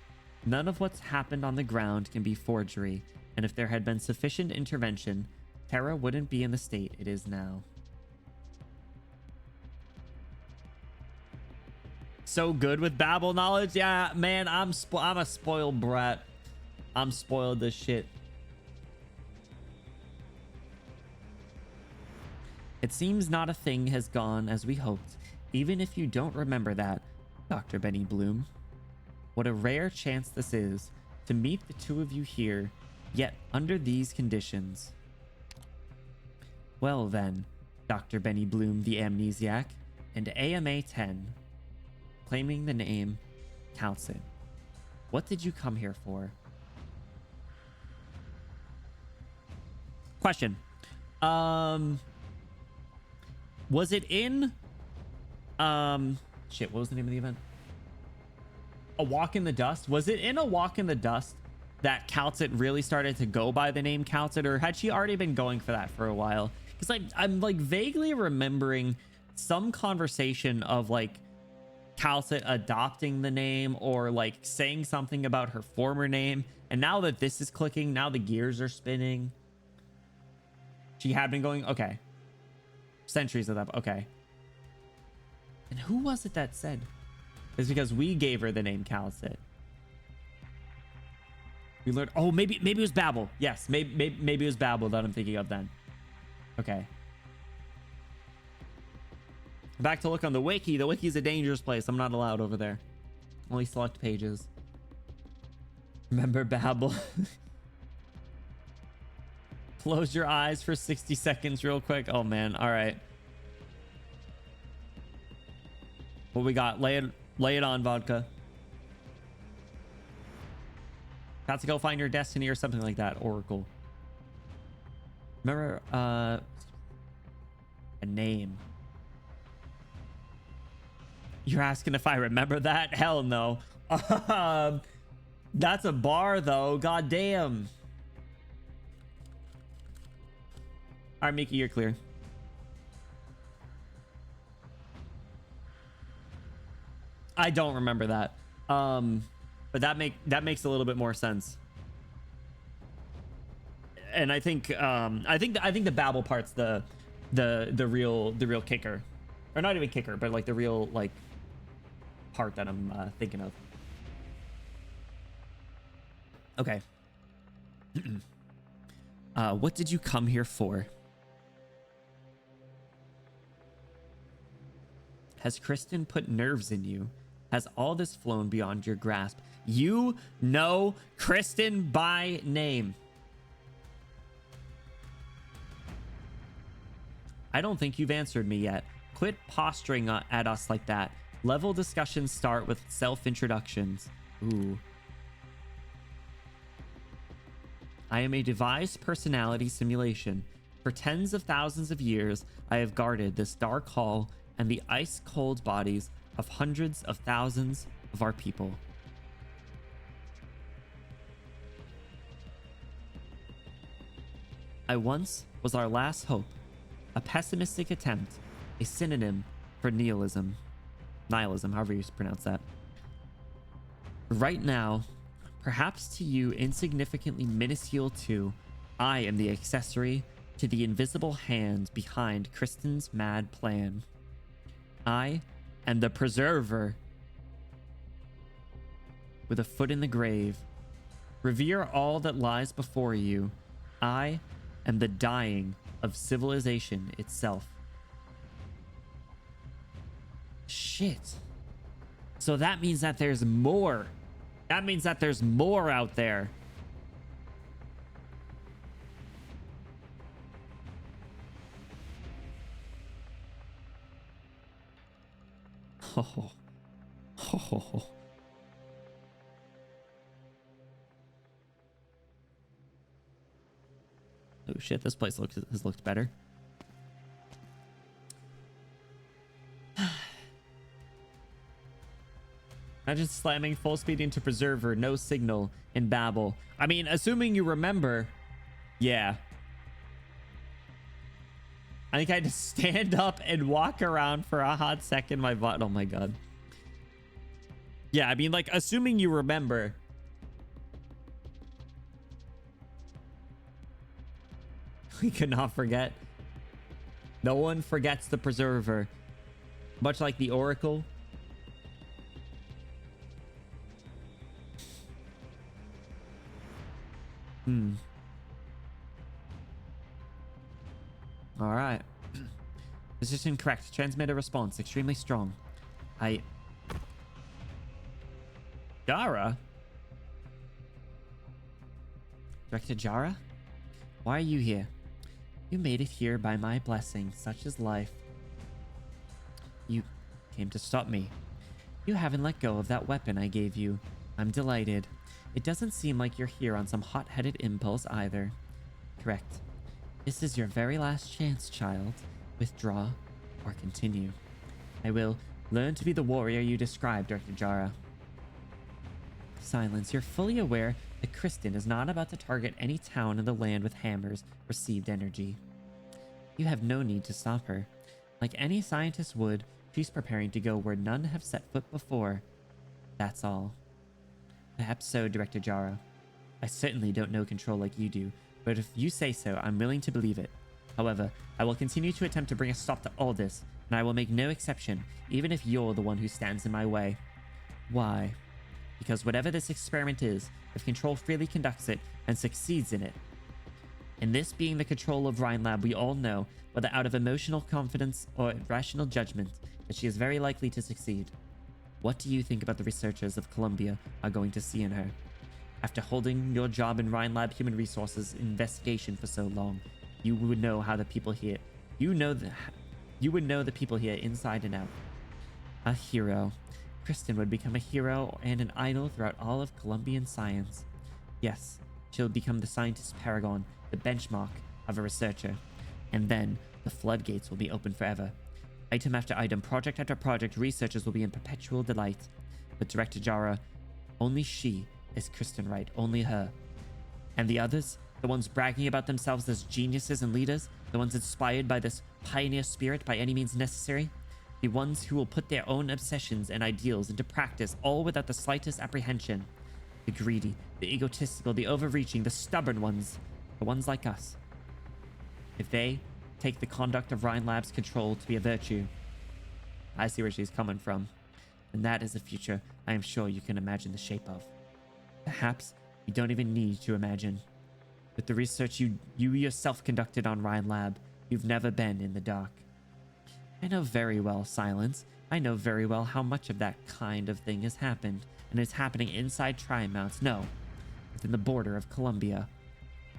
None of what's happened on the ground can be forgery, and if there had been sufficient intervention, Terra wouldn't be in the state it is now. So good with Babel knowledge. Yeah, man, I'm a spoiled brat. I'm spoiled this shit. It seems not a thing has gone as we hoped, even if you don't remember that, Dr. Benny Bloom. What a rare chance this is, to meet the two of you here, yet under these conditions. Well then, Dr. Benny Bloom the Amnesiac, and AMA 10, claiming the name Calcit. What did you come here for? Question. Was it in shit, what was the name of the event? A Walk in the Dust? Was it in A Walk in the Dust that Calcit really started to go by the name Calcit, or had she already been going for that for a while? Because like I'm like vaguely remembering some conversation of like Calcit adopting the name or like saying something about her former name, and now that this is clicking, now the gears are spinning. She had been going, okay, centuries of that, okay. And who was it that said? It's because we gave her the name Calcit. We learned, oh, maybe it was Babel. Yes, maybe it was Babel that I'm thinking of then. Okay. Back to look on the wiki. The wiki's a dangerous place. I'm not allowed over there. Only select pages. Remember Babel. Close your eyes for 60 seconds real quick. Oh man. All right. What we got? Lay it on, vodka. Got to go find your destiny or something like that. Oracle. Remember a name. You're asking if I remember that? Hell no. That's a bar though. God damn. All right, Mickey, you're clear. I don't remember that. But that makes a little bit more sense. And I think the Babel part's the real kicker. Or not even kicker, but like the real like part that I'm thinking of. Okay. What did you come here for? Has Kristen put nerves in you? Has all this flown beyond your grasp? You know Kristen by name. I don't think you've answered me yet. Quit posturing at us like that. Level discussions start with self-introductions. Ooh. I am a devised personality simulation. For tens of thousands of years, I have guarded this dark hall and the ice-cold bodies of hundreds of thousands of our people. I once was our last hope, a pessimistic attempt, a synonym for nihilism. Nihilism, however you pronounce that. Right now, perhaps to you insignificantly minuscule too, I am the accessory to the invisible hand behind Kristen's mad plan. I am the preserver with a foot in the grave. Revere all that lies before you. I am the dying of civilization itself. Shit. So that means that there's more. That means that there's more out there. Oh. Oh. Oh shit, this place has looked better. Imagine slamming full speed into Preserver, no signal in Babel. I mean, assuming you remember, yeah. I think I had to stand up and walk around for a hot second. My butt, oh my god. Yeah, I mean, like, assuming you remember. We could not forget. No one forgets the Preserver. Much like the Oracle. All right. Position correct. Transmit a response. Extremely strong. Jara? Director Jara? Why are you here? You made it here by my blessing. Such is life. You came to stop me. You haven't let go of that weapon I gave you. I'm delighted. It doesn't seem like you're here on some hot-headed impulse either. Correct. This is your very last chance, child. Withdraw or continue. I will learn to be the warrior you described, Director Jara. Silence. You're fully aware that Kristen is not about to target any town in the land with hammers received energy. You have no need to stop her. Like any scientist would, she's preparing to go where none have set foot before. That's all. Perhaps so, Director Jara. I certainly don't know control like you do, but if you say so, I'm willing to believe it. However, I will continue to attempt to bring a stop to all this, and I will make no exception, even if you're the one who stands in my way. Why? Because whatever this experiment is, if Control freely conducts it and succeeds in it, and this being the control of Rhinelab, we all know, whether out of emotional confidence or rational judgment, that she is very likely to succeed. What do you think about the researchers of Columbia are going to see in her? After holding your job in Rhinelab Human Resources investigation for so long, you would know how the people here. You would know the people here inside and out. A hero. Kristen would become a hero and an idol throughout all of Columbian science. Yes, she'll become the scientist paragon, the benchmark of a researcher. And then the floodgates will be open forever. Item after item, project after project, researchers will be in perpetual delight. But Director Jara, only she is Kristen Wright, only her. And the others, the ones bragging about themselves as geniuses and leaders, the ones inspired by this pioneer spirit by any means necessary, the ones who will put their own obsessions and ideals into practice, all without the slightest apprehension. The greedy, the egotistical, the overreaching, the stubborn ones, the ones like us. If they take the conduct of Rhinelab's control to be a virtue, I see where she's coming from. And that is a future I am sure you can imagine the shape of. Perhaps you don't even need to imagine. With the research you yourself conducted on Rhinelab, you've never been in the dark. I know very well, Silence. I know very well how much of that kind of thing has happened, and it's happening inside Trimonts, no, within the border of Columbia.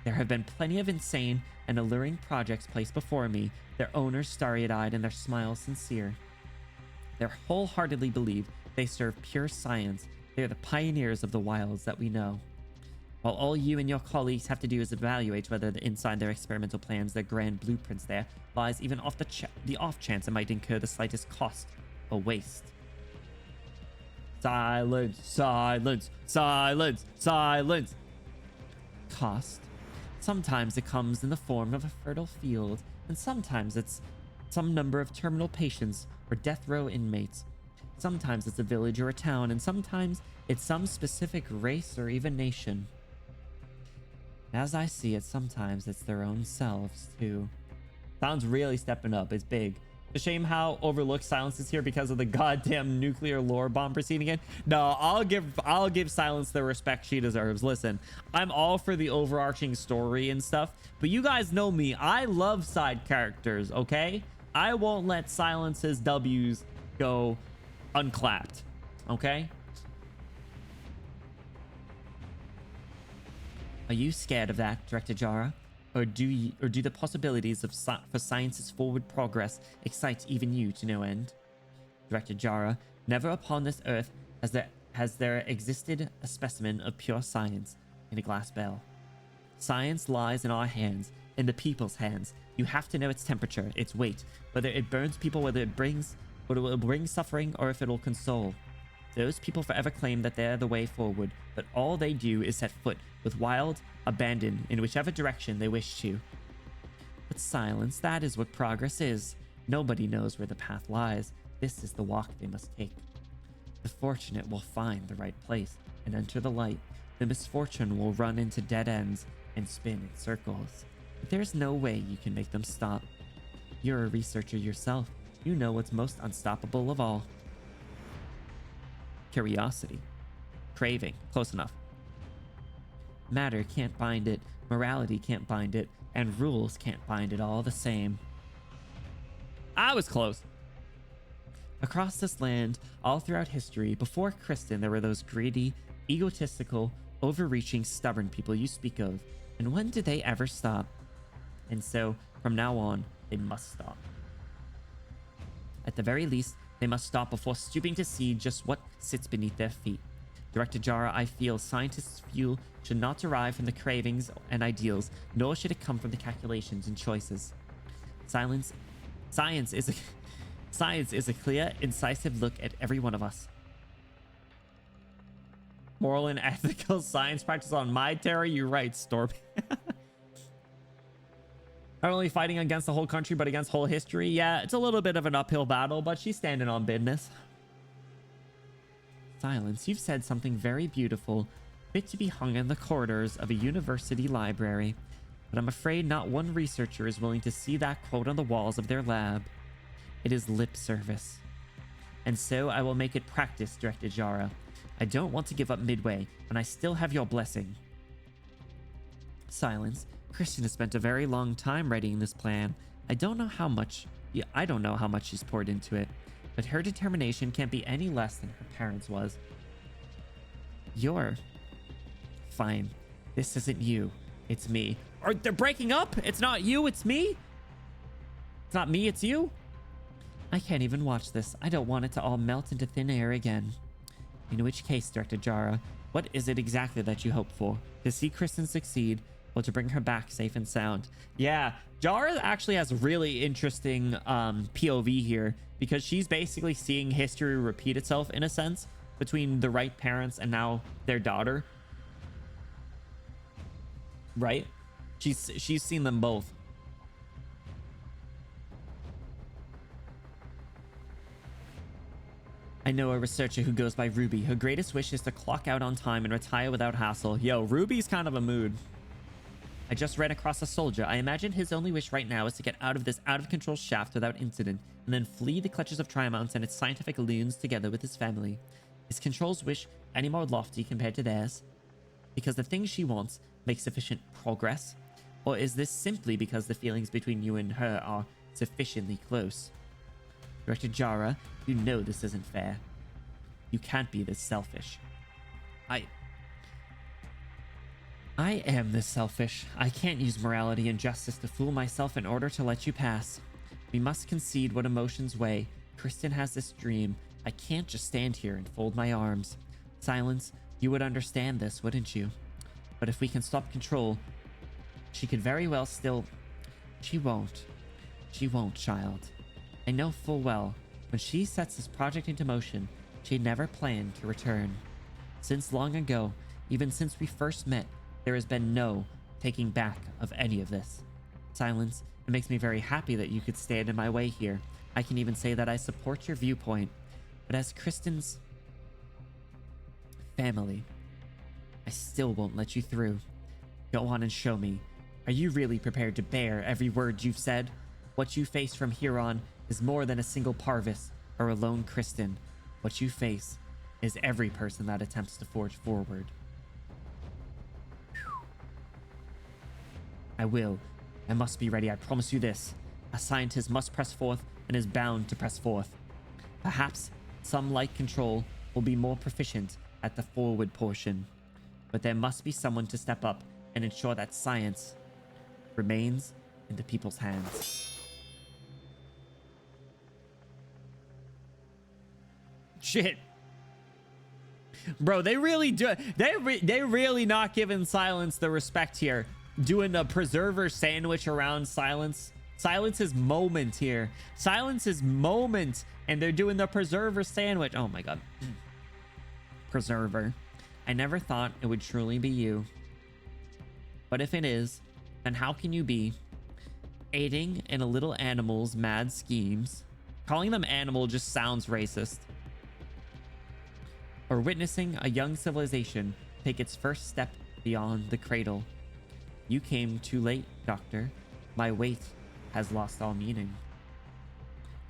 There have been plenty of insane and alluring projects placed before me, their owners starry-eyed and their smiles sincere. They wholeheartedly believe they serve pure science. They are the pioneers of the wilds that we know. While all you and your colleagues have to do is evaluate whether inside their experimental plans, their grand blueprints there, lies even off the off chance it might incur the slightest cost or waste. Silence, silence, silence, silence. Cost. Sometimes it comes in the form of a fertile field, and sometimes it's some number of terminal patients or death row inmates. Sometimes it's a village or a town, and sometimes it's some specific race or even nation. As I see it, sometimes it's their own selves, too. Sounds really stepping up. It's big. It's a shame how overlooked Silence is here because of the goddamn nuclear lore bomb proceeding in. No, I'll give Silence the respect she deserves. Listen, I'm all for the overarching story and stuff, but you guys know me. I love side characters, okay? I won't let Silence's W's go unclapped, okay? Are you scared of that, Director Jara? Or do the possibilities of for science's forward progress excite even you to no end? Director Jara, never upon this earth has there existed a specimen of pure science in a glass bell. Science lies in our hands, in the people's hands. You have to know its temperature, its weight, whether it burns people, whether it will bring suffering, or if it'll console. Those people forever claim that they're the way forward, but all they do is set foot with wild abandon in whichever direction they wish to. But Silence, that is what progress is. Nobody knows where the path lies. This is the walk they must take. The fortunate will find the right place and enter the light. The misfortune will run into dead ends and spin in circles. But there's no way you can make them stop. You're a researcher yourself. You know what's most unstoppable of all. Curiosity. Craving. Close enough. Matter can't bind it, morality can't bind it, and rules can't bind it all the same. I was close. Across this land, all throughout history, before Kristen, there were those greedy, egotistical, overreaching, stubborn people you speak of. And when did they ever stop? And so, from now on, they must stop. At the very least, they must stop before stooping to see just what sits beneath their feet. Director Jara, I feel scientists' fuel should not derive from the cravings and ideals, nor should it come from the calculations and choices. Science is a clear, incisive look at every one of us. Moral and ethical science practice on my terror. You're right, Storm. Not only fighting against the whole country, but against whole history. Yeah, it's a little bit of an uphill battle, but she's standing on business. Silence, you've said something very beautiful, fit to be hung in the corridors of a university library. But I'm afraid not one researcher is willing to see that quote on the walls of their lab. It is lip service. And so I will make it practice, Director Jara. I don't want to give up midway, and I still have your blessing. Silence. Kristen has spent a very long time writing this plan. I don't know how much she's poured into it, but her determination can't be any less than her parents' was. You're fine. This isn't you. It's me. Or they're breaking up? It's not you, it's me? It's not me, it's you? I can't even watch this. I don't want it to all melt into thin air again. In which case, Director Jara, what is it exactly that you hope for? To see Kristen succeed, or to bring her back safe and sound? Yeah, Jara actually has a really interesting POV here, because she's basically seeing history repeat itself in a sense between the right parents and now their daughter. Right? She's seen them both. I know a researcher who goes by Ruby. Her greatest wish is to clock out on time and retire without hassle. Yo, Ruby's kind of a mood. I just ran across a soldier. I imagine his only wish right now is to get out of this out-of-control shaft without incident, and then flee the clutches of Trimonts and its scientific loons together with his family. Is Control's wish any more lofty compared to theirs? Because the things she wants make sufficient progress? Or is this simply because the feelings between you and her are sufficiently close? Director Jara, you know this isn't fair. You can't be this selfish. I am this selfish. I can't use morality and justice to fool myself in order to let you pass. We must concede what emotions weigh. Kristen has this dream. I can't just stand here and fold my arms. Silence, you would understand this, wouldn't you? But if we can stop control, she could very well still... She won't. She won't, child. I know full well, when she sets this project into motion, she never planned to return. Since long ago, even since we first met, there has been no taking back of any of this. Silence, it makes me very happy that you could stand in my way here. I can even say that I support your viewpoint. But as Kristen's family, I still won't let you through. Go on and show me. Are you really prepared to bear every word you've said? What you face from here on is more than a single Parvis or a lone Kristen. What you face is every person that attempts to forge forward. I will. I must be ready, I promise you this. A scientist must press forth and is bound to press forth. Perhaps some light control will be more proficient at the forward portion, but there must be someone to step up and ensure that science remains in the people's hands. Shit. Bro, they really do. They really not giving Silence the respect here. Doing a preserver sandwich around Silence. Silence's moment here. Silence's moment. And they're doing the preserver sandwich. Oh my god. Preserver. I never thought it would truly be you. But if it is, then how can you be aiding in a little animal's mad schemes? Calling them animal just sounds racist. Or witnessing a young civilization take its first step beyond the cradle. You came too late, Doctor. My wait has lost all meaning.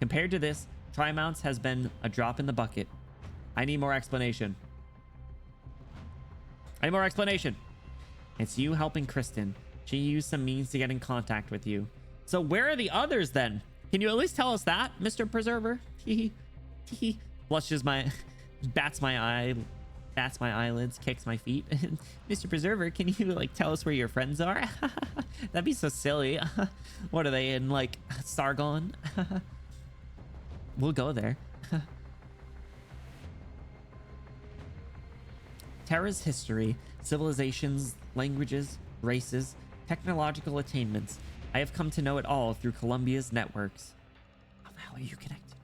Compared to this, Trimounts has been a drop in the bucket. I need more explanation. I need more explanation. It's you helping Kristen. She used some means to get in contact with you. So where are the others then? Can you at least tell us that, Mr. Preserver? Flushes my... bats my eyelids, kicks my feet. Mr. Preserver, can you like tell us where your friends are? That'd be so silly. What are they in, like Sargon? We'll go there. Terra's history, civilizations, languages, races, technological attainments. I have come to know it all through Columbia's networks. How the hell are you connected?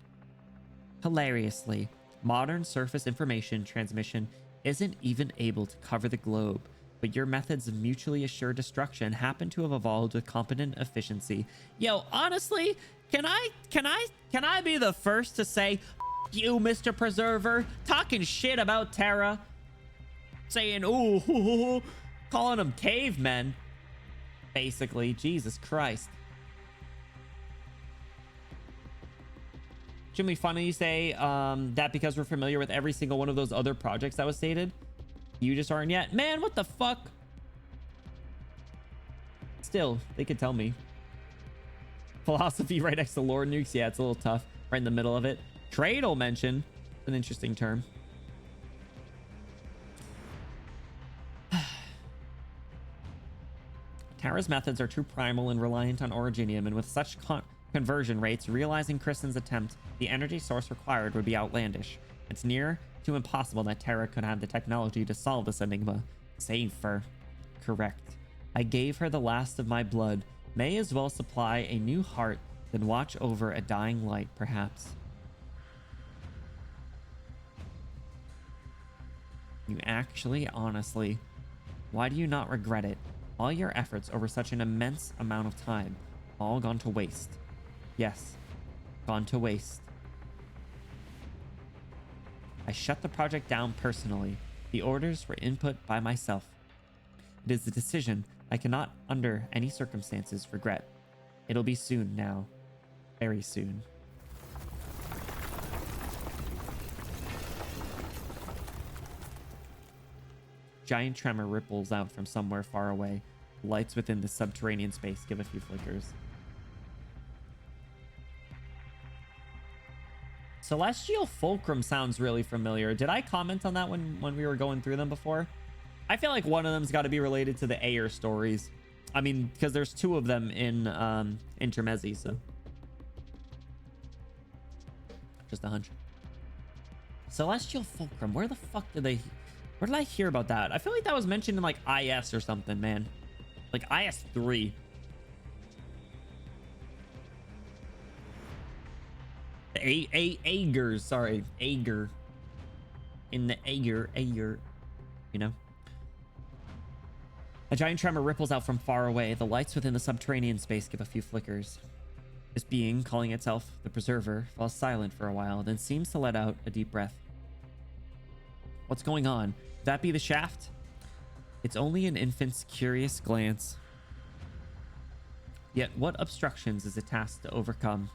Hilariously, modern surface information transmission isn't even able to cover the globe, but your methods of mutually assured destruction happen to have evolved with competent efficiency. Yo, honestly, can I be the first to say, F you, Mr. Preserver, talking shit about Terra, saying, ooh, calling them cavemen, basically. Jesus Christ. Shouldn't be funny you say that because we're familiar with every single one of those other projects that was stated. You just aren't yet. Man, what the fuck? Still, they could tell me. Philosophy right next to lore nukes. Yeah, it's a little tough. Right in the middle of it. Cradle mention. An interesting term. Tara's methods are too primal and reliant on Originium, and with such conversion rates, realizing Kristen's attempt, the energy source required would be outlandish. It's near to impossible that Terra could have the technology to solve this enigma. Save her. Correct. I gave her the last of my blood. May as well supply a new heart than watch over a dying light, perhaps. You actually, honestly, why do you not regret it? All your efforts over such an immense amount of time, all gone to waste. Yes, gone to waste. I shut the project down personally. The orders were input by myself. It is a decision I cannot, under any circumstances, regret. It'll be soon now. Very soon. Giant tremor ripples out from somewhere far away. Lights within the subterranean space give a few flickers. Celestial Fulcrum sounds really familiar. Did I comment on that when we were going through them before? I feel like one of them's got to be related to the Ayer stories. I mean, because there's two of them in Intermezzi, so. Just a hunch. Celestial Fulcrum. Where the fuck did they... Where did I hear about that? I feel like that was mentioned in like IS or something, man. Like IS-3. Aegers, sorry. Ager. In the Ager, you know? A giant tremor ripples out from far away. The lights within the subterranean space give a few flickers. This being, calling itself the Preserver, falls silent for a while, then seems to let out a deep breath. What's going on? Could that be the shaft? It's only an infant's curious glance. Yet what obstructions is it tasked to overcome?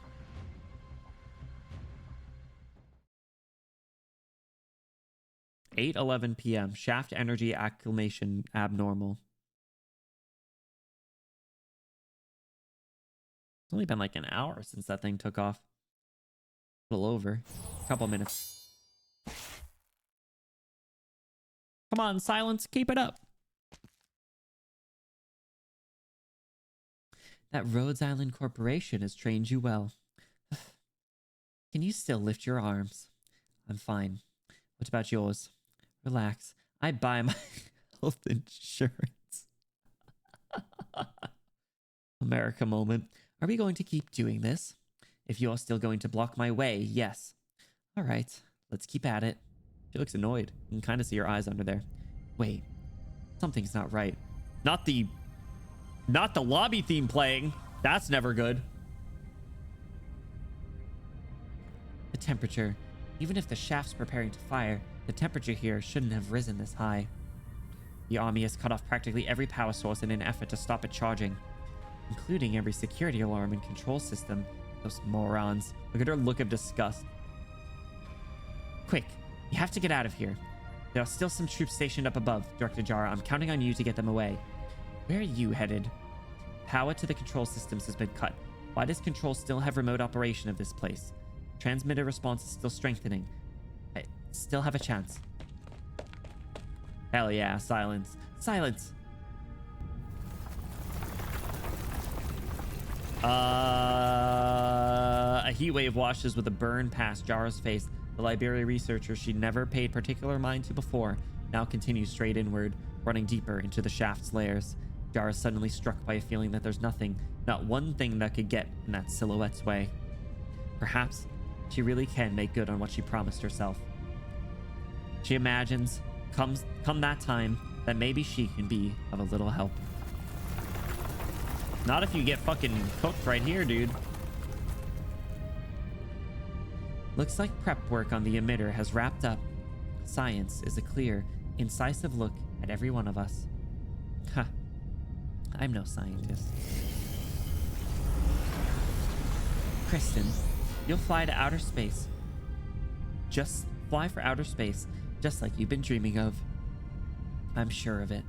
(8:11 p.m.) Shaft energy acclimation abnormal. It's only been like an hour since that thing took off. A little over. A couple minutes. Come on, Silence, keep it up. That Rhodes Island Corporation has trained you well. Can you still lift your arms? I'm fine. What about yours? Relax. I buy my health insurance. America moment. Are we going to keep doing this? If you're still going to block my way, yes. All right, let's keep at it. She looks annoyed. You can kind of see her eyes under there. Wait, something's not right. Not the lobby theme playing. That's never good. The temperature. Even if the shaft's preparing to fire, the temperature here shouldn't have risen this high. The army has cut off practically every power source in an effort to stop it charging, including every security alarm and control system. Those morons. Look at her look of disgust. Quick, you have to get out of here. There are still some troops stationed up above, Director Jara. I'm counting on you to get them away. Where are you headed? Power to the control systems has been cut. Why does Control still have remote operation of this place? Transmitter response is still strengthening. I still have a chance. Hell yeah, Silence. Silence! A heat wave washes with a burn past Jara's face. The Liberia researcher she'd never paid particular mind to before now continues straight inward, running deeper into the shaft's layers. Jara is suddenly struck by a feeling that there's nothing, not one thing that could get in that silhouette's way. Perhaps she really can make good on what she promised herself. She imagines, come that time, that maybe she can be of a little help. Not if you get fucking cooked right here, dude. Looks like prep work on the emitter has wrapped up. Science is a clear, incisive look at every one of us. Ha. I'm no scientist. Kristen, you'll fly to outer space. Just fly for outer space, just like you've been dreaming of. I'm sure of it.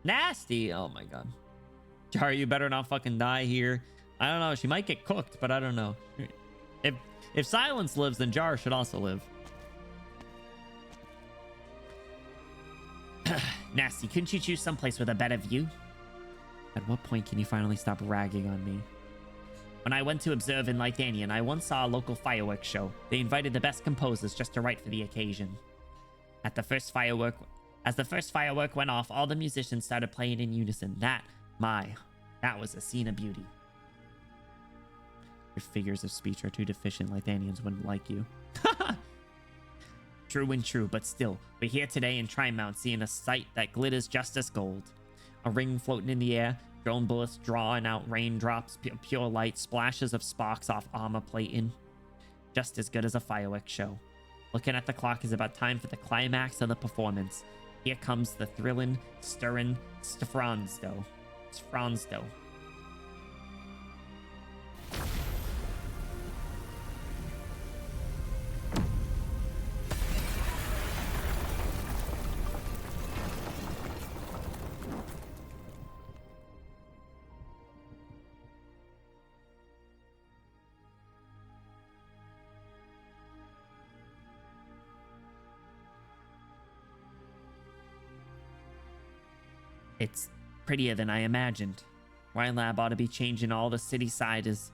Nasty! Oh my god. Jara, you better not fucking die here. I don't know. She might get cooked, but I don't know. If Silence lives, then Jara should also live. Nasty, couldn't you choose someplace with a better view? At what point can you finally stop ragging on me? When I went to observe in Lithanian, I once saw a local fireworks show. They invited the best composers just to write for the occasion. As the first firework went off, all the musicians started playing in unison. That was a scene of beauty. Your figures of speech are too deficient. Lithanians wouldn't like you. True and true, but still, we're here today in Trimount seeing a sight that glitters just as gold. A ring floating in the air, drone bullets drawing out raindrops, pure light, splashes of sparks off armor plating. Just as good as a fireworks show. Looking at the clock is about time for the climax of the performance. Here comes the thrilling, stirring Sfransto. It's prettier than I imagined. Wine Lab ought to be changing all the city side is...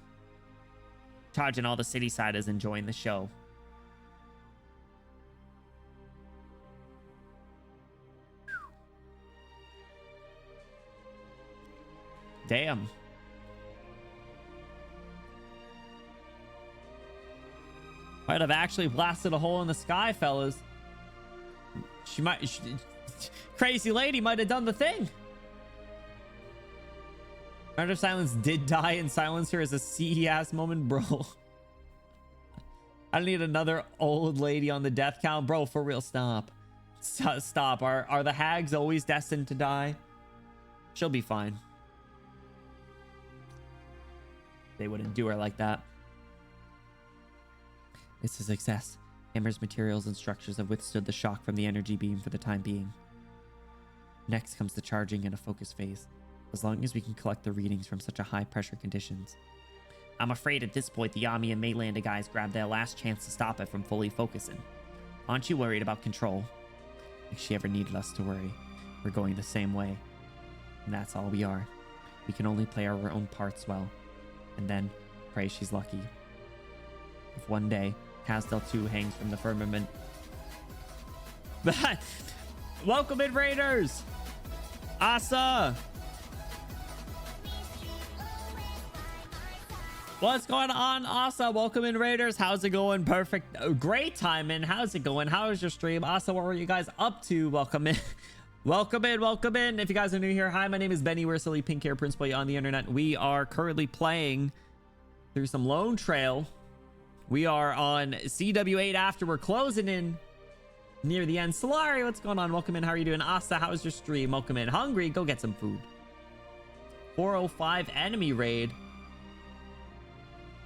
charging all the city siders enjoying the show. Damn. Might have actually blasted a hole in the sky, fellas. Crazy lady might have done the thing. Murder Silence did die, and Silencer is a CE-ass moment, bro. I don't need another old lady on the death count, bro. For real, stop. Stop. Are the hags always destined to die? She'll be fine. They wouldn't do her like that. It's a success. Hammer's materials and structures have withstood the shock from the energy beam for the time being. Next comes the charging and a focus phase. As long as we can collect the readings from such a high pressure conditions. I'm afraid at this point the Ami and Maylanda guys grabbed their last chance to stop it from fully focusing. Aren't you worried about control? If she ever needed us to worry, we're going the same way. And that's all we are. We can only play our own parts well. And then, pray she's lucky. If one day, Castel 2 hangs from the firmament. Welcome in, Raiders! Asa! What's going on, Asa? Welcome in, Raiders. How's it going? Perfect. Great timing. How's it going? How is your stream? Asa, what were you guys up to? Welcome in. Welcome in. Welcome in. If you guys are new here, hi, my name is Benny. We're silly pink hair principal on the internet. We are currently playing through some Lone Trail. We are on CW8 after we're closing in near the end. Solari, what's going on? Welcome in. How are you doing? Asa, how's your stream? Welcome in. Hungry? Go get some food. 405 enemy raid.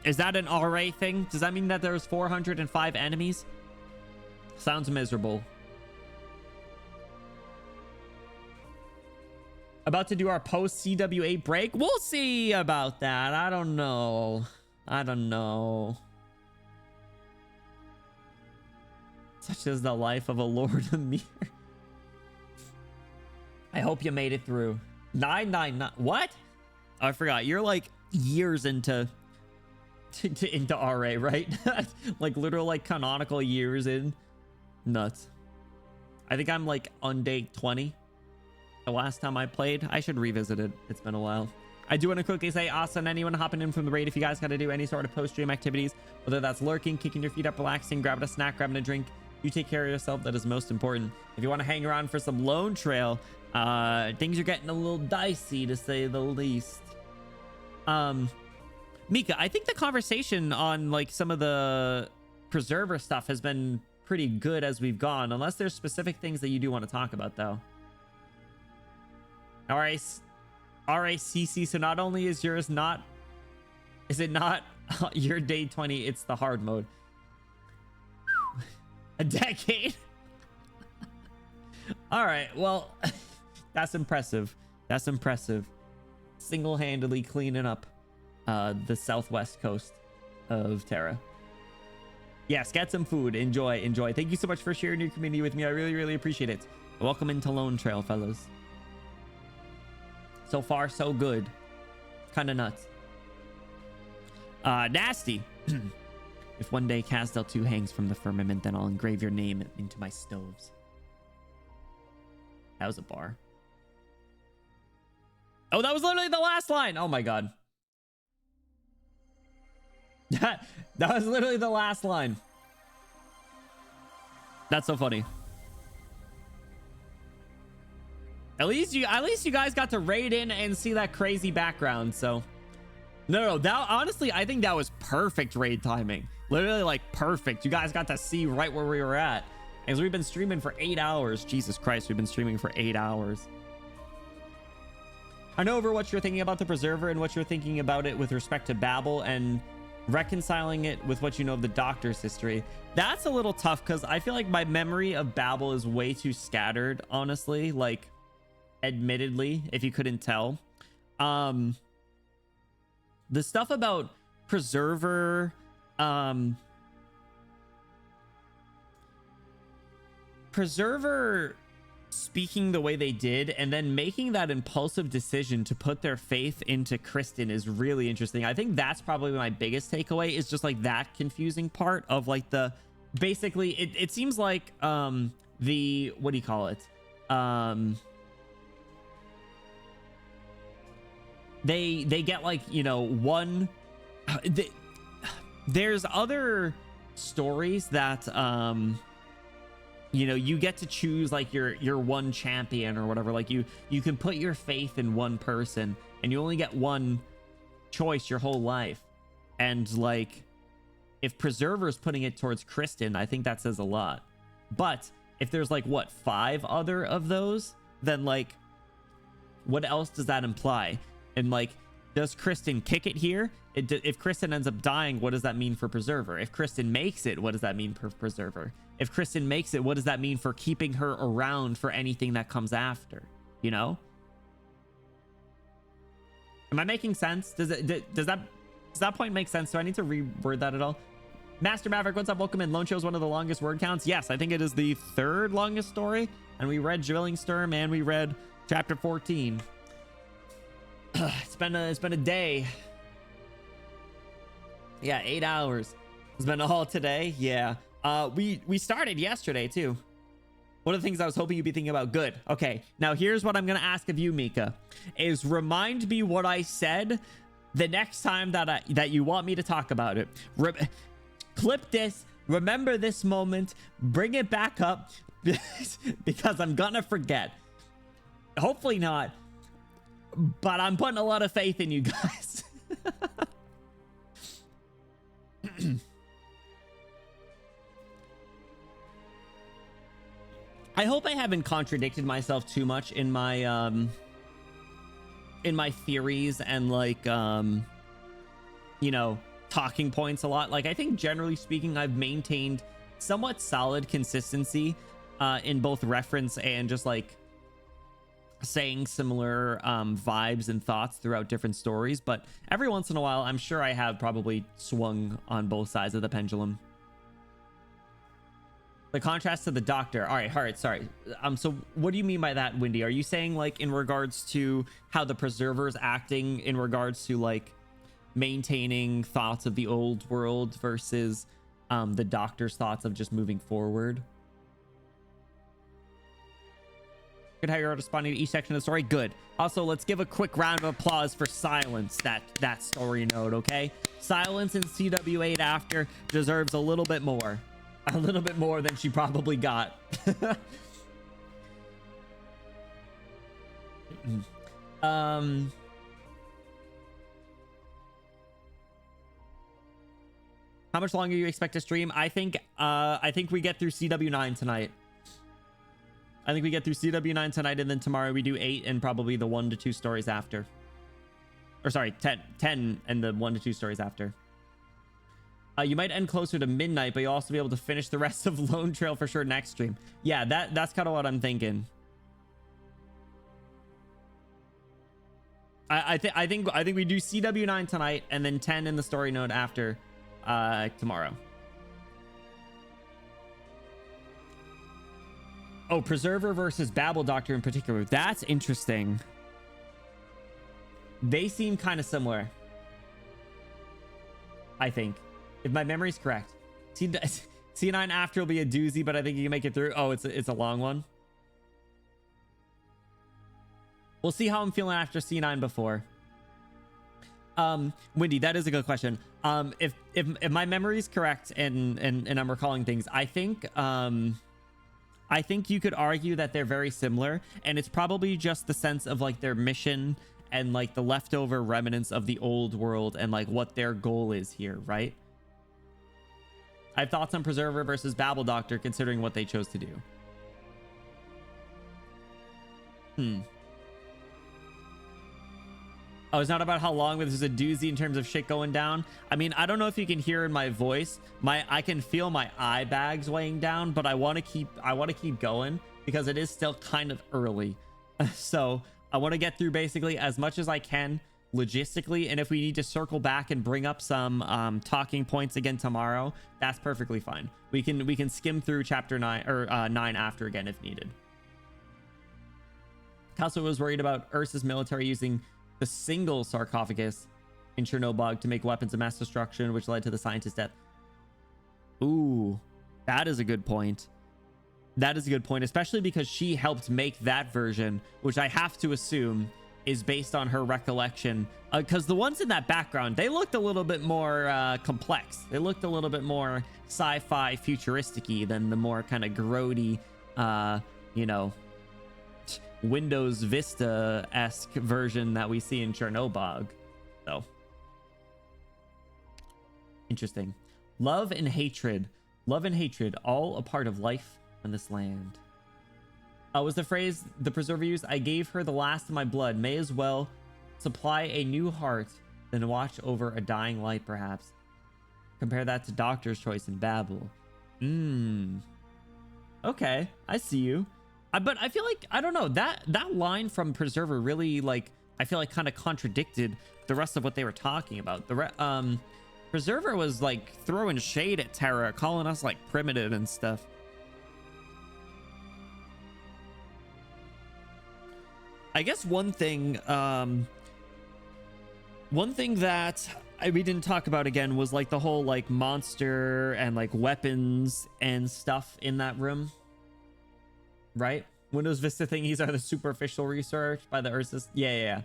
Is that an RA thing? Does that mean that there's 405 enemies? Sounds miserable. About to do our post CW8 break? We'll see about that. I don't know. I don't know. Such is the life of a Lord Amir. I hope you made it through. 999. What? Oh, I forgot. You're like years into RA, right? Like literal like canonical years in. Nuts. I think I'm like on day 20. The last time I played. I should revisit it. It's been a while. I do want to quickly say, awesome, anyone hopping in from the raid, if you guys got to do any sort of post-stream activities, whether that's lurking, kicking your feet up, relaxing, grabbing a snack, grabbing a drink, you take care of yourself. That is most important. If you want to hang around for some Lone Trail, things are getting a little dicey, to say the least. Mika, I think the conversation on like some of the preserver stuff has been pretty good as we've gone, unless there's specific things that you do want to talk about, though. All right. RACC, so not only is yours not... Is it not your day 20, it's the hard mode. A decade? All right, well, that's impressive. That's impressive. Single-handedly cleaning up the southwest coast of Terra. Yes, get some food. Enjoy, enjoy. Thank you so much for sharing your community with me. I really, really appreciate it. Welcome into Lone Trail, fellas. So far, so good. Kind of nuts. Nasty. If one day Castel 2 hangs from the firmament, then I'll engrave your name into my stoves. That was a bar. Oh, that was literally the last line. Oh my god. That was literally the last line. That's so funny. At least you guys got to raid in and see that crazy background. So no, that honestly, I think that was perfect raid timing. Literally like perfect. You guys got to see right where we were at. As we've been streaming for 8 hours. Jesus Christ, we've been streaming for 8 hours. I know over what you're thinking about the Preserver and what you're thinking about it with respect to Babel and reconciling it with what you know of the Doctor's history. That's a little tough because I feel like my memory of Babel is way too scattered, honestly. Like, admittedly, if you couldn't tell. The stuff about Preserver, Preserver speaking the way they did and then making that impulsive decision to put their faith into Kristen is really interesting. I think that's probably my biggest takeaway, is just like that confusing part of like the basically it seems like the what do you call it, they get like, you know, one there's other stories that you know, you get to choose like your one champion or whatever. Like you can put your faith in one person and you only get one choice your whole life. And like if Preserver's putting it towards Kristen, I think that says a lot. But if there's like what, 5 other of those, then like what else does that imply? And like, does Kristen kick it here? If Kristen ends up dying, what does that mean for Preserver? If Kristen makes it, what does that mean for Preserver? If Kristen makes it, what does that mean for keeping her around for anything that comes after? You know? Am I making sense? Does that point make sense? Do I need to reword that at all? Master Maverick, what's up? Welcome in. Lone Show is one of the longest word counts. Yes, I think it is the 3rd longest story. And we read Drillingstorm and we read chapter 14. It's been a day. Yeah, 8 hours. It's been all today. Yeah. We started yesterday too. One of the things I was hoping you'd be thinking about. Good. Okay. Now here's what I'm gonna ask of you, Mika, is remind me what I said the next time that you want me to talk about it. Clip this. Remember this moment. Bring it back up because I'm gonna forget. Hopefully not. But I'm putting a lot of faith in you guys. I hope I haven't contradicted myself too much in my theories and like you know, talking points a lot. Like I think generally speaking, I've maintained somewhat solid consistency in both reference and just like saying similar vibes and thoughts throughout different stories, but every once in a while I'm sure I have probably swung on both sides of the pendulum. The contrast to the Doctor. All right, sorry. So what do you mean by that, Wendy? Are you saying like in regards to how the Preserver's acting in regards to like maintaining thoughts of the old world versus the Doctor's thoughts of just moving forward? Good how you're responding to each section of the story. Good. Also, let's give a quick round of applause for Silence, that story node, okay? Silence in CW8 after deserves a little bit more. A little bit more than she probably got. How much longer do you expect to stream? I think we get through CW9 tonight. I think we get through CW9 tonight, and then tomorrow we do 8 and probably the 1 to 2 stories after. Or sorry, 10 and the 1 to 2 stories after. You might end closer to midnight, but you'll also be able to finish the rest of Lone Trail for sure next stream. Yeah, that's kind of what I'm thinking. I think we do CW9 tonight and then 10 in the story node after tomorrow. Oh, Preserver versus Babble Doctor in particular. That's interesting. They seem kind of similar, I think, if my memory's correct. C9 after will be a doozy, but I think you can make it through. Oh, it's a long one. We'll see how I'm feeling after C9 before. Wendy, that is a good question. If my memory is correct and I'm recalling things, I think you could argue that they're very similar, and it's probably just the sense of like their mission and like the leftover remnants of the old world and like what their goal is here, right? I have thoughts on Preserver versus Babble Doctor considering what they chose to do. Oh, it's not about how long, but this is a doozy in terms of shit going down. I mean, I don't know if you can hear in my voice. I can feel my eye bags weighing down, but I want to keep going because it is still kind of early. So I want to get through basically as much as I can logistically, and if we need to circle back and bring up some talking points again tomorrow, that's perfectly fine. We can skim through chapter 9 or 9 after again if needed. Kelso was worried about Ursa's military using the single sarcophagus in Chernobyl to make weapons of mass destruction, which led to the scientist's death. Ooh, that is a good point. That is a good point, especially because she helped make that version, which I have to assume is based on her recollection. Because the ones in that background, they looked a little bit more complex. They looked a little bit more sci-fi futuristic-y than the more kind of grody, you know, Windows Vista-esque version that we see in Chernobyl. So, interesting. Love and hatred, all a part of life on this land. Was the phrase the preserver used? I gave her the last of my blood. May as well supply a new heart than watch over a dying light, perhaps. Compare that to Doctor's Choice in Babel. Okay, I see you. But I feel like, I don't know, that line from Preserver really, like, I feel like kind of contradicted the rest of what they were talking about. Preserver was like throwing shade at Terra, calling us like primitive and stuff. I guess one thing that we didn't talk about again was like the whole like monster and like weapons and stuff in that room, right? Windows Vista thingies are the superficial research by the Ursus. Yeah.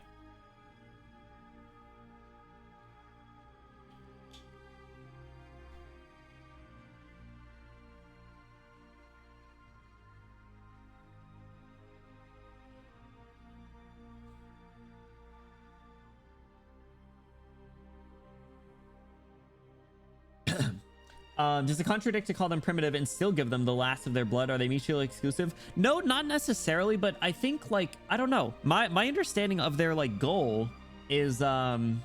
Does it contradict to call them primitive and still give them the last of their blood? Are they mutually exclusive? No, not necessarily, but I think like, I don't know. My understanding of their like goal is like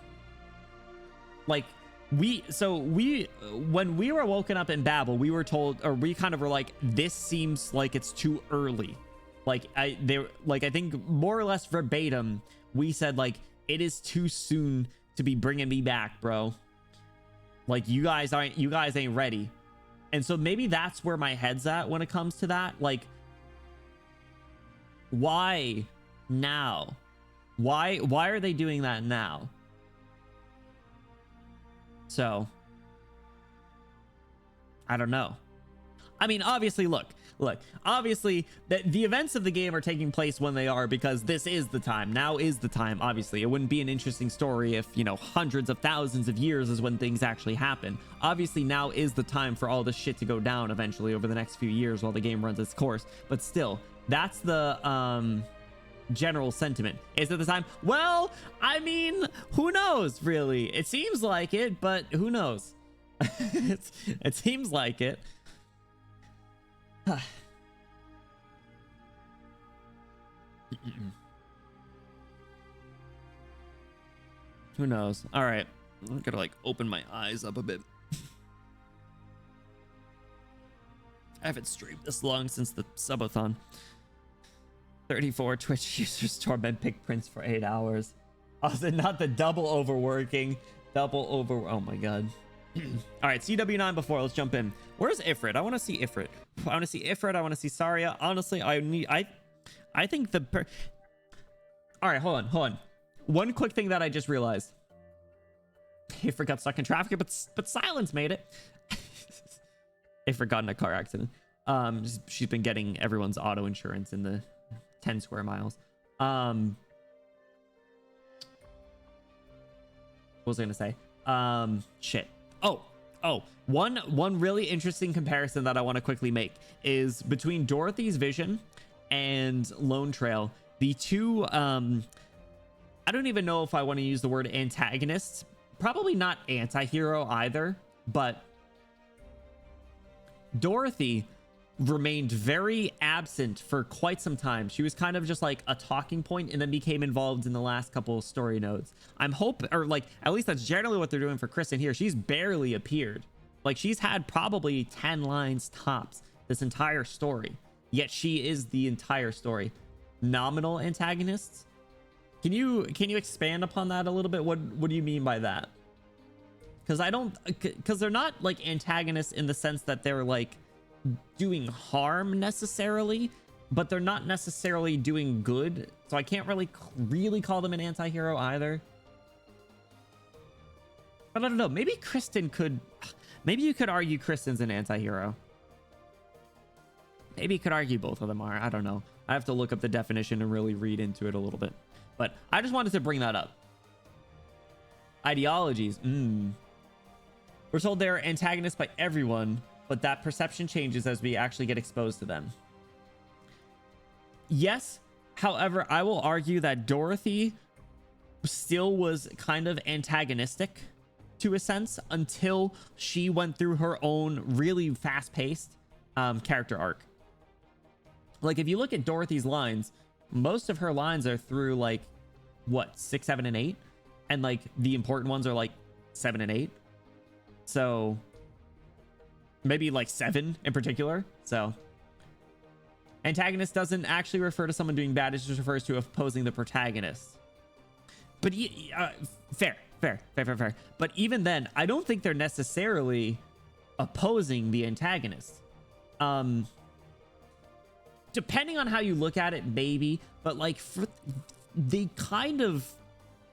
when we were woken up in Babel, we were told, or we kind of were like, this seems like it's too early. Like I think more or less verbatim, we said like, it is too soon to be bringing me back, bro. Like you guys ain't ready. And so maybe that's where my head's at when it comes to that. Like, why now? Why are they doing that now? So, I don't know. I mean, obviously, look, obviously the events of the game are taking place when they are because this is the time. Now is the time, obviously. It wouldn't be an interesting story if, you know, hundreds of thousands of years is when things actually happen. Obviously, now is the time for all this shit to go down eventually over the next few years while the game runs its course. But still, that's the general sentiment. Is it the time? Well, I mean, who knows, really? It seems like it, but who knows? It seems like it. Who knows? All right, I'm gonna like open my eyes up a bit. I haven't streamed this long since the subathon. 34 Twitch users torment Pig Prince for 8 hours. Also, not the double overworking. Oh my god. All right, CW9 before. Let's jump in. Where's Ifrit? I want to see Ifrit. I want to see Ifrit. I want to see Saria. Honestly, I think all right, hold on. One quick thing that I just realized. Ifrit got stuck in traffic, but Silence made it. Ifrit got in a car accident. She's been getting everyone's auto insurance in the 10 square miles. What was I gonna say? Shit. One really interesting comparison that I want to quickly make is between Dorothy's Vision and Lone Trail. The two, I don't even know if I want to use the word antagonists. Probably not anti-hero either, but Dorothy remained very absent for quite some time. She was kind of just like a talking point and then became involved in the last couple of story nodes. Or like, at least that's generally what they're doing for Kristen here. She's barely appeared. Like she's had probably 10 lines tops this entire story, yet she is the entire story. Nominal antagonists? Can you expand upon that a little bit? What do you mean by that? Because they're not like antagonists in the sense that they're like doing harm necessarily. but they're not necessarily doing good. So I can't really call them an anti-hero either. But I don't know. Maybe Kristen could... Maybe you could argue Kristen's an anti-hero. Maybe you could argue both of them are. I don't know. I have to look up the definition and really read into it a little bit. But I just wanted to bring that up. Ideologies. We're told they're antagonists by everyone, but that perception changes as we actually get exposed to them. Yes. However, I will argue that Dorothy still was kind of antagonistic to a sense until she went through her own really fast-paced character arc. Like, if you look at Dorothy's lines, most of her lines are through, like, what, 6, 7, and 8? And, like, the important ones are, like, 7 and 8. So, maybe, like, 7 in particular. So, antagonist doesn't actually refer to someone doing bad. It just refers to opposing the protagonist. But, fair. But even then, I don't think they're necessarily opposing the antagonist. Depending on how you look at it, maybe. But like, they kind of,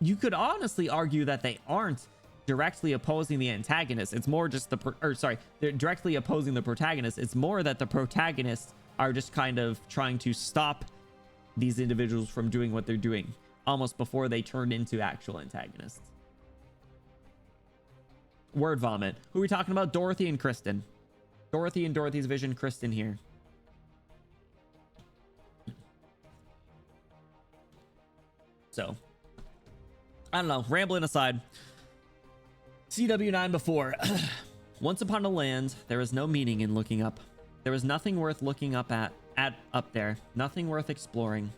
you could honestly argue that they aren't directly opposing the antagonist. It's more just they're directly opposing the protagonist. It's more that the protagonists are just kind of trying to stop these individuals from doing what they're doing, almost before they turn into actual antagonists. Word vomit. Who are we talking about? Dorothy and Kristen. Dorothy and Dorothy's Vision. Kristen here. So, I don't know. Rambling aside. CW9 before. Once upon a land, there is no meaning in looking up. There is nothing worth looking up at up there. Nothing worth exploring.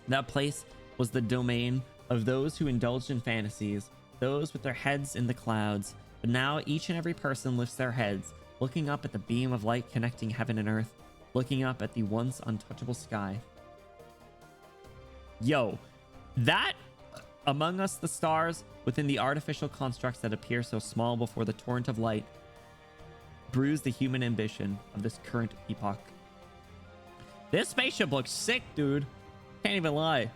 That place was the domain of those who indulged in fantasies, those with their heads in the clouds. But now each and every person lifts their heads, looking up at the beam of light connecting heaven and earth, looking up at the once untouchable sky. Yo, that among us the stars, within the artificial constructs that appear so small before the torrent of light, bruise the human ambition of this current epoch. This spaceship looks sick, dude. Can't even lie.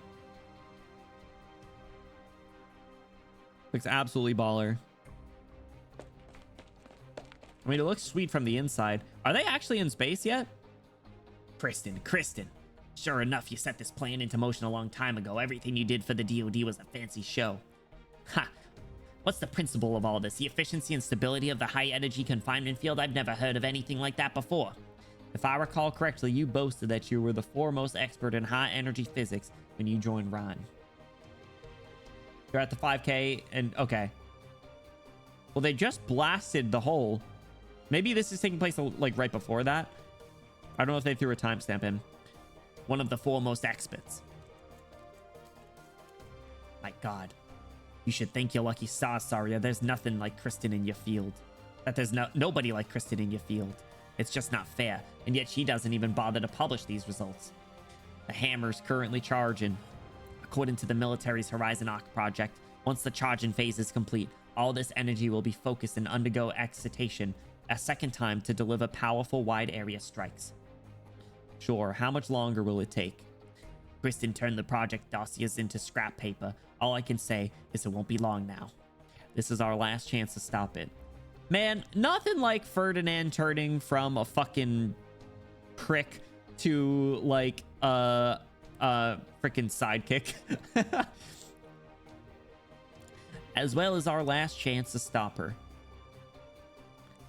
Looks absolutely baller. I mean, it looks sweet from the inside. Are they actually in space yet? Kristen. Sure enough, you set this plan into motion a long time ago. Everything you did for the DoD was a fancy show. Ha! What's the principle of all this? The efficiency and stability of the high-energy confinement field? I've never heard of anything like that before. If I recall correctly, you boasted that you were the foremost expert in high-energy physics when you joined Ryan. You're at the 5K and... Okay. Well, they just blasted the hole. Maybe this is taking place, like, right before that. I don't know if they threw a timestamp in. One of the foremost experts. My God. You should thank your lucky stars, Saria. There's nothing like Kristen in your field. That there's nobody like Kristen in your field. It's just not fair. And yet she doesn't even bother to publish these results. The hammer's currently charging. According to the military's Horizon Arc project, once the charging phase is complete, all this energy will be focused and undergo excitation a second time to deliver powerful wide area strikes. Sure, how much longer will it take? Kristen turned the project dossiers into scrap paper. All I can say is it won't be long now. This is our last chance to stop it. Man, nothing like Ferdinand turning from a fucking prick to like freaking sidekick. As well as our last chance to stop her.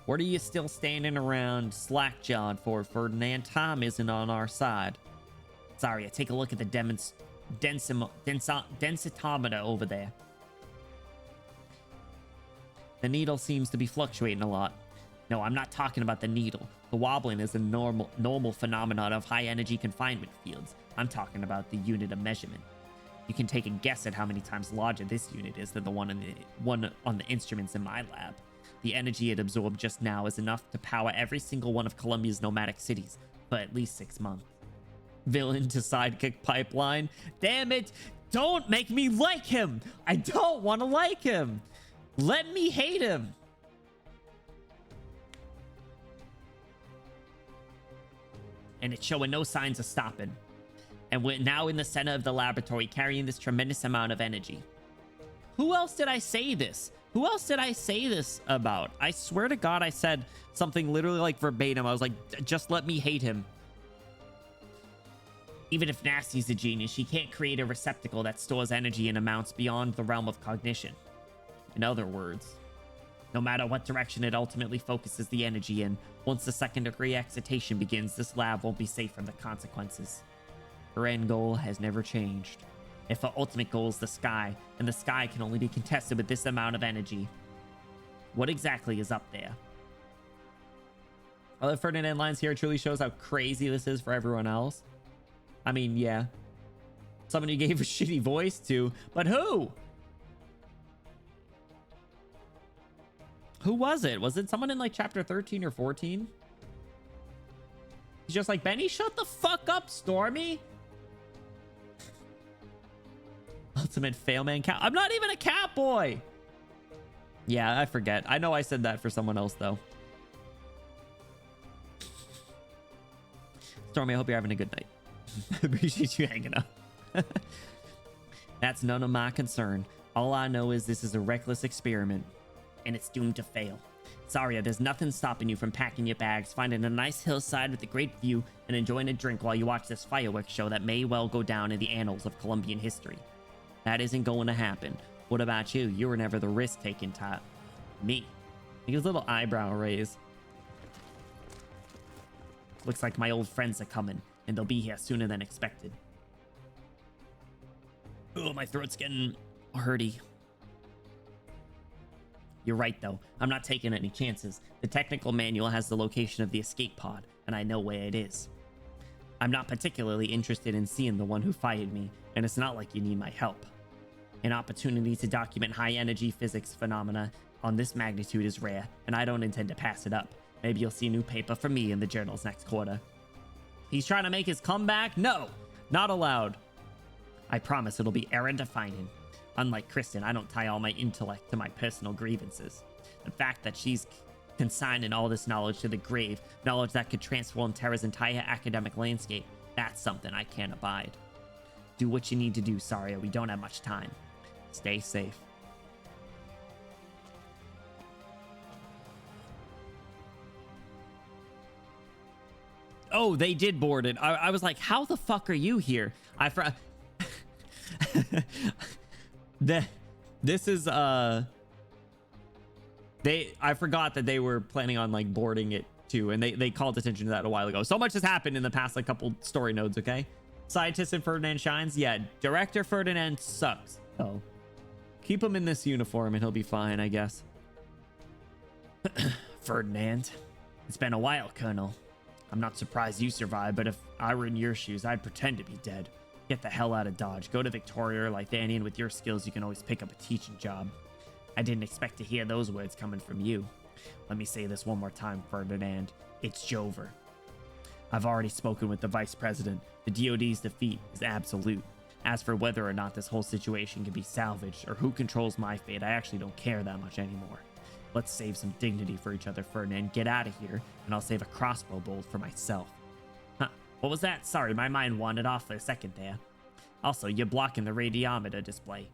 What are you still standing around slack-jawed for, Ferdinand? Time isn't on our side. Sorry, take a look at the densitometer over there. The needle seems to be fluctuating a lot. No, I'm not talking about the needle. The wobbling is a normal phenomenon of high-energy confinement fields. I'm talking about the unit of measurement. You can take a guess at how many times larger this unit is than the one on the instruments in my lab. The energy it absorbed just now is enough to power every single one of Columbia's nomadic cities for at least 6 months. Villain to sidekick pipeline. Damn it! Don't make me like him! I don't want to like him! Let me hate him! and it's showing no signs of stopping. And we're now in the center of the laboratory, carrying this tremendous amount of energy. Who else did I say this? Who else did I say this about? I swear to God, I said something literally like verbatim. I was like, just let me hate him. Even if Nasty's a genius, she can't create a receptacle that stores energy in amounts beyond the realm of cognition. In other words, no matter what direction it ultimately focuses the energy in, once the second-degree excitation begins, this lab won't be safe from the consequences. Her end goal has never changed. If her ultimate goal is the sky, and the sky can only be contested with this amount of energy, what exactly is up there? Other Ferdinand lines here truly shows how crazy this is for everyone else. I mean, yeah. Someone you gave a shitty voice to, but who? Who was it? Was it someone in like chapter 13 or 14? He's just like, Benny, shut the fuck up, Stormy. Ultimate fail man cat. I'm not even a cat boy. Yeah, I forget. I know I said that for someone else though. Stormy, I hope you're having a good night. Appreciate you hanging out. That's none of my concern. All I know is this is a reckless experiment, and it's doomed to fail. Saria, there's nothing stopping you from packing your bags, finding a nice hillside with a great view, and enjoying a drink while you watch this fireworks show that may well go down in the annals of Colombian history. That isn't going to happen. What about you? You were never the risk-taking type. Me. His little eyebrow raise. Looks like my old friends are coming, and they'll be here sooner than expected. Oh, my throat's getting hurty. You're right, though. I'm not taking any chances. The technical manual has the location of the escape pod, and I know where it is. I'm not particularly interested in seeing the one who fired me, and it's not like you need my help. An opportunity to document high-energy physics phenomena on this magnitude is rare, and I don't intend to pass it up. Maybe you'll see a new paper from me in the journals next quarter. He's trying to make his comeback? No, not allowed. I promise it'll be errand-defining. Unlike Kristen, I don't tie all my intellect to my personal grievances. The fact that she's consigning all this knowledge to the grave, knowledge that could transform Terra's entire academic landscape, that's something I can't abide. Do what you need to do, Saria. We don't have much time. Stay safe. Oh, they did board it. I was like, how the fuck are you here? This is I forgot that they were planning on like boarding it too, and they called attention to that a while ago. So much has happened in the past like couple story nodes. Okay, scientist and Ferdinand shines. Yeah, director Ferdinand sucks. Oh, keep him in this uniform and he'll be fine, I guess. Ferdinand, it's been a while, Colonel. I'm not surprised you survived, but if I were in your shoes, I'd pretend to be dead. Get the hell out of Dodge. Go to Victoria or Lithuania, and with your skills, you can always pick up a teaching job. I didn't expect to hear those words coming from you. Let me say this one more time, Ferdinand. It's Jover. I've already spoken with the Vice President. The DoD's defeat is absolute. As for whether or not this whole situation can be salvaged, or who controls my fate, I actually don't care that much anymore. Let's save some dignity for each other, Ferdinand. Get out of here, and I'll save a crossbow bolt for myself. Huh. What was that? Sorry, my mind wandered off for a second there. Also, you're blocking the radiometer display.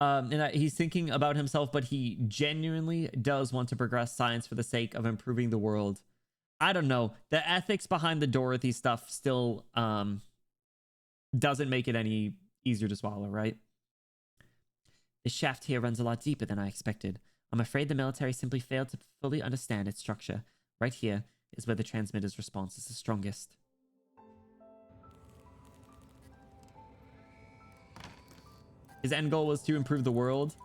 And he's thinking about himself, but he genuinely does want to progress science for the sake of improving the world. I don't know. The ethics behind the Dorothy stuff still doesn't make it any easier to swallow, right? This shaft here runs a lot deeper than I expected. I'm afraid the military simply failed to fully understand its structure. Right here is where the transmitter's response is the strongest. His end goal was to improve the world.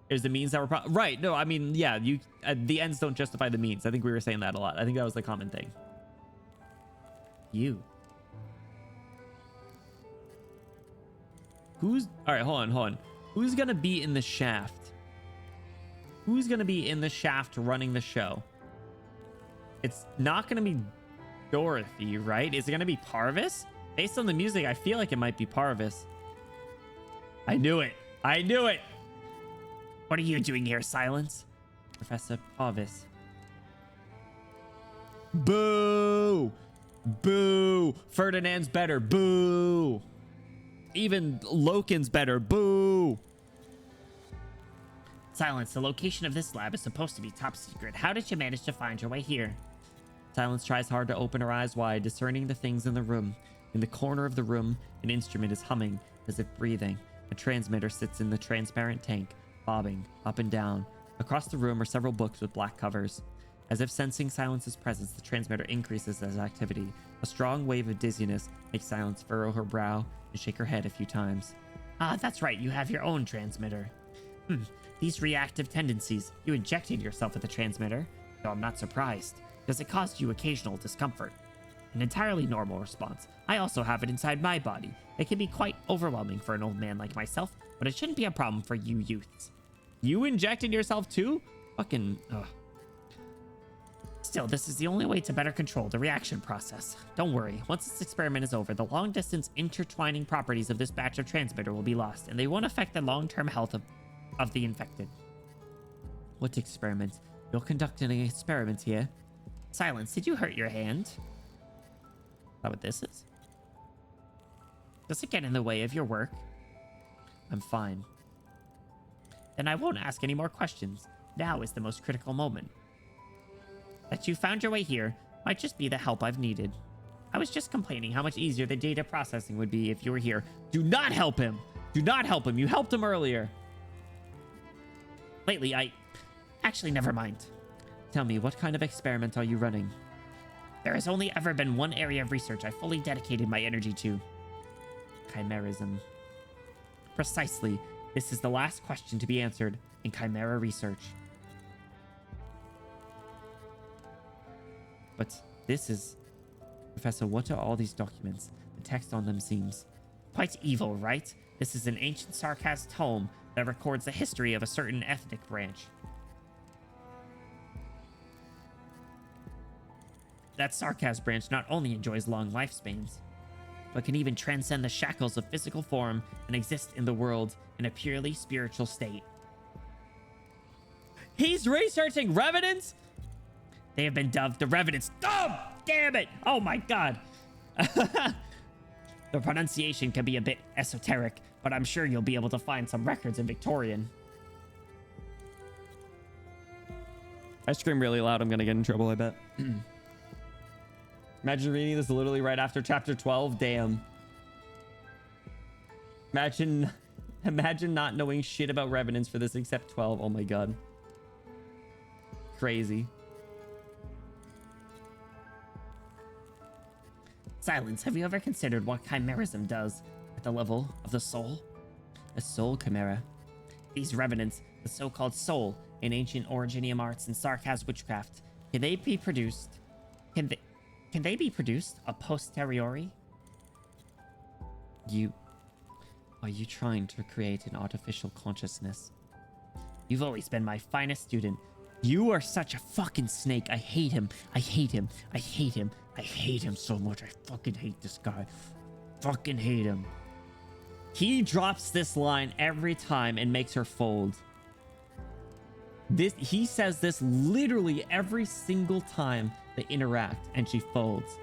There's the means that were right. No, I mean, yeah, you the ends don't justify the means. I think we were saying that a lot. I think that was the common thing. You. Who's all right? Hold on. Who's gonna be in the shaft? Who's gonna be in the shaft running the show? It's not gonna be Dorothy, right? Is it gonna be Parvis? Based on the music, I feel like it might be Parvis. I knew it. I knew it. What are you doing here, Silence? Professor Parvis. Boo! Boo! Ferdinand's better. Boo! Even Loken's better. Boo! Silence, the location of this lab is supposed to be top secret. How did you manage to find your way here? Silence tries hard to open her eyes wide, discerning the things in the room. In the corner of the room, an instrument is humming, as if breathing. A transmitter sits in the transparent tank, bobbing up and down. Across the room are several books with black covers. As if sensing Silence's presence, the transmitter increases as activity. A strong wave of dizziness makes Silence furrow her brow and shake her head a few times. Ah, that's right, you have your own transmitter. These reactive tendencies, you injected yourself with the transmitter, though I'm not surprised. Does it cause you occasional discomfort? An entirely normal response. I also have it inside my body. It can be quite overwhelming for an old man like myself, but it shouldn't be a problem for you youths. You injected yourself too? Fucking, ugh. Still, this is the only way to better control the reaction process. Don't worry, once this experiment is over, the long-distance intertwining properties of this batch of transmitter will be lost, and they won't affect the long-term health of the infected. What experiment? You're conducting an experiment here. Silence, did you hurt your hand? Is that what this is? Does it get in the way of your work? I'm fine. Then I won't ask any more questions. Now is the most critical moment. That you found your way here might just be the help I've needed. I was just complaining how much easier the data processing would be if you were here. Do not help him! Do not help him! You helped him earlier! Lately, Actually, never mind. Tell me, what kind of experiment are you running? There has only ever been one area of research I fully dedicated my energy to. Chimerism. Precisely. This is the last question to be answered in Chimera research. But this is... Professor, what are all these documents? The text on them seems... Quite evil, right? This is an ancient Sarkaz tome that records the history of a certain ethnic branch. That Sarkaz branch not only enjoys long lifespans, but can even transcend the shackles of physical form and exist in the world in a purely spiritual state. He's researching revenants? They have been dubbed the Revenants. Oh, damn it! Oh my god! The pronunciation can be a bit esoteric, but I'm sure you'll be able to find some records in Victorian. I scream really loud, I'm gonna get in trouble, I bet. Imagine reading this literally right after chapter 12. Damn. Imagine not knowing shit about revenants for this except 12. Oh my god. Crazy. Silence, have you ever considered what chimerism does at the level of the soul? A soul chimera. These revenants, the so-called soul in ancient Originium arts and Sarkaz witchcraft, can they be produced? Can they be produced a posteriori? Are you trying to create an artificial consciousness? You've always been my finest student. You are such a fucking snake. I hate him. I hate him. I hate him. I hate him so much. I fucking hate this guy. Fucking hate him. He drops this line every time and makes her fold. He says this literally every single time they interact, and she folds.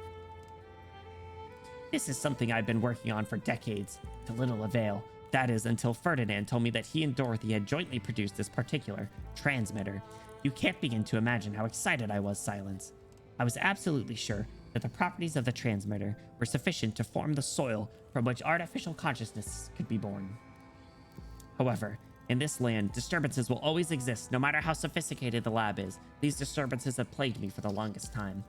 This is something I've been working on for decades, to little avail. That is, until Ferdinand told me that he and Dorothy had jointly produced this particular transmitter. You can't begin to imagine how excited I was, Silence. I was absolutely sure that the properties of the transmitter were sufficient to form the soil from which artificial consciousness could be born. However, in this land, disturbances will always exist, no matter how sophisticated the lab is. These disturbances have plagued me for the longest time.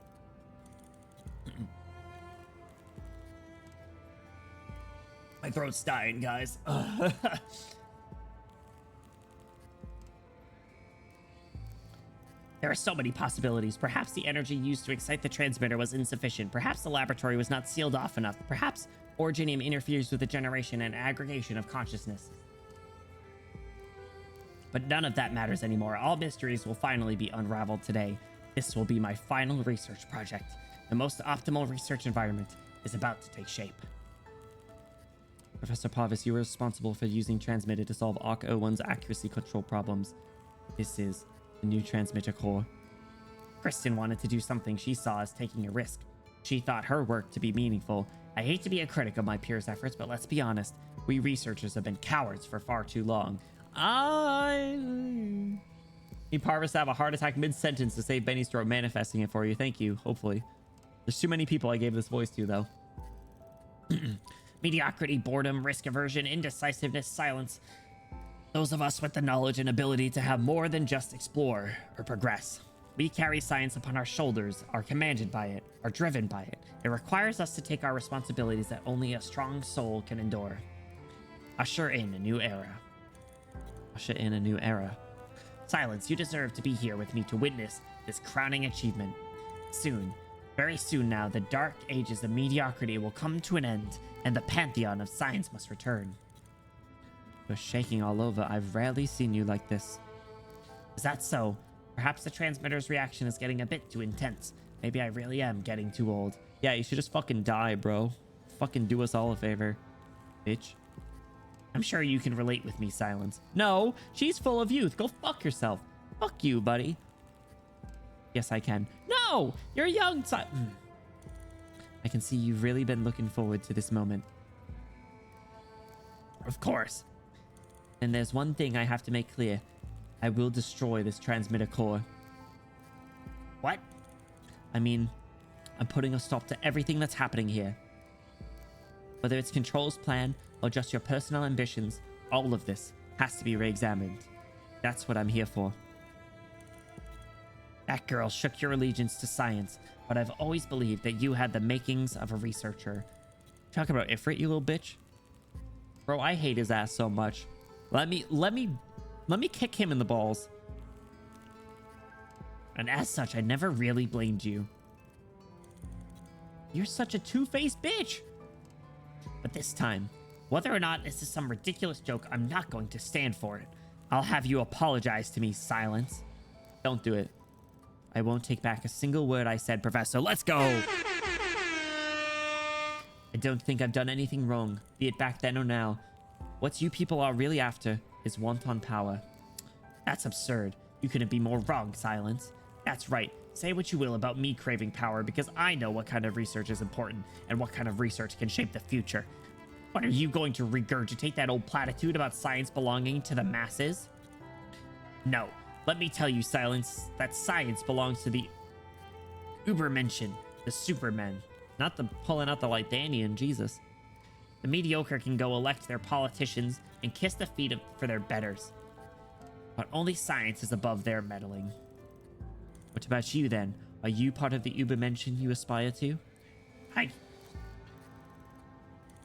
My throat's dying, guys. There are so many possibilities. Perhaps the energy used to excite the transmitter was insufficient. Perhaps the laboratory was not sealed off enough. Perhaps Originium interferes with the generation and aggregation of consciousness. But none of that matters anymore. All mysteries will finally be unraveled today. This will be my final research project. The most optimal research environment is about to take shape. Professor Parvis, you were responsible for using transmitter to solve Arc 01's accuracy control problems. This is the new transmitter core. Kristen wanted to do something she saw as taking a risk. She thought her work to be meaningful. I hate to be a critic of my peers' efforts, but let's be honest. We researchers have been cowards for far too long. You Parvis have a heart attack mid-sentence to save Benny's throat, manifesting it for you. Thank you, hopefully. There's too many people I gave this voice to, though. Mediocrity, boredom, risk aversion, indecisiveness, silence. Those of us with the knowledge and ability to have more than just explore or progress. We carry science upon our shoulders, are commanded by it, are driven by it. It requires us to take our responsibilities that only a strong soul can endure. Usher in a new era. Usher in a new era. Silence, you deserve to be here with me to witness this crowning achievement. Soon, very soon now, the dark ages of mediocrity will come to an end, and the pantheon of science must return. You're shaking all over. I've rarely seen you like this. Is that so? Perhaps the transmitter's reaction is getting a bit too intense. Maybe I really am getting too old. Yeah, you should just fucking die, bro. Fucking do us all a favor, bitch. I'm sure you can relate with me, Silence. No, she's full of youth. Go fuck yourself. Fuck you, buddy. Yes, I can. No, you're young. I can see you've really been looking forward to this moment. Of course. And there's one thing I have to make clear. I will destroy this transmitter core. What? I mean, I'm putting a stop to everything that's happening here. Whether it's Control's plan or just your personal ambitions, all of this has to be re-examined. That's what I'm here for. That girl shook your allegiance to science, but I've always believed that you had the makings of a researcher. Talk about Ifrit, you little bitch. Bro, I hate his ass so much. Let me kick him in the balls. And as such, I never really blamed you. You're such a two-faced bitch. But this time, whether or not this is some ridiculous joke, I'm not going to stand for it. I'll have you apologize to me, Silence. Don't do it. I won't take back a single word I said, Professor. Let's go! I don't think I've done anything wrong, be it back then or now. What you people are really after is wanton power. That's absurd. You couldn't be more wrong, Silence. That's right. Say what you will about me craving power, because I know what kind of research is important and what kind of research can shape the future. What, are you going to regurgitate that old platitude about science belonging to the masses? No. Let me tell you, Silence, that science belongs to the Ubermenschen, the supermen. Not the pulling out the Lithanian, Jesus. The mediocre can go elect their politicians and kiss the feet for their betters. But only science is above their meddling. What about you, then? Are you part of the Ubermenschen you aspire to?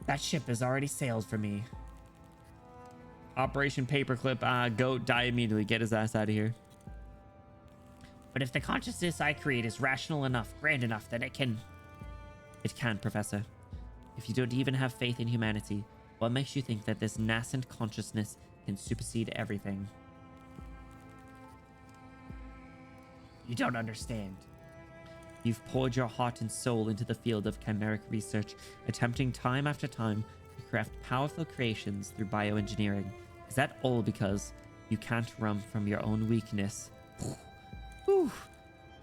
That ship has already sailed for me. Operation Paperclip, goat, die immediately. Get his ass out of here. But if the consciousness I create is rational enough, grand enough, that it can... It can, Professor. If you don't even have faith in humanity, what makes you think that this nascent consciousness can supersede everything? You don't understand. You've poured your heart and soul into the field of chimeric research, attempting time after time to craft powerful creations through bioengineering. Is that all because you can't run from your own weakness? Whew.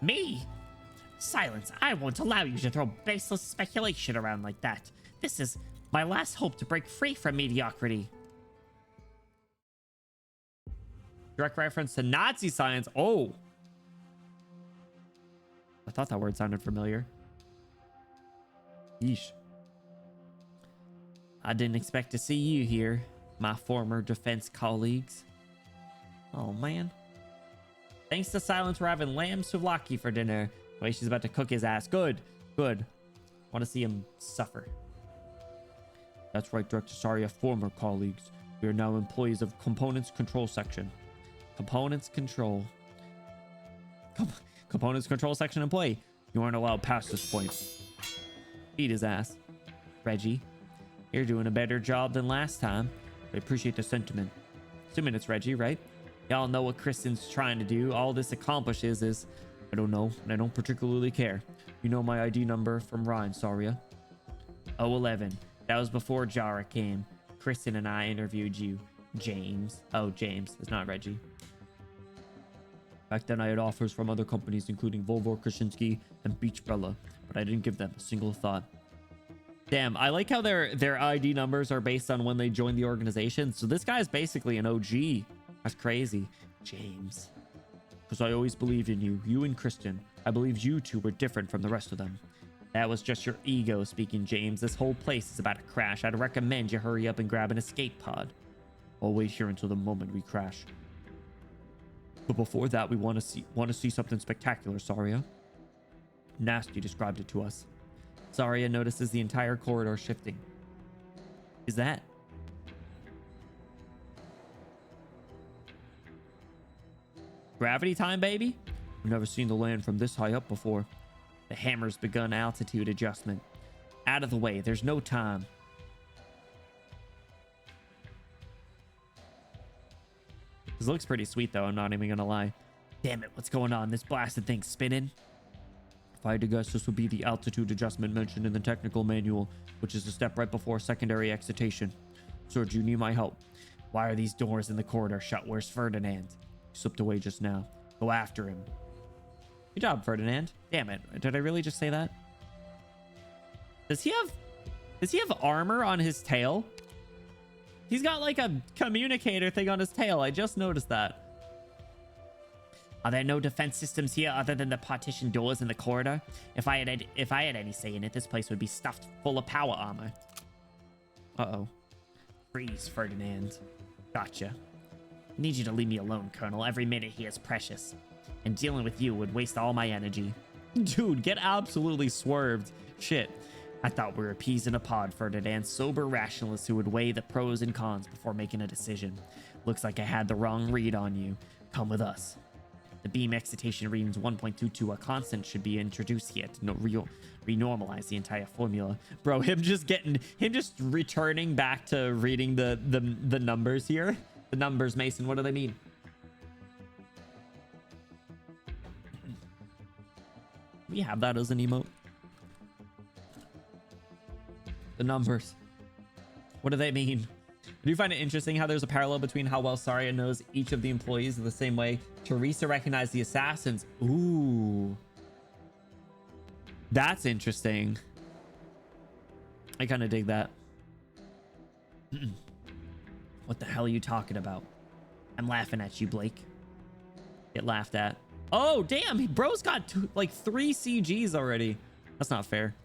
Me? Silence. I won't allow you to throw baseless speculation around like that. This is my last hope to break free from mediocrity. Direct reference to Nazi science. Oh. I thought that word sounded familiar. Yeesh. I didn't expect to see you here, my former defense colleagues. Oh, man. Thanks to Silence, we're having lamb souvlaki for dinner. The way she's about to cook his ass. Good. Good. Want to see him suffer. That's right, Director. Sorry, former colleagues. We are now employees of Components Control Section. Components Control. Components Control Section employee. You aren't allowed past this point. Beat his ass. Reggie, you're doing a better job than last time. I appreciate the sentiment. Assuming it's Reggie, right? Y'all know what Kristen's trying to do. All this accomplishes is... I don't know, and I don't particularly care. You know my ID number from Ryan, Saria. 011. That was before Jara came. Kristen and I interviewed you, James. Oh, James. It's not Reggie. Back then, I had offers from other companies, including Volvo Krasinski and Beach Bella, but I didn't give them a single thought. Damn, I like how their ID numbers are based on when they joined the organization. So this guy's basically an OG. That's crazy. James. Because I always believed in you. You and Kristen. I believed you two were different from the rest of them. That was just your ego speaking, James. This whole place is about to crash. I'd recommend you hurry up and grab an escape pod. I'll wait here until the moment we crash. But before that, we want to see something spectacular, Saria. Nasty described it to us. Saria notices the entire corridor shifting. Is that? Gravity time, baby? I've never seen the land from this high up before. The hammer's begun altitude adjustment. Out of the way, there's no time. This looks pretty sweet, though. I'm not even gonna lie. Damn it, what's going on? This blasted thing's spinning. If I had to guess, this would be the altitude adjustment mentioned in the technical manual, which is the step right before secondary excitation. Sir, do you need my help? Why are these doors in the corridor shut? Where's Ferdinand? He slipped away just now. Go after him. Good job, Ferdinand. Damn it. Did I really just say that? Does he have armor on his tail? He's got like a communicator thing on his tail. I just noticed that. Are there no defense systems here other than the partition doors in the corridor? If I had any say in it, this place would be stuffed full of power armor. Uh-oh. Freeze, Ferdinand. Gotcha. I need you to leave me alone, Colonel. Every minute here is precious. And dealing with you would waste all my energy. Dude, get absolutely swerved. Shit. I thought we were peas in a pod, Ferdinand. Sober rationalists who would weigh the pros and cons before making a decision. Looks like I had the wrong read on you. Come with us. The beam excitation readings 1.22. A constant should be introduced here to renormalize the entire formula. Bro, him just returning back to reading the numbers here. The numbers, Mason, what do they mean? We have that as an emote. The numbers. What do they mean? Do you find it interesting how there's a parallel between how well Saria knows each of the employees in the same way Teresa recognized the assassins? Ooh. That's interesting. I kind of dig that. What the hell are you talking about? I'm laughing at you, Blake. Get laughed at. Oh, damn. Bro's got like 3 CGs already. That's not fair.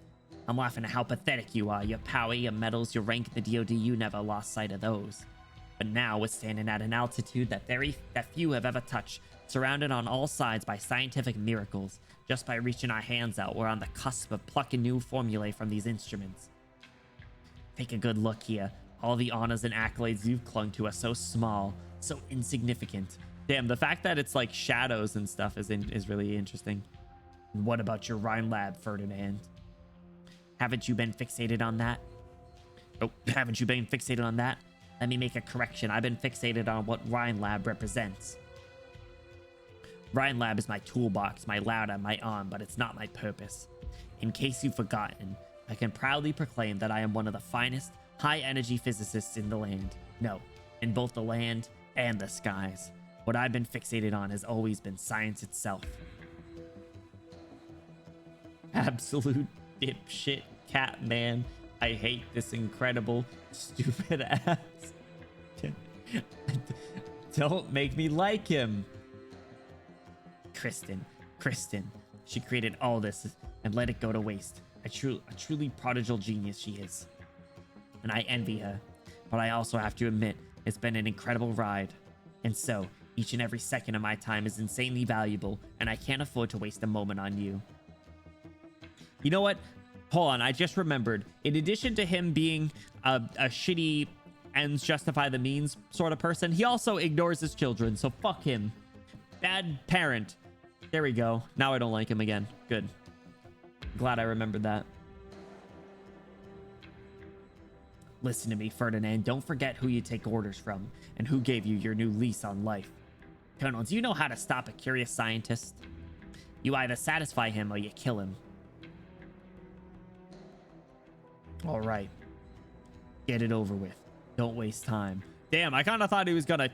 I'm laughing at how pathetic you are. Your power, your medals, your rank in the DoD, you never lost sight of those. But now we're standing at an altitude that few have ever touched, surrounded on all sides by scientific miracles. Just by reaching our hands out, we're on the cusp of plucking new formulae from these instruments. Take a good look here. All the honors and accolades you've clung to are so small, so insignificant. Damn, the fact that it's like shadows and stuff is really interesting. And what about your Rhine lab, Ferdinand? Haven't you been fixated on that? Oh, haven't you been fixated on that? Let me make a correction. I've been fixated on what Rhine lab represents. Rhine lab is my toolbox, my ladder, my arm, but it's not my purpose. In case you've forgotten, I can proudly proclaim that I am one of the finest, high-energy physicists in the land. No, in both the land and the skies. What I've been fixated on has always been science itself. Absolute dipshit cat man. I hate this incredible, stupid ass. Don't make me like him. Kristen. She created all this and let it go to waste. A truly prodigal genius she is. And I envy her. But I also have to admit, it's been an incredible ride. And so, each and every second of my time is insanely valuable, and I can't afford to waste a moment on you. You know what? Hold on, I just remembered. In addition to him being a shitty ends justify the means sort of person, he also ignores his children, so fuck him. Bad parent. There we go. Now I don't like him again. Good. Glad I remembered that. Listen to me, Ferdinand. Don't forget who you take orders from and who gave you your new lease on life. Colonel, do you know how to stop a curious scientist? You either satisfy him or you kill him. All right. Get it over with. Don't waste time. Damn, I kind of thought he was gonna,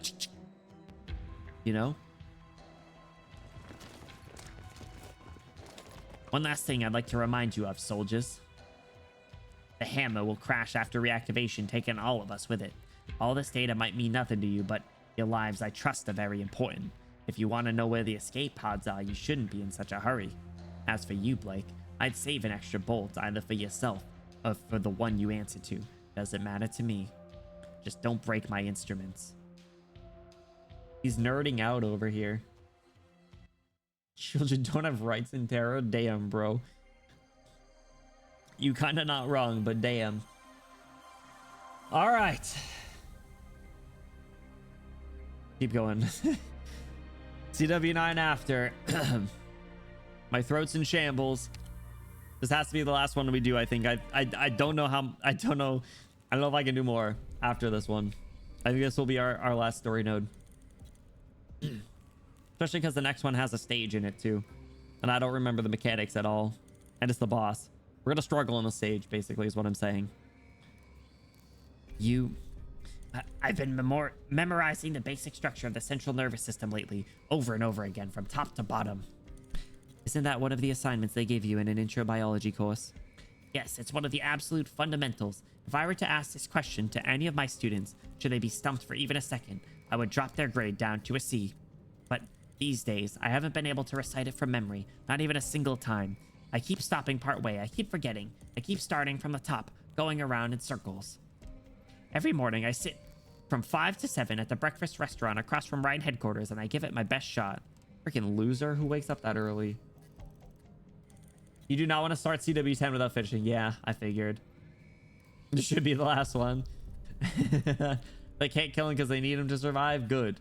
you know? One last thing I'd like to remind you of, soldiers. The hammer will crash after reactivation, taking all of us with it. All this data might mean nothing to you, but your lives, I trust, are very important. If you want to know where the escape pods are, you shouldn't be in such a hurry. As for you, Blake, I'd save an extra bolt either for yourself or for the one you answer to. Doesn't matter to me. Just don't break my instruments. He's nerding out over here. Children don't have rights in Terra? Damn, bro. You kind of not wrong, but damn. All right. Keep going. CW9 after. My throat's in shambles. This has to be the last one we do, I think. I don't know how... I don't know if I can do more after this one. I think this will be our last story node. Especially because the next one has a stage in it, too. And I don't remember the mechanics at all. And it's the boss. We're going to struggle on the stage, basically, is what I'm saying. I've been memorizing the basic structure of the central nervous system lately, over and over again, from top to bottom. Isn't that one of the assignments they gave you in an intro biology course? Yes, it's one of the absolute fundamentals. If I were to ask this question to any of my students, should they be stumped for even a second, I would drop their grade down to a C. But these days, I haven't been able to recite it from memory, not even a single time. I keep stopping partway, I keep forgetting, I keep starting from the top, going around in circles. Every morning, I sit from 5 to 7 at the breakfast restaurant across from Ryan headquarters, and I give it my best shot. Freaking loser who wakes up that early. You do not want to start CW10 without finishing. Yeah, I figured. This should be the last one. They can't kill him because they need him to survive. Good.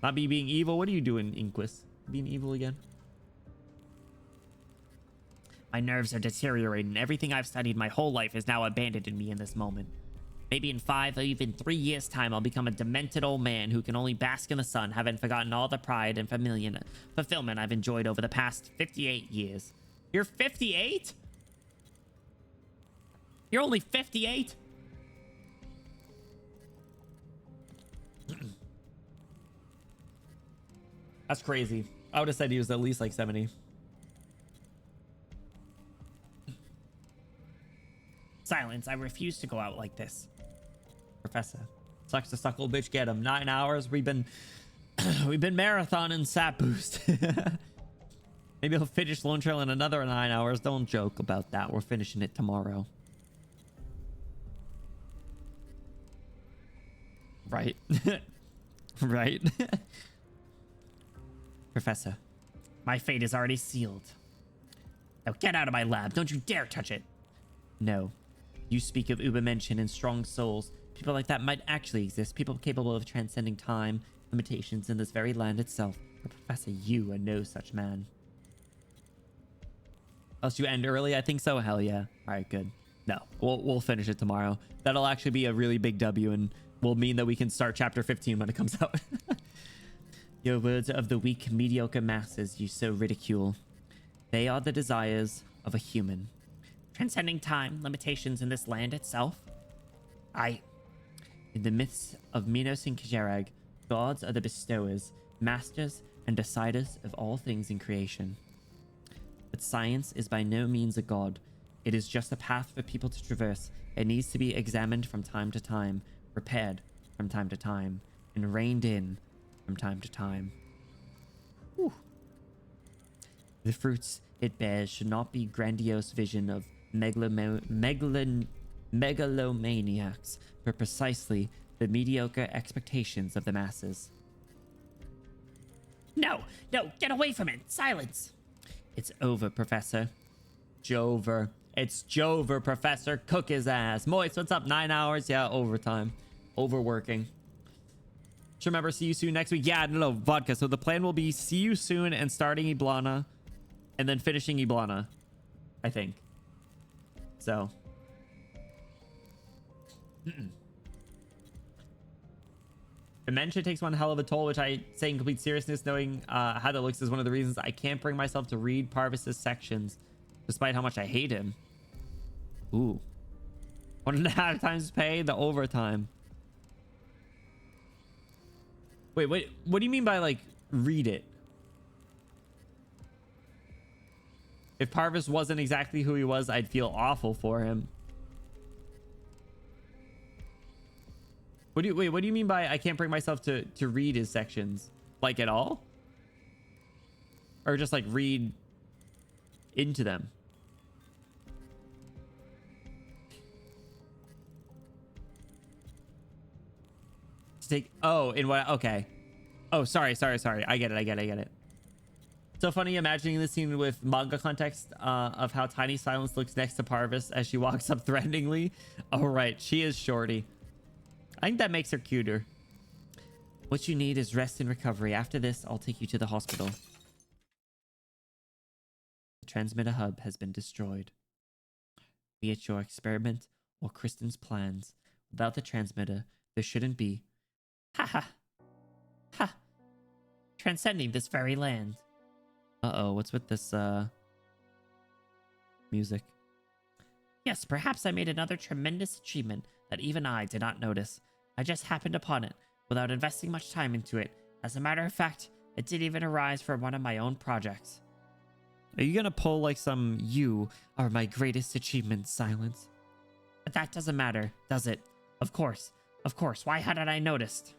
Not me being evil. What are you doing, Inquis? Being evil again? My nerves are deteriorating. Everything I've studied my whole life is now abandoned me in this moment. Maybe in 5 or even 3 years' time, I'll become a demented old man who can only bask in the sun, having forgotten all the pride and fulfillment I've enjoyed over the past 58 years. You're 58? You're only 58? That's crazy. I would have said he was at least like 70. Silence. I refuse to go out like this. Professor. Sucks to suck, old bitch. Get him. 9 hours. We've been marathoning Sap Boost. Maybe he'll finish Lone Trail in another 9 hours. Don't joke about that. We're finishing it tomorrow. Right. Right. Professor, my fate is already sealed. Now get out of my lab. Don't you dare touch it. No. You speak of Übermenschen and strong souls. People like that might actually exist. People capable of transcending time, limitations in this very land itself. But Professor, you are no such man. Else you end early? I think so. Hell yeah. All right, good. No, we'll finish it tomorrow. That'll actually be a really big W and will mean that we can start chapter 15 when it comes out. Your words are of the weak, mediocre masses you so ridicule. They are the desires of a human. Transcending time, limitations in this land itself? In the myths of Minos and Kajerag, gods are the bestowers, masters, and deciders of all things in creation. But science is by no means a god. It is just a path for people to traverse. It needs to be examined from time to time, repaired from time to time, and reined in from time to time. Whew. The fruits it bears should not be grandiose vision of megalomaniacs, but precisely the mediocre expectations of the masses. No, get away from it. Silence. It's over, Professor. Jover. It's Jover, Professor. Cook his ass. Moist, what's up? 9 hours? Yeah, overtime. Overworking. Just remember, see you soon next week. Yeah, no, vodka. So the plan will be see you soon and starting Iblana and then finishing Iblana, I think. So. Dementia takes one hell of a toll, which I say in complete seriousness, knowing how that looks is one of the reasons I can't bring myself to read Parvis's sections, despite how much I hate him. Ooh. 1.5 times pay, the overtime. Wait, what do you mean by like read it? If Parvis wasn't exactly who he was, I'd feel awful for him. What do you mean by I can't bring myself to read his sections? Like at all? Or just like read into them? To take, oh, in what? Okay. Oh, sorry. I get it. So funny imagining the scene with manga context of how Tiny Silence looks next to Parvis as she walks up threateningly. Oh, right. She is shorty. I think that makes her cuter. What you need is rest and recovery. After this, I'll take you to the hospital. The transmitter hub has been destroyed. Be it your experiment or Kristen's plans, without the transmitter, there shouldn't be. Ha ha. Ha. Transcending this very land. Uh-oh, what's with this, music? Yes, perhaps I made another tremendous achievement that even I did not notice. I just happened upon it without investing much time into it. As a matter of fact, it didn't even arise from one of my own projects. Are you gonna pull like some "you are my greatest achievement" silence? But that doesn't matter, does it? Of course. Why hadn't I noticed?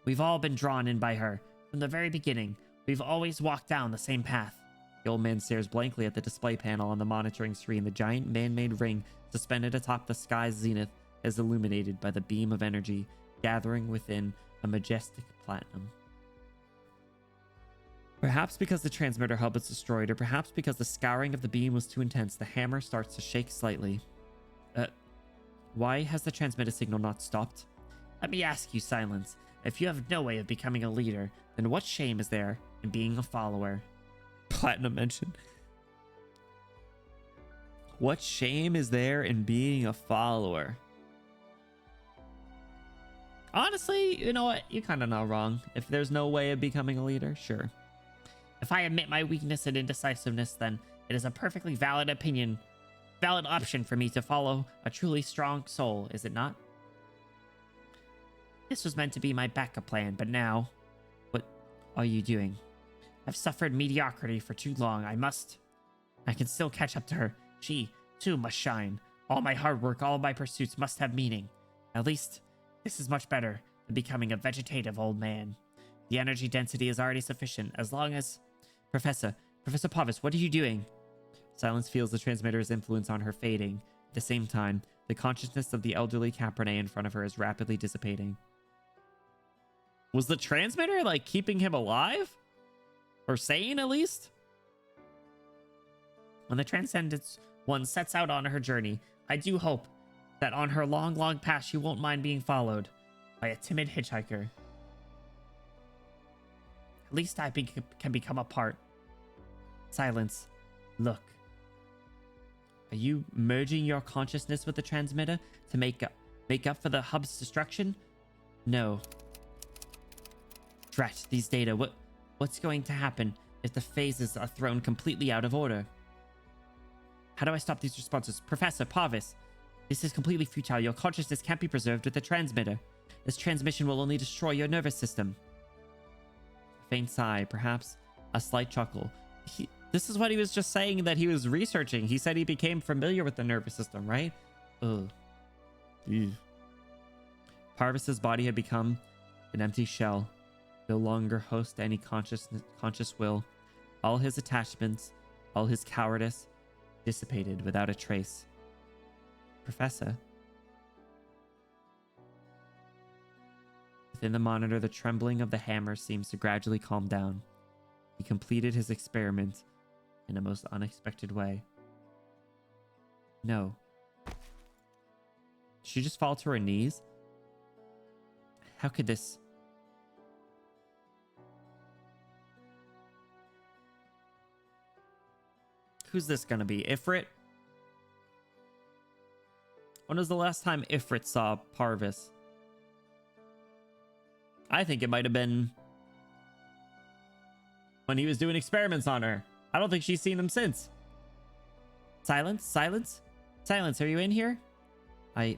We've all been drawn in by her. From the very beginning, we've always walked down the same path. The old man stares blankly at the display panel on the monitoring screen. The giant man-made ring suspended atop the sky's zenith is illuminated by the beam of energy gathering within a majestic platinum. Perhaps because the transmitter hub was destroyed, or perhaps because the scouring of the beam was too intense, the hammer starts to shake slightly. Why has the transmitter signal not stopped? Let me ask you, Silence. If you have no way of becoming a leader, then what shame is there in being a follower? Platinum mention. What shame is there in being a follower? Honestly, you know what? You're kind of not wrong. If there's no way of becoming a leader, sure. If I admit my weakness and indecisiveness, then it is a perfectly valid option for me to follow a truly strong soul, is it not? This was meant to be my backup plan, but now... What are you doing? I've suffered mediocrity for too long. I can still catch up to her. She, too, must shine. All my hard work, all my pursuits must have meaning. At least, this is much better than becoming a vegetative old man. The energy density is already sufficient, as long as... Professor Parvis, what are you doing? Silence feels the transmitter's influence on her fading. At the same time, the consciousness of the elderly Cabernet in front of her is rapidly dissipating. Was the transmitter, like, keeping him alive? Or sane, at least? When the Transcendence One sets out on her journey, I do hope that on her long, long path she won't mind being followed by a timid hitchhiker. At least I can become a part. Silence. Look. Are you merging your consciousness with the transmitter to make up for the hub's destruction? No. Drat, these data. What's going to happen if the phases are thrown completely out of order? How do I stop these responses? Professor Parvis, this is completely futile. Your consciousness can't be preserved with the transmitter. This transmission will only destroy your nervous system. A faint sigh, perhaps a slight chuckle. This is what he was just saying that he was researching. He said he became familiar with the nervous system, right? Ugh. Ew. Parvis's body had become an empty shell. No longer host any conscious will. All his attachments, all his cowardice, dissipated without a trace. Professor? Within the monitor, the trembling of the hammer seems to gradually calm down. He completed his experiment in a most unexpected way. No. Did she just fall to her knees? How could this... Who's this gonna be? Ifrit? When was the last time Ifrit saw Parvis? I think it might have been when he was doing experiments on her. I don't think she's seen him since. Silence? Silence? Silence, are you in here? So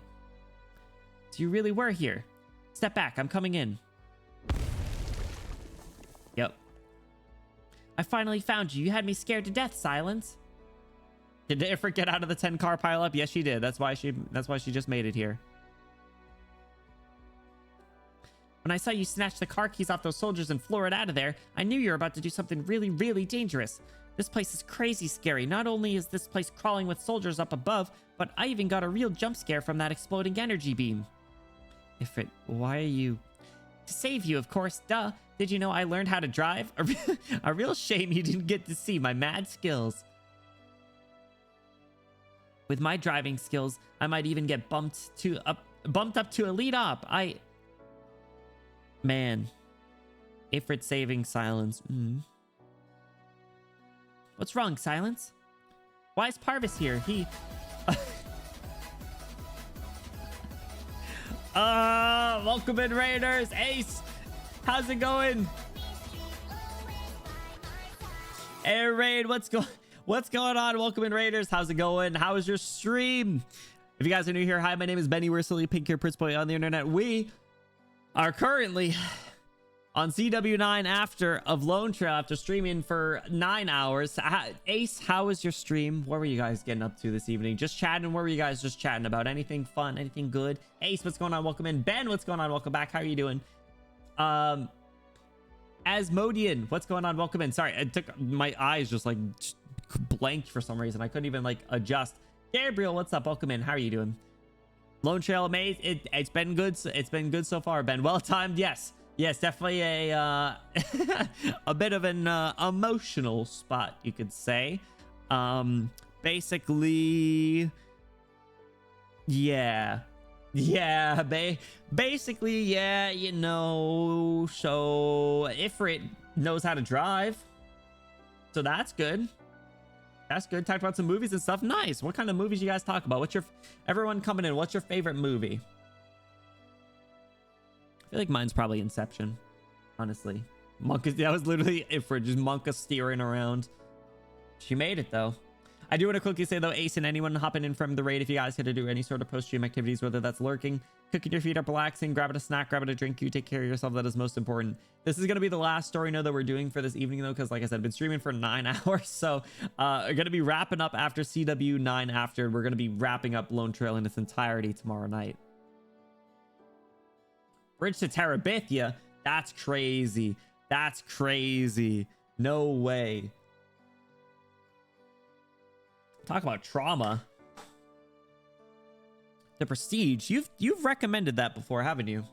you really were here. Step back, I'm coming in. Yep. I finally found you. You had me scared to death, Silence. Did Ifrit get out of the 10-car pileup? Yes, she did. That's why she just made it here. When I saw you snatch the car keys off those soldiers and floor it out of there, I knew you were about to do something really, really dangerous. This place is crazy scary. Not only is this place crawling with soldiers up above, but I even got a real jump scare from that exploding energy beam. Ifrit, why are you... To save you, of course, duh. Did you know I learned how to drive? A real shame you didn't get to see my mad skills. With my driving skills, I might even get bumped up to elite op. Man. Ifrit saving Silence. What's wrong, Silence? Why is Parvis here? He... welcome in, Raiders. Ace, how's it going? Hey, Raid, what's going on? Welcome in, Raiders. How's it going? How is your stream? If you guys are new here, hi, my name is Benny. We're Silly Pink here, Prince Boy on the internet. We are currently on CW9 of Lone Trail after streaming for 9 hours. Ace, how was your stream? What were you guys getting up to this evening? Just chatting? What were you guys just chatting about? Anything fun? Anything good? Ace, what's going on? Welcome in. Ben, what's going on? Welcome back. How are you doing? Asmodian, what's going on? Welcome in. Sorry, it took my eyes just like blanked for some reason. I couldn't even like adjust. Gabriel, what's up? Welcome in. How are you doing? Lone Trail Maze, it's been good. It's been good so far, Ben. Well timed, yes. Yes, definitely a a bit of an emotional spot, you could say. Basically, yeah, basically, yeah, you know. So Ifrit knows how to drive, so that's good. That's good. Talked about some movies and stuff. Nice. What kind of movies you guys talk about? Everyone coming in? What's your favorite movie? I feel like mine's probably Inception, honestly. That was literally it for just Monka steering around. She made it though. I do want to quickly say though, Ace and anyone hopping in from the raid, if you guys had to do any sort of post-stream activities, whether that's lurking, cooking your feet up, relaxing, grabbing a snack, grabbing a drink, you take care of yourself. That is most important. This is going to be the last story note that we're doing for this evening though, because like I said, I've been streaming for 9 hours. So we're going to be wrapping up after CW9 after. We're going to be wrapping up Lone Trail in its entirety tomorrow night. Bridge to Terabithia? That's crazy. That's crazy. No way. Talk about trauma. The Prestige. You've recommended that before, haven't you?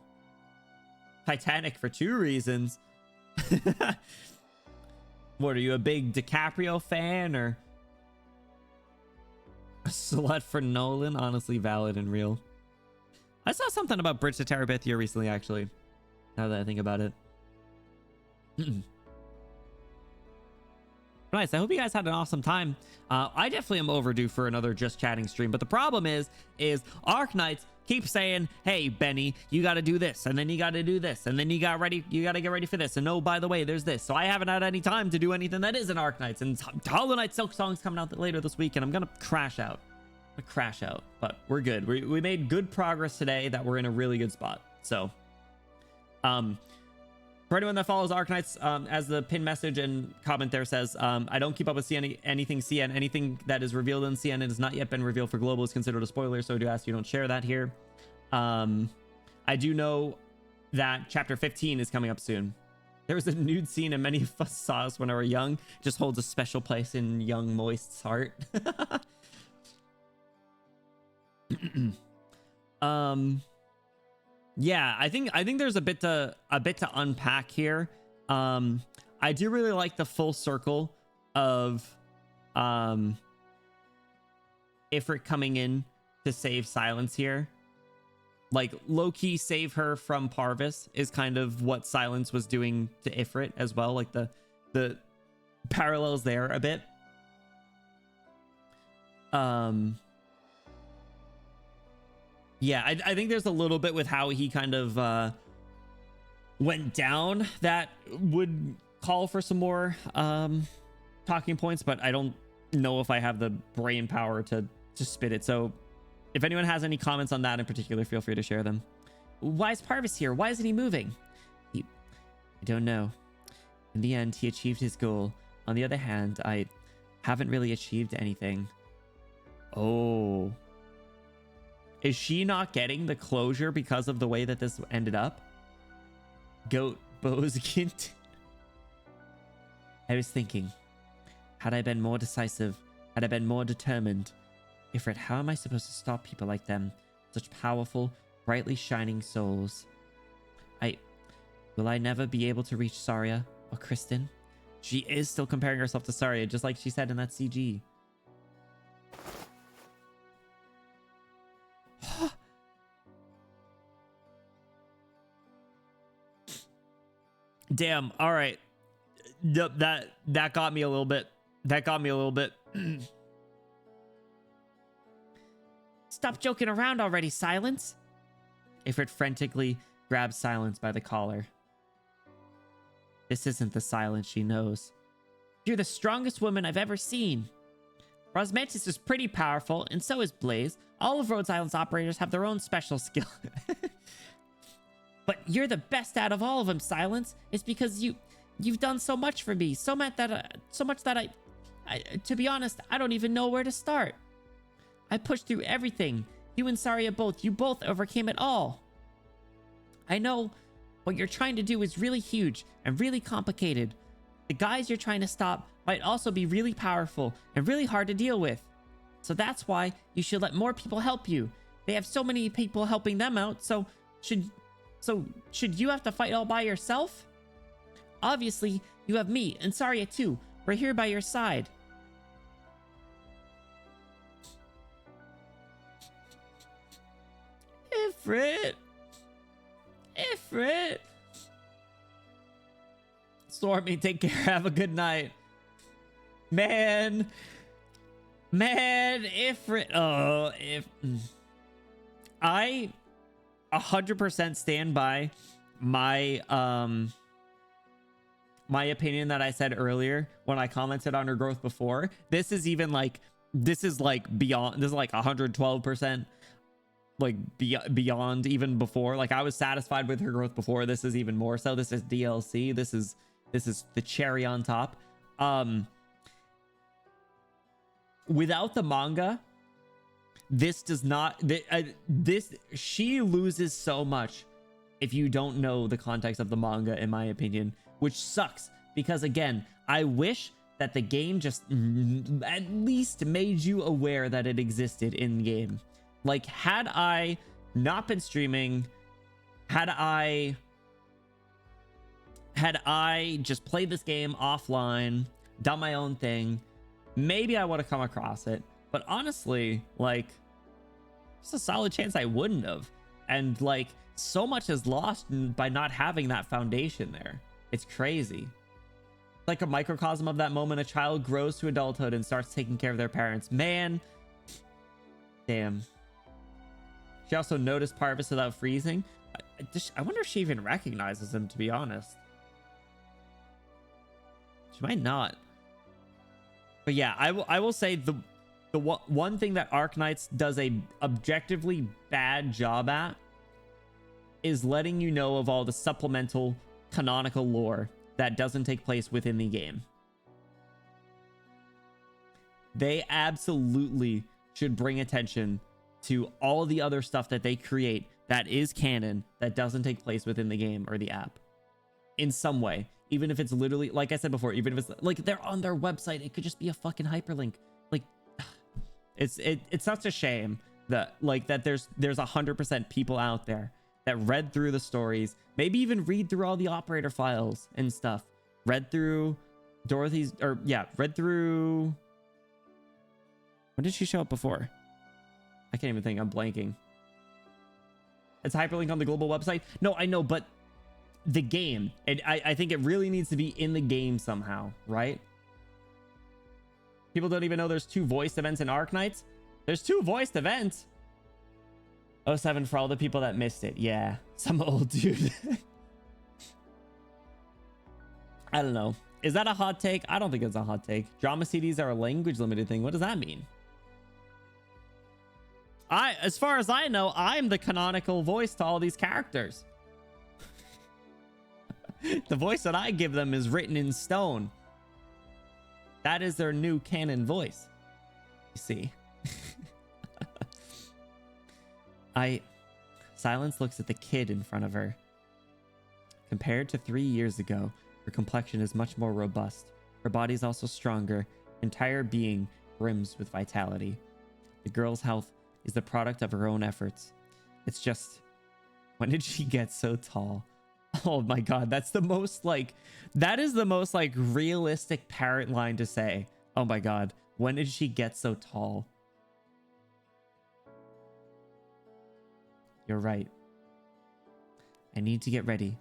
Titanic for 2 reasons. What, are you a big DiCaprio fan or a slut for Nolan? Honestly, valid and real. I saw something about Bridge to Terabithia recently, actually. Now that I think about it. Nice. I hope you guys had an awesome time. I definitely am overdue for another Just Chatting stream. But the problem is Arknights keep saying, hey, Benny, you got to do this. And then you got to do this. And then you got to get ready for this. And oh, by the way, there's this. So I haven't had any time to do anything that isn't Arknights. And Hollow Knight Silk Song's coming out later this week. And I'm going to crash out. But we're good. We made good progress today that we're in a really good spot. So for anyone that follows Arknights, as the pin message and comment there says, I don't keep up with anything CN. Anything that is revealed in CN and has not yet been revealed for global is considered a spoiler, so I do ask you don't share that here. I do know that chapter 15 is coming up soon. There was a nude scene and many of us saw us when we were young. Just holds a special place in young Moist's heart. Yeah, I think there's a bit to unpack here. I do really like the full circle of Ifrit coming in to save Silence here. Like low-key save her from Parvis is kind of what Silence was doing to Ifrit as well. Like the parallels there a bit. Yeah, I think there's a little bit with how he kind of went down that would call for some more talking points, but I don't know if I have the brain power to spit it. So if anyone has any comments on that in particular, feel free to share them. Why is Parvis here? Why isn't he moving? I don't know. In the end, he achieved his goal. On the other hand, I haven't really achieved anything. Oh. Is she not getting the closure because of the way that this ended up? Goat Bozkint. I was thinking, had I been more decisive, had I been more determined, Ifrit, how am I supposed to stop people like them? Such powerful, brightly shining souls. Will I never be able to reach Saria or Kristen? She is still comparing herself to Saria, just like she said in that CG. Damn. All right. That got me a little bit. That got me a little bit. Stop joking around already, Silence. Ifrit frantically grabs Silence by the collar. This isn't the Silence she knows. You're the strongest woman I've ever seen. Rosmantis is pretty powerful, and so is Blaze. All of Rhode Island's operators have their own special skill. But you're the best out of all of them, Silence. It's because you've done so much for me, so much that I to be honest, I don't even know where to start. I pushed through everything. You and Saria both. You both overcame it all. I know what you're trying to do is really huge and really complicated. The guys you're trying to stop might also be really powerful and really hard to deal with. So that's why you should let more people help you. They have so many people helping them out, so should you have to fight all by yourself? Obviously, you have me and Saria too. We're here by your side. Ifrit. Stormy, take care. Have a good night. Man, Ifrit. Oh, if I 100% stand by my my opinion that I said earlier when I commented on her growth before. This is like 112%. Like beyond even before. Like I was satisfied with her growth before. This is even more so. This is DLC. This is the cherry on top. Without the manga, this does not she loses so much if you don't know the context of the manga, in my opinion, which sucks because again, I wish that the game just at least made you aware that it existed in game. Like, had I not been streaming, had I just played this game offline, done my own thing, maybe I would have come across it. But honestly, like, there's a solid chance I wouldn't have. And like, so much is lost by not having that foundation there. It's crazy. Like a microcosm of that moment, a child grows to adulthood and starts taking care of their parents. Man, damn. She also noticed Parvis without freezing. I wonder if she even recognizes him, to be honest. She might not. But yeah, I will say the one thing that Arknights does a objectively bad job at is letting you know of all the supplemental canonical lore that doesn't take place within the game. They absolutely should bring attention to all the other stuff that they create that is canon that doesn't take place within the game or the app in some way. Even if it's literally, like I said before, even if it's like they're on their website, it could just be a fucking hyperlink. Like, it's such a shame that there's 100% people out there that read through the stories, maybe even read through all the operator files and stuff, read through read through, when did she show up before? I can't even think. I'm blanking. It's hyperlink on the global website. No, I know, but the game, and I think it really needs to be in the game somehow, right? People don't even know there's 2 voiced events in Arknights. There's 2 voiced events. 07 for all the people that missed it. Yeah, some old dude. I don't know. Is that a hot take? I don't think it's a hot take. Drama CDs are a language limited thing. What does that mean? As far as I know, I'm the canonical voice to all these characters. The voice that I give them is written in stone. That is their new canon voice. You see. Silence looks at the kid in front of her. Compared to 3 years ago, her complexion is much more robust. Her body is also stronger. Entire being brims with vitality. The girl's health is the product of her own efforts. It's just, when did she get so tall? Oh my god, that is the most like realistic parent line to say. Oh my god, when did she get so tall? You're right. I need to get ready.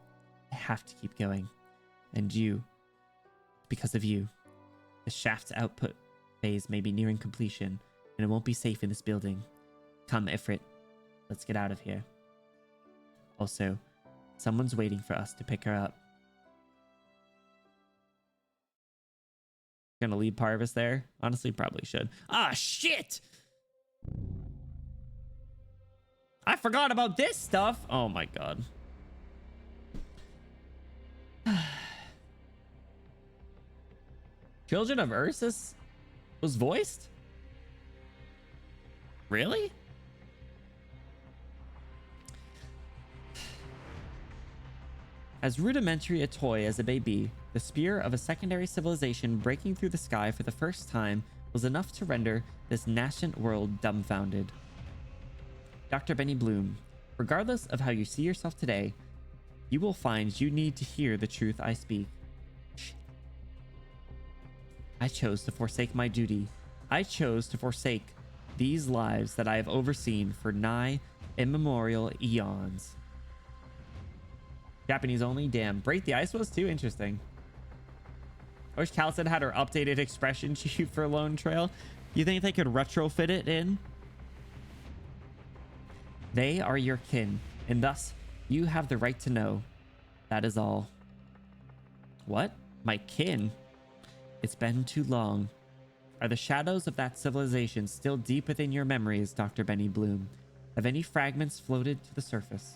I have to keep going. And you, because of you, the shaft's output phase may be nearing completion, and it won't be safe in this building. Come, Ifrit. Let's get out of here. Also, someone's waiting for us to pick her up. Gonna leave Parvis there? Honestly, probably should. Ah, shit! I forgot about this stuff. Oh my god. Children of Ursus was voiced? Really? As rudimentary a toy as it may be, the spear of a secondary civilization breaking through the sky for the first time was enough to render this nascent world dumbfounded. Dr. Benny Bloom, regardless of how you see yourself today, you will find you need to hear the truth I speak. I chose to forsake my duty. I chose to forsake these lives that I have overseen for nigh immemorial eons. Japanese only? Damn. Break the Ice was too interesting. I wish Calcid had her updated expression sheet for Lone Trail. You think they could retrofit it in? They are your kin, and thus you have the right to know. That is all. What? My kin? It's been too long. Are the shadows of that civilization still deep within your memories, Dr. Benny Bloom? Have any fragments floated to the surface?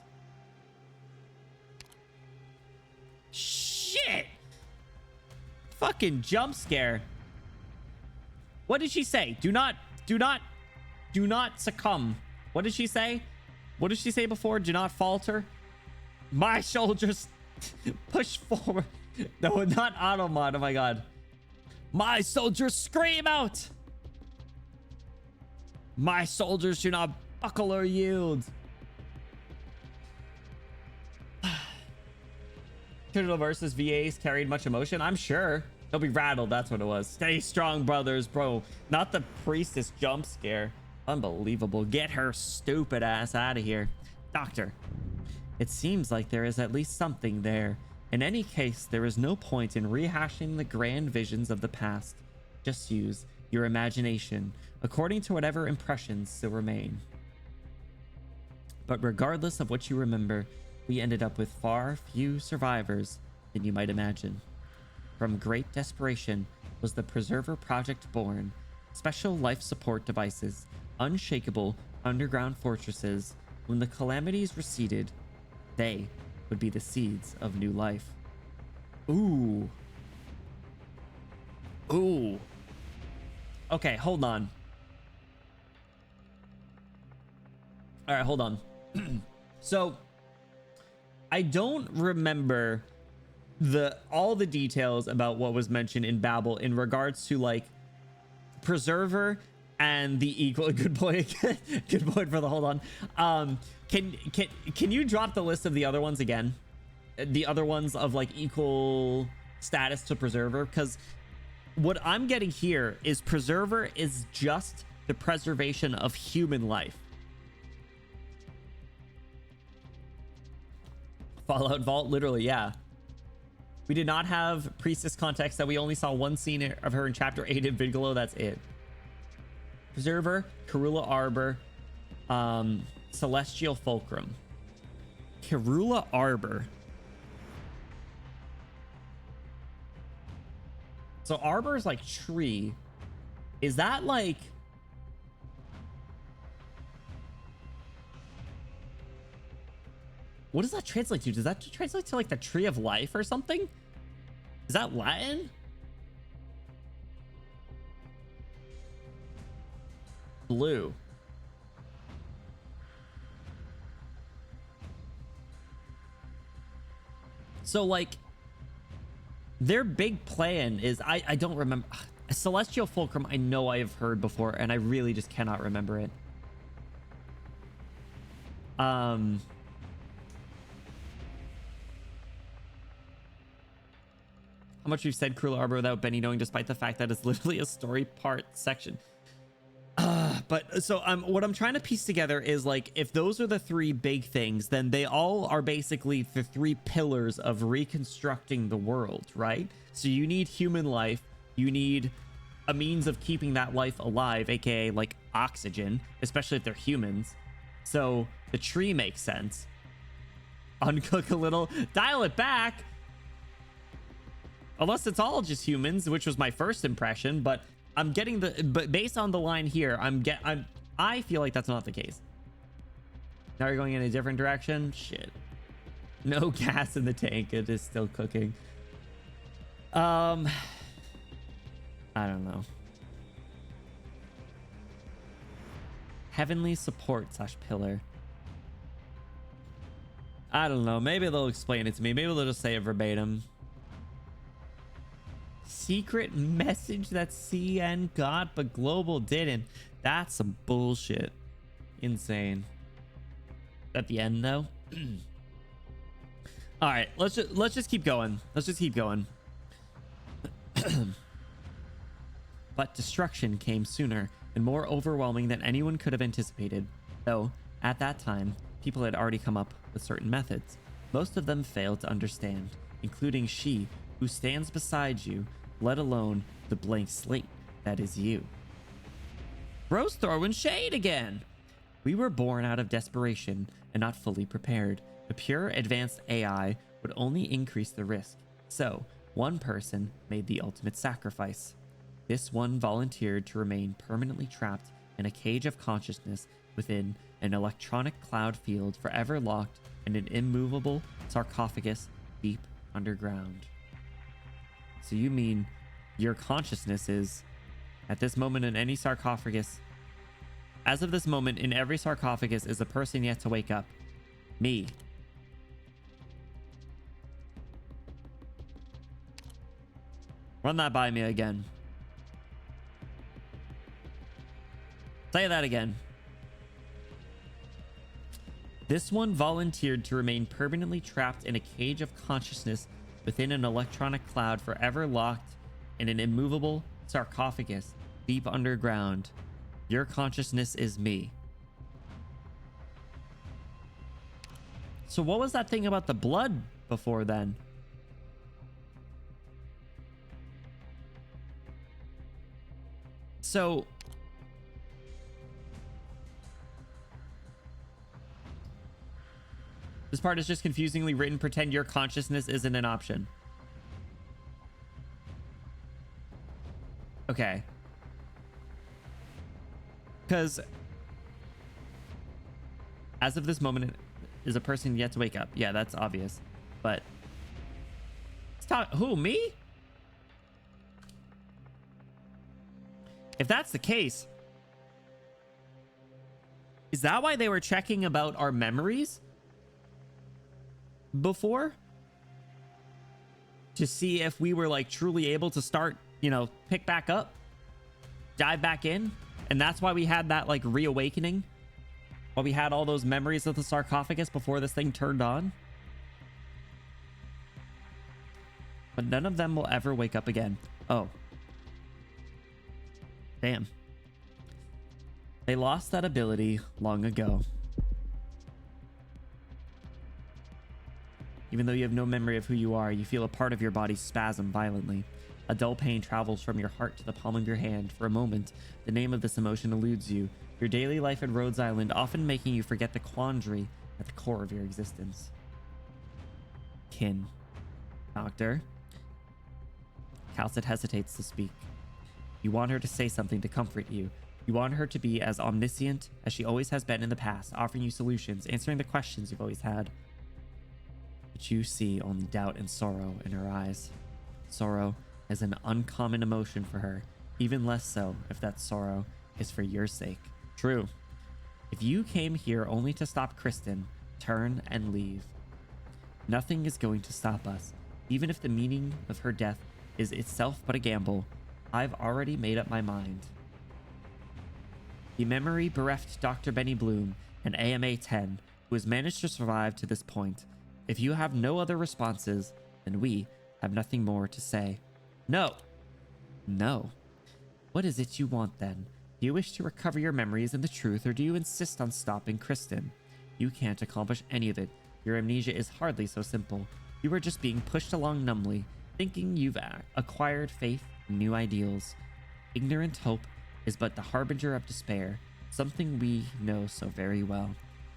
Shit! Fucking jump scare. What did she say? Do not succumb. What did she say? What did she say before? Do not falter. My soldiers push forward. No, not Automod. Oh my god. My soldiers scream out. My soldiers do not buckle or yield. Citadel versus VAs carried much emotion. I'm sure. They'll be rattled. That's what it was. Stay strong, brothers, bro. Not the priestess jump scare. Unbelievable. Get her stupid ass out of here. Doctor, it seems like there is at least something there. In any case, there is no point in rehashing the grand visions of the past. Just use your imagination according to whatever impressions still remain. But regardless of what you remember, we ended up with far few survivors than you might imagine. From great desperation was the Preserver Project born. Special life support devices, unshakable underground fortresses. When the calamities receded, they would be the seeds of new life. Ooh. Ooh. Okay, hold on. All right, hold on. So, I don't remember all the details about what was mentioned in Babel in regards to like Preserver and the equal. Good point. Good point for the hold on. Can you drop the list of the other ones again? The other ones of like equal status to Preserver, because what I'm getting here is Preserver is just the preservation of human life. Fallout Vault, literally, yeah. We did not have Priestess context, that we only saw one scene of her in Chapter 8 in Vidgalo. That's it. Preserver, Karula Arbor, Celestial Fulcrum. Karula Arbor. So Arbor is like tree. Is that like... What does that translate to? Does that translate to like the tree of life or something? Is that Latin? Blue. So like their big plan is I don't remember. Celestial Fulcrum I know I have heard before and I really just cannot remember it. How much we've said Cruel Arbor without Benny knowing, despite the fact that it's literally a story part section. But so what I'm trying to piece together is like, if those are the three big things, then they all are basically the three pillars of reconstructing the world, right? So you need human life, you need a means of keeping that life alive, aka like oxygen, especially if they're humans. So the tree makes sense. Uncook a little, dial it back. Unless it's all just humans, which was my first impression, but I'm getting but based on the line here, I feel like that's not the case. Now you're going in a different direction. Shit. No gas in the tank. It is still cooking. I don't know. Heavenly support / pillar. I don't know. Maybe they'll explain it to me. Maybe they'll just say it verbatim. Secret message that CN got, but Global didn't. That's some bullshit. Insane. At the end, though. All right, let's just keep going. Let's just keep going. But destruction came sooner and more overwhelming than anyone could have anticipated. Though at that time, people had already come up with certain methods. Most of them failed to understand, including she who stands beside you, let alone the blank slate that is you. Bro's throwing shade again. We were born out of desperation and not fully prepared. A pure advanced AI would only increase the risk. So, one person made the ultimate sacrifice. This one volunteered to remain permanently trapped in a cage of consciousness within an electronic cloud field, forever locked in an immovable sarcophagus deep underground. So you mean your consciousness is, at this moment in any sarcophagus, as of this moment in every sarcophagus is a person yet to wake up. Me. Run that by me again. Say that again. This one volunteered to remain permanently trapped in a cage of consciousness within an electronic cloud, forever locked in an immovable sarcophagus deep underground. Your consciousness is me. So what was that thing about the blood before then? So this part is just confusingly written. Pretend your consciousness isn't an option. Okay. Because as of this moment is a person yet to wake up. Yeah, that's obvious. But stop. Who, me? If that's the case, is that why they were checking about our memories before? To see if we were like truly able to start, you know, pick back up, dive back in. And that's why we had that like reawakening. Why we had all those memories of the sarcophagus before this thing turned on. But none of them will ever wake up again. Oh. Damn. They lost that ability long ago. Even though you have no memory of who you are, you feel a part of your body spasm violently. A dull pain travels from your heart to the palm of your hand. For a moment, the name of this emotion eludes you. Your daily life at Rhodes Island often making you forget the quandary at the core of your existence. Kin. Doctor. Calcit hesitates to speak. You want her to say something to comfort you. You want her to be as omniscient as she always has been in the past, offering you solutions, answering the questions you've always had. but you see only doubt and sorrow in her eyes. Sorrow is an uncommon emotion for her, even less so if that sorrow is for your sake. True. If you came here only to stop Kristen, turn and leave. Nothing is going to stop us, even if the meaning of her death is itself but a gamble. I've already made up my mind. The memory bereft Dr. Benny Bloom and AMA 10, who has managed to survive to this point. If you have no other responses, then we have nothing more to say. No. No. What is it you want then? Do you wish to recover your memories and the truth, or do you insist on stopping Kristen? You can't accomplish any of it. Your amnesia is hardly so simple. You are just being pushed along numbly, thinking you've acquired faith in new ideals. Ignorant hope is but the harbinger of despair, something we know so very well.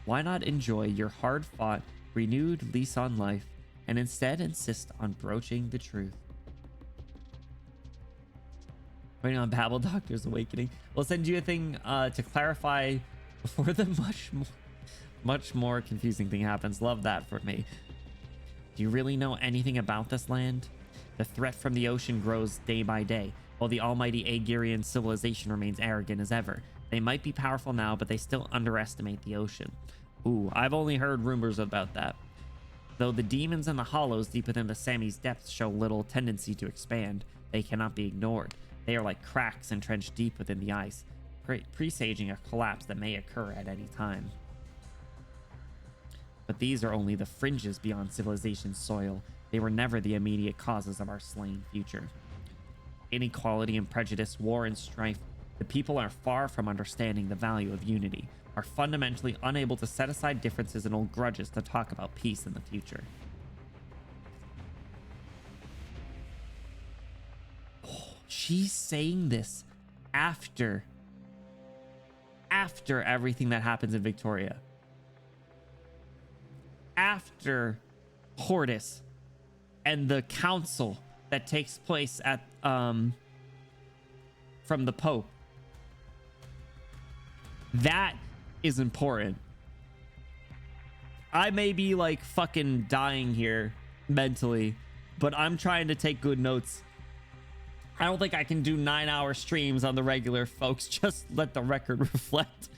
Why not enjoy your hard-fought, renewed lease on life, and instead insist on broaching the truth? Waiting on Babel Doctor's Awakening. We'll send you a thing to clarify before the much more confusing thing happens. Love that for me. Do you really know anything about this land? The threat from the ocean grows day by day, while the almighty Aegirian civilization remains arrogant as ever. They might be powerful now, but they still underestimate the ocean. Ooh, I've only heard rumors about that. Though the demons and the hollows deep within the Sammy's depths show little tendency to expand, they cannot be ignored. They are like cracks entrenched deep within the ice, presaging a collapse that may occur at any time. But these are only the fringes beyond civilization's soil. They were never the immediate causes of our slain future. Inequality and prejudice, war and strife, the people are far from understanding the value of unity, are fundamentally unable to set aside differences and old grudges to talk about peace in the future. Oh, she's saying this after everything that happens in Victoria. After Hortus and the council that takes place at from the Pope. That is important. I may be like fucking dying here mentally, but I'm trying to take good notes. I don't think I can do 9-hour streams on the regular, folks. Just let the record reflect.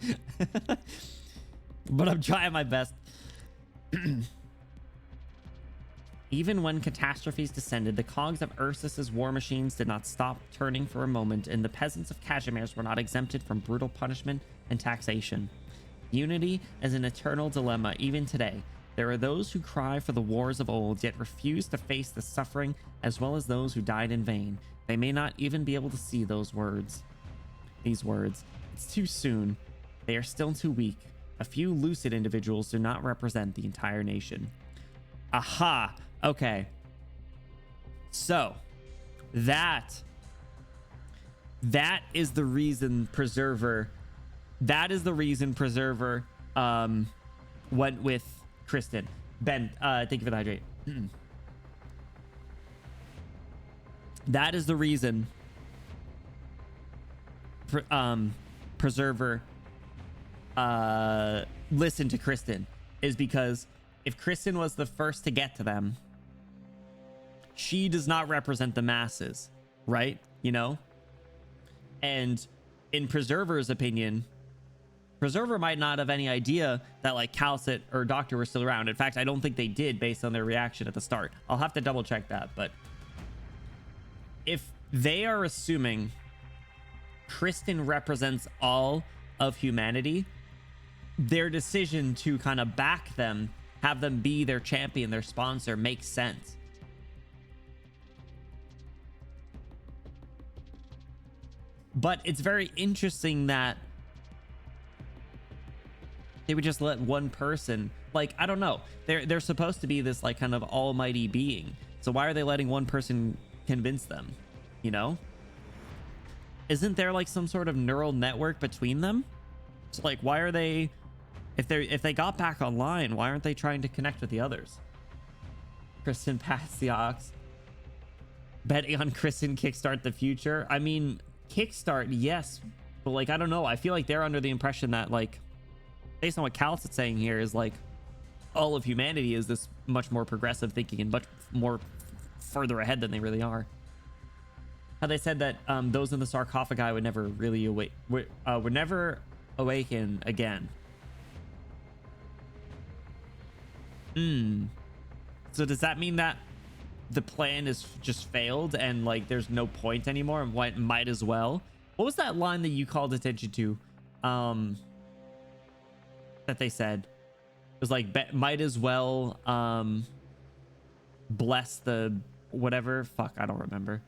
But I'm trying my best. Even when catastrophes descended, the cogs of Ursus's war machines did not stop turning for a moment, and the peasants of Casimir's were not exempted from brutal punishment and taxation. Unity is an eternal dilemma even today. There are those who cry for the wars of old, yet refuse to face the suffering, as well as those who died in vain. They may not even be able to see these words. It's too soon. They are still too weak. A few lucid individuals do not represent the entire nation. Aha! Okay. So, that is the reason Preserver... That is the reason Preserver went with Kristen. Ben, thank you for the hydrate. That is the reason Preserver listened to Kristen, is because if Kristen was the first to get to them, she does not represent the masses, right? You know? And in Preserver's opinion, Preserver might not have any idea that like Calcit or Doctor were still around. In fact, I don't think they did based on their reaction at the start. I'll have to double check that, but if they are assuming Kristen represents all of humanity, their decision to kind of back them, have them be their champion, their sponsor, makes sense. But it's very interesting that they would just let one person, like, I don't know, they're supposed to be this like kind of almighty being, so why are they letting one person convince them, you know? Isn't there like some sort of neural network between them? So like, why are they, if they got back online, why aren't they trying to connect with the others? Kristen passed the ox. Betting on Kristen kickstart the future. I mean, kickstart, yes, but like, I don't know, I feel like they're under the impression that like, based on what Calcit's saying here, is like all of humanity is this much more progressive thinking and much more further ahead than they really are. How they said that those in the sarcophagi would never really would never awaken again. So does that mean that the plan is just failed and like there's no point anymore and what might as well? What was that line that you called attention to? That they said it was like might as well bless the whatever. Fuck, I don't remember.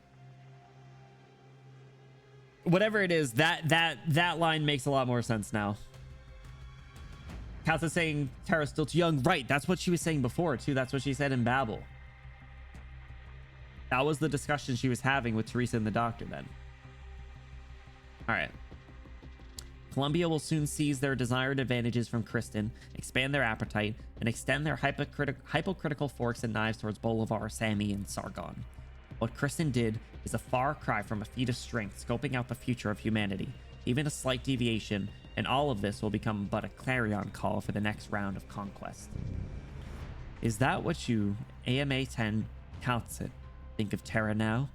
Whatever it is, that line makes a lot more sense now. Katha's saying Terra's still too young. Right, that's what she was saying before too. That's what she said in Babel. That was the discussion she was having with Teresa and the doctor then. All right. Columbia will soon seize their desired advantages from Kristen, expand their appetite, and extend their hypocritical forks and knives towards Bolivar, Sammy, and Sargon. What Kristen did is a far cry from a feat of strength, scoping out the future of humanity. Even a slight deviation, and all of this will become but a clarion call for the next round of conquest. Is that what you, AMA 10 Kaltsit, think of Terra now?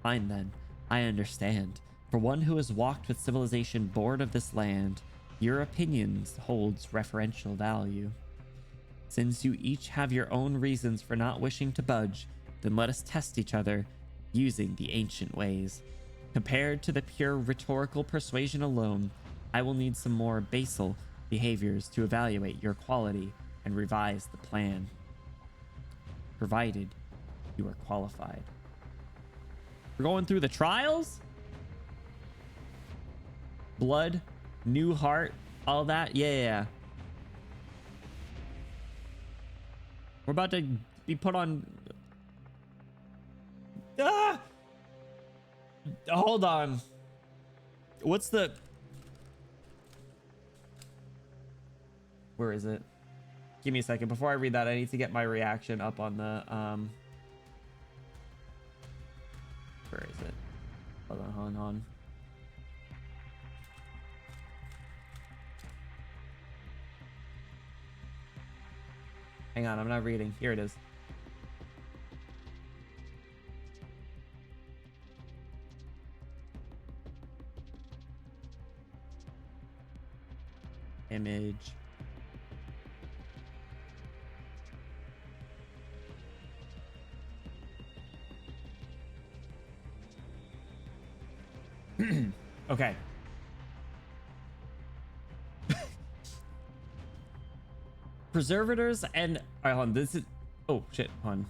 Fine then, I understand. For one who has walked with civilization born of this land, your opinions holds referential value. Since you each have your own reasons for not wishing to budge, then let us test each other using the ancient ways. Compared to the pure rhetorical persuasion alone, I will need some more basal behaviors to evaluate your quality and revise the plan. Provided you are qualified. We're going through the trials? Blood, new heart, all that? Yeah. We're about to be put on... Ah! Hold on. What's the... Where is it? Give me a second. Before I read that, I need to get my reaction up on the... Where is it? Hold on. Hang on, I'm not reading. Here it is. Image. Okay. Preservators and... Alright, hold on. This is... Oh, shit. Hold on.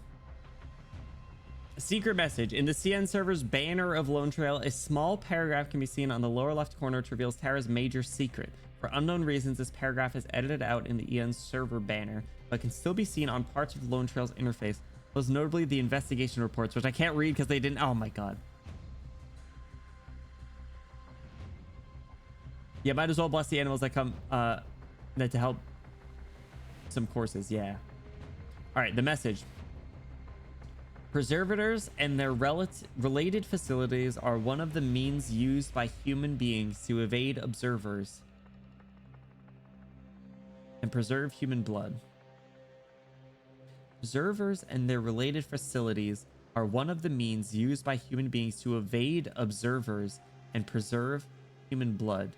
A secret message. In the CN server's banner of Lone Trail, a small paragraph can be seen on the lower left corner which reveals Terra's major secret. For unknown reasons, this paragraph is edited out in the EN server banner, but can still be seen on parts of Lone Trail's interface, most notably the investigation reports, which I can't read because they didn't... Oh my god. Yeah, might as well bless the animals that come that to help some courses. Yeah. All right, the message. Preservators and their related facilities are one of the means used by human beings to evade observers and preserve human blood. Preservers and their related facilities are one of the means used by human beings to evade observers and preserve human blood.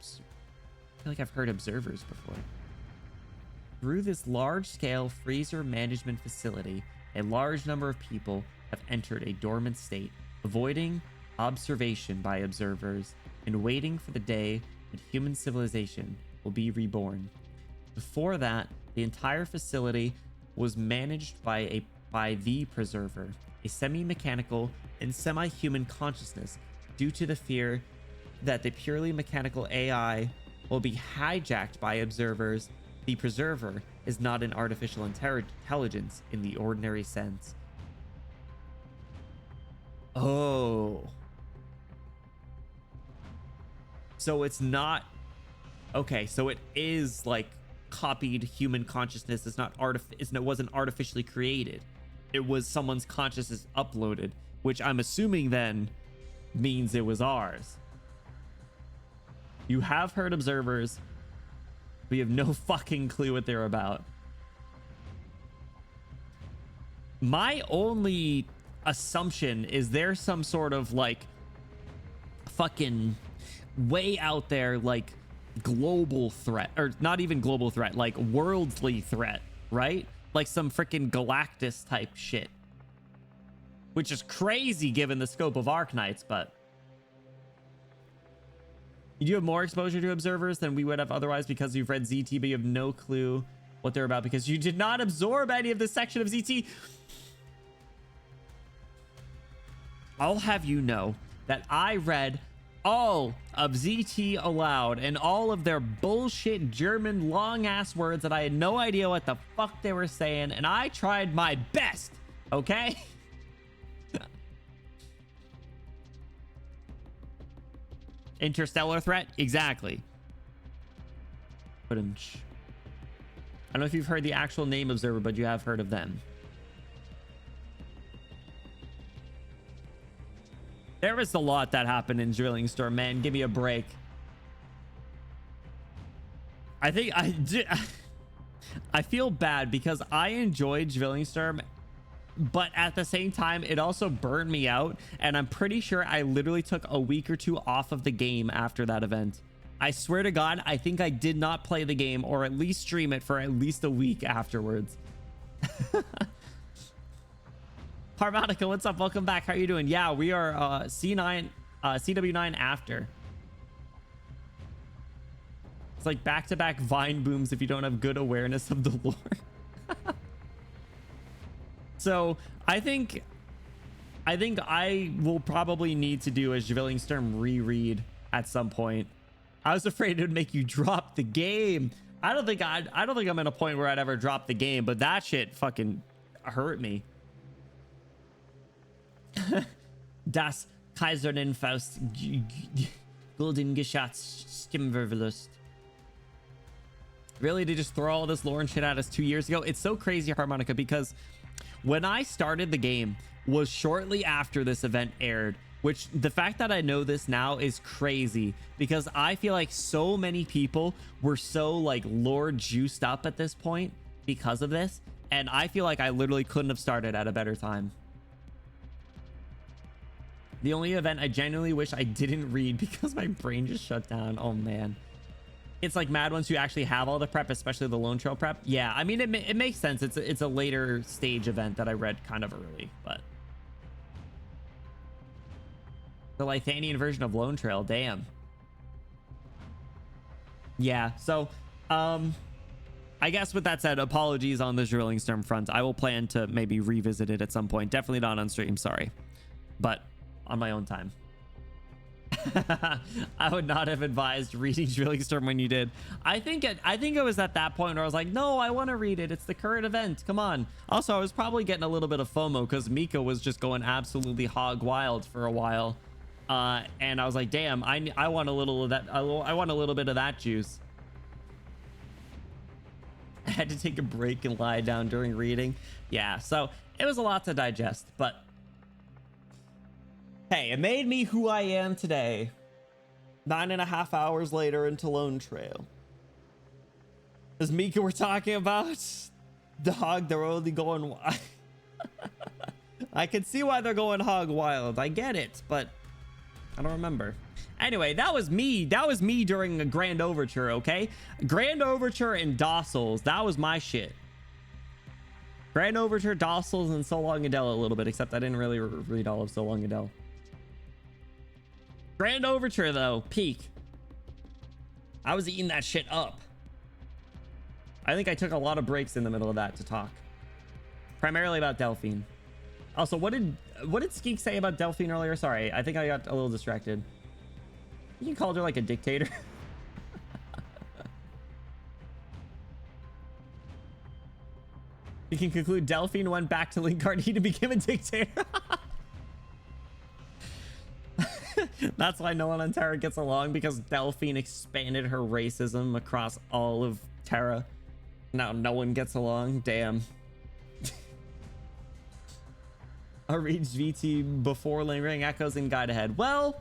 I feel like I've heard observers before. Through this large-scale freezer management facility, a large number of people have entered a dormant state, avoiding observation by observers and waiting for the day that human civilization will be reborn. Before that, the entire facility was managed by the preserver, a semi-mechanical and semi-human consciousness, due to the fear that the purely mechanical AI will be hijacked by observers. The preserver is not an artificial intelligence in the ordinary sense. Oh. So it's not... Okay, so it is like copied human consciousness. It's not it wasn't artificially created. It was someone's consciousness uploaded, which I'm assuming then means it was ours. You have heard observers. We have no fucking clue what they're about. My only assumption is there's some sort of like fucking way out there, like global threat, or not even global threat, like worldly threat, right? Like some freaking Galactus type shit, which is crazy given the scope of Arknights. But you do have more exposure to observers than we would have otherwise because you've read ZT, but you have no clue what they're about because you did not absorb any of this section of ZT. I'll have you know that I read all of ZT aloud and all of their bullshit German long ass words that I had no idea what the fuck they were saying, and I tried my best, okay? Interstellar threat? Exactly. I don't know if you've heard the actual name observer, but you have heard of them. There was a lot that happened in Drilling Storm, man. Give me a break. I think I feel bad because I enjoyed Drilling Storm, but at the same time, it also burned me out. And I'm pretty sure I literally took a week or two off of the game after that event. I swear to God, I think I did not play the game or at least stream it for at least a week afterwards. Harmonica, what's up? Welcome back. How are you doing? Yeah, we are CW9 after. It's like back-to-back Vine booms if you don't have good awareness of the lore. So I think I will probably need to do a Drilling Storm reread at some point. I was afraid it would make you drop the game. I don't think I'm at a point where I'd ever drop the game, but that shit fucking hurt me. Das Kaisernenfaust Golden Geschatz Stimververlust. Really, to just throw all this lore and shit at us 2 years ago? It's so crazy, Harmonica, because when I started the game was shortly after this event aired, which the fact that I know this now is crazy because I feel like so many people were so like lore juiced up at this point because of this, and I feel like I literally couldn't have started at a better time. The only event I genuinely wish I didn't read because my brain just shut down. Oh man. It's like mad once you actually have all the prep, especially the Lone Trail prep. Yeah, I mean, it makes sense. It's a later stage event that I read kind of early, but the Lithanian version of Lone Trail, damn. Yeah, so I guess with that said, apologies on the Drilling Storm front. I will plan to maybe revisit it at some point. Definitely not on stream, sorry, but on my own time. I would not have advised reading Drilling Storm when you did. I think it was at that point where I was like, no, I want to read it. It's the current event. Come on. Also, I was probably getting a little bit of FOMO because Mika was just going absolutely hog wild for a while. And I was like, damn, I want a little of that. I want a little bit of that juice. I had to take a break and lie down during reading. Yeah, so it was a lot to digest, but hey, it made me who I am today. 9.5 hours later into Lone Trail. As Mika were talking about, dog, they're only going wild. I can see why they're going hog wild. I get it, but I don't remember. Anyway, that was me. That was me during a Grand Overture, okay? Grand Overture and Dossals. That was my shit. Grand Overture, Dossals, and So Long Adele a little bit, except I didn't really read all of So Long Adele. Grand Overture, though, peak. I was eating that shit up. I think I took a lot of breaks in the middle of that to talk. Primarily about Delphine. Also, what did Skeek say about Delphine earlier? Sorry, I think I got a little distracted. You called her like a dictator. You can conclude Delphine went back to Linkardi to become a dictator. That's why no one on Terra gets along, because Delphine expanded her racism across all of Terra. Now no one gets along. Damn. I reached VT before Lingering Echoes and Guide Ahead. Well,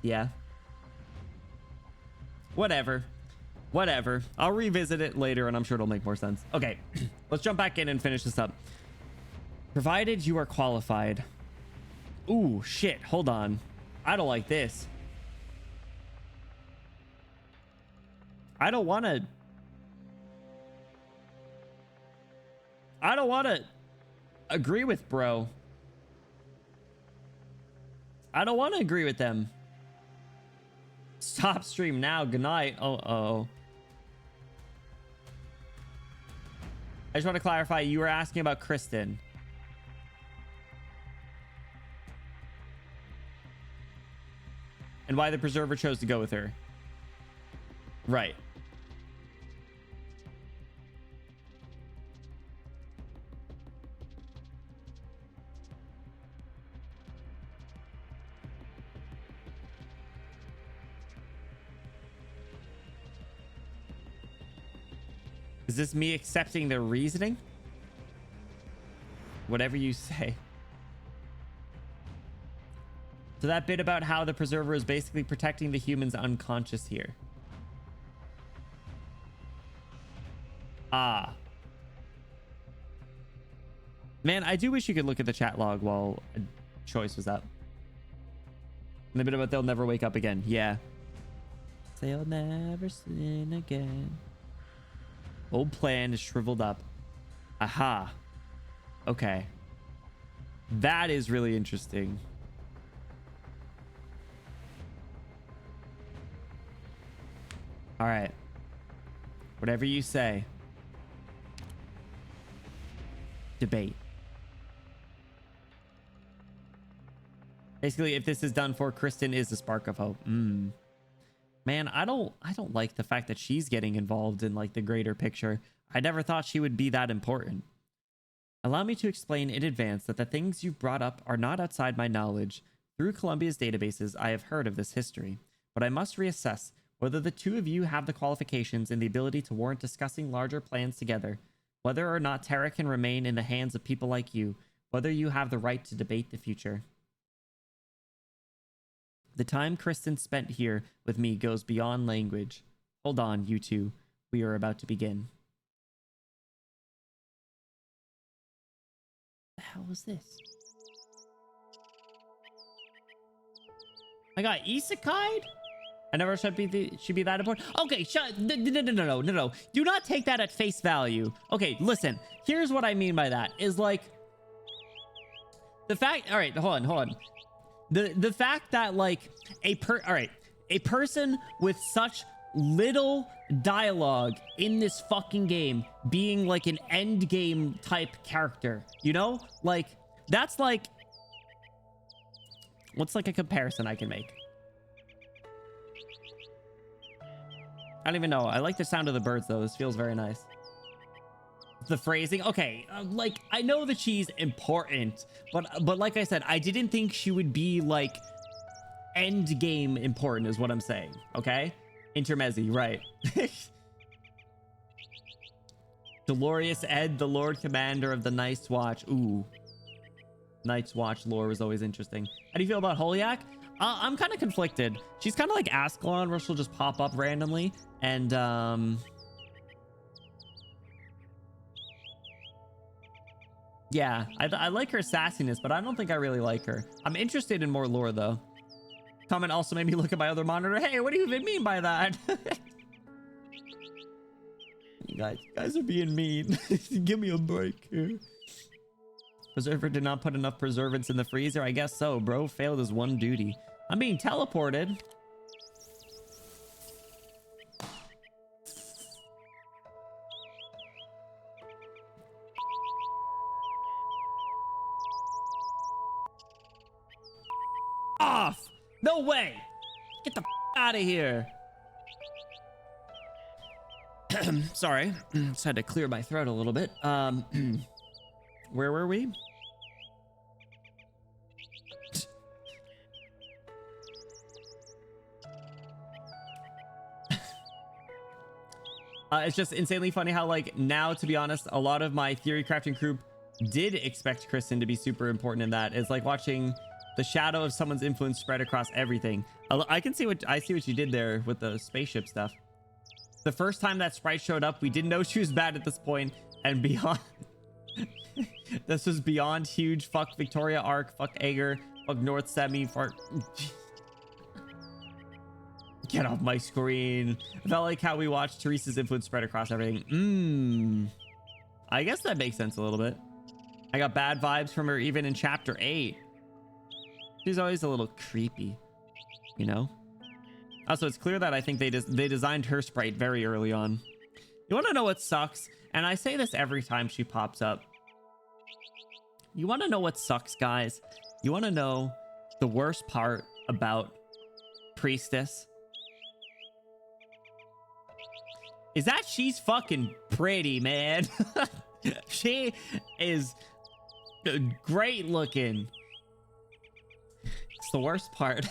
yeah. Whatever. Whatever. I'll revisit it later and I'm sure it'll make more sense. Okay, let's jump back in and finish this up. Provided you are qualified. Ooh, shit. Hold on. I don't like this. I don't want to agree with bro. I don't want to agree with them. Stop stream now. Good night. Oh. I just want to clarify. You were asking about Kristen. And why the preserver chose to go with her. Right. Is this me accepting their reasoning? Whatever you say. So that bit about how the preserver is basically protecting the humans unconscious here. Ah. Man, I do wish you could look at the chat log while a choice was up. And the bit about they'll never wake up again. Yeah. They'll never sin again. Old plan is shriveled up. Aha. Okay. That is really interesting. All right. Whatever you say. Debate. Basically, if this is done for, Kristen is the spark of hope. Man, I don't like the fact that she's getting involved in like the greater picture. I never thought she would be that important. Allow me to explain in advance that the things you've brought up are not outside my knowledge. Through Columbia's databases, I have heard of this history, but I must reassess whether the two of you have the qualifications and the ability to warrant discussing larger plans together, whether or not Terra can remain in the hands of people like you, whether you have the right to debate the future. The time Kristen spent here with me goes beyond language. Hold on, you two. We are about to begin. What the hell was this? I got isekai'd? I never should be that important. Okay, no. Do not take that at face value. Okay, listen. Here's what I mean by that. Is like the fact. All right, hold on. The fact that like a person with such little dialogue in this fucking game being like an end game type character, you know, like that's like what's like a comparison I can make? I don't even know. I like the sound of the birds though. This feels very nice. The phrasing, okay, like I know that she's important, but like I said, I didn't think she would be like end game important is what I'm saying. Okay, intermezzi, right? Dolorious Ed, the Lord Commander of the Night's Watch. Ooh, Night's Watch lore was always interesting. How do you feel about Holiak? I'm kind of conflicted. She's kind of like Ascalon, where she'll just pop up randomly, and yeah, I like her sassiness, but I don't think I really like her. I'm interested in more lore, though. Comment also made me look at my other monitor. Hey, what do you even mean by that? You guys are being mean. Give me a break here. Preserver did not put enough preservatives in the freezer. I guess so, bro. Failed his one duty. I'm being teleported. Off! No way! Get the out of here. Sorry. Just had to clear my throat a little bit. Where were we? It's just insanely funny how, like, now, to be honest, a lot of my theory crafting group did expect Kristen to be super important in that. It's like watching the shadow of someone's influence spread across everything. I see what you did there with the spaceship stuff. The first time that sprite showed up, we didn't know she was bad at this point, and beyond. This was beyond huge. Fuck Victoria Arc. Fuck Ager. Fuck North Semi. Fuck. Get off my screen. I felt like how we watched Teresa's influence spread across everything. I guess that makes sense a little bit. I got bad vibes from her even in chapter 8. She's always a little creepy, you know? Also, it's clear that I think they designed her sprite very early on. You want to know what sucks? And I say this every time she pops up. You want to know what sucks, guys? You want to know the worst part about Priestess? Is that she's fucking pretty, man. She is great looking. It's the worst part.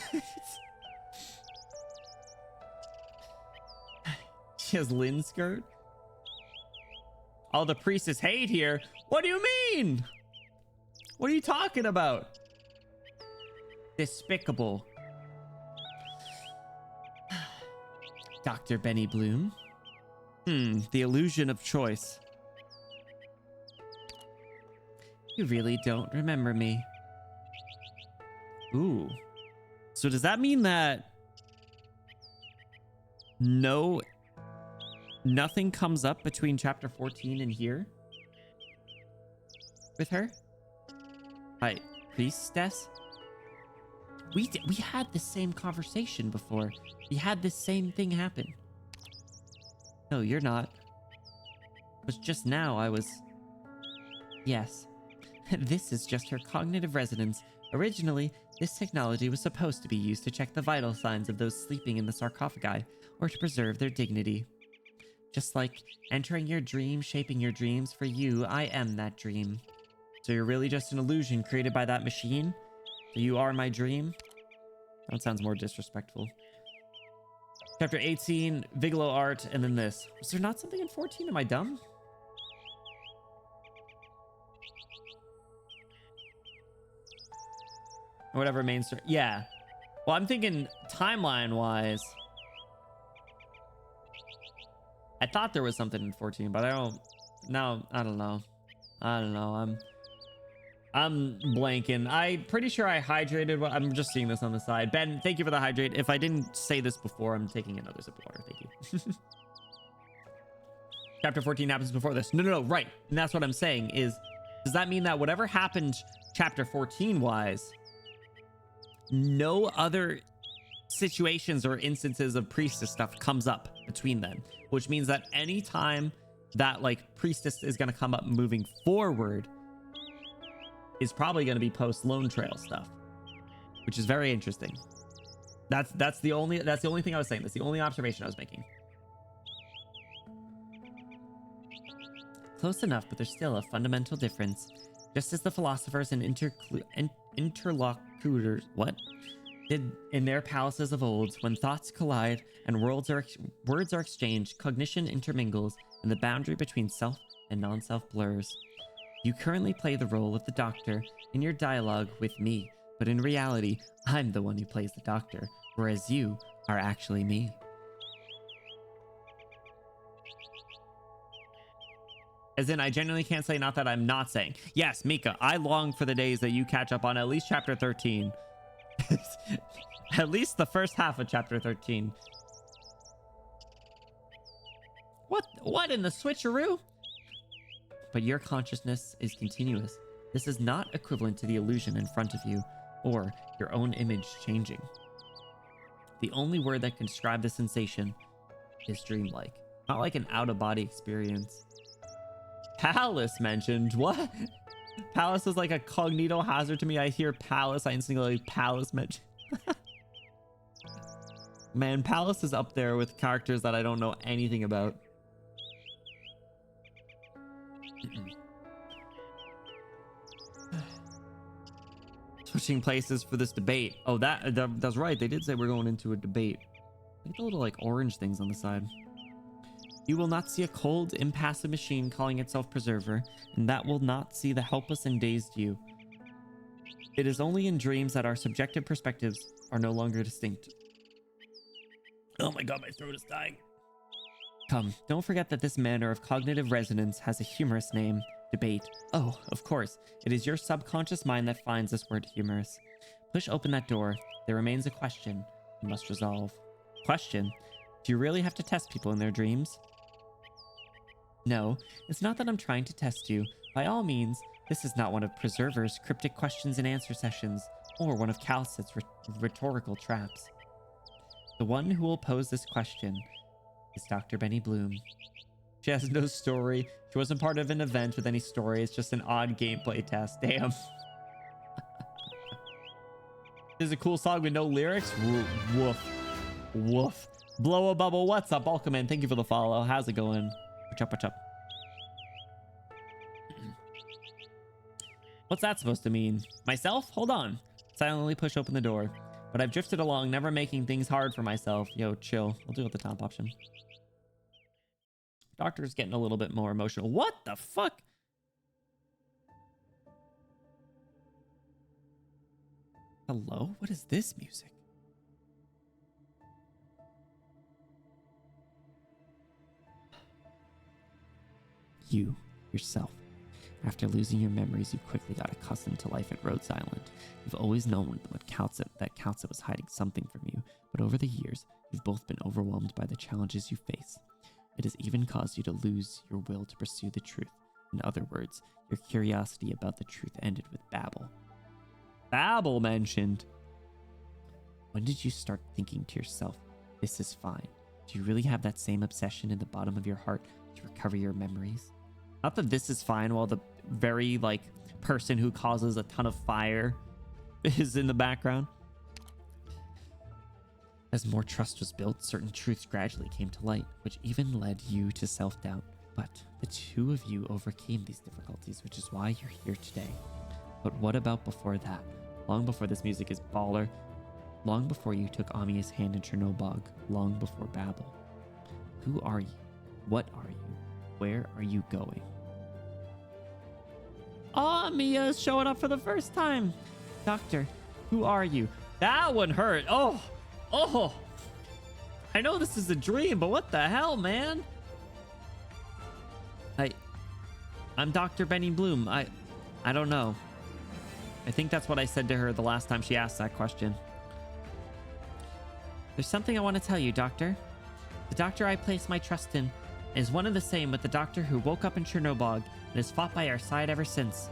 She has Lynn skirt. All the priestess hate here. What do you mean? What are you talking about? Despicable. Dr. Benny Bloom. The illusion of choice. You really don't remember me. Ooh. So does that mean that nothing comes up between chapter 14 and here? With her? Hi, priestess? We had the same conversation before. We had the same thing happen. No, you're not. It was just now I was... Yes. This is just her cognitive resonance. Originally, this technology was supposed to be used to check the vital signs of those sleeping in the sarcophagi, or to preserve their dignity. Just like entering your dream, shaping your dreams, for you, I am that dream. So you're really just an illusion created by that machine? So you are my dream? That sounds more disrespectful. Chapter 18, Vigilo art, and then this. Was there not something in 14? Am I dumb? Or whatever main story. Yeah. Well, I'm thinking timeline-wise. I thought there was something in 14, but I don't... No, I don't know. I don't know. I'm blanking. I'm pretty sure I hydrated. I'm just seeing this on the side. Ben, thank you for the hydrate. If I didn't say this before, I'm taking another sip of water. Thank you. Chapter 14 happens before this. No, right. And that's what I'm saying is, does that mean that whatever happened chapter 14 wise, no other situations or instances of priestess stuff comes up between them, which means that anytime that like priestess is going to come up moving forward is probably going to be post Lone Trail stuff, which is very interesting. That's the only thing I was saying. That's the only observation I was making. Close enough, but there's still a fundamental difference. Just as the philosophers and interlocutors did in their palaces of old, when thoughts collide and words are exchanged, cognition intermingles, and the boundary between self and non-self blurs. You currently play the role of the doctor in your dialogue with me, but in reality, I'm the one who plays the doctor, whereas you are actually me. As in, I genuinely can't say, not that I'm not saying. Yes, Mika, I long for the days that you catch up on at least chapter 13. At least the first half of chapter 13. What in the switcheroo? But your consciousness is continuous. This is not equivalent to the illusion in front of you, or your own image changing. The only word that can describe the sensation is dreamlike, not like an out-of-body experience. Palace mentioned. What? Palace is like a cognito hazard to me. I hear Palace, I instantly Palace mentioned. Man, Palace is up there with characters that I don't know anything about. Switching places for this debate. Oh, that's right. They did say we're going into a debate. Look at the little like orange things on the side. You will not see a cold, impassive machine calling itself preserver, and that will not see the helpless and dazed you. It is only in dreams that our subjective perspectives are no longer distinct. Oh my god, my throat is dying. Come, don't forget that this manner of cognitive resonance has a humorous name. Debate. Oh, of course. It is your subconscious mind that finds this word humorous. Push open that door. There remains a question you must resolve. Question? Do you really have to test people in their dreams? No, it's not that I'm trying to test you. By all means, this is not one of Preserver's cryptic questions and answer sessions, or one of Calcit's rhetorical traps. The one who will pose this question is Dr. Benny Bloom. She has no story. She wasn't part of an event with any story. It's just an odd gameplay test. Damn. This is a cool song with no lyrics. Woof. Woof. Blow a bubble. What's up, Balkaman? Thank you for the follow. How's it going? What's up, what's up? What's that supposed to mean? Myself? Hold on. Silently push open the door. But I've drifted along, never making things hard for myself. Yo, chill. We'll do it the top option. Doctor's getting a little bit more emotional. What the fuck? Hello? What is this music? You, yourself. After losing your memories, you quickly got accustomed to life at Rhodes Island. You've always known that Calcit was hiding something from you, but over the years, you've both been overwhelmed by the challenges you face. It has even caused you to lose your will to pursue the truth. In other words, your curiosity about the truth ended with Babel. Babel mentioned. When did you start thinking to yourself, this is fine? Do you really have that same obsession in the bottom of your heart to recover your memories? Not that this is fine while the very, person who causes a ton of fire is in the background. As more trust was built, certain truths gradually came to light, which even led you to self-doubt. But the two of you overcame these difficulties, which is why you're here today. But what about before that? Long before this music is baller, long before you took Amiya's hand in Chernobog, long before Babel. Who are you? What are you? Where are you going? Oh, Mia's showing up for the first time. Doctor, who are you? That one hurt. Oh. I know this is a dream, but what the hell, man? I'm Dr. Benny Bloom. I don't know. I think that's what I said to her the last time she asked that question. There's something I want to tell you, Doctor. The doctor I place my trust in is one and the same with the doctor who woke up in Chernobog and has fought by our side ever since.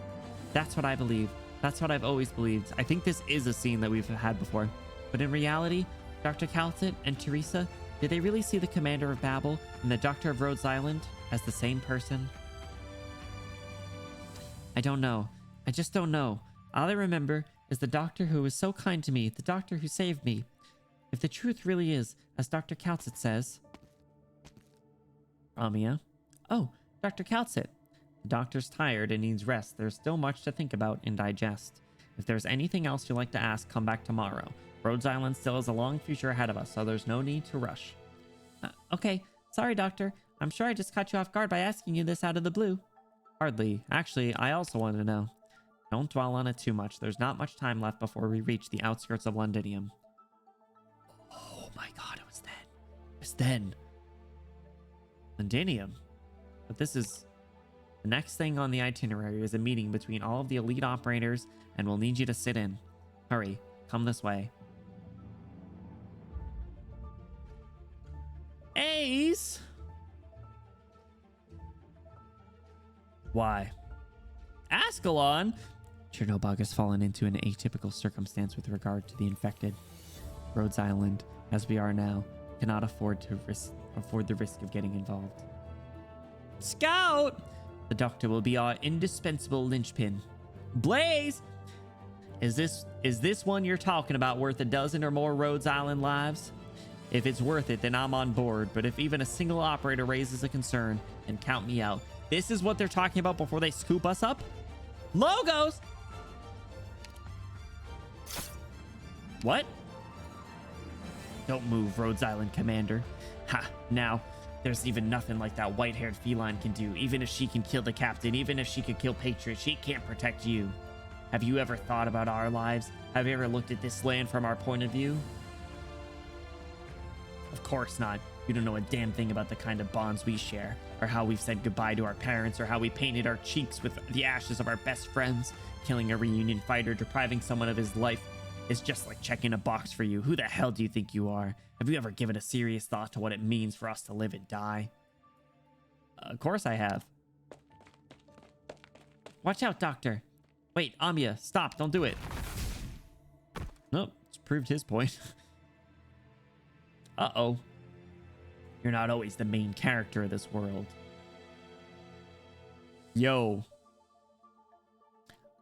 That's what I believe. That's what I've always believed. I think this is a scene that we've had before. But in reality, Dr. Calcit and Teresa, did they really see the commander of Babel and the doctor of Rhodes Island as the same person? I don't know. I just don't know. All I remember is the doctor who was so kind to me, the doctor who saved me. If the truth really is, as Dr. Calcit says... Amiya? Oh, Dr. Calcit. The doctor's tired and needs rest. There's still much to think about and digest. If there's anything else you'd like to ask, come back tomorrow. Rhodes Island still has a long future ahead of us, so there's no need to rush. Okay. Sorry, Doctor. I'm sure I just caught you off guard by asking you this out of the blue. Hardly. Actually, I also want to know. Don't dwell on it too much. There's not much time left before we reach the outskirts of Londinium. Oh my god, it was then. It was then. Londinium? But this is... The next thing on the itinerary is a meeting between all of the elite operators, and we'll need you to sit in. Hurry. Come this way. Ace! Why? Ascalon? Chernobog has fallen into an atypical circumstance with regard to the infected. Rhodes Island, as we are now, cannot afford the risk of getting involved. Scout! The doctor will be our indispensable linchpin. Blaze! Is this one you're talking about worth a dozen or more Rhodes Island lives? If it's worth it, then I'm on board. But if even a single operator raises a concern, then count me out. This is what they're talking about before they scoop us up? Logos! What? Don't move, Rhodes Island Commander. Ha, now, there's even nothing like that white-haired feline can do. Even if she can kill the captain, even if she could kill Patriot, she can't protect you. Have you ever thought about our lives? Have you ever looked at this land from our point of view? Of course not. You don't know a damn thing about the kind of bonds we share, or how we've said goodbye to our parents, or how we painted our cheeks with the ashes of our best friends. Killing a reunion fighter, depriving someone of his life is just like checking a box for you. Who the hell do you think you are? Have you ever given a serious thought to what it means for us to live and die? Of course I have. Watch out, Doctor. Wait, Amiya, stop. Don't do it. Nope, it's proved his point. Uh-oh. You're not always the main character of this world. Yo.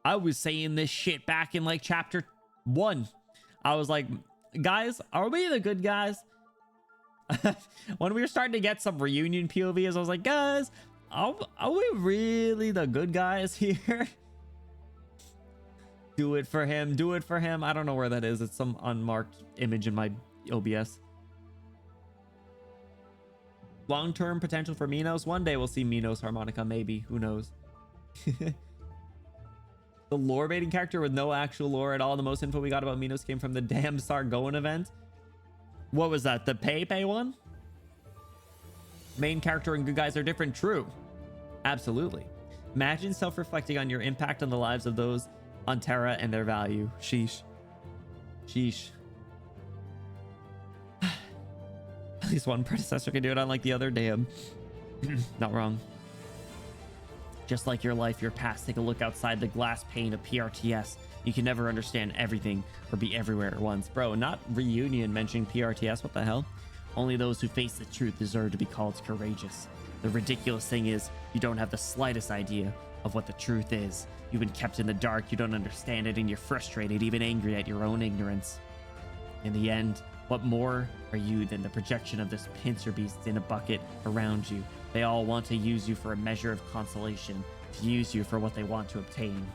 I was saying this shit back in like chapter 1. I was like, guys, are we the good guys? When we were starting to get some reunion POVs, I was like, guys, are we really the good guys here? Do it for him. Do it for him. I don't know where that is. It's some unmarked image in my OBS. Long-term potential for Minos. One day we'll see Minos harmonica, maybe. Who knows? The lore baiting character with no actual lore at all. The most info we got about Minos came from the damn Sargon event. What was that? The Pei one? Main character and good guys are different. True. Absolutely. Imagine self-reflecting on your impact on the lives of those on Terra and their value. Sheesh. Sheesh. At least one predecessor can do it, unlike the other. Damn. Not wrong. Just like your life, your past, take a look outside the glass pane of PRTS. You can never understand everything or be everywhere at once. Bro, not reunion mentioning PRTS. What the hell? Only those who face the truth deserve to be called courageous. The ridiculous thing is, you don't have the slightest idea of what the truth is. You've been kept in the dark, you don't understand it, and you're frustrated, even angry at your own ignorance. In the end, what more are you than the projection of this pincer beast in a bucket around you? They all want to use you for a measure of consolation, to use you for what they want to obtain.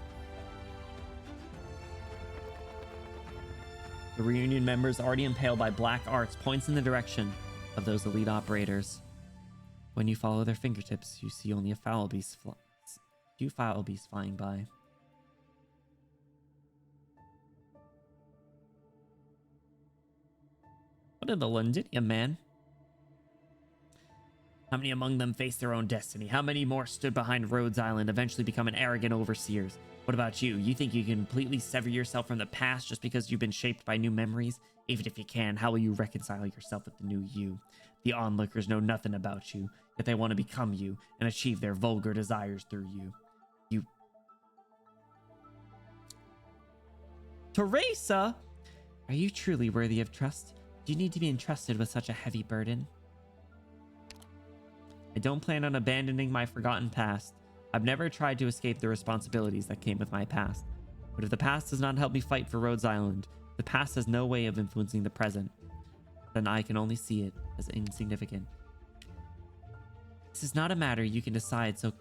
The reunion members, already impaled by black arts, points in the direction of those elite operators. When you follow their fingertips, you see only a foul beast flying by. What in the Londinium, man? How many among them faced their own destiny? How many more stood behind Rhodes Island, eventually becoming arrogant overseers? What about you? You think you can completely sever yourself from the past just because you've been shaped by new memories? Even if you can, how will you reconcile yourself with the new you? The onlookers know nothing about you, yet they want to become you and achieve their vulgar desires through you. Teresa! Are you truly worthy of trust? Do you need to be entrusted with such a heavy burden? I don't plan on abandoning my forgotten past. I've never tried to escape the responsibilities that came with my past. But if the past does not help me fight for Rhodes Island, the past has no way of influencing the present, then I can only see it as insignificant. This is not a matter you can decide so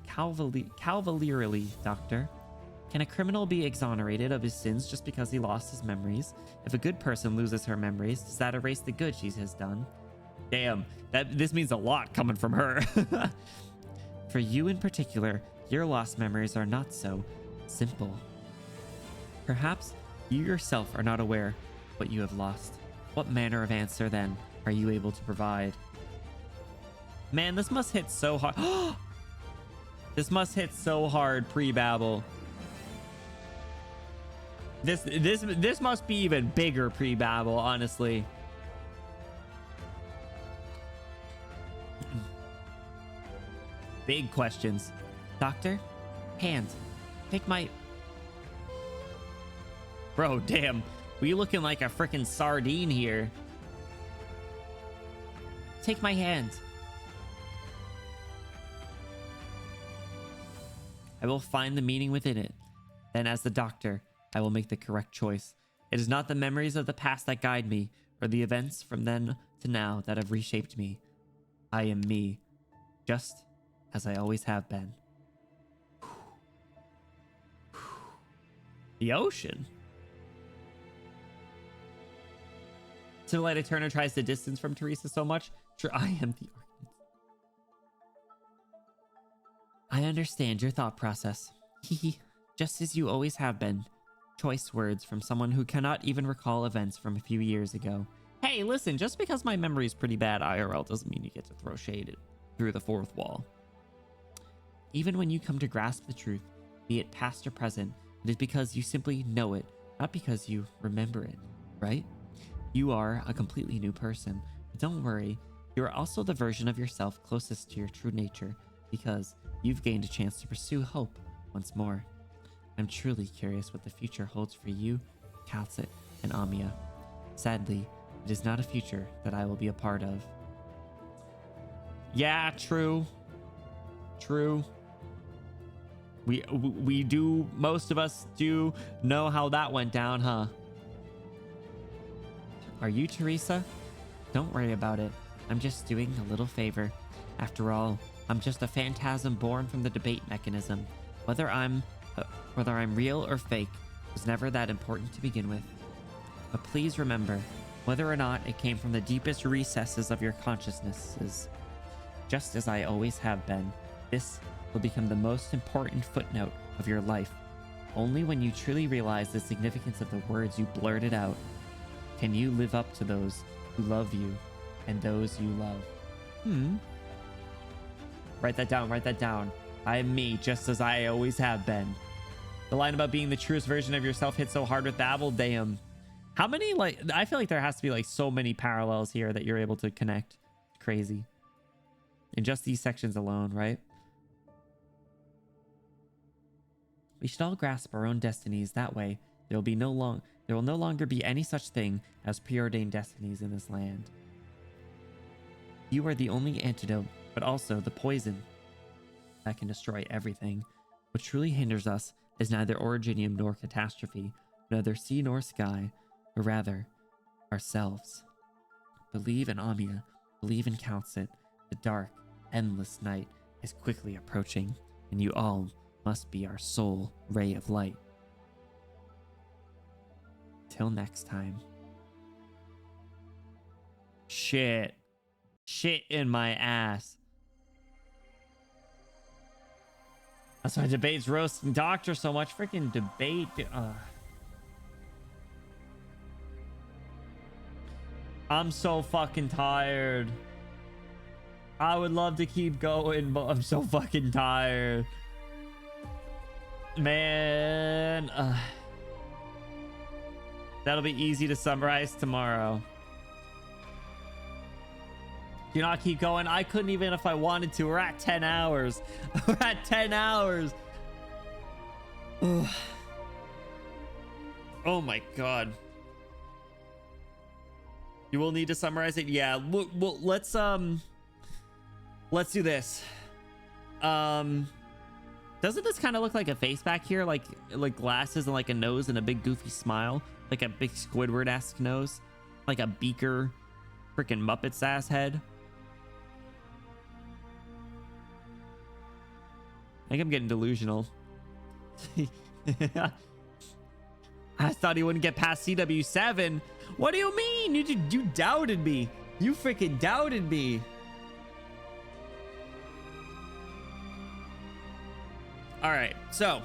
cavalierly, Doctor. Can a criminal be exonerated of his sins just because he lost his memories? If a good person loses her memories, does that erase the good she has done? Damn, this means a lot coming from her. For you in particular, your lost memories are not so simple. Perhaps you yourself are not aware what you have lost. What manner of answer, then, are you able to provide? Man, this must hit so hard. This must hit so hard pre-babble. This must be even bigger pre-babble, honestly. Big questions. Doctor? Hands. Take my... Bro, damn. We looking like a freaking sardine here. Take my hand. I will find the meaning within it. Then as the doctor, I will make the correct choice. It is not the memories of the past that guide me, or the events from then to now that have reshaped me. I am me, just as I always have been. The ocean. Cinderella Turner tries to distance from Teresa so much. Sure, I am the Arknights. I understand your thought process. Hehe, just as you always have been. Choice words from someone who cannot even recall events from a few years ago. Hey, listen, just because my memory is pretty bad IRL doesn't mean you get to throw shade through the fourth wall. Even when you come to grasp the truth, be it past or present, it is because you simply know it, not because you remember it, right? You are a completely new person. But don't worry, you are also the version of yourself closest to your true nature, because you've gained a chance to pursue hope once more. I'm truly curious what the future holds for you, Calcit, and Amia. Sadly, it is not a future that I will be a part of. Yeah, true. True. We do, most of us do know how that went down, huh? Are you Teresa? Don't worry about it. I'm just doing a little favor. After all, I'm just a phantasm born from the debate mechanism. Whether I'm real or fake was never that important to begin with. But please remember, whether or not it came from the deepest recesses of your consciousnesses, just as I always have been, this will become the most important footnote of your life. Only when you truly realize the significance of the words you blurted out can you live up to those who love you and those you love. Write that down, write that down. I am me, just as I always have been. The line about being the truest version of yourself hit so hard with Babel, damn. How many, like, I feel like there has to be like so many parallels here that you're able to connect. Crazy. In just these sections alone, right? We should all grasp our own destinies. That way, there will no longer be any such thing as preordained destinies in this land. You are the only antidote, but also the poison that can destroy everything. What truly hinders us is neither originium nor catastrophe, neither sea nor sky, but rather ourselves. Believe in Amia, believe in Calcit. The dark, endless night is quickly approaching, and you all must be our sole ray of light. Till next time. Shit. Shit in my ass. That's why debate's roasting Doctor so much. Freaking debate. I'm so fucking tired. I would love to keep going, but I'm so fucking tired. Man. That'll be easy to summarize tomorrow. Do you not keep going? I couldn't even if I wanted to. We're at 10 hours. We're at 10 hours. Ugh. Oh my god. You will need to summarize it. Yeah. Well, let's do this. Doesn't this kind of look like a face back here? Like glasses and like a nose and a big goofy smile? Like a big Squidward-esque nose? Like a beaker freaking Muppets ass head? I think I'm getting delusional. I thought he wouldn't get past CW7. What do you mean? You doubted me. You freaking doubted me. All right, so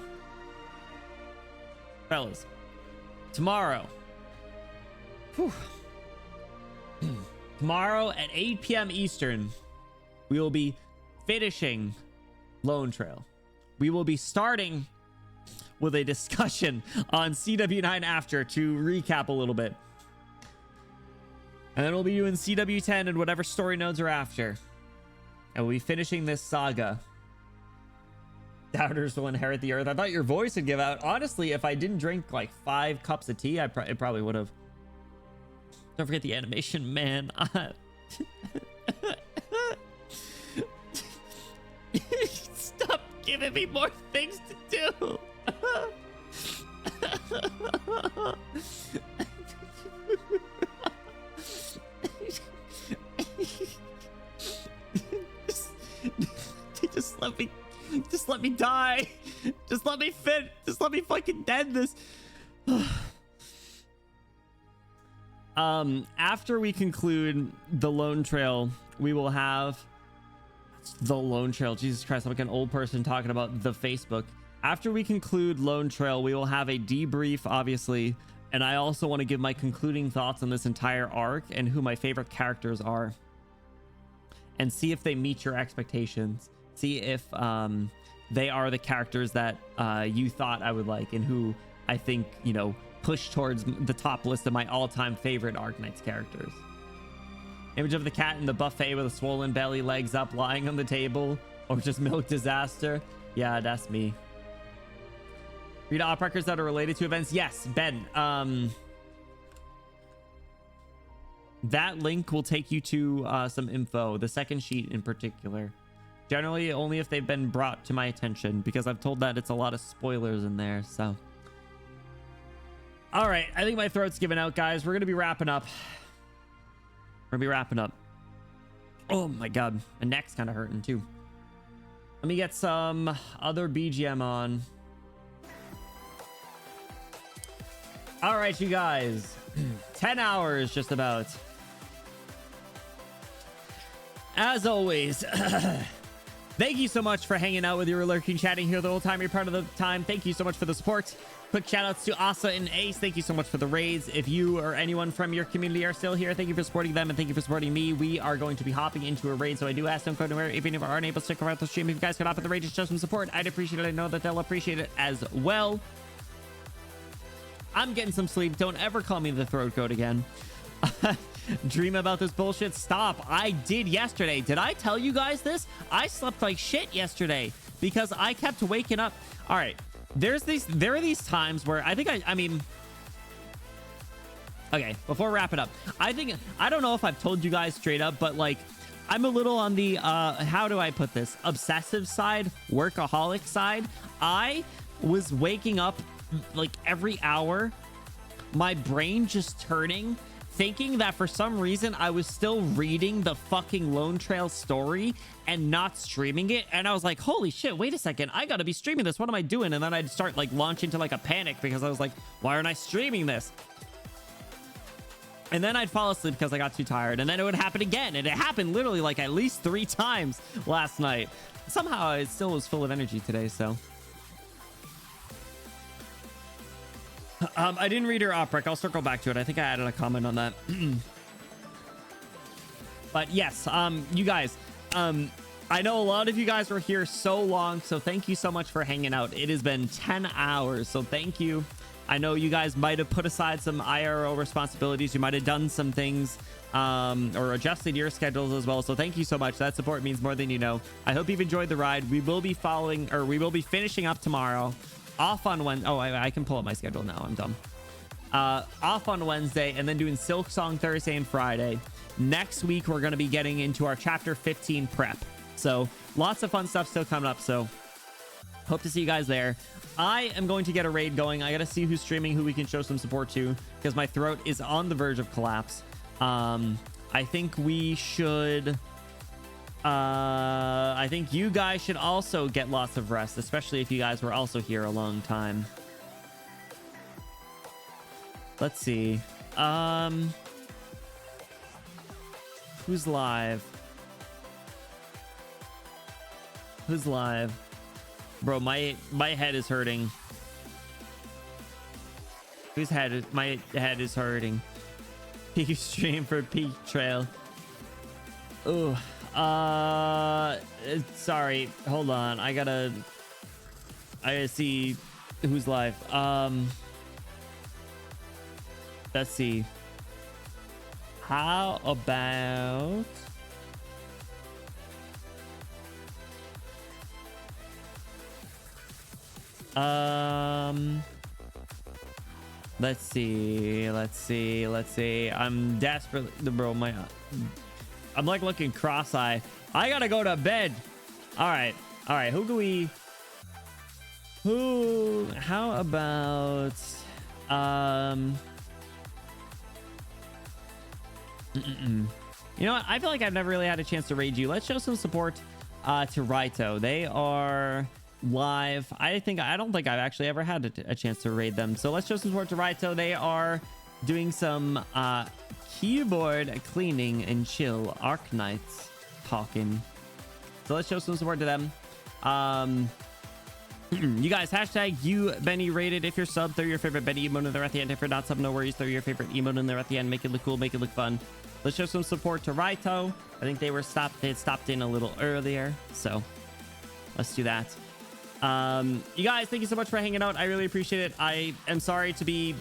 fellas, tomorrow, tomorrow at 8 p.m. Eastern, we will be finishing Lone Trail. We will be starting with a discussion on CW9 after to recap a little bit. And then we'll be doing CW10 and whatever story nodes are after. And we'll be finishing this saga. Doubters will inherit the earth. I thought your voice would give out. Honestly, if I didn't drink like 5 cups of tea, it probably would have. Don't forget the animation, man. Stop giving me more things to do. Just let me die. Just let me fit. Just let me fucking dead this. After we conclude the Lone Trail, we will have the Lone Trail. Jesus Christ, I'm like an old person talking about the Facebook. After we conclude Lone Trail, we will have a debrief, obviously, And I also want to give my concluding thoughts on this entire arc and who my favorite characters are. And see if they meet your expectations. See if they are the characters that you thought I would like and who I think, you know, push towards the top list of my all-time favorite Arknights characters. Image of the cat in the buffet with a swollen belly, legs up, lying on the table, or just milk disaster. Yeah, that's me. Read op records that are related to events. Yes, Ben. That link will take you to some info, the second sheet in particular. Generally, only if they've been brought to my attention, because I've told that it's a lot of spoilers in there, so. All right, I think my throat's given out, guys. We're going to be wrapping up. Oh my god, my neck's kind of hurting too. Let me get some other BGM on. All right, you guys. 10 hours just about. As always, thank you so much for hanging out with your lurking, chatting here the whole time. You're part of the time. Thank you so much for the support. Quick shout outs to Asa and Ace. Thank you so much for the raids. If you or anyone from your community are still here, thank you for supporting them and thank you for supporting me. We are going to be hopping into a raid, so I do ask don't go anywhere. Even if you aren't able to stick around the stream, if you guys could hop at the raid, just show some support. I'd appreciate it. I know that they'll appreciate it as well. I'm getting some sleep. Don't ever call me the throat goat again. Dream about this bullshit. Stop. I did yesterday. Did I tell you guys this? I slept like shit yesterday because I kept waking up. All right. There are these times where I think I mean, okay, before we wrap it up, I don't know if I've told you guys straight up, but like I'm a little on the how do I put this, obsessive side, workaholic side. I was waking up like every hour, my brain just turning, thinking that for some reason I was still reading the fucking Lone Trail story and not streaming it. And I was like, holy shit, wait a second, I gotta be streaming this. What am I doing? And then I'd start like launch into like a panic because I was like, why aren't I streaming this? And then I'd fall asleep because I got too tired. And then it would happen again. And it happened literally like at least 3 times last night. Somehow I still was full of energy today, so. I didn't read her op rec. I'll circle back to it. I think I added a comment on that. But yes, you guys, I know a lot of you guys were here so long, so thank you so much for hanging out. It has been 10 hours, so thank you. I know you guys might have put aside some IRL responsibilities. You might have done some things or adjusted your schedules as well, so thank you so much. That support means more than you know. I hope you've enjoyed the ride. We will be finishing up tomorrow. Off on Wednesday. Oh, I can pull up my schedule now. I'm dumb. Off on Wednesday and then doing Silk Song Thursday and Friday. Next week, we're going to be getting into our chapter 15 prep. So lots of fun stuff still coming up. So hope to see you guys there. I am going to get a raid going. I got to see who's streaming, who we can show some support to, because my throat is on the verge of collapse. I think we should... I think you guys should also get lots of rest, especially if you guys were also here a long time. Let's see. Who's live? Who's live? Bro, my head is hurting. Whose head? My head is hurting. Peak stream for Peak Trail. Ooh. Sorry, hold on, I gotta see who's live. Let's see, how about let's see, I'm desperately, bro, I'm like looking cross-eyed. I gotta go to bed. All right. How about you know what? I feel like I've never really had a chance to raid you. Let's show some support to Raito. They are live. I don't think I've actually ever had a chance to raid them. So let's show some support to Raito. They are doing some keyboard cleaning and chill. Arknights talking. So let's show some support to them. You guys, hashtag you Benny rated. If you're sub, throw your favorite Benny emote in there at the end. If you're not sub, no worries, throw your favorite emote in there at the end. Make it look cool, make it look fun. Let's show some support to Raito. I think they had stopped in a little earlier, so let's do that. You guys, thank you so much for hanging out. I really appreciate it. I am sorry to be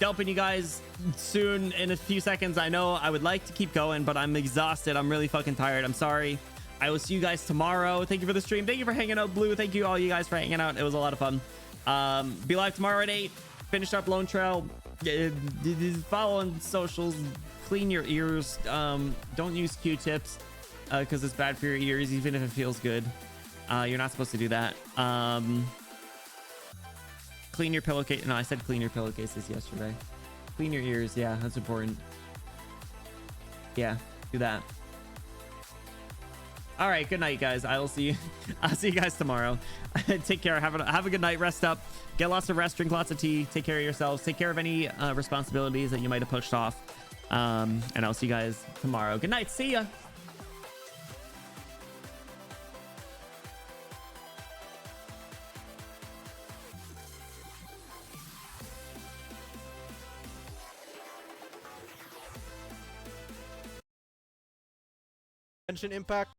dumping you guys soon in a few seconds. I know I would like to keep going, but I'm exhausted. I'm really fucking tired. I'm sorry. I will see you guys tomorrow. Thank you for the stream. Thank you for hanging out, Blue. Thank you all you guys for hanging out. It was a lot of fun. Be live tomorrow at 8. Finish up Lone Trail. Follow on socials. Clean your ears. Don't use Q-tips because it's bad for your ears, even if it feels good. You're not supposed to do that. Clean your pillowcase. No, I said clean your pillowcases yesterday. Clean your ears. Yeah, that's important. Yeah, do that. All right, good night, guys. I'll see you. I'll see you guys tomorrow. Take care. Have a good night. Rest up. Get lots of rest. Drink lots of tea. Take care of yourselves. Take care of any responsibilities that you might have pushed off. And I'll see you guys tomorrow. Good night. See ya. Genshin Impact.